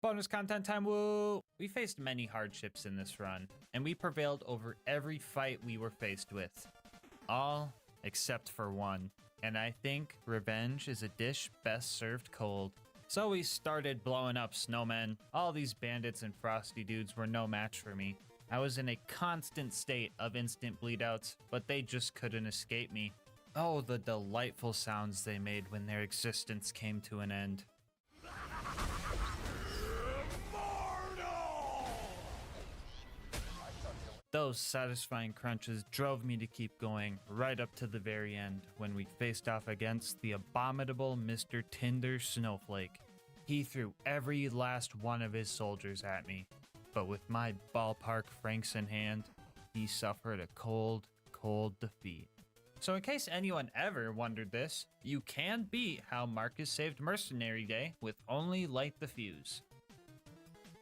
S8: Bonus content time, woo! We faced many hardships in this run, and we prevailed over every fight we were faced with. All except for one, and I think revenge is a dish best served cold. So we started blowing up snowmen. All these bandits and frosty dudes were no match for me. I was in a constant state of instant bleedouts, but they just couldn't escape me. Oh, the delightful sounds they made when their existence came to an end. Those satisfying crunches drove me to keep going right up to the very end when we faced off against the abominable Mr. Tinder Snowflake. He threw every last one of his soldiers at me, but with my ballpark francs in hand, he suffered a cold, cold defeat. So in case anyone ever wondered this, you can beat how Marcus saved Mercenary Day with only light the fuse.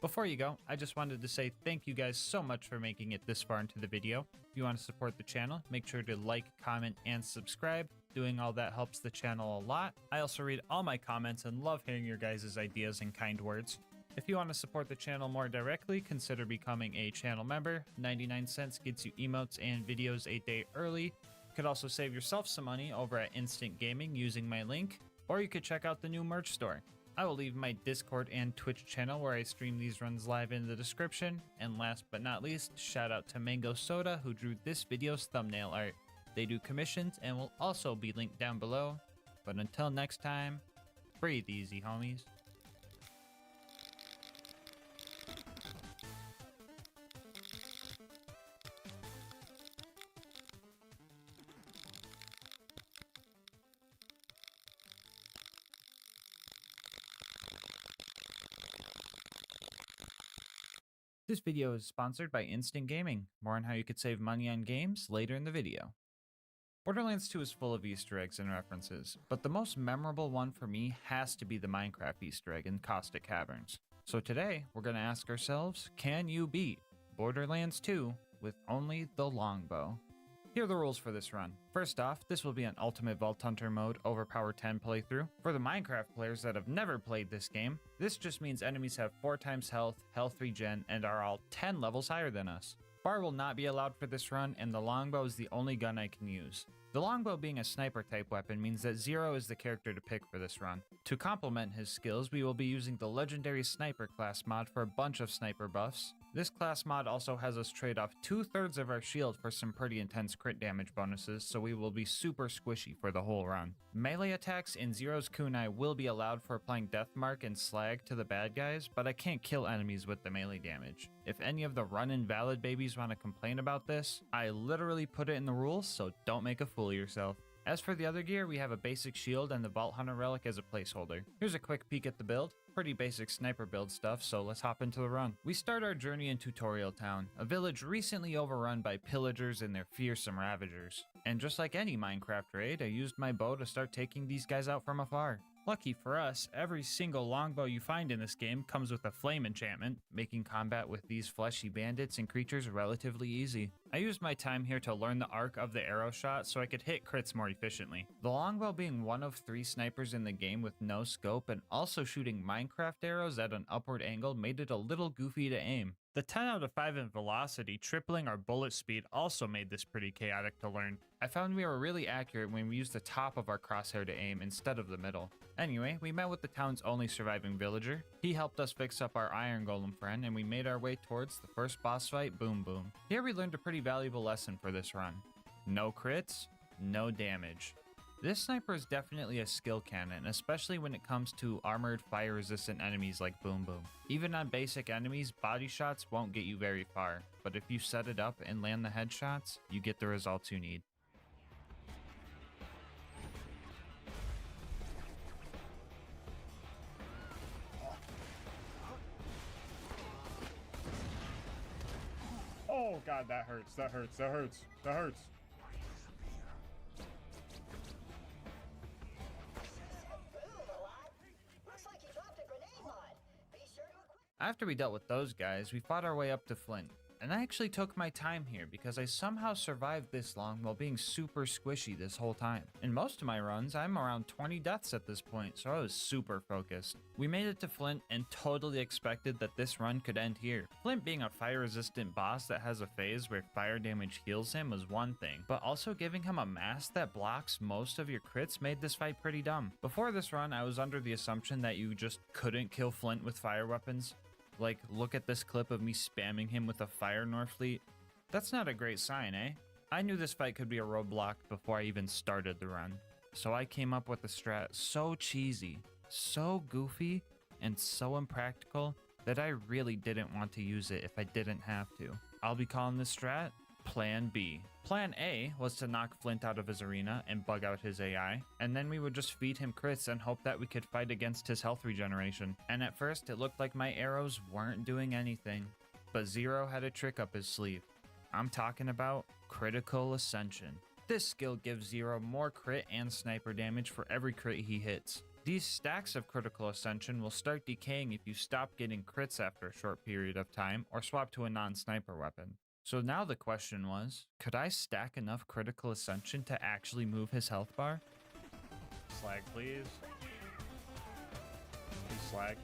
S8: Before you go, I just wanted to say thank you guys so much for making it this far into the video. If you want to support the channel, make sure to like, comment, and subscribe. Doing all that helps the channel a lot. I also read all my comments and love hearing your guys' ideas and kind words. If you want to support the channel more directly, consider becoming a channel member. 99 cents gets you emotes and videos a day early. You could also save yourself some money over at Instant Gaming using my link, or you could check out the new merch store. I will leave my Discord and Twitch channel where I stream these runs live in the description. And last but not least, shout out to Mango Soda who drew this video's thumbnail art. They do commissions and will also be linked down below. But until next time, breathe easy, homies. This video is sponsored by Instant Gaming. More on how you could save money on games later in the video. Borderlands 2 is full of Easter eggs and references, but the most memorable one for me has to be the Minecraft Easter egg in Caustic Caverns. So today, we're going to ask ourselves, can you beat Borderlands 2 with only the longbow? Here are the rules for this run. First off, this will be an Ultimate Vault Hunter mode Overpower 10 playthrough. For the Minecraft players that have never played this game, this just means enemies have 4 times health, health regen, and are all 10 levels higher than us. Fire will not be allowed for this run, and the longbow is the only gun I can use. The longbow being a sniper type weapon means that Zero is the character to pick for this run. To complement his skills, we will be using the legendary sniper class mod for a bunch of sniper buffs. This class mod also has us trade off 2/3 of our shield for some pretty intense crit damage bonuses, so we will be super squishy for the whole run. Melee attacks in Zero's kunai will be allowed for applying Deathmark and Slag to the bad guys, but I can't kill enemies with the melee damage. If any of the run invalid babies want to complain about this, I literally put it in the rules, so don't make a fool of yourself. As for the other gear, we have a basic shield and the Vault Hunter relic as a placeholder. Here's a quick peek at the build. Pretty basic sniper build stuff, so let's hop into the run. We start our journey in Tutorial Town, a village recently overrun by pillagers and their fearsome ravagers. And just like any Minecraft raid, I used my bow to start taking these guys out from afar. Lucky for us, every single longbow you find in this game comes with a flame enchantment, making combat with these fleshy bandits and creatures relatively easy. I used my time here to learn the arc of the arrow shot so I could hit crits more efficiently. The longbow being one of 3 snipers in the game with no scope and also shooting Minecraft arrows at an upward angle made it a little goofy to aim. The 10 out of 5 in velocity, tripling our bullet speed, also made this pretty chaotic to learn. I found we were really accurate when we used the top of our crosshair to aim instead of the middle. Anyway, we met with the town's only surviving villager. He helped us fix up our iron golem friend, and we made our way towards the first boss fight, Boom Boom. Here we learned a pretty valuable lesson for this run. No crits, no damage. This sniper is definitely a skill cannon, especially when it comes to armored fire-resistant enemies like Boom Boom. Even on basic enemies, body shots won't get you very far, but if you set it up and land the headshots, you get the results you need.
S14: Oh god, that hurts, that hurts, that hurts, that hurts.
S8: After we dealt with those guys, we fought our way up to Flint. And I actually took my time here because I somehow survived this long while being super squishy this whole time. In most of my runs, I'm around 20 deaths at this point, so I was super focused. We made it to Flint and totally expected that this run could end here. Flint being a fire-resistant boss that has a phase where fire damage heals him was one thing, but also giving him a mask that blocks most of your crits made this fight pretty dumb. Before this run, I was under the assumption that you just couldn't kill Flint with fire weapons. Like, look at this clip of me spamming him with a fire Norfleet. That's not a great sign, eh? I knew this fight could be a roadblock before I even started the run. So I came up with a strat so cheesy, so goofy, and so impractical that I really didn't want to use it if I didn't have to. I'll be calling this strat Plan B. Plan A was to knock Flint out of his arena and bug out his AI, and then we would just feed him crits and hope that we could fight against his health regeneration. And at first, it looked like my arrows weren't doing anything, but Zero had a trick up his sleeve. I'm talking about Critical Ascension. This skill gives Zero more crit and sniper damage for every crit he hits. These stacks of Critical Ascension will start decaying if you stop getting crits after a short period of time or swap to a non-sniper weapon. So now the question was, could I stack enough Critical Ascension to actually move his health bar?
S14: Slag, please. Please slag.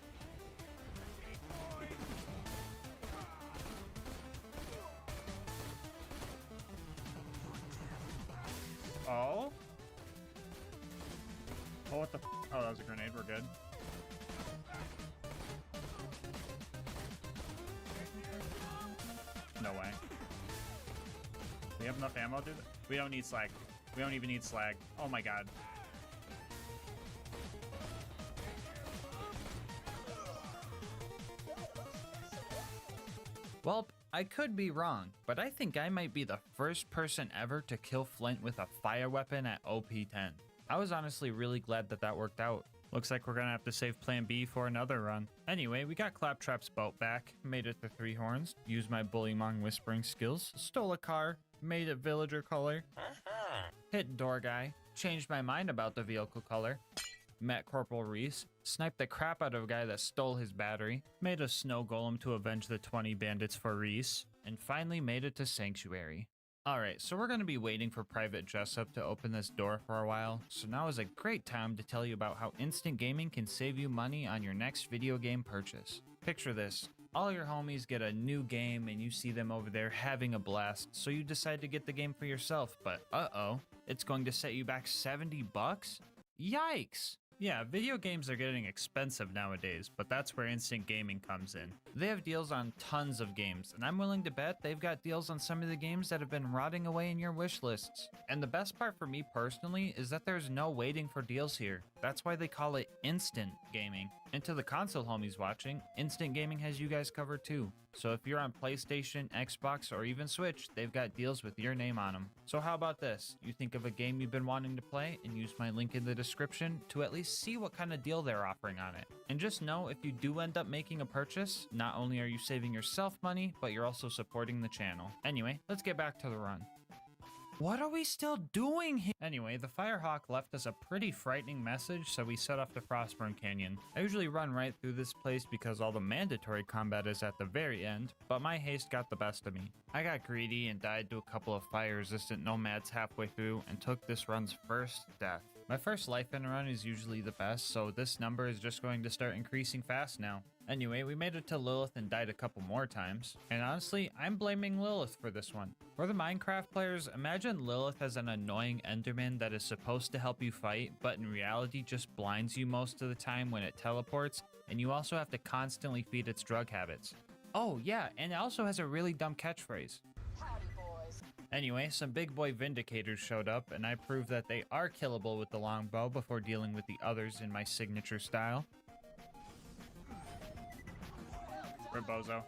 S14: Oh? Oh, what the f? Oh, that was a grenade. We're good. No way. We have enough ammo, dude? We don't need slag. We don't even need slag. Oh my god.
S8: Well, I could be wrong, but I think I might be the first person ever to kill Flint with a fire weapon at OP10. I was honestly really glad that worked out.
S14: Looks like we're gonna have to save Plan B for another run. Anyway, we got Claptrap's boat back, made it to 3 horns, used my Bullymong whispering skills, stole a car, made it villager color, hit door guy, changed my mind about the vehicle color, met Corporal Reese, sniped the crap out of a guy that stole his battery, made a snow golem to avenge the 20 bandits for Reese, and finally made it to Sanctuary. Alright, so we're going to be waiting for Private Jessup to open this door for a while, so now is a great time to tell you about how instant gaming can save you money on your next video game purchase. Picture this. All your homies get a new game and you see them over there having a blast, so you decide to get the game for yourself, but uh-oh, it's going to set you back $70? Yikes! Yeah, video games are getting expensive nowadays, but that's where instant gaming comes in. They have deals on tons of games, and I'm willing to bet they've got deals on some of the games that have been rotting away in your wish lists. And the best part for me personally is that there's no waiting for deals here. That's why they call it instant gaming. And to the console homies watching, instant gaming has you guys covered too. So if you're on PlayStation, Xbox, or even Switch, they've got deals with your name on them. So how about this? You think of a game you've been wanting to play and use my link in the description to at least see what kind of deal they're offering on it. And just know, if you do end up making a purchase, not only are you saving yourself money, but you're also supporting the channel. Anyway, let's get back to the run. What are we still doing here? Anyway, the Firehawk left us a pretty frightening message, so we set off to Frostburn Canyon. I usually run right through this place because all the mandatory combat is at the very end, but my haste got the best of me. I got greedy and died to a couple of fire-resistant nomads halfway through and took this run's first death. My first life in a run is usually the best, so this number is just going to start increasing fast now. Anyway, we made it to Lilith and died a couple more times. And honestly, I'm blaming Lilith for this one. For the Minecraft players, imagine Lilith as an annoying Enderman that is supposed to help you fight, but in reality just blinds you most of the time when it teleports, and you also have to constantly feed its drug habits. Oh yeah, and it also has a really dumb catchphrase. Anyway, some big boy Vindicators showed up, and I proved that they are killable with the longbow before dealing with the others in my signature style. Rebozo.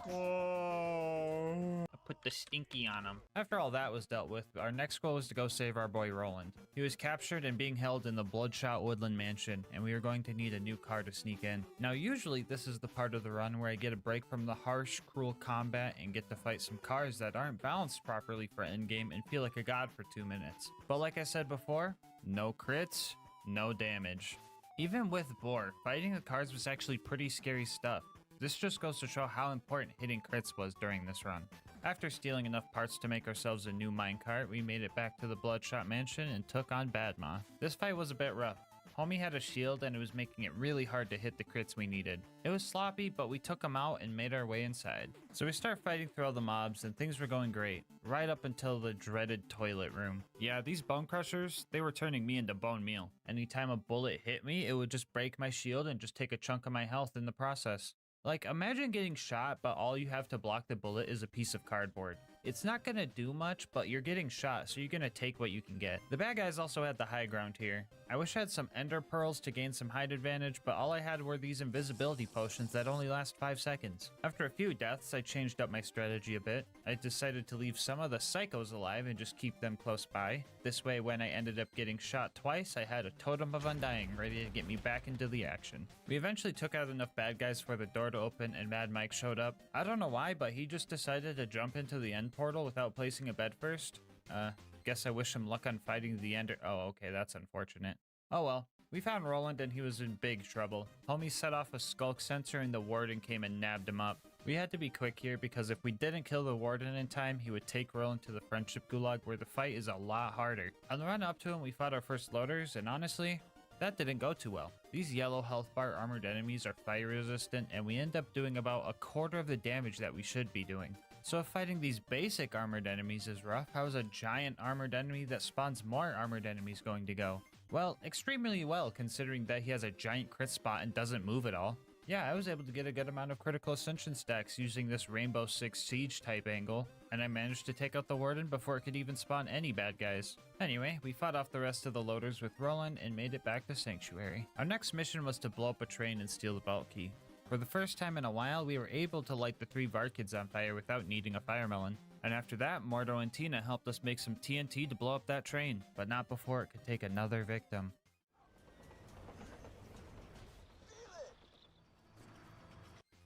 S14: Whoa. I put the stinky on him. After all that was dealt with, our next goal was to go save our boy Roland. He was captured and being held in the Bloodshot Woodland Mansion, and we were going to need a new car to sneak in. Now usually this is the part of the run where I get a break from the harsh, cruel combat and get to fight some cars that aren't balanced properly for endgame and feel like a god for 2 minutes. But like I said before, no crits, no damage. Even with Boar, fighting the cars was actually pretty scary stuff. This just goes to show how important hitting crits was during this run. After stealing enough parts to make ourselves a new minecart, we made it back to the Bloodshot Mansion and took on Badmoth. This fight was a bit rough. Homie had a shield and it was making it really hard to hit the crits we needed. It was sloppy, but we took him out and made our way inside. So we start fighting through all the mobs and things were going great, right up until the dreaded toilet room. Yeah, these bone crushers, they were turning me into bone meal. Anytime a bullet hit me, it would just break my shield and just take a chunk of my health in the process. Like, imagine getting shot, but all you have to block the bullet is a piece of cardboard.
S8: It's not gonna do much, but you're getting shot, so you're gonna take what you can get. The bad guys also had the high ground here. I wish I had some ender pearls to gain some height advantage, but all I had were these invisibility potions that only last 5 seconds. After a few deaths, I changed up my strategy a bit. I decided to leave some of the psychos alive and just keep them close by. This way, when I ended up getting shot twice, I had a totem of undying ready to get me back into the action. We eventually took out enough bad guys for the door to open and Mad Mike showed up. I don't know why, but he just decided to jump into the end portal without placing a bed first. Guess I wish him luck on fighting the ender. Oh, okay, that's unfortunate. Oh well. We found Roland and he was in big trouble. Homie set off a skulk sensor and the warden came and nabbed him up. We had to be quick here because if we didn't kill the warden in time, he would take Roland to the friendship gulag where the fight is a lot harder. On the run up to him, we fought our first loaders and honestly, that didn't go too well. These yellow health bar armored enemies are fire resistant and we end up doing about a quarter of the damage that we should be doing. So if fighting these basic armored enemies is rough, how is a giant armored enemy that spawns more armored enemies going to go? Well, extremely well considering that he has a giant crit spot and doesn't move at all. Yeah, I was able to get a good amount of critical ascension stacks using this Rainbow Six Siege type angle, and I managed to take out the warden before it could even spawn any bad guys. Anyway, we fought off the rest of the loaders with Roland and made it back to Sanctuary. Our next mission was to blow up a train and steal the vault key. For the first time in a while, we were able to light the 3 Vard kids on fire without needing a fire melon. And after that, Mordo and Tina helped us make some TNT to blow up that train, but not before it could take another victim.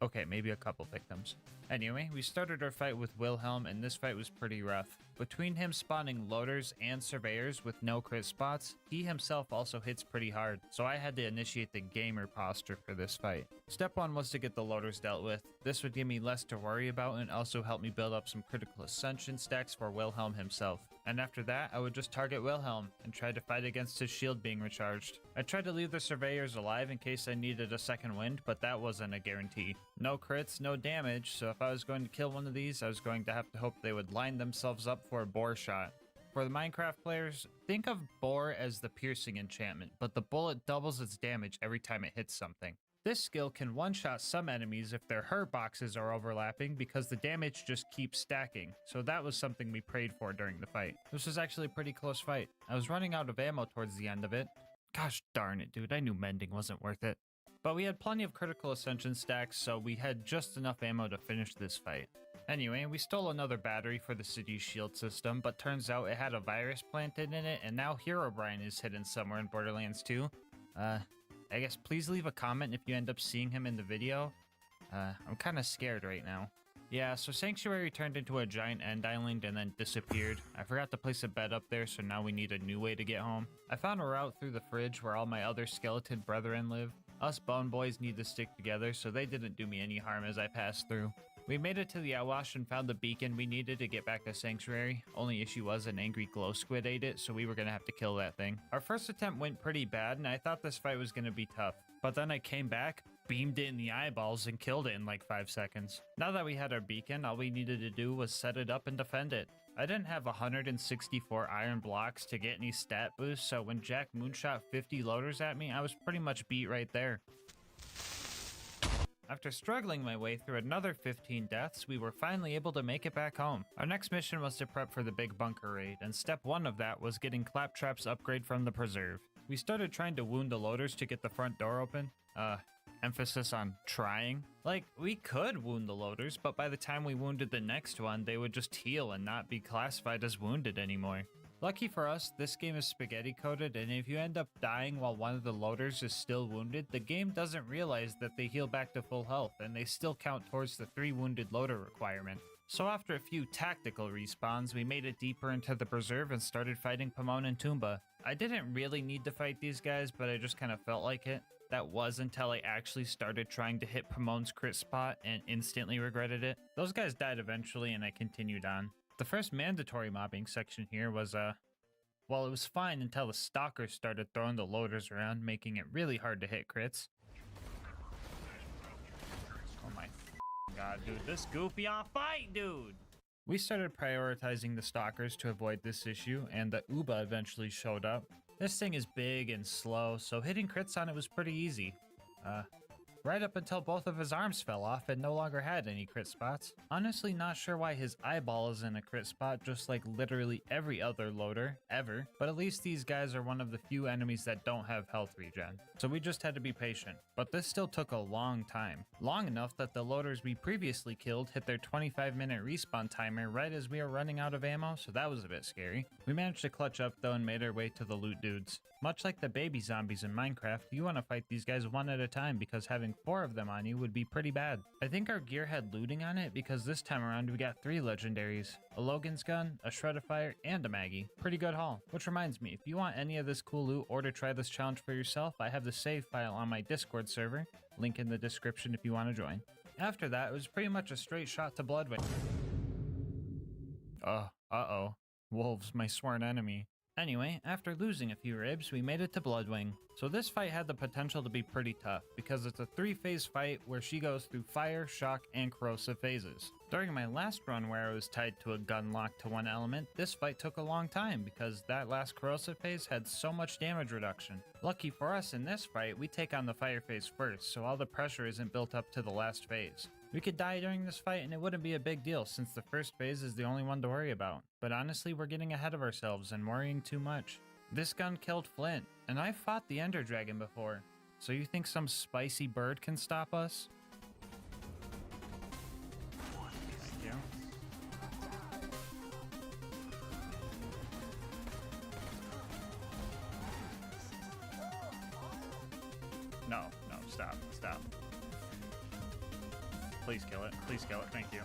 S8: Okay, maybe a couple victims. Anyway, we started our fight with Wilhelm, and this fight was pretty rough. Between him spawning loaders and surveyors with no crit spots, he himself also hits pretty hard, so I had to initiate the gamer posture for this fight. Step 1 was to get the loaders dealt with. This would give me less to worry about and also help me build up some critical ascension stacks for Wilhelm himself. And after that, I would just target Wilhelm and try to fight against his shield being recharged. I tried to leave the surveyors alive in case I needed a second wind, but that wasn't a guarantee. No crits, no damage, so if I was going to kill one of these, I was going to have to hope they would line themselves up for a boar shot. For the Minecraft players, think of boar as the piercing enchantment, but the bullet doubles its damage every time it hits something. This skill can one-shot some enemies if their hurt boxes are overlapping because the damage just keeps stacking, so that was something we prayed for during the fight. This was actually a pretty close fight. I was running out of ammo towards the end of it. Gosh darn it, dude, I knew mending wasn't worth it. But we had plenty of critical ascension stacks, so we had just enough ammo to finish this fight. Anyway, we stole another battery for the city's shield system, but turns out it had a virus planted in it, and now Herobrine is hidden somewhere in Borderlands 2. I guess please leave a comment if you end up seeing him in the video. I'm kind of scared right now. Yeah, so Sanctuary turned into a giant end island and then disappeared. I forgot to place a bed up there, so now we need a new way to get home. I found a route through the fridge where all my other skeleton brethren live. Us bone boys need to stick together, so they didn't do me any harm as I passed through. We made it to the outwash and found the beacon we needed to get back to Sanctuary. Only issue was an angry glow squid ate it, so we were gonna have to kill that thing. Our first attempt went pretty bad, and I thought this fight was gonna be tough. But then I came back, beamed it in the eyeballs, and killed it in like 5 seconds. Now that we had our beacon, all we needed to do was set it up and defend it. I didn't have 164 iron blocks to get any stat boosts, so when Jack moonshot 50 loaders at me, I was pretty much beat right there. After struggling my way through another 15 deaths, we were finally able to make it back home. Our next mission was to prep for the big bunker raid, and step 1 of that was getting Claptrap's upgrade from the preserve. We started trying to wound the loaders to get the front door open. Emphasis on trying. Like, we could wound the loaders, but by the time we wounded the next one, they would just heal and not be classified as wounded anymore. Lucky for us, this game is spaghetti coded, and if you end up dying while one of the loaders is still wounded, the game doesn't realize that they heal back to full health, and they still count towards the 3 wounded loader requirement. So after a few tactical respawns, we made it deeper into the preserve and started fighting Pomone and Toomba. I didn't really need to fight these guys, but I just kind of felt like it. That was until I actually started trying to hit Pomone's crit spot and instantly regretted it. Those guys died eventually and I continued on. The first mandatory mobbing section here was, well, it was fine until the stalkers started throwing the loaders around, making it really hard to hit crits. Oh my god, dude, this goofy off fight, dude! We started prioritizing the stalkers to avoid this issue, and the Uba eventually showed up. This thing is big and slow, so hitting crits on it was pretty easy. right up until both of his arms fell off and no longer had any crit spots. Honestly, not sure why his eyeball is in a crit spot, just like literally every other loader, ever, but at least these guys are one of the few enemies that don't have health regen, so we just had to be patient. But this still took a long time. Long enough that the loaders we previously killed hit their 25-minute respawn timer right as we were running out of ammo, so that was a bit scary. We managed to clutch up though and made our way to the loot dudes. Much like the baby zombies in Minecraft, you want to fight these guys one at a time because having 4 of them on you would be pretty bad. I think our gear had looting on it because this time around we got 3 legendaries. A Logan's gun, a Shred-a-Fire, and a Maggie. Pretty good haul. Which reminds me, if you want any of this cool loot or to try this challenge for yourself, I have the save file on my Discord server. Link in the description if you want to join. After that, it was pretty much a straight shot to Bloodwing. Uh-oh. Wolves, my sworn enemy. Anyway, after losing a few ribs, we made it to Bloodwing. So this fight had the potential to be pretty tough, because it's a 3-phase fight where she goes through fire, shock, and corrosive phases. During my last run where I was tied to a gun locked to one element, this fight took a long time because that last corrosive phase had so much damage reduction. Lucky for us in this fight, we take on the fire phase first, so all the pressure isn't built up to the last phase. We could die during this fight and it wouldn't be a big deal since the first phase is the only one to worry about. But honestly, we're getting ahead of ourselves and worrying too much. This gun killed Flint, and I fought the Ender Dragon before. So you think some spicy bird can stop us? Thank you. No, stop. Please kill it, thank you.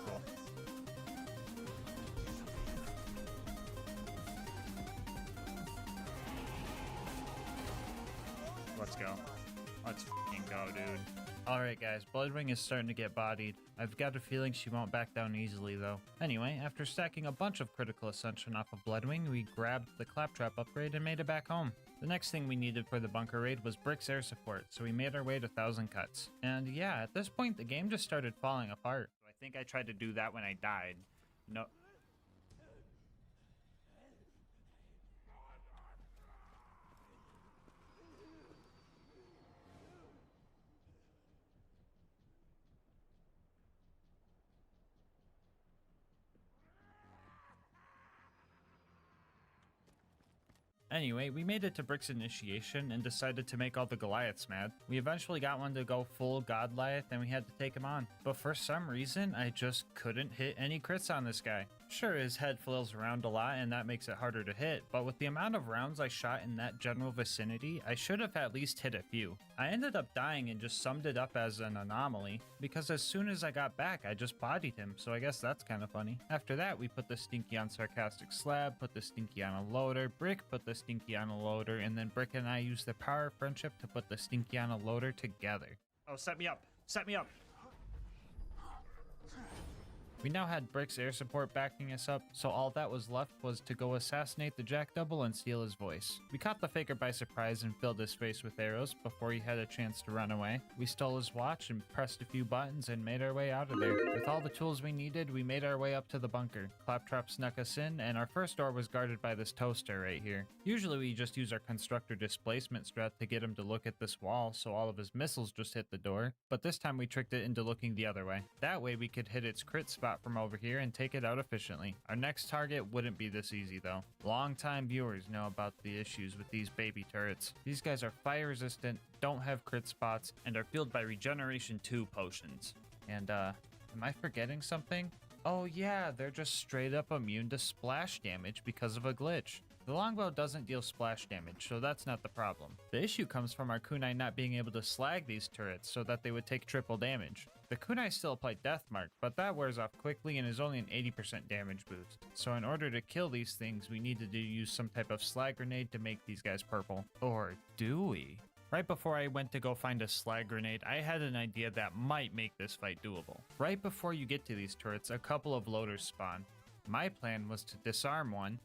S8: Cool. Let's go. Let's f***ing go, dude. Alright guys, Bloodwing is starting to get bodied. I've got a feeling she won't back down easily though. Anyway, after stacking a bunch of critical ascension off of Bloodwing, we grabbed the Claptrap upgrade and made it back home. The next thing we needed for the bunker raid was Brick's air support, so we made our way to 1000 Cuts. And yeah, at this point the game just started falling apart. I think I tried to do that when I died. No. Anyway, we made it to Brick's initiation and decided to make all the Goliaths mad. We eventually got one to go full Godliath and we had to take him on. But for some reason, I just couldn't hit any crits on this guy. Sure, his head flails around a lot and that makes it harder to hit, but with the amount of rounds I shot in that general vicinity, I should have at least hit a few. I ended up dying and just summed it up as an anomaly, because as soon as I got back, I just bodied him, so I guess that's kind of funny. After that, we put the Stinky on Sarcastic Slab, put the Stinky on a loader, Brick put the Stinky on a loader, and then Brick and I used the power of friendship to put the Stinky on a loader together. Oh, set me up! Set me up! We now had Brick's air support backing us up, so all that was left was to go assassinate the Jack Double and steal his voice. We caught the faker by surprise and filled his face with arrows before he had a chance to run away. We stole his watch and pressed a few buttons and made our way out of there. With all the tools we needed, we made our way up to the bunker. Claptrap snuck us in, and our first door was guarded by this toaster right here. Usually we just use our constructor displacement strat to get him to look at this wall so all of his missiles just hit the door, but this time we tricked it into looking the other way. That way we could hit its crit spot from over here and take it out efficiently. Our next target wouldn't be this easy though. Long-time viewers know about the issues with these baby turrets. These guys are fire resistant, don't have crit spots, and are fueled by Regeneration 2 potions. And am I forgetting something? Oh yeah, they're just straight up immune to splash damage because of a glitch. The longbow doesn't deal splash damage, so that's not the problem. The issue comes from our kunai not being able to slag these turrets so that they would take triple damage. The kunai still apply Death Mark, but that wears off quickly and is only an 80% damage boost. So in order to kill these things, we needed to use some type of slag grenade to make these guys purple. Or do we? Right before I went to go find a slag grenade, I had an idea that might make this fight doable. Right before you get to these turrets, a couple of loaders spawn. My plan was to disarm one,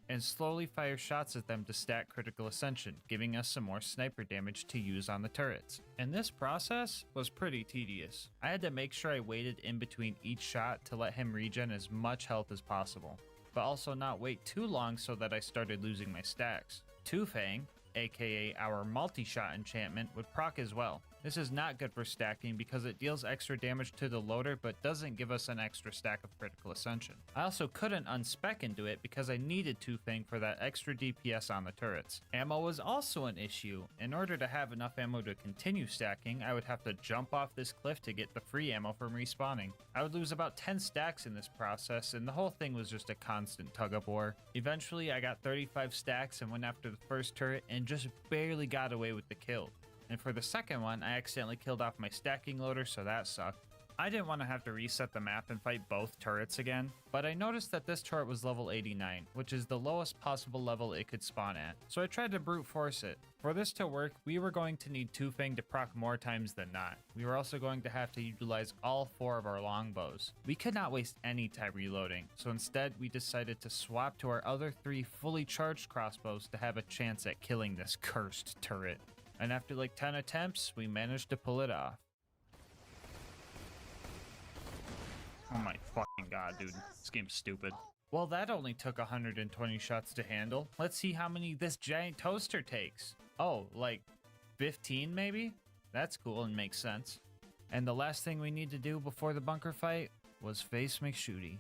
S8: and slowly fire shots at them to stack critical ascension, giving us some more sniper damage to use on the turrets. And this process was pretty tedious. I had to make sure I waited in between each shot to let him regen as much health as possible, but also not wait too long so that I started losing my stacks. Two Fang, aka our multi-shot enchantment, would proc as well. This is not good for stacking because it deals extra damage to the loader but doesn't give us an extra stack of critical ascension. I also couldn't unspec into it because I needed Two Fang for that extra DPS on the turrets. Ammo was also an issue. In order to have enough ammo to continue stacking, I would have to jump off this cliff to get the free ammo from respawning. I would lose about 10 stacks in this process, and the whole thing was just a constant tug of war. Eventually I got 35 stacks and went after the first turret and just barely got away with the kill. And for the second one, I accidentally killed off my stacking loader, so that sucked. I didn't want to have to reset the map and fight both turrets again, but I noticed that this turret was level 89, which is the lowest possible level it could spawn at, so I tried to brute force it. For this to work, we were going to need Two Fang to proc more times than not. We were also going to have to utilize all 4 of our longbows. We could not waste any time reloading, so instead we decided to swap to our other 3 fully charged crossbows to have a chance at killing this cursed turret. And after like 10 attempts, we managed to pull it off. Oh my fucking god, dude. This game's stupid. Well, that only took 120 shots to handle. Let's see how many this giant toaster takes. Oh, like 15 maybe? That's cool and makes sense. And the last thing we need to do before the bunker fight was face McShooty.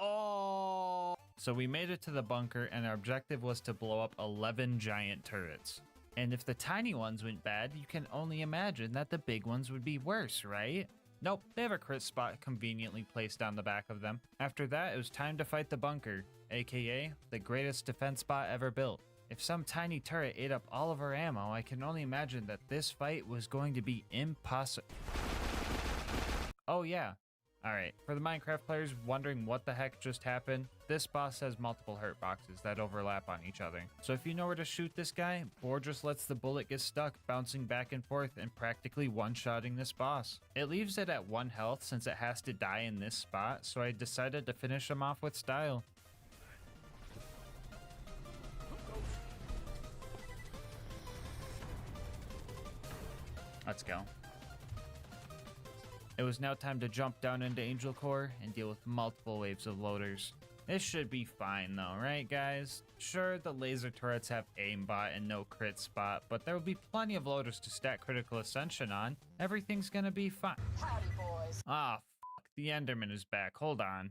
S8: Oh! So we made it to the bunker and our objective was to blow up 11 giant turrets. And if the tiny ones went bad, you can only imagine that the big ones would be worse, right? Nope, they have a crit spot conveniently placed on the back of them. After that, it was time to fight the bunker, aka the greatest defense spot ever built. If some tiny turret ate up all of our ammo, I can only imagine that this fight was going to be impossible. Oh yeah. Alright, for the Minecraft players wondering what the heck just happened, this boss has multiple hurt boxes that overlap on each other. So if you know where to shoot this guy, Boar just lets the bullet get stuck, bouncing back and forth and practically one-shotting this boss. It leaves it at 1 health since it has to die in this spot, so I decided to finish him off with style. Let's go. It was now time to jump down into Angel Core and deal with multiple waves of loaders. This should be fine though, right guys? Sure, the laser turrets have aimbot and no crit spot, but there will be plenty of loaders to stack critical ascension on. Everything's gonna be fine.
S3: Howdy, boys.
S8: Ah, fuck, the Enderman is back, hold on.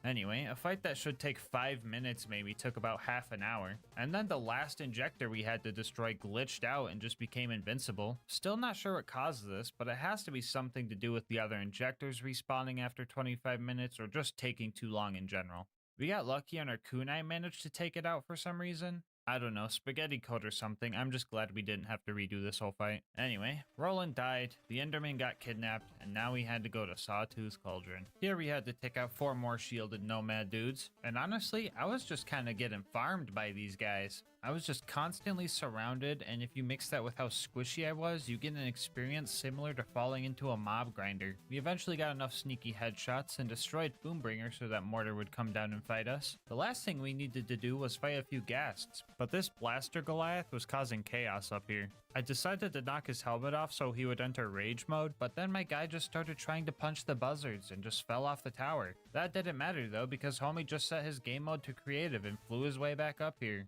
S8: Anyway, a fight that should take 5 minutes maybe took about half an hour, and then the last injector we had to destroy glitched out and just became invincible. Still not sure what caused this, but it has to be something to do with the other injectors respawning after 25 minutes or just taking too long in general. We got lucky and our kunai managed to take it out for some reason. I don't know, spaghetti code or something. I'm just glad we didn't have to redo this whole fight. Anyway, Roland died, the Enderman got kidnapped, and now we had to go to Sawtooth Cauldron. Here we had to take out 4 more shielded nomad dudes, and honestly, I was just kind of getting farmed by these guys. I was just constantly surrounded, and if you mix that with how squishy I was, you get an experience similar to falling into a mob grinder. We eventually got enough sneaky headshots and destroyed Boombringer so that Mortar would come down and fight us. The last thing we needed to do was fight a few ghasts, but this blaster Goliath was causing chaos up here. I decided to knock his helmet off so he would enter rage mode, but then my guy just started trying to punch the buzzards and just fell off the tower. That didn't matter though, because homie just set his game mode to creative and flew his way back up here.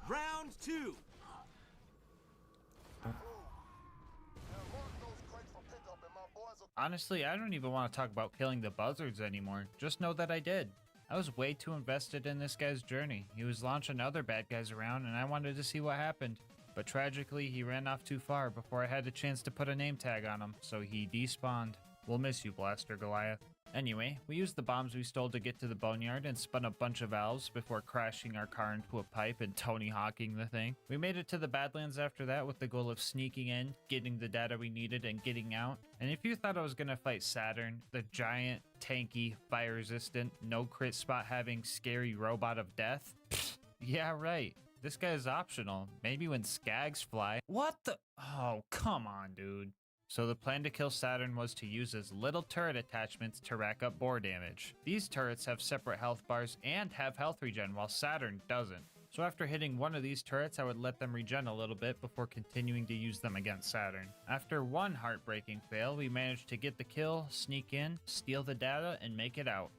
S12: Round 2.
S8: Honestly, I don't even want to talk about killing the buzzards anymore. Just know that I did. I was way too invested in this guy's journey. He was launching other bad guys around and I wanted to see what happened. But tragically, he ran off too far before I had a chance to put a name tag on him, so he despawned. We'll miss you, Blaster Goliath. Anyway, we used the bombs we stole to get to the boneyard and spun a bunch of valves before crashing our car into a pipe and Tony Hawking the thing. We made it to the Badlands after that with the goal of sneaking in, getting the data we needed, and getting out. And if you thought I was gonna fight Saturn, the giant, tanky, fire-resistant, no crit spot having scary robot of death, yeah, right. This guy is optional. Maybe when skags fly. What the? Oh, come on, dude. So the plan to kill Saturn was to use his little turret attachments to rack up bore damage. These turrets have separate health bars and have health regen, while Saturn doesn't. So after hitting one of these turrets, I would let them regen a little bit before continuing to use them against Saturn. After one heartbreaking fail, we managed to get the kill, sneak in, steal the data, and make it out.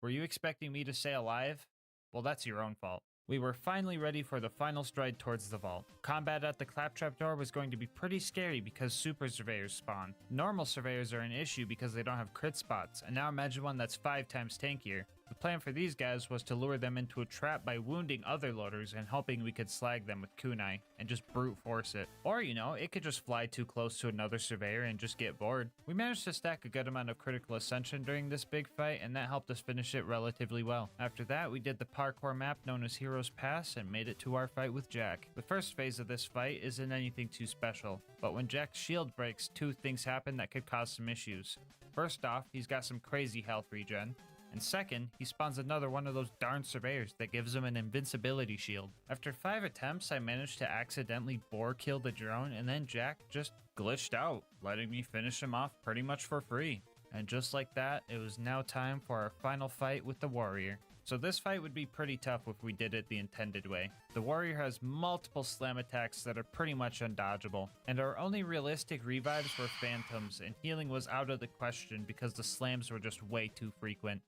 S8: Were you expecting me to stay alive? Well, that's your own fault. We were finally ready for the final stride towards the vault. Combat at the claptrap door was going to be pretty scary because super surveyors spawn. Normal surveyors are an issue because they don't have crit spots, and now imagine one that's 5 times tankier. The plan for these guys was to lure them into a trap by wounding other loaders and hoping we could slag them with kunai and just brute force it. Or, you know, it could just fly too close to another surveyor and just get bored. We managed to stack a good amount of critical ascension during this big fight, and that helped us finish it relatively well. After that, we did the parkour map known as Heroes Pass and made it to our fight with Jack. The first phase of this fight isn't anything too special, but when Jack's shield breaks, 2 things happen that could cause some issues. First off, he's got some crazy health regen. And second, he spawns another one of those darn surveyors that gives him an invincibility shield. After 5 attempts, I managed to accidentally bore kill the drone, and then Jack just glitched out, letting me finish him off pretty much for free. And just like that, it was now time for our final fight with the warrior. So this fight would be pretty tough if we did it the intended way. The warrior has multiple slam attacks that are pretty much undodgeable, and our only realistic revives were phantoms, and healing was out of the question because the slams were just way too frequent.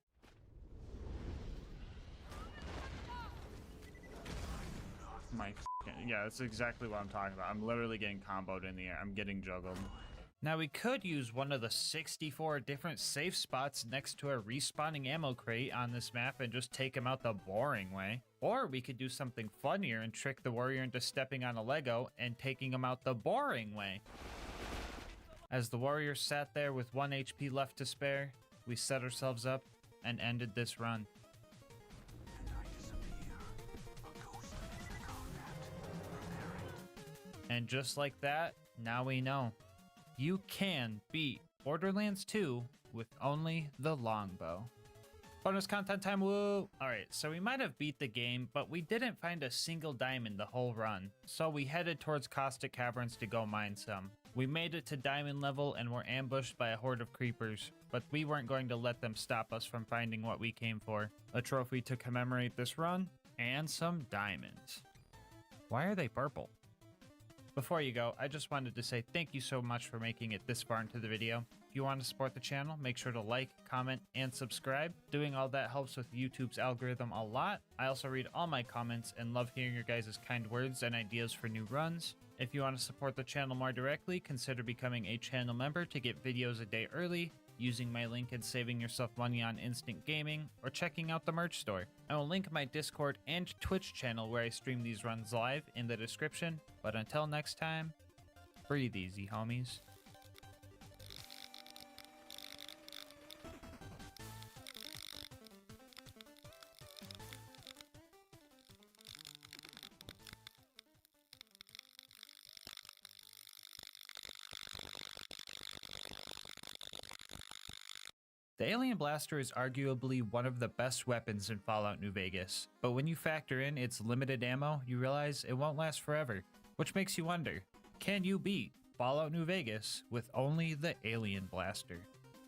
S8: Yeah, that's exactly what I'm talking about. I'm literally getting comboed in the air. I'm getting juggled. Now we could use one of the 64 different safe spots next to a respawning ammo crate on this map and just take him out the boring way. Or we could do something funnier and trick the warrior into stepping on a Lego and taking him out the boring way. As the warrior sat there with 1 HP left to spare, we set ourselves up and ended this run. And just like that, now we know. You can beat Borderlands 2 with only the longbow. Bonus content time, woo! Alright, so we might have beat the game, but we didn't find a single diamond the whole run. So we headed towards Caustic Caverns to go mine some. We made it to diamond level and were ambushed by a horde of creepers, but we weren't going to let them stop us from finding what we came for. A trophy to commemorate this run, and some diamonds. Why are they purple? Before you go, I just wanted to say thank you so much for making it this far into the video. If you want to support the channel, make sure to like, comment, and subscribe. Doing all that helps with YouTube's algorithm a lot. I also read all my comments and love hearing your guys' kind words and ideas for new runs. If you want to support the channel more directly, consider becoming a channel member to get videos a day early, using my link and saving yourself money on instant gaming, or checking out the merch store. I will link my Discord and Twitch channel where I stream these runs live in the description, but until next time, breathe easy, homies. The Alien Blaster is arguably one of the best weapons in Fallout New Vegas, but when you factor in its limited ammo, you realize it won't last forever. Which makes you wonder, can you beat Fallout New Vegas with only the Alien Blaster?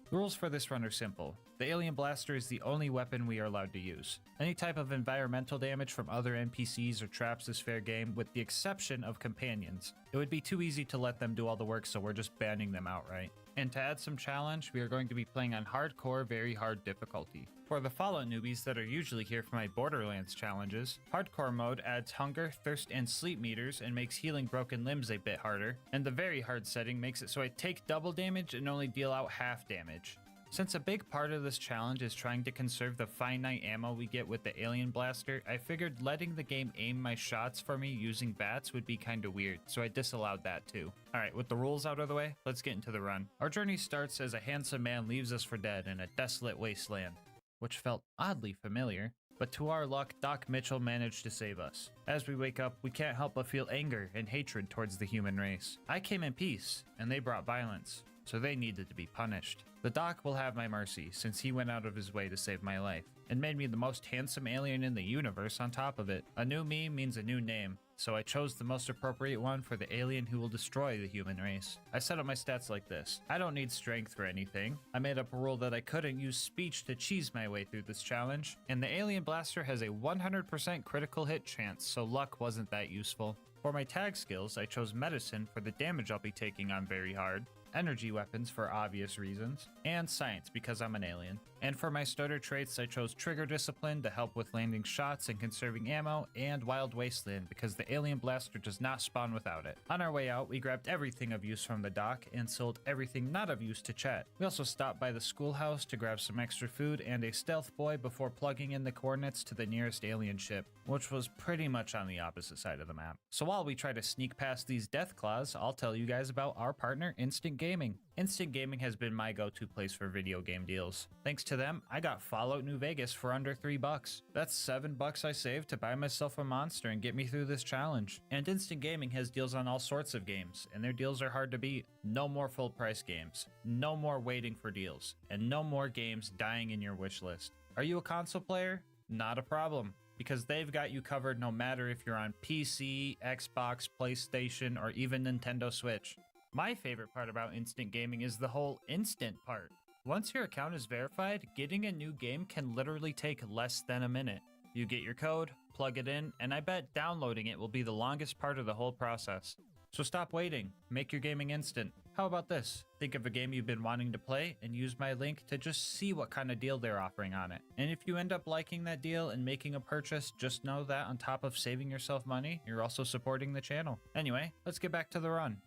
S8: The rules for this run are simple. The Alien Blaster is the only weapon we are allowed to use. Any type of environmental damage from other NPCs or traps is fair game, with the exception of companions. It would be too easy to let them do all the work, so we're just banning them outright. And to add some challenge, we are going to be playing on hardcore, very hard difficulty. For the Fallout newbies that are usually here for my Borderlands challenges, hardcore mode adds hunger, thirst, and sleep meters and makes healing broken limbs a bit harder, and the very hard setting makes it so I take double damage and only deal out half damage. Since a big part of this challenge is trying to conserve the finite ammo we get with the alien blaster, I figured letting the game aim my shots for me using bats would be kinda weird, so I disallowed that too. Alright, with the rules out of the way, let's get into the run. Our journey starts as a handsome man leaves us for dead in a desolate wasteland, which felt oddly familiar. But to our luck, Doc Mitchell managed to save us. As we wake up, we can't help but feel anger and hatred towards the human race. I came in peace, and they brought violence, so they needed to be punished. The Doc will have my mercy, since he went out of his way to save my life, and made me the most handsome alien in the universe on top of it. A new me means a new name, so I chose the most appropriate one for the alien who will destroy the human race. I set up my stats like this. I don't need strength for anything. I made up a rule that I couldn't use speech to cheese my way through this challenge, and the alien blaster has a 100% critical hit chance, so luck wasn't that useful. For my tag skills, I chose medicine for the damage I'll be taking on very hard, energy weapons for obvious reasons, and science because I'm an alien. And for my starter traits, I chose trigger discipline to help with landing shots and conserving ammo, and wild wasteland because the alien blaster does not spawn without it. On our way out, we grabbed everything of use from the dock and sold everything not of use to Chet. We also stopped by the schoolhouse to grab some extra food and a stealth boy before plugging in the coordinates to the nearest alien ship, which was pretty much on the opposite side of the map. So while we try to sneak past these death claws, I'll tell you guys about our partner, Instant Gaming. Instant Gaming has been my go-to place for video game deals. Thanks to them, I got Fallout New Vegas for under $3. That's $7 I saved to buy myself a monster and get me through this challenge. And Instant Gaming has deals on all sorts of games, and their deals are hard to beat. No more full price games, no more waiting for deals, and no more games dying in your wish list. Are you a console player? Not a problem, because they've got you covered no matter if you're on PC, Xbox, PlayStation, or even Nintendo Switch. My favorite part about Instant Gaming is the whole instant part. Once your account is verified, getting a new game can literally take less than a minute. You get your code, plug it in, and I bet downloading it will be the longest part of the whole process. So stop waiting, make your gaming instant. How about this? Think of a game you've been wanting to play and use my link to just see what kind of deal they're offering on it. And if you end up liking that deal and making a purchase, just know that on top of saving yourself money, you're also supporting the channel. Anyway, let's get back to the run.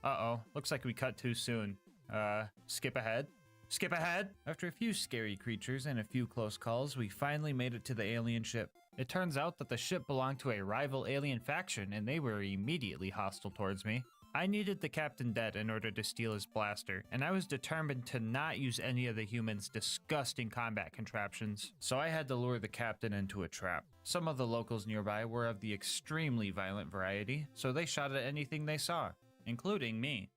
S8: Uh-oh, looks like we cut too soon. Skip ahead? Skip ahead? After a few scary creatures and a few close calls, we finally made it to the alien ship. It turns out that the ship belonged to a rival alien faction and they were immediately hostile towards me. I needed the captain dead in order to steal his blaster, and I was determined to not use any of the humans' disgusting combat contraptions, so I had to lure the captain into a trap. Some of the locals nearby were of the extremely violent variety, so they shot at anything they saw, including me.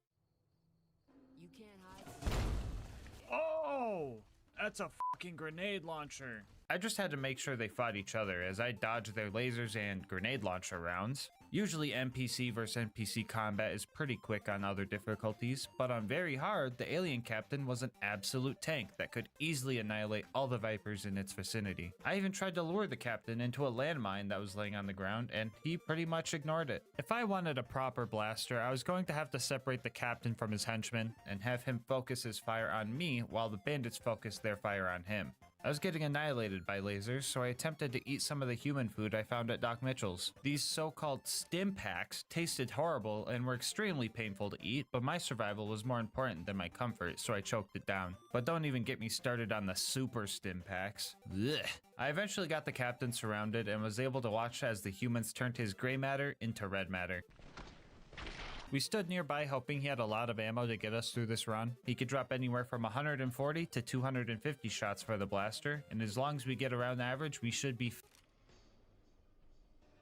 S15: You can't hide.
S8: Oh! That's a fucking grenade launcher. I just had to make sure they fought each other as I dodged their lasers and grenade launcher rounds. Usually NPC versus NPC combat is pretty quick on other difficulties, but on very hard, the alien captain was an absolute tank that could easily annihilate all the Vipers in its vicinity. I even tried to lure the captain into a landmine that was laying on the ground, and he pretty much ignored it. If I wanted a proper blaster, I was going to have to separate the captain from his henchmen and have him focus his fire on me while the bandits focused their fire on him. I was getting annihilated by lasers, so I attempted to eat some of the human food I found at Doc Mitchell's. These so-called stim packs tasted horrible and were extremely painful to eat, but my survival was more important than my comfort, so I choked it down. But don't even get me started on the super stim packs. Ugh. I eventually got the captain surrounded and was able to watch as the humans turned his gray matter into red matter. We stood nearby hoping he had a lot of ammo to get us through this run. He could drop anywhere from 140 to 250 shots for the blaster, and as long as we get around average, we should be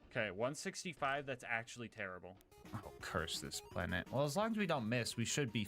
S8: okay, 165, that's actually terrible. Oh, curse this planet. Well, as long as we don't miss, we should be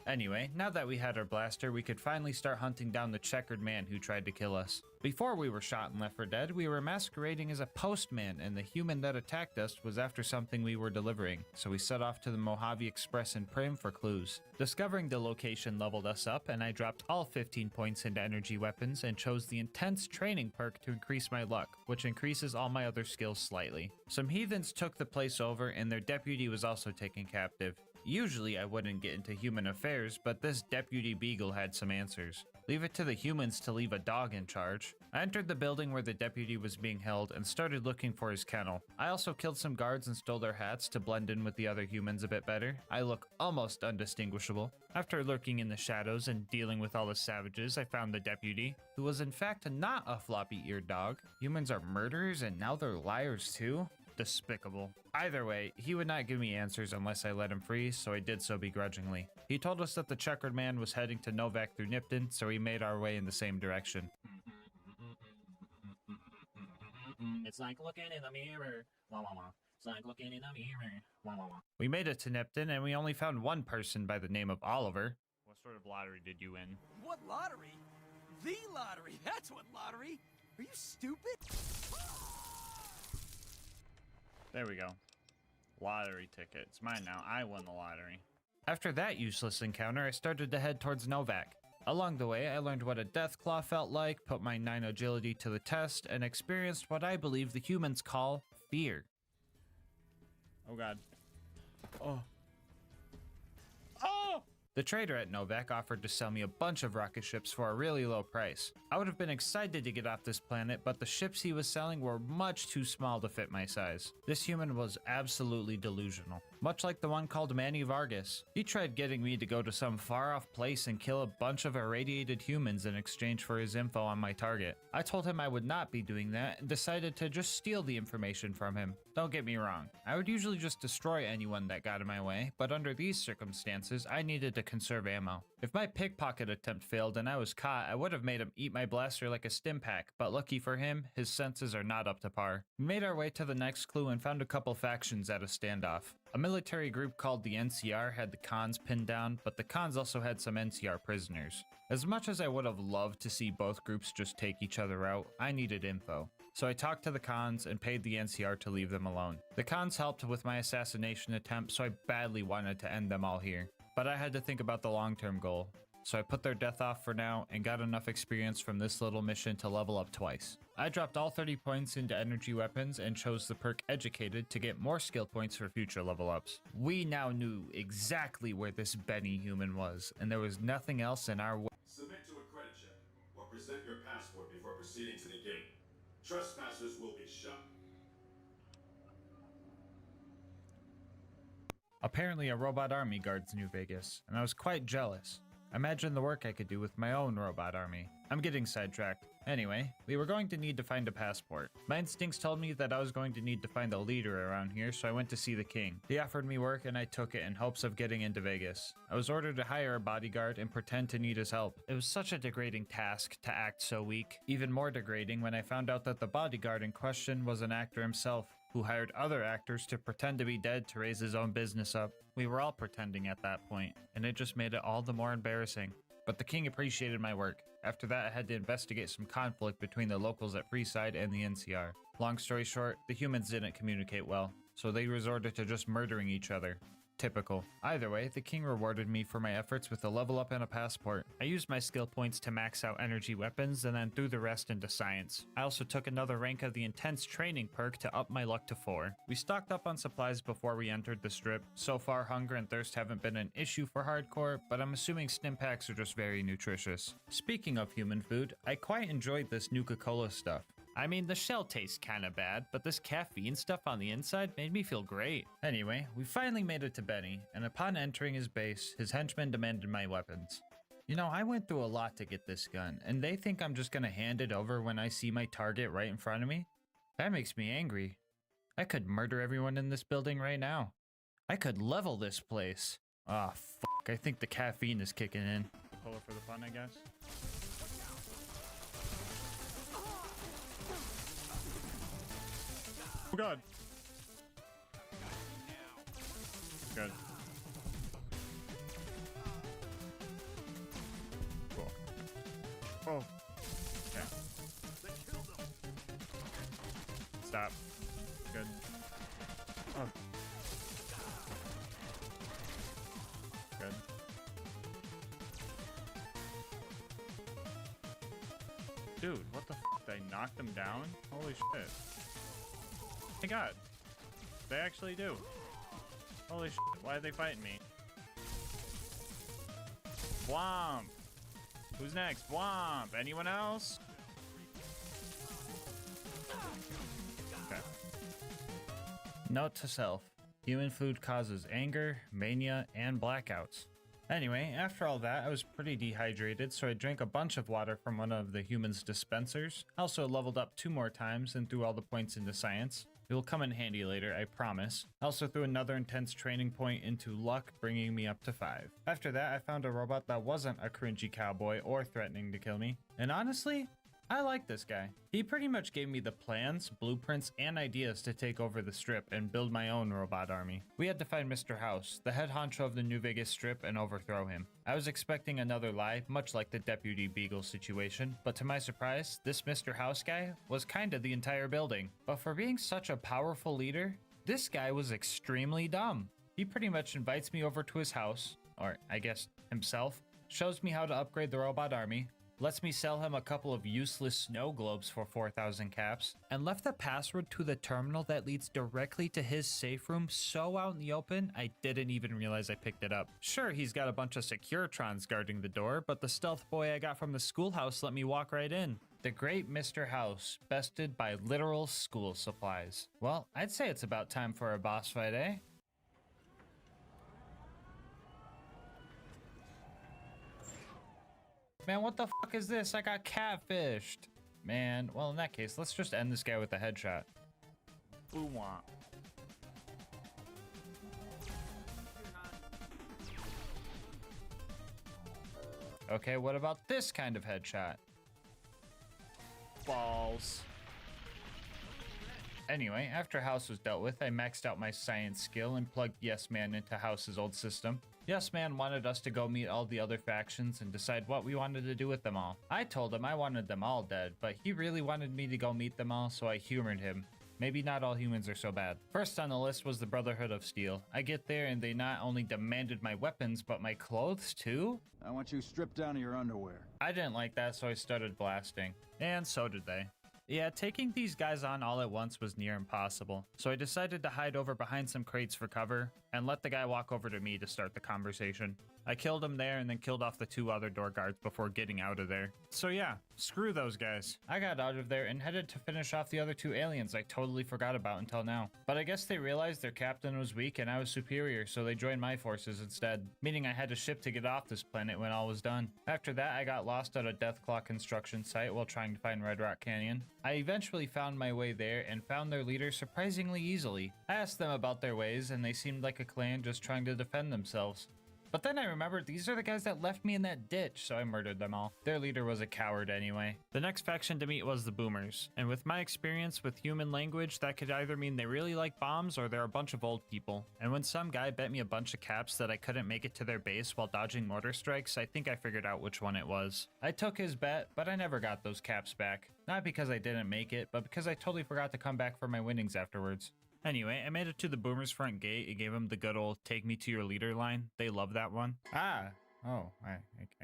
S8: Anyway, now that we had our blaster, we could finally start hunting down the checkered man who tried to kill us. Before we were shot and left for dead, we were masquerading as a postman, and the human that attacked us was after something we were delivering, so we set off to the Mojave Express in Prim for clues. Discovering the location leveled us up, and I dropped all 15 points into energy weapons and chose the intense training perk to increase my luck, which increases all my other skills slightly. Some heathens took the place over, and their deputy was also taken captive. Usually I wouldn't get into human affairs, but this deputy beagle had some answers. Leave it to the humans to leave a dog in charge. I entered the building where the deputy was being held and started looking for his kennel. I also killed some guards and stole their hats to blend in with the other humans a bit better. I look almost undistinguishable. After lurking in the shadows and dealing with all the savages, I found the deputy, who was in fact not a floppy-eared dog. Humans are murderers and now they're liars too? Despicable. Either way, he would not give me answers unless I let him free, so I did so begrudgingly. He told us that the checkered man was heading to Novak through Nipton, so we made our way in the same direction.
S14: It's like looking in the mirror. Wah, wah, wah. It's like looking in the mirror. Wah, wah, wah.
S8: We made it to Nipton, and we only found one person by the name of Oliver. What sort of lottery did you win?
S12: What lottery? The lottery. That's what lottery. Are you stupid?
S8: There we go. Lottery ticket. It's mine now. I won the lottery. After that useless encounter, I started to head towards Novak. Along the way, I learned what a Deathclaw felt like, put my 9 agility to the test, and experienced what I believe the humans call fear. Oh god. Oh. Oh! The trader at Novak offered to sell me a bunch of rocket ships for a really low price. I would have been excited to get off this planet, but the ships he was selling were much too small to fit my size. This human was absolutely delusional, much like the one called Manny Vargas. He tried getting me to go to some far-off place and kill a bunch of irradiated humans in exchange for his info on my target. I told him I would not be doing that and decided to just steal the information from him. Don't get me wrong, I would usually just destroy anyone that got in my way, but under these circumstances, I needed to conserve ammo. If my pickpocket attempt failed and I was caught, I would have made him eat my blaster like a stim pack, but lucky for him, his senses are not up to par. We made our way to the next clue and found a couple factions at a standoff. A military group called the NCR had the Khans pinned down, but the Khans also had some NCR prisoners. As much as I would have loved to see both groups just take each other out, I needed info. So I talked to the Khans and paid the NCR to leave them alone. The Khans helped with my assassination attempt, so I badly wanted to end them all here. But I had to think about the long-term goal. So I put their death off for now and got enough experience from this little mission to level up twice. I dropped all 30 points into energy weapons and chose the perk Educated to get more skill points for future level ups. We now knew exactly where this Benny human was, and there was nothing else in our way.
S2: Submit to a credit check or present your passport before proceeding to the gate. Trespassers will be shot.
S8: Apparently a robot army guards New Vegas, and I was quite jealous. Imagine the work I could do with my own robot army. I'm getting sidetracked. Anyway, we were going to need to find a passport. My instincts told me that I was going to need to find a leader around here, so I went to see the king. He offered me work and I took it in hopes of getting into Vegas. I was ordered to hire a bodyguard and pretend to need his help. It was such a degrading task to act so weak. Even more degrading when I found out that the bodyguard in question was an actor himself, who hired other actors to pretend to be dead to raise his own business up. We were all pretending at that point, and it just made it all the more embarrassing. But the king appreciated my work. After that, I had to investigate some conflict between the locals at Freeside and the NCR. Long story short, the humans didn't communicate well, so they resorted to just murdering each other. Typical. Either way, the king rewarded me for my efforts with a level up and a passport. I used my skill points to max out energy weapons and then threw the rest into science. I also took another rank of the intense training perk to up my luck to 4. We stocked up on supplies before we entered the strip. So far, hunger and thirst haven't been an issue for hardcore, but I'm assuming stim packs are just very nutritious. Speaking of human food, I quite enjoyed this Nuka-Cola stuff. I mean, the shell tastes kinda bad, but this caffeine stuff on the inside made me feel great. Anyway, we finally made it to Benny, and upon entering his base, his henchmen demanded my weapons. You know, I went through a lot to get this gun, and they think I'm just gonna hand it over when I see my target right in front of me? That makes me angry. I could murder everyone in this building right now. I could level this place. Ah, fuck, I think the caffeine is kicking in. Pull it for the fun, I guess. Oh god. Good. Cool. Oh. Okay. Stop. Good. Oh. Good. Dude, what the f***? Did I knock them down? Holy shit. Oh my god. They actually do. Holy shit. Why are they fighting me? Whomp. Who's next? Womp. Anyone else? Okay. Note to self. Human food causes anger, mania, and blackouts. Anyway, after all that, I was pretty dehydrated, so I drank a bunch of water from one of the humans' dispensers. I also leveled up 2 more times and threw all the points into science. It will come in handy later, I promise. I also threw another intense training point into luck, bringing me up to 5. After that, I found a robot that wasn't a cringy cowboy or threatening to kill me. And honestly, I like this guy. He pretty much gave me the plans, blueprints, and ideas to take over the strip and build my own robot army. We had to find Mr. House, the head honcho of the New Vegas strip, and overthrow him. I was expecting another lie, much like the Deputy Beagle situation, but to my surprise, this Mr. House guy was kinda the entire building. But for being such a powerful leader, this guy was extremely dumb. He pretty much invites me over to his house, or I guess himself, shows me how to upgrade the robot army, lets me sell him a couple of useless snow globes for 4,000 caps, and left the password to the terminal that leads directly to his safe room so out in the open, I didn't even realize I picked it up. Sure, he's got a bunch of Securitrons guarding the door, but the stealth boy I got from the schoolhouse let me walk right in. The great Mr. House, bested by literal school supplies. Well, I'd say it's about time for a boss fight, eh? Man, what the fuck is this? I got catfished. Man, well, in that case, let's just end this guy with a headshot. Ooh-wah. Okay, what about this kind of headshot? Balls. Anyway, after House was dealt with, I maxed out my science skill and plugged Yes Man into House's old system. Yes Man wanted us to go meet all the other factions and decide what we wanted to do with them all. I told him I wanted them all dead, but he really wanted me to go meet them all, so I humored him. Maybe not all humans are so bad. First on the list was the Brotherhood of Steel. I get there and they not only demanded my weapons, but my clothes too?
S16: I want you stripped down to your underwear.
S8: I didn't like that, so I started blasting. And so did they. Yeah, taking these guys on all at once was near impossible, so I decided to hide over behind some crates for cover and let the guy walk over to me to start the conversation. I killed him there and then killed off the 2 other door guards before getting out of there. So yeah, screw those guys. I got out of there and headed to finish off the other 2 aliens I totally forgot about until now. But I guess they realized their captain was weak and I was superior, so they joined my forces instead, meaning I had to ship to get off this planet when all was done. After that, I got lost at a Deathclaw construction site while trying to find Red Rock Canyon. I eventually found my way there and found their leader surprisingly easily. I asked them about their ways and they seemed like a clan just trying to defend themselves. But then I remembered these are the guys that left me in that ditch, so I murdered them all. Their leader was a coward anyway. The next faction to meet was the Boomers, and with my experience with human language, that could either mean they really like bombs or they're a bunch of old people. And when some guy bet me a bunch of caps that I couldn't make it to their base while dodging mortar strikes, I think I figured out which one it was. I took his bet, but I never got those caps back. Not because I didn't make it, but because I totally forgot to come back for my winnings afterwards. Anyway, I made it to the Boomers' front gate and gave them the good old "take me to your leader" line. They love that one. I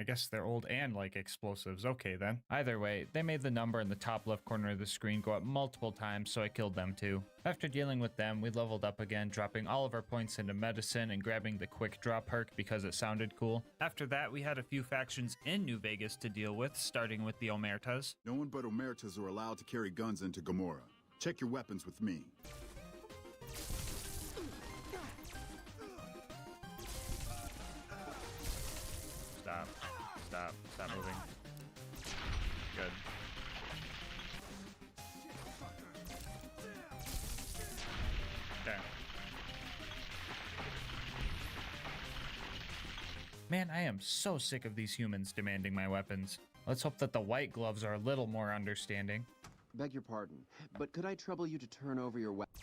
S8: guess they're old and like explosives. Okay then. Either way, they made the number in the top left corner of the screen go up multiple times, so I killed them too. After dealing with them, we leveled up again, dropping all of our points into medicine and grabbing the quick draw perk because it sounded cool. After that, we had a few factions in New Vegas to deal with, starting with the Omertas.
S17: No one but Omertas are allowed to carry guns into Gamora. Check your weapons with me.
S8: Stop moving. Good. Okay. Man, I am so sick of these humans demanding my weapons. Let's hope that the white gloves are a little more understanding.
S23: Beg your pardon, but could I trouble you to turn over your weapon?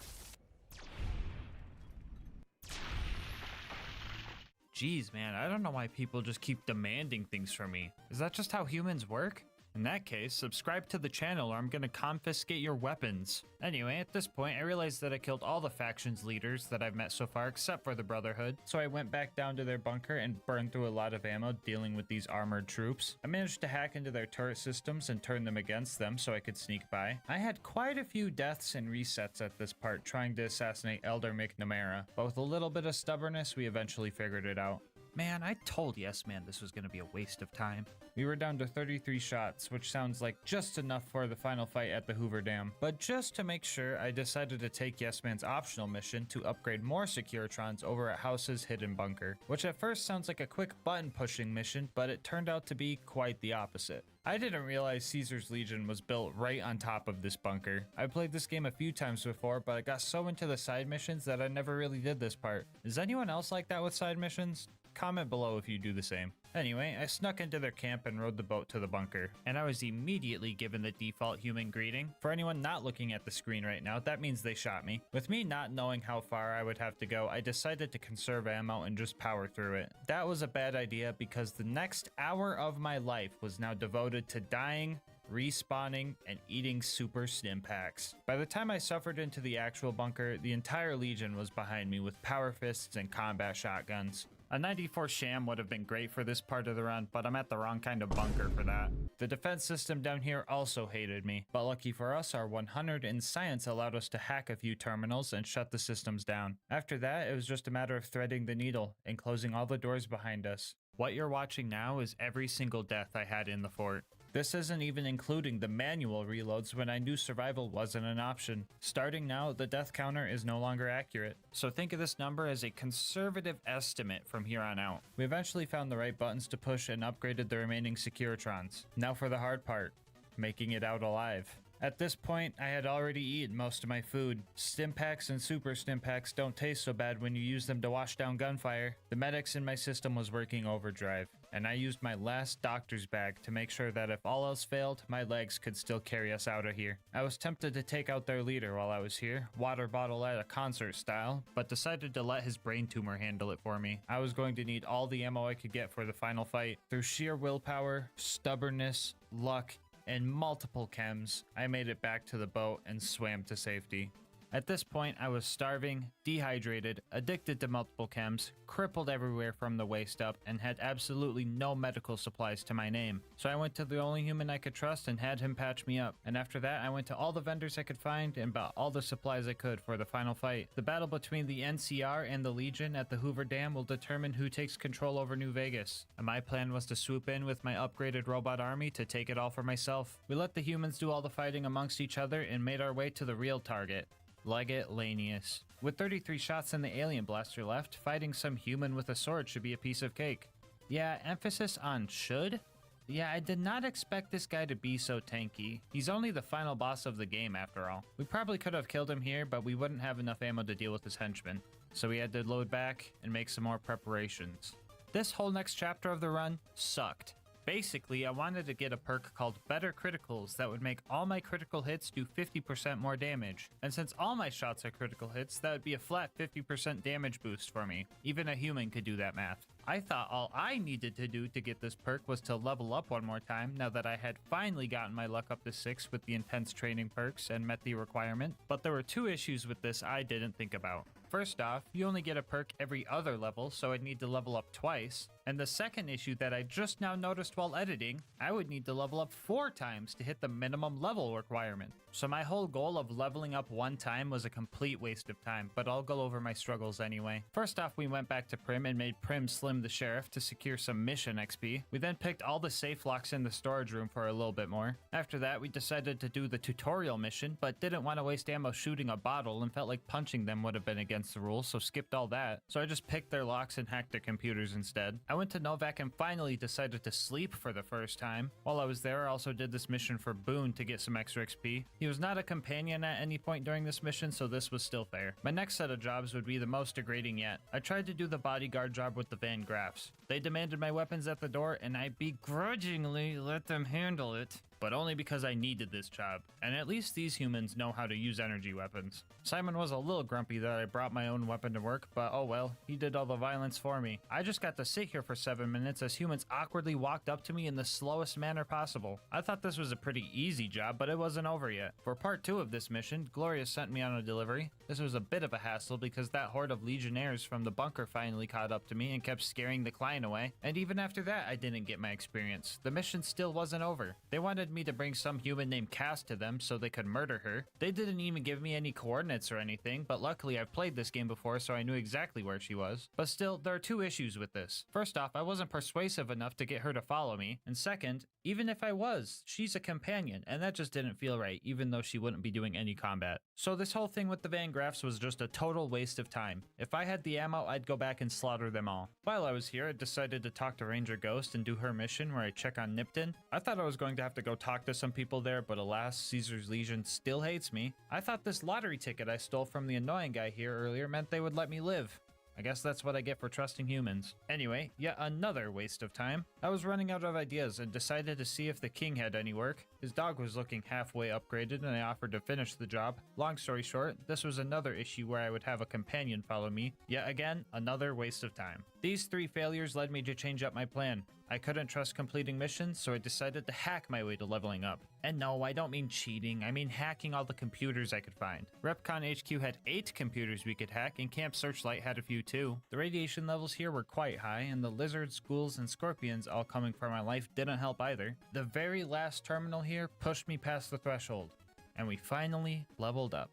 S8: Jeez, man, I don't know why people just keep demanding things from me. Is that just how humans work? In that case, subscribe to the channel or I'm gonna confiscate your weapons. Anyway, at this point, I realized that I killed all the factions leaders that I've met so far except for the Brotherhood, so I went back down to their bunker and burned through a lot of ammo dealing with these armored troops. I managed to hack into their turret systems and turn them against them so I could sneak by. I had quite a few deaths and resets at this part trying to assassinate Elder McNamara, but with a little bit of stubbornness, we eventually figured it out. Man, I told Yes Man this was gonna be a waste of time. We were down to 33 shots, which sounds like just enough for the final fight at the Hoover Dam. But just to make sure, I decided to take Yes Man's optional mission to upgrade more Securitrons over at House's hidden bunker, which at first sounds like a quick button pushing mission, but it turned out to be quite the opposite. I didn't realize Caesar's Legion was built right on top of this bunker. I played this game a few times before, but I got so into the side missions that I never really did this part. Is anyone else like that with side missions? Comment below if you do the same. Anyway, I snuck into their camp and rode the boat to the bunker, and I was immediately given the default human greeting. For anyone not looking at the screen right now, that means they shot me. With me not knowing how far I would have to go, I decided to conserve ammo and just power through it. That was a bad idea because the next hour of my life was now devoted to dying, respawning, and eating super stim packs. By the time I suffered into the actual bunker, the entire Legion was behind me with power fists and combat shotguns. A 94 sham would have been great for this part of the run, but I'm at the wrong kind of bunker for that. The defense system down here also hated me, but lucky for us, our 100 in science allowed us to hack a few terminals and shut the systems down. After that, it was just a matter of threading the needle and closing all the doors behind us. What you're watching now is every single death I had in the fort. This isn't even including the manual reloads when I knew survival wasn't an option. Starting now, the death counter is no longer accurate, so think of this number as a conservative estimate from here on out. We eventually found the right buttons to push and upgraded the remaining Securitrons. Now for the hard part, making it out alive. At this point, I had already eaten most of my food. Stim packs and super stim packs don't taste so bad when you use them to wash down gunfire. The medics in my system was working overdrive, and I used my last doctor's bag to make sure that if all else failed, my legs could still carry us out of here. I was tempted to take out their leader while I was here, water bottle at a concert style, but decided to let his brain tumor handle it for me. I was going to need all the ammo I could get for the final fight. Through sheer willpower, stubbornness, luck, and multiple chems, I made it back to the boat and swam to safety. At this point, I was starving, dehydrated, addicted to multiple chems, crippled everywhere from the waist up, and had absolutely no medical supplies to my name. So I went to the only human I could trust and had him patch me up. And after that, I went to all the vendors I could find and bought all the supplies I could for the final fight. The battle between the NCR and the Legion at the Hoover Dam will determine who takes control over New Vegas. And my plan was to swoop in with my upgraded robot army to take it all for myself. We let the humans do all the fighting amongst each other and made our way to the real target, Legate Lanius. With 33 shots in the alien blaster left, fighting some human with a sword should be a piece of cake. Yeah, emphasis on should? Yeah, I did not expect this guy to be so tanky. He's only the final boss of the game after all. We probably could have killed him here, but we wouldn't have enough ammo to deal with his henchmen. So we had to load back and make some more preparations. This whole next chapter of the run sucked. Basically, I wanted to get a perk called Better Criticals that would make all my critical hits do 50% more damage. And since all my shots are critical hits, that would be a flat 50% damage boost for me. Even a human could do that math. I thought all I needed to do to get this perk was to level up one more time now that I had finally gotten my luck up to 6 with the intense training perks and met the requirement. But there were two issues with this I didn't think about. First off, you only get a perk every other level, so I'd need to level up twice. And the second issue that I just now noticed while editing, I would need to level up 4 times to hit the minimum level requirement. So my whole goal of leveling up one time was a complete waste of time, but I'll go over my struggles anyway. First off, we went back to Prim and made Prim slim the sheriff to secure some mission XP. We then picked all the safe locks in the storage room for a little bit more. After that, we decided to do the tutorial mission, but didn't want to waste ammo shooting a bottle and felt like punching them would have been against the rules, so skipped all that. So I just picked their locks and hacked their computers instead. I went to Novak and finally decided to sleep for the first time. While I was there, I also did this mission for Boone to get some extra XP. He was not a companion at any point during this mission, so this was still fair. My next set of jobs would be the most degrading yet. I tried to do the bodyguard job with the Van Graffs. They demanded my weapons at the door, and I begrudgingly let them handle it. But only because I needed this job, and at least these humans know how to use energy weapons. Simon was a little grumpy that I brought my own weapon to work, but oh well, he did all the violence for me. I just got to sit here for 7 minutes as humans awkwardly walked up to me in the slowest manner possible. I thought this was a pretty easy job, but it wasn't over yet. For part 2 of this mission, Gloria sent me on a delivery. This was a bit of a hassle because that horde of legionnaires from the bunker finally caught up to me and kept scaring the client away, and even after that I didn't get my experience. The mission still wasn't over. They wanted wanted me to bring some human named Cass to them so they could murder her. They didn't even give me any coordinates or anything, but luckily I've played this game before so I knew exactly where she was. But still, there are two issues with this. First off, I wasn't persuasive enough to get her to follow me, and second, even if I was, she's a companion, and that just didn't feel right, even though she wouldn't be doing any combat. So this whole thing with the Van Graffs was just a total waste of time. If I had the ammo, I'd go back and slaughter them all. While I was here, I decided to talk to Ranger Ghost and do her mission where I check on Nipton. I thought I was going to have to go talk to some people there, but alas, Caesar's Legion still hates me. I thought this lottery ticket I stole from the annoying guy here earlier meant they would let me live. I guess that's what I get for trusting humans. Anyway, yet another waste of time. I was running out of ideas and decided to see if the king had any work. His dog was looking halfway upgraded and I offered to finish the job. Long story short, this was another issue where I would have a companion follow me. Yet again, another waste of time. These 3 failures led me to change up my plan. I couldn't trust completing missions, so I decided to hack my way to leveling up. And no, I don't mean cheating, I mean hacking all the computers I could find. Repcon HQ had 8 computers we could hack, and Camp Searchlight had a few too. The radiation levels here were quite high, and the lizards, ghouls, and scorpions all coming for my life didn't help either. The very last terminal here pushed me past the threshold, and we finally leveled up.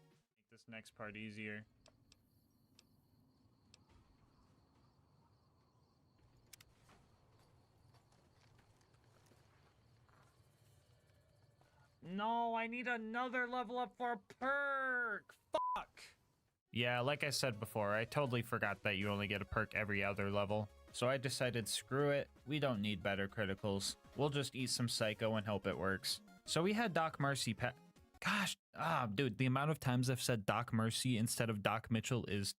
S8: Make this next part easier. No, I need another level up for a perk! Fuck! Yeah, like I said before, I totally forgot that you only get a perk every other level. So I decided screw it, we don't need better criticals. We'll just eat some Psycho and hope it works. So we had Doc Mercy Gosh, dude, the amount of times I've said Doc Mercy instead of Doc Mitchell is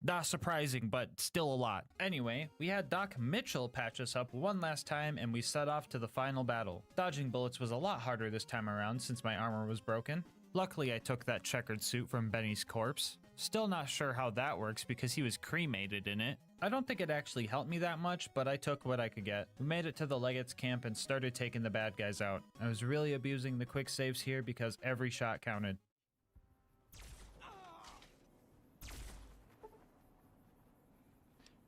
S8: not surprising, but still a lot. Anyway, we had Doc Mitchell patch us up one last time and we set off to the final battle. Dodging bullets was a lot harder this time around since my armor was broken. Luckily, I took that checkered suit from Benny's corpse. Still not sure how that works because he was cremated in it. I don't think it actually helped me that much, but I took what I could get. We made it to the Legate's camp and started taking the bad guys out. I was really abusing the quick saves here because every shot counted.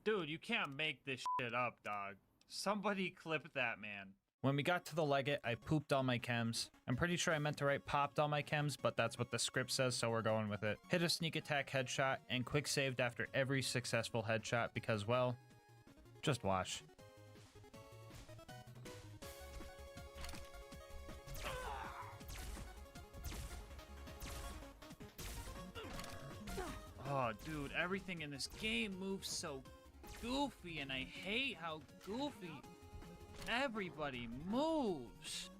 S8: Dude, you can't make this shit up, dog. Somebody clip that, man. When we got to the Legate, I pooped all my chems. I'm pretty sure I meant to write popped all my chems, but that's what the script says, so we're going with it. Hit a sneak attack headshot and quick saved after every successful headshot because, well, just watch. Oh, dude, everything in this game moves so goofy, and I hate how goofy everybody moves.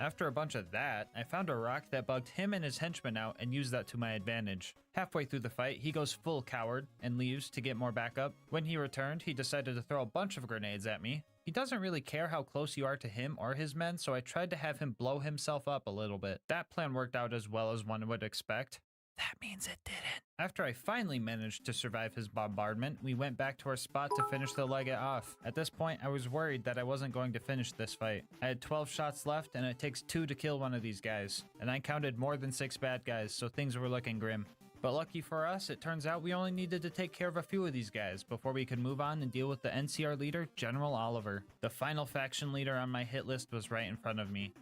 S8: After a bunch of that, I found a rock that bugged him and his henchmen out and used that to my advantage. Halfway through the fight, he goes full coward and leaves to get more backup. When he returned, he decided to throw a bunch of grenades at me. He doesn't really care how close you are to him or his men, so I tried to have him blow himself up a little bit. That plan worked out as well as one would expect. That means it didn't. After I finally managed to survive his bombardment, we went back to our spot to finish the Legate off. At this point, I was worried that I wasn't going to finish this fight. I had 12 shots left, and it takes 2 to kill one of these guys. And I counted more than 6 bad guys, so things were looking grim. But lucky for us, it turns out we only needed to take care of a few of these guys before we could move on and deal with the NCR leader, General Oliver. The final faction leader on my hit list was right in front of me.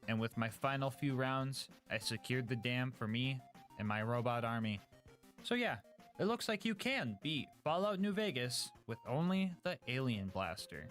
S8: And with my final few rounds, I secured the dam for me and my robot army. So yeah, it looks like you can beat Fallout New Vegas with only the Alien Blaster.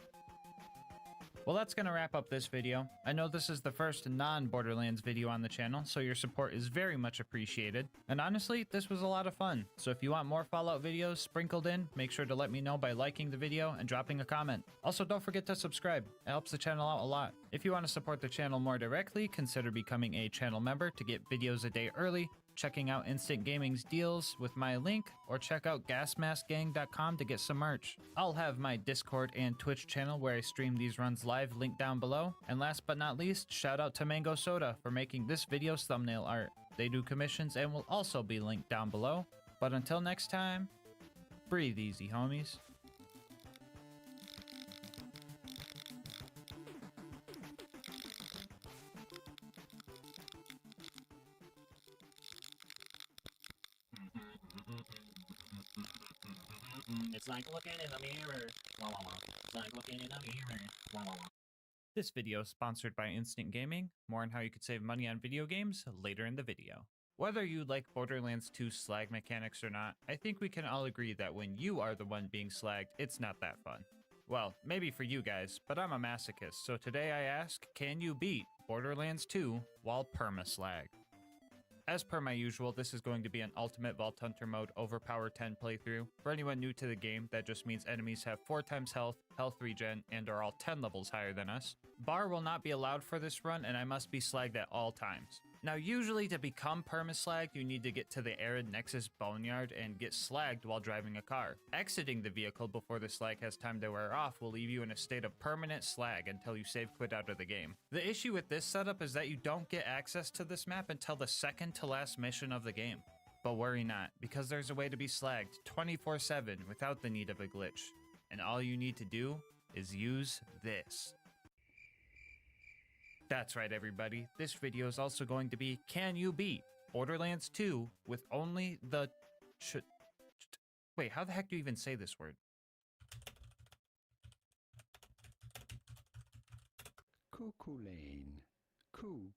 S8: Well, that's gonna wrap up this video. I know this is the first non-Borderlands video on the channel, so your support is very much appreciated. And honestly, this was a lot of fun. So if you want more Fallout videos sprinkled in, make sure to let me know by liking the video and dropping a comment. Also, don't forget to subscribe. It helps the channel out a lot. If you want to support the channel more directly, consider becoming a channel member to get videos a day early, checking out Instant Gaming's deals with my link, or check out gasmaskgang.com to get some merch. I'll have my Discord and Twitch channel where I stream these runs live linked down below. And last but not least, shout out to Mango Soda for making this video's thumbnail art. They do commissions and will also be linked down below. But until next time, breathe easy, homies.
S14: It's like looking in a mirror. Wah, wah, wah. It's like looking in a mirror. Wah, wah, wah.
S8: This video is sponsored by Instant Gaming. More on how you could save money on video games later in the video. Whether you like Borderlands 2 slag mechanics or not, I think we can all agree that when you are the one being slagged, it's not that fun. Well, maybe for you guys, but I'm a masochist, so today I ask, can you beat Borderlands 2 while perma-slagged? As per my usual, this is going to be an Ultimate Vault Hunter mode Overpower 10 playthrough. For anyone new to the game, that just means enemies have 4 times health, health regen, and are all 10 levels higher than us. Bar will not be allowed for this run, and I must be slagged at all times. Now usually to become perma-slagged, you need to get to the Arid Nexus Boneyard and get slagged while driving a car. Exiting the vehicle before the slag has time to wear off will leave you in a state of permanent slag until you save quit out of the game. The issue with this setup is that you don't get access to this map until the second to last mission of the game. But worry not, because there's a way to be slagged 24/7 without the need of a glitch. And all you need to do is use this. That's right, everybody. This video is also going to be, can you beat Borderlands 2 with only the wait, how the heck do you even say this word?
S5: Cuckoo lane. Cuckoo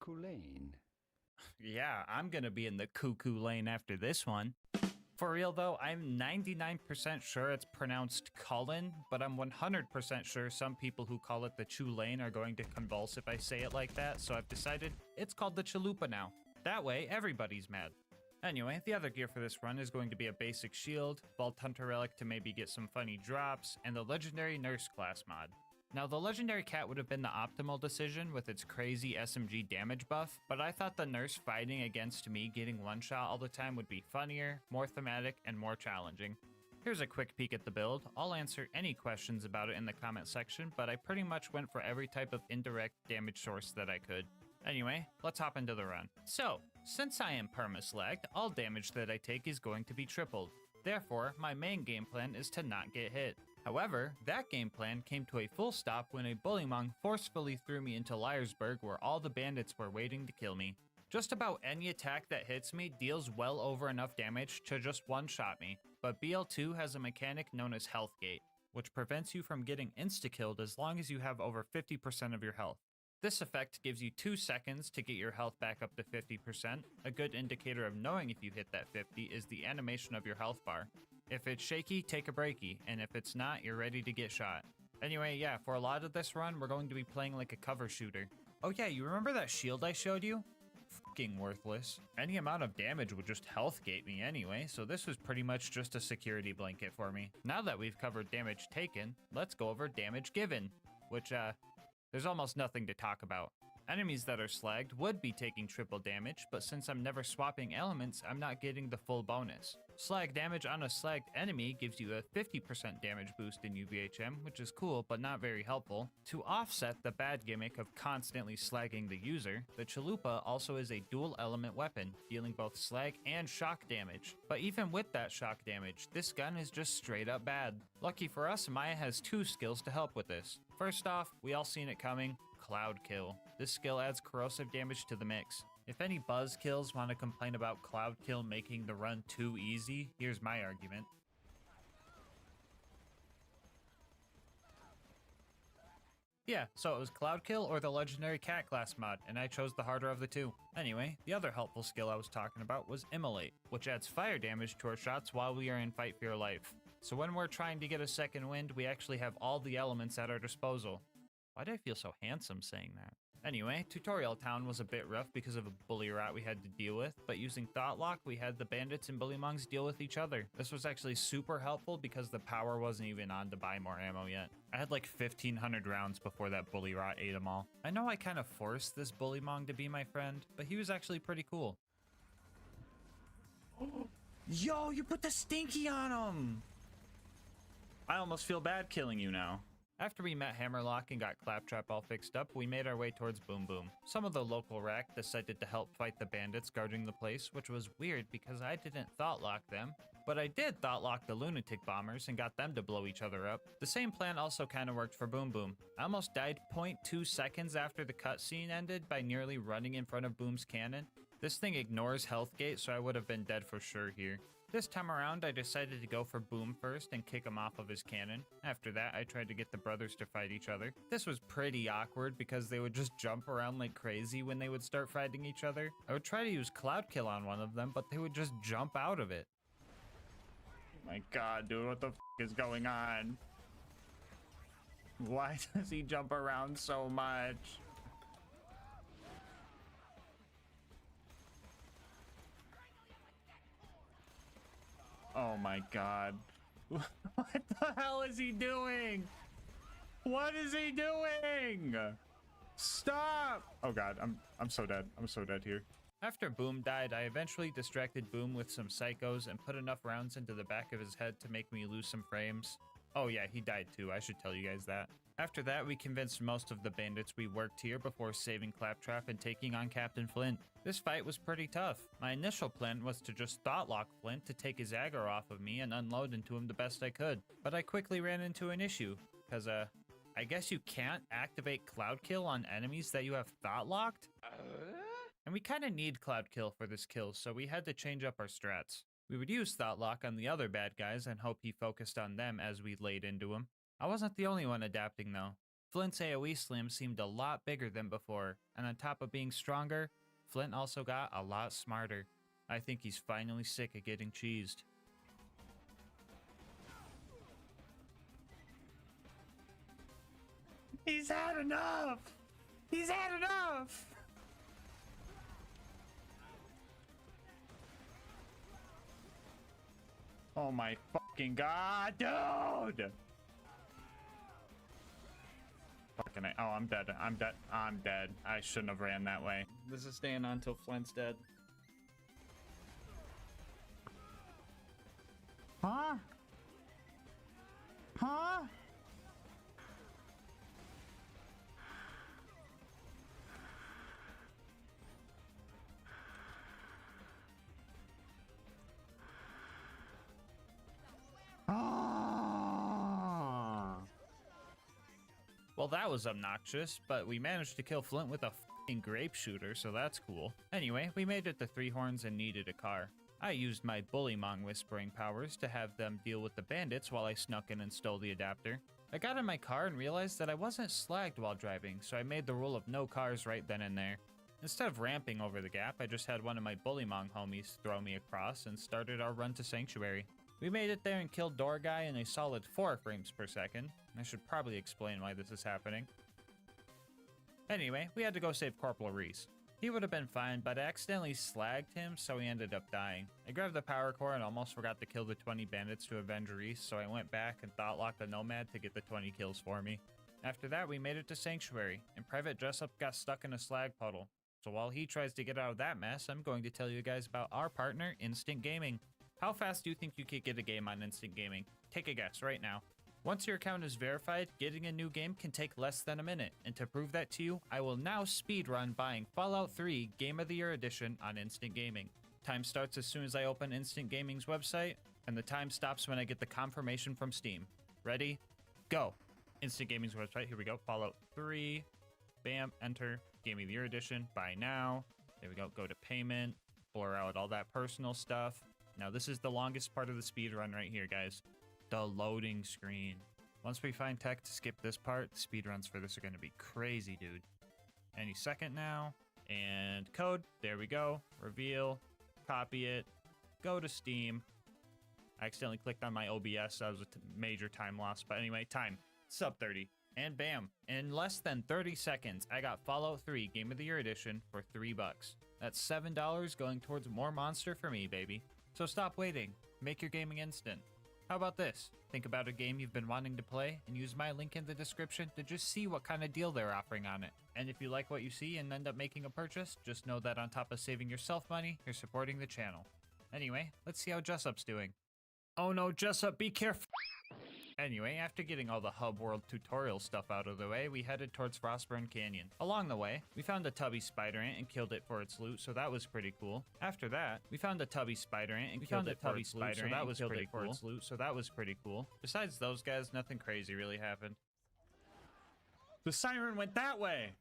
S5: lane.
S8: Yeah, I'm gonna be in the cuckoo lane after this one. For real though, I'm 99% sure it's pronounced Cullen, but I'm 100% sure some people who call it the Chulane are going to convulse if I say it like that, so I've decided it's called the Chalupa now. That way, everybody's mad. Anyway, the other gear for this run is going to be a basic shield, Vault Hunter Relic to maybe get some funny drops, and the legendary Nurse class mod. Now, the legendary cat would have been the optimal decision with its crazy SMG damage buff, but I thought the nurse fighting against me getting one shot all the time would be funnier, more thematic, and more challenging. Here's a quick peek at the build. I'll answer any questions about it in the comment section, but I pretty much went for every type of indirect damage source that I could. Anyway, let's hop into the run. So, since I am perma-slagged, all damage that I take is going to be tripled. Therefore, my main game plan is to not get hit. However, that game plan came to a full stop when a bullymong forcefully threw me into Liarsburg where all the bandits were waiting to kill me. Just about any attack that hits me deals well over enough damage to just one-shot me, but BL2 has a mechanic known as Health Gate, which prevents you from getting insta-killed as long as you have over 50% of your health. This effect gives you 2 seconds to get your health back up to 50%. A good indicator of knowing if you hit that 50 is the animation of your health bar. If it's shaky, take a breaky, and if it's not, you're ready to get shot. Anyway, yeah, for a lot of this run, we're going to be playing like a cover shooter. Oh yeah, you remember that shield I showed you? Fucking worthless. Any amount of damage would just health gate me anyway, so this was pretty much just a security blanket for me. Now that we've covered damage taken, let's go over damage given, which, there's almost nothing to talk about. Enemies that are slagged would be taking triple damage, but since I'm never swapping elements, I'm not getting the full bonus. Slag damage on a slagged enemy gives you a 50% damage boost in UVHM, which is cool, but not very helpful. To offset the bad gimmick of constantly slagging the user, the Chalupa also is a dual element weapon, dealing both slag and shock damage. But even with that shock damage, this gun is just straight up bad. Lucky for us, Maya has 2 skills to help with this. First off, we all seen it coming, Cloud Kill. This skill adds corrosive damage to the mix. If any buzzkills want to complain about Cloud Kill making the run too easy, here's my argument. Yeah, so it was Cloud Kill or the legendary cat class mod, and I chose the harder of the two. Anyway, the other helpful skill I was talking about was Immolate, which adds fire damage to our shots while we are in fight for your life. So when we're trying to get a second wind, we actually have all the elements at our disposal. Why do I feel so handsome saying that? Anyway, Tutorial Town was a bit rough because of a bully rat we had to deal with, but using Thought Lock, we had the bandits and bullymongs deal with each other. This was actually super helpful because the power wasn't even on to buy more ammo yet. I had like 1,500 rounds before that bully rat ate them all. I know I kind of forced this bullymong to be my friend, but he was actually pretty cool. Yo, you put the stinky on him! I almost feel bad killing you now. After we met Hammerlock and got Claptrap all fixed up, we made our way towards Boom Boom. Some of the local rack decided to help fight the bandits guarding the place, which was weird because I didn't Thought Lock them. But I did Thought Lock the Lunatic Bombers and got them to blow each other up. The same plan also kind of worked for Boom Boom. I almost died 0.2 seconds after the cutscene ended by nearly running in front of Boom's cannon. This thing ignores Health Gate, so I would have been dead for sure here. This time around, I decided to go for Boom first and kick him off of his cannon. After that, I tried to get the brothers to fight each other. This was pretty awkward because they would just jump around like crazy when they would start fighting each other. I would try to use Cloud Kill on one of them, but they would just jump out of it. My god, dude, what the f is going on? Why does he jump around so much? Oh my god. What the hell is he doing? What is he doing? Stop! Oh god, I'm so dead. I'm so dead here. After Boom died, I eventually distracted Boom with some psychos and put enough rounds into the back of his head to make me lose some frames. Oh yeah, he died too. I should tell you guys that. After that, we convinced most of the bandits we worked here before saving Claptrap and taking on Captain Flint. This fight was pretty tough. My initial plan was to just thought lock Flint to take his aggro off of me and unload into him the best I could. But I quickly ran into an issue, because I guess you can't activate Cloud Kill on enemies that you have thought locked? And we kinda need Cloud Kill for this kill, so we had to change up our strats. We would use Thought Lock on the other bad guys and hope he focused on them as we laid into him. I wasn't the only one adapting though. Flint's AoE slam seemed a lot bigger than before, and on top of being stronger, Flint also got a lot smarter. I think he's finally sick of getting cheesed. He's had enough! He's had enough! Oh my fucking god, dude! Fucking oh, I'm dead. I'm dead. I'm dead. I shouldn't have ran that way. This is staying on until Flint's dead. Huh? Huh? Well, that was obnoxious, but we managed to kill Flint with a f***ing grape shooter, so that's cool. Anyway, we made it to Three Horns and needed a car. I used my Bullymong whispering powers to have them deal with the bandits while I snuck in and stole the adapter. I got in my car and realized that I wasn't slagged while driving, so I made the rule of no cars right then and there. Instead of ramping over the gap, I just had one of my Bullymong homies throw me across and started our run to Sanctuary. We made it there and killed Door Guy in a solid 4 frames per second. I should probably explain why this is happening. Anyway, we had to go save Corporal Reese. He would have been fine, but I accidentally slagged him, so he ended up dying. I grabbed the power core and almost forgot to kill the 20 bandits to avenge Reese, so I went back and thought locked the Nomad to get the 20 kills for me. After that, we made it to Sanctuary, and Private Dressup got stuck in a slag puddle. So while he tries to get out of that mess, I'm going to tell you guys about our partner, Instant Gaming. How fast do you think you could get a game on Instant Gaming? Take a guess right now. Once your account is verified, getting a new game can take less than a minute, and to prove that to you, I will now speedrun buying Fallout 3 Game of the Year Edition on Instant Gaming. Time starts as soon as I open Instant Gaming's website, and the time stops when I get the confirmation from Steam. Ready? Go! Instant Gaming's website, here we go, Fallout 3, bam, enter, Game of the Year Edition, buy now, there we go, go to payment, blur out all that personal stuff. Now this is the longest part of the speedrun right here, guys. The loading screen. Once we find tech to skip this part, the speedruns for this are going to be crazy, dude. Any second now. And code. There we go. Reveal. Copy it. Go to Steam. I accidentally clicked on my OBS. That was a major time loss. But anyway, time. Sub 30. And bam. In less than 30 seconds, I got Fallout 3 Game of the Year Edition for $3. That's $7 going towards more Monster for me, baby. So stop waiting. Make your gaming instant. How about this? Think about a game you've been wanting to play and use my link in the description to just see what kind of deal they're offering on it. And if you like what you see and end up making a purchase, just know that on top of saving yourself money, you're supporting the channel. Anyway, let's see how Jessup's doing. Oh no, Jessup, be careful! Anyway, after getting all the hub world tutorial stuff out of the way, we headed towards Frostburn Canyon. Along the way, we found a tubby spider ant and killed it for its loot, so that was pretty cool. After that, we found a tubby spider ant and killed it for its loot, so that was pretty cool. Besides those guys, nothing crazy really happened. The siren went that way!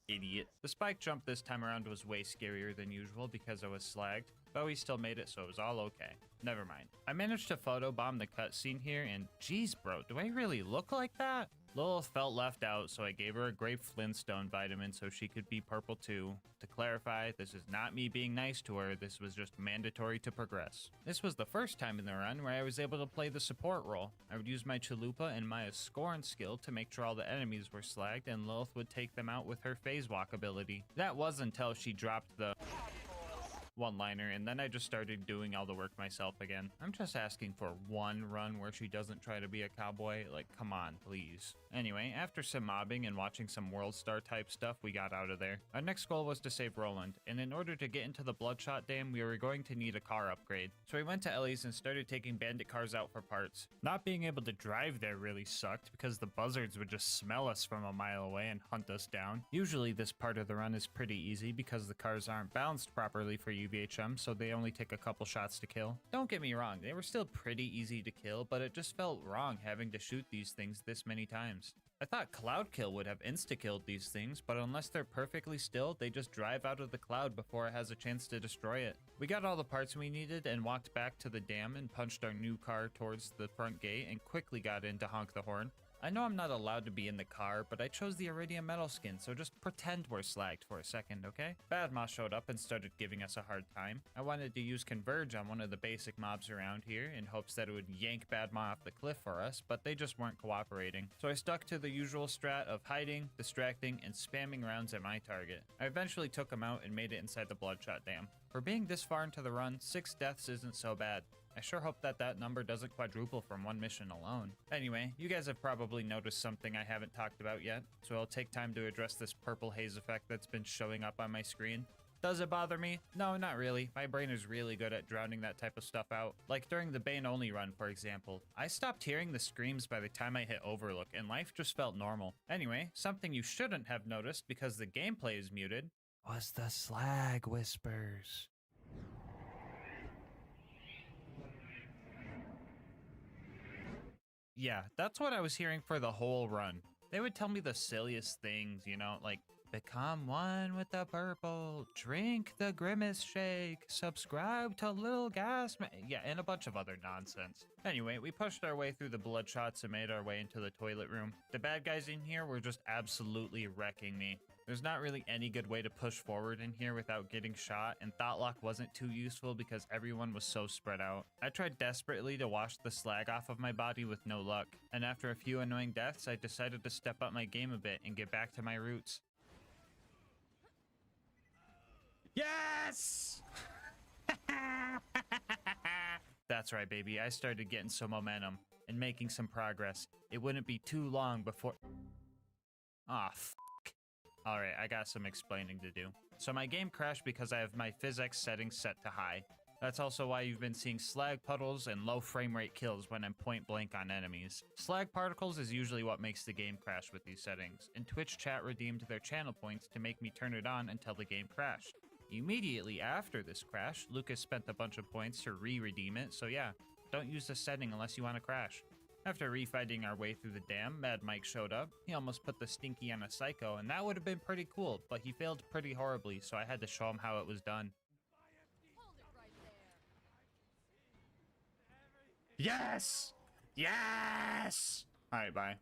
S8: Idiot. The spike jump this time around was way scarier than usual because I was slagged. but we still made it, so it was all okay. Never mind. I managed to photobomb the cutscene here, and geez bro, do I really look like that? Lilith felt left out, so I gave her a grape Flintstone vitamin so she could be purple too. To clarify, this is not me being nice to her, this was just mandatory to progress. This was the first time in the run where I was able to play the support role. I would use my Chalupa and Maya's Scorn skill to make sure all the enemies were slagged, and Lilith would take them out with her phase walk ability. That was until she dropped the one-liner, and then I just started doing all the work myself again. I'm just asking for one run where she doesn't try to be a cowboy. Like, come on, please. Anyway, after some mobbing and watching some World Star type stuff, we got out of there. Our next goal was to save Roland, and in order to get into the Bloodshot Dam, we were going to need a car upgrade. So we went to Ellie's and started taking bandit cars out for parts. Not being able to drive there really sucked because the buzzards would just smell us from a mile away and hunt us down. Usually this part of the run is pretty easy because the cars aren't balanced properly for UVHM, so they only take a couple shots to kill. Don't get me wrong, they were still pretty easy to kill, but it just felt wrong having to shoot these things this many times. I thought Cloud Kill would have insta-killed these things, but unless they're perfectly still, they just drive out of the cloud before it has a chance to destroy it. We got all the parts we needed and walked back to the dam and punched our new car towards the front gate and quickly got in to honk the horn. I know I'm not allowed to be in the car, but I chose the Iridium metal skin, so just pretend we're slagged for a second, okay? Badma showed up and started giving us a hard time. I wanted to use Converge on one of the basic mobs around here in hopes that it would yank Badma off the cliff for us, but they just weren't cooperating. So I stuck to the usual strat of hiding, distracting, and spamming rounds at my target. I eventually took him out and made it inside the Bloodshot Dam. For being this far into the run, 6 deaths isn't so bad. I sure hope that that number doesn't quadruple from one mission alone. Anyway, you guys have probably noticed something I haven't talked about yet, so I'll take time to address this purple haze effect that's been showing up on my screen. Does it bother me? No, not really. My brain is really good at drowning that type of stuff out. Like during the Bane only run, for example. I stopped hearing the screams by the time I hit Overlook, and life just felt normal. Anyway, something you shouldn't have noticed because the gameplay is muted was the slag whispers. Yeah, that's what I was hearing for the whole run. They would tell me the silliest things, you know, like, become one with the purple, drink the Grimace Shake, subscribe to LilGasmask, yeah, and a bunch of other nonsense. Anyway, we pushed our way through the Bloodshots and made our way into the toilet room. The bad guys in here were just absolutely wrecking me. There's not really any good way to push forward in here without getting shot, and Thoughtlock wasn't too useful because everyone was so spread out. I tried desperately to wash the slag off of my body with no luck, and after a few annoying deaths, I decided to step up my game a bit and get back to my roots. Yes! That's right, baby. I started getting some momentum and making some progress. It wouldn't be too long before... Aw, f***. Alright, I got some explaining to do. So my game crashed because I have my physics settings set to high. That's also why you've been seeing slag puddles and low frame rate kills when I'm point blank on enemies. Slag particles is usually what makes the game crash with these settings, and Twitch chat redeemed their channel points to make me turn it on until the game crashed. Immediately after this crash, Lucas spent a bunch of points to re-redeem it, so yeah, don't use this setting unless you want to crash. After refighting our way through the dam, Mad Mike showed up. He almost put the Stinky on a Psycho, and that would have been pretty cool, but he failed pretty horribly, so I had to show him how it was done. Yes! Yes! Alright, bye.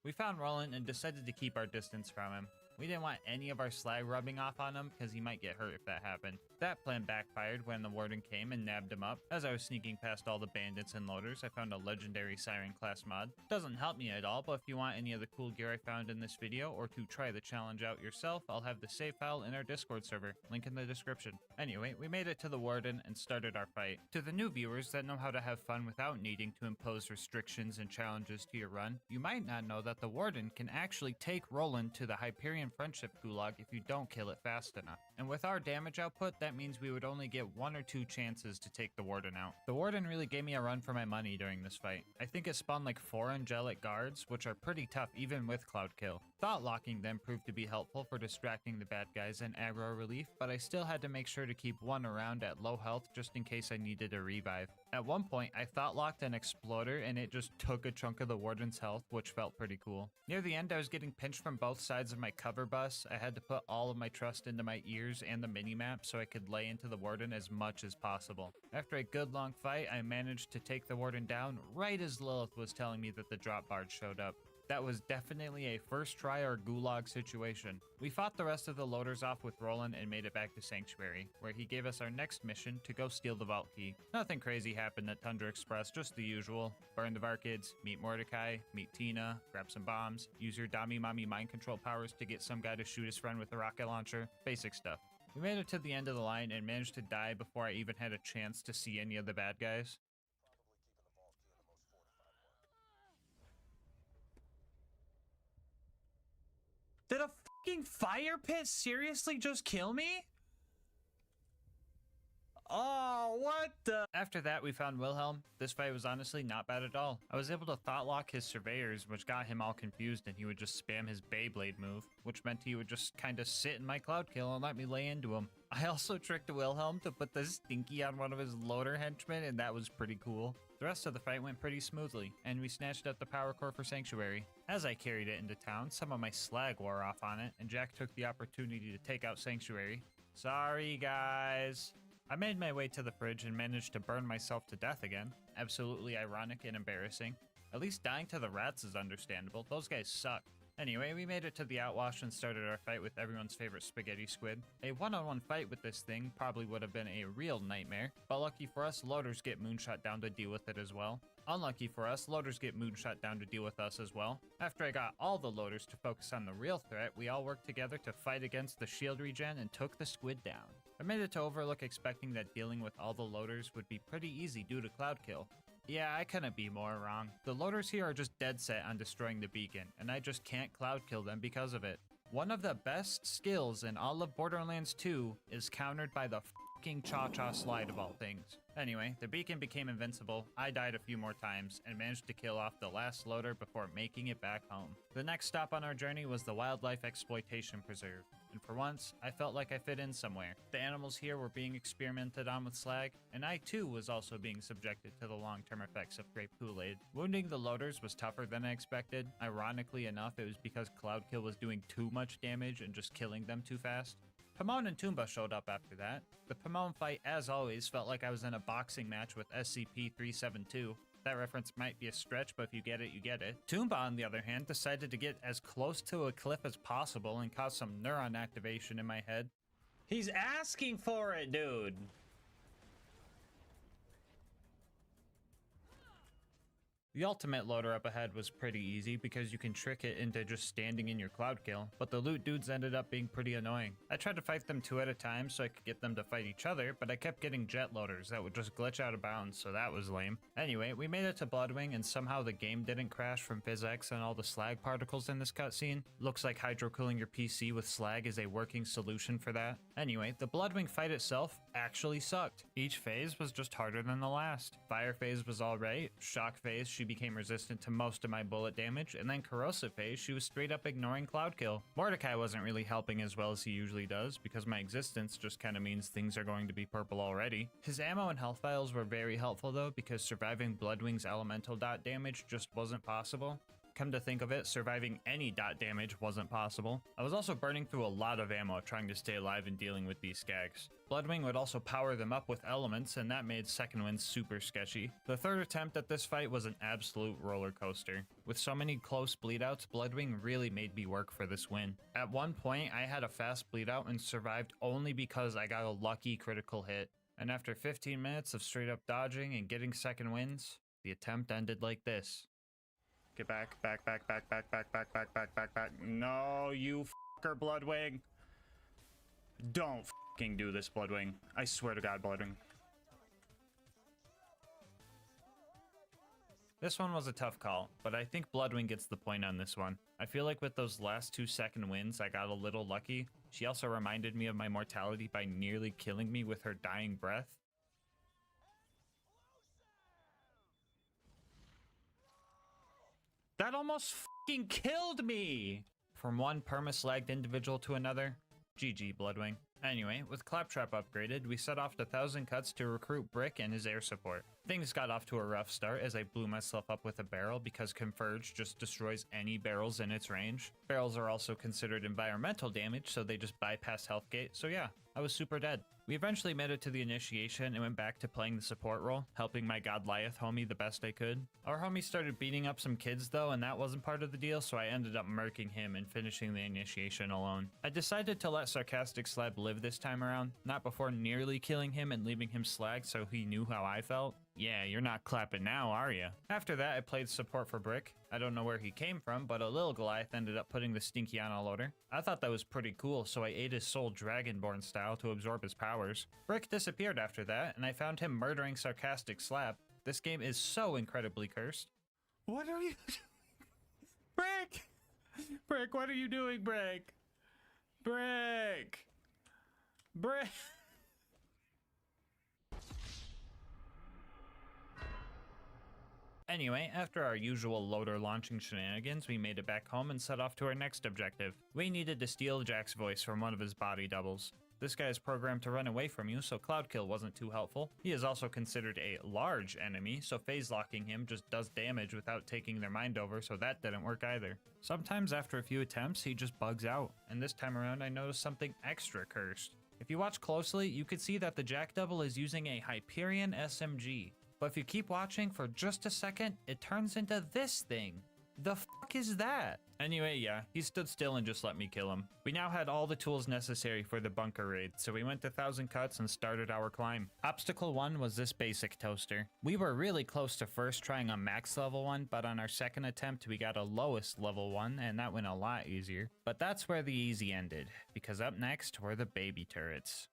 S8: We found Roland and decided to keep our distance from him. We didn't want any of our slag rubbing off on him because he might get hurt if that happened. That plan backfired when the warden came and nabbed him up. As I was sneaking past all the bandits and loaders, I found a legendary Siren class mod. Doesn't help me at all, but if you want any of the cool gear I found in this video or to try the challenge out yourself, I'll have the save file in our Discord server. Link in the description. Anyway, we made it to the warden and started our fight. To the new viewers that know how to have fun without needing to impose restrictions and challenges to your run, you might not know that the warden can actually take Roland to the Hyperion Friendship Gulag if you don't kill it fast enough. And with our damage output, that means we would only get 1 or 2 chances to take the warden out. The warden really gave me a run for my money during this fight. I think it spawned like 4 angelic guards, which are pretty tough even with Cloud Kill. Thought locking them proved to be helpful for distracting the bad guys and aggro relief, but I still had to make sure to keep one around at low health just in case I needed a revive. At one point, I thought locked an exploder and it just took a chunk of the warden's health, which felt pretty cool. Near the end, I was getting pinched from both sides of my cup hover bus, I had to put all of my trust into my ears and the minimap so I could lay into the warden as much as possible. After a good long fight, I managed to take the warden down right as Lilith was telling me that the drop barge showed up. That was definitely a first try or gulag situation. We fought the rest of the loaders off with Roland and made it back to Sanctuary, where he gave us our next mission to go steal the vault key. Nothing crazy happened at Tundra Express, just the usual. Burn the Varkids, meet Mordecai, meet Tina, grab some bombs, use your Dami Mami mind control powers to get some guy to shoot his friend with a rocket launcher. Basic stuff. We made it to the end of the line and managed to die before I even had a chance to see any of the bad guys. Did a fucking fire pit seriously just kill me? Oh, what the? After that, we found Wilhelm. This fight was honestly not bad at all. I was able to thought lock his surveyors, which got him all confused, and he would just spam his Beyblade move, which meant he would just kind of sit in my cloud kill and let me lay into him. I also tricked Wilhelm to put the stinky on one of his loader henchmen, and that was pretty cool. The rest of the fight went pretty smoothly, and we snatched up the power core for Sanctuary. As I carried it into town, some of my slag wore off on it, and Jack took the opportunity to take out Sanctuary. Sorry, guys. I made my way to the fridge and managed to burn myself to death again. Absolutely ironic and embarrassing. At least dying to the rats is understandable. Those guys suck. Anyway, we made it to the outwash and started our fight with everyone's favorite spaghetti squid. A one-on-one fight with this thing probably would have been a real nightmare, but lucky for us, loaders get moonshot down to deal with it as well. Unlucky for us, loaders get moonshot down to deal with us as well. After I got all the loaders to focus on the real threat, we all worked together to fight against the shield regen and took the squid down. I made it to Overlook expecting that dealing with all the loaders would be pretty easy due to cloud kill. Yeah, I couldn't be more wrong. The loaders here are just dead set on destroying the beacon, and I just can't cloud kill them because of it. One of the best skills in all of Borderlands 2 is countered by the fucking Cha-Cha slide of all things. Anyway, the beacon became invincible, I died a few more times, and managed to kill off the last loader before making it back home. The next stop on our journey was the Wildlife Exploitation Preserve, and for once, I felt like I fit in somewhere. The animals here were being experimented on with slag, and I too was also being subjected to the long-term effects of grape Kool-Aid. Wounding the loaders was tougher than I expected. Ironically enough, it was because Cloud Kill was doing too much damage and just killing them too fast. Pomone and Toomba showed up after that. The Pomone fight, as always, felt like I was in a boxing match with SCP-372. That reference might be a stretch, but if you get it, you get it. Toomba, on the other hand, decided to get as close to a cliff as possible and cause some neuron activation in my head. He's asking for it, dude! The ultimate loader up ahead was pretty easy because you can trick it into just standing in your cloud kill, but the loot dudes ended up being pretty annoying. I tried to fight them 2 at a time so I could get them to fight each other, but I kept getting jet loaders that would just glitch out of bounds, so that was lame. Anyway, we made it to Bloodwing and somehow the game didn't crash from physics and all the slag particles in this cutscene. Looks like hydro cooling your PC with slag is a working solution for that. Anyway, the Bloodwing fight itself actually sucked. Each phase was just harder than the last. Fire phase was alright, shock phase she became resistant to most of my bullet damage, and then corrosive phase she was straight up ignoring cloud kill. Mordecai wasn't really helping as well as he usually does, because my existence just kinda means things are going to be purple already. His ammo and health vials were very helpful though, because surviving Bloodwing's elemental dot damage just wasn't possible. Come to think of it, surviving any dot damage wasn't possible. I was also burning through a lot of ammo trying to stay alive and dealing with these skags. Bloodwing would also power them up with elements, and that made second wind super sketchy. The third attempt at this fight was an absolute roller coaster. With so many close bleedouts, Bloodwing really made me work for this win. At one point, I had a fast bleedout and survived only because I got a lucky critical hit. And after 15 minutes of straight up dodging and getting second wins, the attempt ended like this. Get back, back, back, back, back, back, back, back, back, back, back. No, you fucker, Bloodwing. Don't fucking do this, Bloodwing. I swear to God, Bloodwing. This one was a tough call, but I think Bloodwing gets the point on this one. I feel like with those last 2 second wins, I got a little lucky. She also reminded me of my mortality by nearly killing me with her dying breath. That almost fucking killed me! From one perma-slagged individual to another, GG Bloodwing. Anyway, with Claptrap upgraded, we set off to 1000 Cuts to recruit Brick and his air support. Things got off to a rough start as I blew myself up with a barrel because Converge just destroys any barrels in its range. Barrels are also considered environmental damage, so they just bypass health gate, so yeah, I was super dead. We eventually made it to the initiation and went back to playing the support role, helping my Godliath homie the best I could. Our homie started beating up some kids though, and that wasn't part of the deal, so I ended up murking him and finishing the initiation alone. I decided to let Sarcastic Slab live this time around, not before nearly killing him and leaving him slag so he knew how I felt. Yeah, you're not clapping now, are ya? After that, I played support for Brick. I don't know where he came from, but a little Goliath ended up putting the Stinky on a loader. I thought that was pretty cool, so I ate his soul Dragonborn style to absorb his powers. Brick disappeared after that, and I found him murdering Sarcastic Slab. This game is so incredibly cursed. What are you doing? Brick! Brick, what are you doing, Brick? Brick! Brick! Anyway, after our usual loader launching shenanigans, we made it back home and set off to our next objective. We needed to steal Jack's voice from one of his body doubles. This guy is programmed to run away from you, so Cloud Kill wasn't too helpful. He is also considered a large enemy, so phase locking him just does damage without taking their mind over, so that didn't work either. Sometimes after a few attempts, he just bugs out, and this time around I noticed something extra cursed. If you watch closely, you could see that the Jack double is using a Hyperion SMG. But if you keep watching for just a second, it turns into this thing. The fuck is that? Anyway, yeah, he stood still and just let me kill him. We now had all the tools necessary for the bunker raid, so we went to 1,000 Cuts and started our climb. Obstacle 1 was this basic toaster. We were really close to first trying a max level one, but on our second attempt we got a lowest level one, and that went a lot easier. But that's where the easy ended, because up next were the baby turrets.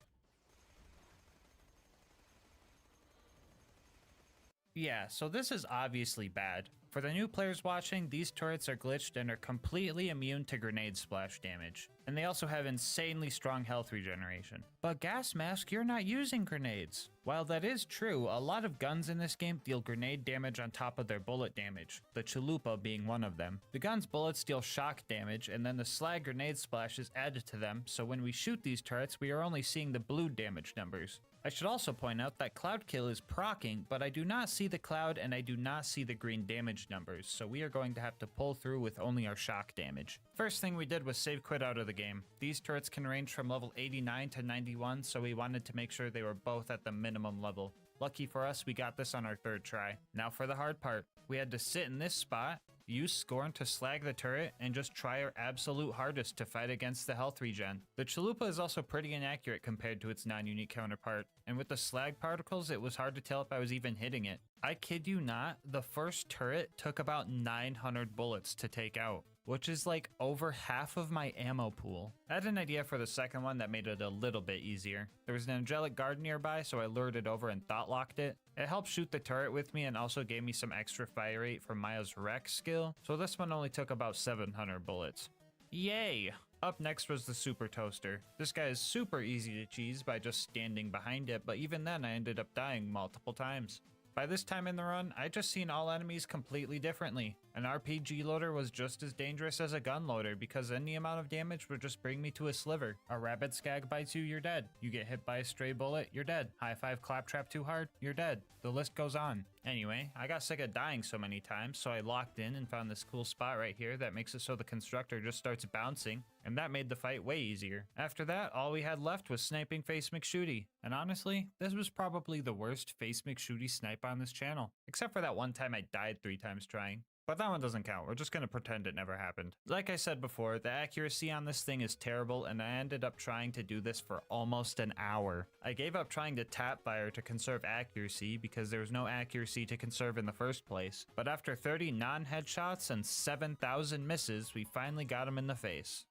S8: Yeah, so this is obviously bad. For the new players watching, these turrets are glitched and are completely immune to grenade splash damage. And they also have insanely strong health regeneration. But Gasmask, you're not using grenades. While that is true, a lot of guns in this game deal grenade damage on top of their bullet damage, the Chalupa being one of them. The gun's bullets deal shock damage, and then the slag grenade splash is added to them, so when we shoot these turrets, we are only seeing the blue damage numbers. I should also point out that Cloud Kill is proccing, but I do not see the cloud and I do not see the green damage numbers, so we are going to have to pull through with only our shock damage. First thing we did was save quit out of the game. These turrets can range from level 89 to 91, so we wanted to make sure they were both at the minimum level. Lucky for us, we got this on our third try. Now for the hard part. We had to sit in this spot, use Scorn to slag the turret, and just try our absolute hardest to fight against the health regen. The Chalupa is also pretty inaccurate compared to its non-unique counterpart, and with the slag particles, it was hard to tell if I was even hitting it. I kid you not, the first turret took about 900 bullets to take out, which is like over half of my ammo pool. I had an idea for the second one that made it a little bit easier. There was an angelic guard nearby, so I lured it over and thought locked it. It helped shoot the turret with me and also gave me some extra fire rate from Maya's wreck skill, so this one only took about 700 bullets. Yay! Up next was the Super Toaster. This guy is super easy to cheese by just standing behind it, but even then I ended up dying multiple times. By this time in the run, I just seen all enemies completely differently. An RPG loader was just as dangerous as a gun loader because any amount of damage would just bring me to a sliver. A rabbit skag bites you, you're dead. You get hit by a stray bullet, you're dead. High five claptrap too hard, you're dead. The list goes on. Anyway, I got sick of dying so many times, so I locked in and found this cool spot right here that makes it so the constructor just starts bouncing, and that made the fight way easier. After that, all we had left was sniping Face McShooty, and honestly, this was probably the worst Face McShooty snipe on this channel, except for that one time I died 3 times trying. But that one doesn't count, we're just gonna pretend it never happened. Like I said before, the accuracy on this thing is terrible, and I ended up trying to do this for almost an hour. I gave up trying to tap fire to conserve accuracy because there was no accuracy to conserve in the first place, but after 30 non-headshots and 7,000 misses, we finally got him in the face.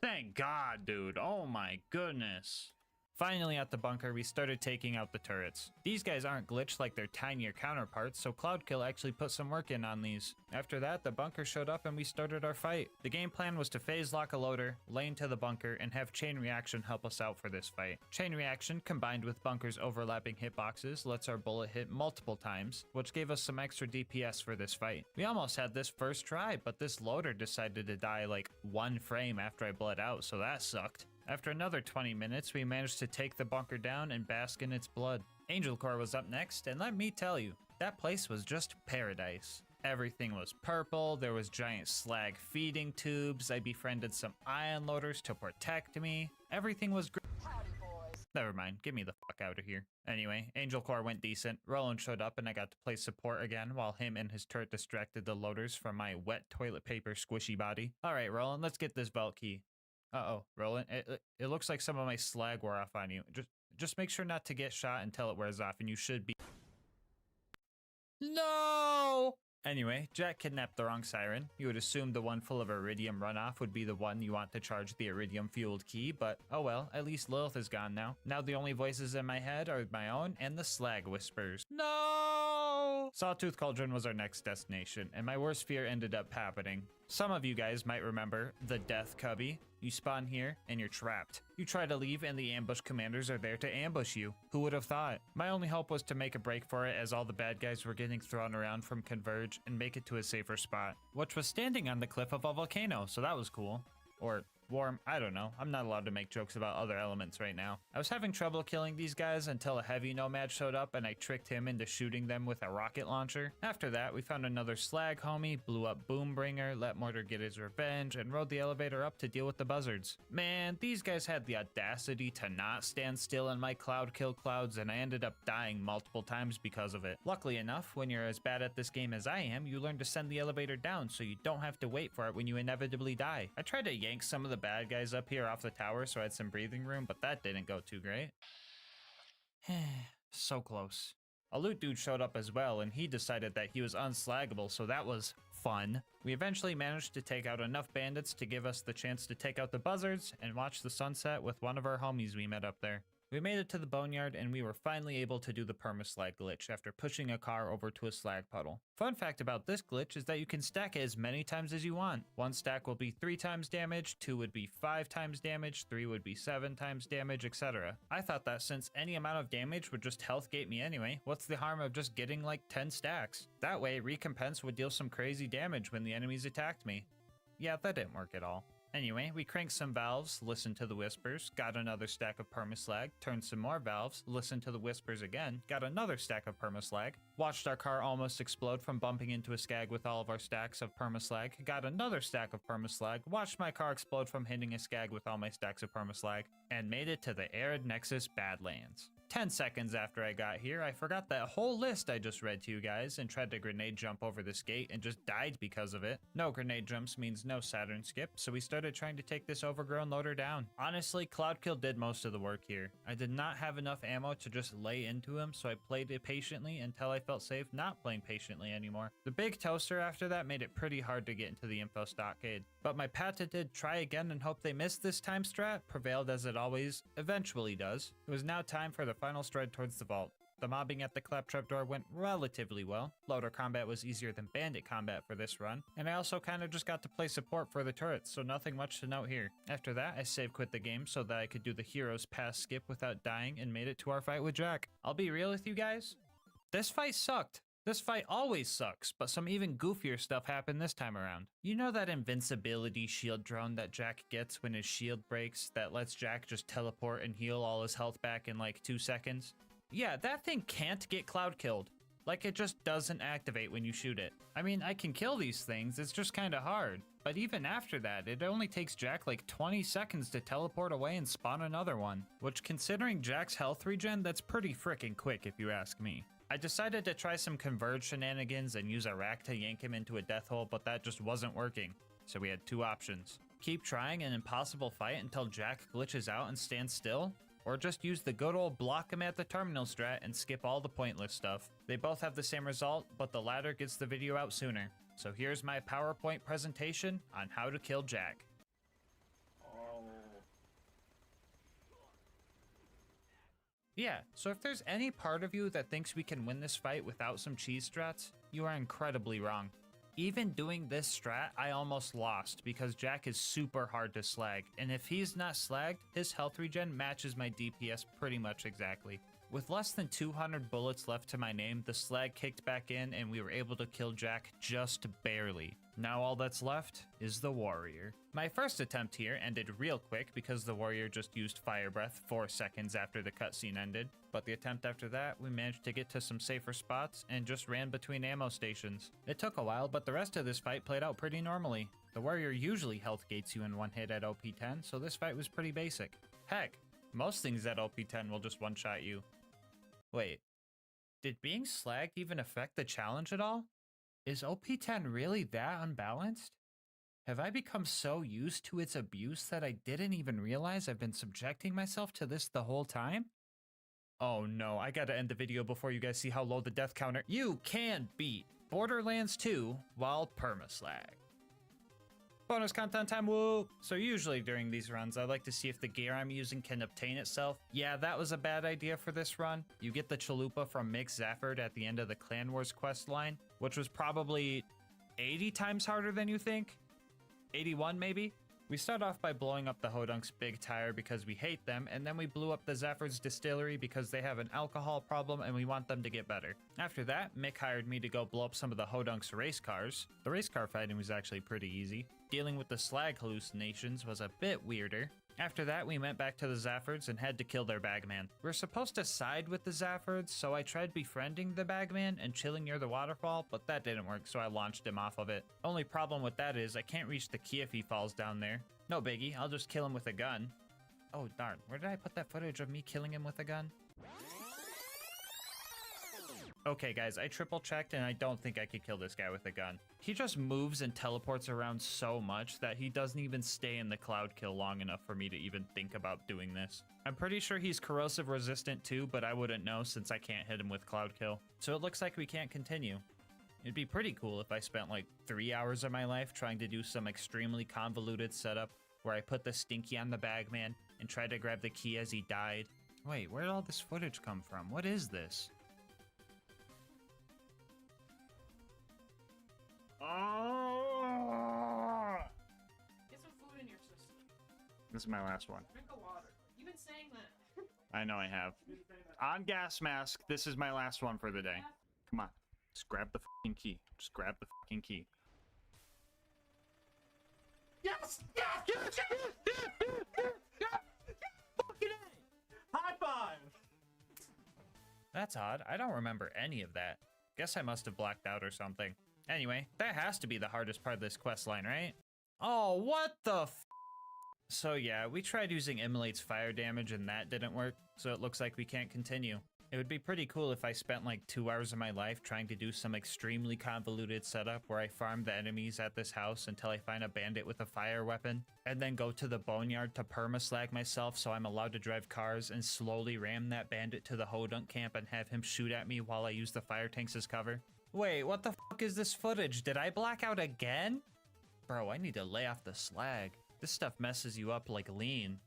S8: Thank God, dude, oh my goodness. Finally at the bunker, we started taking out the turrets. These guys aren't glitched like their tinier counterparts, so Cloudkill actually put some work in on these. After that, the bunker showed up and we started our fight. The game plan was to phase lock a loader, lane to the bunker, and have chain reaction help us out for this fight. Chain reaction, combined with bunker's overlapping hitboxes, lets our bullet hit multiple times, which gave us some extra DPS for this fight. We almost had this first try, but this loader decided to die like 1 frame after I bled out, so that sucked. After another 20 minutes, we managed to take the bunker down and bask in its blood. Angel Core was up next, and let me tell you, that place was just paradise. Everything was purple, there was giant slag feeding tubes, I befriended some ion loaders to protect me. Everything was great. Never mind, get me the fuck out of here. Anyway, Angel Core went decent. Roland showed up and I got to play support again while him and his turret distracted the loaders from my wet toilet paper squishy body. Alright, Roland, let's get this vault key. Uh-oh, Roland, it looks like some of my slag wore off on you. Just make sure not to get shot until it wears off, and you should be— No! Anyway, Jack kidnapped the wrong siren. You would assume the one full of iridium runoff would be the one you want to charge the iridium-fueled key, but oh well, at least Lilith is gone now. Now the only voices in my head are my own and the slag whispers. No! Sawtooth Cauldron was our next destination, and my worst fear ended up happening. Some of you guys might remember the Death Cubby. You spawn here, and you're trapped. You try to leave, and the ambush commanders are there to ambush you. Who would have thought? My only hope was to make a break for it as all the bad guys were getting thrown around from Converge and make it to a safer spot, which was standing on the cliff of a volcano, so that was cool. Or warm, I don't know. I'm not allowed to make jokes about other elements right now. I was having trouble killing these guys until a heavy nomad showed up and I tricked him into shooting them with a rocket launcher. After that, we found another slag homie, blew up Boombringer, let Mortar get his revenge, and rode the elevator up to deal with the buzzards. Man, these guys had the audacity to not stand still in my cloud kill clouds, and I ended up dying multiple times because of it. Luckily enough, when you're as bad at this game as I am, you learn to send the elevator down so you don't have to wait for it when you inevitably die. I tried to yank some of the bad guys up here off the tower so I had some breathing room, but that didn't go too great. So close. A loot dude showed up as well, and he decided that he was unslaggable, so that was fun. We eventually managed to take out enough bandits to give us the chance to take out the buzzards and watch the sunset with one of our homies we met up there. We made it to the boneyard and we were finally able to do the permaslag glitch after pushing a car over to a slag puddle. Fun fact about this glitch is that you can stack it as many times as you want. One stack will be 3 times damage, 2 would be 5 times damage, 3 would be 7 times damage, etc. I thought that since any amount of damage would just health gate me anyway, what's the harm of just getting like 10 stacks? That way, Recompense would deal some crazy damage when the enemies attacked me. Yeah, that didn't work at all. Anyway, we cranked some valves, listened to the whispers, got another stack of permaslag, turned some more valves, listened to the whispers again, got another stack of permaslag, watched our car almost explode from bumping into a skag with all of our stacks of permaslag, got another stack of permaslag, watched my car explode from hitting a skag with all my stacks of permaslag, and made it to the Arid Nexus Badlands. 10 seconds after I got here, I forgot that whole list I just read to you guys and tried to grenade jump over this gate and just died because of it. No grenade jumps means no Saturn skip, so we started trying to take this overgrown loader down. Honestly, Cloudkill did most of the work here. I did not have enough ammo to just lay into him, so I played it patiently until I felt safe not playing patiently anymore. The big toaster after that made it pretty hard to get into the info stockade, but my patented try again and hope they miss this time strat prevailed as it always eventually does. It was now time for the final stride towards the vault. The mobbing at the claptrap door went relatively well. Loader combat was easier than bandit combat for this run, and I also kind of just got to play support for the turrets, so nothing much to note here. After that, I save quit the game so that I could do the hero's pass skip without dying and made it to our fight with Jack. I'll be real with you guys, this fight sucked. This fight always sucks, but some even goofier stuff happened this time around. You know that invincibility shield drone that Jack gets when his shield breaks that lets Jack just teleport and heal all his health back in like 2 seconds? Yeah, that thing can't get cloud killed. Like, it just doesn't activate when you shoot it. I mean, I can kill these things, it's just kinda hard. But even after that, it only takes Jack like 20 seconds to teleport away and spawn another one. Which, considering Jack's health regen, that's pretty frickin' quick if you ask me. I decided to try some Converge shenanigans and use a rack to yank him into a death hole, but that just wasn't working. So we had 2 options. Keep trying an impossible fight until Jack glitches out and stands still, or just use the good old block him at the terminal strat and skip all the pointless stuff. They both have the same result, but the latter gets the video out sooner. So here's my PowerPoint presentation on how to kill Jack. Yeah, so if there's any part of you that thinks we can win this fight without some cheese strats, you are incredibly wrong. Even doing this strat, I almost lost because Jack is super hard to slag, and if he's not slagged, his health regen matches my DPS pretty much exactly. With less than 200 bullets left to my name, the slag kicked back in and we were able to kill Jack just barely. Now all that's left is the warrior. My first attempt here ended real quick because the warrior just used fire breath 4 seconds after the cutscene ended, but the attempt after that, we managed to get to some safer spots and just ran between ammo stations. It took a while, but the rest of this fight played out pretty normally. The warrior usually health gates you in one hit at OP10, so this fight was pretty basic. Heck, most things at OP10 will just one-shot you. Wait, did being slagged even affect the challenge at all? Is OP10 really that unbalanced? Have I become so used to its abuse that I didn't even realize I've been subjecting myself to this the whole time? Oh no, I gotta end the video before you guys see how low the death counter— You can beat Borderlands 2 while permaslag. Bonus content time, woo! So usually during these runs, I like to see if the gear I'm using can obtain itself. Yeah, that was a bad idea for this run. You get the chalupa from Mick Zafford at the end of the Clan Wars quest line, which was probably 80 times harder than you think? 81 maybe? We start off by blowing up the Hodunk's big tire because we hate them, and then we blew up the Zafford's distillery because they have an alcohol problem and we want them to get better. After that, Mick hired me to go blow up some of the Hodunk's race cars. The race car fighting was actually pretty easy. Dealing with the slag hallucinations was a bit weirder. After that, we went back to the Zaffords and had to kill their bagman. We're supposed to side with the Zaffords, so I tried befriending the bagman and chilling near the waterfall, but that didn't work, so I launched him off of it. Only problem with that is I can't reach the key if he falls down there. No biggie, I'll just kill him with a gun. Oh darn, where did I put that footage of me killing him with a gun? Okay guys, I triple checked and I don't think I could kill this guy with a gun. He just moves and teleports around so much that he doesn't even stay in the cloud kill long enough for me to even think about doing this. I'm pretty sure he's corrosive resistant too, but I wouldn't know since I can't hit him with cloud kill. So it looks like we can't continue. It'd be pretty cool if I spent like 3 hours of my life trying to do some extremely convoluted setup where I put the stinky on the bagman and tried to grab the key as he died. Wait, where did all this footage come from? What is this?
S14: Oh!
S4: Get some food in your system.
S14: This is my last one.
S4: Drink of water. You've been saying that.
S14: I know I have. On gas mask, this is my last one for the day. Come on. Just grab the fucking key. Just grab the fucking key. Yes! Yes! Yes! Yes! Yes! Yes! Yes! Yes! Fucking A! High five!
S8: That's odd. I don't remember any of that. Guess I must have blacked out or something. Anyway, that has to be the hardest part of this quest line, right? Oh, what the f— So yeah, we tried using Immolate's fire damage and that didn't work, so it looks like we can't continue. It would be pretty cool if I spent like 2 hours of my life trying to do some extremely convoluted setup where I farm the enemies at this house until I find a bandit with a fire weapon, and then go to the boneyard to permaslag myself so I'm allowed to drive cars and slowly ram that bandit to the Hodunk camp and have him shoot at me while I use the fire tanks as cover. Wait, what the fuck is this footage? Did I black out again? Bro, I need to lay off the slag. This stuff messes you up like lean.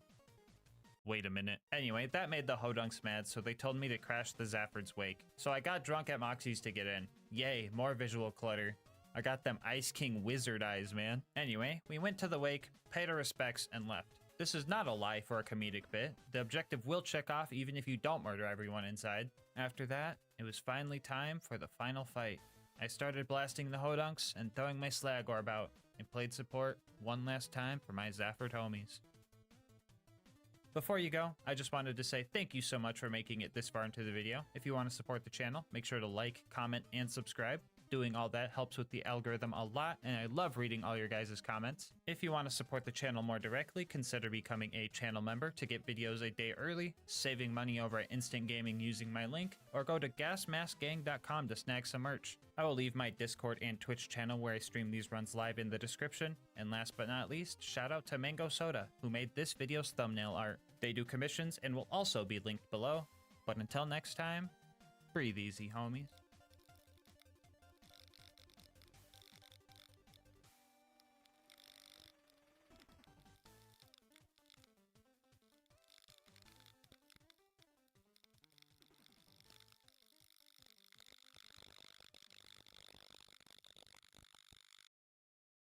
S8: Wait a minute. Anyway, that made the Hodunks mad, so they told me to crash the Zafford's wake. So I got drunk at Moxie's to get in. Yay, more visual clutter. I got them Ice King wizard eyes, man. Anyway, we went to the wake, paid our respects, and left. This is not a lie for a comedic bit. The objective will check off even if you don't murder everyone inside. After that, it was finally time for the final fight. I started blasting the Hodunks and throwing my slag orb out, and played support one last time for my Zafford homies. Before you go, I just wanted to say thank you so much for making it this far into the video. If you want to support the channel, make sure to like, comment, and subscribe. Doing all that helps with the algorithm a lot, and I love reading all your guys' comments. If you want to support the channel more directly, consider becoming a channel member to get videos a day early, saving money over at Instant Gaming using my link, or go to gasmaskgang.com to snag some merch. I will leave my Discord and Twitch channel where I stream these runs live in the description. And last but not least, shout out to Mango Soda, who made this video's thumbnail art. They do commissions and will also be linked below. But until next time, breathe easy, homies.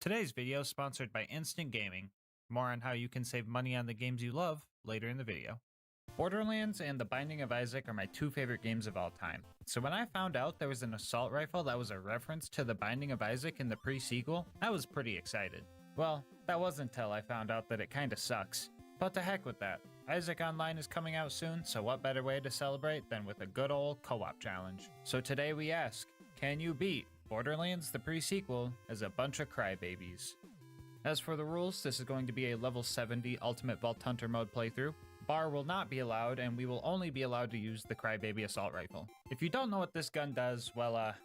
S8: Today's video is sponsored by Instant Gaming. More on how you can save money on the games you love later in the video. Borderlands and The Binding of Isaac are my two favorite games of all time. So when I found out there was an assault rifle that was a reference to The Binding of Isaac in the pre-sequel, I was pretty excited. Well, that wasn't until I found out that it kinda sucks. But to heck with that. Isaac Online is coming out soon, so what better way to celebrate than with a good old co-op challenge. So today we ask, can you beat Borderlands the pre-sequel as a bunch of crybabies? As for the rules, this is going to be a level 70 Ultimate Vault Hunter mode playthrough. Bar will not be allowed, and we will only be allowed to use the Crybaby Assault Rifle. If you don't know what this gun does, well,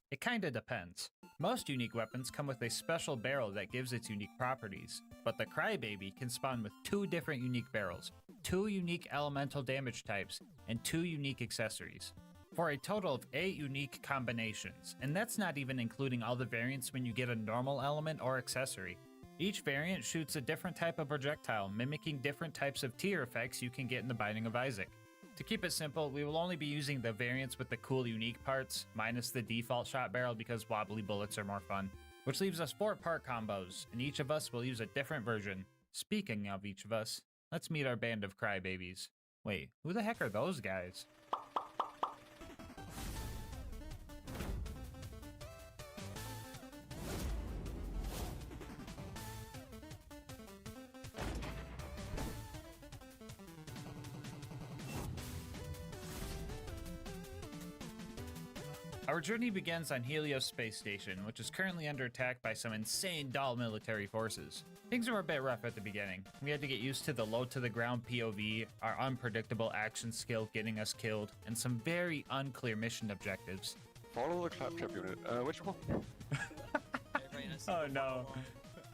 S8: it kinda depends. Most unique weapons come with a special barrel that gives its unique properties, but the Crybaby can spawn with 2 different unique barrels, 2 unique elemental damage types, and 2 unique accessories, for a total of 8 unique combinations, and that's not even including all the variants when you get a normal element or accessory. Each variant shoots a different type of projectile, mimicking different types of tier effects you can get in The Binding of Isaac. To keep it simple, we will only be using the variants with the cool unique parts, minus the default shot barrel because wobbly bullets are more fun. Which leaves us 4 part combos, and each of us will use a different version. Speaking of each of us, let's meet our band of crybabies. Wait, who the heck are those guys? Our journey begins on Helios Space Station, which is currently under attack by some insane doll military forces. Things were a bit rough at the beginning. We had to get used to the low to the ground POV, our unpredictable action skill getting us killed, and some very unclear mission objectives.
S1: Follow the claptrap unit. Which one?
S8: Oh no.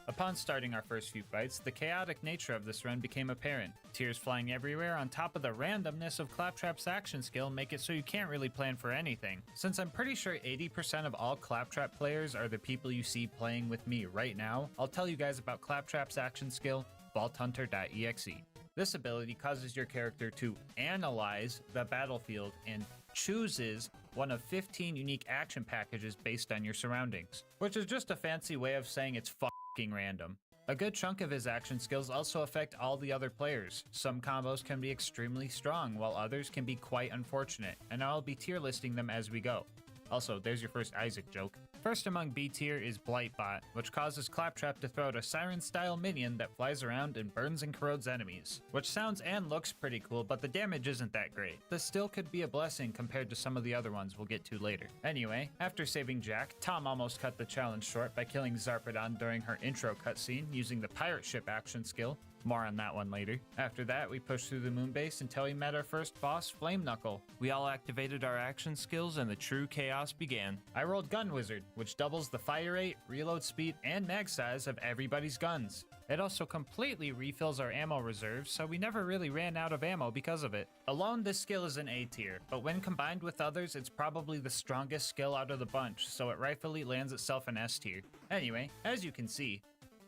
S8: Upon starting our first few fights, the chaotic nature of this run became apparent. Tears flying everywhere on top of the randomness of Claptrap's action skill make it so you can't really plan for anything. Since I'm pretty sure 80% of all Claptrap players are the people you see playing with me right now, I'll tell you guys about Claptrap's action skill, vaulthunter.exe. This ability causes your character to analyze the battlefield and chooses one of 15 unique action packages based on your surroundings, which is just a fancy way of saying it's fucking random. A good chunk of his action skills also affect all the other players. Some combos can be extremely strong, while others can be quite unfortunate, and I'll be tier listing them as we go. Also, there's your first Isaac joke. First among B tier is Blightbot, which causes Claptrap to throw out a siren-style minion that flies around and burns and corrodes enemies, which sounds and looks pretty cool, but the damage isn't that great. This still could be a blessing compared to some of the other ones we'll get to later. Anyway, after saving Jack, Tom almost cut the challenge short by killing Zarpedon during her intro cutscene using the pirate ship action skill. More on that one later. After that, we pushed through the moon base until we met our first boss, Flame Knuckle. We all activated our action skills and the true chaos began. I rolled Gun Wizard, which doubles the fire rate, reload speed, and mag size of everybody's guns. It also completely refills our ammo reserves, so we never really ran out of ammo because of it. Alone, this skill is an A tier, but when combined with others, it's probably the strongest skill out of the bunch, so it rightfully lands itself an S tier. Anyway, as you can see,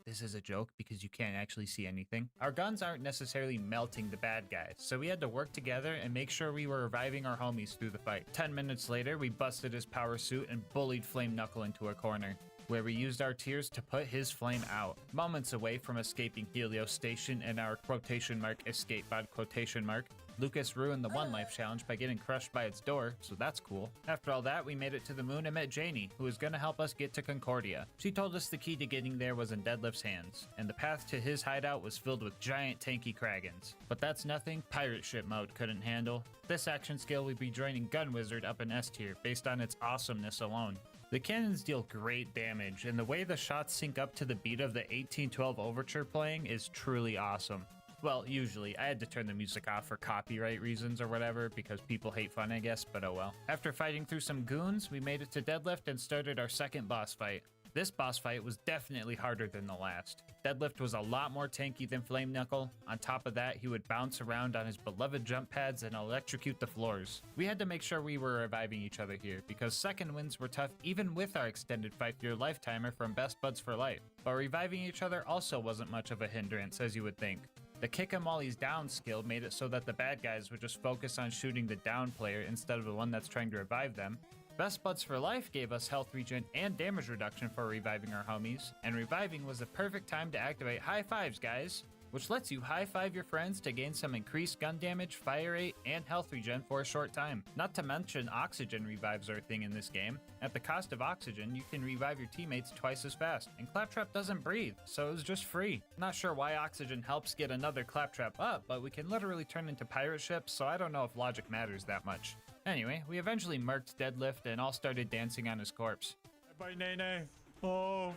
S8: this is a joke because you can't actually see anything. Our guns aren't necessarily melting the bad guys, so we had to work together and make sure we were reviving our homies through the fight. 10 minutes later, we busted his power suit and bullied Flame Knuckle into a corner, where we used our tears to put his flame out. Moments away from escaping Helios Station and our quotation mark escape pod quotation mark, Lucas ruined the One Life challenge by getting crushed by its door, so that's cool. After all that, we made it to the moon and met Janie, who was gonna help us get to Concordia. She told us the key to getting there was in Deadlift's hands, and the path to his hideout was filled with giant tanky Kragans. But that's nothing pirate ship mode couldn't handle. This action skill would be joining Gun Wizard up in S tier based on its awesomeness alone. The cannons deal great damage, and the way the shots sync up to the beat of the 1812 Overture playing is truly awesome. Well, usually. I had to turn the music off for copyright reasons or whatever, because people hate fun, I guess, but oh well. After fighting through some goons, we made it to Deadlift and started our second boss fight. This boss fight was definitely harder than the last. Deadlift was a lot more tanky than Flame Knuckle. On top of that, he would bounce around on his beloved jump pads and electrocute the floors. We had to make sure we were reviving each other here, because second wins were tough even with our extended 5-year lifetimer from Best Buds for Life. But reviving each other also wasn't much of a hindrance, as you would think. The kick him while he's down skill made it so that the bad guys would just focus on shooting the down player instead of the one that's trying to revive them. Best Buds for Life gave us health regen and damage reduction for reviving our homies, and reviving was the perfect time to activate high fives, guys. which lets you high-five your friends to gain some increased gun damage, fire rate, and health regen for a short time. Not to mention oxygen revives are a thing in this game. At the cost of oxygen, you can revive your teammates twice as fast, and Claptrap doesn't breathe, so it was just free. Not sure why oxygen helps get another Claptrap up, but we can literally turn into pirate ships, so I don't know if logic matters that much. Anyway, we eventually murked Deadlift and all started dancing on his corpse.
S14: Bye, Nene. Oh.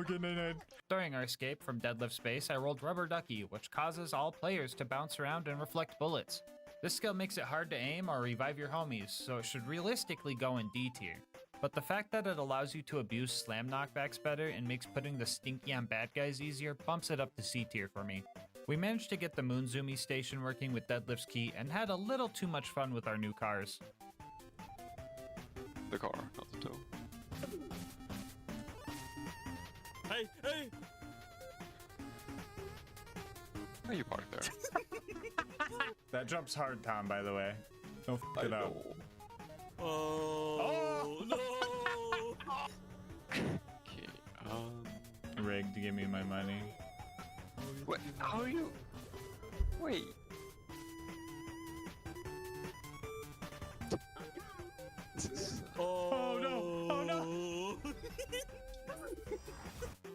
S14: Get Nene.
S8: During our escape from Deadlift's base, I rolled Rubber Ducky, which causes all players to bounce around and reflect bullets. This skill makes it hard to aim or revive your homies, so it should realistically go in D tier. But the fact that it allows you to abuse slam knockbacks better and makes putting the stinky on bad guys easier bumps it up to C tier for me. We managed to get the Moonzoomy station working with Deadlift's key and had a little too much fun with our new cars.
S1: The car, not the tow.
S14: Hey!
S1: Why you parked there?
S14: That jump's hard, Tom, by the way. Don't f it up.
S12: Oh, no!
S1: Okay,
S14: Rigged to give me my money.
S1: What? How are you? Wait.
S12: Oh no! Oh no!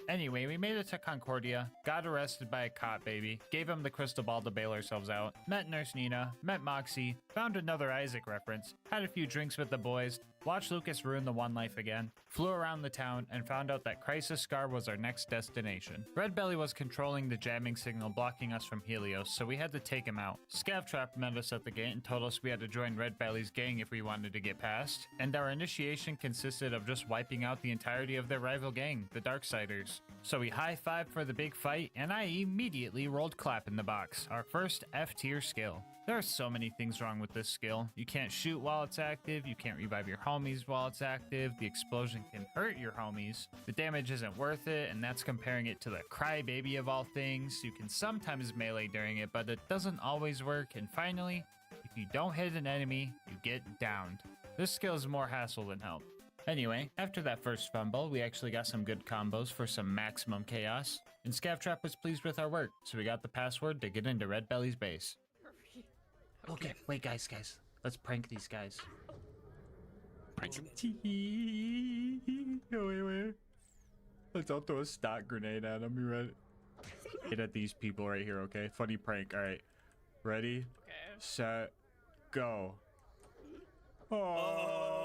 S8: Anyway, we made it to Concordia, got arrested by a cop baby, gave him the crystal ball to bail ourselves out, met Nurse Nina, met Moxie, found another Isaac reference, had a few drinks with the boys, watched Lucas ruin the One Life again, flew around the town, and found out that Crisis Scar was our next destination. Red Belly was controlling the jamming signal blocking us from Helios, so we had to take him out. Scavtrap met us at the gate and told us we had to join Red Belly's gang if we wanted to get past, and our initiation consisted of just wiping out the entirety of their rival gang, the Darksiders. So we high-fived for the big fight, and I immediately rolled Clap in the box, our first F-tier skill. There are so many things wrong with this skill. You can't shoot while it's active, you can't revive your homies while it's active, the explosion can hurt your homies, the damage isn't worth it, and that's comparing it to the Crybaby of all things. You can sometimes melee during it, but it doesn't always work, and finally, if you don't hit an enemy, you get downed. This skill is more hassle than help. Anyway, after that first fumble, we actually got some good combos for some maximum chaos, and Scavtrap was pleased with our work, so we got the password to get into Red Belly's base. Okay, wait guys, let's prank these guys.
S1: Prank them.
S14: Wait. Let's all throw a stock grenade at them. You ready? Hit at these people right here, okay? Funny prank. All right. Ready?
S4: Okay.
S14: Set. Go. Oh.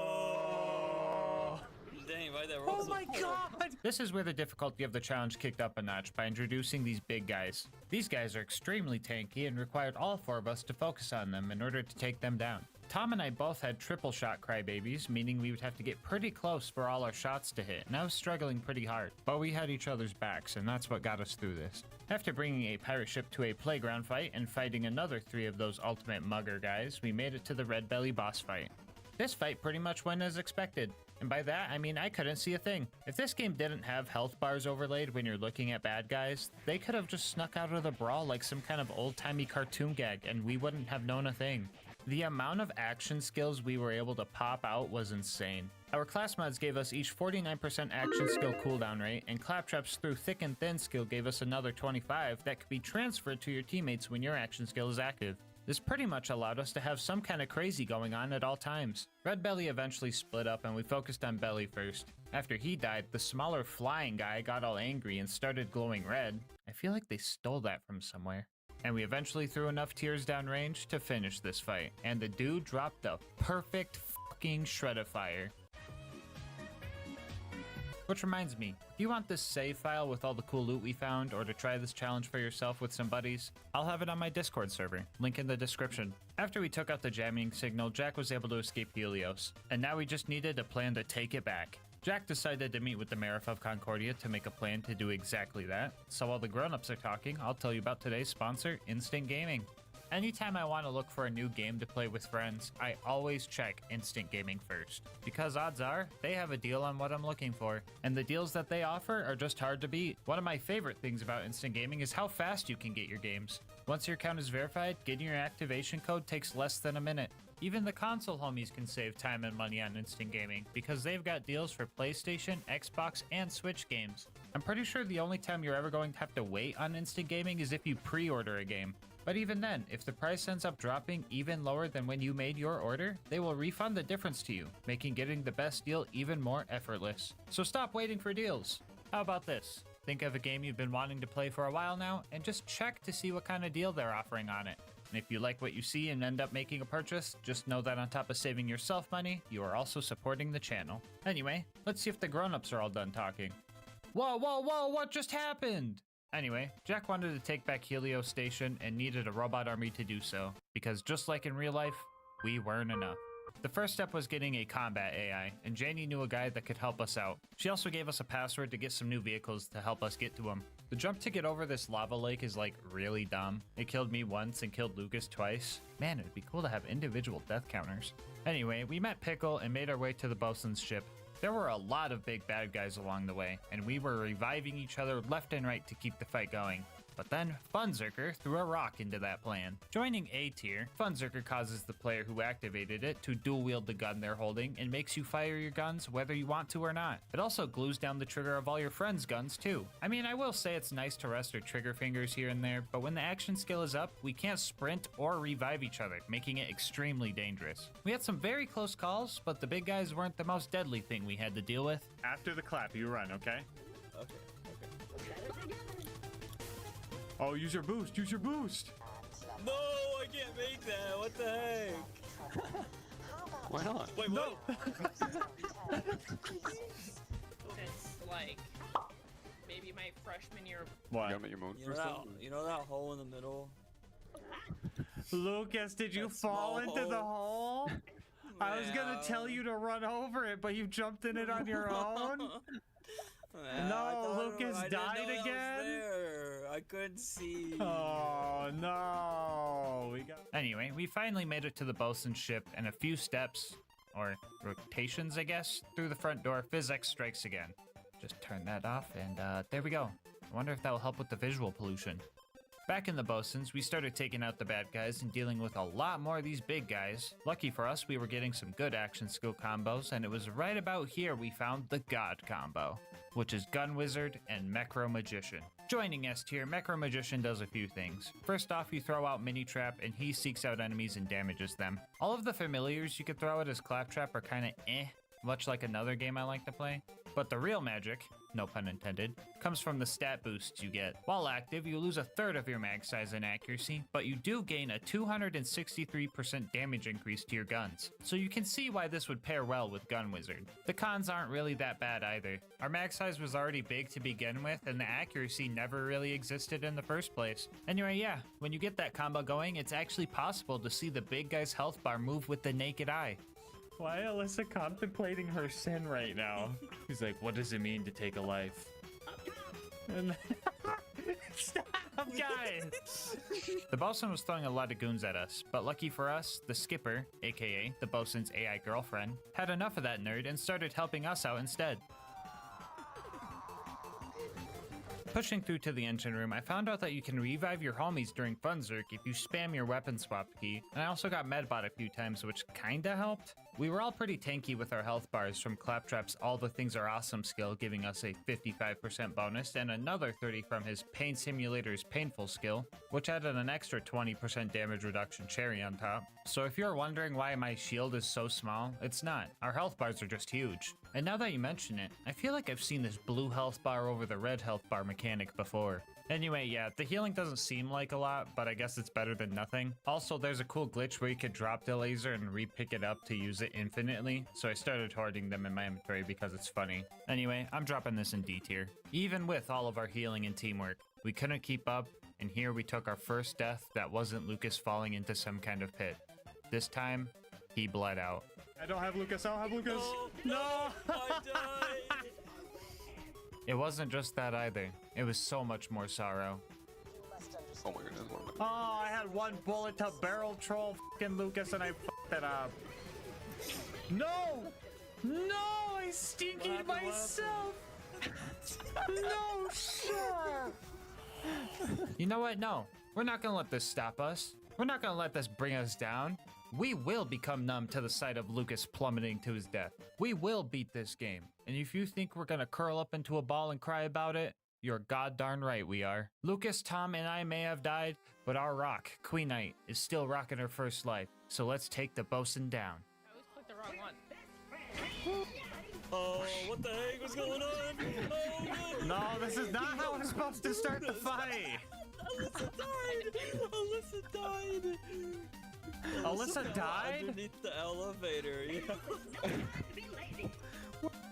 S12: Dang, why that
S8: Oh my god! This is where the difficulty of the challenge kicked up a notch by introducing these big guys. These guys are extremely tanky and required all four of us to focus on them in order to take them down. Tom and I both had triple shot crybabies, meaning we would have to get pretty close for all our shots to hit, and I was struggling pretty hard. But we had each other's backs, and that's what got us through this. After bringing a pirate ship to a playground fight and fighting another 3 of those ultimate mugger guys, we made it to the Red Belly boss fight. This fight pretty much went as expected. And by that, I mean I couldn't see a thing. If this game didn't have health bars overlaid when you're looking at bad guys, they could have just snuck out of the brawl like some kind of old-timey cartoon gag, and we wouldn't have known a thing. The amount of action skills we were able to pop out was insane. Our class mods gave us each 49% action skill cooldown rate, and Claptrap's Through Thick and Thin skill gave us another 25 that could be transferred to your teammates when your action skill is active. This pretty much allowed us to have some kind of crazy going on at all times. Red Belly eventually split up and we focused on Belly first. After he died, the smaller flying guy got all angry and started glowing red. I feel like they stole that from somewhere. And we eventually threw enough tears down range to finish this fight. And the dude dropped the perfect fucking Shred-a-Fire. Which reminds me, if you want this save file with all the cool loot we found, or to try this challenge for yourself with some buddies, I'll have it on my Discord server, link in the description. After we took out the jamming signal, Jack was able to escape Helios, and now we just needed a plan to take it back. Jack decided to meet with the Mayor of Concordia to make a plan to do exactly that, so while the grown-ups are talking, I'll tell you about today's sponsor, Instant Gaming. Anytime I want to look for a new game to play with friends, I always check Instant Gaming first, because odds are they have a deal on what I'm looking for, and the deals that they offer are just hard to beat. One of my favorite things about Instant Gaming is how fast you can get your games. Once your account is verified, getting your activation code takes less than a minute. Even the console homies can save time and money on Instant Gaming, because they've got deals for PlayStation, Xbox, and Switch games. I'm pretty sure the only time you're ever going to have to wait on Instant Gaming is if you pre-order a game. But even then, if the price ends up dropping even lower than when you made your order, they will refund the difference to you, making getting the best deal even more effortless. So stop waiting for deals. How about this? Think of a game you've been wanting to play for a while now, and just check to see what kind of deal they're offering on it. And if you like what you see and end up making a purchase, just know that on top of saving yourself money, you are also supporting the channel. Anyway, let's see if the grown-ups are all done talking. Whoa, whoa, whoa, what just happened? Anyway, Jack wanted to take back Helio Station and needed a robot army to do so, because just like in real life, we weren't enough. The first step was getting a combat AI, and Janie knew a guy that could help us out. She also gave us a password to get some new vehicles to help us get to them. The jump to get over this lava lake is like really dumb. It killed me once and killed Lucas twice. Man, it'd be cool to have individual death counters. Anyway, we met Pickle and made our way to the bosun's ship. There were a lot of big bad guys along the way, and we were reviving each other left and right to keep the fight going. But then, Funzerker threw a rock into that plan. Joining A tier, Funzerker causes the player who activated it to dual wield the gun they're holding and makes you fire your guns whether you want to or not. It also glues down the trigger of all your friends' guns too. I mean, I will say it's nice to rest our trigger fingers here and there, but when the action skill is up, we can't sprint or revive each other, making it extremely dangerous. We had some very close calls, but the big guys weren't the most deadly thing we had to deal with.
S14: After the clap, you run, okay?
S6: Okay.
S14: Oh, use your boost, use your boost!
S6: No, I can't make that. What the heck?
S1: Why not?
S6: Wait,
S14: no.
S4: It's like maybe my freshman year.
S14: What?
S1: You gotta make your moon first.
S6: You know that hole in the middle?
S14: Lucas, did you fall into the hole? I was gonna tell you to run over it, but you jumped in it on your own? No, Lucas died again?
S6: I couldn't see.
S14: Oh, no.
S8: Anyway, we finally made it to the bosun's ship, and a few steps, or rotations, I guess, through the front door, PhysX strikes again. Just turn that off, and there we go. I wonder if that will help with the visual pollution. Back in the bosun's, we started taking out the bad guys and dealing with a lot more of these big guys. Lucky for us, we were getting some good action skill combos, and it was right about here we found the God combo, which is Gun Wizard and Mecro Magician. Joining S tier, Mecro Magician does a few things. First off, you throw out Mini Trap and he seeks out enemies and damages them. All of the familiars you could throw out as Claptrap are kinda much like another game I like to play. But the real magic, no pun intended, comes from the stat boosts you get. While active, you lose a third of your mag size and accuracy, but you do gain a 263% damage increase to your guns. So you can see why this would pair well with Gun Wizard. The cons aren't really that bad either. Our mag size was already big to begin with, and the accuracy never really existed in the first place. Anyway, yeah, when you get that combo going, it's actually possible to see the big guy's health bar move with the naked eye.
S14: Why Alyssa contemplating her sin right now? He's like, what does it mean to take a life? And stop, guys!
S8: The bosun was throwing a lot of goons at us, but lucky for us, the skipper, aka the bosun's AI girlfriend, had enough of that nerd and started helping us out instead. Pushing through to the engine room, I found out that you can revive your homies during Funzerk if you spam your weapon swap key, and I also got medbot a few times, which kinda helped. We were all pretty tanky with our health bars from Claptrap's All the Things Are Awesome skill, giving us a 55% bonus, and another 30 from his Pain Simulator's Painful skill, which added an extra 20% damage reduction cherry on top. So if you're wondering why my shield is so small, it's not. Our health bars are just huge. And now that you mention it, I feel like I've seen this blue health bar over the red health bar mechanic before. Anyway, yeah, the healing doesn't seem like a lot, but I guess it's better than nothing. Also, there's a cool glitch where you could drop the laser and re-pick it up to use it infinitely, so I started hoarding them in my inventory because it's funny. Anyway, I'm dropping this in D tier. Even with all of our healing and teamwork, we couldn't keep up, and here we took our first death that wasn't Lucas falling into some kind of pit. This time, he bled out.
S14: I don't have Lucas, I don't have Lucas! No!
S6: I died!
S8: It wasn't just that either. It was so much more sorrow.
S3: You must understand.
S1: Oh my goodness, what am I?
S8: Oh, I had one bullet to barrel troll fucking Lucas and I fucked it up. No! No! I stinkied myself! No, sir! You know what? No. We're not gonna let this stop us. We're not gonna let this bring us down. We will become numb to the sight of Lucas plummeting to his death. We will beat this game. And if you think we're gonna curl up into a ball and cry about it, you're goddarn right we are. Lucas, Tom, and I may have died, but our rock, Queen Knight, is still rocking her first life. So let's take the bosun down.
S4: I always clicked the wrong one.
S6: Oh, what the heck was going on? Oh,
S8: no, this is not how we're supposed to start the fight.
S6: Alyssa died.
S8: Alyssa died?
S6: Underneath the elevator, yeah.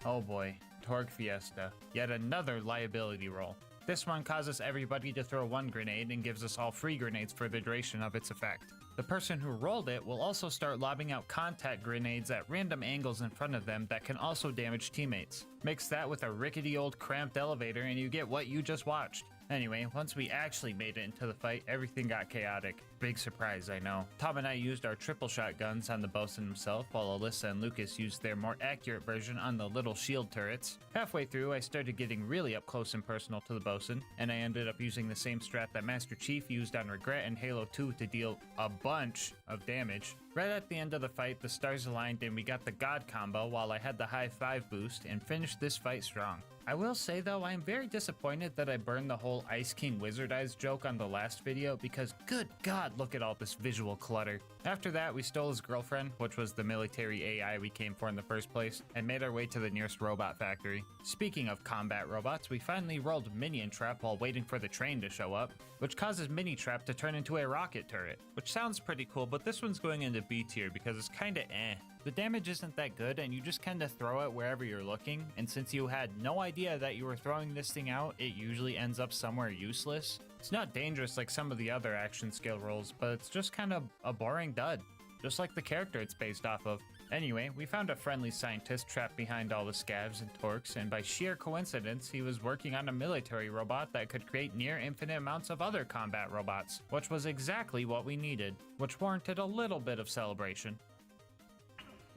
S8: Oh boy, Torque Fiesta. Yet another liability roll. This one causes everybody to throw one grenade and gives us all free grenades for the duration of its effect. The person who rolled it will also start lobbing out contact grenades at random angles in front of them that can also damage teammates. Mix that with a rickety old cramped elevator and you get what you just watched. Anyway, once we actually made it into the fight, everything got chaotic. Big surprise, I know. Tom and I used our triple shot guns on the bosun himself, while Alyssa and Lucas used their more accurate version on the little shield turrets. Halfway through, I started getting really up close and personal to the bosun, and I ended up using the same strat that Master Chief used on Regret and Halo 2 to deal a bunch of damage. Right at the end of the fight, the stars aligned and we got the God combo while I had the high 5 boost and finished this fight strong. I will say though, I am very disappointed that I burned the whole Ice King Wizard Eyes joke on the last video because good god, look at all this visual clutter. After that, we stole his girlfriend, which was the military AI we came for in the first place, and made our way to the nearest robot factory. Speaking of combat robots, we finally rolled Minion Trap while waiting for the train to show up, which causes Mini Trap to turn into a rocket turret, which sounds pretty cool, but this one's going into B tier because it's kinda eh. The damage isn't that good and you just kinda throw it wherever you're looking, and since you had no idea that you were throwing this thing out, it usually ends up somewhere useless. It's not dangerous like some of the other action scale rolls, but it's just kind of a boring dud, just like the character it's based off of. Anyway, we found a friendly scientist trapped behind all the scavs and torques, and by sheer coincidence, he was working on a military robot that could create near infinite amounts of other combat robots, which was exactly what we needed, which warranted a little bit of celebration.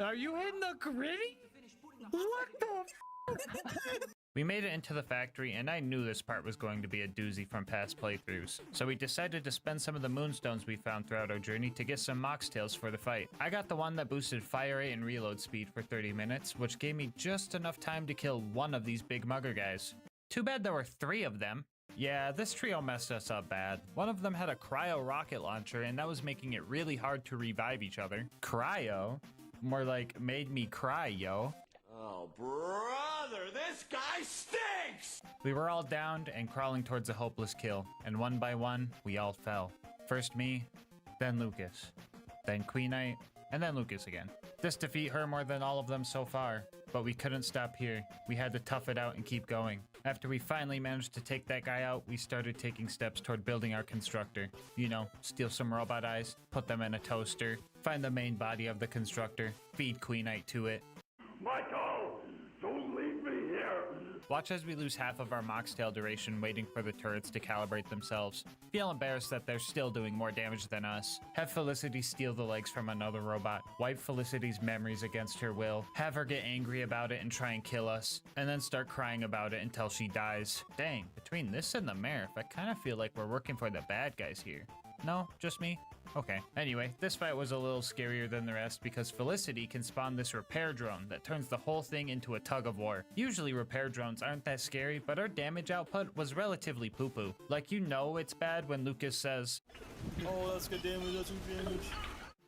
S8: Are you hitting the gritty? What the f? We made it into the factory and I knew this part was going to be a doozy from past playthroughs. So we decided to spend some of the moonstones we found throughout our journey to get some moxtails for the fight. I got the one that boosted fire rate and reload speed for 30 minutes, which gave me just enough time to kill one of these big mugger guys. Too bad there were 3 of them. Yeah, this trio messed us up bad. One of them had a cryo rocket launcher and that was making it really hard to revive each other. Cryo? More like made me cry, yo.
S7: Oh, brother, this guy stinks!
S8: We were all downed and crawling towards a hopeless kill, and one by one, we all fell. First me, then Lucas, then Queen Knight, and then Lucas again. This defeat hurt more than all of them so far, but we couldn't stop here. We had to tough it out and keep going. After we finally managed to take that guy out, we started taking steps toward building our constructor. You know, steal some robot eyes, put them in a toaster, find the main body of the constructor, feed Queen Knight to it.
S7: Michael, don't leave me here!
S8: Watch as we lose half of our moxtail duration waiting for the turrets to calibrate themselves. Feel embarrassed that they're still doing more damage than us. Have Felicity steal the legs from another robot. Wipe Felicity's memories against her will. Have her get angry about it and try and kill us. And then start crying about it until she dies. Dang, between this and the Merif, I kind of feel like we're working for the bad guys here. No, just me? Okay. Anyway, this fight was a little scarier than the rest because Felicity can spawn this repair drone that turns the whole thing into a tug of war. Usually repair drones aren't that scary, but our damage output was relatively poo-poo. Like, you know it's bad when Lucas says,
S6: "Oh, that's good damage, that's good damage."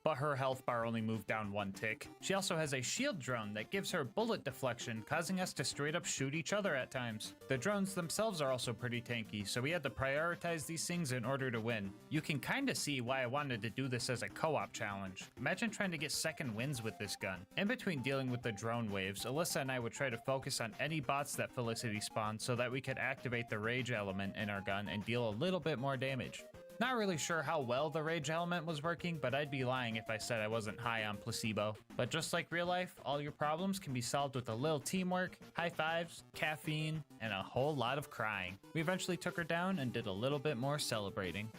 S8: But her health bar only moved down 1 tick. She also has a shield drone that gives her bullet deflection, causing us to straight up shoot each other at times. The drones themselves are also pretty tanky, so we had to prioritize these things in order to win. You can kinda see why I wanted to do this as a co-op challenge. Imagine trying to get second wins with this gun. In between dealing with the drone waves, Alyssa and I would try to focus on any bots that Felicity spawned so that we could activate the rage element in our gun and deal a little bit more damage. Not really sure how well the rage element was working, but I'd be lying if I said I wasn't high on placebo. But just like real life, all your problems can be solved with a little teamwork, high fives, caffeine, and a whole lot of crying. We eventually took her down and did a little bit more celebrating.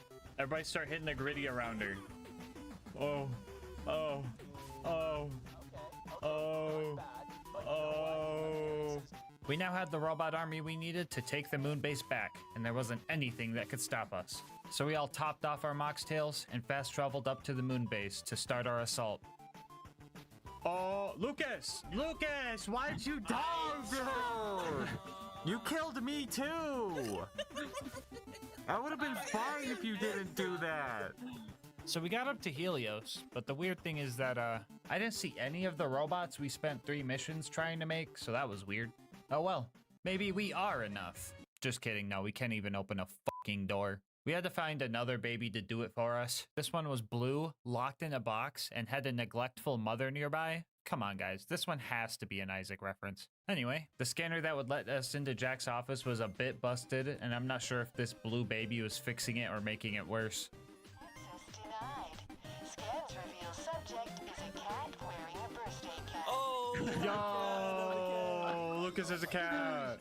S8: Everybody start hitting the gritty around her. Oh. Oh. Oh. Oh. Oh. We now had the robot army we needed to take the moon base back, and there wasn't anything that could stop us. So we all topped off our moxtails and fast traveled up to the moon base to start our assault. Oh, Lucas! Lucas, why'd you die, dude? You killed me too! I would have been fine if you didn't do that. So we got up to Helios, but the weird thing is that I didn't see any of the robots we spent 3 missions trying to make, so that was weird. Oh well, maybe we are enough. Just kidding, no, we can't even open a fucking door. We had to find another baby to do it for us. This one was blue, locked in a box, and had a neglectful mother nearby. Come on, guys, this one has to be an Isaac reference. Anyway, the scanner that would let us into Jack's office was a bit busted, and I'm not sure if this blue baby was fixing it or making it worse.
S9: Scans reveal subject is a cat wearing a birthday cap.
S6: Oh!
S8: Yo! Lucas is a cat!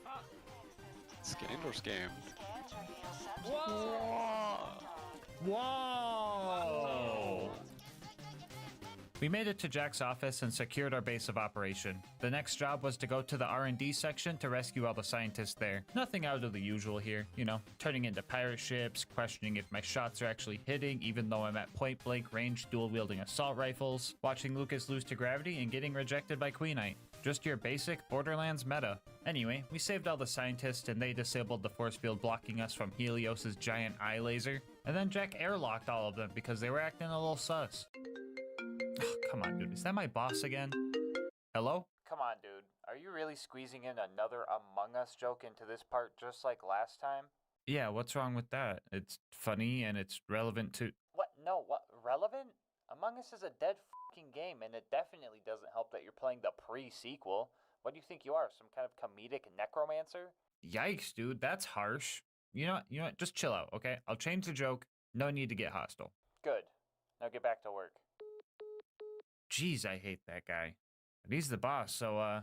S1: Scanned or scammed?
S9: Scans reveal subject
S8: Whoa! We made it to Jack's office and secured our base of operation. The next job was to go to the R&D section to rescue all the scientists there. Nothing out of the usual here, you know, turning into pirate ships, questioning if my shots are actually hitting even though I'm at point-blank range dual-wielding assault rifles, watching Lucas lose to gravity and getting rejected by Queenite. Just your basic Borderlands meta. Anyway, we saved all the scientists and they disabled the force field blocking us from Helios's giant eye laser. And then Jack airlocked all of them because they were acting a little sus. Oh, come on, dude. Is that my boss again? Hello?
S11: Come on, dude. Are you really squeezing in another Among Us joke into this part just like last time?
S8: Yeah, what's wrong with that? It's funny and it's relevant to...
S11: What? No, what? Relevant? Among Us is a dead fucking game, and it definitely doesn't help that you're playing the pre-sequel. What do you think you are, some kind of comedic necromancer?
S8: Yikes, dude. That's harsh. You know what? Just chill out, okay? I'll change the joke. No need to get hostile.
S11: Good. Now get back to work.
S8: Jeez, I hate that guy. But he's the boss, so,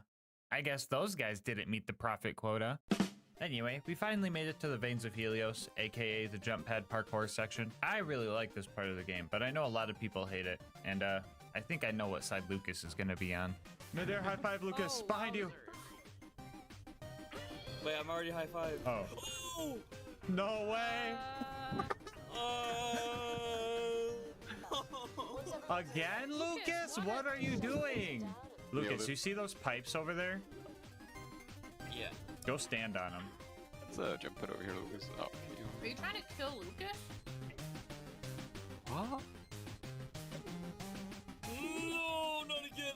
S8: I guess those guys didn't meet the profit quota. Anyway, we finally made it to the Veins of Helios, aka the jump pad parkour section. I really like this part of the game, but I know a lot of people hate it. And, I think I know what side Lucas is gonna be on. Midair high five, Lucas!
S4: Oh,
S8: behind you!
S6: Wait, I'm already high five.
S8: Oh.
S6: Oh!
S8: No way! Again, Lucas? What are you doing? Lucas, you see those pipes over there?
S6: Yeah.
S8: Go stand on them.
S1: Let's jump it over here, Lucas. Oh,
S4: Are you trying to kill Lucas?
S1: What?
S6: No, not again.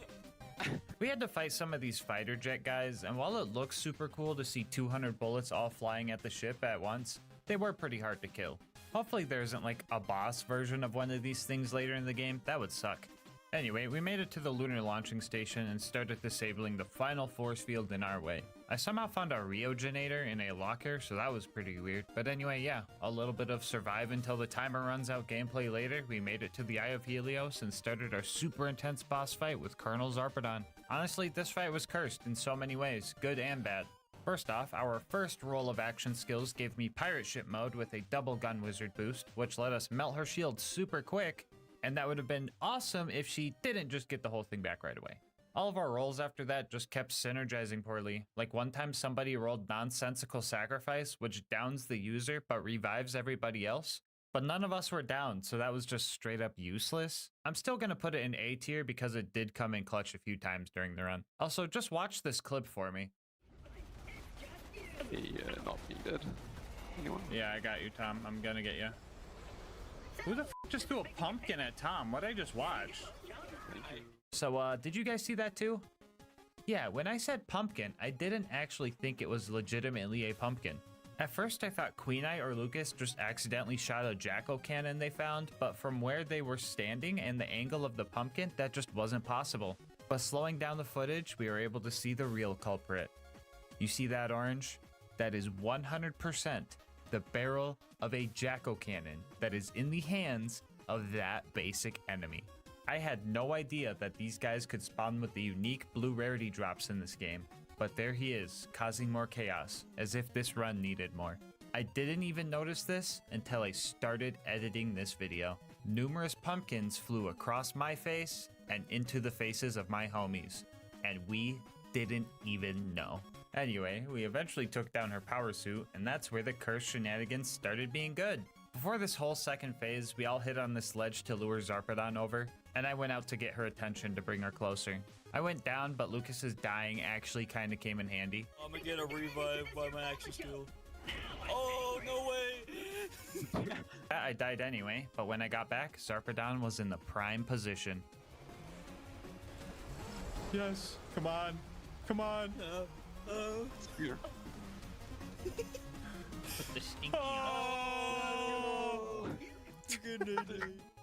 S8: We had to fight some of these fighter jet guys, and while it looks super cool to see 200 bullets all flying at the ship at once, they were pretty hard to kill. Hopefully there isn't like a boss version of one of these things later in the game. That would suck. Anyway, we made it to the lunar launching station and started disabling the final force field in our way. I somehow found a Rheogenator in a locker, so that was pretty weird. But anyway, yeah, a little bit of survive until the timer runs out gameplay later. We made it to the Eye of Helios and started our super intense boss fight with Colonel Zarpedon. Honestly, this fight was cursed in so many ways, good and bad. First off, our first roll of action skills gave me pirate ship mode with a double gun wizard boost, which let us melt her shield super quick, and that would have been awesome if she didn't just get the whole thing back right away. All of our rolls after that just kept synergizing poorly. Like one time somebody rolled nonsensical sacrifice, which downs the user but revives everybody else. But none of us were down, so that was just straight up useless. I'm still gonna put it in A tier because it did come in clutch a few times during the run. Also, just watch this clip for me.
S1: Not needed. Anyone?
S8: Yeah, I got you, Tom. I'm gonna get you. Who the f just threw a pumpkin at Tom? What'd I just watch? So, did you guys see that too? Yeah, when I said pumpkin, I didn't actually think it was legitimately a pumpkin. At first, I thought Queenite or Lucas just accidentally shot a jackal cannon they found, but from where they were standing and the angle of the pumpkin, that just wasn't possible. But slowing down the footage, we were able to see the real culprit. You see that orange? That is 100% the barrel of a jackal cannon that is in the hands of that basic enemy. I had no idea that these guys could spawn with the unique blue rarity drops in this game, but there he is, causing more chaos, as if this run needed more. I didn't even notice this until I started editing this video. Numerous pumpkins flew across my face and into the faces of my homies, and we didn't even know. Anyway, we eventually took down her power suit, and that's where the curse shenanigans started being good. Before this whole second phase, we all hid on this ledge to lure Subathon over, and I went out to get her attention to bring her closer. I went down, but Lucas's dying actually kinda came in handy.
S6: I'm gonna get a revive by my action skill. Oh, no way!
S8: I died anyway, but when I got back, Subathon was in the prime position.
S18: Yes, come on. Come on.
S1: Here.
S8: Put the stinky
S6: Oh!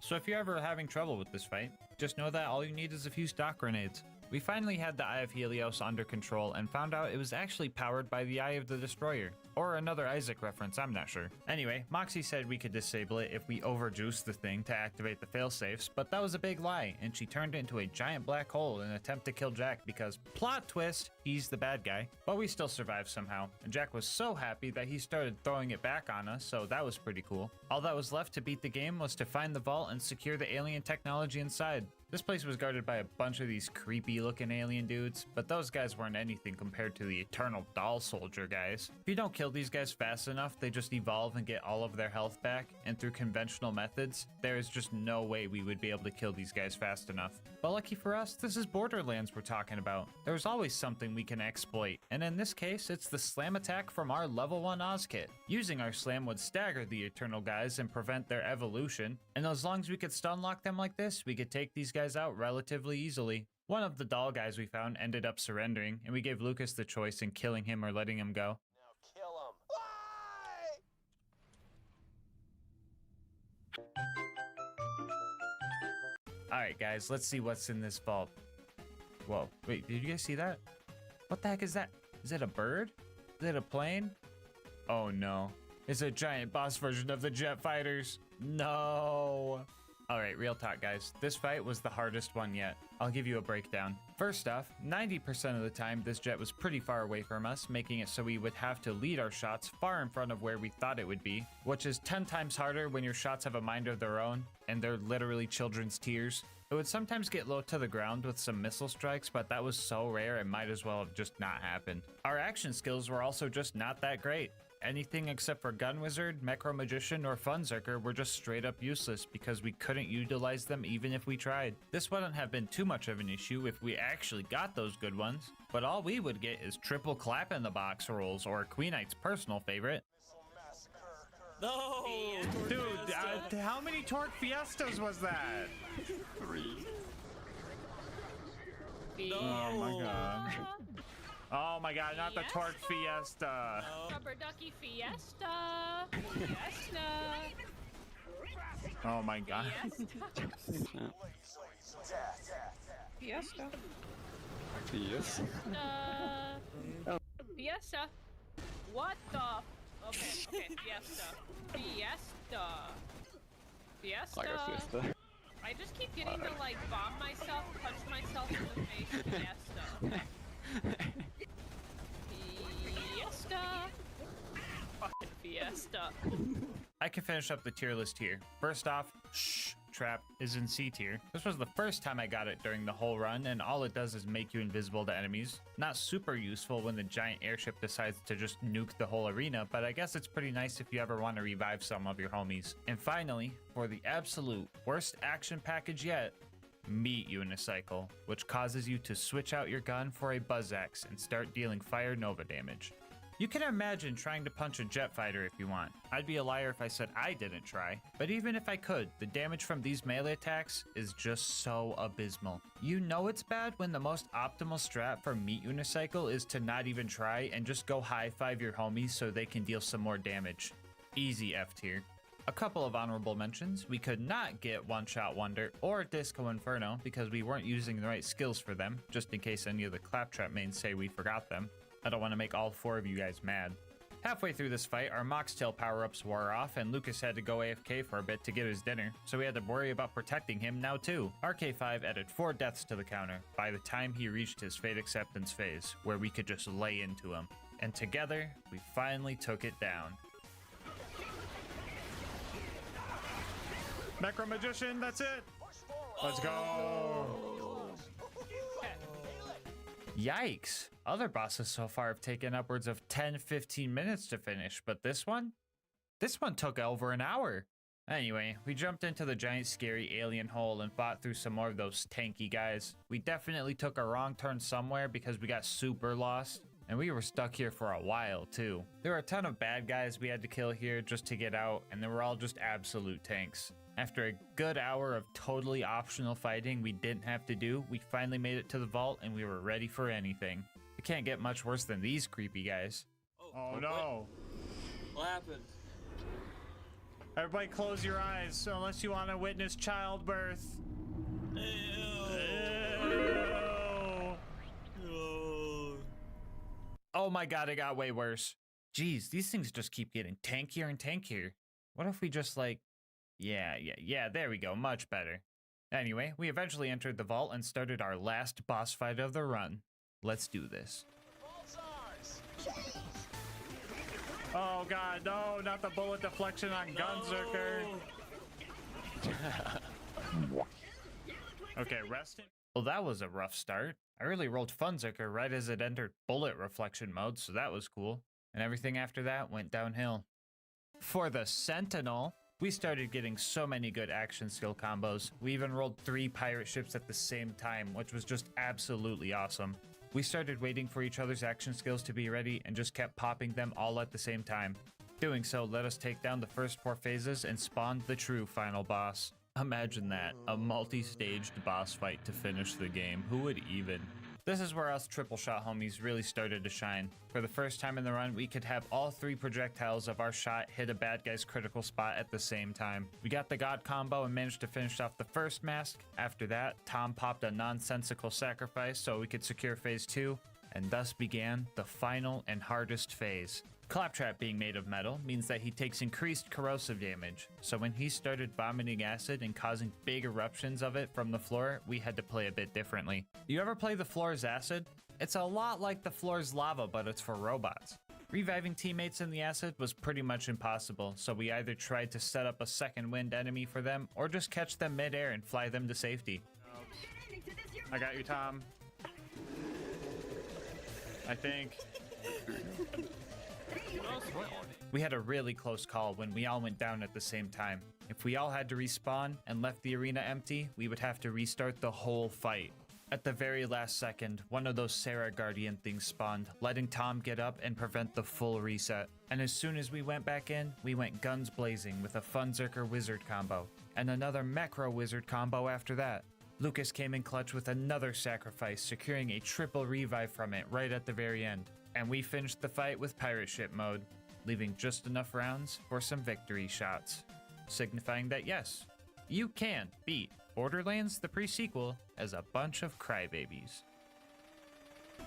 S8: So if you're ever having trouble with this fight, just know that all you need is a few stock grenades. We finally had the Eye of Helios under control and found out it was actually powered by the Eye of the Destroyer. Or another Isaac reference, I'm not sure. Anyway, Moxie said we could disable it if we overjuiced the thing to activate the failsafes, but that was a big lie, and she turned it into a giant black hole in an attempt to kill Jack because, plot twist, he's the bad guy. But we still survived somehow, and Jack was so happy that he started throwing it back on us, so that was pretty cool. All that was left to beat the game was to find the vault and secure the alien technology inside. This place was guarded by a bunch of these creepy looking alien dudes, but those guys weren't anything compared to the Eternal Doll Soldier guys. If you don't kill these guys fast enough, they just evolve and get all of their health back, and through conventional methods, there is just no way we would be able to kill these guys fast enough. But lucky for us, this is Borderlands we're talking about. There's always something we can exploit, and in this case, it's the slam attack from our level 1 Oz kit. Using our slam would stagger the Eternal guys and prevent their evolution, and as long as we could stun lock them like this, we could take these guys out relatively easily. One of the doll guys we found ended up surrendering, and we gave Lucas the choice in killing him or letting him go. Alright guys, let's see what's in this vault. Whoa, wait, did you guys see that? What the heck is that? Is it a bird? Is it a plane? Oh no. It's a giant boss version of the jet fighters. No. Alright, real talk guys, this fight was the hardest one yet. I'll give you a breakdown. First off, 90% of the time this jet was pretty far away from us, making it so we would have to lead our shots far in front of where we thought it would be, which is 10 times harder when your shots have a mind of their own, and they're literally children's tears. It would sometimes get low to the ground with some missile strikes, but that was so rare it might as well have just not happened. Our action skills were also just not that great. Anything except for Gun Wizard, Mecro Magician, or Funzerker were just straight up useless because we couldn't utilize them even if we tried. This wouldn't have been too much of an issue if we actually got those good ones, but all we would get is triple clap in the box rolls or Queen Knight's personal favorite.
S6: No!
S8: Dude, how many Torque Fiestas was that?
S1: 3.
S6: No.
S8: Oh my god. Oh my god, not the Torque Fiesta.
S4: Rubber Ducky Fiesta. Fiesta.
S8: Oh my god.
S4: Fiesta.
S1: Yes.
S4: Fiesta. What the? Okay, Fiesta. Fiesta. Fiesta.
S1: Like a fiesta.
S4: I just keep getting to like bomb myself, punch myself in the face. Fiesta. Fiesta. Fucking Fiesta.
S8: I can finish up the tier list here. First off, shh, trap is in C tier. This was the first time I got it during the whole run, and all it does is make you invisible to enemies. Not super useful when the giant airship decides to just nuke the whole arena, but I guess it's pretty nice if you ever want to revive some of your homies. And finally, for the absolute worst action package yet, Meat Unicycle, which causes you to switch out your gun for a Buzz Axe and start dealing Fire Nova damage. You can imagine trying to punch a jet fighter if you want. I'd be a liar if I said I didn't try. But even if I could, the damage from these melee attacks is just so abysmal. You know it's bad when the most optimal strat for Meat Unicycle is to not even try and just go high-five your homies so they can deal some more damage. Easy F tier. A couple of honorable mentions. We could not get One Shot Wonder or Disco Inferno because we weren't using the right skills for them, just in case any of the Claptrap mains say we forgot them. I don't want to make all 4 of you guys mad. Halfway through this fight, our Moxtail power-ups wore off and Lucas had to go AFK for a bit to get his dinner, so we had to worry about protecting him now too. RK5 added 4 deaths to the counter by the time he reached his Fate Acceptance phase, where we could just lay into him. And together, we finally took it down.
S14: Necro Magician, that's it. Let's go.
S8: Yikes. Other bosses so far have taken upwards of 10-15 minutes to finish, but this one took over an hour. Anyway, we jumped into the giant scary alien hole and fought through some more of those tanky guys. We definitely took a wrong turn somewhere because we got super lost, and we were stuck here for a while too. There were a ton of bad guys we had to kill here just to get out, and they were all just absolute tanks. After a good hour of totally optional fighting we didn't have to do, we finally made it to the vault and we were ready for anything. It can't get much worse than these creepy guys.
S14: Oh no.
S6: What happened?
S14: Everybody close your eyes unless you want to witness childbirth.
S6: Ew.
S8: Oh my god, it got way worse. Jeez, these things just keep getting tankier and tankier. What if we just like... Yeah, there we go, much better. Anyway, we eventually entered the vault and started our last boss fight of the run. Let's do this.
S14: Oh god, no, not the bullet deflection on Gunzerker. Okay, rest him.
S8: Well, that was a rough start. I really rolled Funzerker right as it entered bullet reflection mode, so that was cool. And everything after that went downhill. For the Sentinel, we started getting so many good action skill combos. We even rolled 3 pirate ships at the same time, which was just absolutely awesome. We started waiting for each other's action skills to be ready and just kept popping them all at the same time. Doing so let us take down the first 4 phases and spawned the true final boss. Imagine that, a multi-staged boss fight to finish the game. Who would even? This is where us triple shot homies really started to shine. For the first time in the run, we could have all 3 projectiles of our shot hit a bad guy's critical spot at the same time. We got the God combo and managed to finish off the first mask. After that, Tom popped a nonsensical sacrifice so we could secure phase 2, and thus began the final and hardest phase. Claptrap being made of metal means that he takes increased corrosive damage, so when he started vomiting acid and causing big eruptions of it from the floor, we had to play a bit differently. You ever play the floor's acid? It's a lot like the floor's lava, but it's for robots. Reviving teammates in the acid was pretty much impossible, so we either tried to set up a second wind enemy for them, or just catch them mid-air and fly them to safety.
S14: I got you, Tom. I think.
S8: We had a really close call when we all went down at the same time. If we all had to respawn and left the arena empty, we would have to restart the whole fight. At the very last second, one of those Sarah Guardian things spawned, letting Tom get up and prevent the full reset. And as soon as we went back in, we went guns blazing with a Funzerker Wizard combo, and another Mecro Wizard combo after that. Lucas came in clutch with another sacrifice, securing a triple revive from it right at the very end. And we finished the fight with pirate ship mode, leaving just enough rounds for some victory shots, signifying that yes, you can beat Borderlands the pre-sequel as a bunch of crybabies.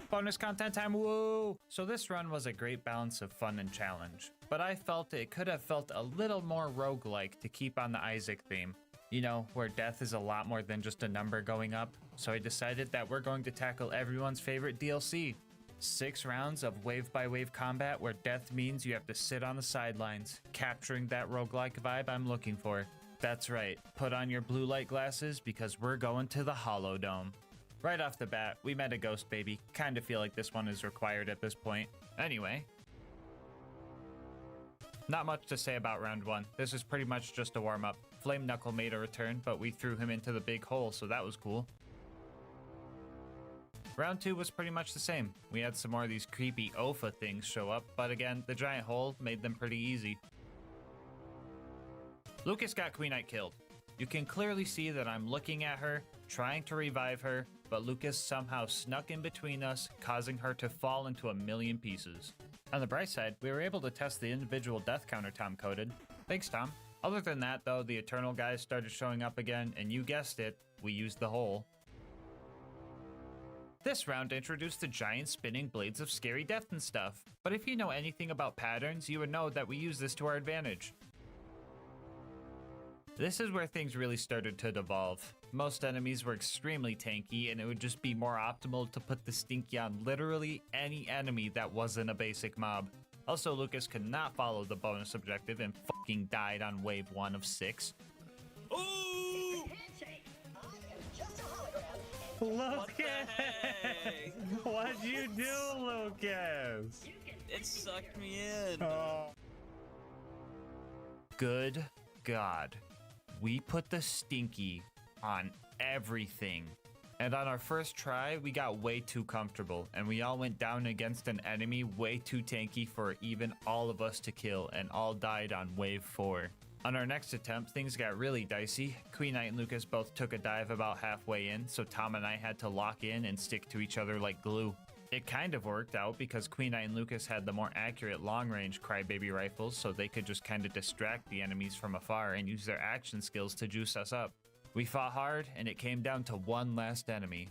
S8: Bonus content time, woo! So this run was a great balance of fun and challenge, but I felt it could have felt a little more roguelike to keep on the Isaac theme. You know, where death is a lot more than just a number going up, so I decided that we're going to tackle everyone's favorite DLC. 6 rounds of wave-by-wave combat where death means you have to sit on the sidelines, capturing that roguelike vibe I'm looking for. That's right, put on your blue light glasses because we're going to the Hollow Dome. Right off the bat, we met a ghost baby. Kinda feel like this one is required at this point. Anyway. Not much to say about round 1. This is pretty much just a warm-up. Flame Knuckle made a return, but we threw him into the big hole, so that was cool. Round 2 was pretty much the same. We had some more of these creepy OFA things show up, but again, the giant hole made them pretty easy. Lucas got Queen Knight killed. You can clearly see that I'm looking at her, trying to revive her, but Lucas somehow snuck in between us, causing her to fall into a million pieces. On the bright side, we were able to test the individual death counter Tom coded. Thanks, Tom. Other than that, though, the Eternal guys started showing up again, and you guessed it, we used the hole. This round introduced the giant spinning blades of scary death and stuff, but if you know anything about patterns, you would know that we use this to our advantage. This is where things really started to devolve. Most enemies were extremely tanky, and it would just be more optimal to put the stinky on literally any enemy that wasn't a basic mob. Also, Lucas could not follow the bonus objective and fucking died on wave 1 of 6.
S6: Oh!
S8: Lucas! What'd you do, Lucas?
S6: It sucked me in.
S8: Oh. Good God. We put the stinky on everything. And on our first try, we got way too comfortable, and we all went down against an enemy way too tanky for even all of us to kill, and all died on wave 4. On our next attempt, things got really dicey. Queen Knight and Lucas both took a dive about halfway in, so Tom and I had to lock in and stick to each other like glue. It kind of worked out because Queen Knight and Lucas had the more accurate long-range crybaby rifles, so they could just kind of distract the enemies from afar and use their action skills to juice us up. We fought hard, and it came down to one last enemy.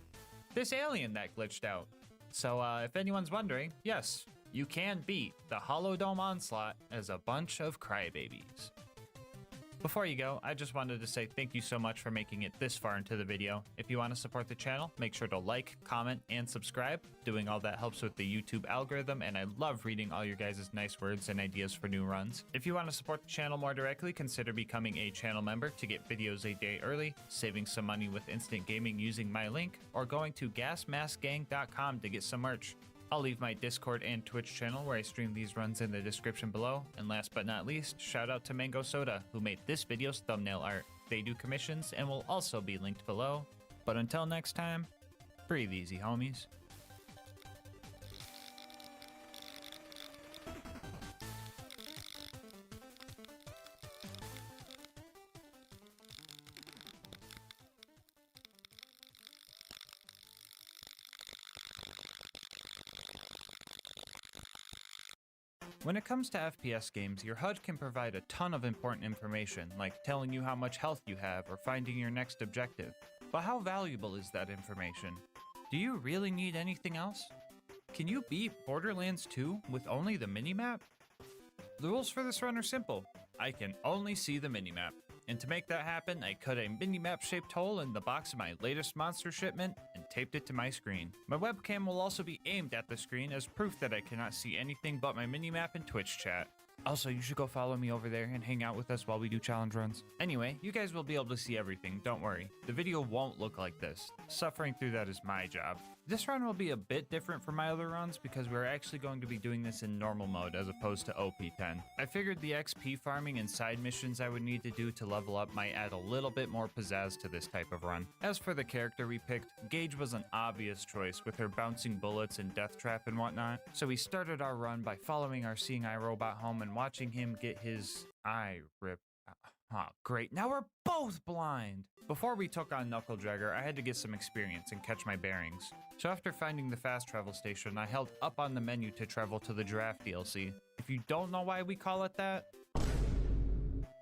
S8: This alien that glitched out. So if anyone's wondering, yes, you can beat the Hollow Dome Onslaught as a bunch of crybabies. Before you go, I just wanted to say thank you so much for making it this far into the video. If you want to support the channel, make sure to like, comment, and subscribe. Doing all that helps with the YouTube algorithm, and I love reading all your guys' nice words and ideas for new runs. If you want to support the channel more directly, consider becoming a channel member to get videos a day early, saving some money with instant gaming using my link, or going to gasmaskgang.com to get some merch. I'll leave my Discord and Twitch channel where I stream these runs in the description below. And last but not least, shout out to Mango Soda, who made this video's thumbnail art. They do commissions and will also be linked below. But until next time, breathe easy, homies. When it comes to FPS games, your HUD can provide a ton of important information, like telling you how much health you have or finding your next objective. But how valuable is that information? Do you really need anything else? Can you beat Borderlands 2 with only the minimap? The rules for this run are simple. I can only see the minimap. And to make that happen, I cut a minimap-shaped hole in the box of my latest monster shipment and taped it to my screen. My webcam will also be aimed at the screen as proof that I cannot see anything but my minimap and Twitch chat. Also, you should go follow me over there and hang out with us while we do challenge runs. Anyway, you guys will be able to see everything, don't worry. The video won't look like this. Suffering through that is my job. This run will be a bit different from my other runs because we're actually going to be doing this in normal mode as opposed to OP10. I figured the XP farming and side missions I would need to do to level up might add a little bit more pizzazz to this type of run. As for the character we picked, Gage was an obvious choice with her bouncing bullets and death trap and whatnot, so we started our run by following our seeing eye robot home and watching him get his eye ripped. Oh, great. Now we're both blind! Before we took on Knuckle Dragger, I had to get some experience and catch my bearings. So after finding the fast travel station, I held up on the menu to travel to the Giraffe DLC. If you don't know why we call it that,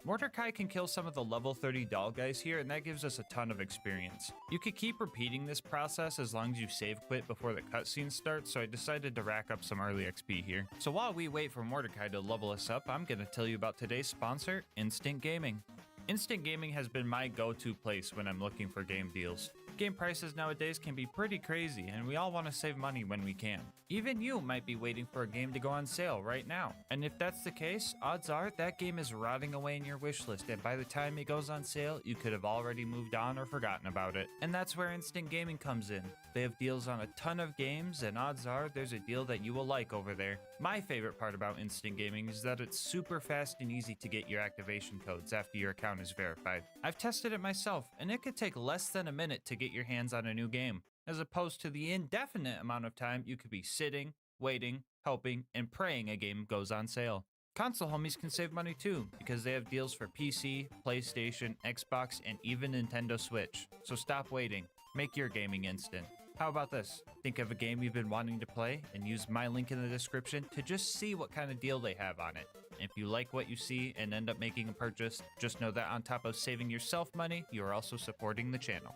S8: Mordecai can kill some of the level 30 doll guys here, and that gives us a ton of experience. You could keep repeating this process as long as you save quit before the cutscene starts, so I decided to rack up some early XP here. So while we wait for Mordecai to level us up, I'm gonna tell you about today's sponsor, Instant Gaming. Instant Gaming has been my go-to place when I'm looking for game deals. Game prices nowadays can be pretty crazy, and we all want to save money when we can. Even you might be waiting for a game to go on sale right now. And if that's the case, odds are that game is rotting away in your wishlist, and by the time it goes on sale, you could have already moved on or forgotten about it. And that's where Instant Gaming comes in. They have deals on a ton of games, and odds are there's a deal that you will like over there. My favorite part about Instant Gaming is that it's super fast and easy to get your activation codes after your account is verified. I've tested it myself, and it could take less than a minute to get your hands on a new game, as opposed to the indefinite amount of time you could be sitting, waiting, hoping, and praying a game goes on sale. Console homies can save money too, because they have deals for PC, PlayStation, Xbox, and even Nintendo Switch. So stop waiting. Make your gaming instant. How about this? Think of a game you've been wanting to play and use my link in the description to just see what kind of deal they have on it. If you like what you see and end up making a purchase, just know that on top of saving yourself money, you are also supporting the channel.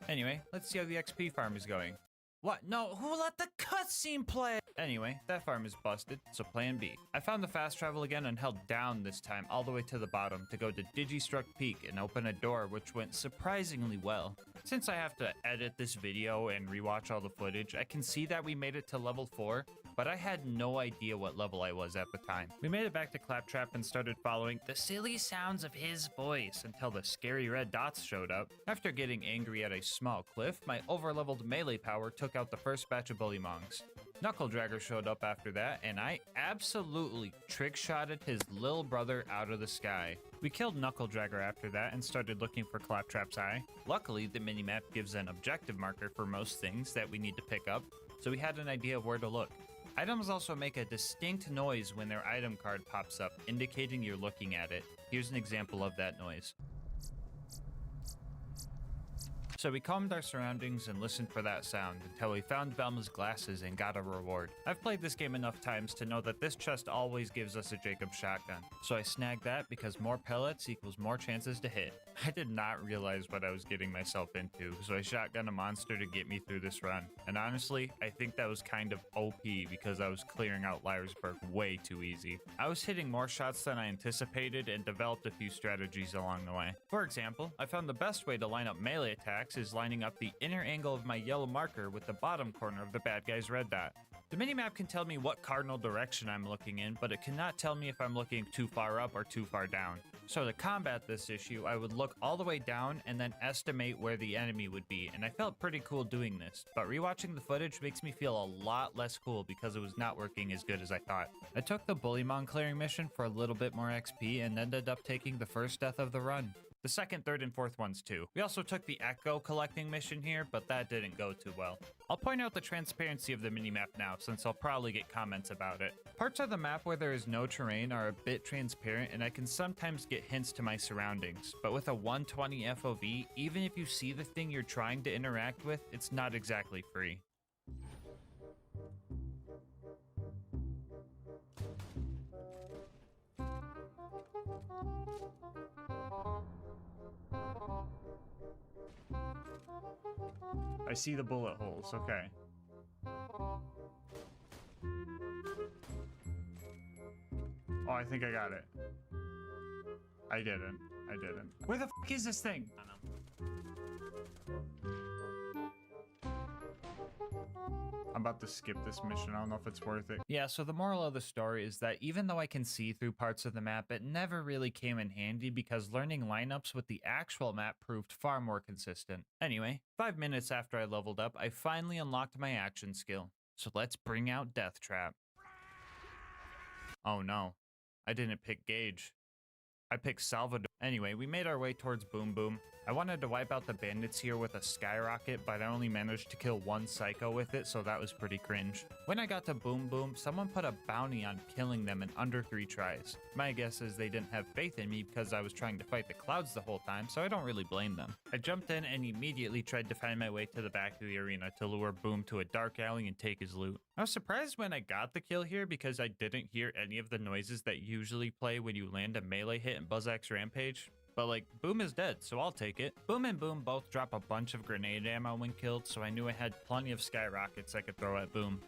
S8: Anyway, let's see how the XP farm is going. What? No, who let the cutscene play? Anyway, that farm is busted, so plan B. I found the fast travel again and held down this time all the way to the bottom to go to Digistruct Peak and open a door which went surprisingly well. Since I have to edit this video and rewatch all the footage, I can see that we made it to level 4, but I had no idea what level I was at the time. We made it back to Claptrap and started following the silly sounds of his voice until the scary red dots showed up. After getting angry at a small cliff, my overleveled melee power took out the first batch of Bullymongs. Knuckle Dragger showed up after that, and I absolutely trick-shotted his little brother out of the sky. We killed Knuckle Dragger after that and started looking for Claptrap's eye. Luckily, the minimap gives an objective marker for most things that we need to pick up, so we had an idea of where to look. Items also make a distinct noise when their item card pops up, indicating you're looking at it. Here's an example of that noise. So we calmed our surroundings and listened for that sound until we found Velma's glasses and got a reward. I've played this game enough times to know that this chest always gives us a Jacob shotgun. So I snagged that because more pellets equals more chances to hit. I did not realize what I was getting myself into, so I shotgunned a monster to get me through this run. And honestly, I think that was kind of OP because I was clearing out Liarsburg way too easy. I was hitting more shots than I anticipated and developed a few strategies along the way. For example, I found the best way to line up melee attacks is lining up the inner angle of my yellow marker with the bottom corner of the bad guy's red dot. The minimap can tell me what cardinal direction I'm looking in, but it cannot tell me if I'm looking too far up or too far down. So to combat this issue, I would look all the way down and then estimate where the enemy would be, and I felt pretty cool doing this, but rewatching the footage makes me feel a lot less cool because it was not working as good as I thought. I took the Bullymon clearing mission for a little bit more XP and ended up taking the first death of the run. The second, third, and fourth ones too. We also took the Echo collecting mission here, but that didn't go too well. I'll point out the transparency of the minimap now, since I'll probably get comments about it. Parts of the map where there is no terrain are a bit transparent, and I can sometimes get hints to my surroundings. But with a 120 FOV, even if you see the thing you're trying to interact with, it's not exactly free. I see the bullet holes, okay. Oh, I think I got it. I didn't. Where the f is this thing? I don't know. I'm about to skip this mission. I don't know if it's worth it. Yeah, so the moral of the story is that even though I can see through parts of the map, it never really came in handy because learning lineups with the actual map proved far more consistent. Anyway, 5 minutes after I leveled up, I finally unlocked my action skill. So let's bring out Death Trap. Oh no, I didn't pick Gage. I picked Salvador. Anyway, we made our way towards Boom Boom. I wanted to wipe out the bandits here with a skyrocket, but I only managed to kill one psycho with it, so that was pretty cringe. When I got to Boom Boom, someone put a bounty on killing them in under 3 tries. My guess is they didn't have faith in me because I was trying to fight the clouds the whole time, so I don't really blame them. I jumped in and immediately tried to find my way to the back of the arena to lure Boom to a dark alley and take his loot. I was surprised when I got the kill here because I didn't hear any of the noises that usually play when you land a melee hit in Buzzak's Rampage. But like, Boom is dead, so I'll take it. Boom and Boom both drop a bunch of grenade ammo when killed, so I knew I had plenty of skyrockets I could throw at Boom.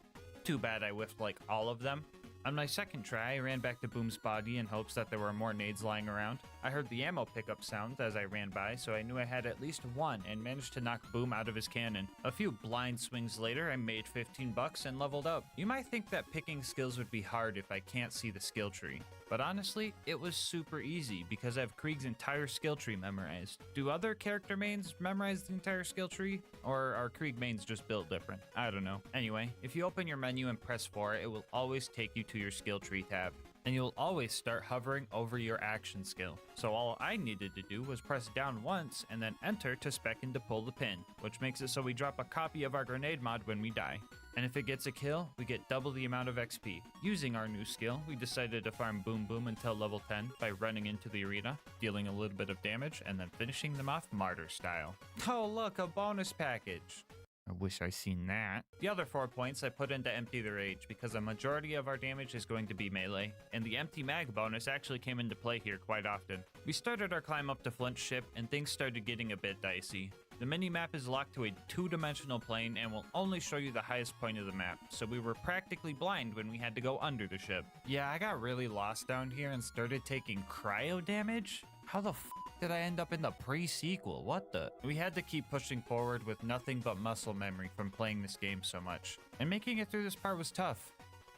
S8: Too bad I whiffed like all of them. On my second try, I ran back to Boom's body in hopes that there were more nades lying around. I heard the ammo pickup sound as I ran by, so I knew I had at least one and managed to knock Boom out of his cannon. A few blind swings later, I made 15 bucks and leveled up. You might think that picking skills would be hard if I can't see the skill tree. But honestly, it was super easy because I have Krieg's entire skill tree memorized. Do other character mains memorize the entire skill tree? Or are Krieg mains just built different? I don't know. Anyway, if you open your menu and press 4, it will always take you to your skill tree tab. And you'll always start hovering over your action skill. So all I needed to do was press down once and then enter to spec in to pull the pin, which makes it so we drop a copy of our grenade mod when we die. And if it gets a kill, we get double the amount of XP. Using our new skill, we decided to farm Boom Boom until level 10 by running into the arena, dealing a little bit of damage, and then finishing them off martyr style. Oh look, a bonus package! I wish I seen that. The other 4 points I put into Empty the Rage because a majority of our damage is going to be melee, and the Empty Mag bonus actually came into play here quite often. We started our climb up to Flint's ship, and things started getting a bit dicey. The mini-map is locked to a 2-dimensional plane and will only show you the highest point of the map, so we were practically blind when we had to go under the ship. Yeah, I got really lost down here and started taking cryo damage? How the f did I end up in the pre-sequel? What the? We had to keep pushing forward with nothing but muscle memory from playing this game so much. And making it through this part was tough.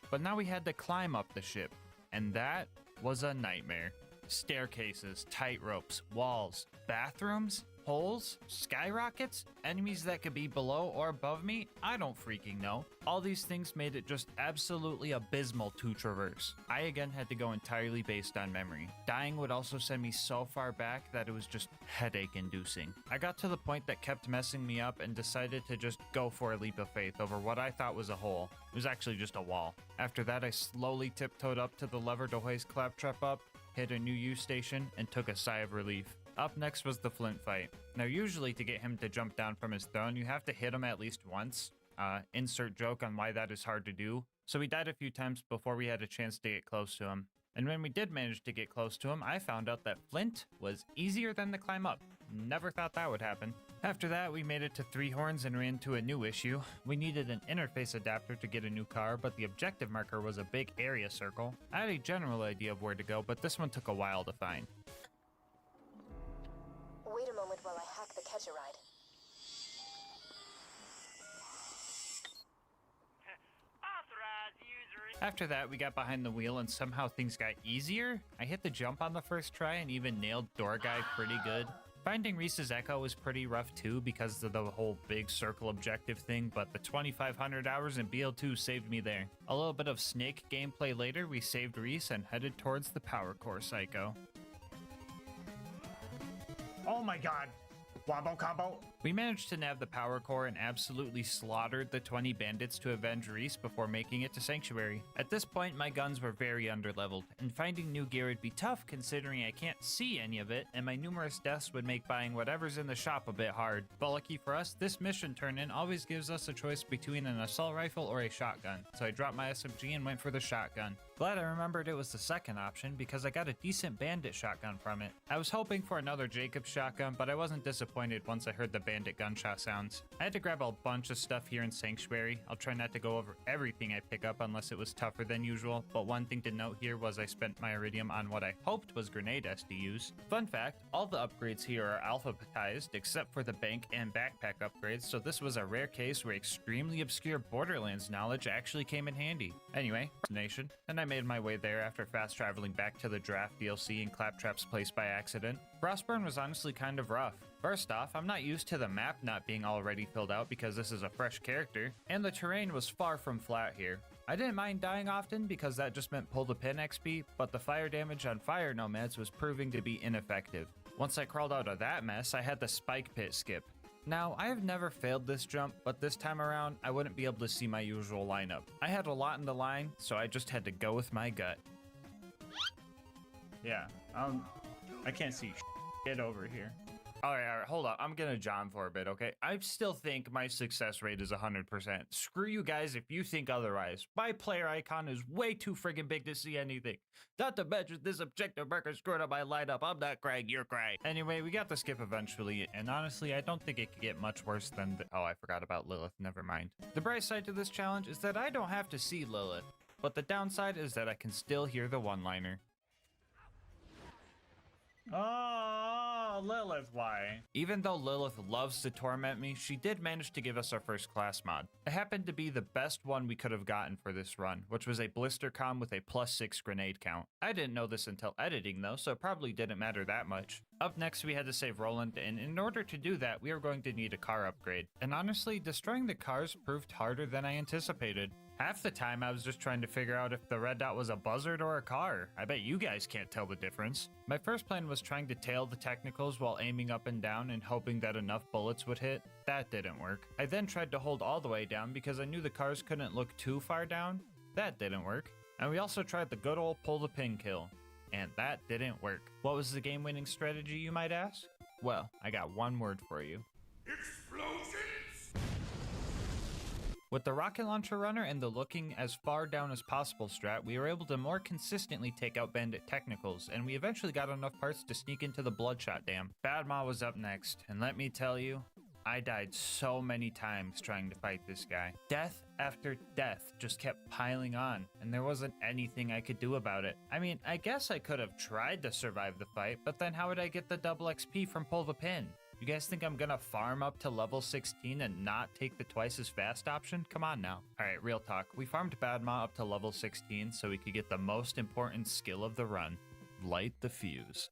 S8: But now we had to climb up the ship. And that was a nightmare. Staircases, tight ropes, walls, bathrooms, holes, skyrockets, enemies that could be below or above me, I don't freaking know. All these things made it just absolutely abysmal to traverse. I again had to go entirely based on memory. Dying would also send me so far back that it was just headache inducing. I got to the point that kept messing me up and decided to just go for a leap of faith over what I thought was a hole. It was actually just a wall. After that, I slowly tiptoed up to the lever to hoist Claptrap up, hit a new U station, and took a sigh of relief. Up next was the Flint fight. Now usually to get him to jump down from his throne, you have to hit him at least once. Insert joke on why that is hard to do. So we died a few times before we had a chance to get close to him. And when we did manage to get close to him, I found out that Flint was easier than the climb up. Never thought that would happen. After that, we made it to Three Horns and ran into a new issue. We needed an interface adapter to get a new car, but the objective marker was a big area circle. I had a general idea of where to go, but this one took a while to find.
S3: Wait a moment while I hack the catch-a-ride.
S8: After that, we got behind the wheel and somehow things got easier. I hit the jump on the first try and even nailed Door Guy pretty good. Finding Reese's Echo was pretty rough too because of the whole big circle objective thing, but the 2,500 hours in BL2 saved me there. A little bit of Snake gameplay later, we saved Reese and headed towards the Power Core Psycho.
S14: Oh my god. Wombo combo.
S8: We managed to nab the power core and absolutely slaughtered the 20 bandits to avenge Reese before making it to Sanctuary. At this point, my guns were very underleveled, and finding new gear would be tough considering I can't see any of it, and my numerous deaths would make buying whatever's in the shop a bit hard. But lucky for us, this mission turn-in always gives us a choice between an assault rifle or a shotgun, so I dropped my SMG and went for the shotgun. Glad I remembered it was the second option because I got a decent bandit shotgun from it. I was hoping for another Jacobs shotgun, but I wasn't disappointed once I heard the bandit gunshot sounds. I had to grab a bunch of stuff here in Sanctuary. I'll try not to go over everything I pick up unless it was tougher than usual, but one thing to note here was I spent my iridium on what I hoped was grenade SDUs. Fun fact, all the upgrades here are alphabetized except for the bank and backpack upgrades, so this was a rare case where extremely obscure Borderlands knowledge actually came in handy. Anyway, nation, and I made my way there after fast traveling back to the draft DLC in Claptrap's place by accident. Frostburn was honestly kind of rough. First off, I'm not used to the map not being already filled out because this is a fresh character, and the terrain was far from flat here. I didn't mind dying often because that just meant pull the pin XP, but the fire damage on fire nomads was proving to be ineffective. Once I crawled out of that mess, I had the spike pit skip. Now, I have never failed this jump, but this time around, I wouldn't be able to see my usual lineup. I had a lot in the line, so I just had to go with my gut.
S14: Yeah, I can't see shit over here.
S8: All right, hold up. I'm gonna John for a bit, okay? I still think my success rate is 100%. Screw you guys if you think otherwise. My player icon is way too friggin' big to see anything. Not to mention this objective marker screwed up my lineup. I'm not Craig, you're Craig. Anyway, we got the skip eventually, and honestly, I don't think it could get much worse than oh, I forgot about Lilith, never mind. The bright side to this challenge is that I don't have to see Lilith, but the downside is that I can still hear the one-liner.
S14: Oh, Lilith, why?
S8: Even though Lilith loves to torment me, she did manage to give us our first class mod. It happened to be the best one we could have gotten for this run, which was a blister comm with a +6 grenade count. I didn't know this until editing though, so it probably didn't matter that much. Up next, we had to save Roland, and in order to do that, we were going to need a car upgrade. And honestly, destroying the cars proved harder than I anticipated. Half the time, I was just trying to figure out if the red dot was a buzzard or a car. I bet you guys can't tell the difference. My first plan was trying to tail the technicals while aiming up and down and hoping that enough bullets would hit. That didn't work. I then tried to hold all the way down because I knew the cars couldn't look too far down. That didn't work. And we also tried the good old pull the pin kill. And that didn't work. What was the game-winning strategy, you might ask? Well, I got one word for you.
S7: Explosions!
S8: With the rocket launcher runner and the looking as far down as possible strat, we were able to more consistently take out bandit technicals, and we eventually got enough parts to sneak into the Bloodshot Dam. Bad Ma was up next, and let me tell you, I died so many times trying to fight this guy. Death after death just kept piling on, and there wasn't anything I could do about it. I mean, I guess I could have tried to survive the fight, but then how would I get the double XP from pull the pin? You guys think I'm gonna farm up to level 16 and not take the twice as fast option? Come on now. Alright, real talk. We farmed Badma up to level 16 so we could get the most important skill of the run. Light the fuse.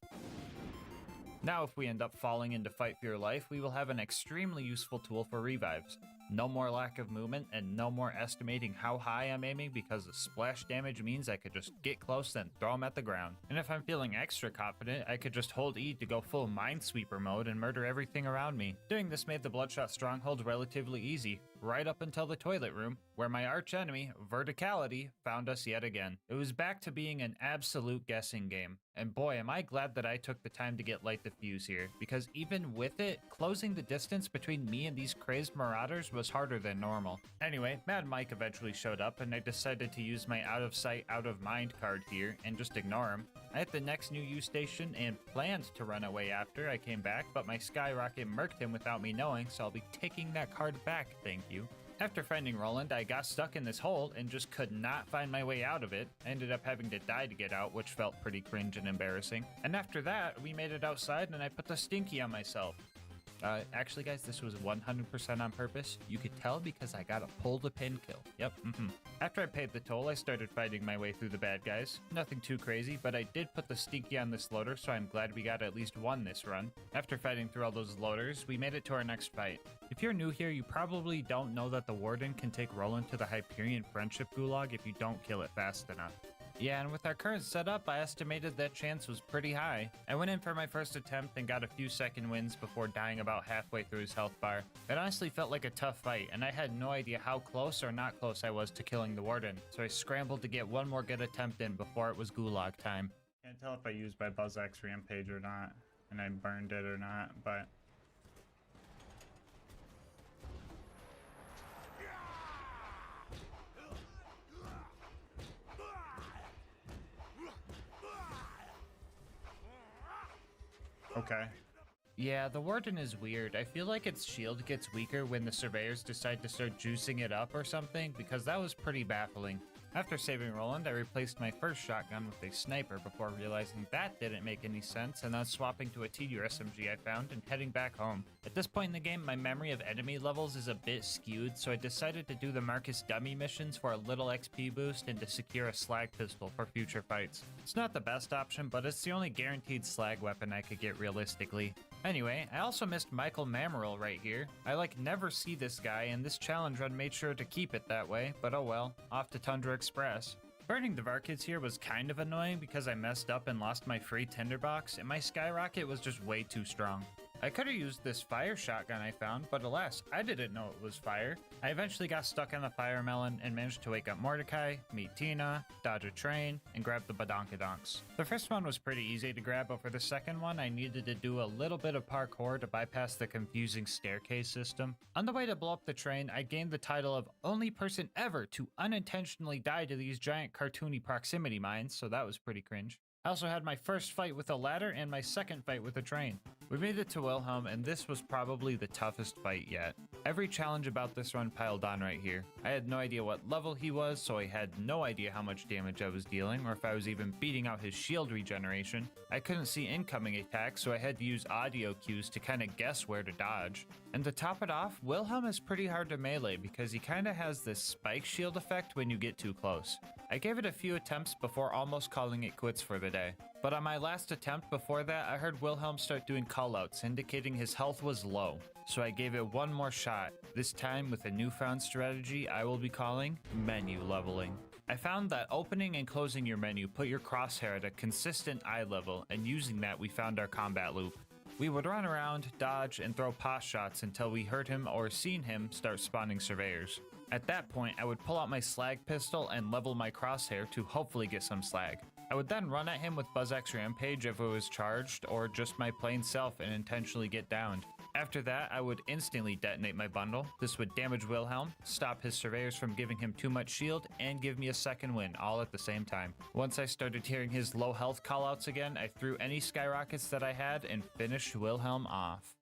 S8: Now if we end up falling into fight for your life, we will have an extremely useful tool for revives. No more lack of movement and no more estimating how high I'm aiming because the splash damage means I could just get close and throw them at the ground. And if I'm feeling extra confident, I could just hold E to go full Minesweeper mode and murder everything around me. Doing this made the Bloodshot Stronghold relatively easy, right up until the toilet room, where my archenemy, Verticality, found us yet again. It was back to being an absolute guessing game. And boy, am I glad that I took the time to get Light the Fuse here, because even with it, closing the distance between me and these crazed marauders was harder than normal. Anyway, Mad Mike eventually showed up, and I decided to use my out of sight, out of mind card here and just ignore him. I hit the next new U station and planned to run away after I came back, but my Skyrocket murked him without me knowing, so I'll be taking that card back, thank you. After finding Roland, I got stuck in this hole and just could not find my way out of it. I ended up having to die to get out, which felt pretty cringe and embarrassing. And after that, we made it outside and I put the stinky on myself. Actually guys, this was 100% on purpose. You could tell because I got a pull the pin kill. Yep, After I paid the toll, I started fighting my way through the bad guys. Nothing too crazy, but I did put the stinky on this loader, so I'm glad we got at least one this run. After fighting through all those loaders, we made it to our next fight. If you're new here, you probably don't know that the Warden can take Roland to the Hyperion Friendship Gulag if you don't kill it fast enough. Yeah, and with our current setup, I estimated that chance was pretty high. I went in for my first attempt and got a few second wins before dying about halfway through his health bar. It honestly felt like a tough fight, and I had no idea how close or not close I was to killing the Warden, so I scrambled to get one more good attempt in before it was Gulag time.
S14: Can't tell if I used my BuzzX Rampage or not, and I burned it or not, but... Okay.
S8: Yeah, the Warden is weird. I feel like its shield gets weaker when the surveyors decide to start juicing it up or something, because that was pretty baffling. After saving Roland, I replaced my first shotgun with a sniper before realizing that didn't make any sense, and then swapping to a TDR SMG I found and heading back home. At this point in the game, my memory of enemy levels is a bit skewed, so I decided to do the Marcus dummy missions for a little XP boost and to secure a slag pistol for future fights. It's not the best option, but it's the only guaranteed slag weapon I could get realistically. Anyway, I also missed Michael Mamerel right here. I never see this guy, and this challenge run made sure to keep it that way, but oh well, off to Tundra Express. Burning the Varkids here was kind of annoying because I messed up and lost my free tinderbox, and my Skyrocket was just way too strong. I could have used this fire shotgun I found, but alas, I didn't know it was fire. I eventually got stuck on the fire melon and managed to wake up Mordecai, meet Tina, dodge a train, and grab the badonkadonks. The first one was pretty easy to grab, but for the second one, I needed to do a little bit of parkour to bypass the confusing staircase system. On the way to blow up the train, I gained the title of only person ever to unintentionally die to these giant cartoony proximity mines, so that was pretty cringe. I also had my first fight with a ladder and my second fight with a train. We made it to Wilhelm, and this was probably the toughest fight yet. Every challenge about this run piled on right here. I had no idea what level he was, so I had no idea how much damage I was dealing, or if I was even beating out his shield regeneration. I couldn't see incoming attacks, so I had to use audio cues to kinda guess where to dodge. And to top it off, Wilhelm is pretty hard to melee because he kinda has this spike shield effect when you get too close. I gave it a few attempts before almost calling it quits for the day. But on my last attempt before that, I heard Wilhelm start doing callouts indicating his health was low. So I gave it one more shot, this time with a newfound strategy I will be calling menu leveling. I found that opening and closing your menu put your crosshair at a consistent eye level, and using that we found our combat loop. We would run around, dodge, and throw pot shots until we heard him or seen him start spawning surveyors. At that point, I would pull out my slag pistol and level my crosshair to hopefully get some slag. I would then run at him with BuzzX Rampage if it was charged, or just my plain self and intentionally get downed. After that, I would instantly detonate my bundle. This would damage Wilhelm, stop his surveyors from giving him too much shield, and give me a second win, all at the same time. Once I started hearing his low health callouts again, I threw any skyrockets that I had and finished Wilhelm off.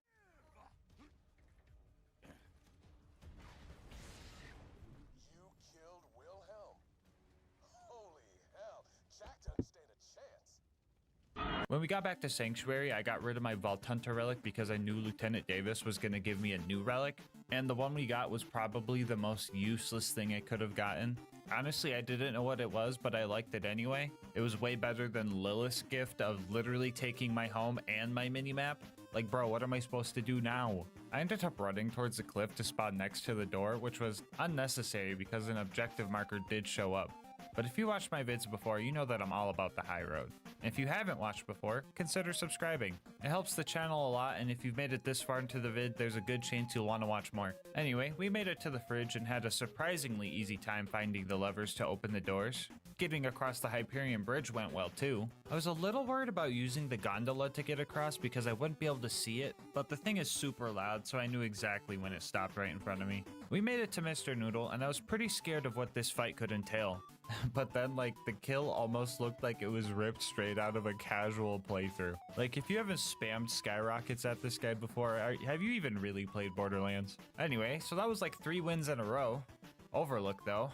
S8: When we got back to Sanctuary, I got rid of my Vault Hunter relic because I knew Lieutenant Davis was going to give me a new relic, and the one we got was probably the most useless thing I could have gotten. Honestly, I didn't know what it was, but I liked it anyway. It was way better than Lilith's gift of literally taking my home and my minimap. Like, bro, what am I supposed to do now? I ended up running towards the cliff to spawn next to the door, which was unnecessary because an objective marker did show up. But if you watched my vids before, you know that I'm all about the high road. And if you haven't watched before, consider subscribing. It helps the channel a lot, and if you've made it this far into the vid, there's a good chance you'll want to watch more. Anyway, we made it to the fridge and had a surprisingly easy time finding the levers to open the doors. Getting across the Hyperion Bridge went well too. I was a little worried about using the gondola to get across because I wouldn't be able to see it, but the thing is super loud, so I knew exactly when it stopped right in front of me. We made it to Mr. Noodle, and I was pretty scared of what this fight could entail. But then, like, the kill almost looked like it was ripped straight out of a casual playthrough. Like, if you haven't spammed skyrockets at this guy before, have you even really played Borderlands? Anyway, so that was like 3 wins in a row. Overlook, though.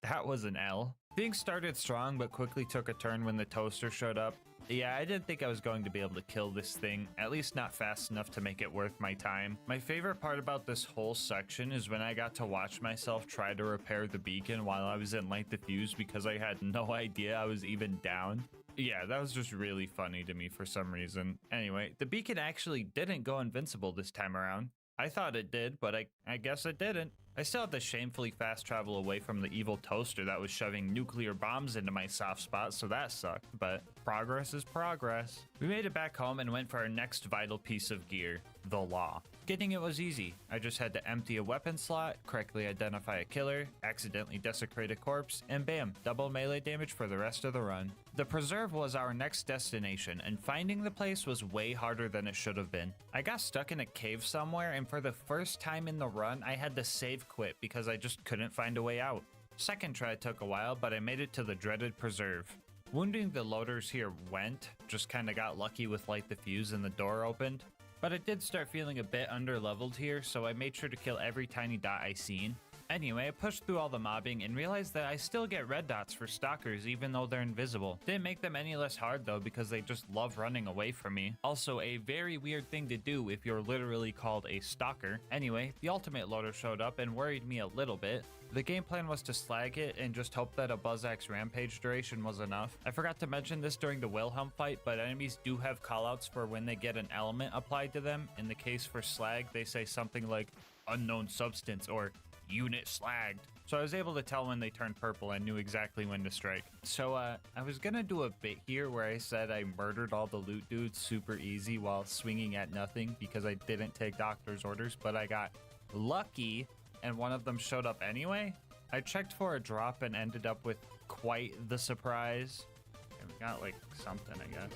S8: That was an L. Things started strong, but quickly took a turn when the toaster showed up. Yeah, I didn't think I was going to be able to kill this thing, at least not fast enough to make it worth my time. My favorite part about this whole section is when I got to watch myself try to repair the beacon while I was in Light the Fuse because I had no idea I was even down. Yeah, that was just really funny to me for some reason. Anyway, the beacon actually didn't go invincible this time around. I thought it did, but I guess it didn't. I still had to shamefully fast travel away from the evil toaster that was shoving nuclear bombs into my soft spot, so that sucked, but progress is progress. We made it back home and went for our next vital piece of gear, the Law. Getting it was easy. I just had to empty a weapon slot, correctly identify a killer, accidentally desecrate a corpse, and bam, double melee damage for the rest of the run. The preserve was our next destination, and finding the place was way harder than it should have been. I got stuck in a cave somewhere, and for the first time in the run, I had to save quit because I just couldn't find a way out. Second try took a while, but I made it to the dreaded preserve. Wounding the loaders here went, just kinda got lucky with Light the Fuse and the door opened. But I did start feeling a bit under-leveled here, so I made sure to kill every tiny dot I seen. Anyway, I pushed through all the mobbing and realized that I still get red dots for stalkers even though they're invisible. Didn't make them any less hard though because they just love running away from me. Also, a very weird thing to do if you're literally called a stalker. Anyway, the ultimate loader showed up and worried me a little bit. The game plan was to slag it and just hope that a Buzzax rampage duration was enough. I forgot to mention this during the Wilhelm fight, but enemies do have callouts for when they get an element applied to them. In the case for slag, they say something like unknown substance or unit slagged. So I was able to tell when they turned purple and knew exactly when to strike. So I was gonna do a bit here where I said I murdered all the loot dudes super easy while swinging at nothing because I didn't take doctor's orders, but I got lucky and one of them showed up anyway. I checked for a drop and ended up with quite the surprise. Okay, we got like something, I guess.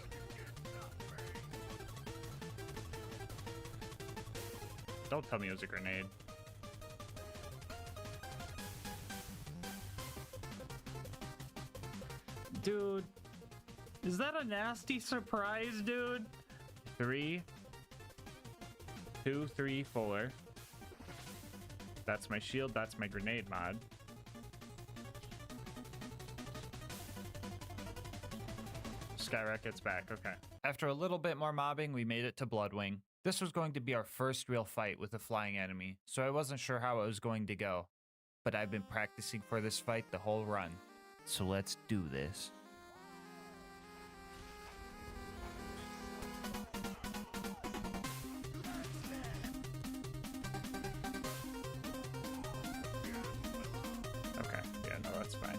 S8: Don't tell me it was a grenade.
S14: Dude, is that a nasty surprise, dude?
S8: 3, 2, 3, 4. That's my shield, that's my grenade mod. Skyrocket's back, okay. After a little bit more mobbing, we made it to Bloodwing. This was going to be our first real fight with a flying enemy, so I wasn't sure how it was going to go. But I've been practicing for this fight the whole run, so let's do this. Okay, yeah, no, that's fine.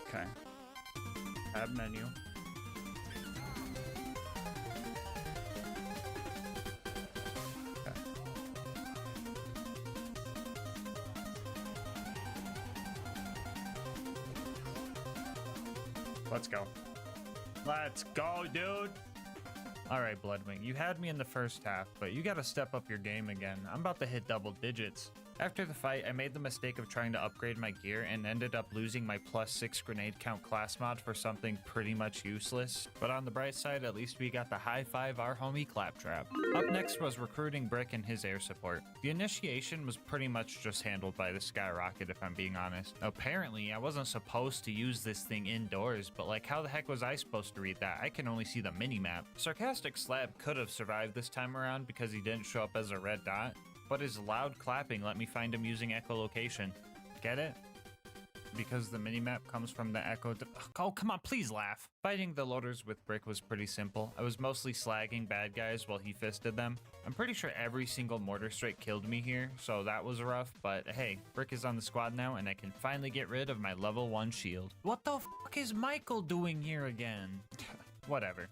S8: Okay. Tab menu. Okay. Let's go. Let's go, dude. All right, Bloodwing, you had me in the first half, but you gotta step up your game again. I'm about to hit double digits. After the fight, I made the mistake of trying to upgrade my gear and ended up losing my +6 grenade count class mod for something pretty much useless. But on the bright side, at least we got the high five our homie Claptrap. Up next was recruiting Brick and his air support. The initiation was pretty much just handled by the Skyrocket, if I'm being honest. Apparently, I wasn't supposed to use this thing indoors, but like how the heck was I supposed to read that? I can only see the mini-map. Sarcastic Slab could have survived this time around because he didn't show up as a red dot, but his loud clapping let me find him using echolocation. Get it? Because the minimap comes from the echo. Oh, come on, please laugh. Fighting the loaders with Brick was pretty simple. I was mostly slagging bad guys while he fisted them. I'm pretty sure every single mortar strike killed me here, so that was rough, but hey, Brick is on the squad now and I can finally get rid of my level 1 shield. What the fuck is Michael doing here again? Whatever.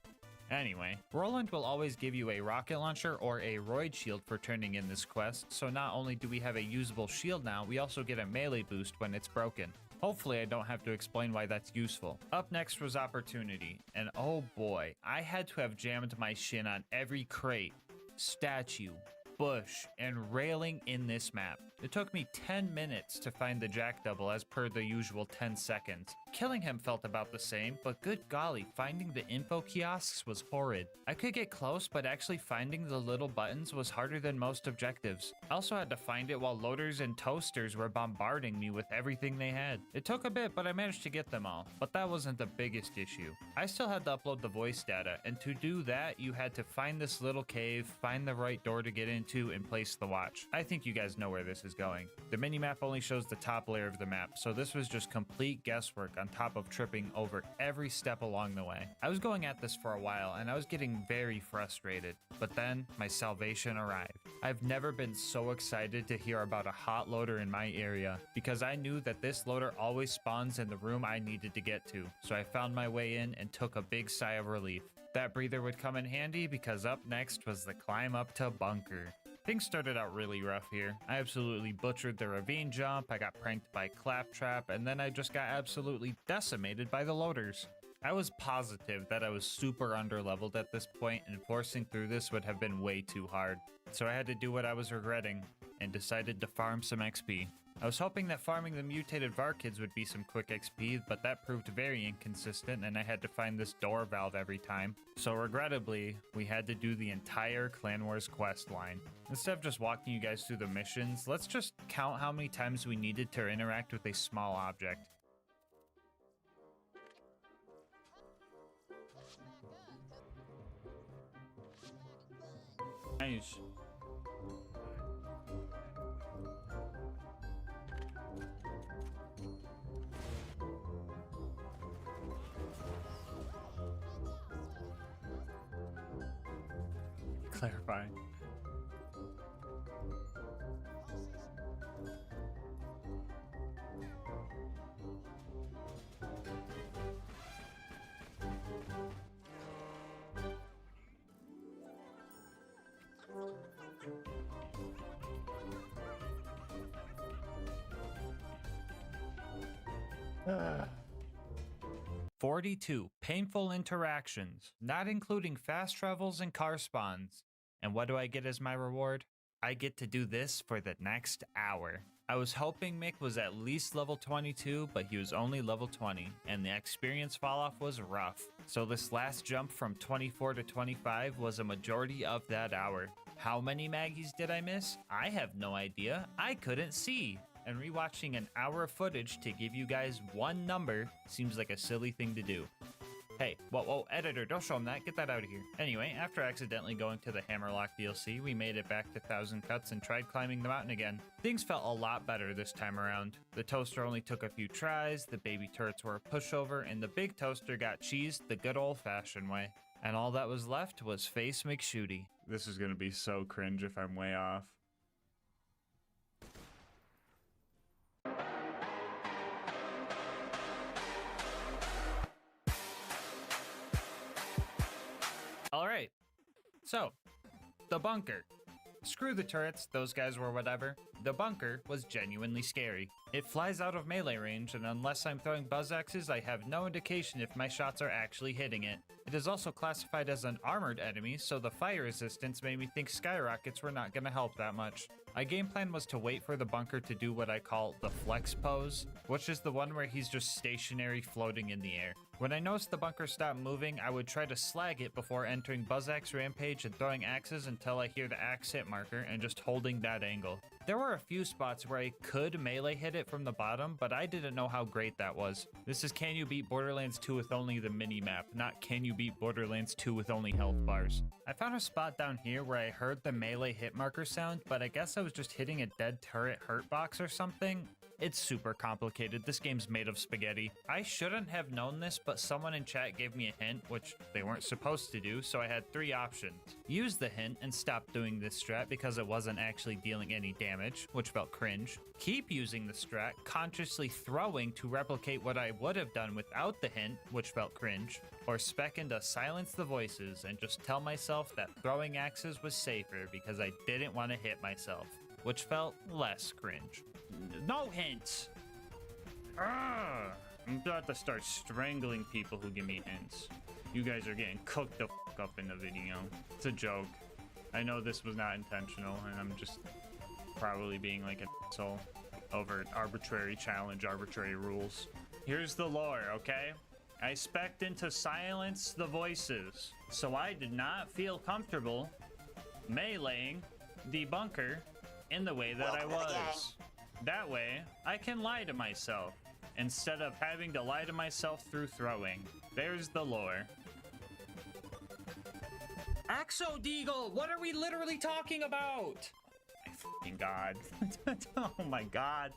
S8: Anyway, Roland will always give you a rocket launcher or a roid shield for turning in this quest, so not only do we have a usable shield now, we also get a melee boost when it's broken. Hopefully I don't have to explain why that's useful. Up next was Opportunity, and oh boy, I had to have jammed my shin on every crate, statue, bush, and railing in this map. It took me 10 minutes to find the Jack double as per the usual 10 seconds. Killing him felt about the same, but good golly, finding the info kiosks was horrid. I could get close, but actually finding the little buttons was harder than most objectives. I also had to find it while loaders and toasters were bombarding me with everything they had. It took a bit, but I managed to get them all. But that wasn't the biggest issue. I still had to upload the voice data, and to do that, you had to find this little cave, find the right door to get into, and place the watch. I think you guys know where this is going. The minimap only shows the top layer of the map, so this was just complete guesswork on top of tripping over every step along the way. I was going at this for a while, and I was getting very frustrated, but then my salvation arrived. I've never been so excited to hear about a hot loader in my area, because I knew that this loader always spawns in the room I needed to get to, so I found my way in and took a big sigh of relief. That breather would come in handy because up next was the climb up to bunker. Things started out really rough here. I absolutely butchered the ravine jump, I got pranked by Claptrap, and then I just got absolutely decimated by the loaders. I was positive that I was super underleveled at this point, and forcing through this would have been way too hard. So I had to do what I was regretting, and decided to farm some XP. I was hoping that farming the mutated Varkids would be some quick XP, but that proved very inconsistent and I had to find this door valve every time. So regrettably, we had to do the entire Clan Wars quest line. Instead of just walking you guys through the missions, let's just count how many times we needed to interact with a small object. Nice. Clarifying. Ah. 42 painful interactions, not including fast travels and car spawns. And what do I get as my reward? I get to do this for the next hour. I was hoping Mick was at least level 22, but he was only level 20, and the experience falloff was rough. So this last jump from 24 to 25 was a majority of that hour. How many Maggies did I miss? I have no idea. I couldn't see. And rewatching an hour of footage to give you guys one number seems like a silly thing to do. Hey, whoa, editor, don't show him that. Get that out of here. Anyway, after accidentally going to the Hammerlock DLC, we made it back to 1000 Cuts and tried climbing the mountain again. Things felt a lot better this time around. The toaster only took a few tries, the baby turrets were a pushover, and the big toaster got cheesed the good old-fashioned way. And all that was left was Face McShooty. This is gonna be so cringe if I'm way off. Alright, so, the bunker. Screw the turrets, those guys were whatever. The bunker was genuinely scary. It flies out of melee range, and unless I'm throwing buzz axes, I have no indication if my shots are actually hitting it. It is also classified as an armored enemy, so the fire resistance made me think skyrockets were not gonna help that much. My game plan was to wait for the bunker to do what I call the flex pose, which is the one where he's just stationary floating in the air. When I noticed the bunker stopped moving, I would try to slag it before entering Buzz Axe Rampage and throwing axes until I hear the axe hit marker and just holding that angle. There were a few spots where I could melee hit it from the bottom, but I didn't know how great that was. This is Can You Beat Borderlands 2 with only the mini-map, not Can You Beat Borderlands 2 with only health bars. I found a spot down here where I heard the melee hit marker sound, but I guess I was just hitting a dead turret hurt box or something. It's super complicated. This game's made of spaghetti. I shouldn't have known this, but someone in chat gave me a hint, which they weren't supposed to do, so I had 3 options. Use the hint and stop doing this strat because it wasn't actually dealing any damage, which felt cringe. Keep using the strat, consciously throwing to replicate what I would have done without the hint, which felt cringe. Or spec into silence the voices and just tell myself that throwing axes was safer because I didn't want to hit myself, which felt less cringe. No hints! I'm about to start strangling people who give me hints. You guys are getting cooked the f up in the video. It's a joke. I know this was not intentional, and I'm just probably being like an asshole over arbitrary challenge, arbitrary rules. Here's the lore, okay? I spec'd into silence the voices, so I did not feel comfortable meleeing the bunker in the way that I was. That way, I can lie to myself, instead of having to lie to myself through throwing. There's the lore. Axo Deagle, what are we literally talking about? My fucking god. Oh my god.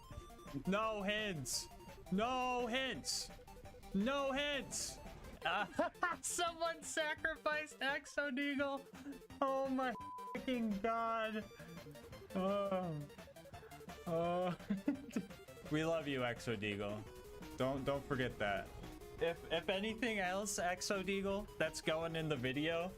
S8: No hints. No hints. No hints. Someone sacrificed Axo Deagle. Oh my fucking god. We love you, Exo Deagle. Don't forget that. If anything else, Exo Deagle, that's going in the video,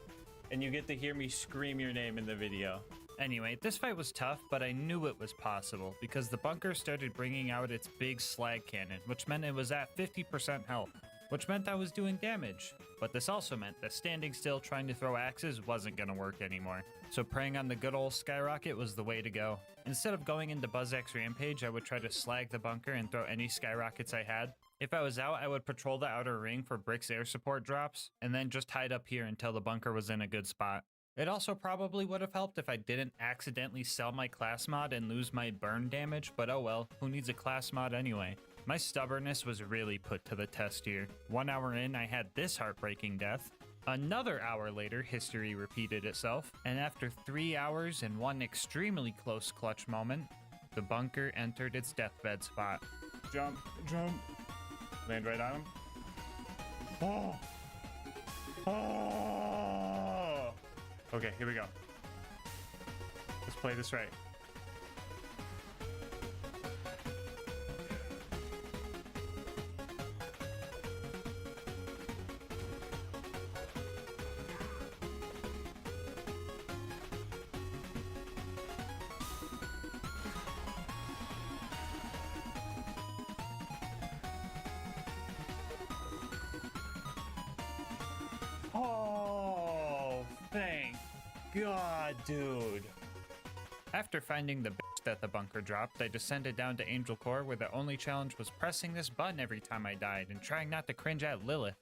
S8: and you get to hear me scream your name in the video. Anyway, this fight was tough, but I knew it was possible because the bunker started bringing out its big slag cannon, which meant it was at 50% health, which meant I was doing damage. But this also meant that standing still trying to throw axes wasn't gonna work anymore. So preying on the good old skyrocket was the way to go. Instead of going into Buzz Axe Rampage, I would try to slag the bunker and throw any skyrockets I had. If I was out, I would patrol the outer ring for Brick's air support drops, and then just hide up here until the bunker was in a good spot. It also probably would have helped if I didn't accidentally sell my class mod and lose my burn damage, but oh well, who needs a class mod anyway? My stubbornness was really put to the test here. 1 hour in, I had this heartbreaking death. Another hour later, history repeated itself, and after 3 hours and one extremely close clutch moment, the bunker entered its deathbed spot. Jump, jump. Land right on him. Oh! Oh! Okay, here we go. Let's play this right. Oh, thank God, dude. After finding the bitch that the bunker dropped, I descended down to Angel Core, where the only challenge was pressing this button every time I died and trying not to cringe at Lilith.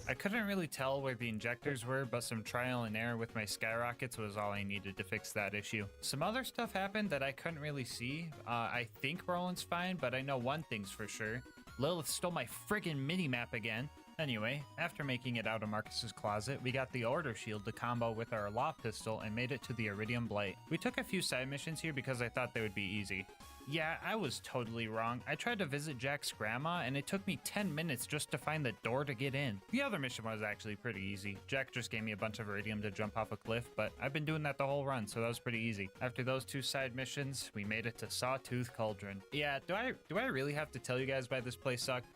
S8: I couldn't really tell where the injectors were, but some trial and error with my skyrockets was all I needed to fix that issue. Some other stuff happened that I couldn't really see. I think Roland's fine, but I know one thing's for sure. Lilith stole my friggin' mini-map again. Anyway, after making it out of Marcus's closet, we got the Order Shield to combo with our Law Pistol and made it to the Iridium Blight. We took a few side missions here because I thought they would be easy. Yeah, I was totally wrong. I tried to visit Jack's grandma, and it took me 10 minutes just to find the door to get in. The other mission was actually pretty easy. Jack just gave me a bunch of Iridium to jump off a cliff, but I've been doing that the whole run, so that was pretty easy. After those 2 side missions, we made it to Sawtooth Cauldron. Yeah, do I really have to tell you guys why this place sucked?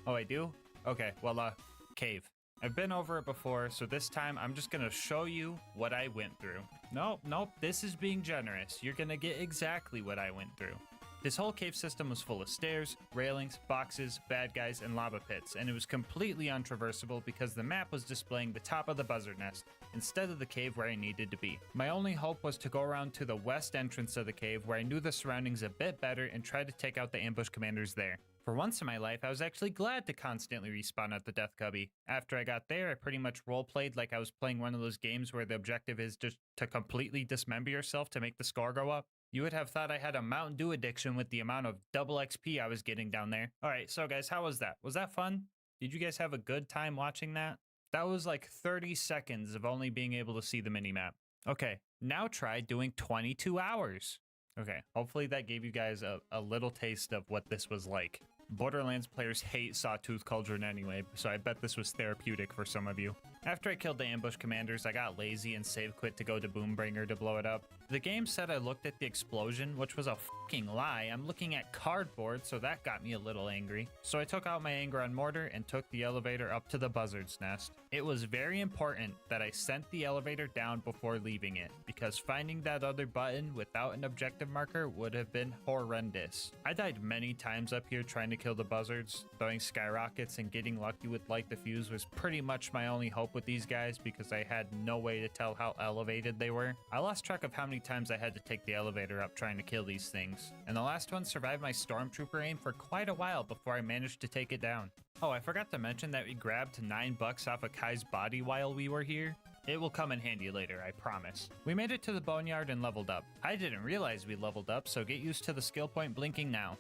S8: Oh, I do? Okay, well, cave. I've been over it before, so this time I'm just gonna show you what I went through. Nope, this is being generous. You're gonna get exactly what I went through. This whole cave system was full of stairs, railings, boxes, bad guys, and lava pits, and it was completely untraversable because the map was displaying the top of the buzzard nest instead of the cave where I needed to be. My only hope was to go around to the west entrance of the cave where I knew the surroundings a bit better and try to take out the ambush commanders there. For once in my life, I was actually glad to constantly respawn at the Death Cubby. After I got there, I pretty much roleplayed like I was playing one of those games where the objective is just to completely dismember yourself to make the score go up. You would have thought I had a Mountain Dew addiction with the amount of double XP I was getting down there. Alright, so guys, how was that? Was that fun? Did you guys have a good time watching that? That was like 30 seconds of only being able to see the minimap. Okay, now try doing 22 hours. Okay, hopefully that gave you guys a little taste of what this was like. Borderlands players hate Sawtooth Cauldron anyway, so I bet this was therapeutic for some of you. After I killed the ambush commanders, I got lazy and save quit to go to Boombringer to blow it up. The game said I looked at the explosion, which was a fucking lie. I'm looking at cardboard, so that got me a little angry. So I took out my anger on Mortar and took the elevator up to the buzzard's nest. It was very important that I sent the elevator down before leaving it, because finding that other button without an objective marker would have been horrendous. I died many times up here trying to kill the buzzards. Throwing skyrockets and getting lucky with light diffuse was pretty much my only hope with these guys because I had no way to tell how elevated they were. I lost track of how many times I had to take the elevator up trying to kill these things, and the last one survived my stormtrooper aim for quite a while before I managed to take it down. Oh, I forgot to mention that we grabbed $9 off of Kai's body while we were here. It will come in handy later, I promise. We made it to the boneyard and leveled up. I didn't realize we leveled up, so get used to the skill point blinking now.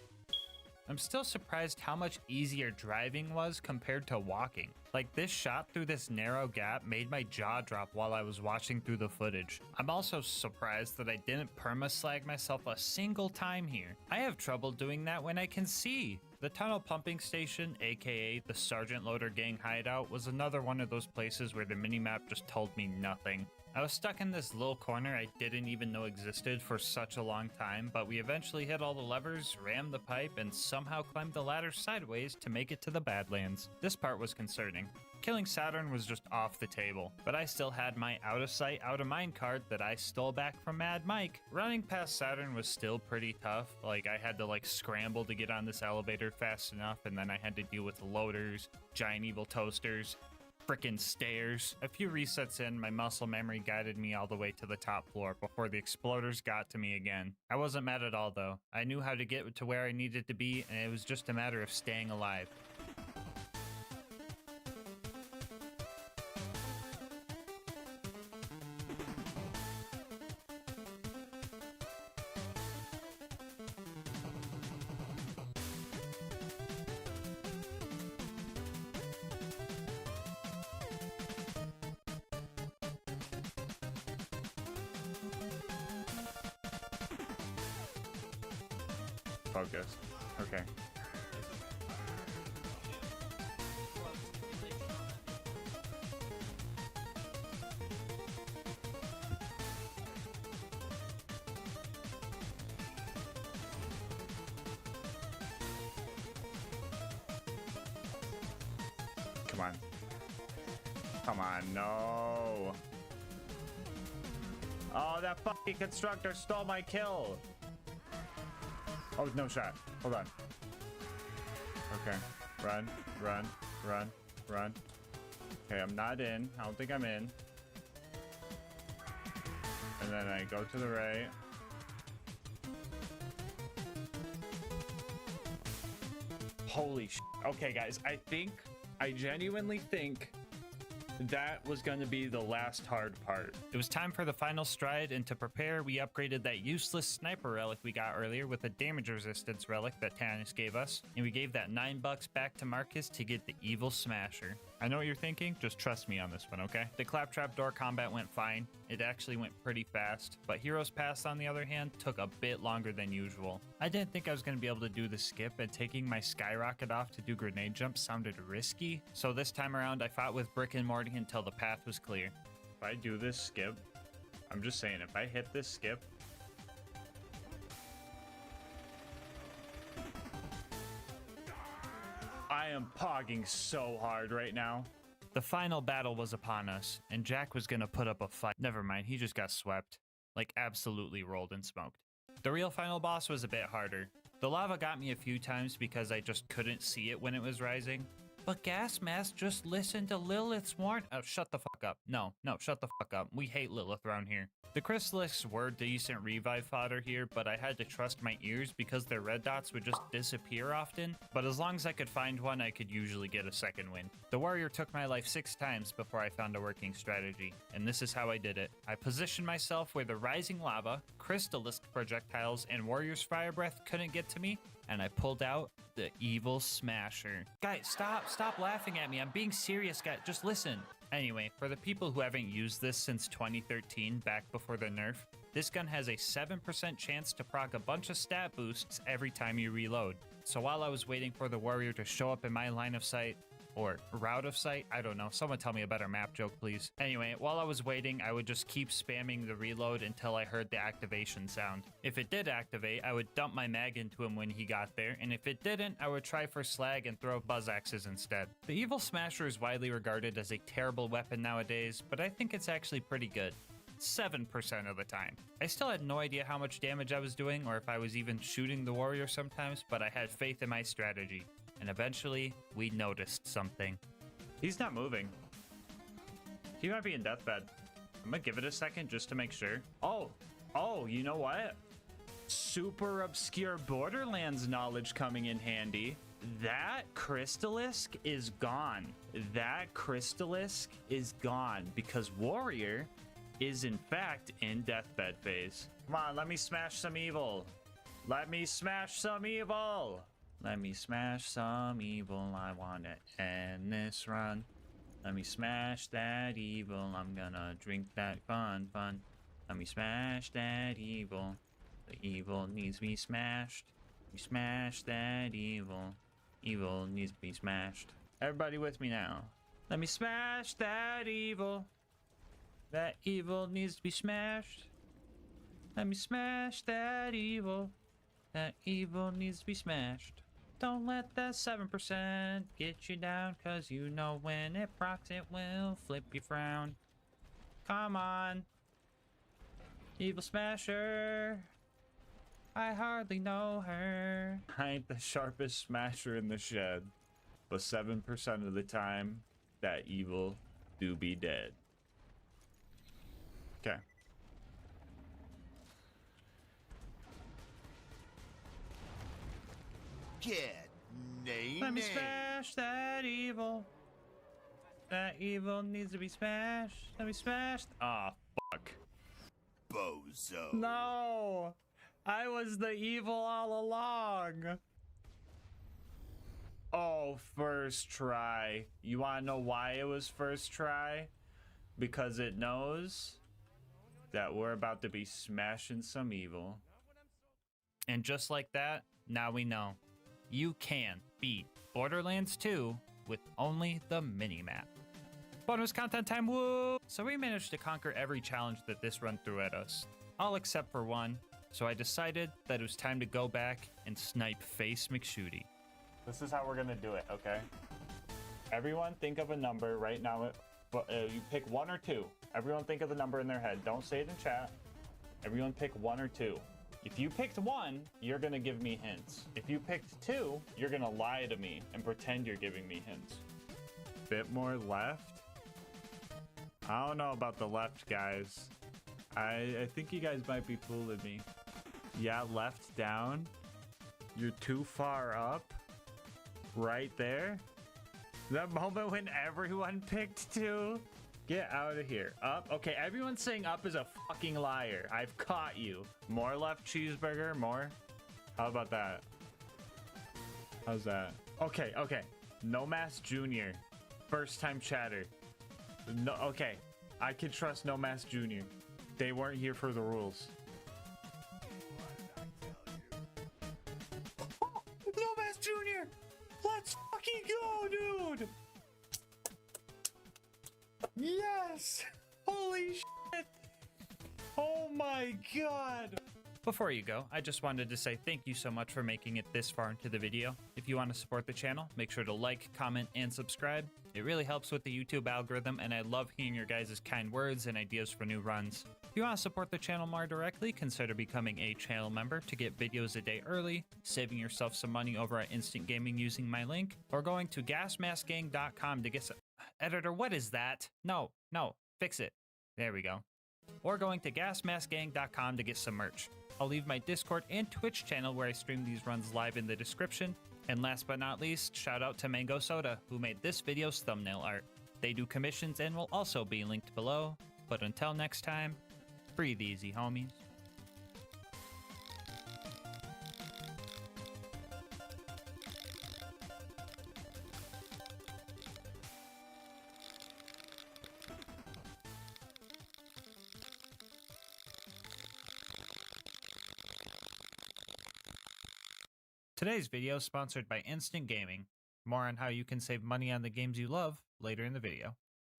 S8: I'm still surprised how much easier driving was compared to walking. Like, this shot through this narrow gap made my jaw drop while I was watching through the footage. I'm also surprised that I didn't perma-slag myself a single time here. I have trouble doing that when I can see. The tunnel pumping station, aka the Sergeant Loader Gang hideout, was another one of those places where the minimap just told me nothing. I was stuck in this little corner I didn't even know existed for such a long time, but we eventually hit all the levers, rammed the pipe, and somehow climbed the ladder sideways to make it to the Badlands. This part was concerning. Killing Saturn was just off the table, but I still had my out of sight, out of mind card that I stole back from Mad Mike. Running past Saturn was still pretty tough. Like, I had to scramble to get on this elevator fast enough, and then I had to deal with loaders, giant evil toasters, frickin' stairs. A few resets in, my muscle memory guided me all the way to the top floor before the exploders got to me again. I wasn't mad at all though. I knew how to get to where I needed to be, and it was just a matter of staying alive. Focus. Okay. Come on. Come on, no. Oh, that fucking constructor stole my kill. Oh, no shot. Hold on. Okay. Run, run, run, run. Okay, I'm not in. I don't think I'm in. And then I go to the right. Holy shit. Okay, guys, I genuinely think that was going to be the last hard part. It was time for the final stride, and to prepare, we upgraded that useless sniper relic we got earlier with a damage resistance relic that Tannis gave us, and we gave that $9 back to Marcus to get the evil smasher. I know what you're thinking, just trust me on this one, okay? The claptrap door combat went fine. It actually went pretty fast, but Heroes Pass, on the other hand, took a bit longer than usual. I didn't think I was going to be able to do the skip, and taking my skyrocket off to do grenade jumps sounded risky, so this time around I fought with Brick and Morty until the path was clear. If I do this skip, I'm just saying, if I hit this skip, I am pogging so hard right now. The final battle was upon us, and Jack was gonna put up a fight. Never mind, he just got swept. Like, absolutely rolled and smoked. The real final boss was a bit harder. The lava got me a few times because I just couldn't see it when it was rising. But Gasmask just listened to Lilith's warn- Oh, shut the fuck up. No, shut the fuck up. We hate Lilith around here. The Chrysalisks were decent revive fodder here, but I had to trust my ears because their red dots would just disappear often. But as long as I could find one, I could usually get a second win. The warrior took my life 6 times before I found a working strategy, and this is how I did it. I positioned myself where the rising lava, Crystalisk projectiles, and warrior's fire breath couldn't get to me, and I pulled out the evil smasher. Guys, stop laughing at me. I'm being serious, guys. Just listen. Anyway, for the people who haven't used this since 2013, back before the nerf, this gun has a 7% chance to proc a bunch of stat boosts every time you reload. So while I was waiting for the warrior to show up in my line of sight, or route of sight, I don't know. Someone tell me a better map joke, please. Anyway, while I was waiting, I would just keep spamming the reload until I heard the activation sound. If it did activate, I would dump my mag into him when he got there, and if it didn't, I would try for slag and throw buzz axes instead. The Evil Smasher is widely regarded as a terrible weapon nowadays, but I think it's actually pretty good. 7% of the time. I still had no idea how much damage I was doing or if I was even shooting the warrior sometimes, but I had faith in my strategy. And eventually, we noticed something. He's not moving. He might be in deathbed. I'm gonna give it a second just to make sure. Oh, you know what? Super obscure Borderlands knowledge coming in handy. That Crystalisk is gone. That Crystalisk is gone because Warrior is in fact in deathbed phase. Come on, let me smash some evil. Let me smash some evil. Let me smash some evil. I want to end this run. Let me smash that evil. I'm gonna drink that fun. Let me smash that evil. The evil needs to be smashed. We smash that evil. Evil needs to be smashed. Everybody with me now. Let me smash that evil. That evil needs to be smashed. Let me smash that evil. That evil needs to be smashed. Don't let that 7% get you down, cause you know when it procs it will flip your frown. Come on. Evil Smasher. I hardly know her. I ain't the sharpest smasher in the shed, but 7% of the time, that evil do be dead. Okay.
S7: Get nay.
S8: Let me smash that evil. That evil needs to be smashed. Let me smash. Ah, fuck.
S7: Bozo.
S8: No! I was the evil all along. Oh, first try. You wanna know why it was first try? Because it knows that we're about to be smashing some evil. And just like that, now we know. You can beat Borderlands 2 with only the minimap. Bonus content time, woo! So we managed to conquer every challenge that this run threw at us, all except for one, so I decided that it was time to go back and snipe Face McShooty.
S11: This is how we're gonna do it, okay? Everyone think of a number right now, but you pick 1 or 2. Everyone think of the number in their head. Don't say it in chat. Everyone pick 1 or 2. If you picked 1, you're gonna give me hints. If you picked 2, you're gonna lie to me and pretend you're giving me hints. Bit more left? I don't know about the left, guys. I think you guys might be fooling me. Yeah, left down. You're too far up. Right there. That moment when everyone picked 2. Get out of here. Up? Okay, everyone saying up is a fucking liar. I've caught you. More left cheeseburger, more? How about that? How's that? Okay. No Mask Jr. First time chatter. No, okay. I can trust No Mask Jr. They weren't here for the rules. Oh, No Mask Jr. Let's fucking go, dude. Yes! Holy shit! Oh my god! Before you go, I just wanted to say thank you so much for making it this far into the video. If
S8: If you want to support the channel, make sure to like, comment, and subscribe. It really helps with the YouTube algorithm, and I love hearing your guys' kind words and ideas for new runs. If you want to support the channel more directly, consider becoming a channel member to get videos a day early, saving yourself some money over at Instant Gaming using my link, or going to gasmaskgang.com to get some... Editor, what is that? No, fix it. There we go. Or going to gasmaskgang.com to get some merch. I'll leave my Discord and Twitch channel where I stream these runs live in the description. And last but not least, shout out to Mango Soda, who made this video's thumbnail art. They do commissions and will also be linked below. But until next time, breathe easy, homies. Today's video is sponsored by Instant Gaming. More on how you can save money on the games you love later in the video.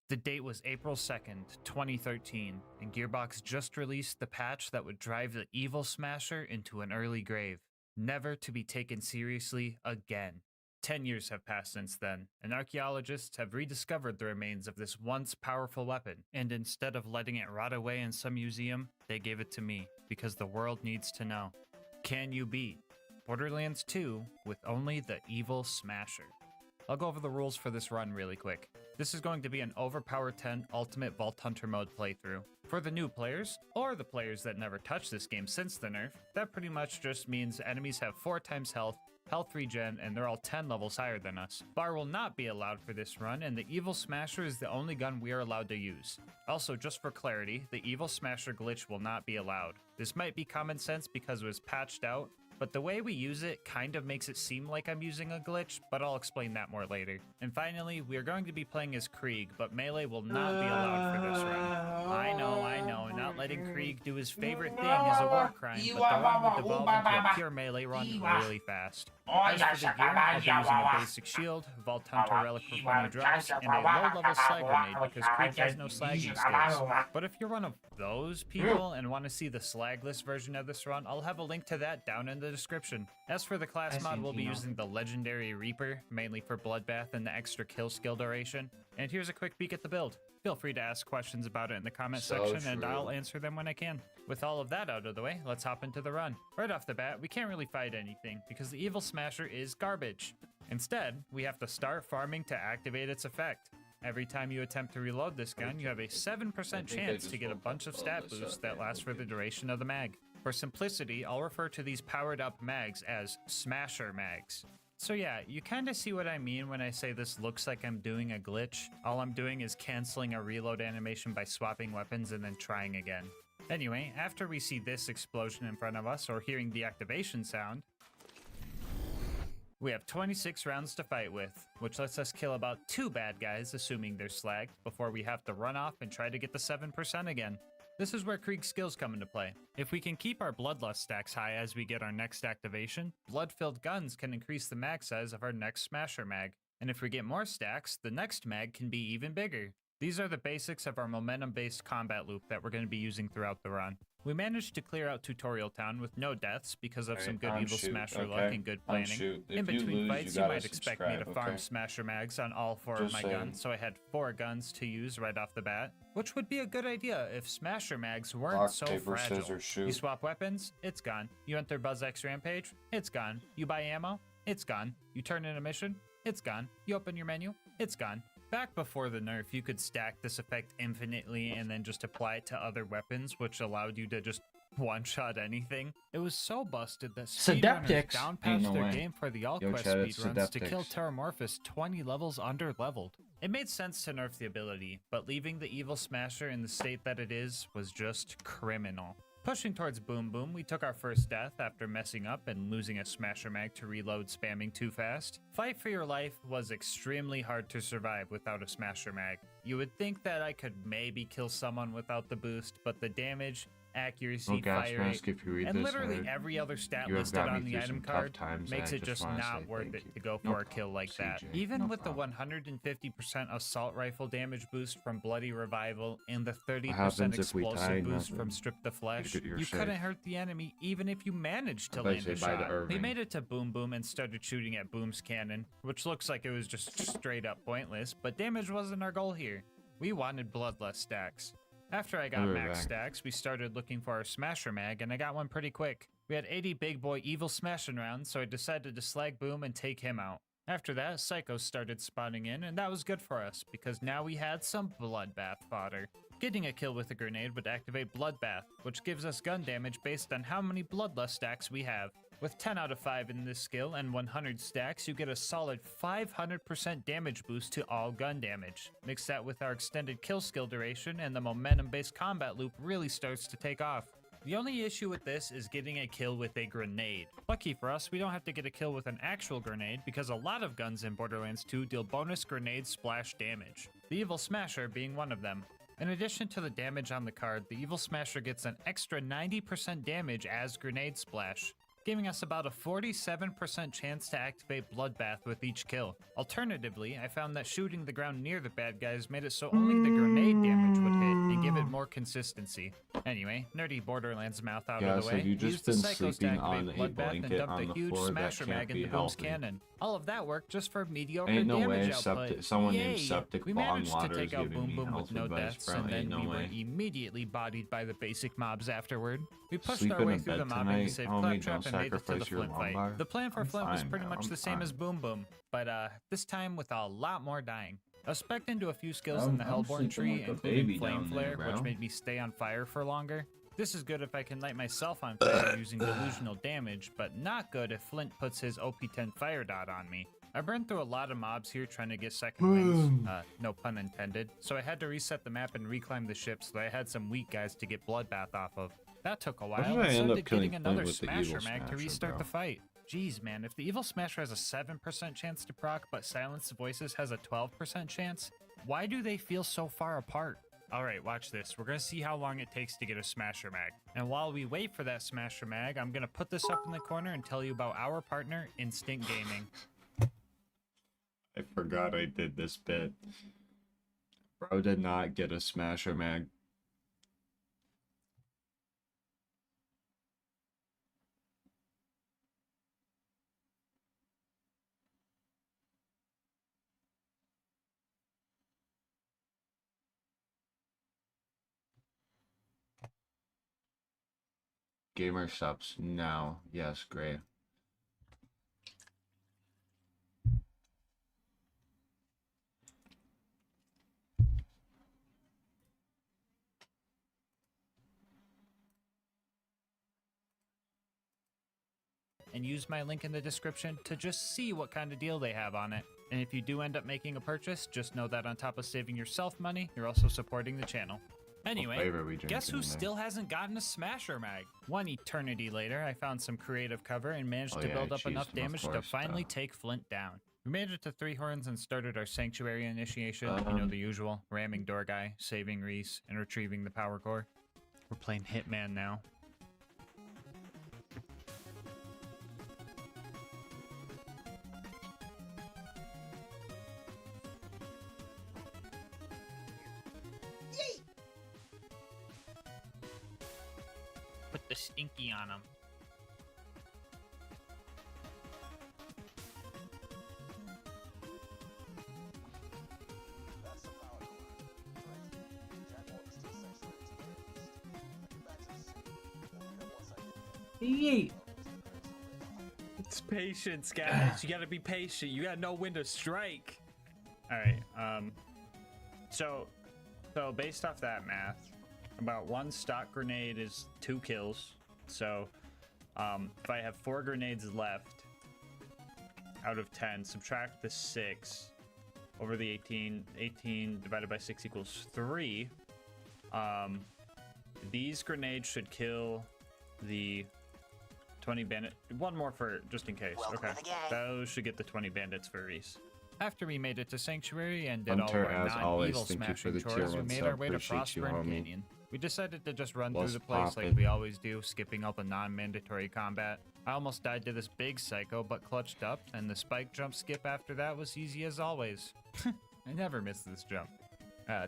S8: The date was April 2nd, 2013, and Gearbox just released the patch that would drive the evil Smasher into an early grave, never to be taken seriously again. 10 years have passed since then, and archaeologists have rediscovered the remains of this once powerful weapon, and instead of letting it rot away in some museum, they gave it to me, because the world needs to know. Can you beat Borderlands 2 with only the evil Smasher? I'll go over the rules for this run really quick. This is going to be an Overpower 10 Ultimate Vault Hunter mode playthrough. For the new players, or the players that never touched this game since the nerf, that pretty much just means enemies have 4 times health, health regen, and they're all 10 levels higher than us. Bar will not be allowed for this run, and the Evil Smasher is the only gun we are allowed to use. Also, just for clarity, the Evil Smasher glitch will not be allowed. This might be common sense because it was patched out, but the way we use it kind of makes it seem like I'm using a glitch, but I'll explain that more later. And finally, we are going to be playing as Krieg, but melee will not be allowed for this run. I know, not letting Krieg do his favorite thing is a war crime, but the run would devolve into a pure melee run really fast. As for the gear, I'll be using a basic shield, Vault Hunter relic performer drops, and a low-level slag grenade because Krieg has no slagging skills. But if you're one of those people and want to see the slagless version of this run, I'll have a link to that down in the description. As for the class mod, we'll be using the Legendary Reaper, mainly for Bloodbath and the extra kill skill duration. And here's a quick peek at the build. Feel free to ask questions about it in the comment section, and I'll answer them when I can. With all of that out of the way, let's hop into the run. Right off the bat, we can't really fight anything, because the Evil Smasher is garbage. Instead, we have to start farming to activate its effect. Every time you attempt to reload this gun, you have a 7% chance to get a bunch of stat boosts that last for the duration of the mag. For simplicity, I'll refer to these powered up mags as Smasher mags. So yeah, you kinda see what I mean when I say this looks like I'm doing a glitch. All I'm doing is canceling a reload animation by swapping weapons and then trying again. Anyway, after we see this explosion in front of us or hearing the activation sound, we have 26 rounds to fight with, which lets us kill about 2 bad guys, assuming they're slagged, before we have to run off and try to get the 7% again. This is where Krieg's skills come into play. If we can keep our Bloodlust stacks high as we get our next activation, blood-filled guns can increase the mag size of our next Smasher mag. And if we get more stacks, the next mag can be even bigger. These are the basics of our momentum-based combat loop that we're going to be using throughout the run. We managed to clear out Tutorial Town with no deaths because of some good Evil Smasher luck and good planning. In between fights, you might expect me to farm Smasher mags on all 4 of my guns, so I had 4 guns to use right off the bat, which would be a good idea if Smasher mags weren't so fragile. You swap weapons, it's gone. You enter BuzzX Rampage, it's gone. You buy ammo, it's gone. You turn in a mission, it's gone. You open your menu, it's gone. Back before the nerf, you could stack this effect infinitely and then just apply it to other weapons, which allowed you to just one-shot anything. It was so busted that speedrunners downpatched their game for the All-Quest speedruns to kill Terramorphous 20 levels under-leveled. It made sense to nerf the ability, but leaving the Evil Smasher in the state that it is was just criminal. Pushing towards Boom Boom, we took our first death after messing up and losing a Smasher mag to reload spamming too fast. Fight for Your Life was extremely hard to survive without a Smasher mag. You would think that I could maybe kill someone without the boost, but the damage accuracy, fire rate,
S20: if you read
S8: and
S20: this,
S8: literally every other stat
S20: you have
S8: listed
S20: got me
S8: on the
S20: through
S8: item
S20: some tough
S8: card
S20: times,
S8: makes
S20: and I
S8: it
S20: just
S8: just
S20: wanna
S8: not
S20: say
S8: worth
S20: thank
S8: it
S20: you.
S8: to go
S20: No
S8: for a kill like that.
S20: CJ,
S8: Even
S20: no
S8: with the
S20: problem.
S8: 150% assault rifle damage boost from Bloody Revival and the 30%
S20: happens if we die?
S8: explosive boost from
S20: Nothing.
S8: Strip the Flesh,
S20: You're
S8: you
S20: safe.
S8: couldn't hurt the enemy even if you managed to
S20: I thought you
S8: land a
S20: said bye to
S8: shot. We
S20: Irving.
S8: made it to Boom Boom and started shooting at Boom's cannon, which looks like it was just straight up pointless, but damage wasn't our goal here. We wanted bloodless stacks. After I got
S20: We're
S8: max
S20: back.
S8: stacks, we started looking for our Smasher Mag, and I got one pretty quick. We had 80 big boy evil smashing rounds, so I decided to slag Boom and take him out. After that, Psychos started spawning in, and that was good for us, because now we had some Bloodbath fodder. Getting a kill with a grenade would activate Bloodbath, which gives us gun damage based on how many Bloodlust stacks we have. With 10 out of 5 in this skill and 100 stacks, you get a solid 500% damage boost to all gun damage. Mix that with our extended kill skill duration, and the momentum-based combat loop really starts to take off. The only issue with this is getting a kill with a grenade. Lucky for us, we don't have to get a kill with an actual grenade because a lot of guns in Borderlands 2 deal bonus grenade splash damage, the Evil Smasher being one of them. In addition to the damage on the card, the Evil Smasher gets an extra 90% damage as grenade splash, giving us about a 47% chance to activate Bloodbath with each kill. Alternatively, I found that shooting the ground near the bad guys made it so only the grenade damage would hit and give it more consistency. Anyway, nerdy Borderlands mouth out of the way,
S20: so you've just
S8: used the
S20: been
S8: Psychos to
S20: sleeping on
S8: activate
S20: a
S8: Bloodbath and
S20: blanket
S8: dumped
S20: on
S8: a
S20: the
S8: huge
S20: floor that
S8: Smasher
S20: can't
S8: Mag
S20: be
S8: into Boom's
S20: healthy.
S8: cannon. All of that worked just for mediocre
S20: Ain't no
S8: damage
S20: way
S8: output.
S20: someone
S8: Yay!
S20: named Septic
S8: We
S20: Bong
S8: managed to
S20: Water
S8: take
S20: is
S8: out
S20: giving
S8: Boom
S20: me
S8: Boom with
S20: health
S8: no
S20: advice,
S8: deaths,
S20: bro.
S8: and then
S20: Ain't no
S8: we were
S20: way.
S8: immediately bodied by the basic mobs afterward. We pushed
S20: Sleep
S8: our
S20: in
S8: way
S20: a
S8: through
S20: bed
S8: the mobbing
S20: tonight,
S8: to save
S20: homie.
S8: Claptrap
S20: Don't
S8: and made it to the
S20: sacrifice your
S8: Flint fight.
S20: lumbar.
S8: The plan for
S20: I'm
S8: Flint was
S20: fine,
S8: pretty
S20: bro.
S8: much
S20: I'm
S8: the same as
S20: fine.
S8: Boom Boom, but this time with a lot more dying. I was specced into a few skills
S20: I'm
S8: in the Hellborn
S20: sleeping
S8: tree,
S20: like a
S8: including
S20: baby
S8: Flame
S20: down there,
S8: Flare, which
S20: bro.
S8: made me stay on fire for longer. This is good if I can light myself on fire using delusional damage, but not good if Flint puts his OP10 fire dot on me. I burned through a lot of mobs here trying to get second wins, no pun intended, so I had to reset the map and reclimb the ship so that I had some weak guys to get Bloodbath off of. That took a while,
S20: did I
S8: and
S20: end
S8: so
S20: up
S8: did
S20: killing
S8: getting
S20: Flint
S8: another
S20: with the
S8: Smasher
S20: Evil
S8: Mag to
S20: Smasher,
S8: restart
S20: bro?
S8: the fight. Jeez, man, if the Evil Smasher has a 7% chance to proc, but Silenced Voices has a 12% chance, why do they feel so far apart? Alright, watch this. We're gonna see how long it takes to get a Smasher Mag. And while we wait for that Smasher Mag, I'm gonna put this up in the corner and tell you about our partner, Instinct Gaming.
S20: I forgot I did this bit. Bro did not get a Smasher Mag. Gamer subs now. Yes, great.
S8: And use my link in the description to just see what kind of deal they have on it. And if you do end up making a purchase, just know that on top of saving yourself money, you're also supporting the channel. Anyway,
S20: flavor we drinking
S8: guess who
S20: in there?
S8: still hasn't gotten a Smasher Mag? One eternity later, I found some creative cover and managed
S20: Oh
S8: to
S20: yeah,
S8: build
S20: I
S8: up enough
S20: cheesed him, of
S8: damage to
S20: course,
S8: finally
S20: duh.
S8: take Flint down. We made it to 3 horns and started our Sanctuary initiation, you know the usual, ramming door guy, saving Reese, and retrieving the power core. We're playing Hitman now. Put the stinky on him. It's patience, guys. You gotta be patient. You gotta know when to strike. All right. So based off that math, about 1 stock grenade is 2 kills. So, if I have 4 grenades left out of 10, subtract the 6 over the 18. 18 divided by 6 equals 3. These grenades should kill the 20 bandit. One more for just in case. Okay. Those should get the 20 bandits for Reese. After we made it to Sanctuary and did
S20: Hunter,
S8: all of our
S20: as always,
S8: non-evil
S20: thank you for
S8: smashing
S20: the tier
S8: chores, we
S20: 1
S8: made
S20: sub.
S8: our way to
S20: Appreciate you,
S8: Frostburn
S20: homie.
S8: Canyon. We decided to just run
S20: What's
S8: through the place like
S20: poppin'?
S8: we always do, skipping all the non-mandatory combat. I almost died to this big psycho, but clutched up, and the spike jump skip after that was easy as always. I never miss this jump.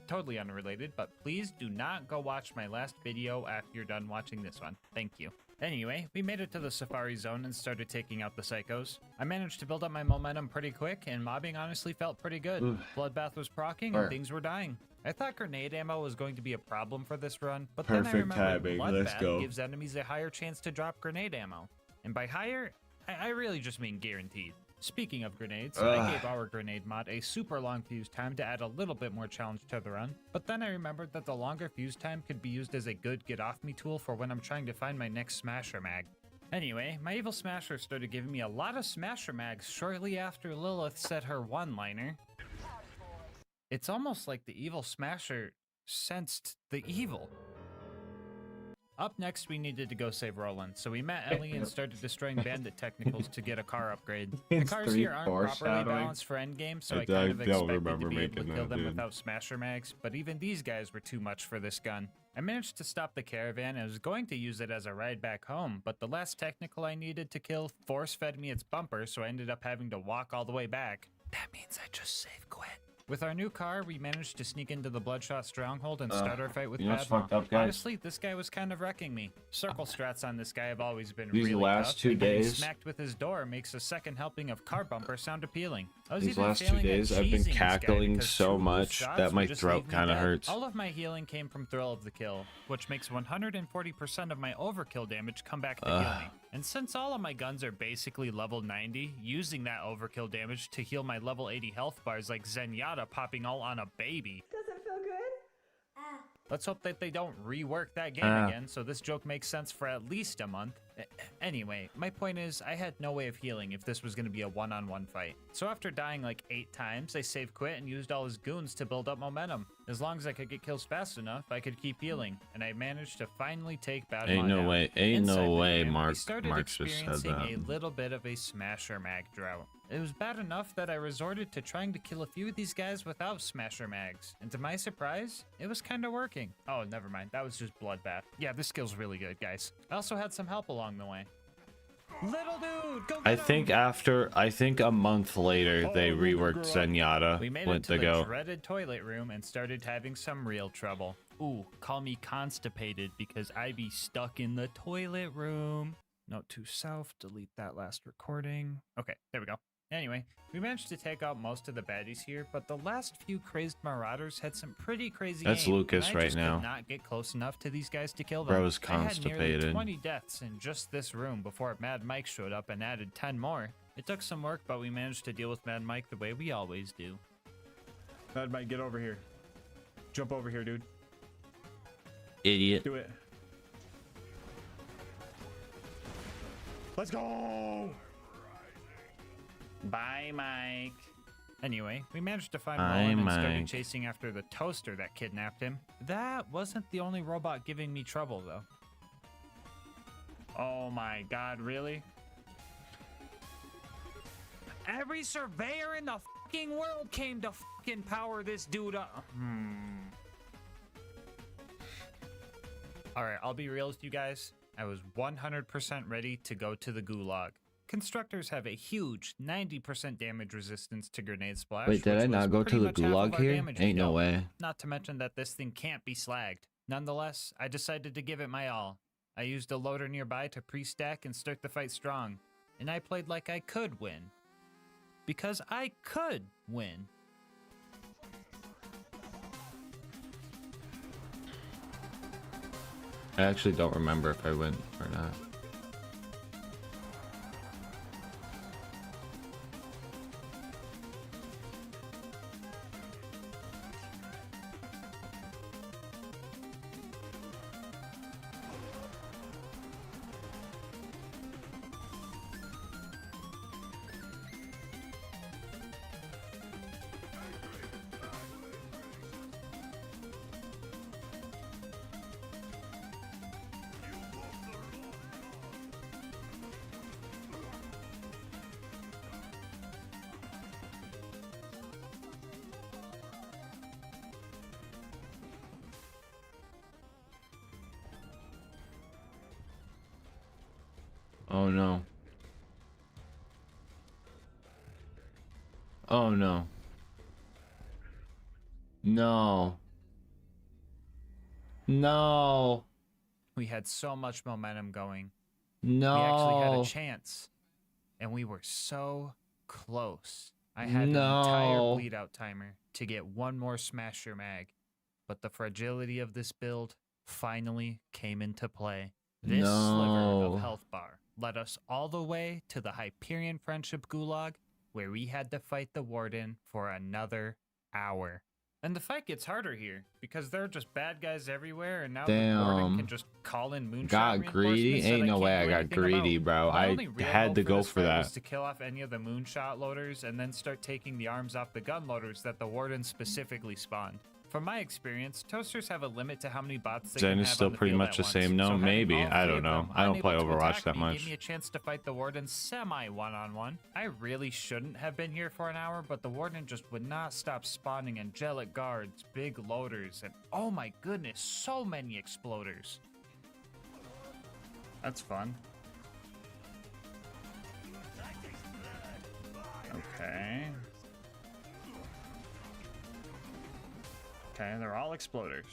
S8: Totally unrelated, but please do not go watch my last video after you're done watching this one. Thank you. Anyway, we made it to the safari zone and started taking out the psychos. I managed to build up my momentum pretty quick, and mobbing honestly felt pretty good.
S20: Oof.
S8: Bloodbath was proccing,
S20: Sure.
S8: and things were dying. I thought grenade ammo was going to be a problem for this run, but then I
S20: Perfect
S8: remembered
S20: timing, let's
S8: Bloodbath
S20: go.
S8: gives enemies a higher chance to drop grenade ammo. And by higher, I really just mean guaranteed. Speaking of grenades, I gave our grenade mod a super long fuse time to add a little bit more challenge to the run, but then I remembered that the longer fuse time could be used as a good get-off-me tool for when I'm trying to find my next smasher mag. Anyway, my evil smasher started giving me a lot of smasher mags shortly after Lilith said her one-liner. It's almost like the evil smasher sensed the evil. Up next, we needed to go save Roland, so we met Ellie and started destroying bandit technicals to get a car upgrade. The
S20: It's
S8: cars here aren't properly
S20: foreshadowing.
S8: balanced for endgame, so I
S20: I
S8: kind of
S20: don't
S8: expected to
S20: remember
S8: be able to
S20: making
S8: kill
S20: that,
S8: them
S20: dude.
S8: without smasher mags, but even these guys were too much for this gun. I managed to stop the caravan and was going to use it as a ride back home, but the last technical I needed to kill force-fed me its bumper, so I ended up having to walk all the way back. That means I just save quit. With our new car, we managed to sneak into the Bloodshot stronghold and start our fight with
S20: you know what's
S8: Padma.
S20: fucked up, guys?
S8: Honestly, this guy was kind of wrecking me. Circle strats on this guy have always been
S20: These
S8: really
S20: last
S8: tough,
S20: 2
S8: and getting
S20: days-
S8: smacked with his door makes a second helping of car bumper sound appealing. I was
S20: These
S8: even
S20: last 2
S8: failing at
S20: days, I've been
S8: cheesing this guy
S20: cackling
S8: because
S20: so
S8: 2 wolf
S20: much
S8: shots
S20: that
S8: would
S20: my
S8: just
S20: throat
S8: leave me
S20: kind of
S8: dead.
S20: hurts.
S8: All of my healing came from Thrill of the Kill, which makes 140% of my overkill damage come back to heal me. And since all of my guns are basically level 90, using that overkill damage to heal my level 80 health bars like Zenyatta popping all on a baby.
S19: Does it feel good?
S8: Let's hope that they don't rework that game again, so this joke makes sense for at least a month. Anyway, my point is, I had no way of healing if this was going to be a one-on-one fight. So after dying like 8 times, I save quit and used all his goons to build up momentum. As long as I could get kills fast enough, I could keep healing, and I managed to finally take Badma
S20: Ain't no
S8: down.
S20: way, ain't
S8: Inside
S20: no
S8: the
S20: way
S8: game, we
S20: Mark
S8: started
S20: just said
S8: experiencing
S20: that.
S8: a little bit of a smasher mag drought. It was bad enough that I resorted to trying to kill a few of these guys without smasher mags, and to my surprise, it was kind of working. Oh, never mind, that was just Bloodbath. Yeah, this skill's really good, guys. I also had some help along the way. Little dude, go
S20: I think a month later they reworked Zenyatta.
S8: We made
S20: Went
S8: it to
S20: to
S8: the
S20: go.
S8: dreaded toilet room and started having some real trouble. Ooh, call me constipated because I be stuck in the toilet room. Note to self, delete that last recording. Okay, there we go. Anyway, we managed to take out most of the baddies here, but the last few crazed marauders had some pretty crazy
S20: That's
S8: aim,
S20: Lucas
S8: and I
S20: right
S8: just
S20: now.
S8: could not get close enough to these guys to kill them.
S20: Bro's
S8: I had nearly
S20: constipated.
S8: 20 deaths in just this room before Mad Mike showed up and added 10 more. It took some work, but we managed to deal with Mad Mike the way we always do.
S14: Mad Mike, get over here. Jump over here, dude.
S20: Idiot.
S14: Do it. Let's go!
S8: Bye, Mike. Anyway, we managed to find
S20: Bye,
S8: Roland and started
S20: Mike.
S8: chasing after the toaster that kidnapped him. That wasn't the only robot giving me trouble, though. Oh my god, really? Every surveyor in the fucking world came to fucking power this dude up. Alright, I'll be real with you guys. I was 100% ready to go to the gulag. Constructors have a huge 90% damage resistance to grenade splash.
S20: Wait, did
S8: which
S20: I not
S8: was
S20: go to
S8: pretty
S20: the
S8: much half of
S20: gulag
S8: our
S20: here?
S8: damage
S20: Ain't no
S8: dealt.
S20: way.
S8: Not to mention that this thing can't be slagged. Nonetheless, I decided to give it my all. I used a loader nearby to pre-stack and start the fight strong. And I played like I could win. Because I could win.
S20: I actually don't remember if I went or not. Oh no. Oh no. No. No.
S8: We had so much momentum going. We actually had a
S20: No.
S8: chance. And we were so close. I had an entire bleed out timer to get one more smasher mag. But the fragility of this build finally came into play. This sliver of health bar led us all the way to the Hyperion Friendship Gulag, where we had to fight the Warden for another hour. And the fight gets harder here, because there are just bad guys everywhere, and now the Warden can just call in moonshot
S20: Got greedy? Ain't no way I got greedy, bro. I had to go for that.
S8: Was to kill off any of the moonshot loaders and then start taking the arms off the gun loaders that the Warden specifically spawned. From my experience, toasters have a limit to how many bots they
S20: Zen
S8: can
S20: is
S8: have
S20: still
S8: on the
S20: pretty
S8: field
S20: much
S8: at
S20: the
S8: once.
S20: same. No,
S8: So
S20: maybe.
S8: having all
S20: I
S8: three
S20: don't
S8: of
S20: know.
S8: them
S20: I don't play
S8: unable to
S20: Overwatch
S8: attack
S20: that
S8: me
S20: much.
S8: Gave me a chance to fight the Warden semi one-on-one. I really shouldn't have been here for an hour, but the Warden just would not stop spawning angelic guards, big loaders, and oh my goodness, so many exploders.
S14: That's fun. Okay. Okay, they're all exploders.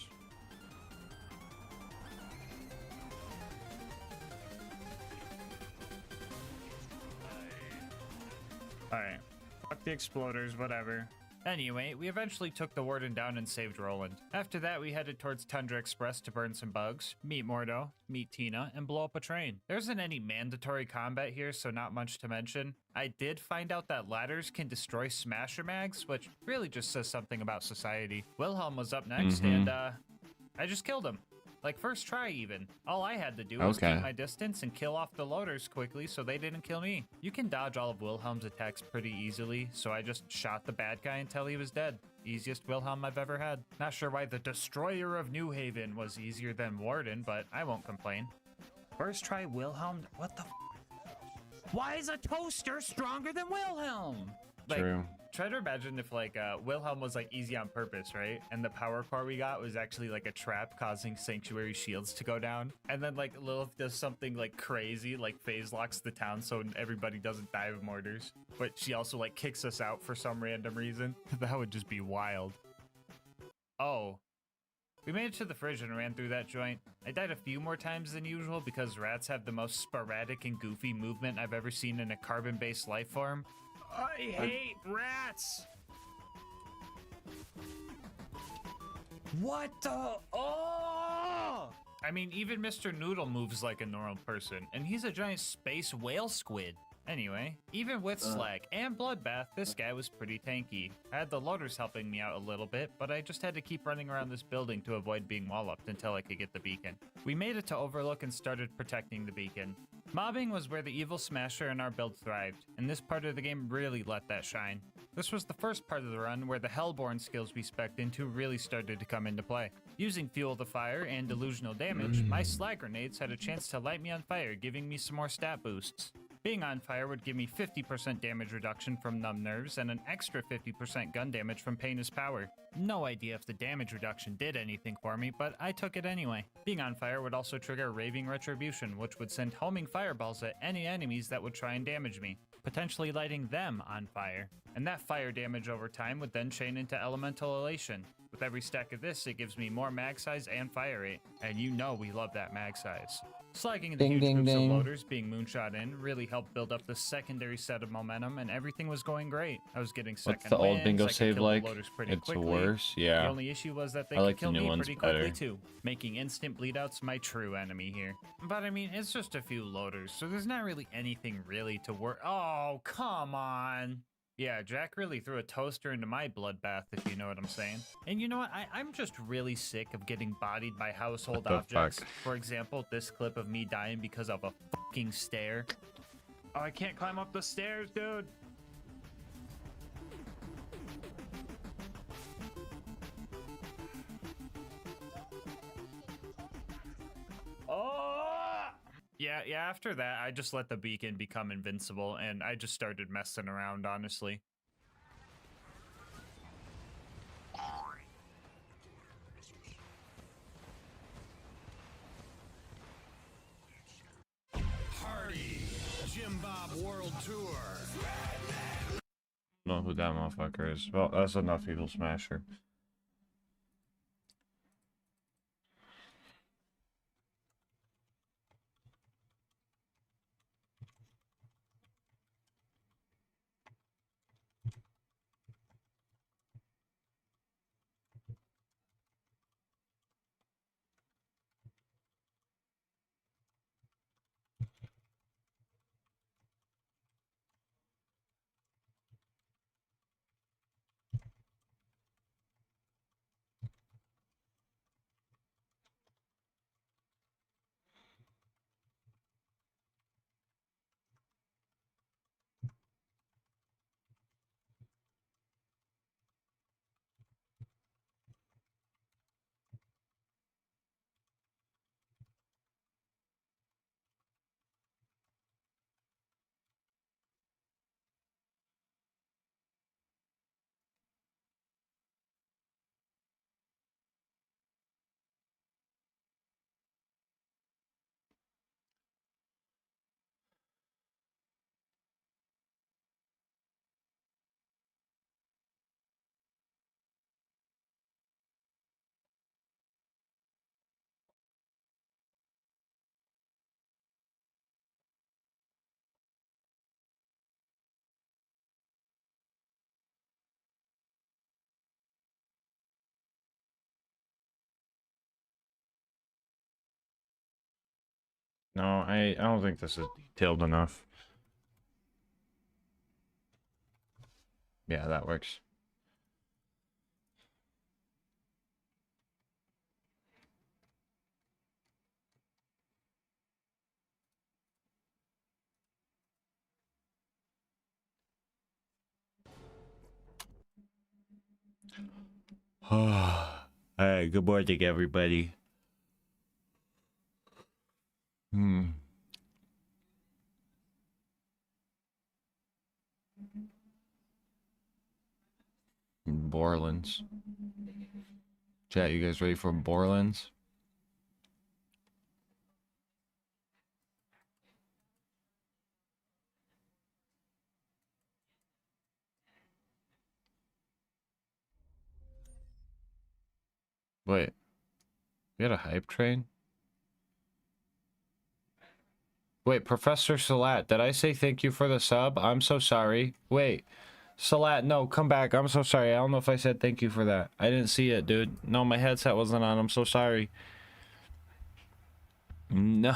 S14: Alright. Fuck the exploders, whatever.
S8: Anyway, we eventually took the Warden down and saved Roland. After that, we headed towards Tundra Express to burn some bugs, meet Mordo, meet Tina, and blow up a train. There isn't any mandatory combat here, so not much to mention. I did find out that ladders can destroy smasher mags, which really just says something about society. Wilhelm was up next, and I just killed him. Like, first try even. All I had to do was keep my distance and kill off the loaders quickly so they didn't kill me. You can dodge all of Wilhelm's attacks pretty easily, so I just shot the bad guy until he was dead. Easiest Wilhelm I've ever had. Not sure why the Destroyer of New Haven was easier than Warden, but I won't complain.
S14: First try Wilhelm? What the Why is a toaster stronger than Wilhelm?
S8: Like,
S20: True.
S8: Try to imagine if like Wilhelm was like easy on purpose, right? And the power core we got was actually like a trap causing sanctuary shields to go down. And then like Lilith does something like crazy, like phase locks the town so everybody doesn't die of mortars. But she also like kicks us out for some random reason. That would just be wild. Oh. We made it to the fridge and ran through that joint. I died a few more times than usual because rats have the most sporadic and goofy movement I've ever seen in a carbon-based life form.
S14: I hate rats! What the? Oh!
S8: I mean, even Mr. Noodle moves like a normal person, and he's a giant space whale squid. Anyway, even with Slag and Bloodbath, this guy was pretty tanky. I had the loaders helping me out a little bit, but I just had to keep running around this building to avoid being wall-upped until I could get the beacon. We made it to Overlook and started protecting the beacon. Mobbing was where the evil smasher in our build thrived, and this part of the game really let that shine. This was the first part of the run where the Hellborn skills we spec'd into really started to come into play. Using Fuel the Fire and Delusional Damage, my Slag grenades had a chance to light me on fire, giving me some more stat boosts. Being on fire would give me 50% damage reduction from Numb Nerves and an extra 50% gun damage from Pain is Power. No idea if the damage reduction did anything for me, but I took it anyway. Being on fire would also trigger Raving Retribution, which would send homing fireballs at any enemies that would try and damage me, potentially lighting them on fire. And that fire damage over time would then chain into Elemental Elation. With every stack of this, it gives me more mag size and fire rate, and you know we love that mag size. Slagging the huge groups of loaders being moonshot in really helped build up the secondary set of momentum, and everything was going great. I was getting second
S20: What's the old
S8: wins,
S20: bingo
S8: I could
S20: save
S8: kill the
S20: like?
S8: loaders pretty
S20: It's
S8: quickly.
S20: worse, yeah.
S8: The only issue was that they
S20: I
S8: could
S20: like
S8: kill
S20: the new
S8: me
S20: ones
S8: pretty
S20: better.
S8: quickly too, making instant bleedouts my true enemy here. But I mean, it's just a few loaders, so there's not really anything really to worry. Oh, come on. Yeah, Jack really threw a toaster into my bloodbath, if you know what I'm saying. And you know what? I'm just really sick of getting bodied by household
S20: What the
S8: objects.
S20: fuck?
S8: For example, this clip of me dying because of a fucking stair.
S14: Oh, I can't climb up the stairs, dude.
S8: Yeah, after that, I just let the beacon become invincible, and I just started messing around, honestly.
S12: Party!
S18: Mob World Tour.
S20: Know who that motherfucker is. Well, that's enough Evil Smasher. No, I don't think this is detailed enough. Yeah, that works. Alright, good morning, everybody. Borlands. Chat, you guys ready for Borlands? Wait. We had a hype train? Wait, Professor Salat, did I say thank you for the sub? I'm so sorry. Wait. Salat, no, come back. I'm so sorry. I don't know if I said thank you for that. I didn't see it, dude. No, my headset wasn't on. I'm so sorry. No.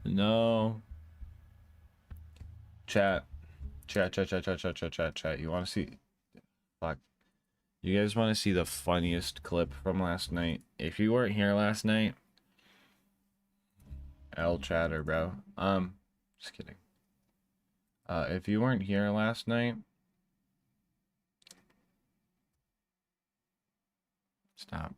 S20: No. Chat. Chat. You want to see... Fuck. You guys want to see the funniest clip from last night? If you weren't here last night... L chatter, bro. Just kidding. If you weren't here last night... Stop.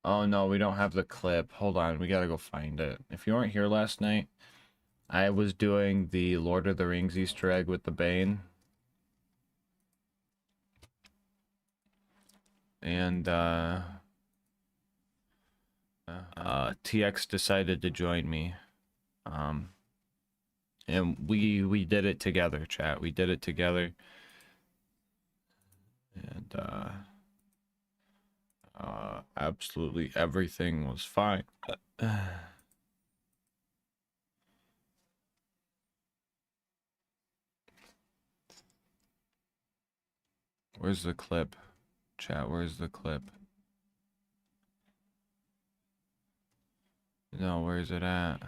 S20: Oh no, we don't have the clip. Hold on, we gotta go find it. If you weren't here last night, I was doing the Lord of the Rings Easter egg with the Bane. And, TX decided to join me. And we did it together, chat. We did it together. And, absolutely everything was fine. Where's the clip? Chat, where's the clip? No, where's it at?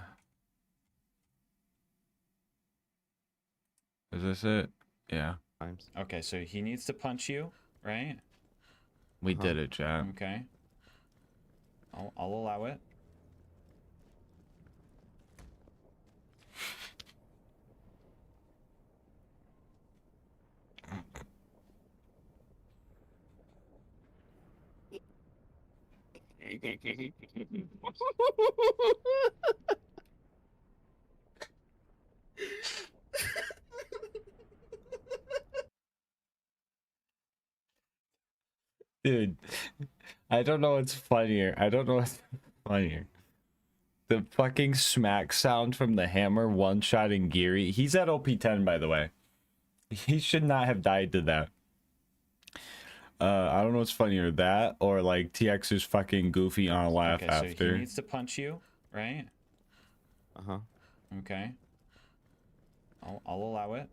S20: Is this it? Yeah.
S8: Okay, so he needs to punch you, right?
S20: We did it, chat.
S8: Okay. I'll allow it.
S20: Dude, I don't know what's funnier. I don't know what's funnier. The fucking smack sound from the hammer one-shotting Geary. He's at OP10, by the way. He should not have died to that. I don't know what's funnier, that or like TX's fucking goofy on a laugh
S11: Okay,
S20: after.
S11: so he needs to punch you, right?
S23: Uh-huh.
S11: Okay. I'll allow it.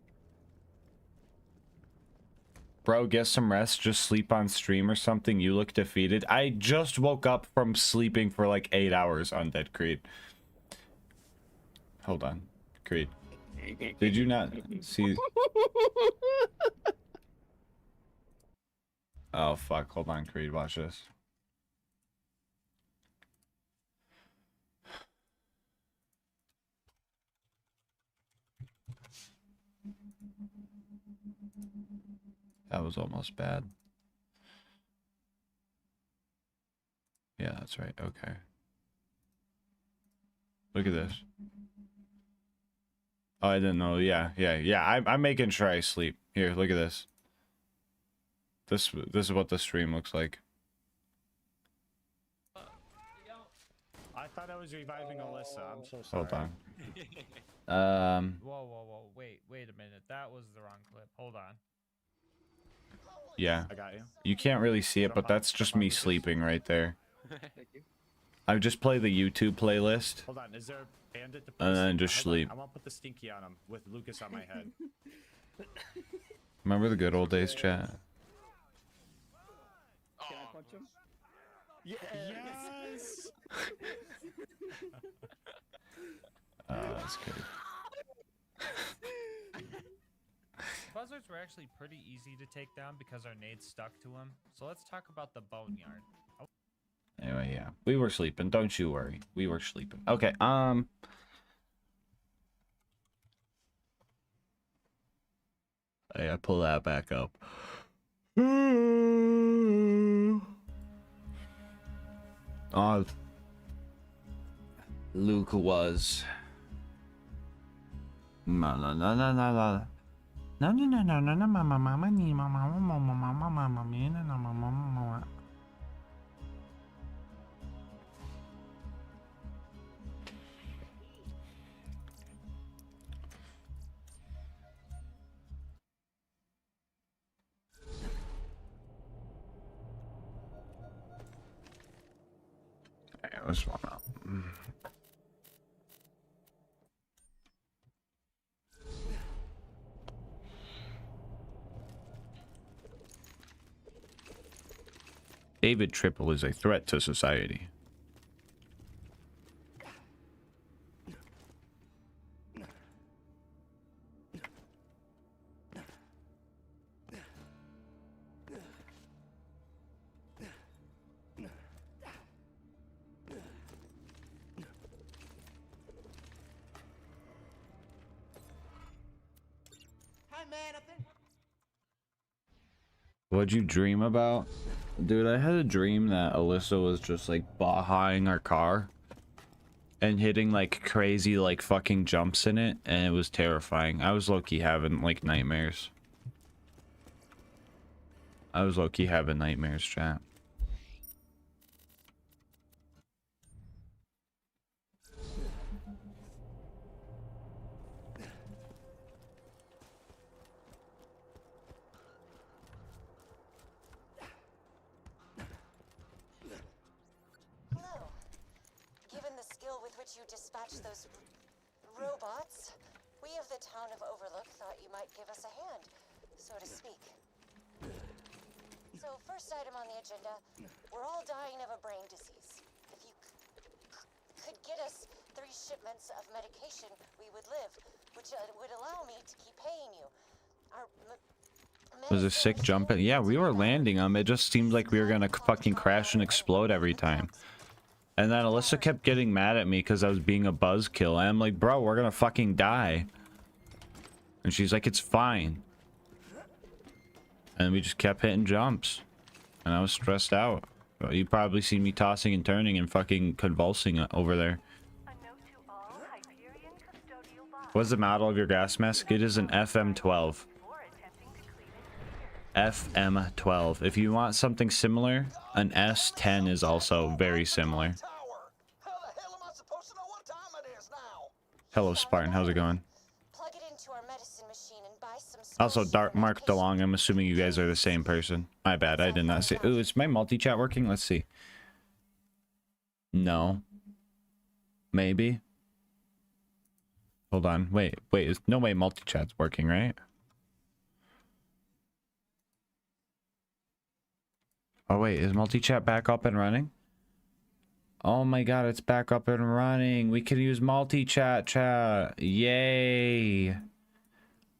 S20: Bro, get some rest. Just sleep on stream or something. You look defeated. I just woke up from sleeping for like 8 hours, Undead Creed. Hold on. Creed. Did you not see... Oh, fuck. Hold on, Creed. Watch this. That was almost bad. Yeah, that's right. Okay. Look at this. Oh, I didn't know. Yeah. I'm making sure I sleep. Here, look at this. This is what the stream looks like.
S11: I thought I was reviving Alyssa. I'm so sorry.
S20: Hold on.
S8: Whoa. Wait a minute. That was the wrong clip. Hold on.
S20: Yeah.
S11: I got you.
S20: You can't really see it, but that's just me sleeping right there.
S1: Thank you.
S20: I just play the YouTube playlist.
S11: Hold on. Is there a bandit to
S20: And then just
S11: Hold on,
S20: sleep.
S11: I want to put the stinky on him with Lucas on my head.
S20: Remember the good old days, chat?
S12: Can I punch him?
S11: Yes!
S20: That's good.
S8: Buzzards were actually pretty easy to take down because our nades stuck to them. So let's talk about the boneyard.
S20: Anyway, yeah. We were sleeping. Don't you worry. We were sleeping. Okay, Hey, I pull that back up. Luke was. Alright, let's swap out. David Triple is a threat to society. What'd you dream about? Dude, I had a dream that Alyssa was just like bahaing our car and hitting like crazy like fucking jumps in it, and it was terrifying. I was low-key having like nightmares. I was low-key having nightmares, chat.
S3: Hello. Given the skill with which you dispatch those robots, we of the town of Overlook thought you might give us a hand, so to speak. So, first item on the agenda, we're all dying of a brain disease. If you could get us 3 shipments of medication, we would live, which would allow me to keep paying you.
S20: Was a sick jump in? Yeah, we were landing them. It just seemed like we were gonna fucking crash and explode every time. And then Alyssa kept getting mad at me because I was being a buzzkill. And I'm like, bro, we're gonna fucking die. And she's like, it's fine. And we just kept hitting jumps. And I was stressed out. You probably see me tossing and turning and fucking convulsing over there. What's the model of your gas mask? It is an FM12. FM12. If you want something similar, an S10 is also very similar. Hello, Spartan. How's it going?
S3: Plug it into our medicine machine and buy some
S20: Also, Dark Mark DeLong. I'm assuming you guys are the same person. My bad. I did not see. Ooh, is my multi-chat working? Let's see. No. Maybe. Hold on. Wait. No way multi-chat's working, right? Oh, wait. Is multi-chat back up and running? Oh my god, it's back up and running. We can use multi-chat chat. Yay.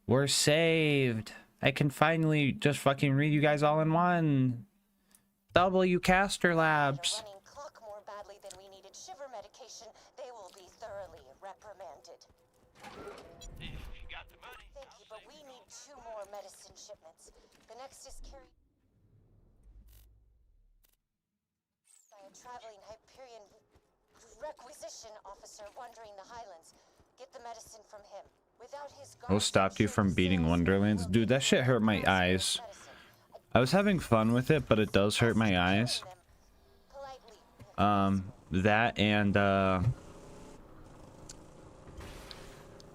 S20: We're saved. I can finally just fucking read you guys all in one. W Caster Labs.
S3: More badly than we needed shiver medication, they will be thoroughly reprimanded. Thank you, but we need 2 more medicine shipments. The next is carried by a traveling Hyperion requisition officer wandering the Highlands. Get the medicine from him. Without his
S20: What stopped you from beating Wonderlands? Dude, that shit hurt my eyes. I was having fun with it, but it does hurt my eyes. That and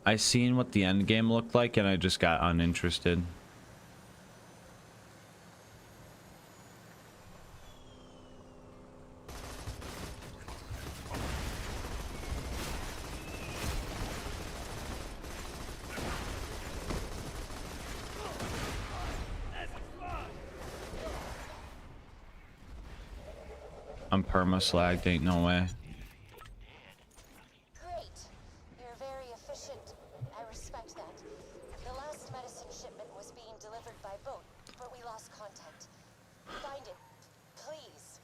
S20: I seen what the end game looked like and I just got uninterested. I'm perma-slagged, ain't no way.
S3: Great. You're very efficient. I respect that. The last medicine shipment was being delivered by boat, but we lost contact. Find it, please.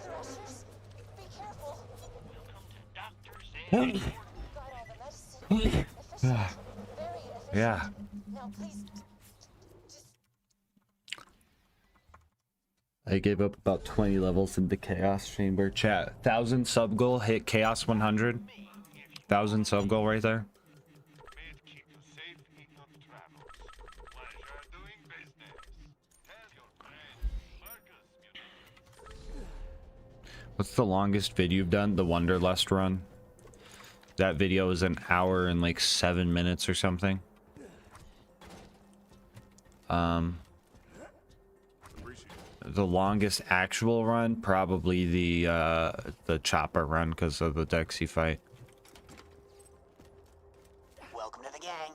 S3: Threshers, be careful. Got all the medicine. Efficient. Very efficient.
S20: Yeah.
S3: Now please.
S20: I gave up about 20 levels in the Chaos Chamber. Chat, 1,000 sub goal, hit Chaos 100. 1,000 sub goal right there. What's the longest video you've done? The Wonderlust run. That video is an hour and like 7 minutes or something. The longest actual run, probably the chopper run because of the Dexy fight.
S7: Welcome to the gang.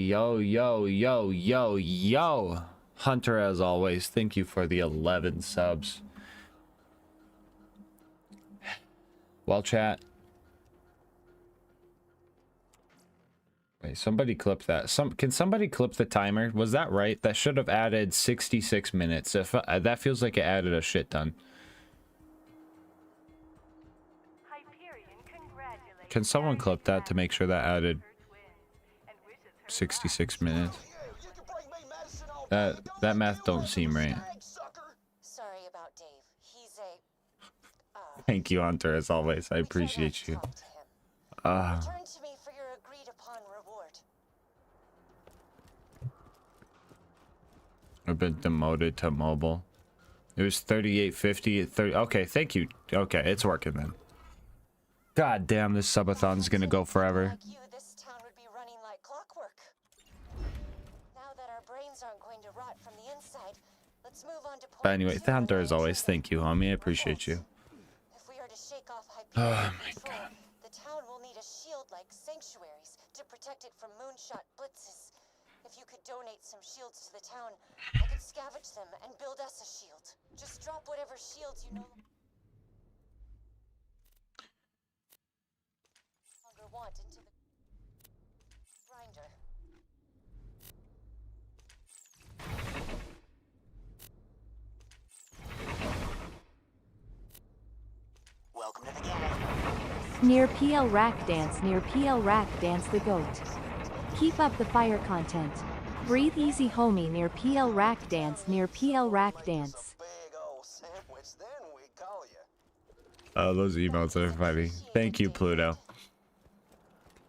S20: Yo, yo, yo, yo, yo. Hunter, as always, thank you for the 11 subs. Well, chat. Wait, somebody clip that. Can somebody clip the timer? Was that right? That should have added 66 minutes. If that feels like it added a shit ton. Can someone clip that to make sure that added 66 minutes? That math don't seem right.
S3: Sorry about Dave. He's a
S20: Thank you, Hunter, as always. I appreciate you.
S3: return to me for your agreed upon reward.
S20: I've been demoted to mobile. It was 38.50 at 30. Okay, thank you. Okay, it's working then. God damn, this subathon's gonna go forever.
S3: This town would be running like clockwork. Now that our brains aren't going to rot from the inside, let's move on to
S20: But anyway, Hunter, as always, thank you, homie. I appreciate you.
S3: If we are to shake off
S20: Oh
S3: Hyperion
S20: my
S3: control,
S20: god.
S3: the town will need a shield like sanctuaries to protect it from moonshot blitzes. If you could donate some shields to the town, I could scavenge them and build us a shield. Just drop whatever shields you know. want into the grinder.
S7: Welcome to the gang.
S10: Near PL Rack Dance, near PL Rack Dance the GOAT. Keep up the fire content. Breathe easy homie near PL Rack Dance, near PL Rack Dance.
S20: Oh, those emotes are funny. Thank you, Pluto.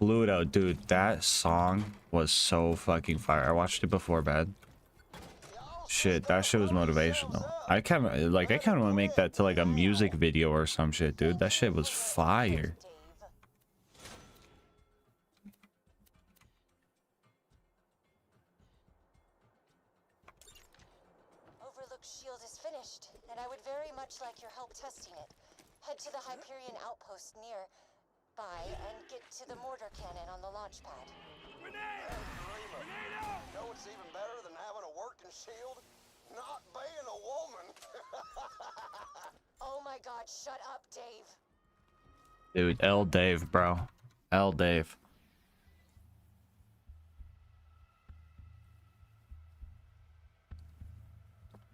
S20: Pluto, dude, that song was so fucking fire. I watched it before bed. Shit, that shit was motivational. I kind of want to make that to like a music video or some shit, dude. That shit was fire.
S3: Overlook shield is finished, and I would very much like your help testing it. Head to the Hyperion outpost nearby and get to the mortar cannon on the launch pad.
S7: You know what's even better than having a working shield? Not being a woman.
S3: Oh my god, shut up, Dave.
S20: Dude, L Dave, bro. L Dave.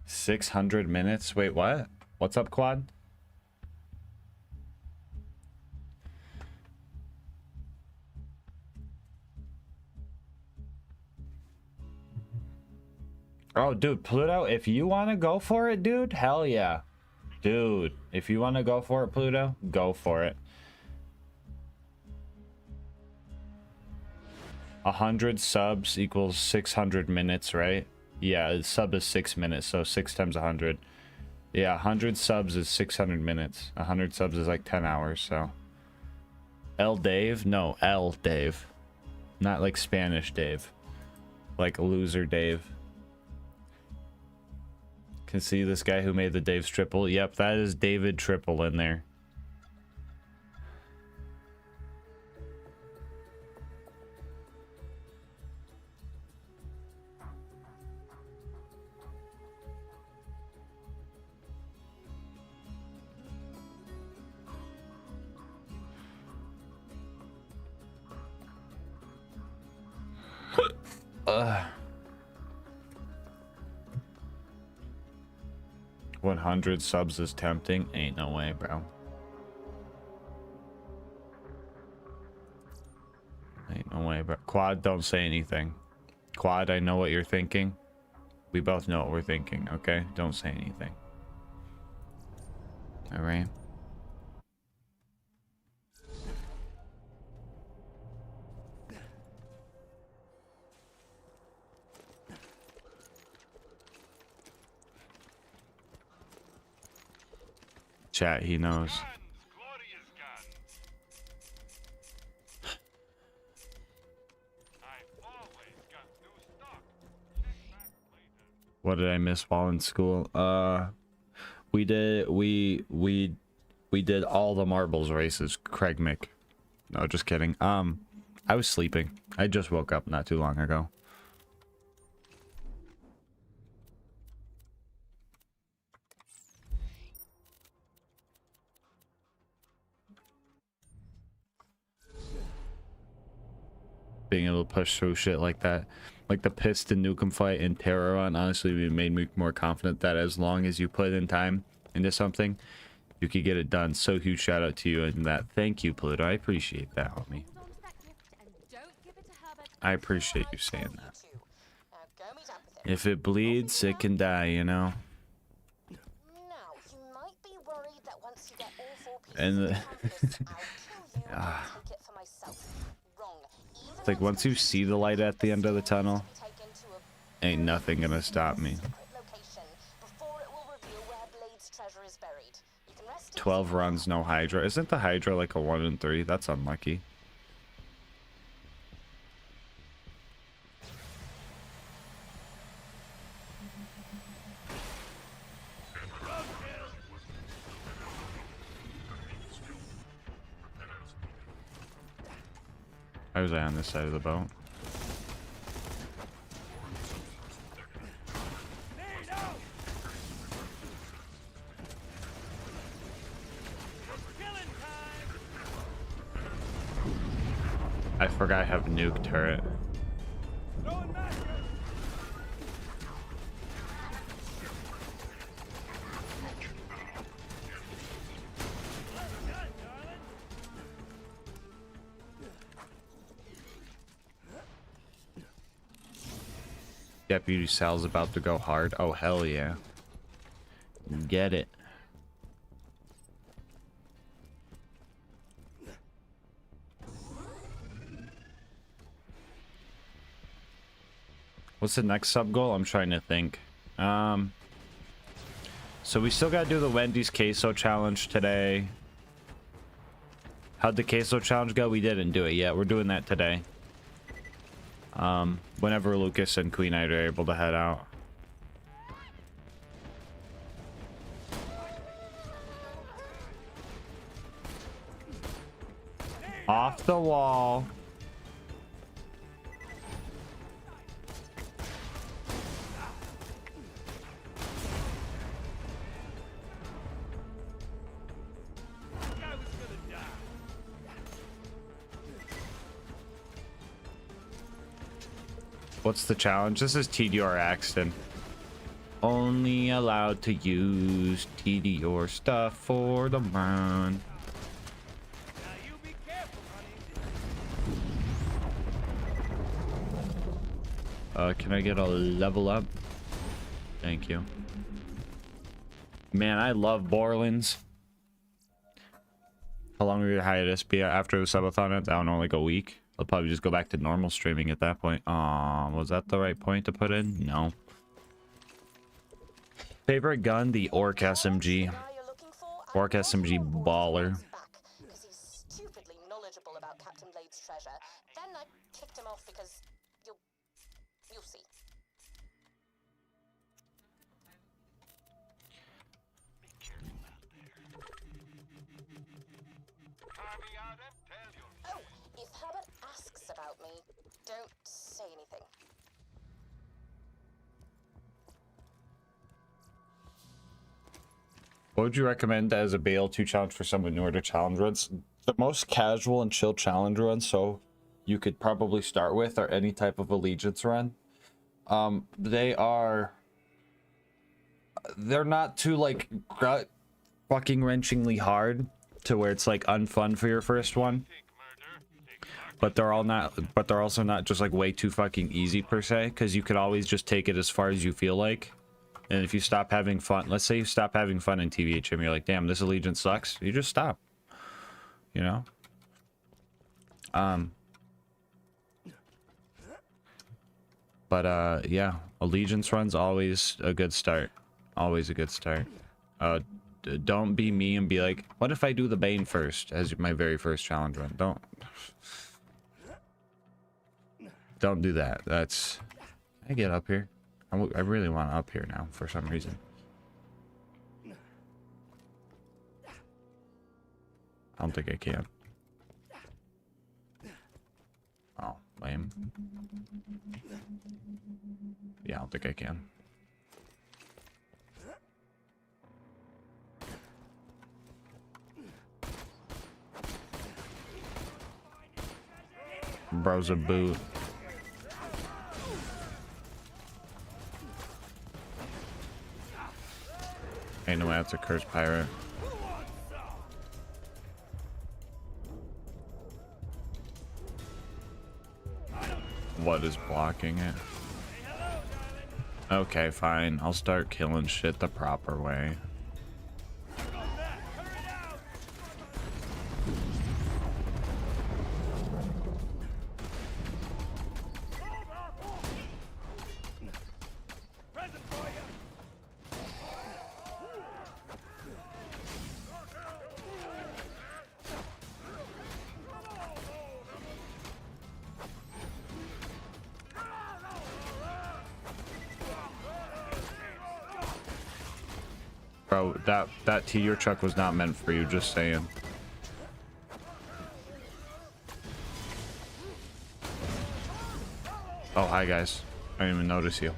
S20: $600 minutes? Wait, what? What's up, Quad? Oh, dude, Pluto, if you want to go for it, dude, hell yeah. Dude, if you want to go for it, Pluto, go for it. 100 subs equals 600 minutes, right? Yeah, a sub is 6 minutes, so 6 times 100. Yeah, 100 subs is 600 minutes. 100 subs is like 10 hours, so. L Dave? No, L Dave. Not like Spanish Dave. Like loser Dave. Can see this guy who made the Dave's triple. Yep, that is David Triple in there. Ugh. 100 subs is tempting. Ain't no way, bro. Ain't no way, bro. Quad, don't say anything. Quad, I know what you're thinking. We both know what we're thinking, okay? Don't say anything. Alright? Chat, he knows. What did I miss while in school? We did all the marbles races, Craig Mick. No, just kidding. I was sleeping. I just woke up not too long ago. Being able to push through shit like that, like the Piston Nukem fight in Terror Run, honestly, it made me more confident that as long as you put in time into something, you could get it done. So huge shout out to you and that. Thank you, Pluto. I appreciate that, homie. I appreciate you saying that. If it bleeds, it can die, you know. And it's like once you see the light at the end of the tunnel, ain't nothing gonna stop me. 12 runs, no Hydra. Isn't the Hydra like a 1 in 3? That's unlucky. How was I on this side of the boat? I forgot I have nuke turret. Deputy Sal's about to go hard. Oh, hell yeah. Get it. What's the next sub goal? I'm trying to think. So we still gotta do the Wendy's queso challenge today. How'd the queso challenge go? We didn't do it yet. We're doing that today. Whenever Lucas and Queen Knight are able to head out. Off the wall. What's the challenge? This is TDR Axton. Only allowed to use TDR stuff for the run. Can I get a level up? Thank you. Man, I love Borland's. How long will your hiatus be after the subathon ends? I don't know, like a week. I'll probably just go back to normal streaming at that point. Was that the right point to put in? No. Favorite gun? The Orc SMG. Orc SMG baller.
S3: Because he's stupidly knowledgeable about Captain Blade's treasure. Then I kicked him off because you'll see. Oh, if Herbert asks about me, don't say anything.
S20: What would you recommend as a BL2 challenge for someone newer to challenge runs? The most casual and chill challenge runs, so you could probably start with, or any type of allegiance run. They're not too like gut fucking wrenchingly hard to where it's like unfun for your first one. But they're also not just like way too fucking easy per se, because you could always just take it as far as you feel like. And if you stop having fun, let's say you stop having fun in TVHM, you're like, damn, this allegiance sucks. You just stop. You know? But yeah, allegiance run's always a good start. Always a good start. Don't be me and be like, what if I do the Bane first as my very first challenge run? Don't do that. That's... Can I get up here? I really want up here now for some reason. I don't think I can. Oh, lame. Yeah, I don't think I can. Bro's a boot. Ain't no way that's a cursed pirate. What is blocking it? Okay, fine. I'll start killing shit the proper way. Bro, that TDR truck was not meant for you, just saying. Oh, hi guys. I didn't even notice you.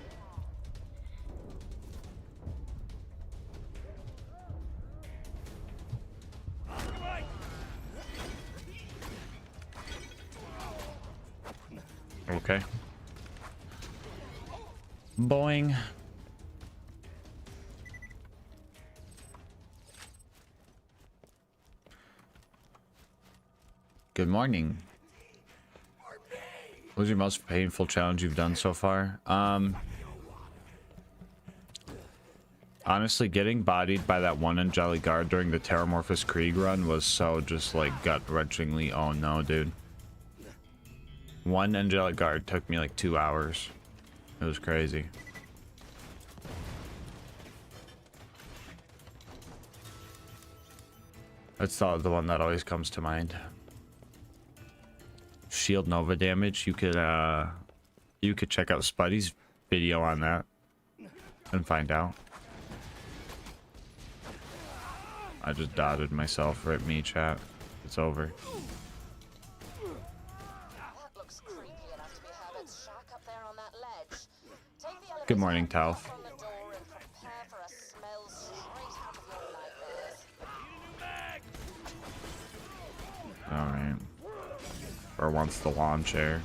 S20: Okay. Boing. Good morning. What was your most painful challenge you've done so far? Honestly, getting bodied by that one Angelic Guard during the Terramorphous Krieg run was so just like gut-wrenchingly, oh no, dude. One Angelic Guard took me like 2 hours. It was crazy. That's the one that always comes to mind. Shield Nova damage, you could check out Spuddy's video on that and find out. I just dotted myself. Rip me, chat. It's over. Good morning, Talf. Alright. Or wants the lawn chair.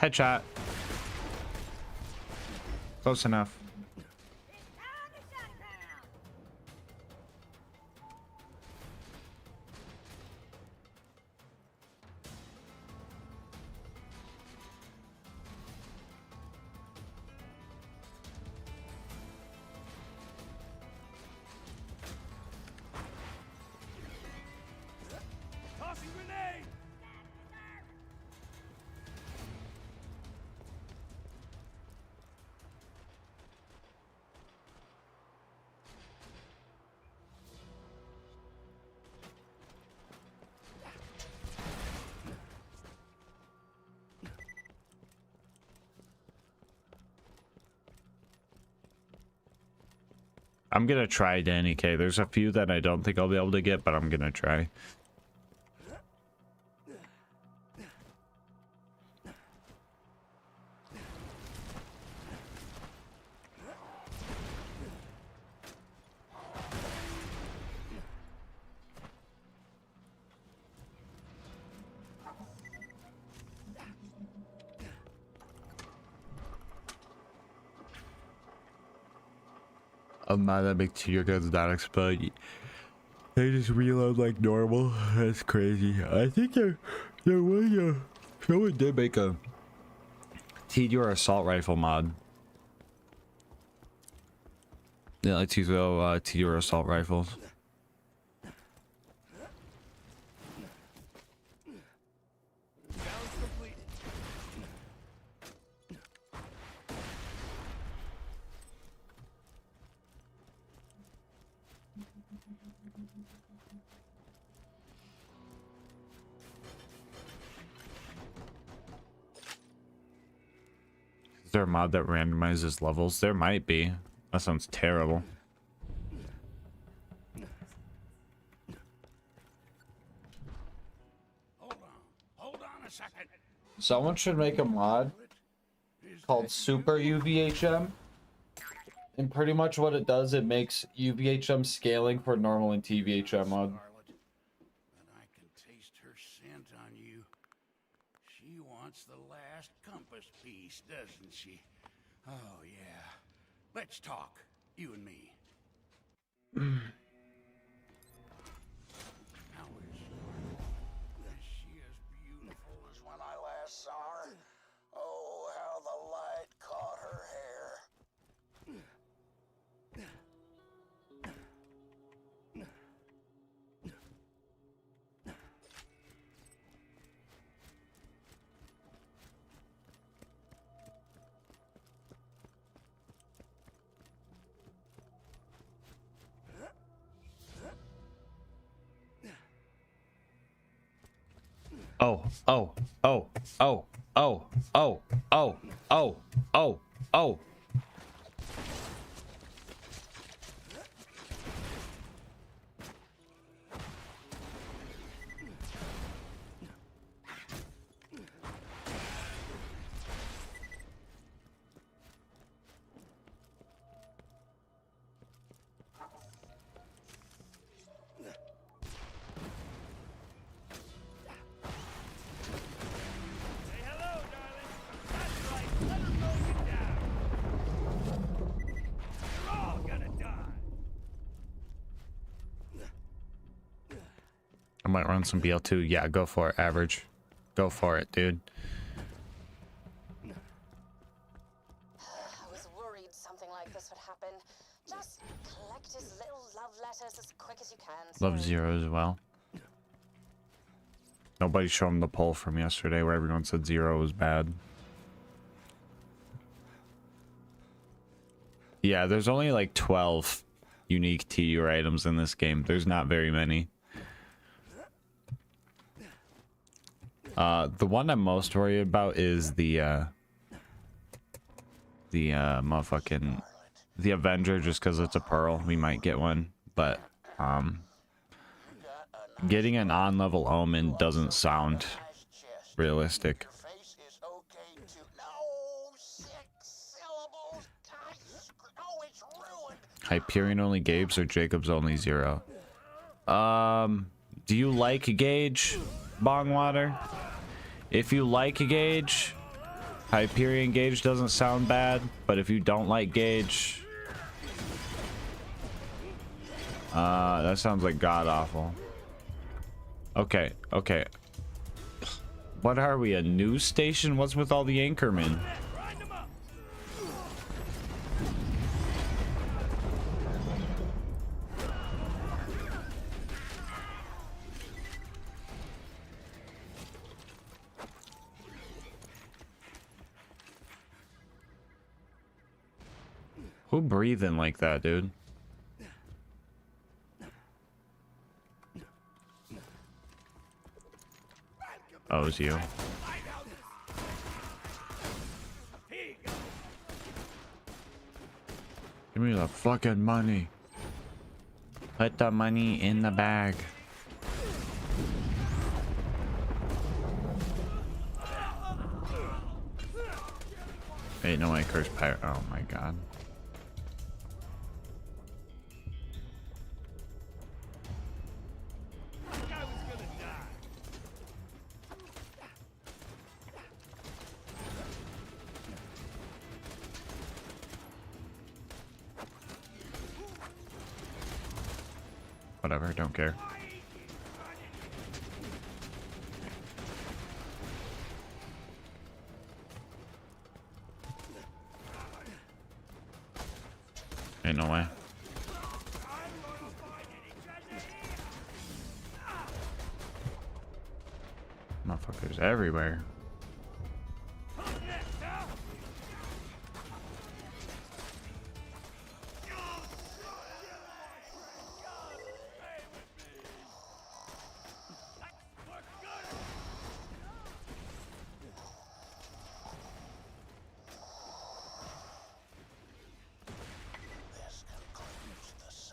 S20: Headshot. Close enough.
S12: Tossing grenade!
S20: I'm gonna try Danny K. There's a few that I don't think I'll be able to get, but I'm gonna try. I'm not that big to your guns not explode. They just reload like normal. That's crazy. I think there was someone did make a TDR assault rifle mod. Yeah, like TDR assault rifles. Is there a mod that randomizes levels? There might be. That sounds terrible.
S12: Hold on a second.
S20: Someone should make a mod called Super UVHM. And pretty much what it does, it makes UVHM scaling for normal and TVHM mod.
S12: I can taste her scent on you. She wants the last compass piece, doesn't she? Oh, yeah. Let's talk, you and me. How is she? Is she as beautiful as when I last saw her? Oh, how the light caught her hair.
S20: Oh, oh, oh, oh, oh, oh, oh, oh, oh, oh. might run some BL2. Yeah, go for it, average. Go for it, dude.
S3: I was worried something like this would happen. Just collect his little love letters as quick as you can.
S20: Love Zero as well. Nobody showed him the poll from yesterday where everyone said Zero was bad. Yeah, there's only like 12 unique TDR items in this game. There's not very many. The one I'm most worried about is the motherfucking the Avenger, just because it's a pearl. We might get one, but getting an on-level Omen doesn't sound realistic. Hyperion only Gabe's or Jacob's only Zero? Do you like Gage, Bongwater? If you like Gage, Hyperion Gage doesn't sound bad, but if you don't like Gage, that sounds like god-awful. Okay, okay. What are we, a news station? What's with all the anchormen? Who breathing like that, dude? Oh, it was you. Give me the fucking money. Put the money in the bag. Ain't no way, curse pirate. Oh my god. Whatever, don't care. Ain't no way. Motherfuckers everywhere.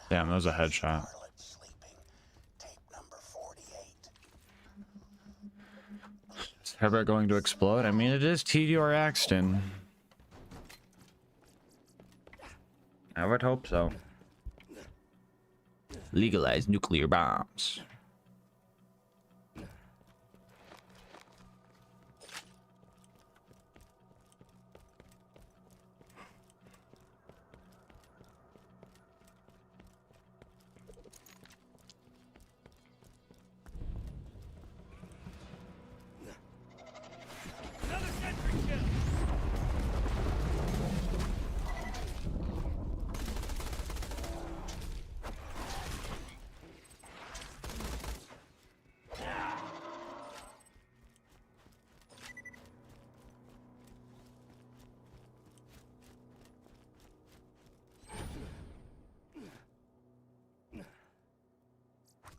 S20: Damn, that was a headshot. Is Herbert going to explode? I mean, it is TDR Axton. I would hope so. Legalize nuclear bombs.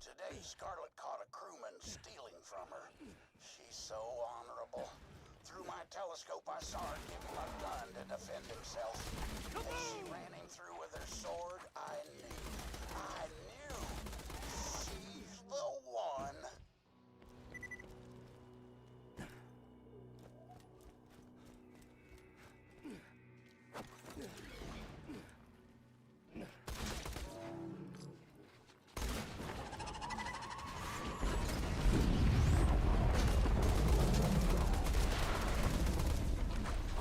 S12: Today, Scarlet caught a crewman stealing from her. She's so honorable. Through my telescope, I saw her give him a gun to defend himself. As she ran him through with her sword, I knew. She's the one.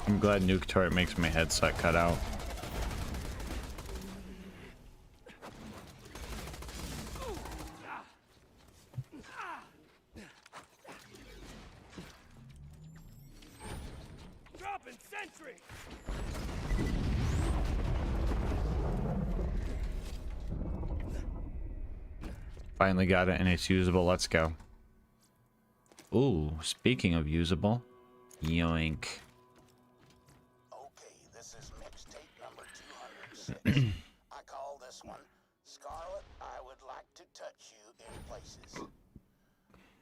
S20: I'm glad Nuke Turret makes my headset cut out. Finally got it and it's usable. Let's go. Ooh, speaking of usable. Yoink.
S7: Okay, this is mixtape number 206. I call this one Scarlet, I Would Like to Touch You in Places.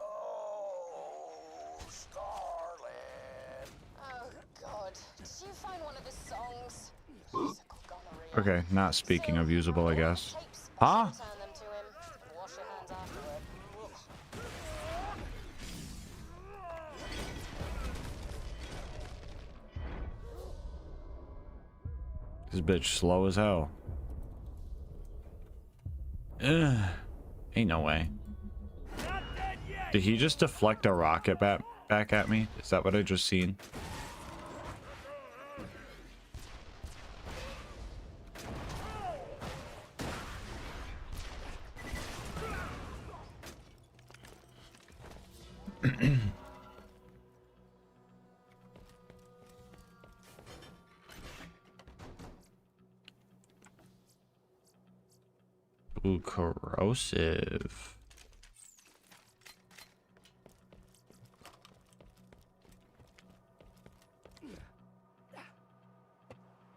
S7: Oh, Scarlet.
S3: Oh, God. Did you find one of his songs?
S20: Okay, not speaking of usable, I guess. Huh?
S3: Turn them to him and wash your hands afterward.
S20: This bitch slow as hell. Ugh. Ain't no way. Did he just deflect a rocket back at me? Is that what I just seen? Ooh, corrosive.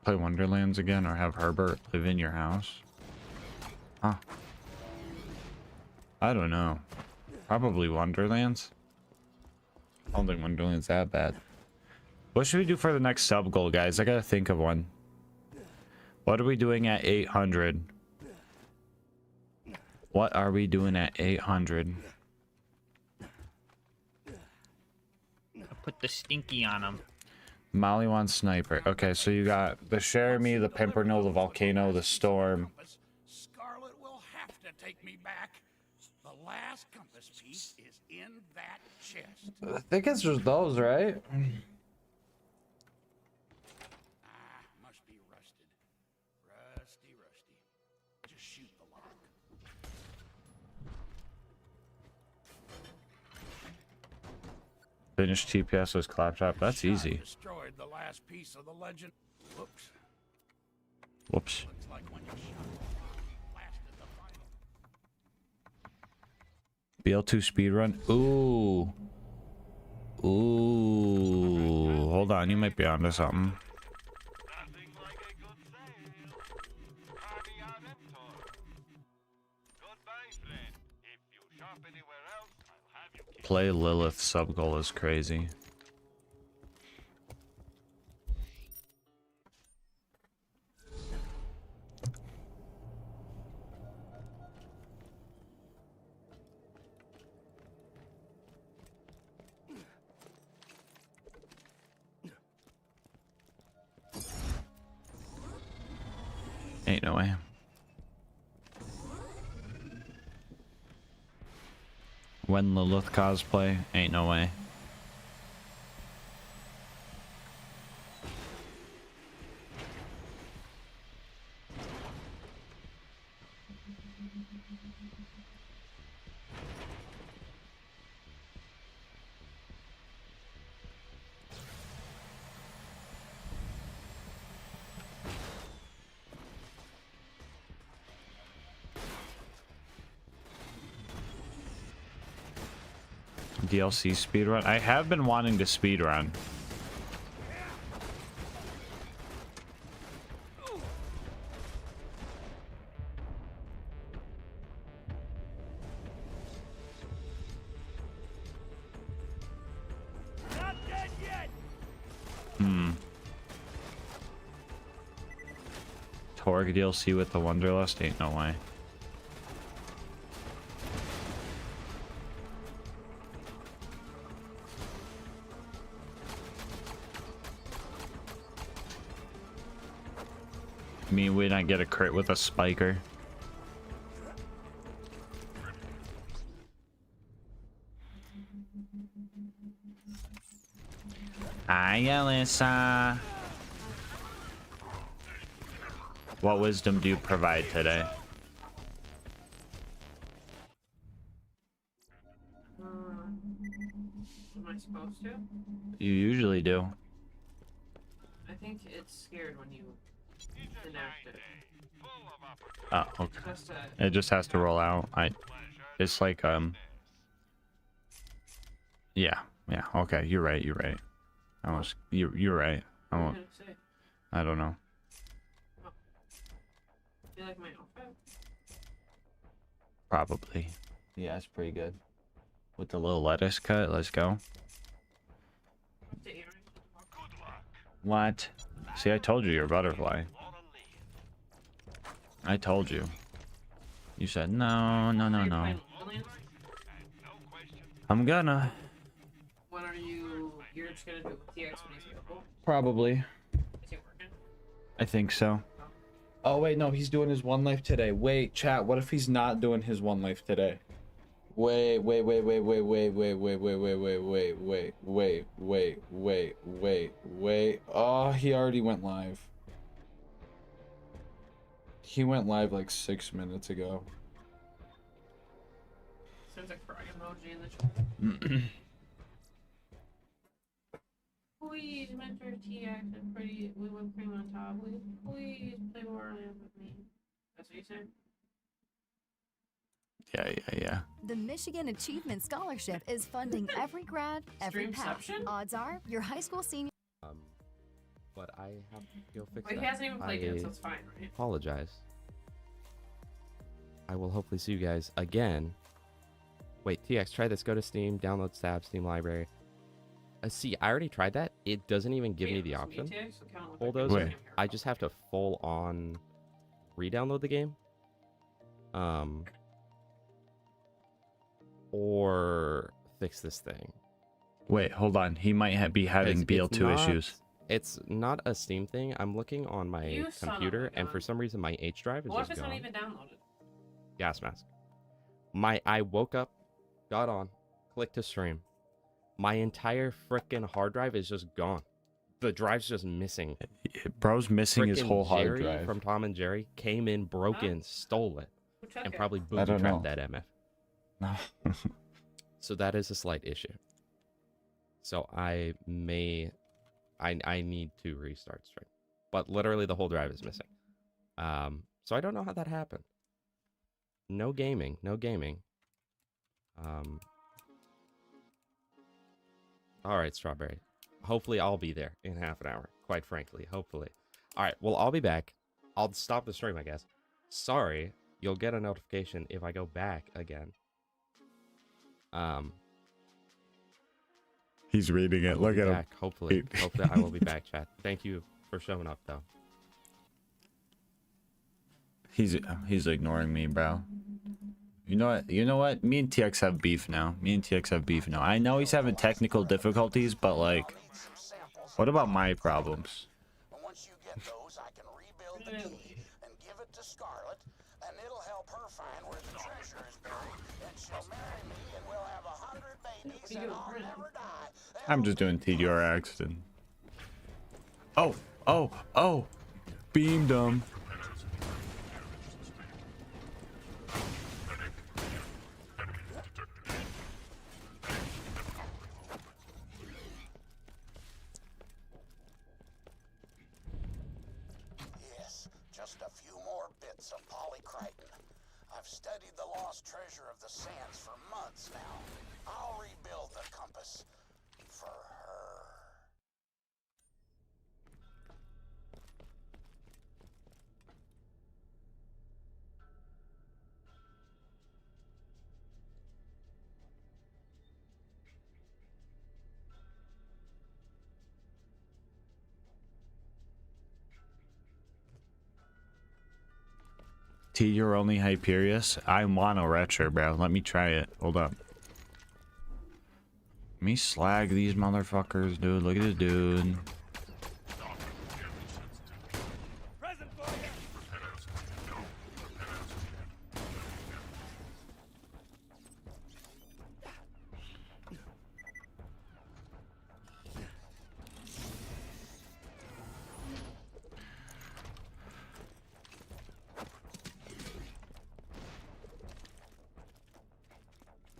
S20: Play Wonderlands again or have Herbert live in your house? Huh. I don't know. Probably Wonderlands. I don't think Wonderland's that bad. What should we do for the next sub goal, guys? I gotta think of one. What are we doing at 800? What are we doing at 800?
S8: Put the stinky on him.
S20: Molly wants sniper. Okay, so you got the Jeremy, the Pimpernel, the Volcano, the Storm.
S12: Scarlet will have to take me back. The last compass piece is in that chest.
S20: I think it's just those, right?
S12: Must be rusted. Rusty. Just shoot the lock.
S20: Finish TPS with Claptrap. That's easy.
S12: Destroyed the last piece of the legend. Whoops.
S20: Whoops.
S12: Looks like when you shot, blasted the final.
S20: BL2 speedrun. Ooh. Ooh. Hold on, you might be onto something. Play Lilith sub goal is crazy. Ain't no way. When Lilith cosplay? Ain't no way. DLC speedrun? I have been wanting to speedrun. Torg DLC with the Wanderlust? Ain't no way. I mean, we not get a crit with a spiker. Hi, Alyssa. What wisdom do you provide today?
S4: Am I supposed to?
S20: You usually do.
S4: I think it's scared when you enact it.
S20: Oh, okay. It just has to roll out. It's like yeah, okay, you're right. You're right. I don't know.
S4: You like my outfit?
S20: Probably. Yeah, it's pretty good. With the little lettuce cut, let's go. What? See, I told you you're a butterfly. I told you. You said no. I'm gonna.
S4: When are you're just gonna do it with TX when he's available?
S20: Probably.
S4: Is he working?
S20: I think so. Oh wait, no, he's doing his one life today. Wait, chat, what if he's not doing his one life today? Wait. Oh, he already went live. He went live like 6 minutes ago.
S4: Sounds like crying emoji in the chat. Please, mentor TX and pretty we whipped cream on top. Please play more with me. That's what you said?
S20: Yeah.
S13: The Michigan Achievement Scholarship is funding every grad, every pass.
S4: Streamception?
S13: Odds are your high school senior.
S21: But I have to go fix
S4: Wait,
S21: that.
S4: he hasn't even played yet, so it's fine, right?
S21: Apologize. I will hopefully see you guys again. Wait, TX, try this. Go to Steam, download tab, Steam library. See, I already tried that. It doesn't even give me the option. Bulldozer. I just have to full on re-download the game. Or fix this thing.
S20: Wait, hold on. He might be having BL2 issues.
S21: It's not a Steam thing. I'm looking on my computer, and for some reason my H drive is
S4: What if
S21: just
S4: it's
S21: gone.
S4: not even downloaded?
S21: GasMask. I woke up, got on, clicked to stream. My entire frickin' hard drive is just gone. The drive's just missing.
S20: Bro's missing his whole hard
S21: Jerry
S20: drive.
S21: from Tom and Jerry came in, broke in, stole it, and probably
S20: I don't know.
S21: booby-trapped that MF.
S20: No.
S21: So that is a slight issue. So I need to restart stream. But literally the whole drive is missing. So I don't know how that happened. No gaming. Alright, Strawberry. Hopefully I'll be there in half an hour. Quite frankly, hopefully. Alright, well I'll be back. I'll stop the stream, I guess. Sorry, you'll get a notification if I go back again.
S20: He's reading it. Look at him.
S21: Hopefully I will be back, chat. Thank you for showing up, though.
S20: He's ignoring me, bro. You know what? Me and TX have beef now. I know he's having technical difficulties, but like, what about my problems?
S7: Once you get those, I can rebuild the key and give it to Scarlet, and it'll help her find where the treasure is buried, and she'll marry me, and we'll have 100 babies, and I'll never die.
S20: I'm just doing TDR accident. Oh! Beamed him.
S7: Yes, just a few more bits of polycriton. I've studied the lost treasure of the sands for months now. I'll rebuild the compass for her.
S20: T, you're only Hyperius? I'm mono retro, bro. Let me try it. Hold up. Let me slag these motherfuckers, dude. Look at this dude.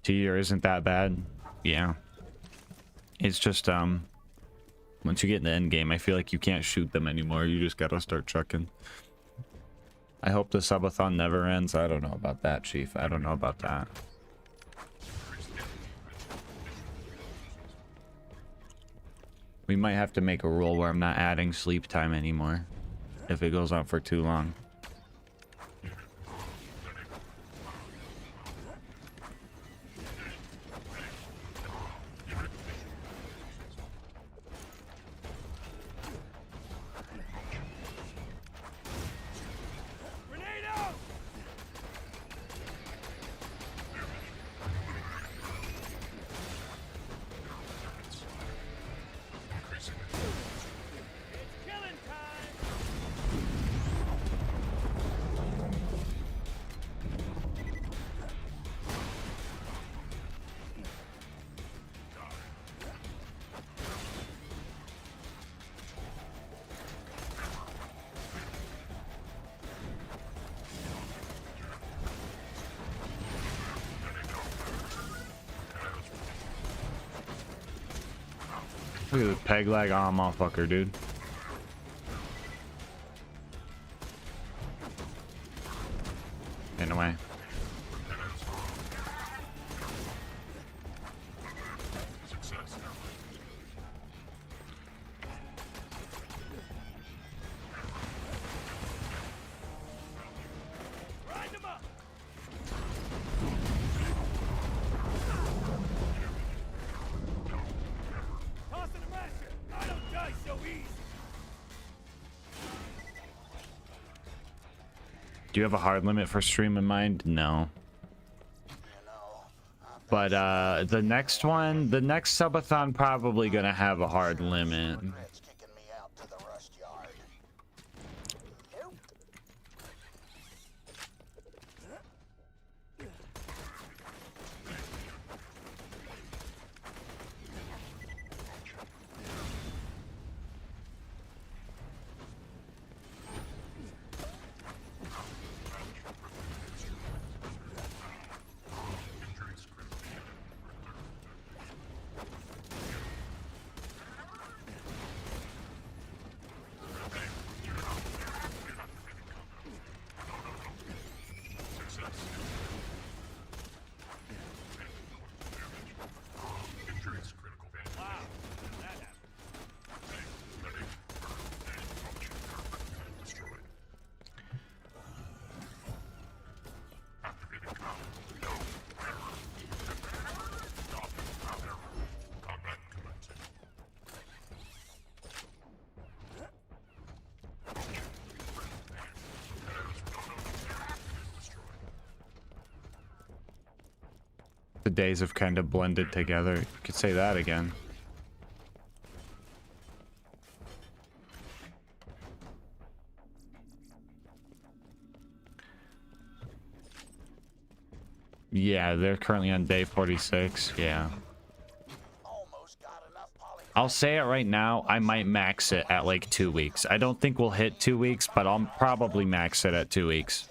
S20: Tier isn't that bad. Yeah. It's just, once you get in the end game, I feel like you can't shoot them anymore. You just gotta start chucking. I hope the subathon never ends. I don't know about that, Chief. I don't know about that. We might have to make a rule where I'm not adding sleep time anymore if it goes on for too long. Look at this peg lag on motherfucker, dude. In a way. Do you have a hard limit for stream in mind? No. But the next one, the next subathon probably gonna have a hard limit. The days have kind of blended together. You could say that again. Yeah, they're currently on day 46. Yeah. I'll say it right now. I might max it at like 2 weeks. I don't think we'll hit 2 weeks, but I'll probably max it at 2 weeks.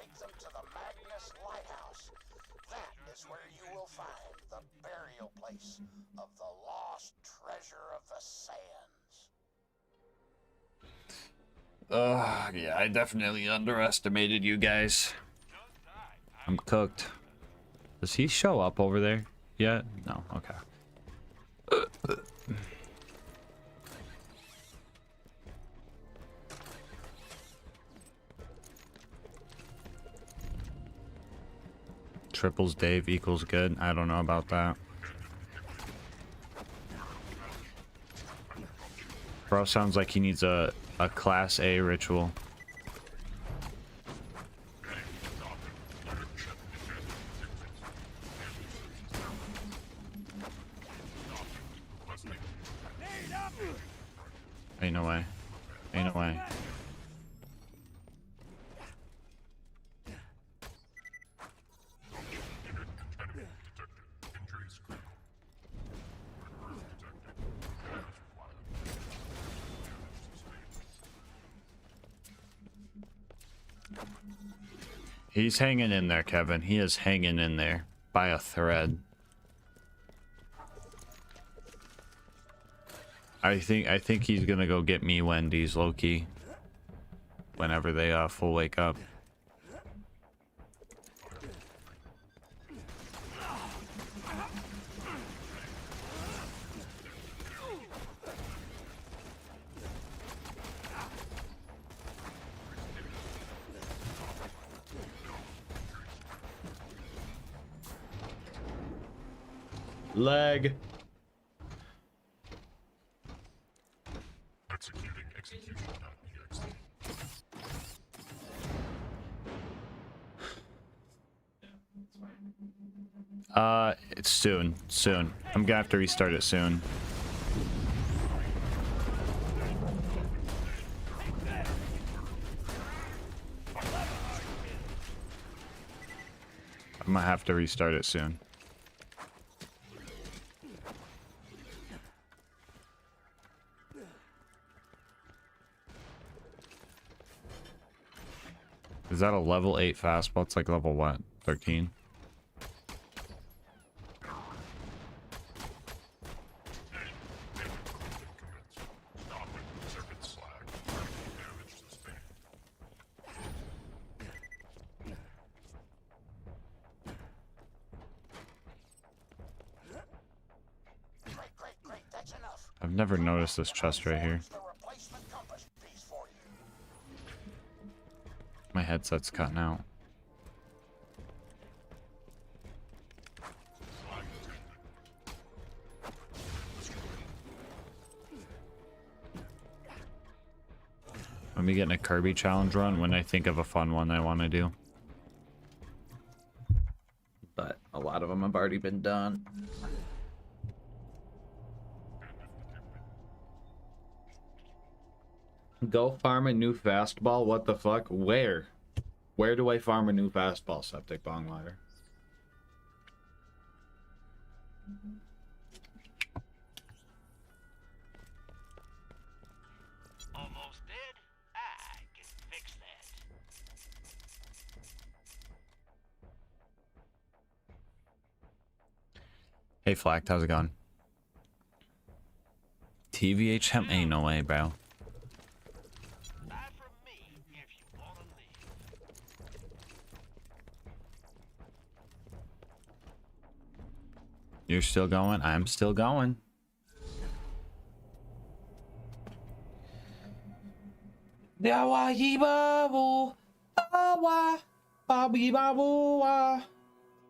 S20: Yeah, I definitely underestimated you guys. I'm cooked. Does he show up over there yet? No, okay. Triples Dave equals good. I don't know about that. Bro sounds like he needs a class A ritual. Ain't no way. Ain't no way. He's hanging in there, Kevin. He is hanging in there by a thread. I think he's gonna go get me Wendy's low-key whenever they full wake up. Leg. It's soon. I'm gonna have to restart it soon. I'm gonna have to restart it soon. Is that a level 8 fastball? It's like level what? 13? I've never noticed this chest right here. My headset's cutting out. Let me get in a Kirby challenge run when I think of a fun one I want to do. But a lot of them have already been done. Go farm a new fastball? What the fuck? Where? Where do I farm a new fastball, Septic Bong Ladder?
S12: Almost dead? I can fix that.
S20: Hey Flacked, how's it going? TVH hemp? Ain't no way, bro. You're still going? I'm still going. Dawa yibabu, awa, babi babu wa,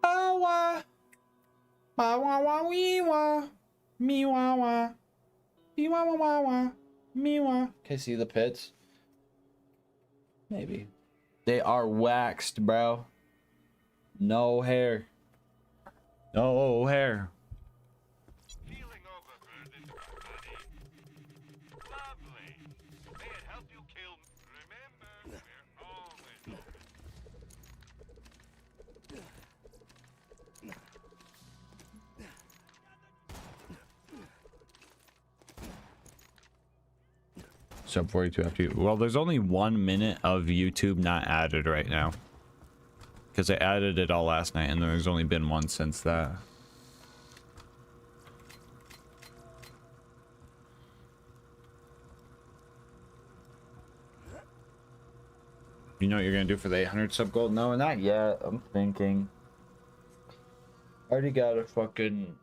S20: awa, bawa wa wiwa, miwa wa, biwa wa wa wa, miwa. Can I see the pits? Maybe. They are waxed, bro. No hair. No hair. Sub 42 after you. Well, there's only 1 minute of YouTube not added right now. Because I added it all last night and there's only been one since that. You know what you're gonna do for the 800 sub goal? No, not yet. I'm thinking. I already got a fucking.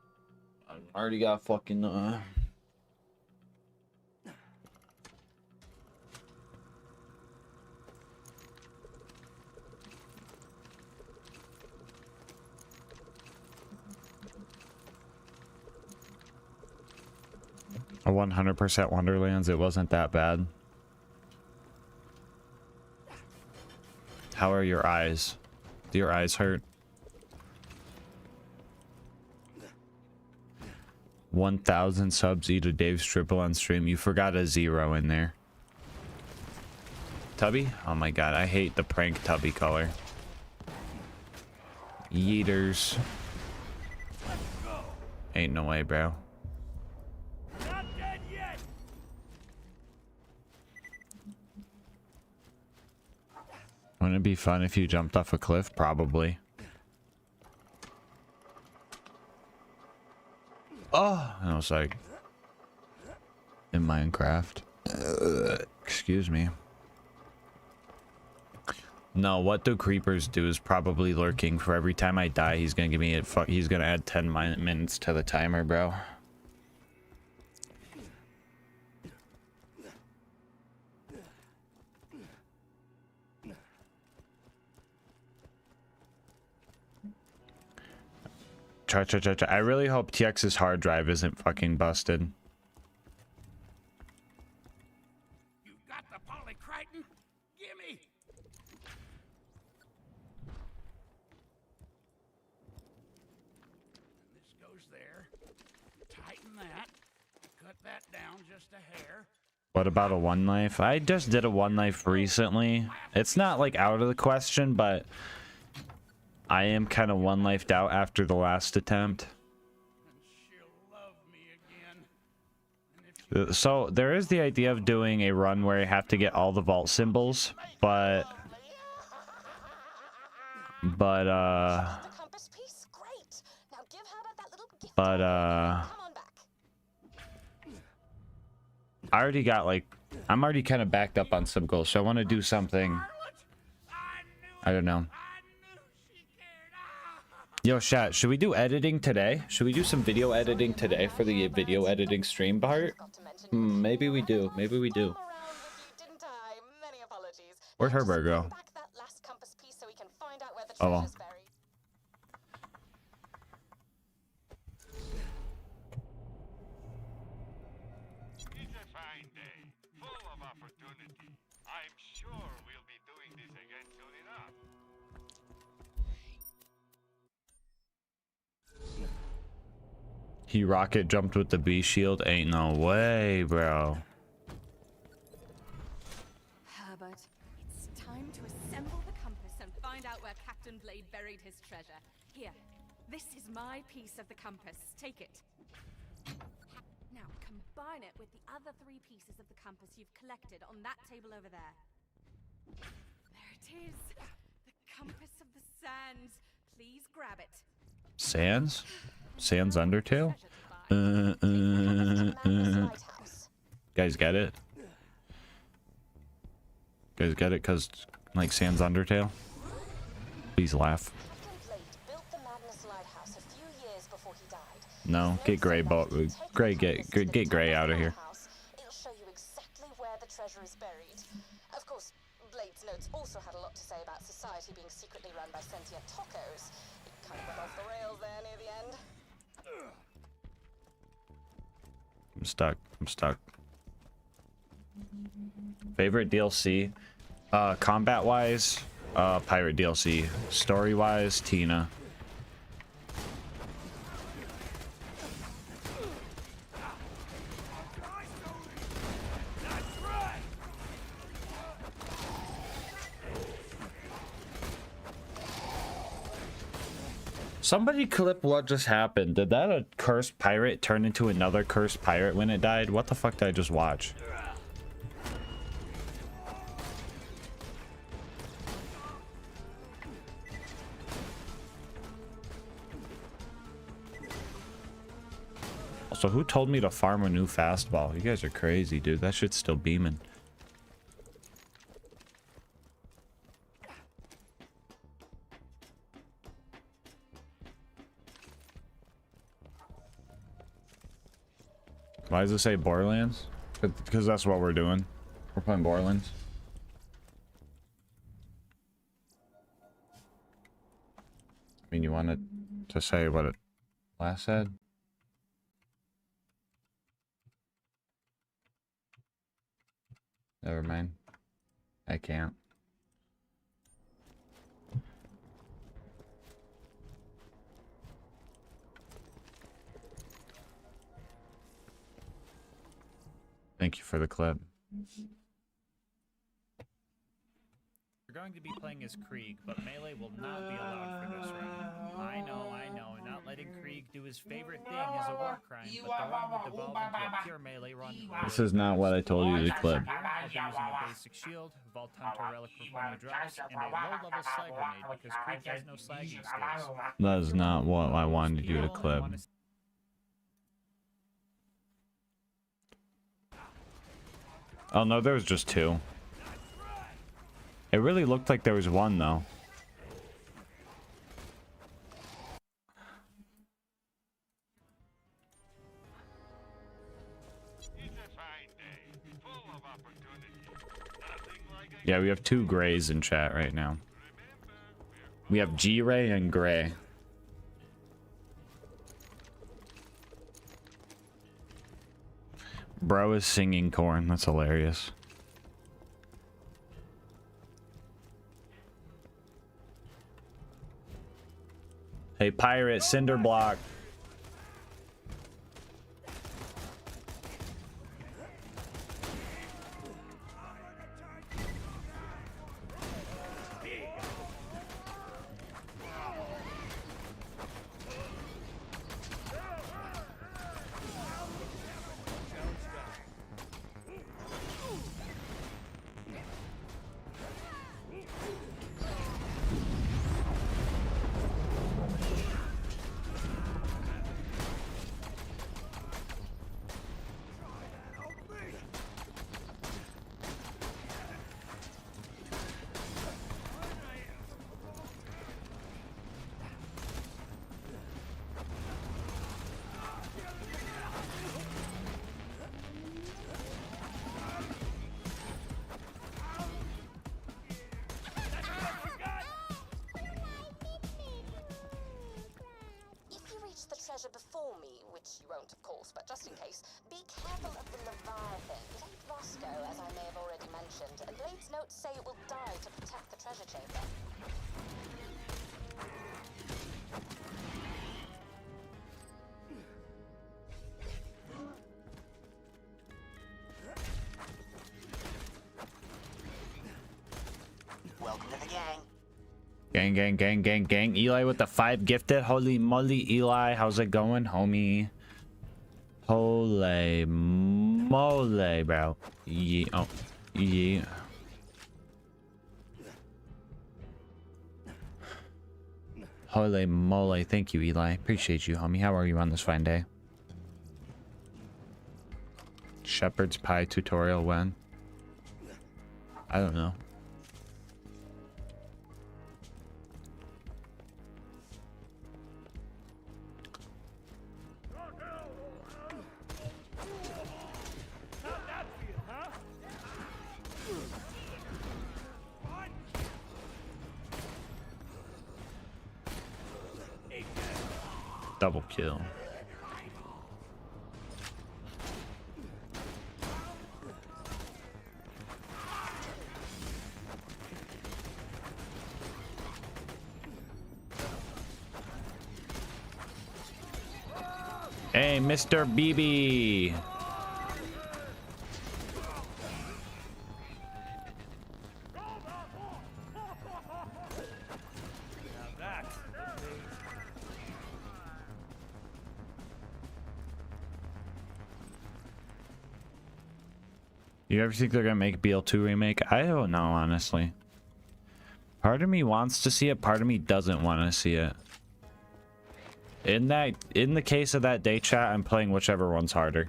S20: A 100% Wonderlands. It wasn't that bad. How are your eyes? Do your eyes hurt? 1,000 subs eat a Dave's triple on stream. You forgot a 0 in there. Tubby? Oh my god, I hate the prank Tubby color. Yeeters. Ain't no way, bro. Wouldn't it be fun if you jumped off a cliff? Probably. Oh, I was like in Minecraft. Excuse me. No, what do creepers do is probably lurking. For every time I die, he's gonna give me he's gonna add 10 minutes to the timer, bro. I really hope TX's hard drive isn't fucking busted.
S12: You got the polycriton? Gimme! And this goes there. Tighten that. Cut that down just a hair.
S20: What about a one knife? I just did a one knife recently. It's not like out of the question, but I am kind of one knifed out after the last attempt. So there is the idea of doing a run where you have to get all the vault symbols, but I already got like, I'm already kind of backed up on some goals, so I want to do something. I don't know. Yo, chat, should we do editing today? Should we do some video editing today for the video editing stream part? Maybe we do. Maybe we do. Where'd Herbert go? Oh, well.
S1: I'm sure we'll be doing this again soon enough.
S20: He rocket jumped with the B shield? Ain't no way, bro.
S13: Herbert, it's time to assemble the compass and find out where Captain Blade buried his treasure. Here, this is my piece of the compass. Take it. Now combine it with the other 3 pieces of the compass you've collected on that table over there. There it is. The compass of the sands. Please grab it.
S20: Sans? Sans Undertale? Guys get it? Guys get it? Cause like Sans Undertale? Please laugh. No, get Gray, Gray, get Gray out of here.
S3: It'll show you exactly where the treasure is buried. Of course, Blade's notes also had a lot to say about society being secretly run by sentient tacos. It kind of went off the rails there near the end.
S20: I'm stuck. I'm stuck. Favorite DLC? Combat wise, Pirate DLC. Story wise, Tina. Somebody clip what just happened. Did that a cursed pirate turn into another cursed pirate when it died? What the fuck did I just watch? Also, who told me to farm a new fastball? You guys are crazy, dude. That shit's still beaming. Why does it say Borderlands? Because that's what we're doing. We're playing Borderlands. I mean, you wanted to say what it last said? Never mind. I can't. Thank you for the clip.
S8: We're going to be playing as Krieg, but melee will not be allowed for this run. I know. Not letting Krieg do his favorite thing is a war crime, but the run would devolve into a pure melee run.
S20: This is not what I told you to clip.
S8: I'll be using a basic shield, Vault Hunter relic for when he drops, and a low-level slag grenade because Krieg has no slagging skills.
S20: That is not what I wanted you to clip. Oh no, there was just 2. It really looked like there was 1 though. Yeah, we have 2 grays in chat right now. We have G-Ray and Gray. Bro is singing corn. That's hilarious. Hey, pirate, cinder block.
S3: The treasure before me, which you won't, of course, but just in case, be careful of the Leviathan. It ain't Roscoe, as I may have already mentioned, and Blade's notes say it will die to protect the treasure chamber.
S7: Welcome to the gang.
S20: Gang, gang, gang, gang, gang. Eli with the 5 gifted. Holy moly, Eli. How's it going, homie? Holy moly, bro. Yeah. Oh, yeah. Holy moly. Thank you, Eli. Appreciate you, homie. How are you on this fine day? Shepherd's pie tutorial when? I don't know. Double kill. Hey, Mr. BB. You ever think they're gonna make BL2 remake? I don't know, honestly. Part of me wants to see it, part of me doesn't want to see it. In the case of that day chat, I'm playing whichever one's harder.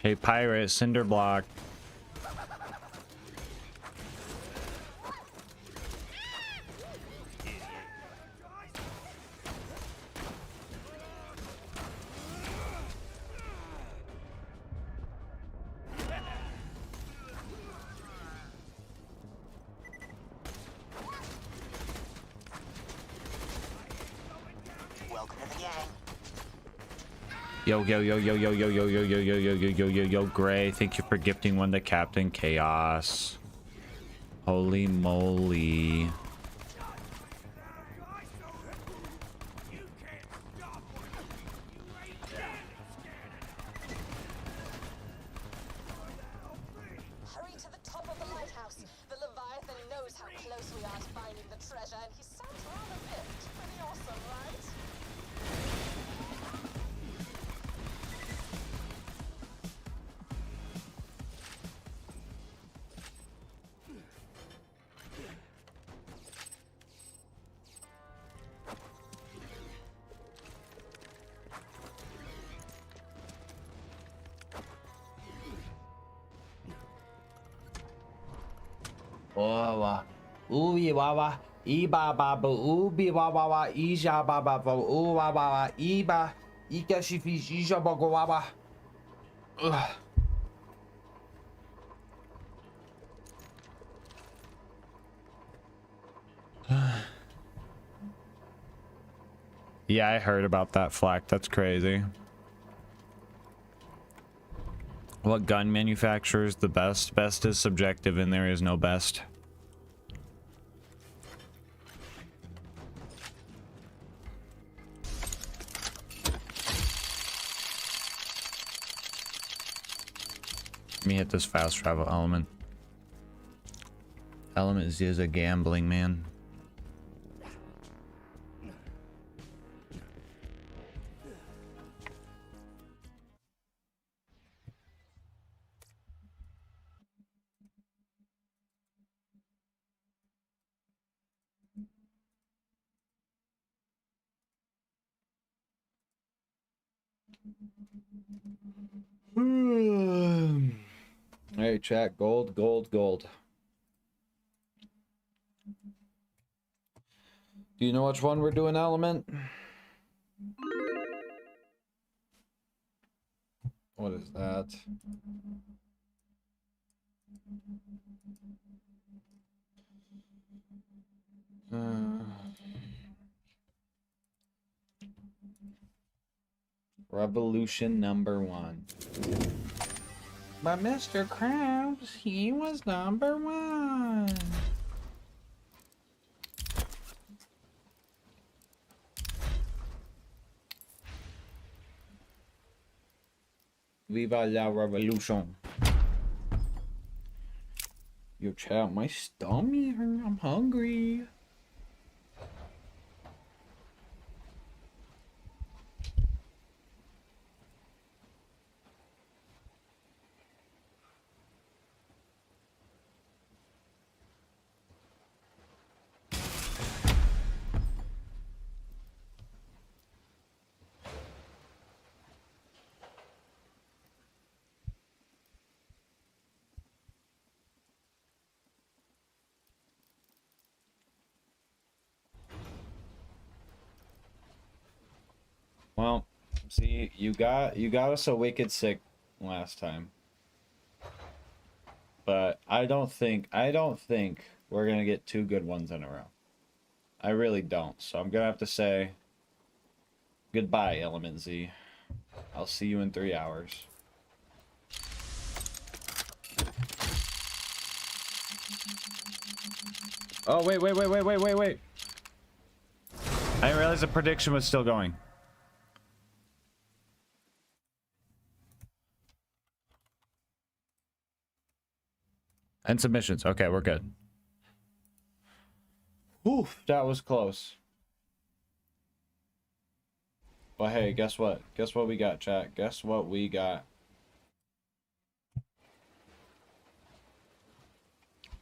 S20: Hey, pirate, cinder block.
S7: Welcome to the gang.
S20: Yo, yo, yo, yo, yo, yo, yo, yo, yo, yo, yo, yo, yo, yo, yo, Gray. Thank you for gifting one to Captain Chaos. Holy moly.
S3: Hurry to the top of the lighthouse. The Leviathan knows how close we are to finding the treasure, and he sounds rather ripped. Pretty awesome, right?
S20: Wawa. Ooey wawa. Iba baba. Oobi wawa. Ija baba. Ooh wawa. Iba. Ika shifish. Ija bago wawa. Ugh. Yeah, I heard about that flak. That's crazy. What gun manufacturer is the best? Best is subjective and there is no best. Let me hit this fast travel element. Element is a gambling man. Alright, chat. Gold, gold, gold. Do you know which one we're doing, element? What is that? Revolution #1. But Mr. Krabs, he was #1. Viva la revolution. Yo, chat, my stomach hurt. I'm hungry. Well, see, you got us a wicked sick last time. But I don't think we're gonna get 2 good ones in a row. I really don't. So I'm gonna have to say goodbye, Element Z. I'll see you in 3 hours. Oh, wait. I didn't realize the prediction was still going. And submissions. Okay, we're good. Oof, that was close. But hey, guess what? Guess what we got, chat? Guess what we got?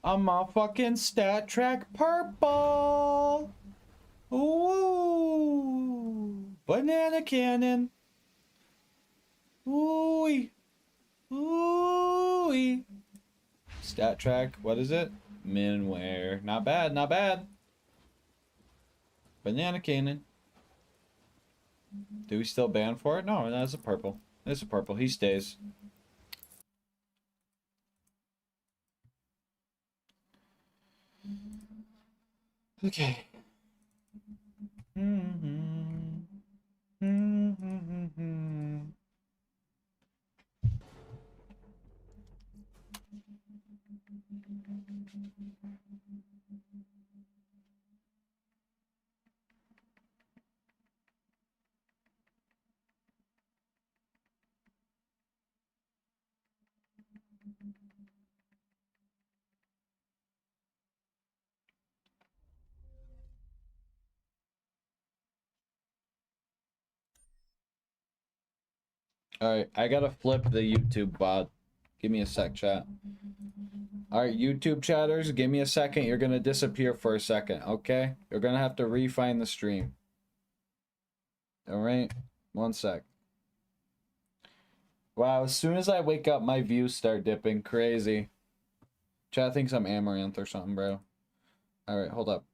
S20: A motherfucking stat track purple! Ooh! Banana cannon! Ooh! Ooh! Stat track, what is it? Minware. Not bad, not bad. Banana cannon. Do we still ban for it? No, that's a purple. It's a purple. He stays. Okay. Alright, I gotta flip the YouTube bot. Give me a sec, chat. Alright, YouTube chatters, give me a second. You're gonna disappear for a second, okay? You're gonna have to re-find the stream. Alright? 1 sec. Wow, as soon as I wake up, my views start dipping. Crazy. Chat thinks I'm Amaranth or something, bro. Alright, hold up.